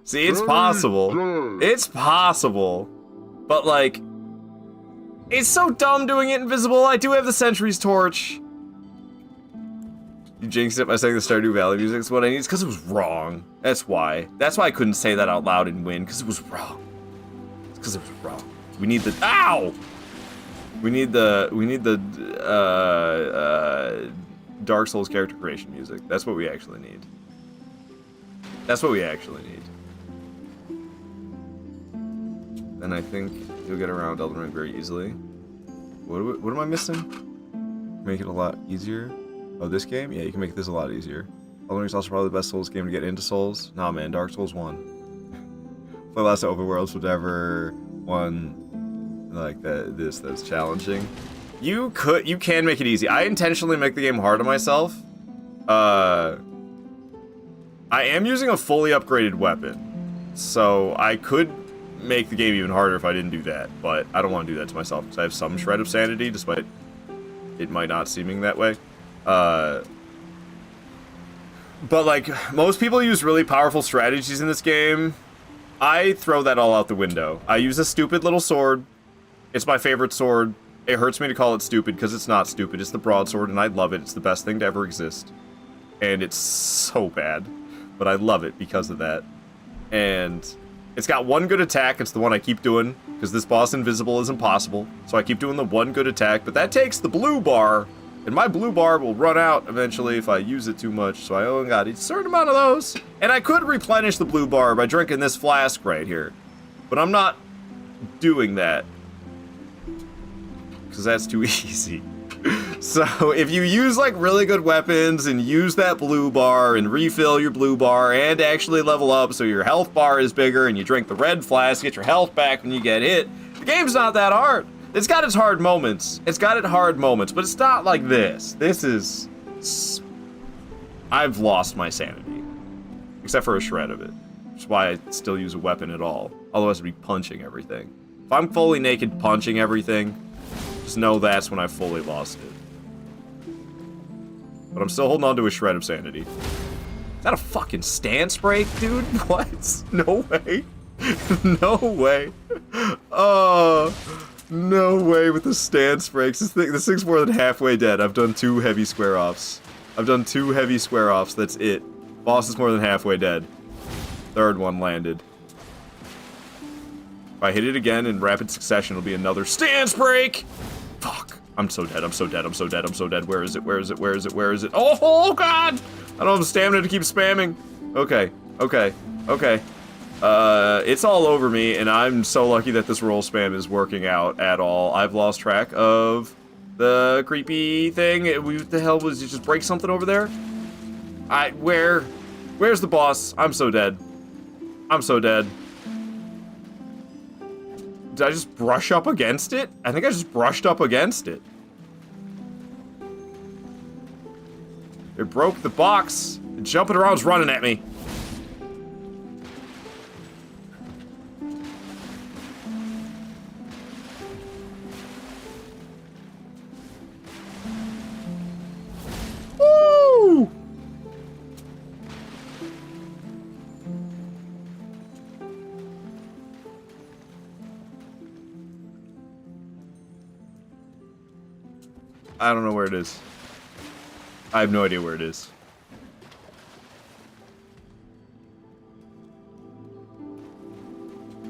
See, it's possible. It's possible. But, like, it's so dumb doing it invisible. I do have the Sentry's Torch. You jinxed it by saying the Stardew Valley music is what I need. It's because it was wrong. That's why. That's why I couldn't say that out loud and win, because it was wrong. It's because it was wrong. We need the... Ow! We need the Dark Souls character creation music. That's what we actually need. That's what we actually need. And I think you'll get around Elden Ring very easily. What am I missing? Make it a lot easier. Oh, this game? Yeah, you can make this a lot easier. Elden Ring's also probably the best Souls game to get into Souls. Nah, man, Dark Souls 1. Play lots of open worlds, whatever one like that's challenging. You can make it easy. I intentionally make the game hard on myself. I am using a fully upgraded weapon, so I could make the game even harder if I didn't do that, but I don't want to do that to myself because I have some shred of sanity, despite it might not seeming that way. But like, most people use really powerful strategies in this game. I throw that all out the window. I use a stupid little sword. It's my favorite sword. It hurts me to call it stupid because it's not stupid. It's the broadsword and I love it. It's the best thing to ever exist. And it's so bad, but I love it because of that. And it's got one good attack. It's the one I keep doing because this boss invisible is impossible. So I keep doing the one good attack, but that takes the blue bar. And my blue bar will run out eventually if I use it too much, so I only got a certain amount of those. And I could replenish the blue bar by drinking this flask right here. But I'm not doing that. Because that's too easy. So if you use like really good weapons and use that blue bar and refill your blue bar and actually level up so your health bar is bigger and you drink the red flask, get your health back when you get hit, the game's not that hard. It's got its hard moments. It's got its hard moments, but it's not like this. This is... I've lost my sanity. Except for a shred of it. Which is why I still use a weapon at all. Otherwise I'd be punching everything. If I'm fully naked punching everything, just know that's when I've fully lost it. But I'm still holding on to a shred of sanity. Is that a fucking stance break, dude? What? No way. No way. No way with the stance breaks. This thing's more than halfway dead. I've done 2 heavy square offs. That's it. Boss is more than halfway dead. Third one landed. If I hit it again in rapid succession, it'll be another stance break! Fuck. I'm so dead. Where is it? Oh god! I don't have stamina to keep spamming. Okay. It's all over me, and I'm so lucky that this roll spam is working out at all. I've lost track of the creepy thing. What the hell was it? Just break something over there? Where's the boss? I'm so dead. Did I just brush up against it? I think I just brushed up against it. It broke the box. Jumping around's running at me. Woo! I don't know where it is. I have no idea where it is.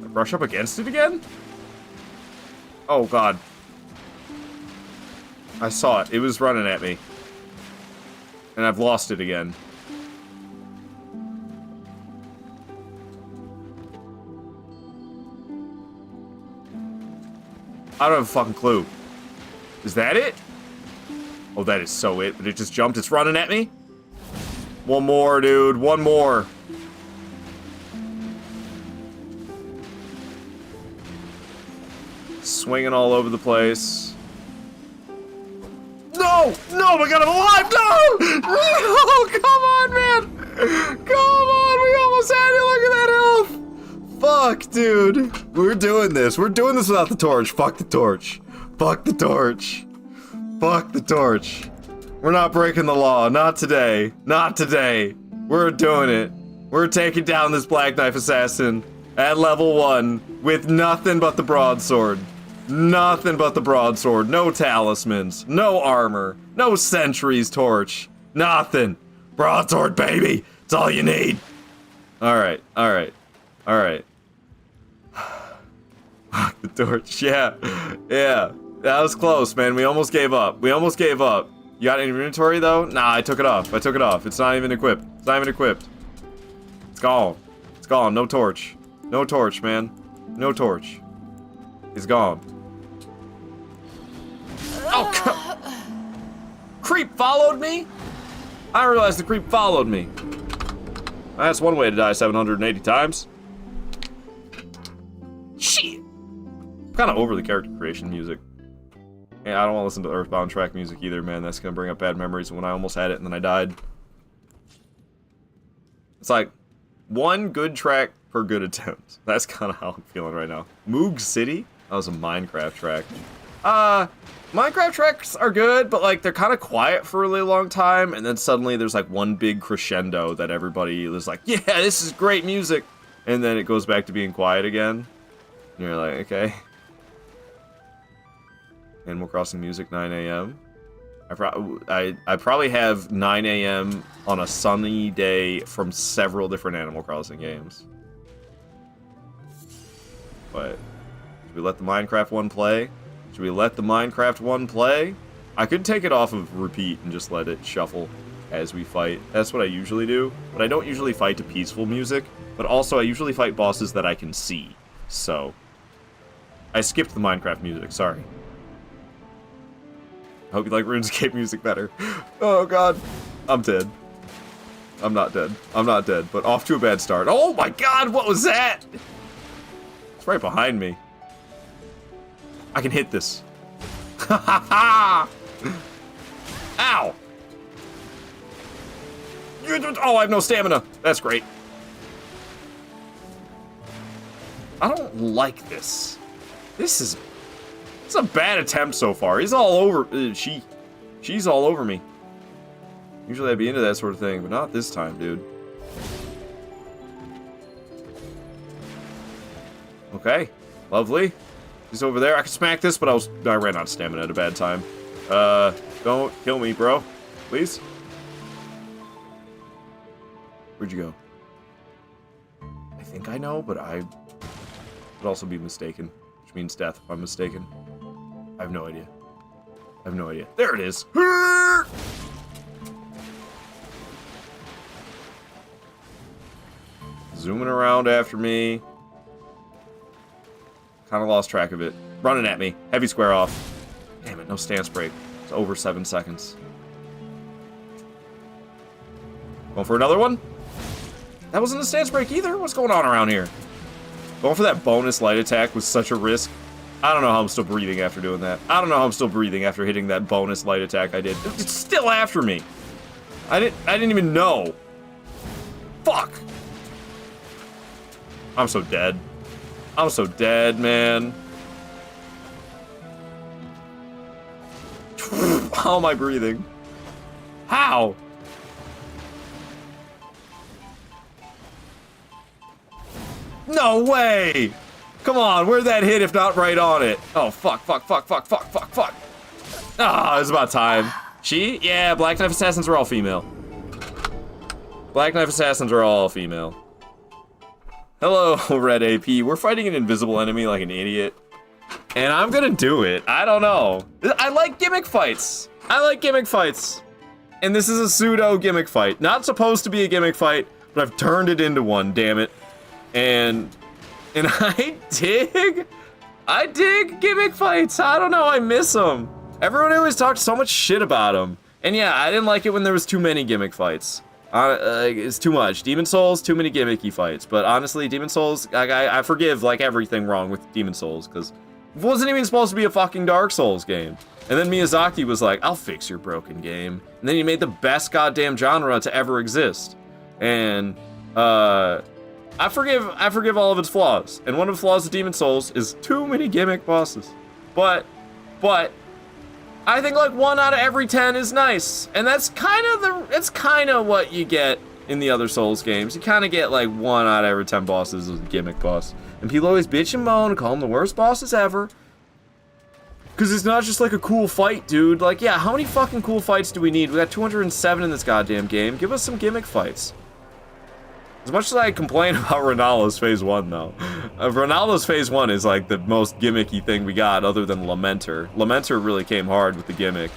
I brush up against it again? Oh god. I saw it. It was running at me. And I've lost it again. I don't have a fucking clue. Is that it? Oh, that is so it. But it just jumped. It's running at me? One more, dude. One more. Swinging all over the place. No! No, my god, I'm alive! No! No! Come on, man! Come on! We almost had it! Look at that health! Fuck, dude. We're doing this. We're doing this without the torch. Fuck the torch. Fuck the torch. Fuck the torch. We're not breaking the law. Not today. Not today. We're doing it. We're taking down this Black Knife Assassin at level 1 with nothing but the broadsword. Nothing but the broadsword. No talismans. No armor. No sentry's torch. Nothing. Broadsword, baby. It's all you need. Alright, alright, alright. The torch, yeah. Yeah. That was close, man. We almost gave up. We almost gave up. You got any inventory, though? Nah, I took it off. I took it off. It's not even equipped. It's not even equipped. It's gone. It's gone. No torch. No torch, man. No torch. It's gone. Oh, creep followed me? I realized the creep followed me. That's one way to die 780 times. Shit. I'm kind of over the character creation music. Yeah, I don't want to listen to Earthbound track music either, man. That's going to bring up bad memories when I almost had it and then I died. It's like one good track per good attempt. That's kind of how I'm feeling right now. Moog City? That was a Minecraft track. Minecraft tracks are good, but like they're kind of quiet for a really long time, and then suddenly there's like one big crescendo that everybody is like, yeah, this is great music, and then it goes back to being quiet again. And you're like, okay. Animal Crossing music, 9 a.m. I probably have 9 a.m. on a sunny day from several different Animal Crossing games. But should we let the Minecraft one play? Should we let the Minecraft one play? I could take it off of repeat and just let it shuffle as we fight. That's what I usually do. But I don't usually fight to peaceful music. But also I usually fight bosses that I can see. So I skipped the Minecraft music, sorry. I hope you like RuneScape music better. Oh god. I'm dead. I'm not dead. I'm not dead, but off to a bad start. Oh my god, what was that? It's right behind me. I can hit this. Ha ha ha! Ow! Oh, I have no stamina. That's great. I don't like this. It's a bad attempt so far. He's all over. She's all over me. Usually I'd be into that sort of thing, but not this time, dude. Okay, lovely. He's over there. I can smack this, but I ran out of stamina at a bad time. Don't kill me, bro. Please. Where'd you go? I think I know, but I would also be mistaken, which means death if I'm mistaken. I have no idea. I have no idea. There it is. Zooming around after me. Kind of lost track of it. Running at me. Heavy square off. Damn it, no stance break. It's over 7 seconds. Going for another one? That wasn't a stance break either. What's going on around here? Going for that bonus light attack was such a risk. I don't know how I'm still breathing after doing that. I don't know how I'm still breathing after hitting that bonus light attack I did. It's still after me. I didn't even know. Fuck. I'm so dead. I'm so dead, man. How am I breathing? How? No way! Come on, where'd that hit if not right on it? Oh, fuck, fuck, fuck, fuck, fuck, fuck, fuck. Ah, it's about time. She? Yeah, Black Knife Assassins are all female. Black Knife Assassins are all female. Hello, Red AP. We're fighting an invisible enemy like an idiot. And I'm gonna do it. I don't know. I like gimmick fights. I like gimmick fights. And this is a pseudo gimmick fight. Not supposed to be a gimmick fight, but I've turned it into one, damn it. And I dig gimmick fights. I don't know, I miss them. Everyone always talked so much shit about them. And yeah, I didn't like it when there was too many gimmick fights. It's too much. Demon Souls, too many gimmicky fights. But honestly, Demon Souls, I forgive like everything wrong with Demon Souls, because it wasn't even supposed to be a fucking Dark Souls game. And then Miyazaki was like, I'll fix your broken game. And then he made the best goddamn genre to ever exist. And I forgive all of its flaws. And one of the flaws of Demon Souls is too many gimmick bosses. But I think like 1 out of every 10 is nice. And that's kind of what you get in the other Souls games. You kind of get like 1 out of every 10 bosses as a gimmick boss. And people always bitch and moan and call them the worst bosses ever. Because it's not just like a cool fight, dude. Like, yeah, how many fucking cool fights do we need? We got 207 in this goddamn game. Give us some gimmick fights. As much as I complain about Ronaldo's Phase 1, though. Ronaldo's Phase 1 is like the most gimmicky thing we got other than Lamenter. Lamenter really came hard with the gimmick.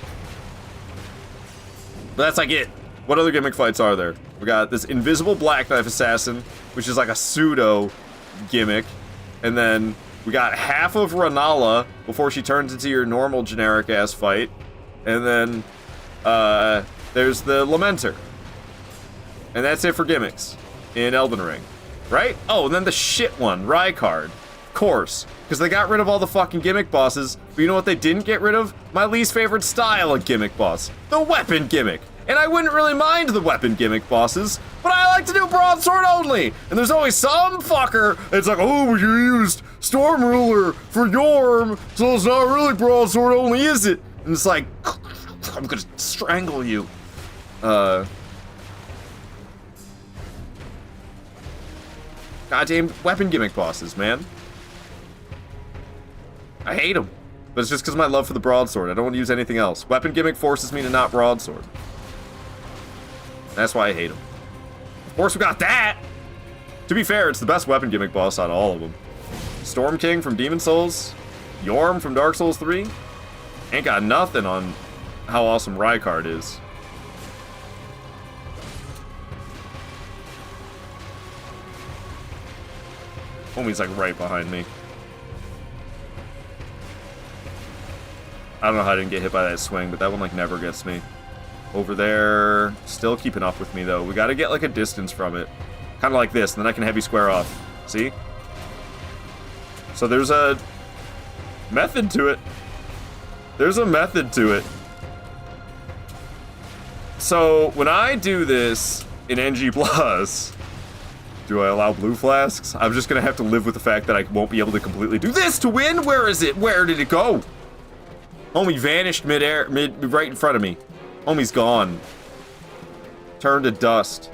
But that's like it. What other gimmick fights are there? We got this invisible Black Knife Assassin, which is like a pseudo gimmick. And then we got half of Ranala before she turns into your normal generic ass fight. And then there's the Lamenter. And that's it for gimmicks in Elden Ring. Right? Oh, and then the shit one, Rykard. Of course. Because they got rid of all the fucking gimmick bosses. But you know what they didn't get rid of? My least favorite style of gimmick boss. The weapon gimmick. And I wouldn't really mind the weapon gimmick bosses, but I like to do broadsword only. And there's always some fucker that's like, oh, but you used Storm Ruler for Yorm, so it's not really broadsword only, is it? And it's like, I'm gonna strangle you. Goddamn weapon gimmick bosses, man. I hate them. But it's just because of my love for the broadsword. I don't want to use anything else. Weapon gimmick forces me to not broadsword. That's why I hate him. Of course we got that! To be fair, it's the best weapon gimmick boss out of all of them. Storm King from Demon Souls, Yorm from Dark Souls 3, ain't got nothing on how awesome Rykard is. Homie's like right behind me. I don't know how I didn't get hit by that swing, but that one like never gets me. Over there, still keeping up with me though. We gotta get like a distance from it. Kind of like this, and then I can heavy square off. See? So there's a method to it. There's a method to it. So when I do this in NG+, do I allow blue flasks? I'm just gonna have to live with the fact that I won't be able to completely do this to win. Where is it? Where did it go? Homie vanished midair, right in front of me. Homie's gone. Turned to dust.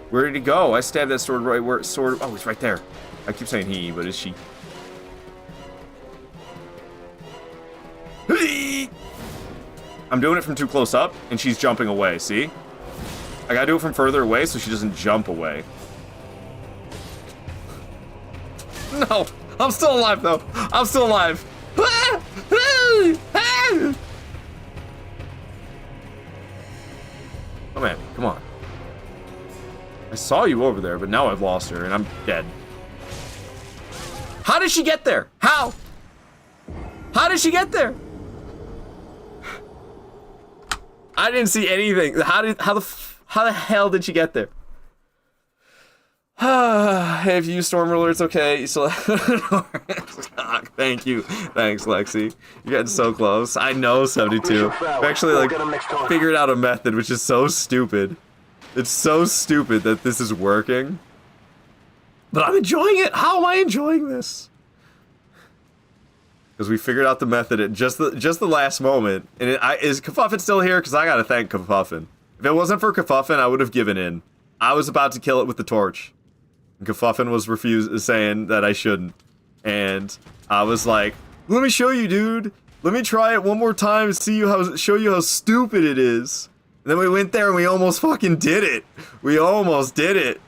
Where did he go? I stabbed that sword right where it sword. Oh, he's right there. I keep saying he, but is she? I'm doing it from too close up, and she's jumping away, see? I gotta do it from further away so she doesn't jump away. No! I'm still alive, though! I'm still alive! Come at me, come on. I saw you over there, but now I've lost her, and I'm dead. How did she get there? How? How did she get there? I didn't see anything. How the hell did she get there? Hey, if you use Storm Ruler, it's okay. You still Thank you. Thanks, Lexi. You're getting so close. I know 72. I've actually like figured out a method which is so stupid. It's so stupid that this is working. But I'm enjoying it. How am I enjoying this? Because we figured out the method at just the last moment. And is Kafuffin still here? Because I gotta thank Kafuffin. If it wasn't for Kafuffin, I would have given in. I was about to kill it with the torch. And Kafuffin was saying that I shouldn't. And I was like, let me show you, dude. Let me try it one more time and show you how stupid it is. And then we went there and we almost fucking did it. We almost did it.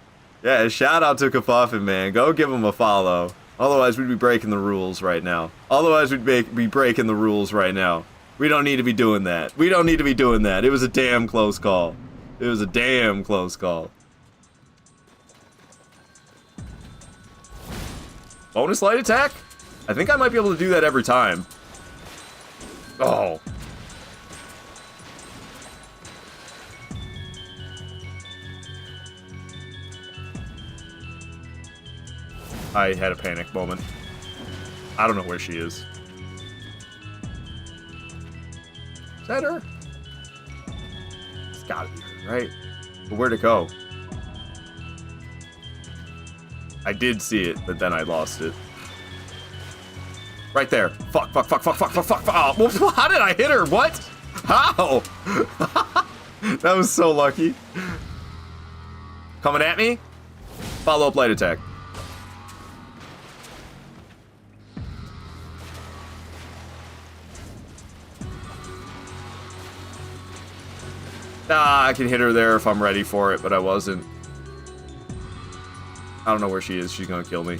Yeah, shout out to Kafuffin, man. Go give him a follow. Otherwise, we'd be breaking the rules right now. Otherwise, we'd be breaking the rules right now. We don't need to be doing that. We don't need to be doing that. It was a damn close call. It was a damn close call. Bonus light attack? I think I might be able to do that every time. Oh. I had a panic moment. I don't know where she is. Is that her? It's gotta be her, right? But where'd it go? I did see it, but then I lost it. Right there. Fuck. Oh, how did I hit her? What? How? That was so lucky. Coming at me. Follow up light attack. I can hit her there if I'm ready for it, but I wasn't. I don't know where she is. She's gonna kill me.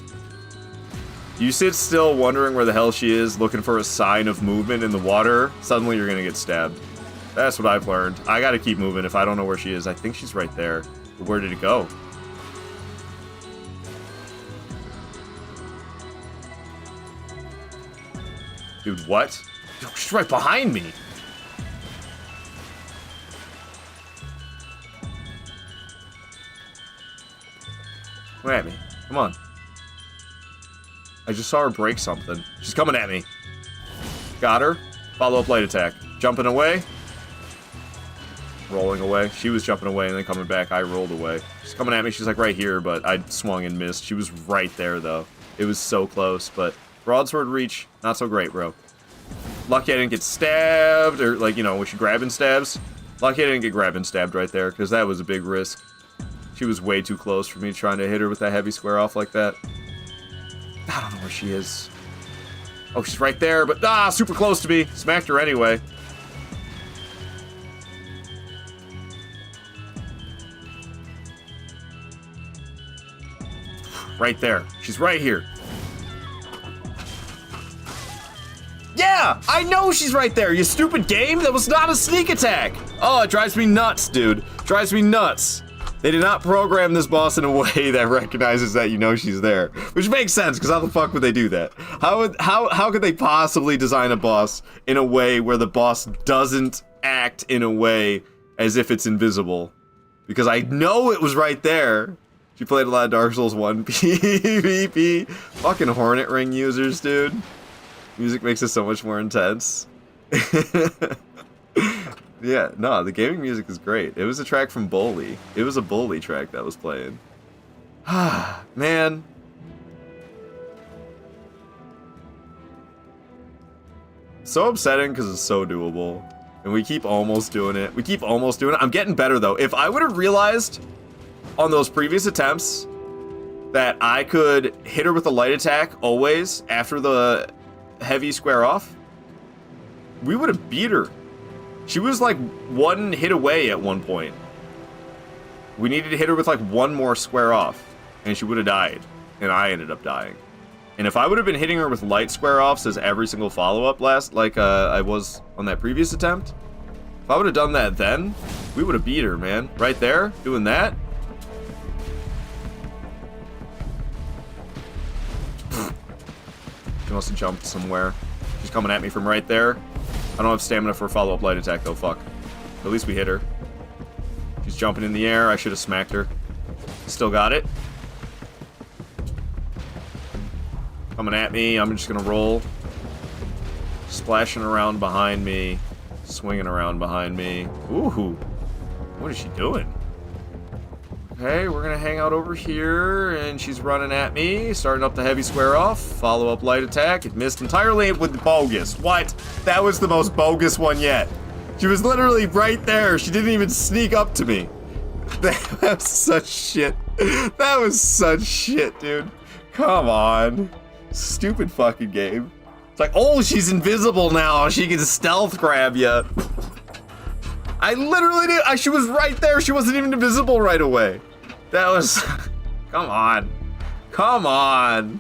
You sit still wondering where the hell she is, looking for a sign of movement in the water, suddenly you're gonna get stabbed. That's what I've learned. I gotta keep moving if I don't know where she is. I think she's right there. But where did it go? Dude, what? Yo, she's right behind me. Come at me. Come on. I just saw her break something. She's coming at me. Got her. Follow-up light attack. Jumping away. Rolling away. She was jumping away and then coming back. I rolled away. She's coming at me. She's like right here, but I swung and missed. She was right there, though. It was so close, but broadsword reach, not so great, bro. Lucky I didn't get stabbed, or like, you know, was she grabbing stabs? Lucky I didn't get grabbing stabbed right there, because that was a big risk. She was way too close for me trying to hit her with that heavy square off like that. I don't know where she is. Oh, she's right there, but super close to me. Smacked her anyway. Right there. She's right here. Yeah! I know she's right there, you stupid game! That was not a sneak attack! Oh, it drives me nuts, dude. Drives me nuts. They did not program this boss in a way that recognizes that you know she's there. Which makes sense, because how the fuck would they do that? How could they possibly design a boss in a way where the boss doesn't act in a way as if it's invisible? Because I know it was right there. She played a lot of Dark Souls 1 PvP. Fucking Hornet Ring users, dude. Music makes it so much more intense. Yeah, no, the gaming music is great. It was a track from Bully. It was a Bully track that was playing. Man. So upsetting because it's so doable. And we keep almost doing it. We keep almost doing it. I'm getting better, though. If I would have realized on those previous attempts that I could hit her with a light attack always after the heavy square off, we would have beat her. She was like one hit away at one point. We needed to hit her with like one more square off, and she would have died, and I ended up dying. And if I would have been hitting her with light square offs as every single follow-up I was on that previous attempt, if I would have done that then, we would have beat her, man. Right there, doing that. She must have jumped somewhere. She's coming at me from right there. I don't have stamina for a follow-up light attack, though. Fuck. At least we hit her. She's jumping in the air. I should have smacked her. Still got it. Coming at me. I'm just gonna roll. Splashing around behind me. Swinging around behind me. Ooh. What is she doing? Okay, we're gonna hang out over here, and she's running at me, starting up the heavy square off, follow-up light attack. It missed entirely with the bogus. What? That was the most bogus one yet. She was literally right there. She didn't even sneak up to me. That was such shit. That was such shit, dude. Come on. Stupid fucking game. It's like, oh, she's invisible now. She can stealth grab you. I literally did. She was right there. She wasn't even invisible right away. That was... Come on. Come on.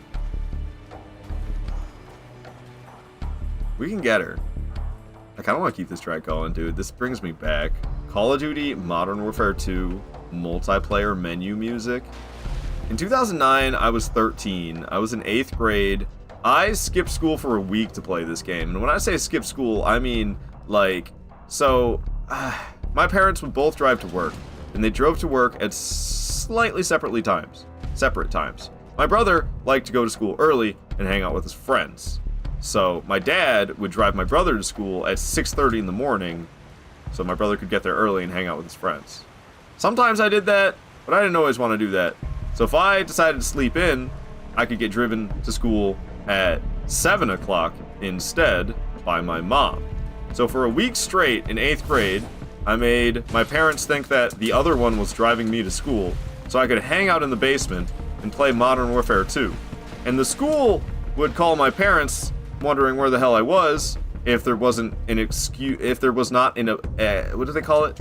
We can get her. I kind of want to keep this track going, dude. This brings me back. Call of Duty Modern Warfare 2 multiplayer menu music. In 2009, I was 13. I was in 8th grade. I skipped school for a week to play this game. And when I say skip school, I mean, like... So... my parents would both drive to work, and they drove to work at slightly separate times. My brother liked to go to school early and hang out with his friends. So my dad would drive my brother to school at 6:30 in the morning, so my brother could get there early and hang out with his friends. Sometimes I did that, but I didn't always want to do that. So if I decided to sleep in, I could get driven to school at 7 o'clock instead by my mom. So for a week straight in 8th grade, I made my parents think that the other one was driving me to school, so I could hang out in the basement and play Modern Warfare 2. And the school would call my parents, wondering where the hell I was, if there wasn't an excuse, if there was not in a, what do they call it?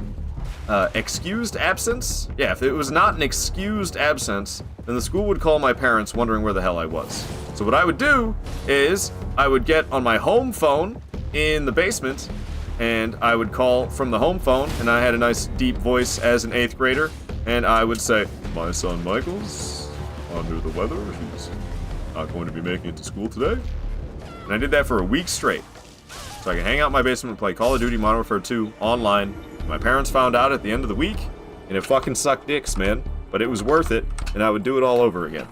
Excused absence? Yeah, if it was not an excused absence, then the school would call my parents wondering where the hell I was. So what I would do is, I would get on my home phone in the basement, and I would call from the home phone, and I had a nice deep voice as an 8th grader, and I would say, my son Michael's under the weather, he's not going to be making it to school today. And I did that for a week straight. So I could hang out in my basement and play Call of Duty Modern Warfare 2 online. My parents found out at the end of the week, and it fucking sucked dicks, man. But it was worth it, and I would do it all over again.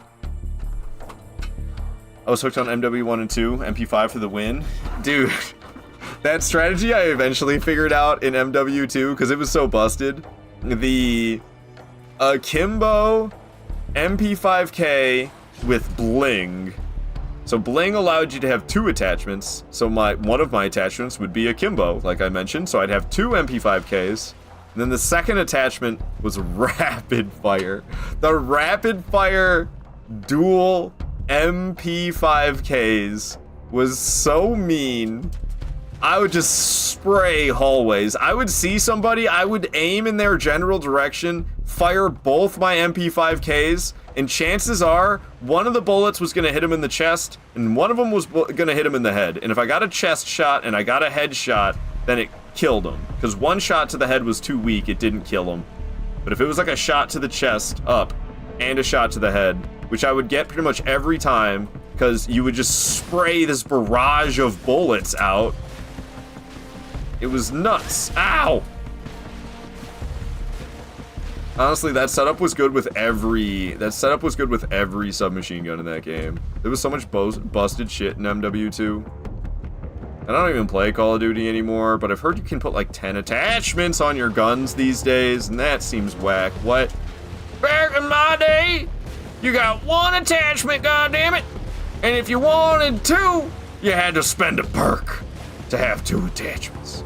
I was hooked on MW1 and 2, MP5 for the win. Dude, that strategy I eventually figured out in MW2, because it was so busted. The Akimbo MP5K with Bling. So Bling allowed you to have 2 attachments. So one of my attachments would be Akimbo, like I mentioned. So I'd have 2 MP5Ks. And then the second attachment was Rapid Fire. The Rapid Fire dual MP5Ks was so mean. I would just spray hallways. I would see somebody, I would aim in their general direction, fire both my MP5Ks, and chances are, one of the bullets was gonna hit him in the chest, and one of them was gonna hit him in the head. And if I got a chest shot and I got a head shot, then it killed him. Because one shot to the head was too weak, it didn't kill him. But if it was like a shot to the chest up, and a shot to the head, which I would get pretty much every time, because you would just spray this barrage of bullets out. It was nuts. Ow! Honestly, that setup was good with every submachine gun in that game. There was so much busted shit in MW2. I don't even play Call of Duty anymore, but I've heard you can put like 10 attachments on your guns these days, and that seems whack. What? Back in my day, you got 1 attachment, goddammit! And if you wanted 2, you had to spend a perk to have 2 attachments.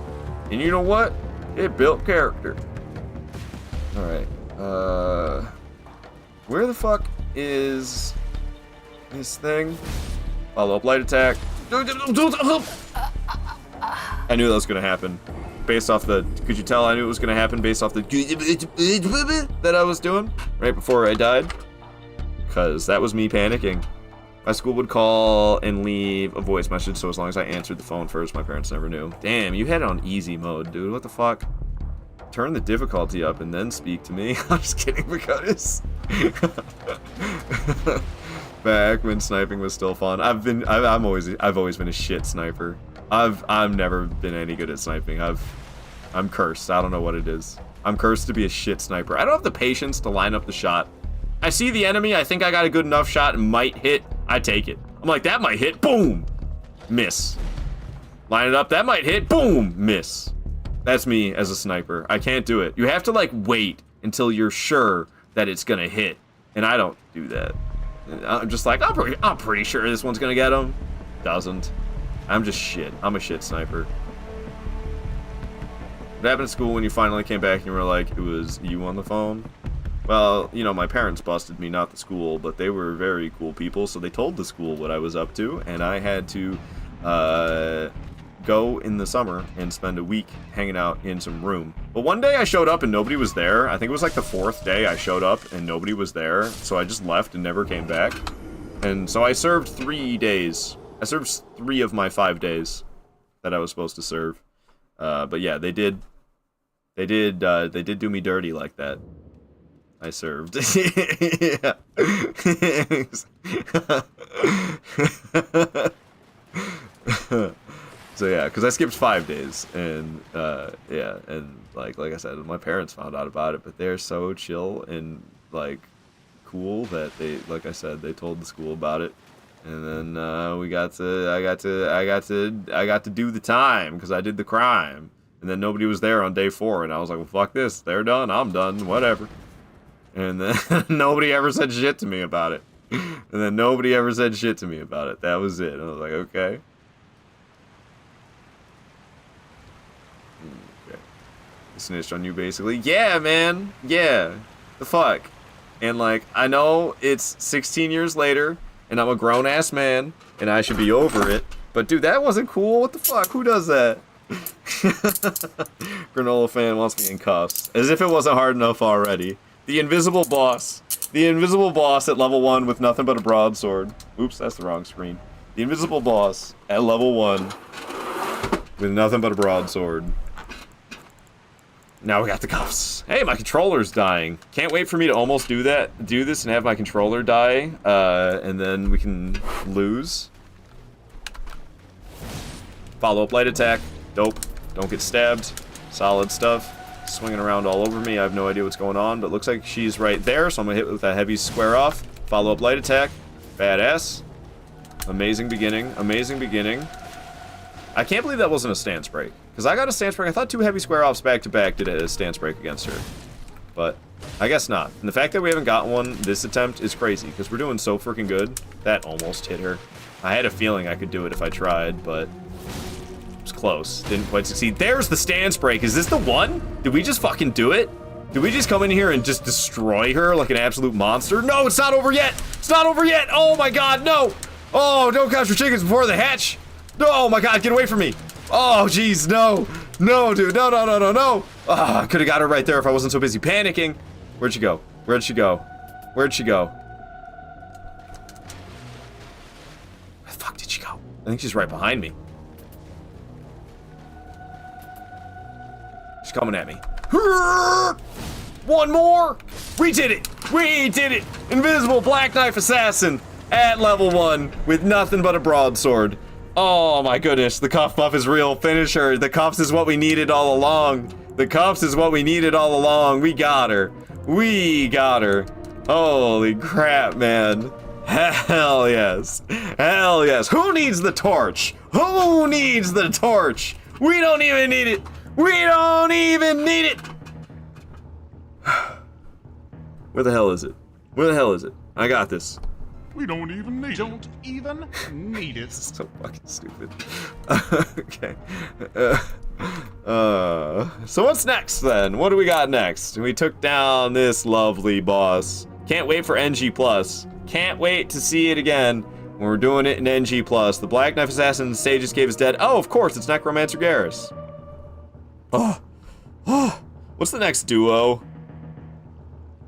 And you know what? It built character. Alright, where the fuck is this thing? Follow-up light attack. I knew that was gonna happen. Based off the, could you tell I knew it was gonna happen based off the that I was doing right before I died? Cause that was me panicking. My school would call and leave a voice message, so as long as I answered the phone first, my parents never knew. Damn, you had it on easy mode, dude. What the fuck? Turn the difficulty up and then speak to me. I'm just kidding, because back when sniping was still fun. I've always been a shit sniper. I've never been any good at sniping. I'm cursed. I don't know what it is. I'm cursed to be a shit sniper. I don't have the patience to line up the shot. I see the enemy, I think I got a good enough shot and might hit, I take it. I'm like, that might hit, boom, miss. Line it up, that might hit, boom, miss. That's me as a sniper. I can't do it. You have to like wait until you're sure that it's gonna hit, and I don't do that. I'm just like, I'm pretty sure this one's gonna get him. Doesn't. I'm just shit. I'm a shit sniper. What happened at school when you finally came back and you were like, it was you on the phone? Well, you know, my parents busted me, not the school, but they were very cool people, so they told the school what I was up to, and I had to go in the summer and spend a week hanging out in some room. But one day I showed up and nobody was there. I think it was like the 4th day I showed up and nobody was there, so I just left and never came back. And so I served 3 days. I served 3 of my 5 days that I was supposed to serve. But yeah, they did do me dirty like that. I served. Yeah. So yeah, because I skipped 5 days, and yeah, and like I said, my parents found out about it, but they're so chill and like cool that they, like I said, they told the school about it, and then I got to do the time because I did the crime, and then nobody was there on day 4, and I was like, well, fuck this, they're done, I'm done, whatever. And then nobody ever said shit to me about it. And then nobody ever said shit to me about it. That was it. I was like, okay. snitched on you, basically. Yeah, man. Yeah. The fuck? And, like, I know it's 16 years later, and I'm a grown-ass man, and I should be over it. But, dude, that wasn't cool. What the fuck? Who does that? Granola fan wants me in cuffs. As if it wasn't hard enough already. The invisible boss. The invisible boss at level 1 with nothing but a broadsword. Oops, that's the wrong screen. The invisible boss at level 1 with nothing but a broadsword. Now we got the cuffs. Hey, my controller's dying. Can't wait for me to almost do this and have my controller die, and then we can lose. Follow-up light attack. Dope. Don't get stabbed. Solid stuff. Swinging around all over me. I have no idea what's going on, but looks like she's right there, so I'm gonna hit with a heavy square off. Follow-up light attack. Badass. Amazing beginning. Amazing beginning. I can't believe that wasn't a stance break. Because I got a stance break. I thought 2 heavy square offs back to back did a stance break against her. But I guess not. And the fact that we haven't gotten one this attempt is crazy. Because we're doing so freaking good. That almost hit her. I had a feeling I could do it if I tried, but it was close. Didn't quite succeed. There's the stance break. Is this the one? Did we just fucking do it? Did we just come in here and just destroy her like an absolute monster? No, it's not over yet. It's not over yet. Oh my god, no. Oh, don't count your chickens before they hatch. No, oh my god, get away from me. Oh, jeez, no. No, dude, no, no, no, no, no. Oh, I could have got her right there if I wasn't so busy panicking. Where'd she go? Where'd she go? Where'd she go? Where the fuck did she go? I think she's right behind me. She's coming at me. One more. We did it. We did it. Invisible Black Knife Assassin at level 1 with nothing but a broadsword. Oh my goodness, the cuff buff is real. Finish her. The cuffs is what we needed all along. The cuffs is what we needed all along. We got her. We got her. Holy crap, man. Hell yes. Hell yes. Who needs the torch? Who needs the torch? We don't even need it. We don't even need it. Where the hell is it? Where the hell is it? I got this. We don't even need it. So fucking stupid. Okay. So what's next then? What do we got next? We took down this lovely boss. Can't wait for NG+. Can't wait to see it again when we're doing it in NG+. The Black Knife Assassin Sage Escape is dead. Oh, of course, it's Necromancer Garrus. Oh. Oh. What's the next duo?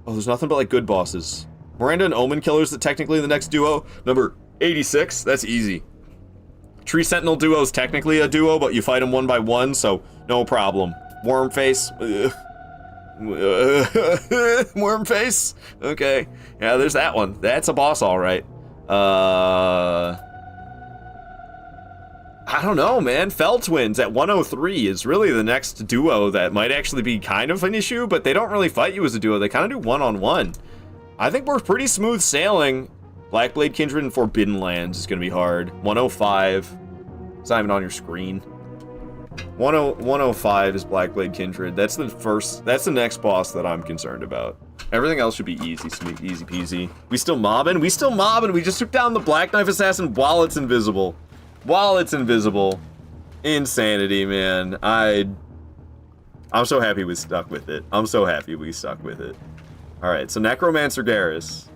Oh, there's nothing but like good bosses. Miranda and Omen Killer's technically the next duo. Number 86, that's easy. Tree Sentinel duo is technically a duo, but you fight them 1 by 1, so no problem. Wormface. Wormface? Okay. Yeah, there's that one. That's a boss, alright. I don't know, man. Fell Twins at 103 is really the next duo that might actually be kind of an issue, but they don't really fight you as a duo. They kind of do one-on-one. I think we're pretty smooth sailing. Blackblade Kindred and Forbidden Lands is going to be hard. 105. It's not even on your screen. 105 is Blackblade Kindred. That's the next boss that I'm concerned about. Everything else should be easy peasy. We still mobbing? We still mobbing. We just took down the Black Knife Assassin while it's invisible. While it's invisible. Insanity, man. I'm so happy we stuck with it. I'm so happy we stuck with it. Alright, so Necromancer Garrus.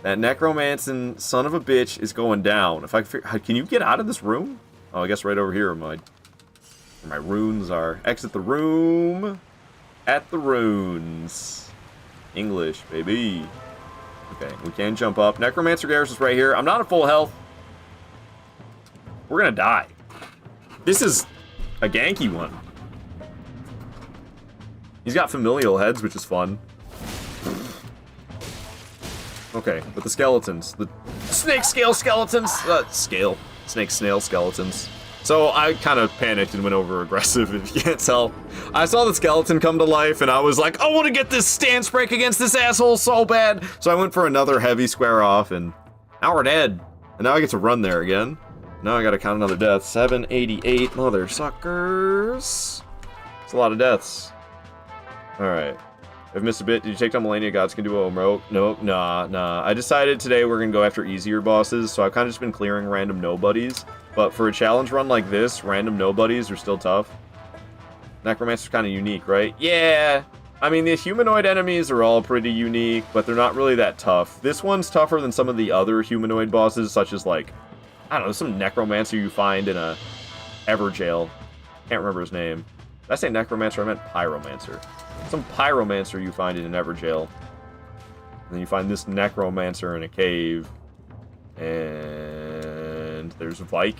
That necromancing son of a bitch is going down. If I can you get out of this room? Oh, I guess right over here where my runes are. Exit the room. At the runes. English, baby. Okay, we can jump up. Necromancer Garrus is right here. I'm not at full health. We're gonna die. This is a ganky one. He's got familial heads, which is fun. Okay, but the skeletons. The snake scale skeletons. Snake snail skeletons. So I kind of panicked and went over aggressive, if you can't tell. I saw the skeleton come to life and I was like, I want to get this stance break against this asshole so bad. So I went for another heavy square off and now we're dead. And now I get to run there again. Now I gotta count another death. 788 mother suckers. It's a lot of deaths. Alright. I've missed a bit. Did you take down Millennia Gods can do a Omo? Nope, nah. I decided today we're gonna go after easier bosses, so I've kind of just been clearing random nobodies. But for a challenge run like this, random nobodies are still tough. Necromancer's kind of unique, right? Yeah. I mean, the humanoid enemies are all pretty unique, but they're not really that tough. This one's tougher than some of the other humanoid bosses, such as, like, I don't know, some necromancer you find in a Everjail. Can't remember his name. Did I say necromancer? I meant pyromancer. Some pyromancer you find in an Everjail. And then you find this necromancer in a cave. And there's Vike.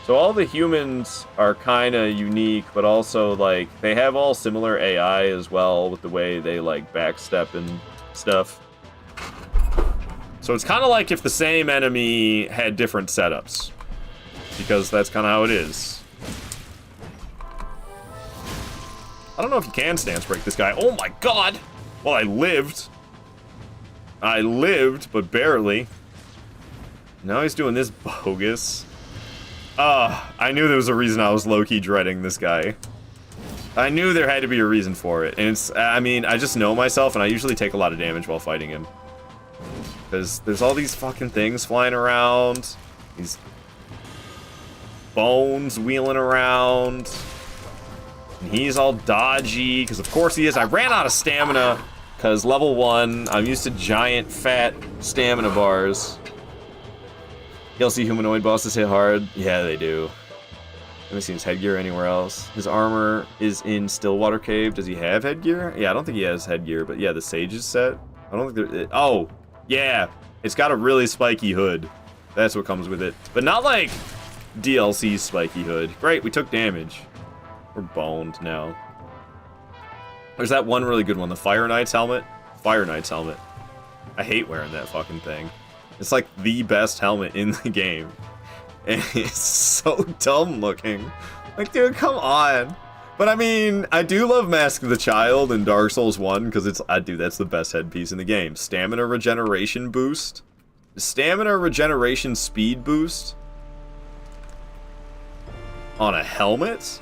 So all the humans are kind of unique, but also, like, they have all similar AI as well with the way they, like, backstep and stuff. So it's kind of like if the same enemy had different setups. Because that's kind of how it is. I don't know if you can stance break this guy. Oh my god! Well, I lived. I lived, but barely. Now he's doing this bogus. I knew there was a reason I was low-key dreading this guy. I knew there had to be a reason for it. And it's, I mean, I just know myself, and I usually take a lot of damage while fighting him. Because there's all these fucking things flying around. These bones wheeling around. And he's all dodgy, because of course he is. I ran out of stamina, because level 1, I'm used to giant, fat stamina bars. DLC humanoid bosses hit hard. Yeah, they do. Let me see his headgear anywhere else. His armor is in Stillwater Cave. Does he have headgear? Yeah, I don't think he has headgear, but yeah, the Sage's set. I don't think there... Oh, yeah. It's got a really spiky hood. That's what comes with it. But not like DLC spiky hood. Great, we took damage. We're boned now. There's that one really good one, the Fire Knight's helmet. Fire Knight's helmet. I hate wearing that fucking thing. It's like the best helmet in the game. And it's so dumb looking. Like, dude, come on. But I mean, I do love Mask of the Child in Dark Souls 1 because it's, dude, that's the best headpiece in the game. Stamina regeneration boost. Stamina regeneration speed boost. On a helmet?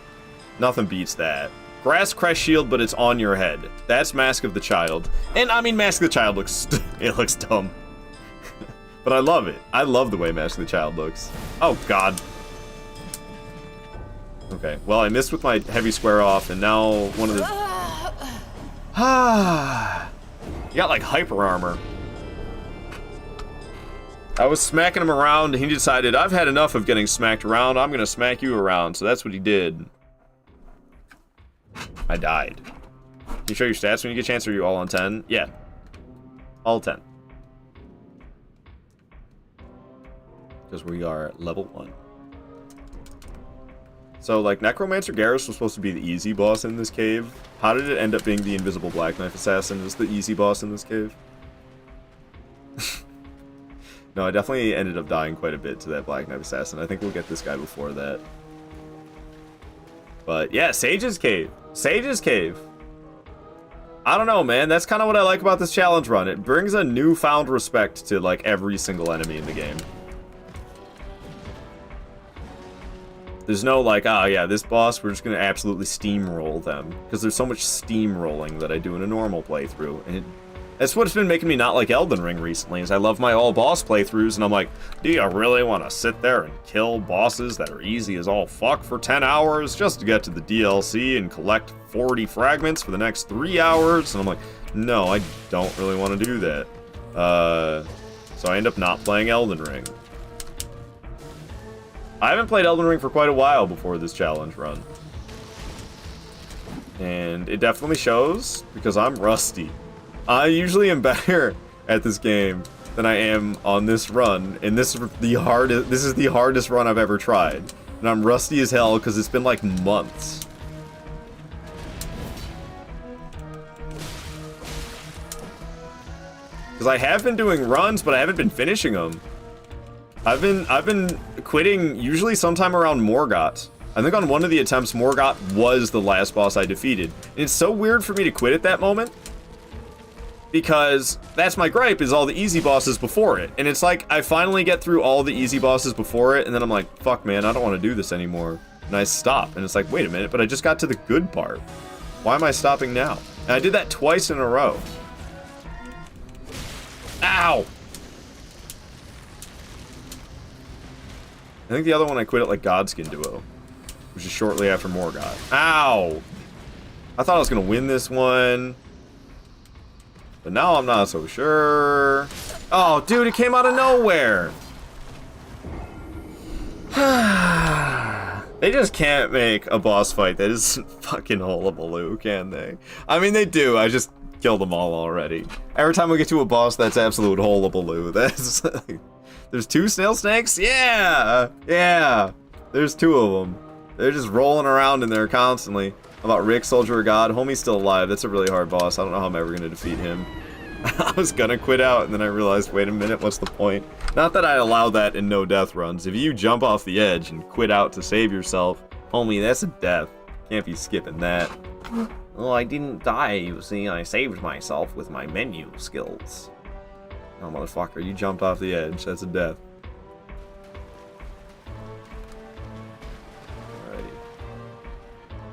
Nothing beats that. Grass Crest Shield, but it's on your head. That's Mask of the Child. And I mean, Mask of the Child looks, it looks dumb. But I love it. I love the way Mask of the Child looks. Oh, God. Okay, well, I missed with my heavy square off, and now one of the... You got, like, hyper armor. I was smacking him around, and he decided, I've had enough of getting smacked around, I'm gonna smack you around. So that's what he did. I died. Can you show your stats when you get a chance, or are you all on 10? Yeah. All 10. Because we are at level 1. So, like, Necromancer Garrus was supposed to be the easy boss in this cave. How did it end up being the Invisible Black Knife Assassin as the easy boss in this cave? No, I definitely ended up dying quite a bit to that Black Knife Assassin. I think we'll get this guy before that. But, yeah, Sage's Cave. Sage's Cave. I don't know, man. That's kind of what I like about this challenge run. It brings a newfound respect to, like, every single enemy in the game. There's no, like, oh, yeah, this boss, we're just going to absolutely steamroll them. Because there's so much steamrolling that I do in a normal playthrough. And that's what's been making me not like Elden Ring recently, is I love my all-boss playthroughs, and I'm like, do you really want to sit there and kill bosses that are easy as all fuck for 10 hours just to get to the DLC and collect 40 fragments for the next 3 hours? And I'm like, no, I don't really want to do that. So I end up not playing Elden Ring. I haven't played Elden Ring for quite a while before this challenge run. And it definitely shows, because I'm rusty. I usually am better at this game than I am on this run, and this is the hardest run I've ever tried. And I'm rusty as hell because it's been like months. Because I have been doing runs, but I haven't been finishing them. I've been quitting usually sometime around Morgott. I think on one of the attempts, Morgott was the last boss I defeated. And it's so weird for me to quit at that moment, because that's my gripe, is all the easy bosses before it. And it's like, I finally get through all the easy bosses before it, and then I'm like, fuck man, I don't want to do this anymore. And I stop, and it's like, wait a minute, but I just got to the good part. Why am I stopping now? And I did that twice in a row. Ow! I think the other one I quit at, like, Godskin Duo. which is shortly after Morgoth. Ow! I thought I was gonna win this one, but now I'm not so sure. Oh, dude, it came out of nowhere. They just can't make a boss fight that isn't fucking Hullabaloo, can they? I mean, they do. I just killed them all already. Every time we get to a boss, that's absolute Hullabaloo. That's like, there's 2 snail snakes? Yeah! Yeah! There's 2 of them. They're just rolling around in there constantly. How about Rick, Soldier of God? Homie's still alive. That's a really hard boss. I don't know how I'm ever going to defeat him. I was gonna quit out, and then I realized, wait a minute, what's the point? Not that I allow that in no death runs. If you jump off the edge and quit out to save yourself, homie, that's a death. Can't be skipping that. Oh, I didn't die, you see. I saved myself with my menu skills. Oh, motherfucker, you jumped off the edge. That's a death. Alrighty.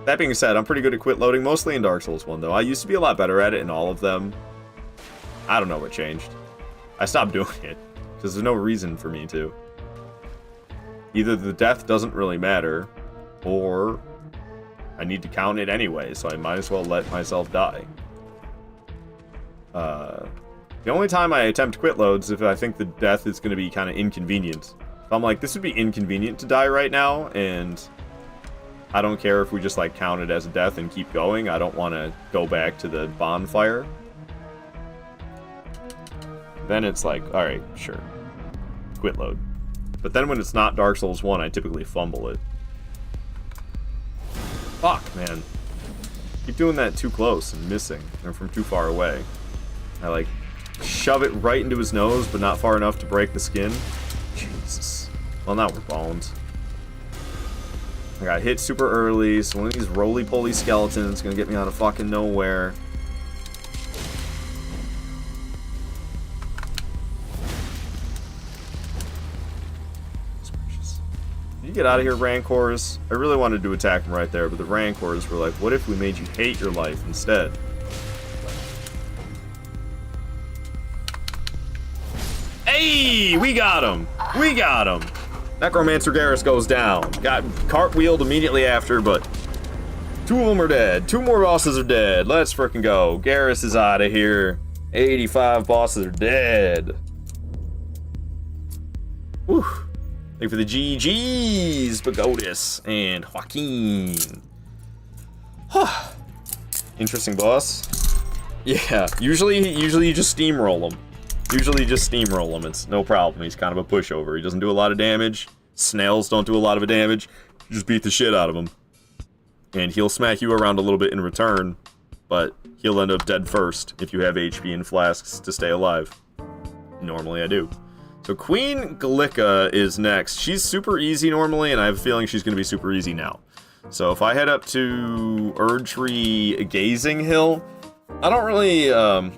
That being said, I'm pretty good at quit loading, mostly in Dark Souls 1, though. I used to be a lot better at it in all of them. I don't know what changed. I stopped doing it, because there's no reason for me to. Either the death doesn't really matter, or I need to count it anyway, so I might as well let myself die. The only time I attempt quit loads is if I think the death is going to be kind of inconvenient. If I'm like, this would be inconvenient to die right now, and I don't care if we just like count it as a death and keep going. I don't want to go back to the bonfire. Then it's like, alright, sure. Quit load. But then when it's not Dark Souls 1, I typically fumble it. Fuck, man. Keep doing that too close and missing, or from too far away. I like shove it right into his nose, but not far enough to break the skin. Jesus. Well, now we're boned. I got hit super early, so one of these roly-poly skeletons is gonna get me out of fucking nowhere. You get out of here, Rancors. I really wanted to attack him right there, but the Rancors were like, what if we made you hate your life instead? Hey, we got him. We got him. Necromancer Garrus goes down. Got cartwheeled immediately after, but 2 of them are dead. 2 more bosses are dead. Let's frickin' go. Garrus is out of here. 85 bosses are dead. Whew. Thank you for the GGs, Pagodis and Joaquin. Interesting boss. Yeah, usually you just steamroll him. It's no problem. He's kind of a pushover. He doesn't do a lot of damage. Snails don't do a lot of damage. You just beat the shit out of him. And he'll smack you around a little bit in return, but he'll end up dead first if you have HP and flasks to stay alive. Normally I do. So Queen Gallica is next. She's super easy normally, and I have a feeling she's going to be super easy now. So if I head up to Erdtree Gazing Hill, I don't really,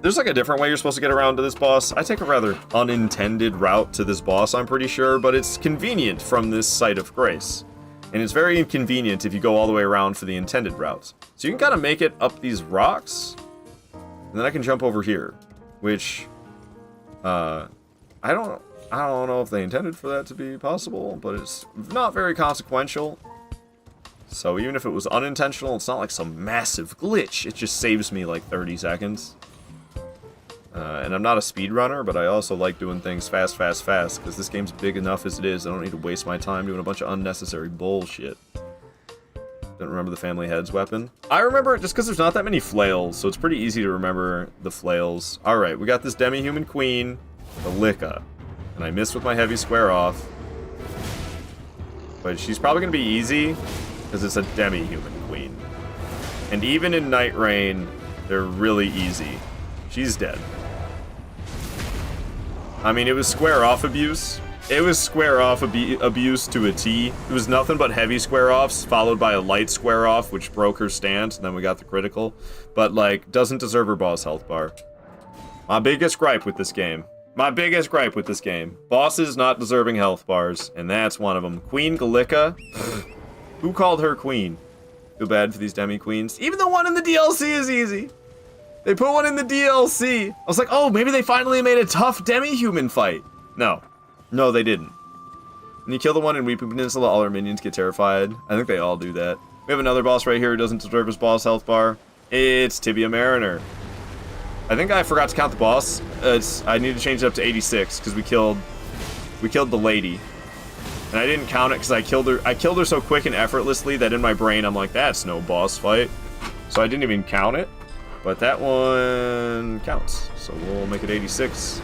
there's like a different way you're supposed to get around to this boss. I take a rather unintended route to this boss, I'm pretty sure, but it's convenient from this site of grace. And it's very inconvenient if you go all the way around for the intended route. So you can kind of make it up these rocks, and then I can jump over here, which, I don't know if they intended for that to be possible, but it's not very consequential. So even if it was unintentional, it's not like some massive glitch. It just saves me like 30 seconds. And I'm not a speedrunner, but I also like doing things fast, because this game's big enough as it is. I don't need to waste my time doing a bunch of unnecessary bullshit. Don't remember the family heads weapon. I remember it just because there's not that many flails, so it's pretty easy to remember the flails. Alright, we got this demi-human queen, Gallica. And I missed with my heavy square off. But she's probably going to be easy, because it's a demi-human queen. And even in Night Rain, they're really easy. She's dead. I mean, it was square off abuse. It was square off abuse to a T. It was nothing but heavy square offs, followed by a light square off, which broke her stance, and then we got the critical. But, like, doesn't deserve her boss health bar. My biggest gripe with this game. Bosses not deserving health bars, and that's one of them. Queen Gallica. Who called her queen? Feel bad for these demi-queens. Even the one in the DLC is easy. They put one in the DLC. I was like, oh, maybe they finally made a tough demi-human fight. No, they didn't. When you kill the one in Weeping Peninsula, all our minions get terrified. I think they all do that. We have another boss right here who doesn't deserve his boss health bar. It's Tibia Mariner. I think I forgot to count the boss. I need to change it up to 86 because we killed the lady. And I didn't count it because I killed her so quick and effortlessly that in my brain I'm like, that's no boss fight. So I didn't even count it. But that one counts. So we'll make it 86.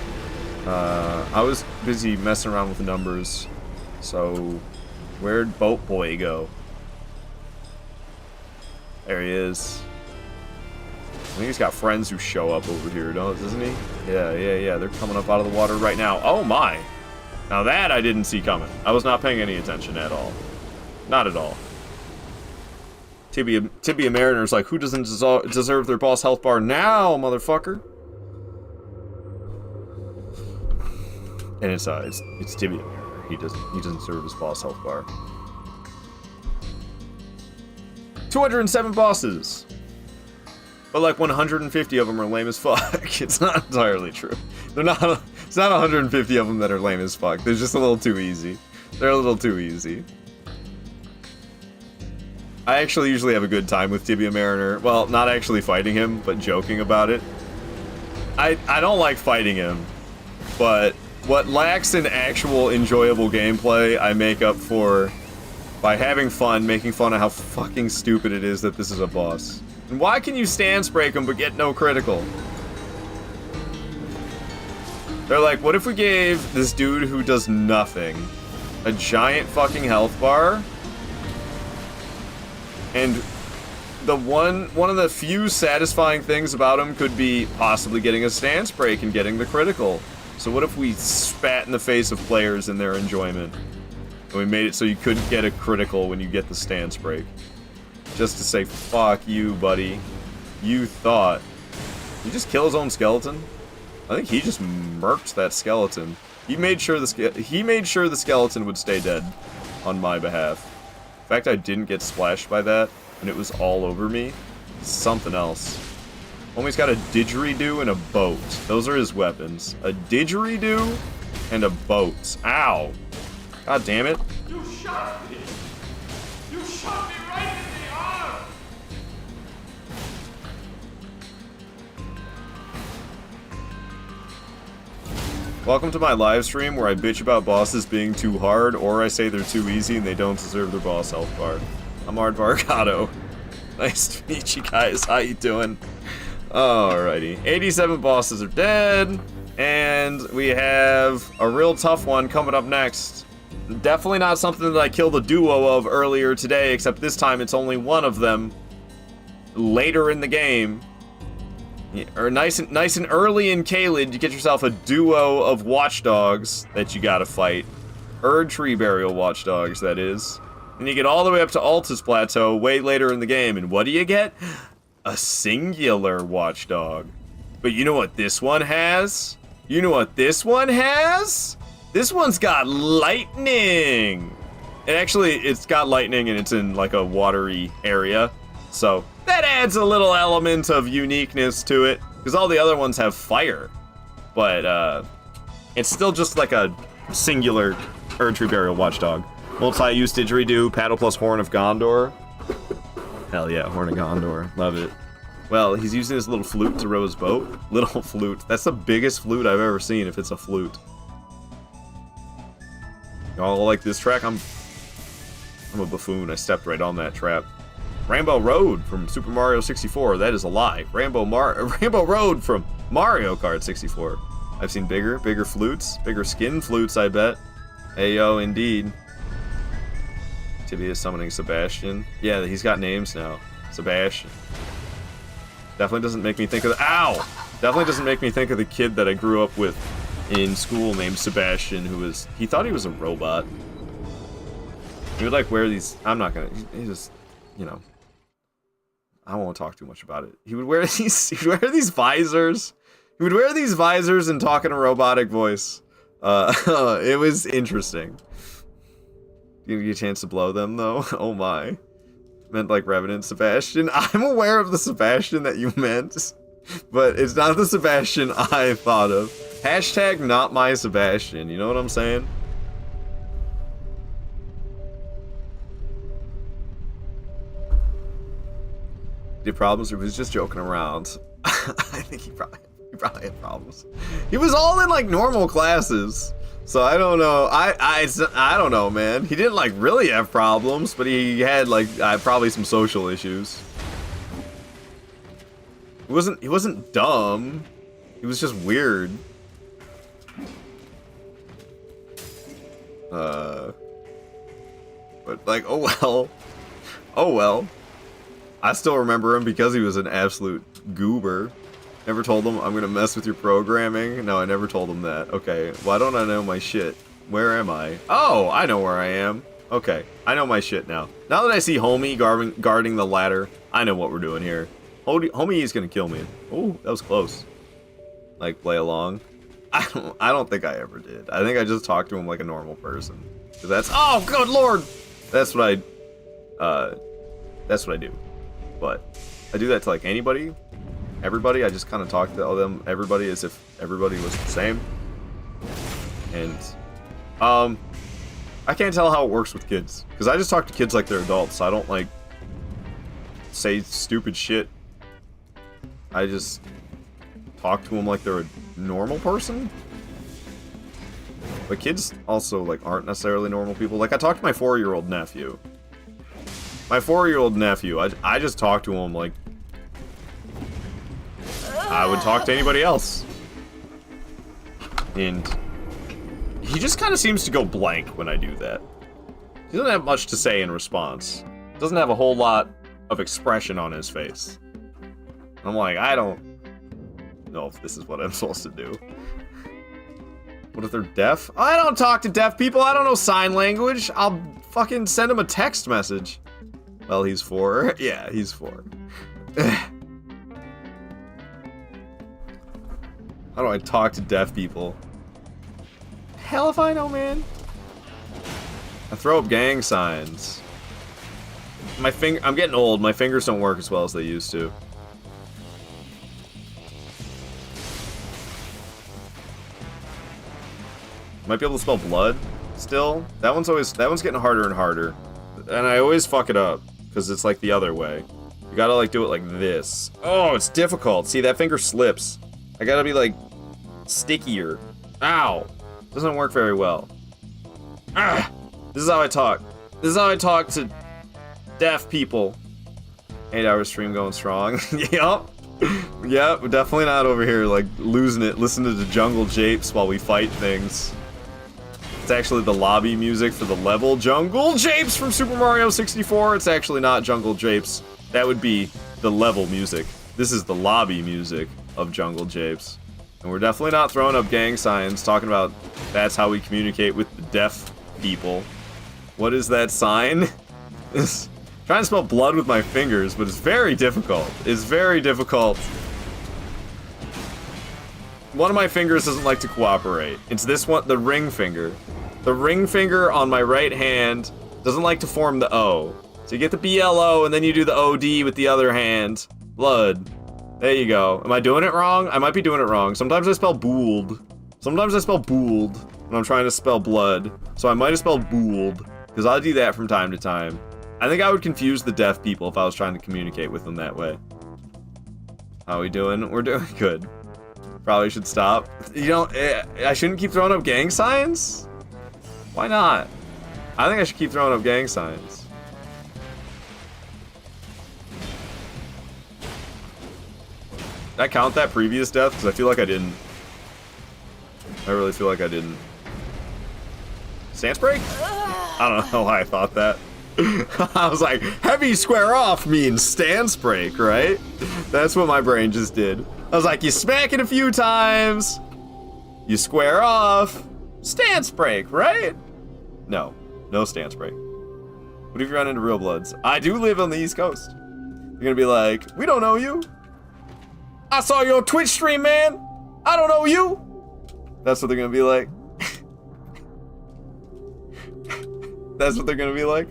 I was busy messing around with the numbers. So where'd Boat Boy go? There he is. I think he's got friends who show up over here, doesn't he? Yeah. They're coming up out of the water right now. Oh my! Now that I didn't see coming. I was not paying any attention at all. Not at all. Tibia Mariner's like, who doesn't deserve their boss health bar now, motherfucker? And it's Tibia Mariner. He doesn't deserve his boss health bar. 207 bosses. But like 150 of them are lame as fuck. It's not entirely true. It's not 150 of them that are lame as fuck. They're just a little too easy. They're a little too easy. I actually usually have a good time with Tibia Mariner. Well, not actually fighting him, but joking about it. I don't like fighting him, but what lacks in actual enjoyable gameplay, I make up for by having fun, making fun of how fucking stupid it is that this is a boss. And why can you stance break him but get no critical? They're like, what if we gave this dude who does nothing a giant fucking health bar? And the one of the few satisfying things about him could be possibly getting a stance break and getting the critical. So what if we spat in the face of players in their enjoyment? And we made it so you couldn't get a critical when you get the stance break. Just to say, fuck you, buddy. You thought. He just killed his own skeleton? I think he just murked that skeleton. He made sure the skeleton would stay dead on my behalf. The fact I didn't get splashed by that, and it was all over me, is something else. Homie's got a didgeridoo and a boat. Those are his weapons. A didgeridoo and a boat. Ow. God damn it. You shot me! You shot me right in the arm! Welcome to my live stream where I bitch about bosses being too hard, or I say they're too easy and they don't deserve their boss health bar. I'm Art Vargado. Nice to meet you guys. How you doing? Alrighty. 87 bosses are dead, and we have a real tough one coming up next. Definitely not something that I killed a duo of earlier today, except this time it's only one of them later in the game. Or nice and early in Caelid, you get yourself a duo of watchdogs that you gotta fight. Tree Burial watchdogs, that is. And you get all the way up to Altus Plateau way later in the game, and what do you get? A singular watchdog. But you know what this one has? You know what this one has? This one's got lightning! It's got lightning and it's in like a watery area. So that adds a little element of uniqueness to it, because all the other ones have fire. But it's still just like a singular Tree Burial watchdog. Multi-use didgeridoo, paddle plus Horn of Gondor. Hell yeah, Horn of Gondor. Love it. Well, he's using his little flute to row his boat. Little flute. That's the biggest flute I've ever seen if it's a flute. Y'all like this track? I'm a buffoon. I stepped right on that trap. Rainbow Road from Super Mario 64. That is a lie. Rainbow Road from Mario Kart 64. I've seen bigger flutes. Bigger skin flutes, I bet. Ayo, indeed. Tibia is summoning Sebastian. Yeah, he's got names now. Sebastian. Definitely doesn't make me think of Definitely doesn't make me think of the kid that I grew up with in school named Sebastian, he thought he was a robot. He would like wear these, he just, you know, I won't talk too much about it. He would wear these visors. He would wear these visors and talk in a robotic voice. It was interesting. You get a chance to blow them, though? Oh my. Meant like Revenant Sebastian. I'm aware of the Sebastian that you meant, but it's not the Sebastian I thought of. Hashtag not my Sebastian, you know what I'm saying? did problems or was just joking around. I think he probably had problems. He was all in like normal classes, so I don't know. I don't know, man. He didn't like really have problems, but he had like probably some social issues. He wasn't dumb. He was just weird. But like, oh well. Oh well. I still remember him because he was an absolute goober. Never told him I'm gonna mess with your programming. No, I never told him that. Okay, why don't I know my shit? Where am I? Oh, I know where I am. Okay, I know my shit now. Now that I see Homie guarding the ladder, I know what we're doing here. Homie is gonna kill me. Oh, that was close. Like, play along. I don't think I ever did. I think I just talked to him like a normal person. 'Cause that's, oh, good lord! That's what I do. But I do that to like anybody, everybody. I just kind of talk to them, everybody, as if everybody was the same. And I can't tell how it works with kids, because I just talk to kids like they're adults. I don't like say stupid shit. I just talk to them like they're a normal person. But kids also like aren't necessarily normal people. Like I talk to my 4-year-old nephew. My 4-year-old nephew, I just talk to him like I would talk to anybody else. And he just kind of seems to go blank when I do that. He doesn't have much to say in response. Doesn't have a whole lot of expression on his face. I'm like, I don't know if this is what I'm supposed to do. What if they're deaf? I don't talk to deaf people. I don't know sign language. I'll fucking send him a text message. Well, he's 4. Yeah, he's 4. How do I talk to deaf people? Hell if I know, man. I throw up gang signs. I'm getting old. My fingers don't work as well as they used to. Might be able to spell blood still. That one's getting harder and harder. And I always fuck it up because it's like the other way. You gotta like do it like this. Oh, it's difficult. See, that finger slips. I gotta be like stickier. Ow. Doesn't work very well. Ah. This is how I talk. This is how I talk to deaf people. 8-hour stream going strong. Yup. Yep, we're definitely not over here like losing it, listening to jungle japes while we fight things. It's actually the lobby music for the level Jungle Japes from Super Mario 64. It's actually not Jungle Japes. That would be the level music. This is the lobby music of Jungle Japes. And we're definitely not throwing up gang signs talking about that's how we communicate with the deaf people. What is that sign? Trying to spell blood with my fingers, but it's very difficult. It's very difficult. One of my fingers doesn't like to cooperate. It's this one, the ring finger. The ring finger on my right hand doesn't like to form the O. So you get the BLO and then you do the OD with the other hand. Blood. There you go. Am I doing it wrong? I might be doing it wrong. Sometimes I spell booled. Sometimes I spell booled when I'm trying to spell blood. So I might have spelled booled, because I do that from time to time. I think I would confuse the deaf people if I was trying to communicate with them that way. How are we doing? We're doing good. Probably should stop. You know, I shouldn't keep throwing up gang signs? Why not? I think I should keep throwing up gang signs. Did I count that previous death? Because I feel like I didn't. I really feel like I didn't. Stance break? I don't know why I thought that. I was like, heavy square off means stance break, right? That's what my brain just did. I was like, you smack it a few times, you square off, stance break, right? No, no stance break. What if you run into real bloods? I do live on the East Coast. You're gonna be like, we don't know you. I saw your Twitch stream, man. I don't know you. That's what they're gonna be like. That's what they're gonna be like.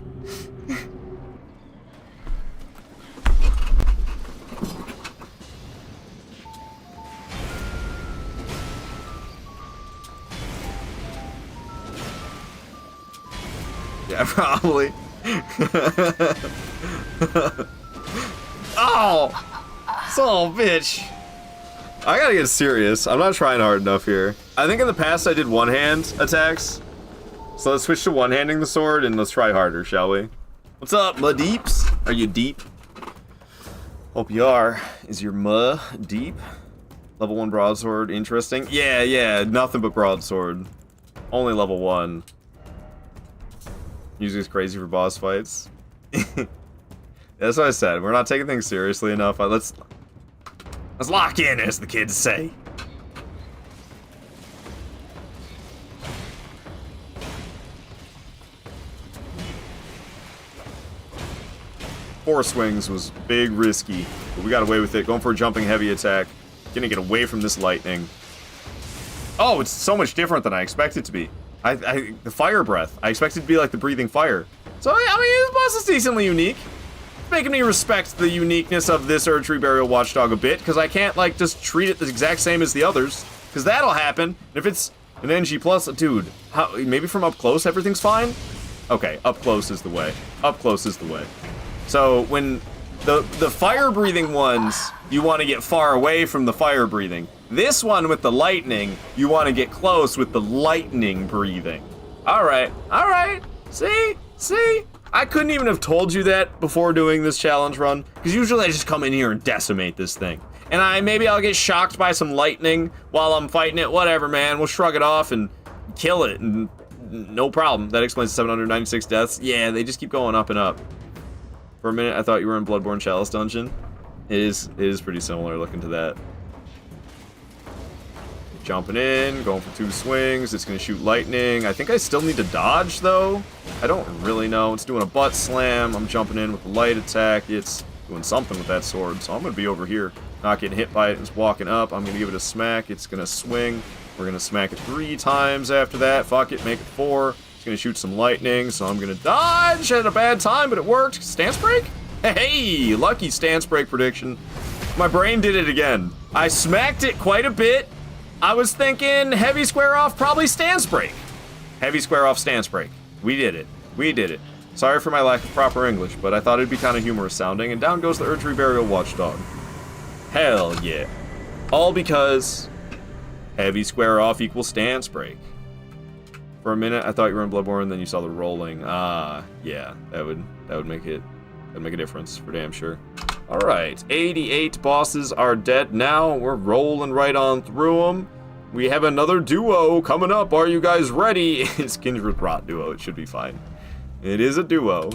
Yeah, probably. Oh! Son of a bitch. I gotta get serious. I'm not trying hard enough here. I think in the past I did one-hand attacks. So let's switch to one-handing the sword and let's try harder, shall we? What's up, ma deeps? Are you deep? Hope you are. Is your ma deep? Level 1 broadsword, interesting. Yeah, nothing but broadsword. Only level 1. Music's crazy for boss fights. That's what I said. We're not taking things seriously enough. Let's lock in, as the kids say. Four swings was big risky, but we got away with it. Going for a jumping heavy attack. Gonna get away from this lightning. Oh, it's so much different than I expected it to be. The fire breath. I expected it to be like the breathing fire. So, I mean, this boss is decently unique. It's making me respect the uniqueness of this Erdtree Burial Watchdog a bit, because I can't, like, just treat it the exact same as the others, because that'll happen. And if it's an NG+, dude, maybe from up close everything's fine? Okay, up close is the way. Up close is the way. So, when the fire-breathing ones, you want to get far away from the fire-breathing. This one with the lightning, you want to get close with the lightning breathing. Alright, see? I couldn't even have told you that before doing this challenge run, because usually I just come in here and decimate this thing. And maybe I'll get shocked by some lightning while I'm fighting it, whatever, man. We'll shrug it off and kill it, and no problem. That explains 796 deaths. Yeah, they just keep going up and up. For a minute, I thought you were in Bloodborne Chalice Dungeon. It is pretty similar looking to that. Jumping in, going for 2 swings. It's going to shoot lightning. I think I still need to dodge, though. I don't really know. It's doing a butt slam. I'm jumping in with the light attack. It's doing something with that sword. So I'm going to be over here, not getting hit by it. It's walking up. I'm going to give it a smack. It's going to swing. We're going to smack it 3 times after that. Fuck it, make it 4. It's going to shoot some lightning, so I'm going to dodge at a bad time, but it worked. Stance break? Hey, lucky stance break prediction. My brain did it again. I smacked it quite a bit. I was thinking heavy square off, probably stance break. Heavy square off, stance break. We did it. Sorry for my lack of proper English, but I thought it'd be kind of humorous sounding, and down goes the Erdtree Burial Watchdog. Hell yeah. All because heavy square off equals stance break. For a minute, I thought you were in Bloodborne, then you saw the rolling. Yeah, that would make a difference for damn sure. All right, 88 bosses are dead now. We're rolling right on through them. We have another duo coming up. Are you guys ready? It's Kindred Rot duo. It should be fine. It is a duo.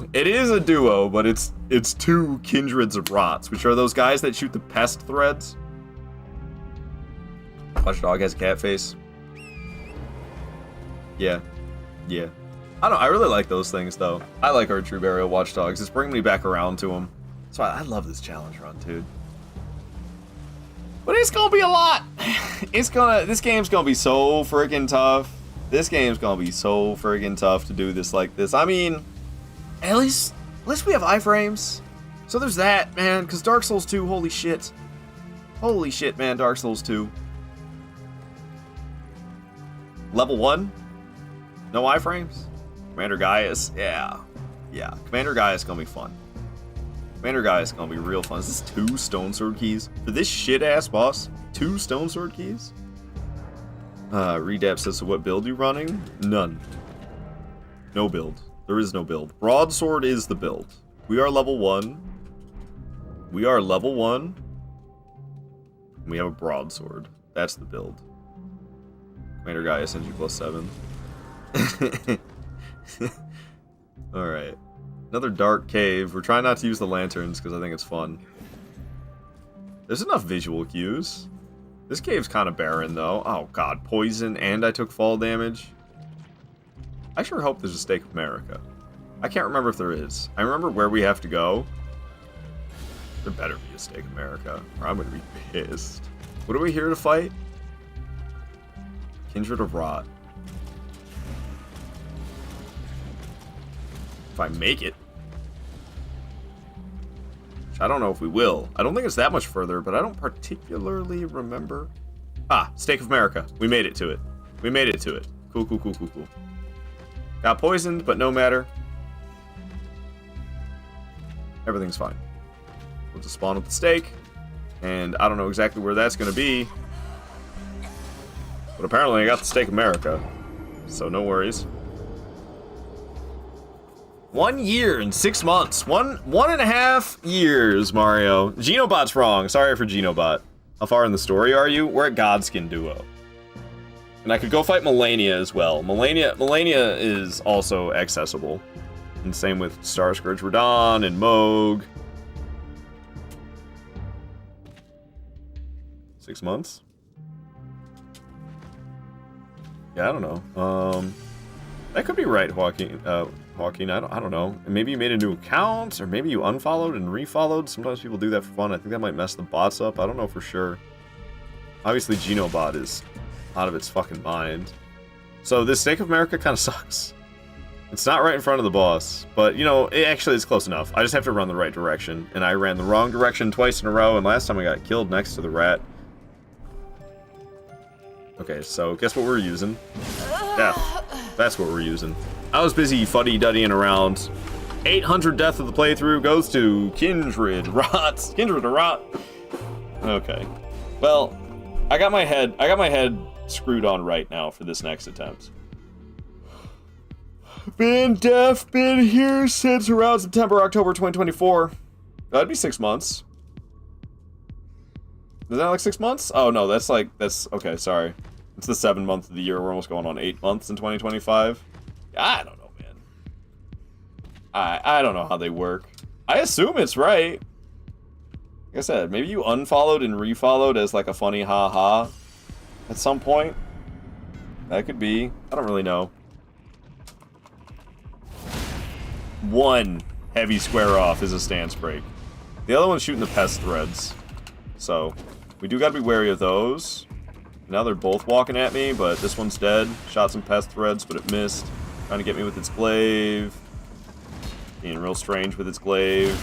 But it's 2 Kindreds of Rots, which are those guys that shoot the pest threads. Watchdog has a cat face. Yeah. I don't know. I really like those things, though. I like Erdtree Burial Watchdogs. It's bringing me back around to them. That's why I love this challenge run, dude. But it's gonna be a lot. This game's gonna be so friggin' tough. This game's gonna be so friggin' tough to do this like this. I mean, at least we have iframes. So there's that, man. Because Dark Souls 2, holy shit, man, Dark Souls 2. Level 1, no iframes. Commander Gaius, yeah. Commander Gaius gonna be fun. Commander Gaius gonna be real fun. Is this 2 Stone Sword keys? For this shit-ass boss, 2 Stone Sword keys? Redap says, so what build you running? None. No build. There is no build. Broadsword is the build. We are level 1. We have a broadsword. That's the build. Commander Gaius NG +7. Alright. Another dark cave. We're trying not to use the lanterns because I think it's fun. There's enough visual cues. This cave's kind of barren, though. Oh, God. Poison, and I took fall damage. I sure hope there's a Stake of America. I can't remember if there is. I remember where we have to go. There better be a Stake of America, or I'm going to be pissed. What are we here to fight? Kindred of Rot. If I make it. Which I don't know if we will. I don't think it's that much further, but I don't particularly remember. Ah, Stake of America. We made it to it. Cool. Got poisoned, but no matter. Everything's fine. We'll just spawn with the stake. And I don't know exactly where that's going to be. But apparently I got the Stake America. So no worries. 1 year and 6 months. One and a half years, Mario. Genobot's wrong. Sorry for Genobot. How far in the story are you? We're at Godskin Duo. And I could go fight Melania as well. Melania is also accessible. And same with Star Scourge Radon and Moog. 6 months? Yeah, I don't know. That could be right, Joaquin. I don't know. Maybe you made a new account, or maybe you unfollowed and refollowed. Sometimes people do that for fun. I think that might mess the bots up. I don't know for sure. Obviously, Genobot is out of its fucking mind. So this Stake of America kind of sucks. It's not right in front of the boss, but, you know, actually it's close enough. I just have to run the right direction, and I ran the wrong direction twice in a row, and last time I got killed next to the rat. Okay, so guess what we're using? Death. That's what we're using. I was busy fuddy-duddying around. 800 death of the playthrough goes to Kindred Rot. Kindred Rot. Okay. Well, I got my head screwed on right now for this next attempt. Been here since around September, October 2024. That'd be 6 months. Is that like 6 months? Oh no, that's okay, sorry. It's the 7th month of the year. We're almost going on 8 months in 2025. I don't know, man. I don't know how they work. I assume it's right. Like I said, maybe you unfollowed and refollowed as like a funny ha-ha at some point. That could be. I don't really know. 1 heavy square off is a stance break. The other one's shooting the pest threads. So, we do gotta be wary of those. Now they're both walking at me, but this one's dead. Shot some pest threads, but it missed. Trying to get me with its glaive. Being real strange with its glaive.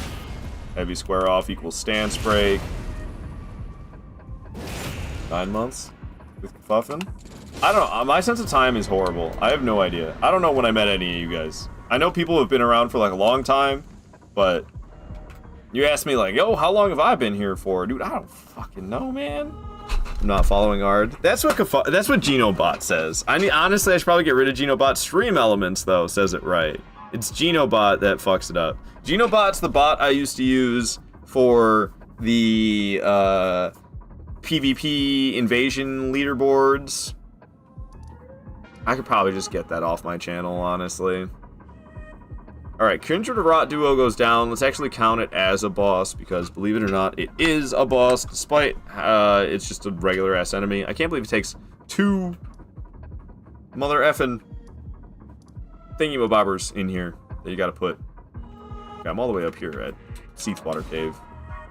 Heavy square off equals stance break. 9 months with Kafuffin? I don't know. My sense of time is horrible. I have no idea. I don't know when I met any of you guys. I know people who have been around for like a long time, but you asked me like, yo, how long have I been here for? Dude, I don't fucking know, man. I'm not following Ard. That's what Genobot says. Honestly, I should probably get rid of Genobot. Stream Elements, though, says it right. It's Genobot that fucks it up. Genobot's the bot I used to use for the PvP invasion leaderboards. I could probably just get that off my channel, honestly. Alright, Kindred Rot Duo goes down. Let's actually count it as a boss, because believe it or not, it is a boss, despite it's just a regular-ass enemy. I can't believe it takes 2 mother effing thingy-mabobbers in here that you gotta put. Okay, I'm all the way up here at Seathwater Cave.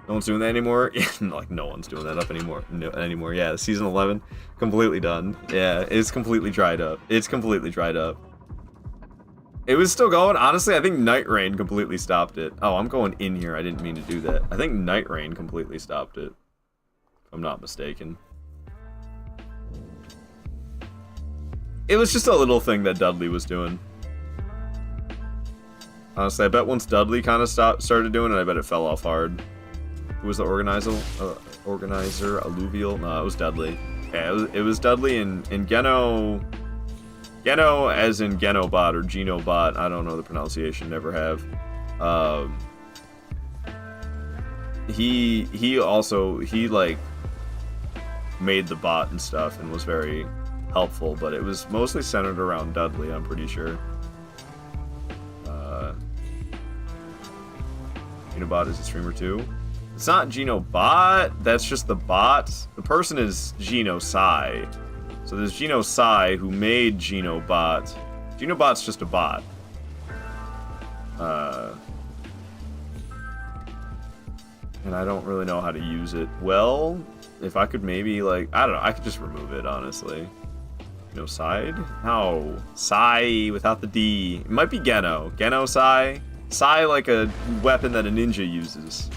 No one's doing that anymore? Like, no one's doing that up anymore. No, anymore. Yeah, season 11, completely done. Yeah, it's completely dried up. It's completely dried up. It was still going. Honestly, I think Night Rain completely stopped it. Oh, I'm going in here. I didn't mean to do that. I think Night Rain completely stopped it. If I'm not mistaken. It was just a little thing that Dudley was doing. Honestly, I bet once Dudley kind of started doing it, I bet it fell off hard. Who was the organizer? Alluvial? No, it was Dudley. Yeah, it was Dudley and Geno... Geno as in Genobot or Genobot. I don't know the pronunciation, never have. He like made the bot and stuff and was very helpful, but it was mostly centered around Dudley, I'm pretty sure. Genobot is a streamer too. It's not Genobot, that's just the bot. The person is Genosai. So there's Genosai who made Genobot. Genobot's just a bot. And I don't really know how to use it well. If I could maybe, like, I don't know, I could just remove it, honestly. Genoside? No. Sai without the D. It might be Geno. Genosai? Sai like a weapon that a ninja uses.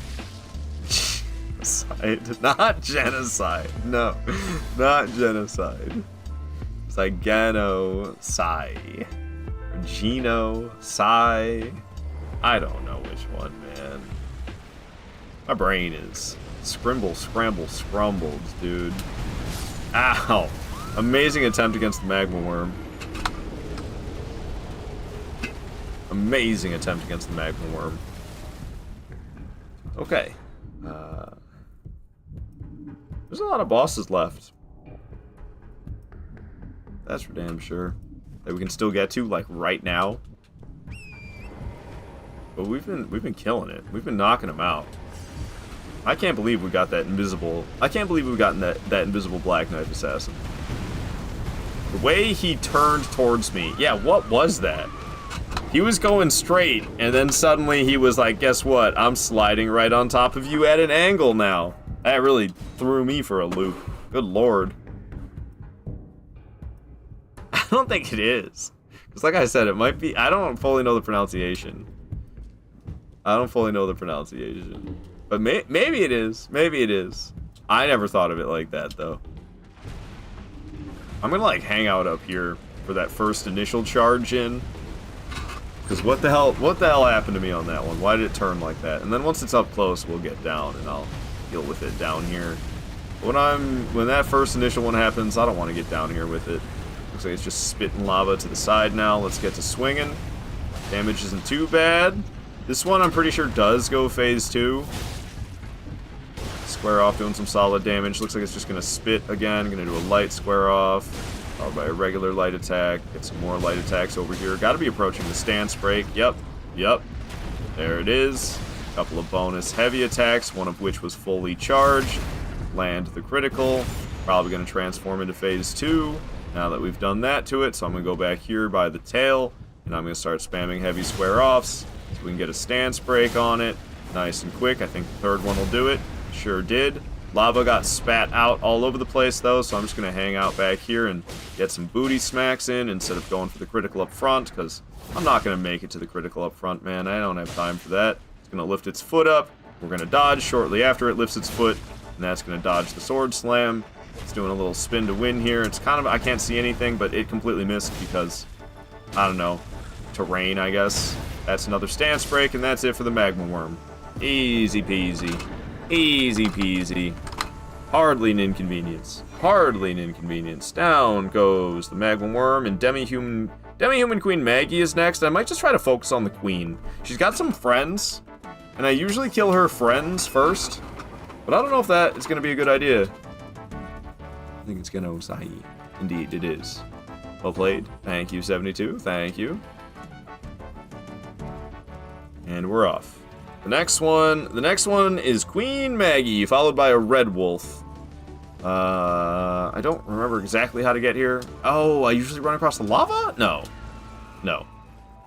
Genocide. Not genocide. No. Not genocide. It's like Genosai. Or Genosai. I don't know which one, man. My brain is scrambled, scrumbled, dude. Ow! Amazing attempt against the magma worm. Amazing attempt against the magma worm. Okay. There's a lot of bosses left. That's for damn sure. That we can still get to, like, right now. But we've been killing it. We've been knocking them out. I can't believe we got that invisible... I can't believe we've gotten that invisible Black Knight Assassin. The way he turned towards me... Yeah, what was that? He was going straight, and then suddenly he was like, guess what? I'm sliding right on top of you at an angle now. That really threw me for a loop. Good lord. I don't think it is. Because like I said, it might be... I don't fully know the pronunciation. But maybe it is. Maybe it is. I never thought of it like that, though. I'm gonna, like, hang out up here for that first initial charge in. Because what the hell happened to me on that one? Why did it turn like that? And then once it's up close, we'll get down, and I'll deal with it down here. When that first initial one happens, I don't want to get down here with it. Looks like it's just spitting lava to the side now. Let's get to swinging. Damage isn't too bad. This one I'm pretty sure does go phase 2. Square off doing some solid damage. Looks like it's just going to spit again. Going to do a light square off. Followed by a regular light attack. Get some more light attacks over here. Got to be approaching the stance break. Yep. There it is. A couple of bonus heavy attacks, one of which was fully charged. Land the critical. Probably going to transform into phase 2. Now that we've done that to it, so I'm going to go back here by the tail. And I'm going to start spamming heavy square offs. So we can get a stance break on it. Nice and quick. I think the third one will do it. Sure did. Lava got spat out all over the place, though, so I'm just going to hang out back here and get some booty smacks in instead of going for the critical up front, because I'm not going to make it to the critical up front, man. I don't have time for that. It's going to lift its foot up. We're going to dodge shortly after it lifts its foot, and that's going to dodge the sword slam. It's doing a little spin to win here. It's kind of, I can't see anything, but it completely missed because, I don't know, terrain, I guess. That's another stance break, and that's it for the magma worm. Easy peasy. Easy peasy. Hardly an inconvenience. Hardly an inconvenience. Down goes the magma worm, and Demi-Human Queen Maggie is next. I might just try to focus on the queen. She's got some friends, and I usually kill her friends first, but I don't know if that is going to be a good idea. I think it's going to Osai. Indeed, it is. Well played. Thank you, 72. Thank you. And we're off. The next one is Queen Maggie, followed by a red wolf. I don't remember exactly how to get here. Oh, I usually run across the lava? No.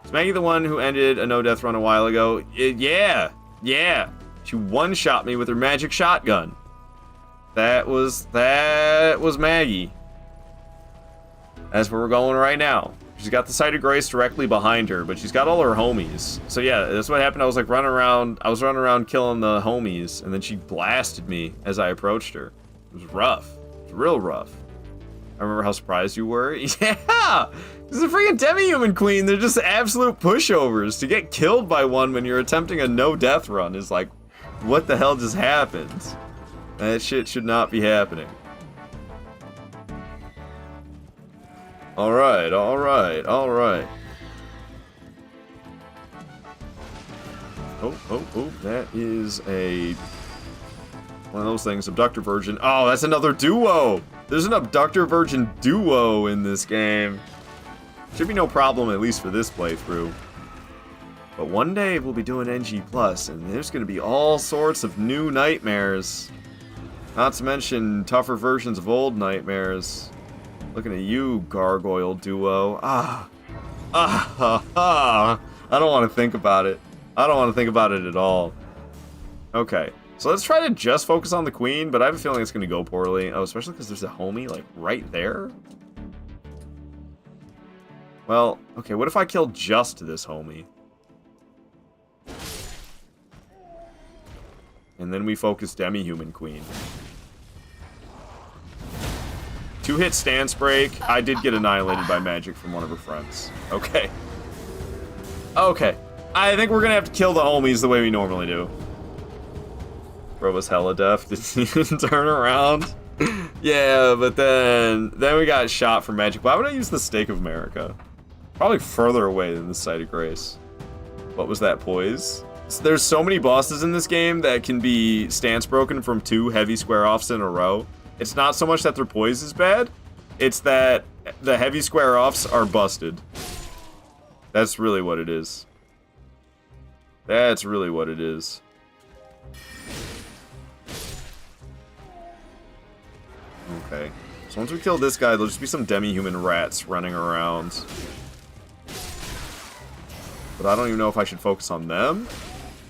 Is Maggie the one who ended a no-death run a while ago? Yeah. She one-shot me with her magic shotgun. That was Maggie. That's where we're going right now. She's got the Sight of Grace directly behind her, but she's got all her homies. So yeah, that's what happened. I was running around killing the homies, and then she blasted me as I approached her. It was rough. It was real rough. I remember how surprised you were. Yeah! This is a freaking demi-human queen. They're just absolute pushovers. To get killed by one when you're attempting a no-death run is like, what the hell just happened? That shit should not be happening. Alright. Oh, that is one of those things, abductor virgin. Oh, that's another duo! There's an abductor virgin duo in this game. Should be no problem, at least for this playthrough. But one day we'll be doing NG+, and there's gonna be all sorts of new nightmares. Not to mention tougher versions of old nightmares. Looking at you, gargoyle duo. I don't want to think about it. I don't want to think about it at all. Okay, so let's try to just focus on the queen, but I have a feeling it's going to go poorly. Oh, especially because there's a homie, like, right there? Well, okay, what if I kill just this homie? And then we focus demi-human queen. 2-hit stance break. I did get annihilated by magic from one of her friends. Okay. I think we're gonna have to kill the homies the way we normally do. Bro was hella deaf. Didn't even turn around. Yeah, but then we got shot for magic. Why would I use the Stake of America? Probably further away than the Sight of Grace. What was that, poise? There's so many bosses in this game that can be stance broken from 2 heavy square offs in a row. It's not so much that their poise is bad, it's that the heavy square offs are busted. That's really what it is. That's really what it is. Okay. So once we kill this guy, there'll just be some demi-human rats running around. But I don't even know if I should focus on them.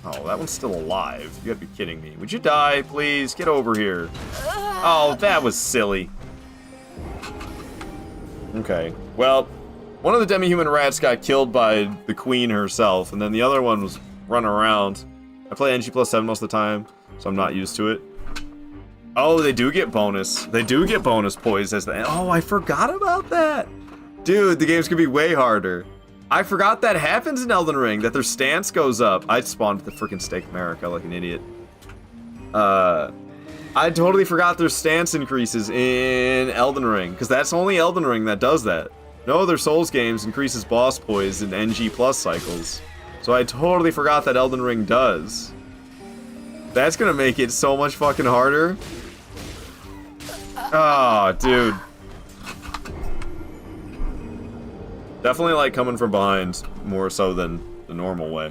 Oh, that one's still alive. You gotta be kidding me. Would you die, please? Get over here. Oh, that was silly. Okay. Well, one of the demi-human rats got killed by the queen herself, and then the other one was running around. I play NG+7 most of the time, so I'm not used to it. Oh, they do get bonus. They do get bonus poise as the... Oh, I forgot about that. Dude, the game's gonna be way harder. I forgot that happens in Elden Ring, that their stance goes up. I spawned the freaking Stake America like an idiot. I totally forgot their stance increases in Elden Ring, because that's only Elden Ring that does that. No other Souls games increases boss poise in NG+ cycles. So I totally forgot that Elden Ring does. That's gonna make it so much fucking harder. Oh, dude. Definitely like coming from behind more so than the normal way.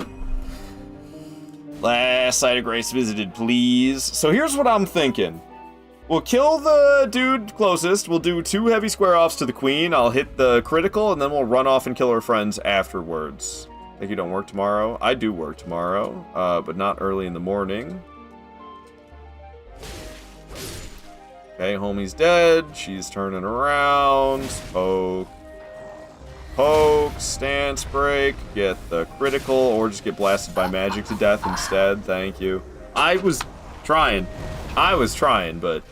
Last Sight of Grace visited, please. So here's what I'm thinking. We'll kill the dude closest. We'll do 2 heavy square offs to the queen. I'll hit the critical, and then we'll run off and kill our friends afterwards. Think you don't work tomorrow? I do work tomorrow, but not early in the morning. Okay, homie's dead. She's turning around. Poke. Poke, stance break, get the critical, or just get blasted by magic to death instead. Thank you. I was trying, but...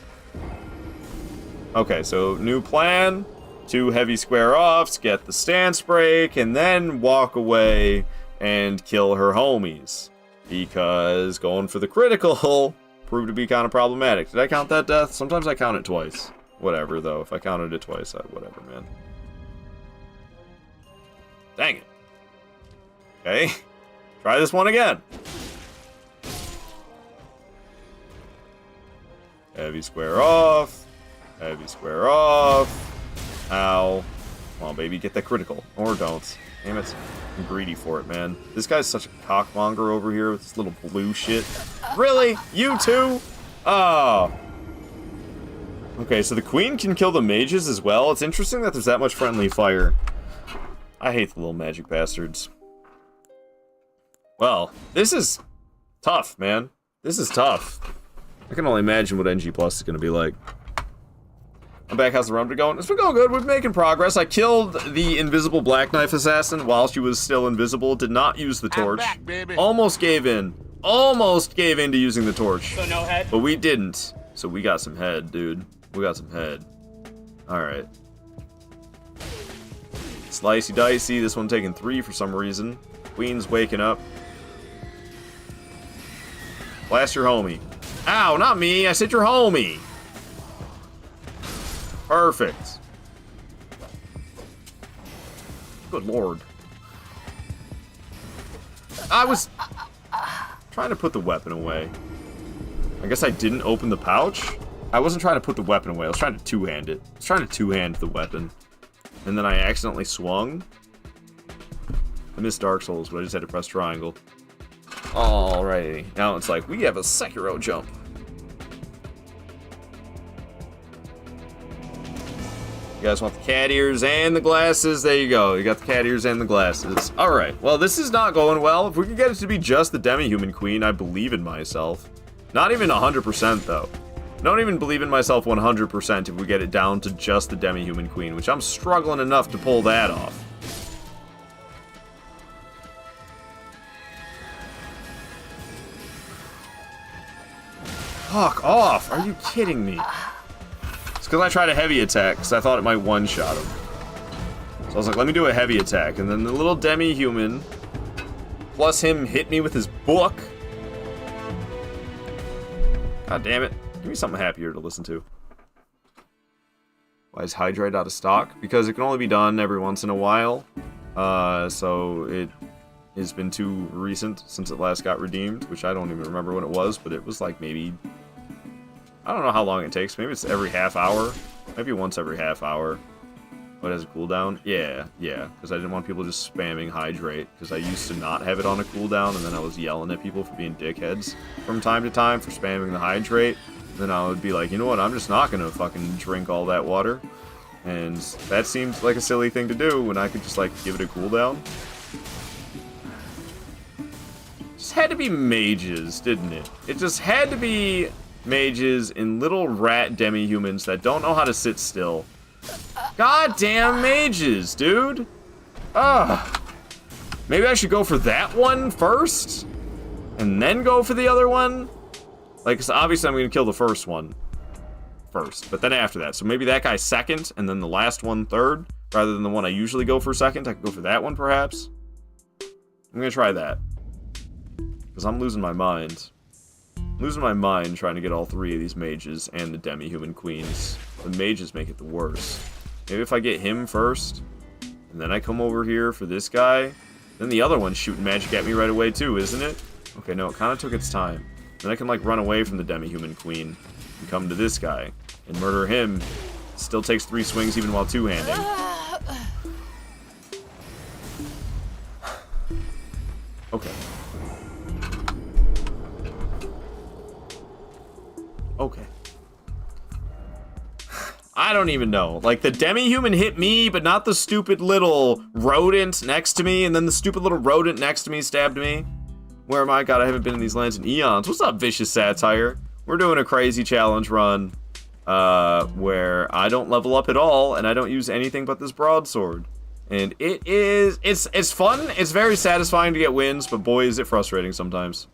Okay, so new plan. 2 heavy square offs, get the stance break, and then walk away and kill her homies. Because going for the critical proved to be kind of problematic. Did I count that death? Sometimes I count it twice. Whatever, though. If I counted it twice, whatever, man. Dang it. Okay. Try this one again. Heavy square off. Heavy square off. Ow. Come on, baby. Get that critical. Or don't. Damn it. I'm greedy for it, man. This guy's such a cockmonger over here with this little blue shit. Really? You too? Oh. Okay, so the queen can kill the mages as well. It's interesting that there's that much friendly fire. I hate the little magic bastards. Well, this is tough, man. This is tough. I can only imagine what NG+ is going to be like. I'm back. How's the run been going? It's been going good. We're making progress. I killed the invisible Black Knife assassin while she was still invisible. Did not use the torch. Back, baby. Almost gave in. Almost gave in to using the torch. So no head? But we didn't. So we got some head, dude. We got some head. Alright. Slicey dicey. This one taking 3 for some reason. Queen's waking up. Blast your homie. Ow, not me. I said your homie. Perfect. Good lord. I was trying to put the weapon away. I guess I didn't open the pouch? I wasn't trying to put the weapon away. I was trying to two-hand it. I was trying to two-hand the weapon. And then I accidentally swung. I missed Dark Souls, but I just had to press triangle. Alrighty. Now it's like, we have a Sekiro jump. You guys want the cat ears and the glasses? There you go. You got the cat ears and the glasses. Alright. Well, this is not going well. If we can get it to be just the demi-human queen, I believe in myself. Not even 100%, though. Don't even believe in myself 100% if we get it down to just the demi-human queen, which I'm struggling enough to pull that off. Fuck off! Are you kidding me? It's because I tried a heavy attack, because I thought it might one-shot him. So I was like, let me do a heavy attack. And then the little demi-human, plus him hit me with his book. God damn it. Give me something happier to listen to. Why is Hydrate out of stock? Because it can only be done every once in a while. So it has been too recent since it last got redeemed, which I don't even remember when it was, but it was like maybe... I don't know how long it takes. Maybe it's every half hour. Maybe once every half hour. Oh, it has a cooldown? Yeah, because I didn't want people just spamming Hydrate, because I used to not have it on a cooldown, and then I was yelling at people for being dickheads from time to time for spamming the Hydrate. Then I would be like, you know what, I'm just not gonna fucking drink all that water. And that seemed like a silly thing to do when I could just, like, give it a cooldown. Just had to be mages, didn't it? It just had to be mages and little rat demi-humans that don't know how to sit still. Goddamn mages, dude! Ugh. Maybe I should go for that one first? And then go for the other one? Like, 'cause obviously I'm gonna kill the first one first, but then after that. So maybe that guy second, and then the last one third, rather than the one I usually go for second. I could go for that one, perhaps. I'm gonna try that. Because I'm losing my mind. I'm losing my mind trying to get all three of these mages and the demi-human queens. The mages make it the worst. Maybe if I get him first, and then I come over here for this guy, then the other one's shooting magic at me right away too, isn't it? Okay, no, it kind of took its time. Then I can, like, run away from the demi-human queen and come to this guy and murder him. Still takes 3 swings even while two-handing. Okay. Okay. I don't even know. Like, the demi-human hit me, but not the stupid little rodent next to me, and then the stupid little rodent next to me stabbed me. Where am I? God, I haven't been in these lands in eons. What's up, Vicious Satire? We're doing a crazy challenge run, where I don't level up at all, and I don't use anything but this broadsword. And it's fun, it's very satisfying to get wins, but boy is it frustrating sometimes.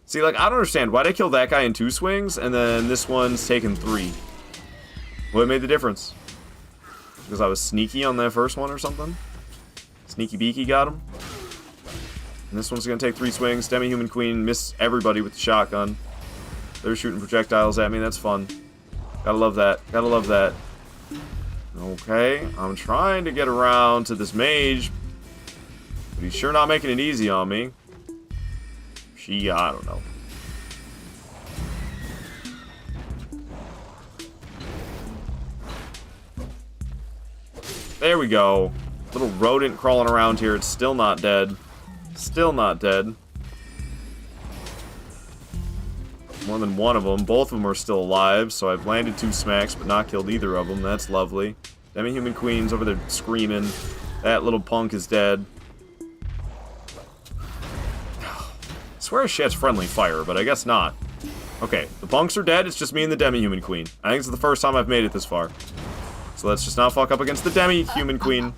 See, like, I don't understand, why'd I kill that guy in 2 swings, and then this one's taken 3? What made the difference? Because I was sneaky on that first one or something? Sneaky beaky got him? And this one's gonna take 3 swings. Demi-human queen, miss everybody with the shotgun. They're shooting projectiles at me, that's fun. Gotta love that, gotta love that. Okay, I'm trying to get around to this mage, but he's sure not making it easy on me. I don't know. There we go. Little rodent crawling around here, it's still not dead. Still not dead. More than one of them. Both of them are still alive, so I've landed 2 smacks, but not killed either of them. That's lovely. Demi-human queen's over there screaming. That little punk is dead. I swear she has friendly fire, but I guess not. Okay, the punks are dead, it's just me and the demi-human queen. I think it's the first time I've made it this far. So let's just not fuck up against the demi-human queen.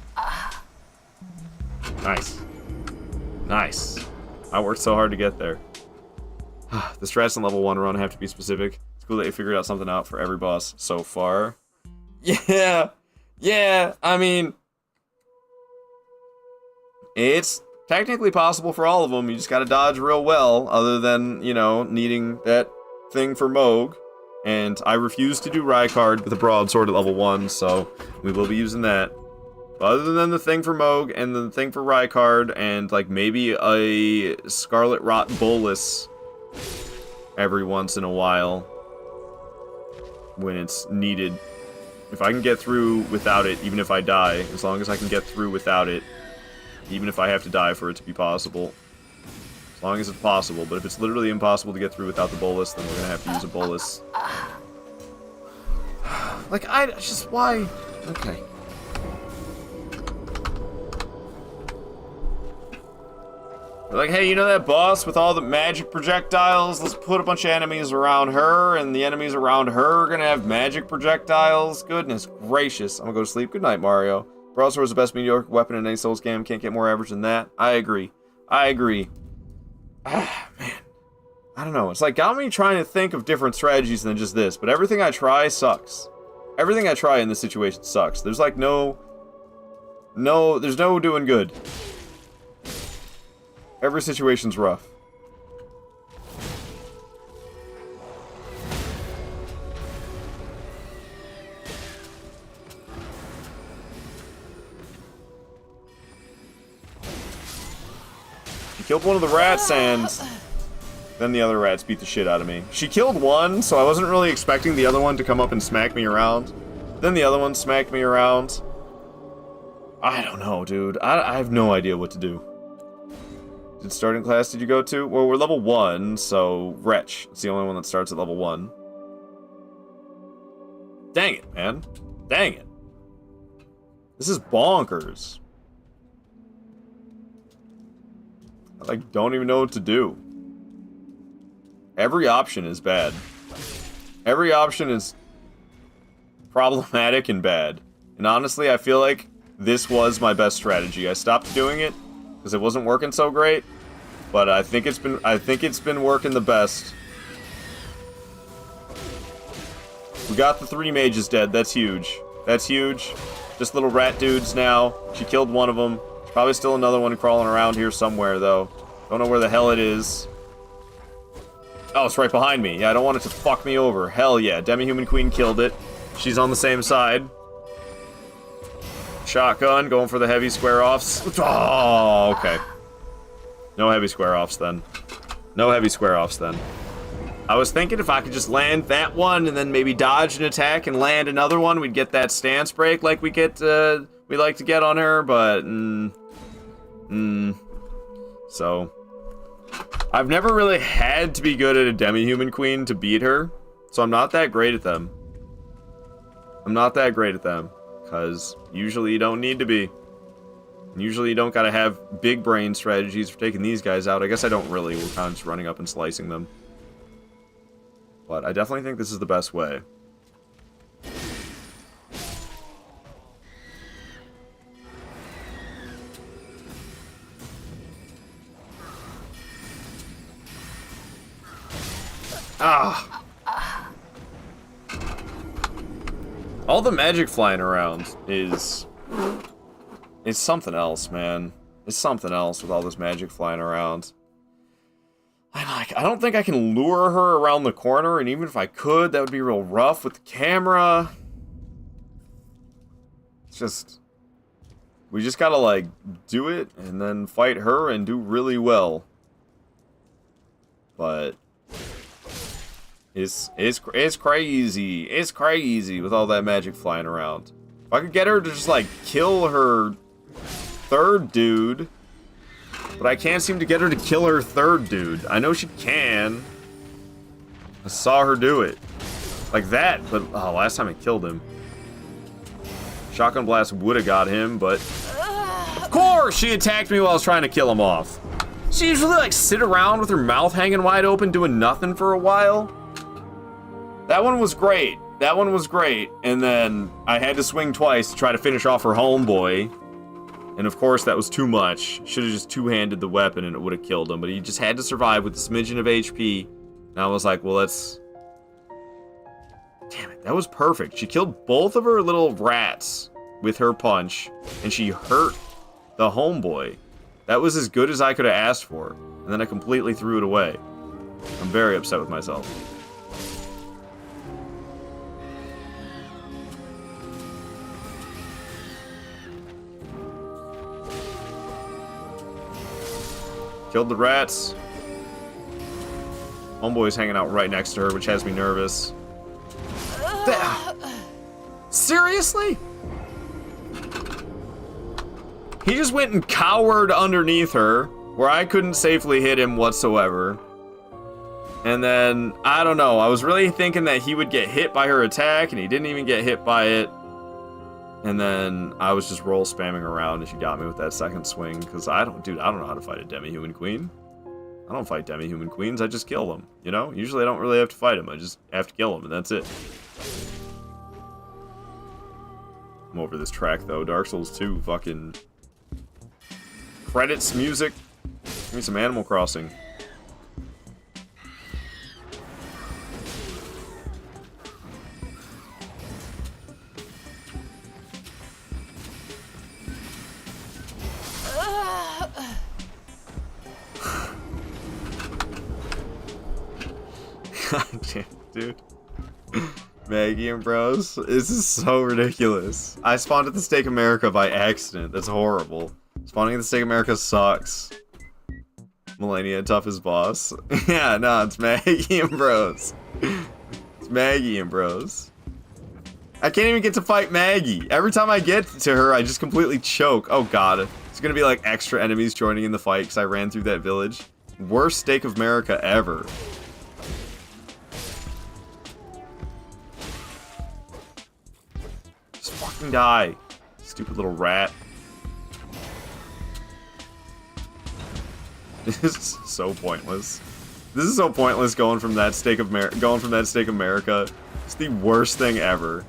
Nice. Nice. I worked so hard to get there. The strats in level 1 run have to be specific. It's cool that you figured out something out for every boss so far. Yeah. Yeah, I mean... It's technically possible for all of them. You just gotta dodge real well, other than, you know, needing that thing for Moog. And I refuse to do Rykard with a broadsword at level 1, so we will be using that. Other than the thing for Moog and the thing for Rykard and, like, maybe a Scarlet Rot Bolus every once in a while when it's needed. If I can get through without it, even if I die, as long as I can get through without it, even if I have to die for it to be possible. As long as it's possible, but if it's literally impossible to get through without the bolus, then we're gonna have to use a bolus. Like, just, why? Okay. They're like, hey, you know that boss with all the magic projectiles? Let's put a bunch of enemies around her, and the enemies around her are gonna have magic projectiles? Goodness gracious. I'm gonna go to sleep. Good night, Mario. Broadsword is the best mediocre weapon in any Souls game. Can't get more average than that. I agree. I agree. Ah, man. I don't know. It's like got me trying to think of different strategies than just this, but everything I try sucks. Everything I try in this situation sucks. There's like there's no doing good. Every situation's rough. She killed one of the rats, and then the other rats beat the shit out of me. She killed one, so I wasn't really expecting the other one to come up and smack me around. Then the other one smacked me around. I don't know, dude. I have no idea what to do. Did starting class did you go to? Well, we're level 1, so Wretch. It's the only one that starts at level 1. Dang it, man. Dang it. This is bonkers. I, like, don't even know what to do. Every option is bad. Every option is problematic and bad. And honestly, I feel like this was my best strategy. I stopped doing it because it wasn't working so great, but I think it's been working the best. We got the 3 mages dead. That's huge. That's huge. Just little rat dudes now. She killed one of them. There's probably still another one crawling around here somewhere, though. Don't know where the hell it is. Oh, it's right behind me. Yeah, I don't want it to fuck me over. Hell yeah. Demi-Human Queen killed it. She's on the same side. Shotgun, going for the heavy square-offs. Oh, okay. No heavy square-offs, then. No heavy square-offs, then. I was thinking if I could just land that one and then maybe dodge an attack and land another one, we'd get that stance break like we like to get on her, but so I've never really had to be good at a demi-human queen to beat her, so I'm not that great at them. I'm not that great at them, because usually you don't need to be. Usually you don't gotta have big brain strategies for taking these guys out. I guess I don't really. We're kind of just running up and slicing them. But I definitely think this is the best way. Ah! All the magic flying around is something else, man. It's something else with all this magic flying around. I don't think I can lure her around the corner, and even if I could, that would be real rough with the camera. It's just... we just gotta, like, do it, and then fight her and do really well. But... It's crazy. It's crazy with all that magic flying around. If I could get her to just, like, kill her third dude... But I can't seem to get her to kill her third dude. I know she can. I saw her do it. Like that, but oh, last time I killed him. Shotgun blast would have got him, but... Of course she attacked me while I was trying to kill him off. She usually like sit around with her mouth hanging wide open doing nothing for a while. That one was great. That one was great. And then I had to swing twice to try to finish off her homeboy. And of course, that was too much. Should have just two-handed the weapon and it would have killed him. But he just had to survive with a smidgen of HP. And I was like, well, let's... Damn it, that was perfect. She killed both of her little rats with her punch. And she hurt the homeboy. That was as good as I could have asked for. And then I completely threw it away. I'm very upset with myself. Killed the rats. Homeboy's hanging out right next to her, which has me nervous. Seriously? He just went and cowered underneath her, where I couldn't safely hit him whatsoever. And then, I don't know, I was really thinking that he would get hit by her attack, and he didn't even get hit by it. And then I was just roll spamming around and she got me with that second swing. Because I don't know how to fight a demi-human queen. I don't fight demi-human queens, I just kill them. You know? Usually I don't really have to fight them, I just have to kill them and that's it. I'm over this track though. Dark Souls 2, fucking... credits, music. Give me some Animal Crossing. God damn, dude. Maggie and bros. This is so ridiculous. I spawned at the Stake America by accident. That's horrible. Spawning at the Stake America sucks. Melania, toughest boss. Yeah, no, it's Maggie and Bros. It's Maggie and Bros. I can't even get to fight Maggie. Every time I get to her, I just completely choke. Oh god. It's gonna be like extra enemies joining in the fight because I ran through that village. Worst steak of America ever. Just fucking die. Stupid little rat. This is so pointless. This is so pointless going from that steak of America. It's the worst thing ever.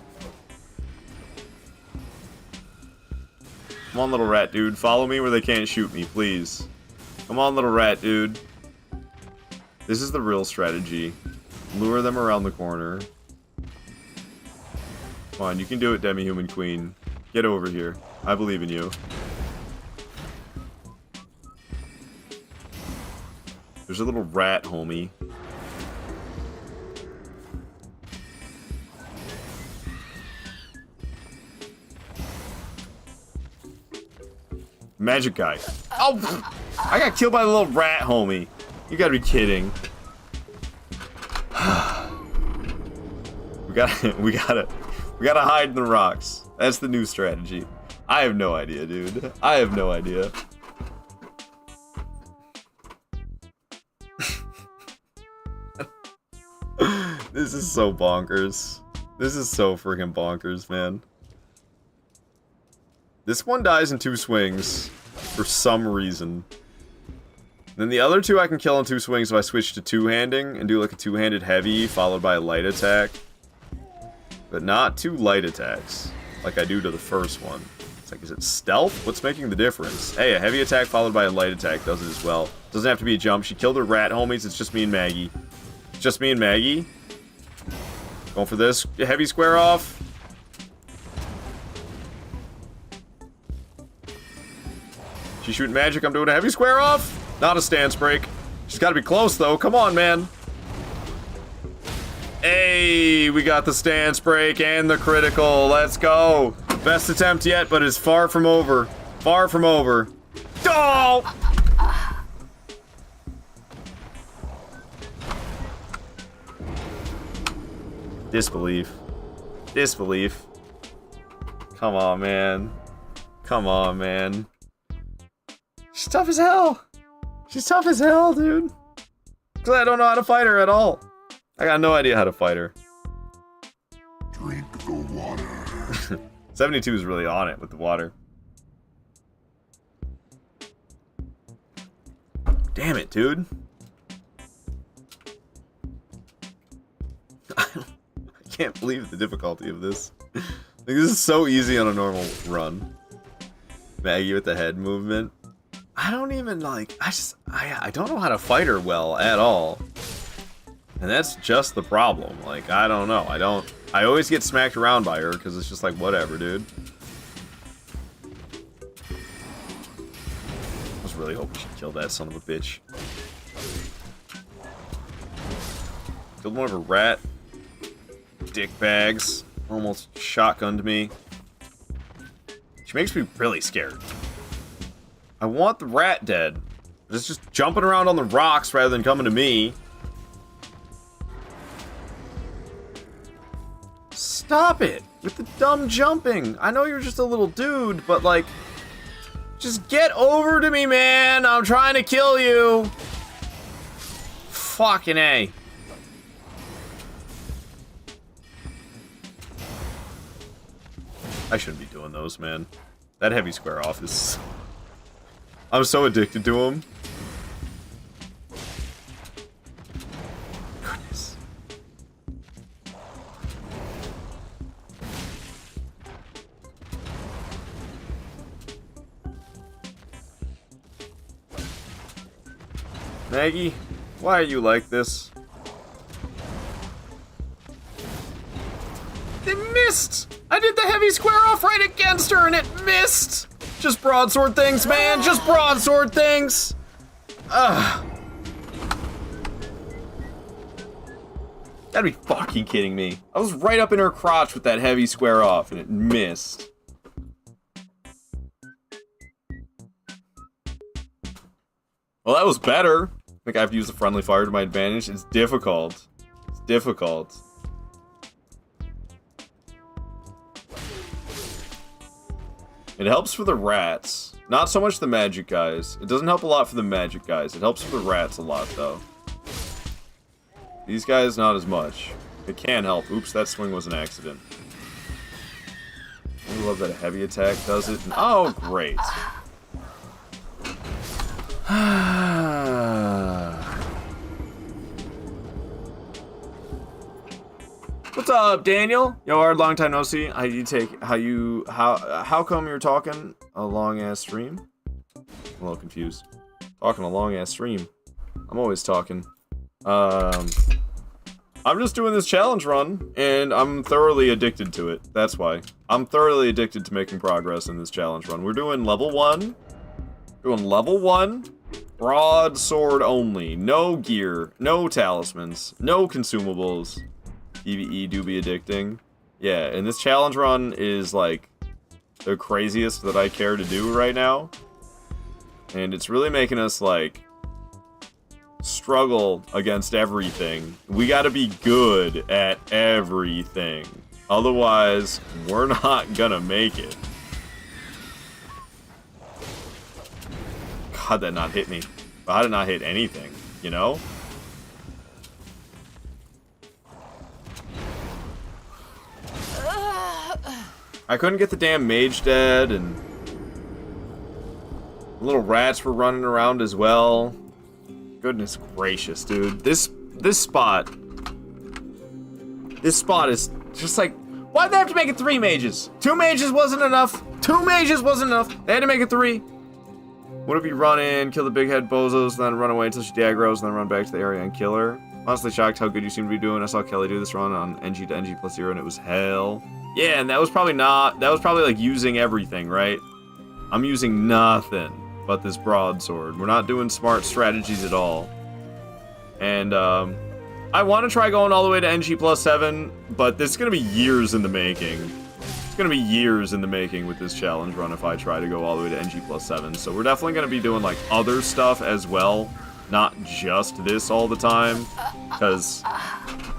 Come on, little rat dude. Follow me where they can't shoot me, please. Come on, little rat dude. This is the real strategy. Lure them around the corner. Come on, you can do it, Demi-Human Queen. Get over here. I believe in you. There's a little rat, homie. Magic guy. Oh! I got killed by the little rat, homie. You gotta be kidding. we gotta hide in the rocks. That's the new strategy. I have no idea, dude. I have no idea. This is so bonkers. This is so freaking bonkers, man. This one dies in 2 swings for some reason. Then the other 2 I can kill in 2 swings if I switch to two-handing and do like a two-handed heavy followed by a light attack. But not 2 light attacks like I do to the first one. It's like, is it stealth? What's making the difference? Hey, a heavy attack followed by a light attack does it as well. Doesn't have to be a jump. She killed her rat homies. It's just me and Maggie. It's just me and Maggie. Going for this heavy square off. She's shooting magic. I'm doing a heavy square off. Not a stance break. She's got to be close, though. Come on, man. Hey, we got the stance break and the critical. Let's go. Best attempt yet, but it's far from over. Far from over. Oh! Disbelief. Disbelief. Come on, man. Come on, man. She's tough as hell. She's tough as hell, dude. Because I don't know how to fight her at all. I got no idea how to fight her. Drink the water. 72 is really on it with the water. Damn it, dude. I can't believe the difficulty of this. Like, this is so easy on a normal run. Maggie with the head movement. I don't even like, I don't know how to fight her well at all. And that's just the problem. Like, I don't know. I always get smacked around by her because it's just like, whatever, dude. I was really hoping she'd kill that son of a bitch. Killed one of her rat dick bags. Almost shotgunned me. She makes me really scared. I want the rat dead. But it's just jumping around on the rocks rather than coming to me. Stop it with the dumb jumping. I know you're just a little dude, but like, just get over to me, man. I'm trying to kill you. Fucking A. I shouldn't be doing those, man. That heavy square off is... I'm so addicted to him. Goodness. Maggie, why are you like this? It missed! I did the heavy square off right against her and it missed! Just broadsword things, man! Just broadsword things! Ugh. Gotta be fucking kidding me. I was right up in her crotch with that heavy square off and it missed. Well, that was better. I think I have to use the friendly fire to my advantage. It's difficult. It's difficult. It helps for the rats. Not so much the magic guys. It doesn't help a lot for the magic guys. It helps for the rats a lot, though. These guys, not as much. It can help. Oops, that swing was an accident. I love that a heavy attack does it. Oh, great. What's up, Daniel? Yo, hard long time no see. How come you're talking a long ass stream? I'm a little confused. Talking a long ass stream. I'm always talking. I'm just doing this challenge run, and I'm thoroughly addicted to it. That's why. I'm thoroughly addicted to making progress in this challenge run. We're doing level 1. Doing level 1. Broadsword only. No gear. No talismans. No consumables. PvE do be addicting. Yeah, and this challenge run is, like, the craziest that I care to do right now. And it's really making us, like, struggle against everything. We gotta be good at everything. Otherwise, we're not gonna make it. God, that not hit me. How did not hit anything, you know? I couldn't get the damn mage dead, and little rats were running around as well. Goodness gracious, dude. This spot is just like, why'd they have to make it 3 mages? 2 mages wasn't enough. 2 mages wasn't enough. They had to make it 3. What if you run in, kill the big head bozos, then run away until she daggros, and then run back to the area and kill her? Honestly shocked how good you seem to be doing. I saw Kelly do this run on NG to NG plus 0, and it was hell. Yeah, and that was probably like using everything, right? I'm using nothing but this broadsword. We're not doing smart strategies at all. And, I want to try going all the way to NG plus 7, but this is going to be years in the making. It's going to be years in the making with this challenge run if I try to go all the way to NG plus 7. So we're definitely going to be doing, like, other stuff as well. Not just this all the time. Because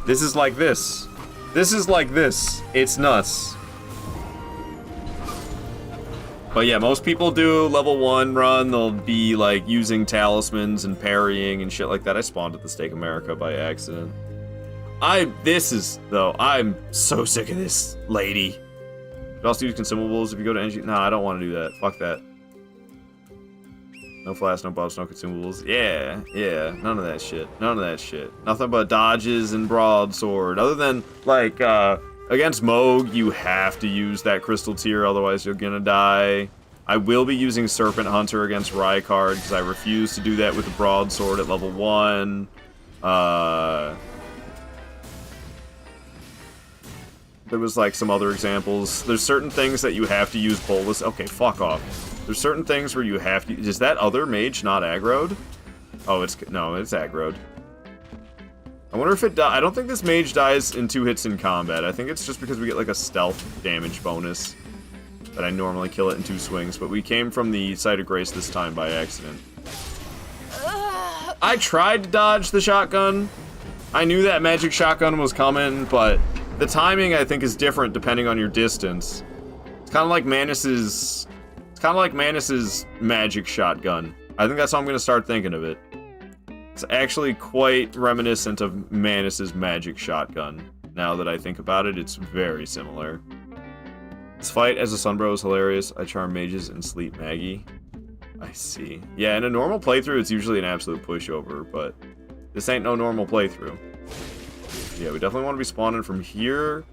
this is like this. This is like this. It's nuts. But yeah, most people do level 1 run. They'll be like using talismans and parrying and shit like that. I spawned at the Stake America by accident. I'm so sick of this lady. You also use consumables if you go to NG. Nah, I don't want to do that. Fuck that. No flash, no buffs, no consumables. Yeah, none of that shit. None of that shit. Nothing but dodges and broadsword. Other than, like, against Moog, you have to use that crystal tier, otherwise you're gonna die. I will be using Serpent Hunter against Rykard, because I refuse to do that with the broadsword at level 1. There was, like, some other examples. There's certain things that you have to use bolus. Okay, fuck off. There's certain things where you have to... Is that other mage not aggroed? Oh, no, it's aggroed. I wonder if it I don't think this mage dies in 2 hits in combat. I think it's just because we get, like, a stealth damage bonus. That I normally kill it in 2 swings. But we came from the Site of Grace this time by accident. I tried to dodge the shotgun. I knew that magic shotgun was coming, but the timing, I think, is different depending on your distance. It's kind of like Manus's... magic shotgun. I think that's how I'm going to start thinking of it. It's actually quite reminiscent of Manus's magic shotgun. Now that I think about it, it's very similar. This fight as a Sunbro is hilarious. I charm mages and sleep Maggie. I see. Yeah, in a normal playthrough, it's usually an absolute pushover, but this ain't no normal playthrough. Yeah, we definitely want to be spawning from here.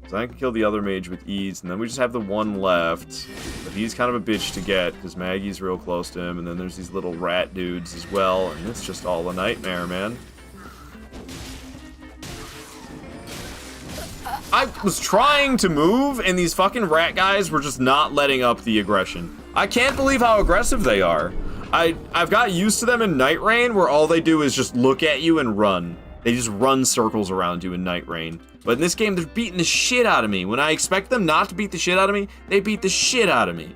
So I can kill the other mage with ease, and then we just have the one left. But he's kind of a bitch to get, because Maggie's real close to him, and then there's these little rat dudes as well, and it's just all a nightmare, man. I was trying to move, and these fucking rat guys were just not letting up the aggression. I can't believe how aggressive they are. I've got used to them in Night Rain, where all they do is just look at you and run. They just run circles around you in Night Rain. But in this game, they're beating the shit out of me. When I expect them not to beat the shit out of me, they beat the shit out of me.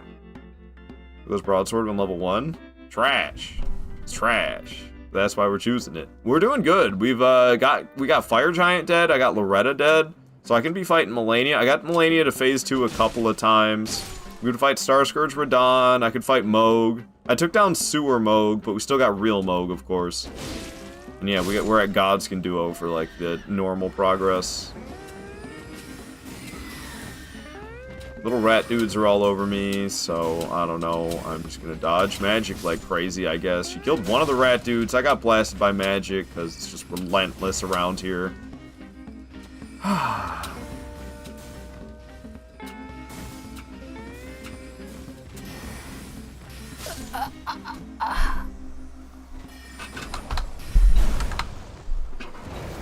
Goes broadsword on level 1. Trash. It's trash. That's why we're choosing it. We're doing good. We got Fire Giant dead. I got Loretta dead. So I can be fighting Melania. I got Melania to phase 2 a couple of times. We could fight Star Scourge Radon. I could fight Moog. I took down Sewer Moog, but we still got Real Moog, of course. And yeah, we're at Godskin Duo for, like, the normal progress. Little rat dudes are all over me, so I don't know. I'm just gonna dodge magic like crazy, I guess. She killed one of the rat dudes. I got blasted by magic, because it's just relentless around here.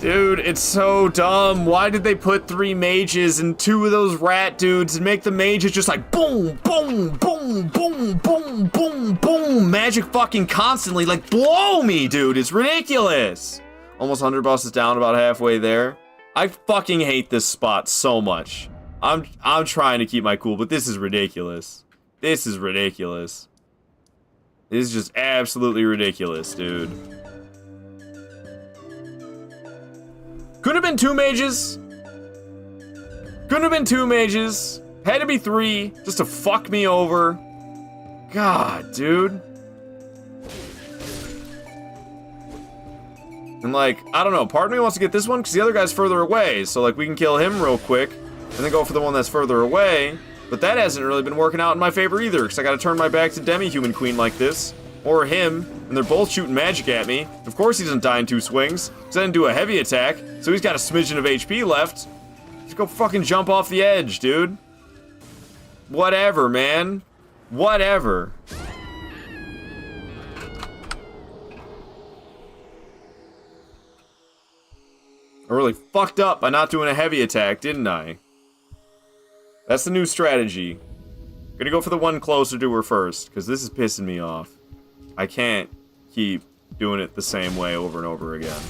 Dude, it's so dumb. Why did they put 3 mages and 2 of those rat dudes and make the mages just like boom, boom, boom, boom, boom, boom, boom, magic fucking constantly, like blow me, dude. It's ridiculous. Almost 100 bosses down, about halfway there. I fucking hate this spot so much. I'm trying to keep my cool, but this is ridiculous. This is ridiculous. This is just absolutely ridiculous, dude. Could have been 2 mages. Couldn't have been 2 mages. Had to be 3 just to fuck me over. God, dude. And like, I don't know, part of me wants to get this one because the other guy's further away. So like we can kill him real quick and then go for the one that's further away. But that hasn't really been working out in my favor either, because I gotta turn my back to Demi-Human Queen like this. Or him, and they're both shooting magic at me. Of course he doesn't die in 2 swings, because I didn't do a heavy attack, so he's got a smidgen of HP left. Just go fucking jump off the edge, dude. Whatever, man. Whatever. I really fucked up by not doing a heavy attack, didn't I? That's the new strategy. Gonna go for the one closer to her first, because this is pissing me off. I can't keep doing it the same way over and over again.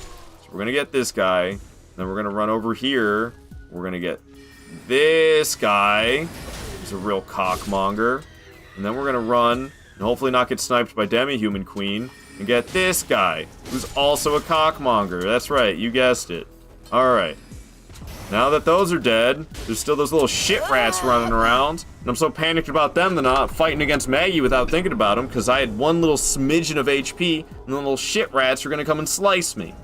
So we're gonna get this guy, then we're gonna run over here. We're gonna get this guy, who's a real cockmonger. And then we're gonna run, and hopefully not get sniped by Demi-Human Queen, and get this guy, who's also a cockmonger. That's right, you guessed it. Alright. Now that those are dead, there's still those little shit rats running around. And I'm so panicked about them that I'm not fighting against Maggie without thinking about them, because I had one little smidgen of HP, and the little shit rats are gonna come and slice me.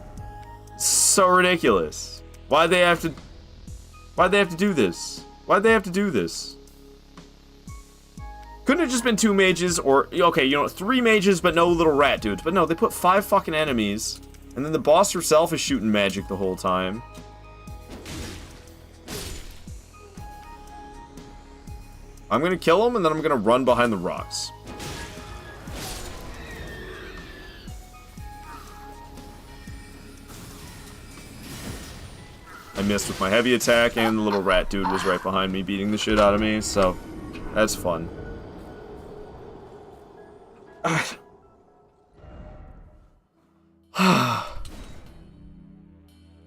So ridiculous. Why'd they have to do this? Why'd they have to do this? Couldn't have just been 2 mages, or, okay, you know, 3 mages, but no little rat dudes. But no, they put 5 fucking enemies, and then the boss herself is shooting magic the whole time. I'm gonna kill him, and then I'm gonna run behind the rocks. I missed with my heavy attack, and the little rat dude was right behind me, beating the shit out of me, so that's fun.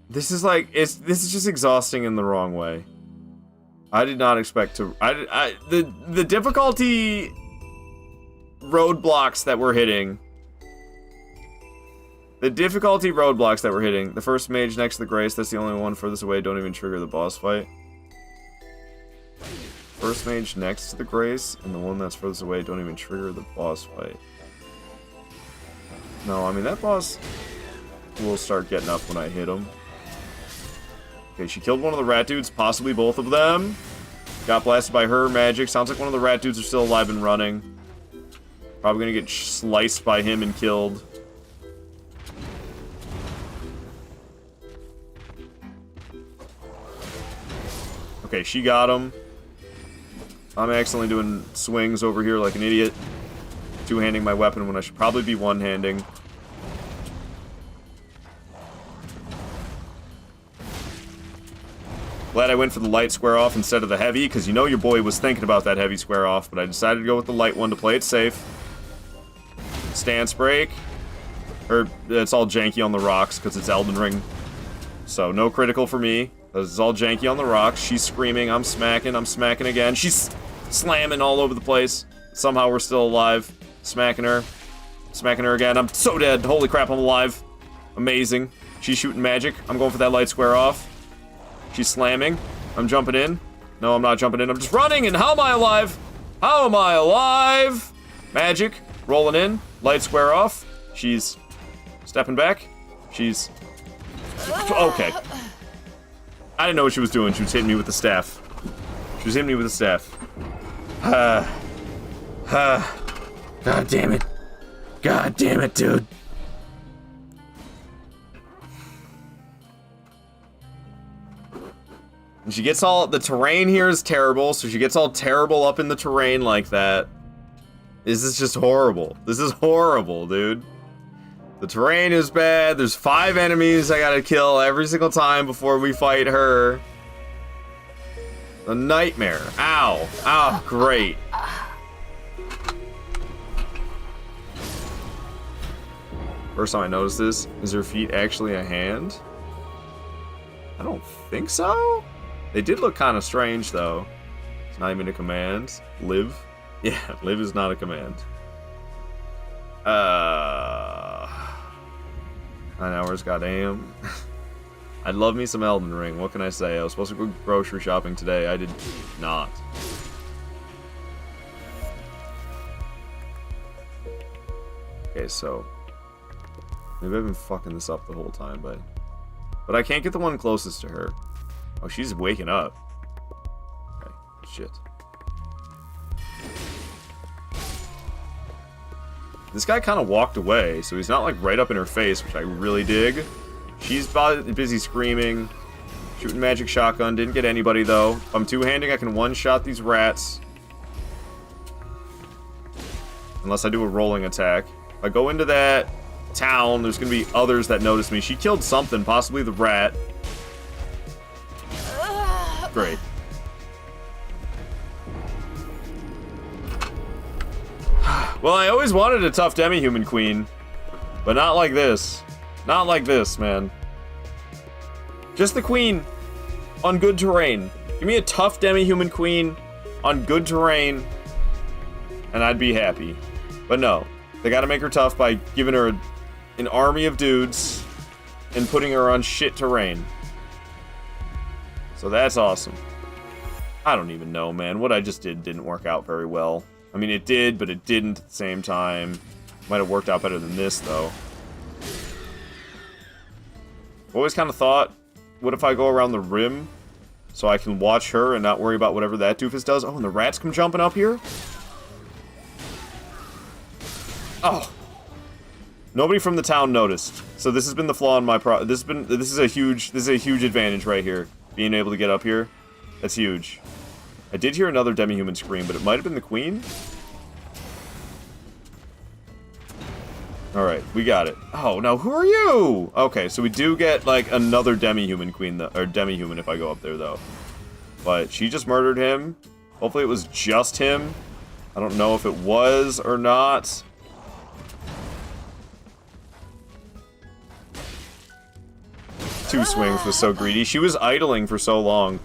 This is like, this is just exhausting in the wrong way. I did not expect to. The difficulty roadblocks that we're hitting. The difficulty roadblocks that we're hitting. The first mage next to the Grace, that's the only one furthest away. Don't even trigger the boss fight. First mage next to the Grace, and the one that's furthest away, don't even trigger the boss fight. No, I mean, that boss will start getting up when I hit him. Okay, she killed one of the rat dudes, possibly both of them. Got blasted by her magic. Sounds like one of the rat dudes are still alive and running. Probably gonna get sliced by him and killed. Okay, she got him. I'm accidentally doing swings over here like an idiot. Two-handing my weapon when I should probably be one-handing. Glad I went for the light square off instead of the heavy, because you know your boy was thinking about that heavy square off, but I decided to go with the light one to play it safe. Stance break. Or, it's all janky on the rocks, because it's Elden Ring. So, no critical for me. It's all janky on the rocks. She's screaming, I'm smacking again. She's slamming all over the place. Somehow we're still alive. Smacking her. Smacking her again. I'm so dead. Holy crap, I'm alive. Amazing. She's shooting magic. I'm going for that light square off. She's slamming. I'm jumping in. No, I'm not jumping in. I'm just running, and how am I alive? How am I alive? Magic. Rolling in. Light square off. She's stepping back. She's... Okay. I didn't know what she was doing. She was hitting me with the staff. She was hitting me with the staff. God damn it. God damn it, dude. And she gets all... The terrain here is terrible, so she gets all terrible up in the terrain like that. This is just horrible. This is horrible, dude. The terrain is bad. There's 5 enemies I gotta kill every single time before we fight her. A nightmare. Ow. Oh, great. First time I noticed this, is her feet actually a hand? I don't think so. They did look kind of strange, though. It's not even a command. Live? Yeah, live is not a command. 9 hours, goddamn. I'd love me some Elden Ring. What can I say? I was supposed to go grocery shopping today. I did not. Okay, so... Maybe I've been fucking this up the whole time, but I can't get the one closest to her. Oh, she's waking up. Okay, shit. This guy kind of walked away, so he's not like right up in her face, which I really dig. She's busy screaming, shooting magic shotgun. Didn't get anybody though. If I'm two-handing, I can one-shot these rats. Unless I do a rolling attack. If I go into that town, there's gonna be others that notice me. She killed something, possibly the rat. Great. Well, I always wanted a tough demi-human queen, but not like this. Not like this, man. Just the queen on good terrain. Give me a tough demi-human queen on good terrain, and I'd be happy. But no, they gotta make her tough by giving her an army of dudes and putting her on shit terrain. So that's awesome. I don't even know, man. What I just did didn't work out very well. I mean, it did, but it didn't at the same time. Might have worked out better than this, though. Always kind of thought, what if I go around the rim so I can watch her and not worry about whatever that doofus does? Oh, and the rats come jumping up here? Oh. Nobody from the town noticed. So this has been the flaw in my this is a huge advantage right here. Being able to get up here. That's huge. I did hear another demi-human scream, but it might have been the queen. Alright, we got it. Oh, now who are you? Okay, so we do get, like, another demi-human queen, or demi-human if I go up there, though. But she just murdered him. Hopefully it was just him. I don't know if it was or not. Two swings was so greedy. She was idling for so long.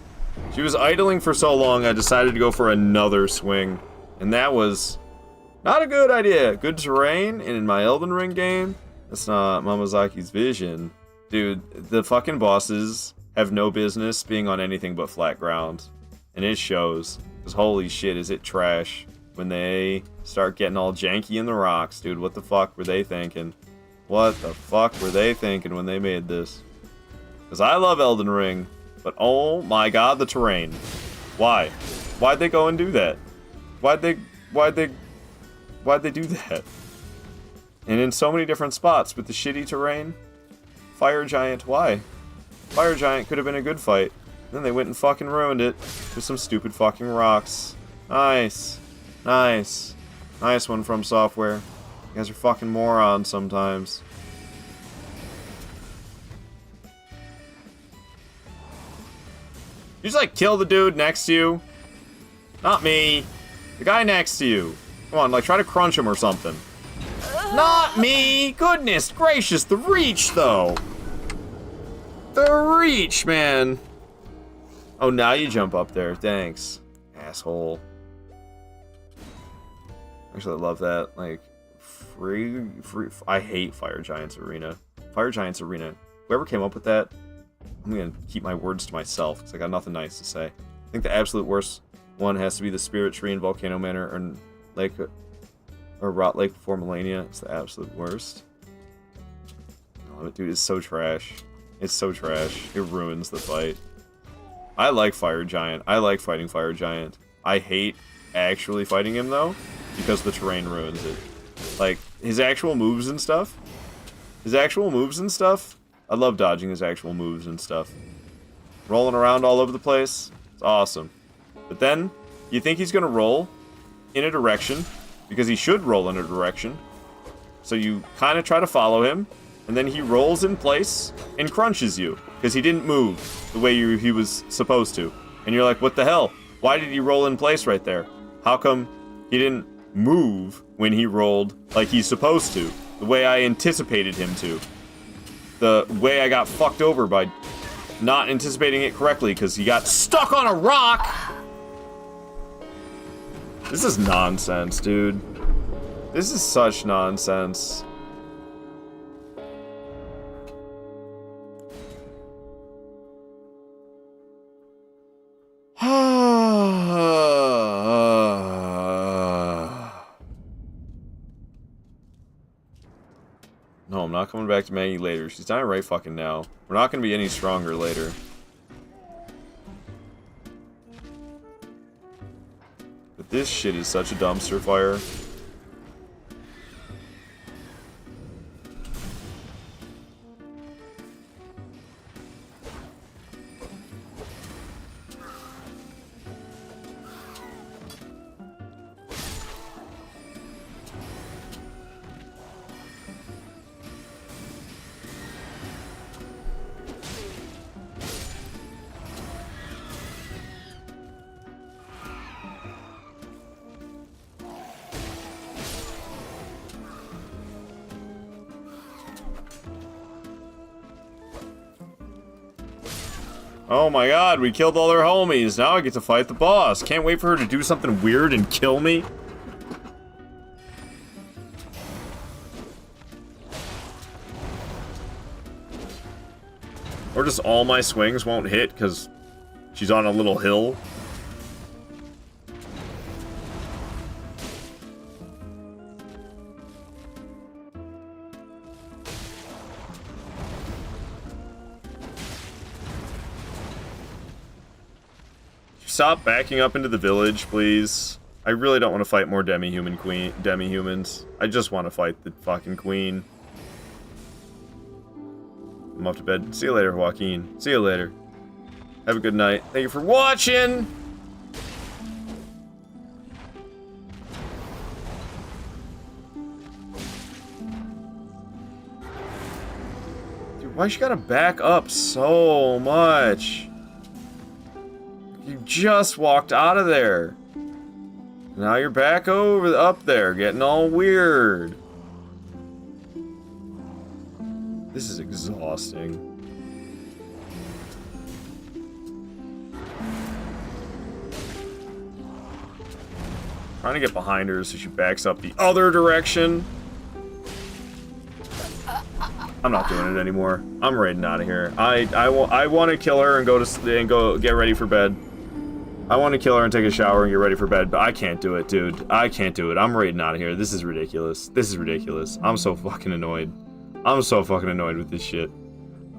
She was idling for so long, I decided to go for another swing. And that was not a good idea. Good terrain, and in my Elden Ring game, that's not Mamazaki's vision. Dude, the fucking bosses have no business being on anything but flat ground. And it shows. Because holy shit, is it trash. When they start getting all janky in the rocks, dude, what the fuck were they thinking? What the fuck were they thinking when they made this? Because I love Elden Ring. But oh my god, the terrain. Why? Why'd they go and do that? Why'd they do that? And in so many different spots with the shitty terrain. Fire Giant, why? Fire Giant could have been a good fight. Then they went and fucking ruined it with some stupid fucking rocks. Nice. Nice. Nice one From Software. You guys are fucking morons sometimes. You just, like, kill the dude next to you. Not me. The guy next to you. Come on, like, try to crunch him or something. Not me! Goodness gracious, the reach, though. The reach, man. Oh, now you jump up there. Thanks. Asshole. Actually, I love that. Like, I hate Fire Giants Arena. Fire Giants Arena. Whoever came up with that, I'm gonna keep my words to myself because I got nothing nice to say. I think the absolute worst one has to be the Spirit Tree in Volcano Manor or Lake or Rot Lake before Millennia. It's the absolute worst. Oh, dude, it's so trash. It's so trash. It ruins the fight. I like Fire Giant. I like fighting Fire Giant. I hate actually fighting him though, because the terrain ruins it. Like his actual moves and stuff. I love dodging his actual moves and stuff. Rolling around all over the place. It's awesome. But then, you think he's gonna roll in a direction, because he should roll in a direction. So you kind of try to follow him, and then he rolls in place and crunches you, because he didn't move the way he was supposed to. And you're like, what the hell? Why did he roll in place right there? How come he didn't move when he rolled like he's supposed to? The way I anticipated him to. The way I got fucked over by not anticipating it correctly because he got stuck on a rock. This is nonsense, dude. This is such nonsense. No, I'm not coming back to Maggie later. She's dying right fucking now. We're not gonna be any stronger later. But this shit is such a dumpster fire. Oh my god, we killed all their homies. Now I get to fight the boss. Can't wait for her to do something weird and kill me. Or just all my swings won't hit because she's on a little hill. Stop backing up into the village, please. I really don't want to fight more demi-humans. I just want to fight the fucking queen. I'm off to bed. See you later, Joaquin. See you later. Have a good night. Thank you for watching! Dude, why she gotta back up so much? You just walked out of there. Now you're back up there, getting all weird. This is exhausting. Trying to get behind her so she backs up the other direction. I'm not doing it anymore. I'm raiding out of here. I want to kill her and go get ready for bed. I want to kill her and take a shower and get ready for bed, but I can't do it, dude. I can't do it. I'm raiding out of here. This is ridiculous. This is ridiculous. I'm so fucking annoyed. I'm so fucking annoyed with this shit.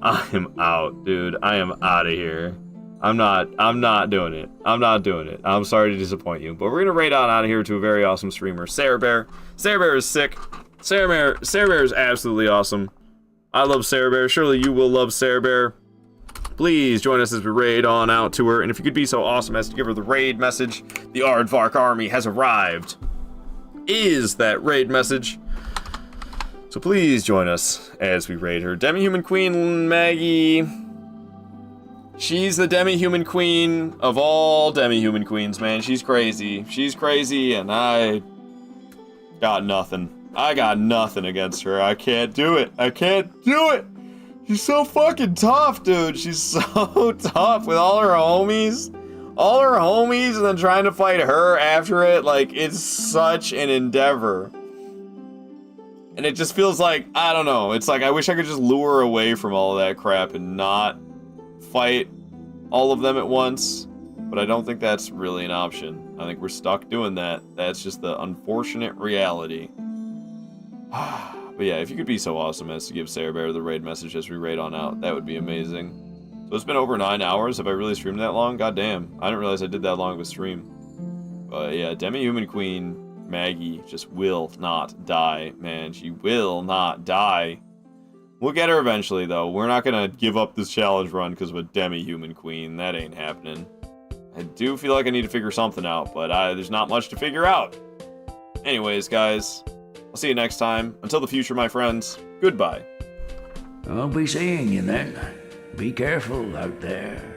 I am out, dude. I am out of here. I'm not doing it. I'm not doing it. I'm sorry to disappoint you, but we're gonna raid on out of here to a very awesome streamer, Sarah Bear. Sarah Bear is sick. Sarah Bear is absolutely awesome. I love Sarah Bear. Surely you will love Sarah Bear. Please join us as we raid on out to her, and if you could be so awesome as to give her the raid message, the Aardvark army has arrived, is that raid message. So please join us as we raid her. Demi-human queen Maggie. She's the demi-human queen of all demi-human queens, man. She's crazy. She's crazy, and I got nothing. I got nothing against her. I can't do it. I can't do it. She's so fucking tough, dude. She's so tough with all her homies. All her homies and then trying to fight her after it. Like, it's such an endeavor. And it just feels like, I don't know, it's like I wish I could just lure her away from all of that crap and not fight all of them at once. But I don't think that's really an option. I think we're stuck doing that. That's just the unfortunate reality. But yeah, if you could be so awesome as to give Sarah Bear the raid message as we raid on out, that would be amazing. So it's been over 9 hours. Have I really streamed that long? God damn. I didn't realize I did that long of a stream. But yeah, Demi-Human Queen Maggie just will not die, man. She will not die. We'll get her eventually, though. We're not gonna give up this challenge run because of a Demi-Human Queen. That ain't happening. I do feel like I need to figure something out, but there's not much to figure out. Anyways, guys, I'll see you next time. Until the future, my friends, goodbye. I'll be seeing you then. Be careful out there.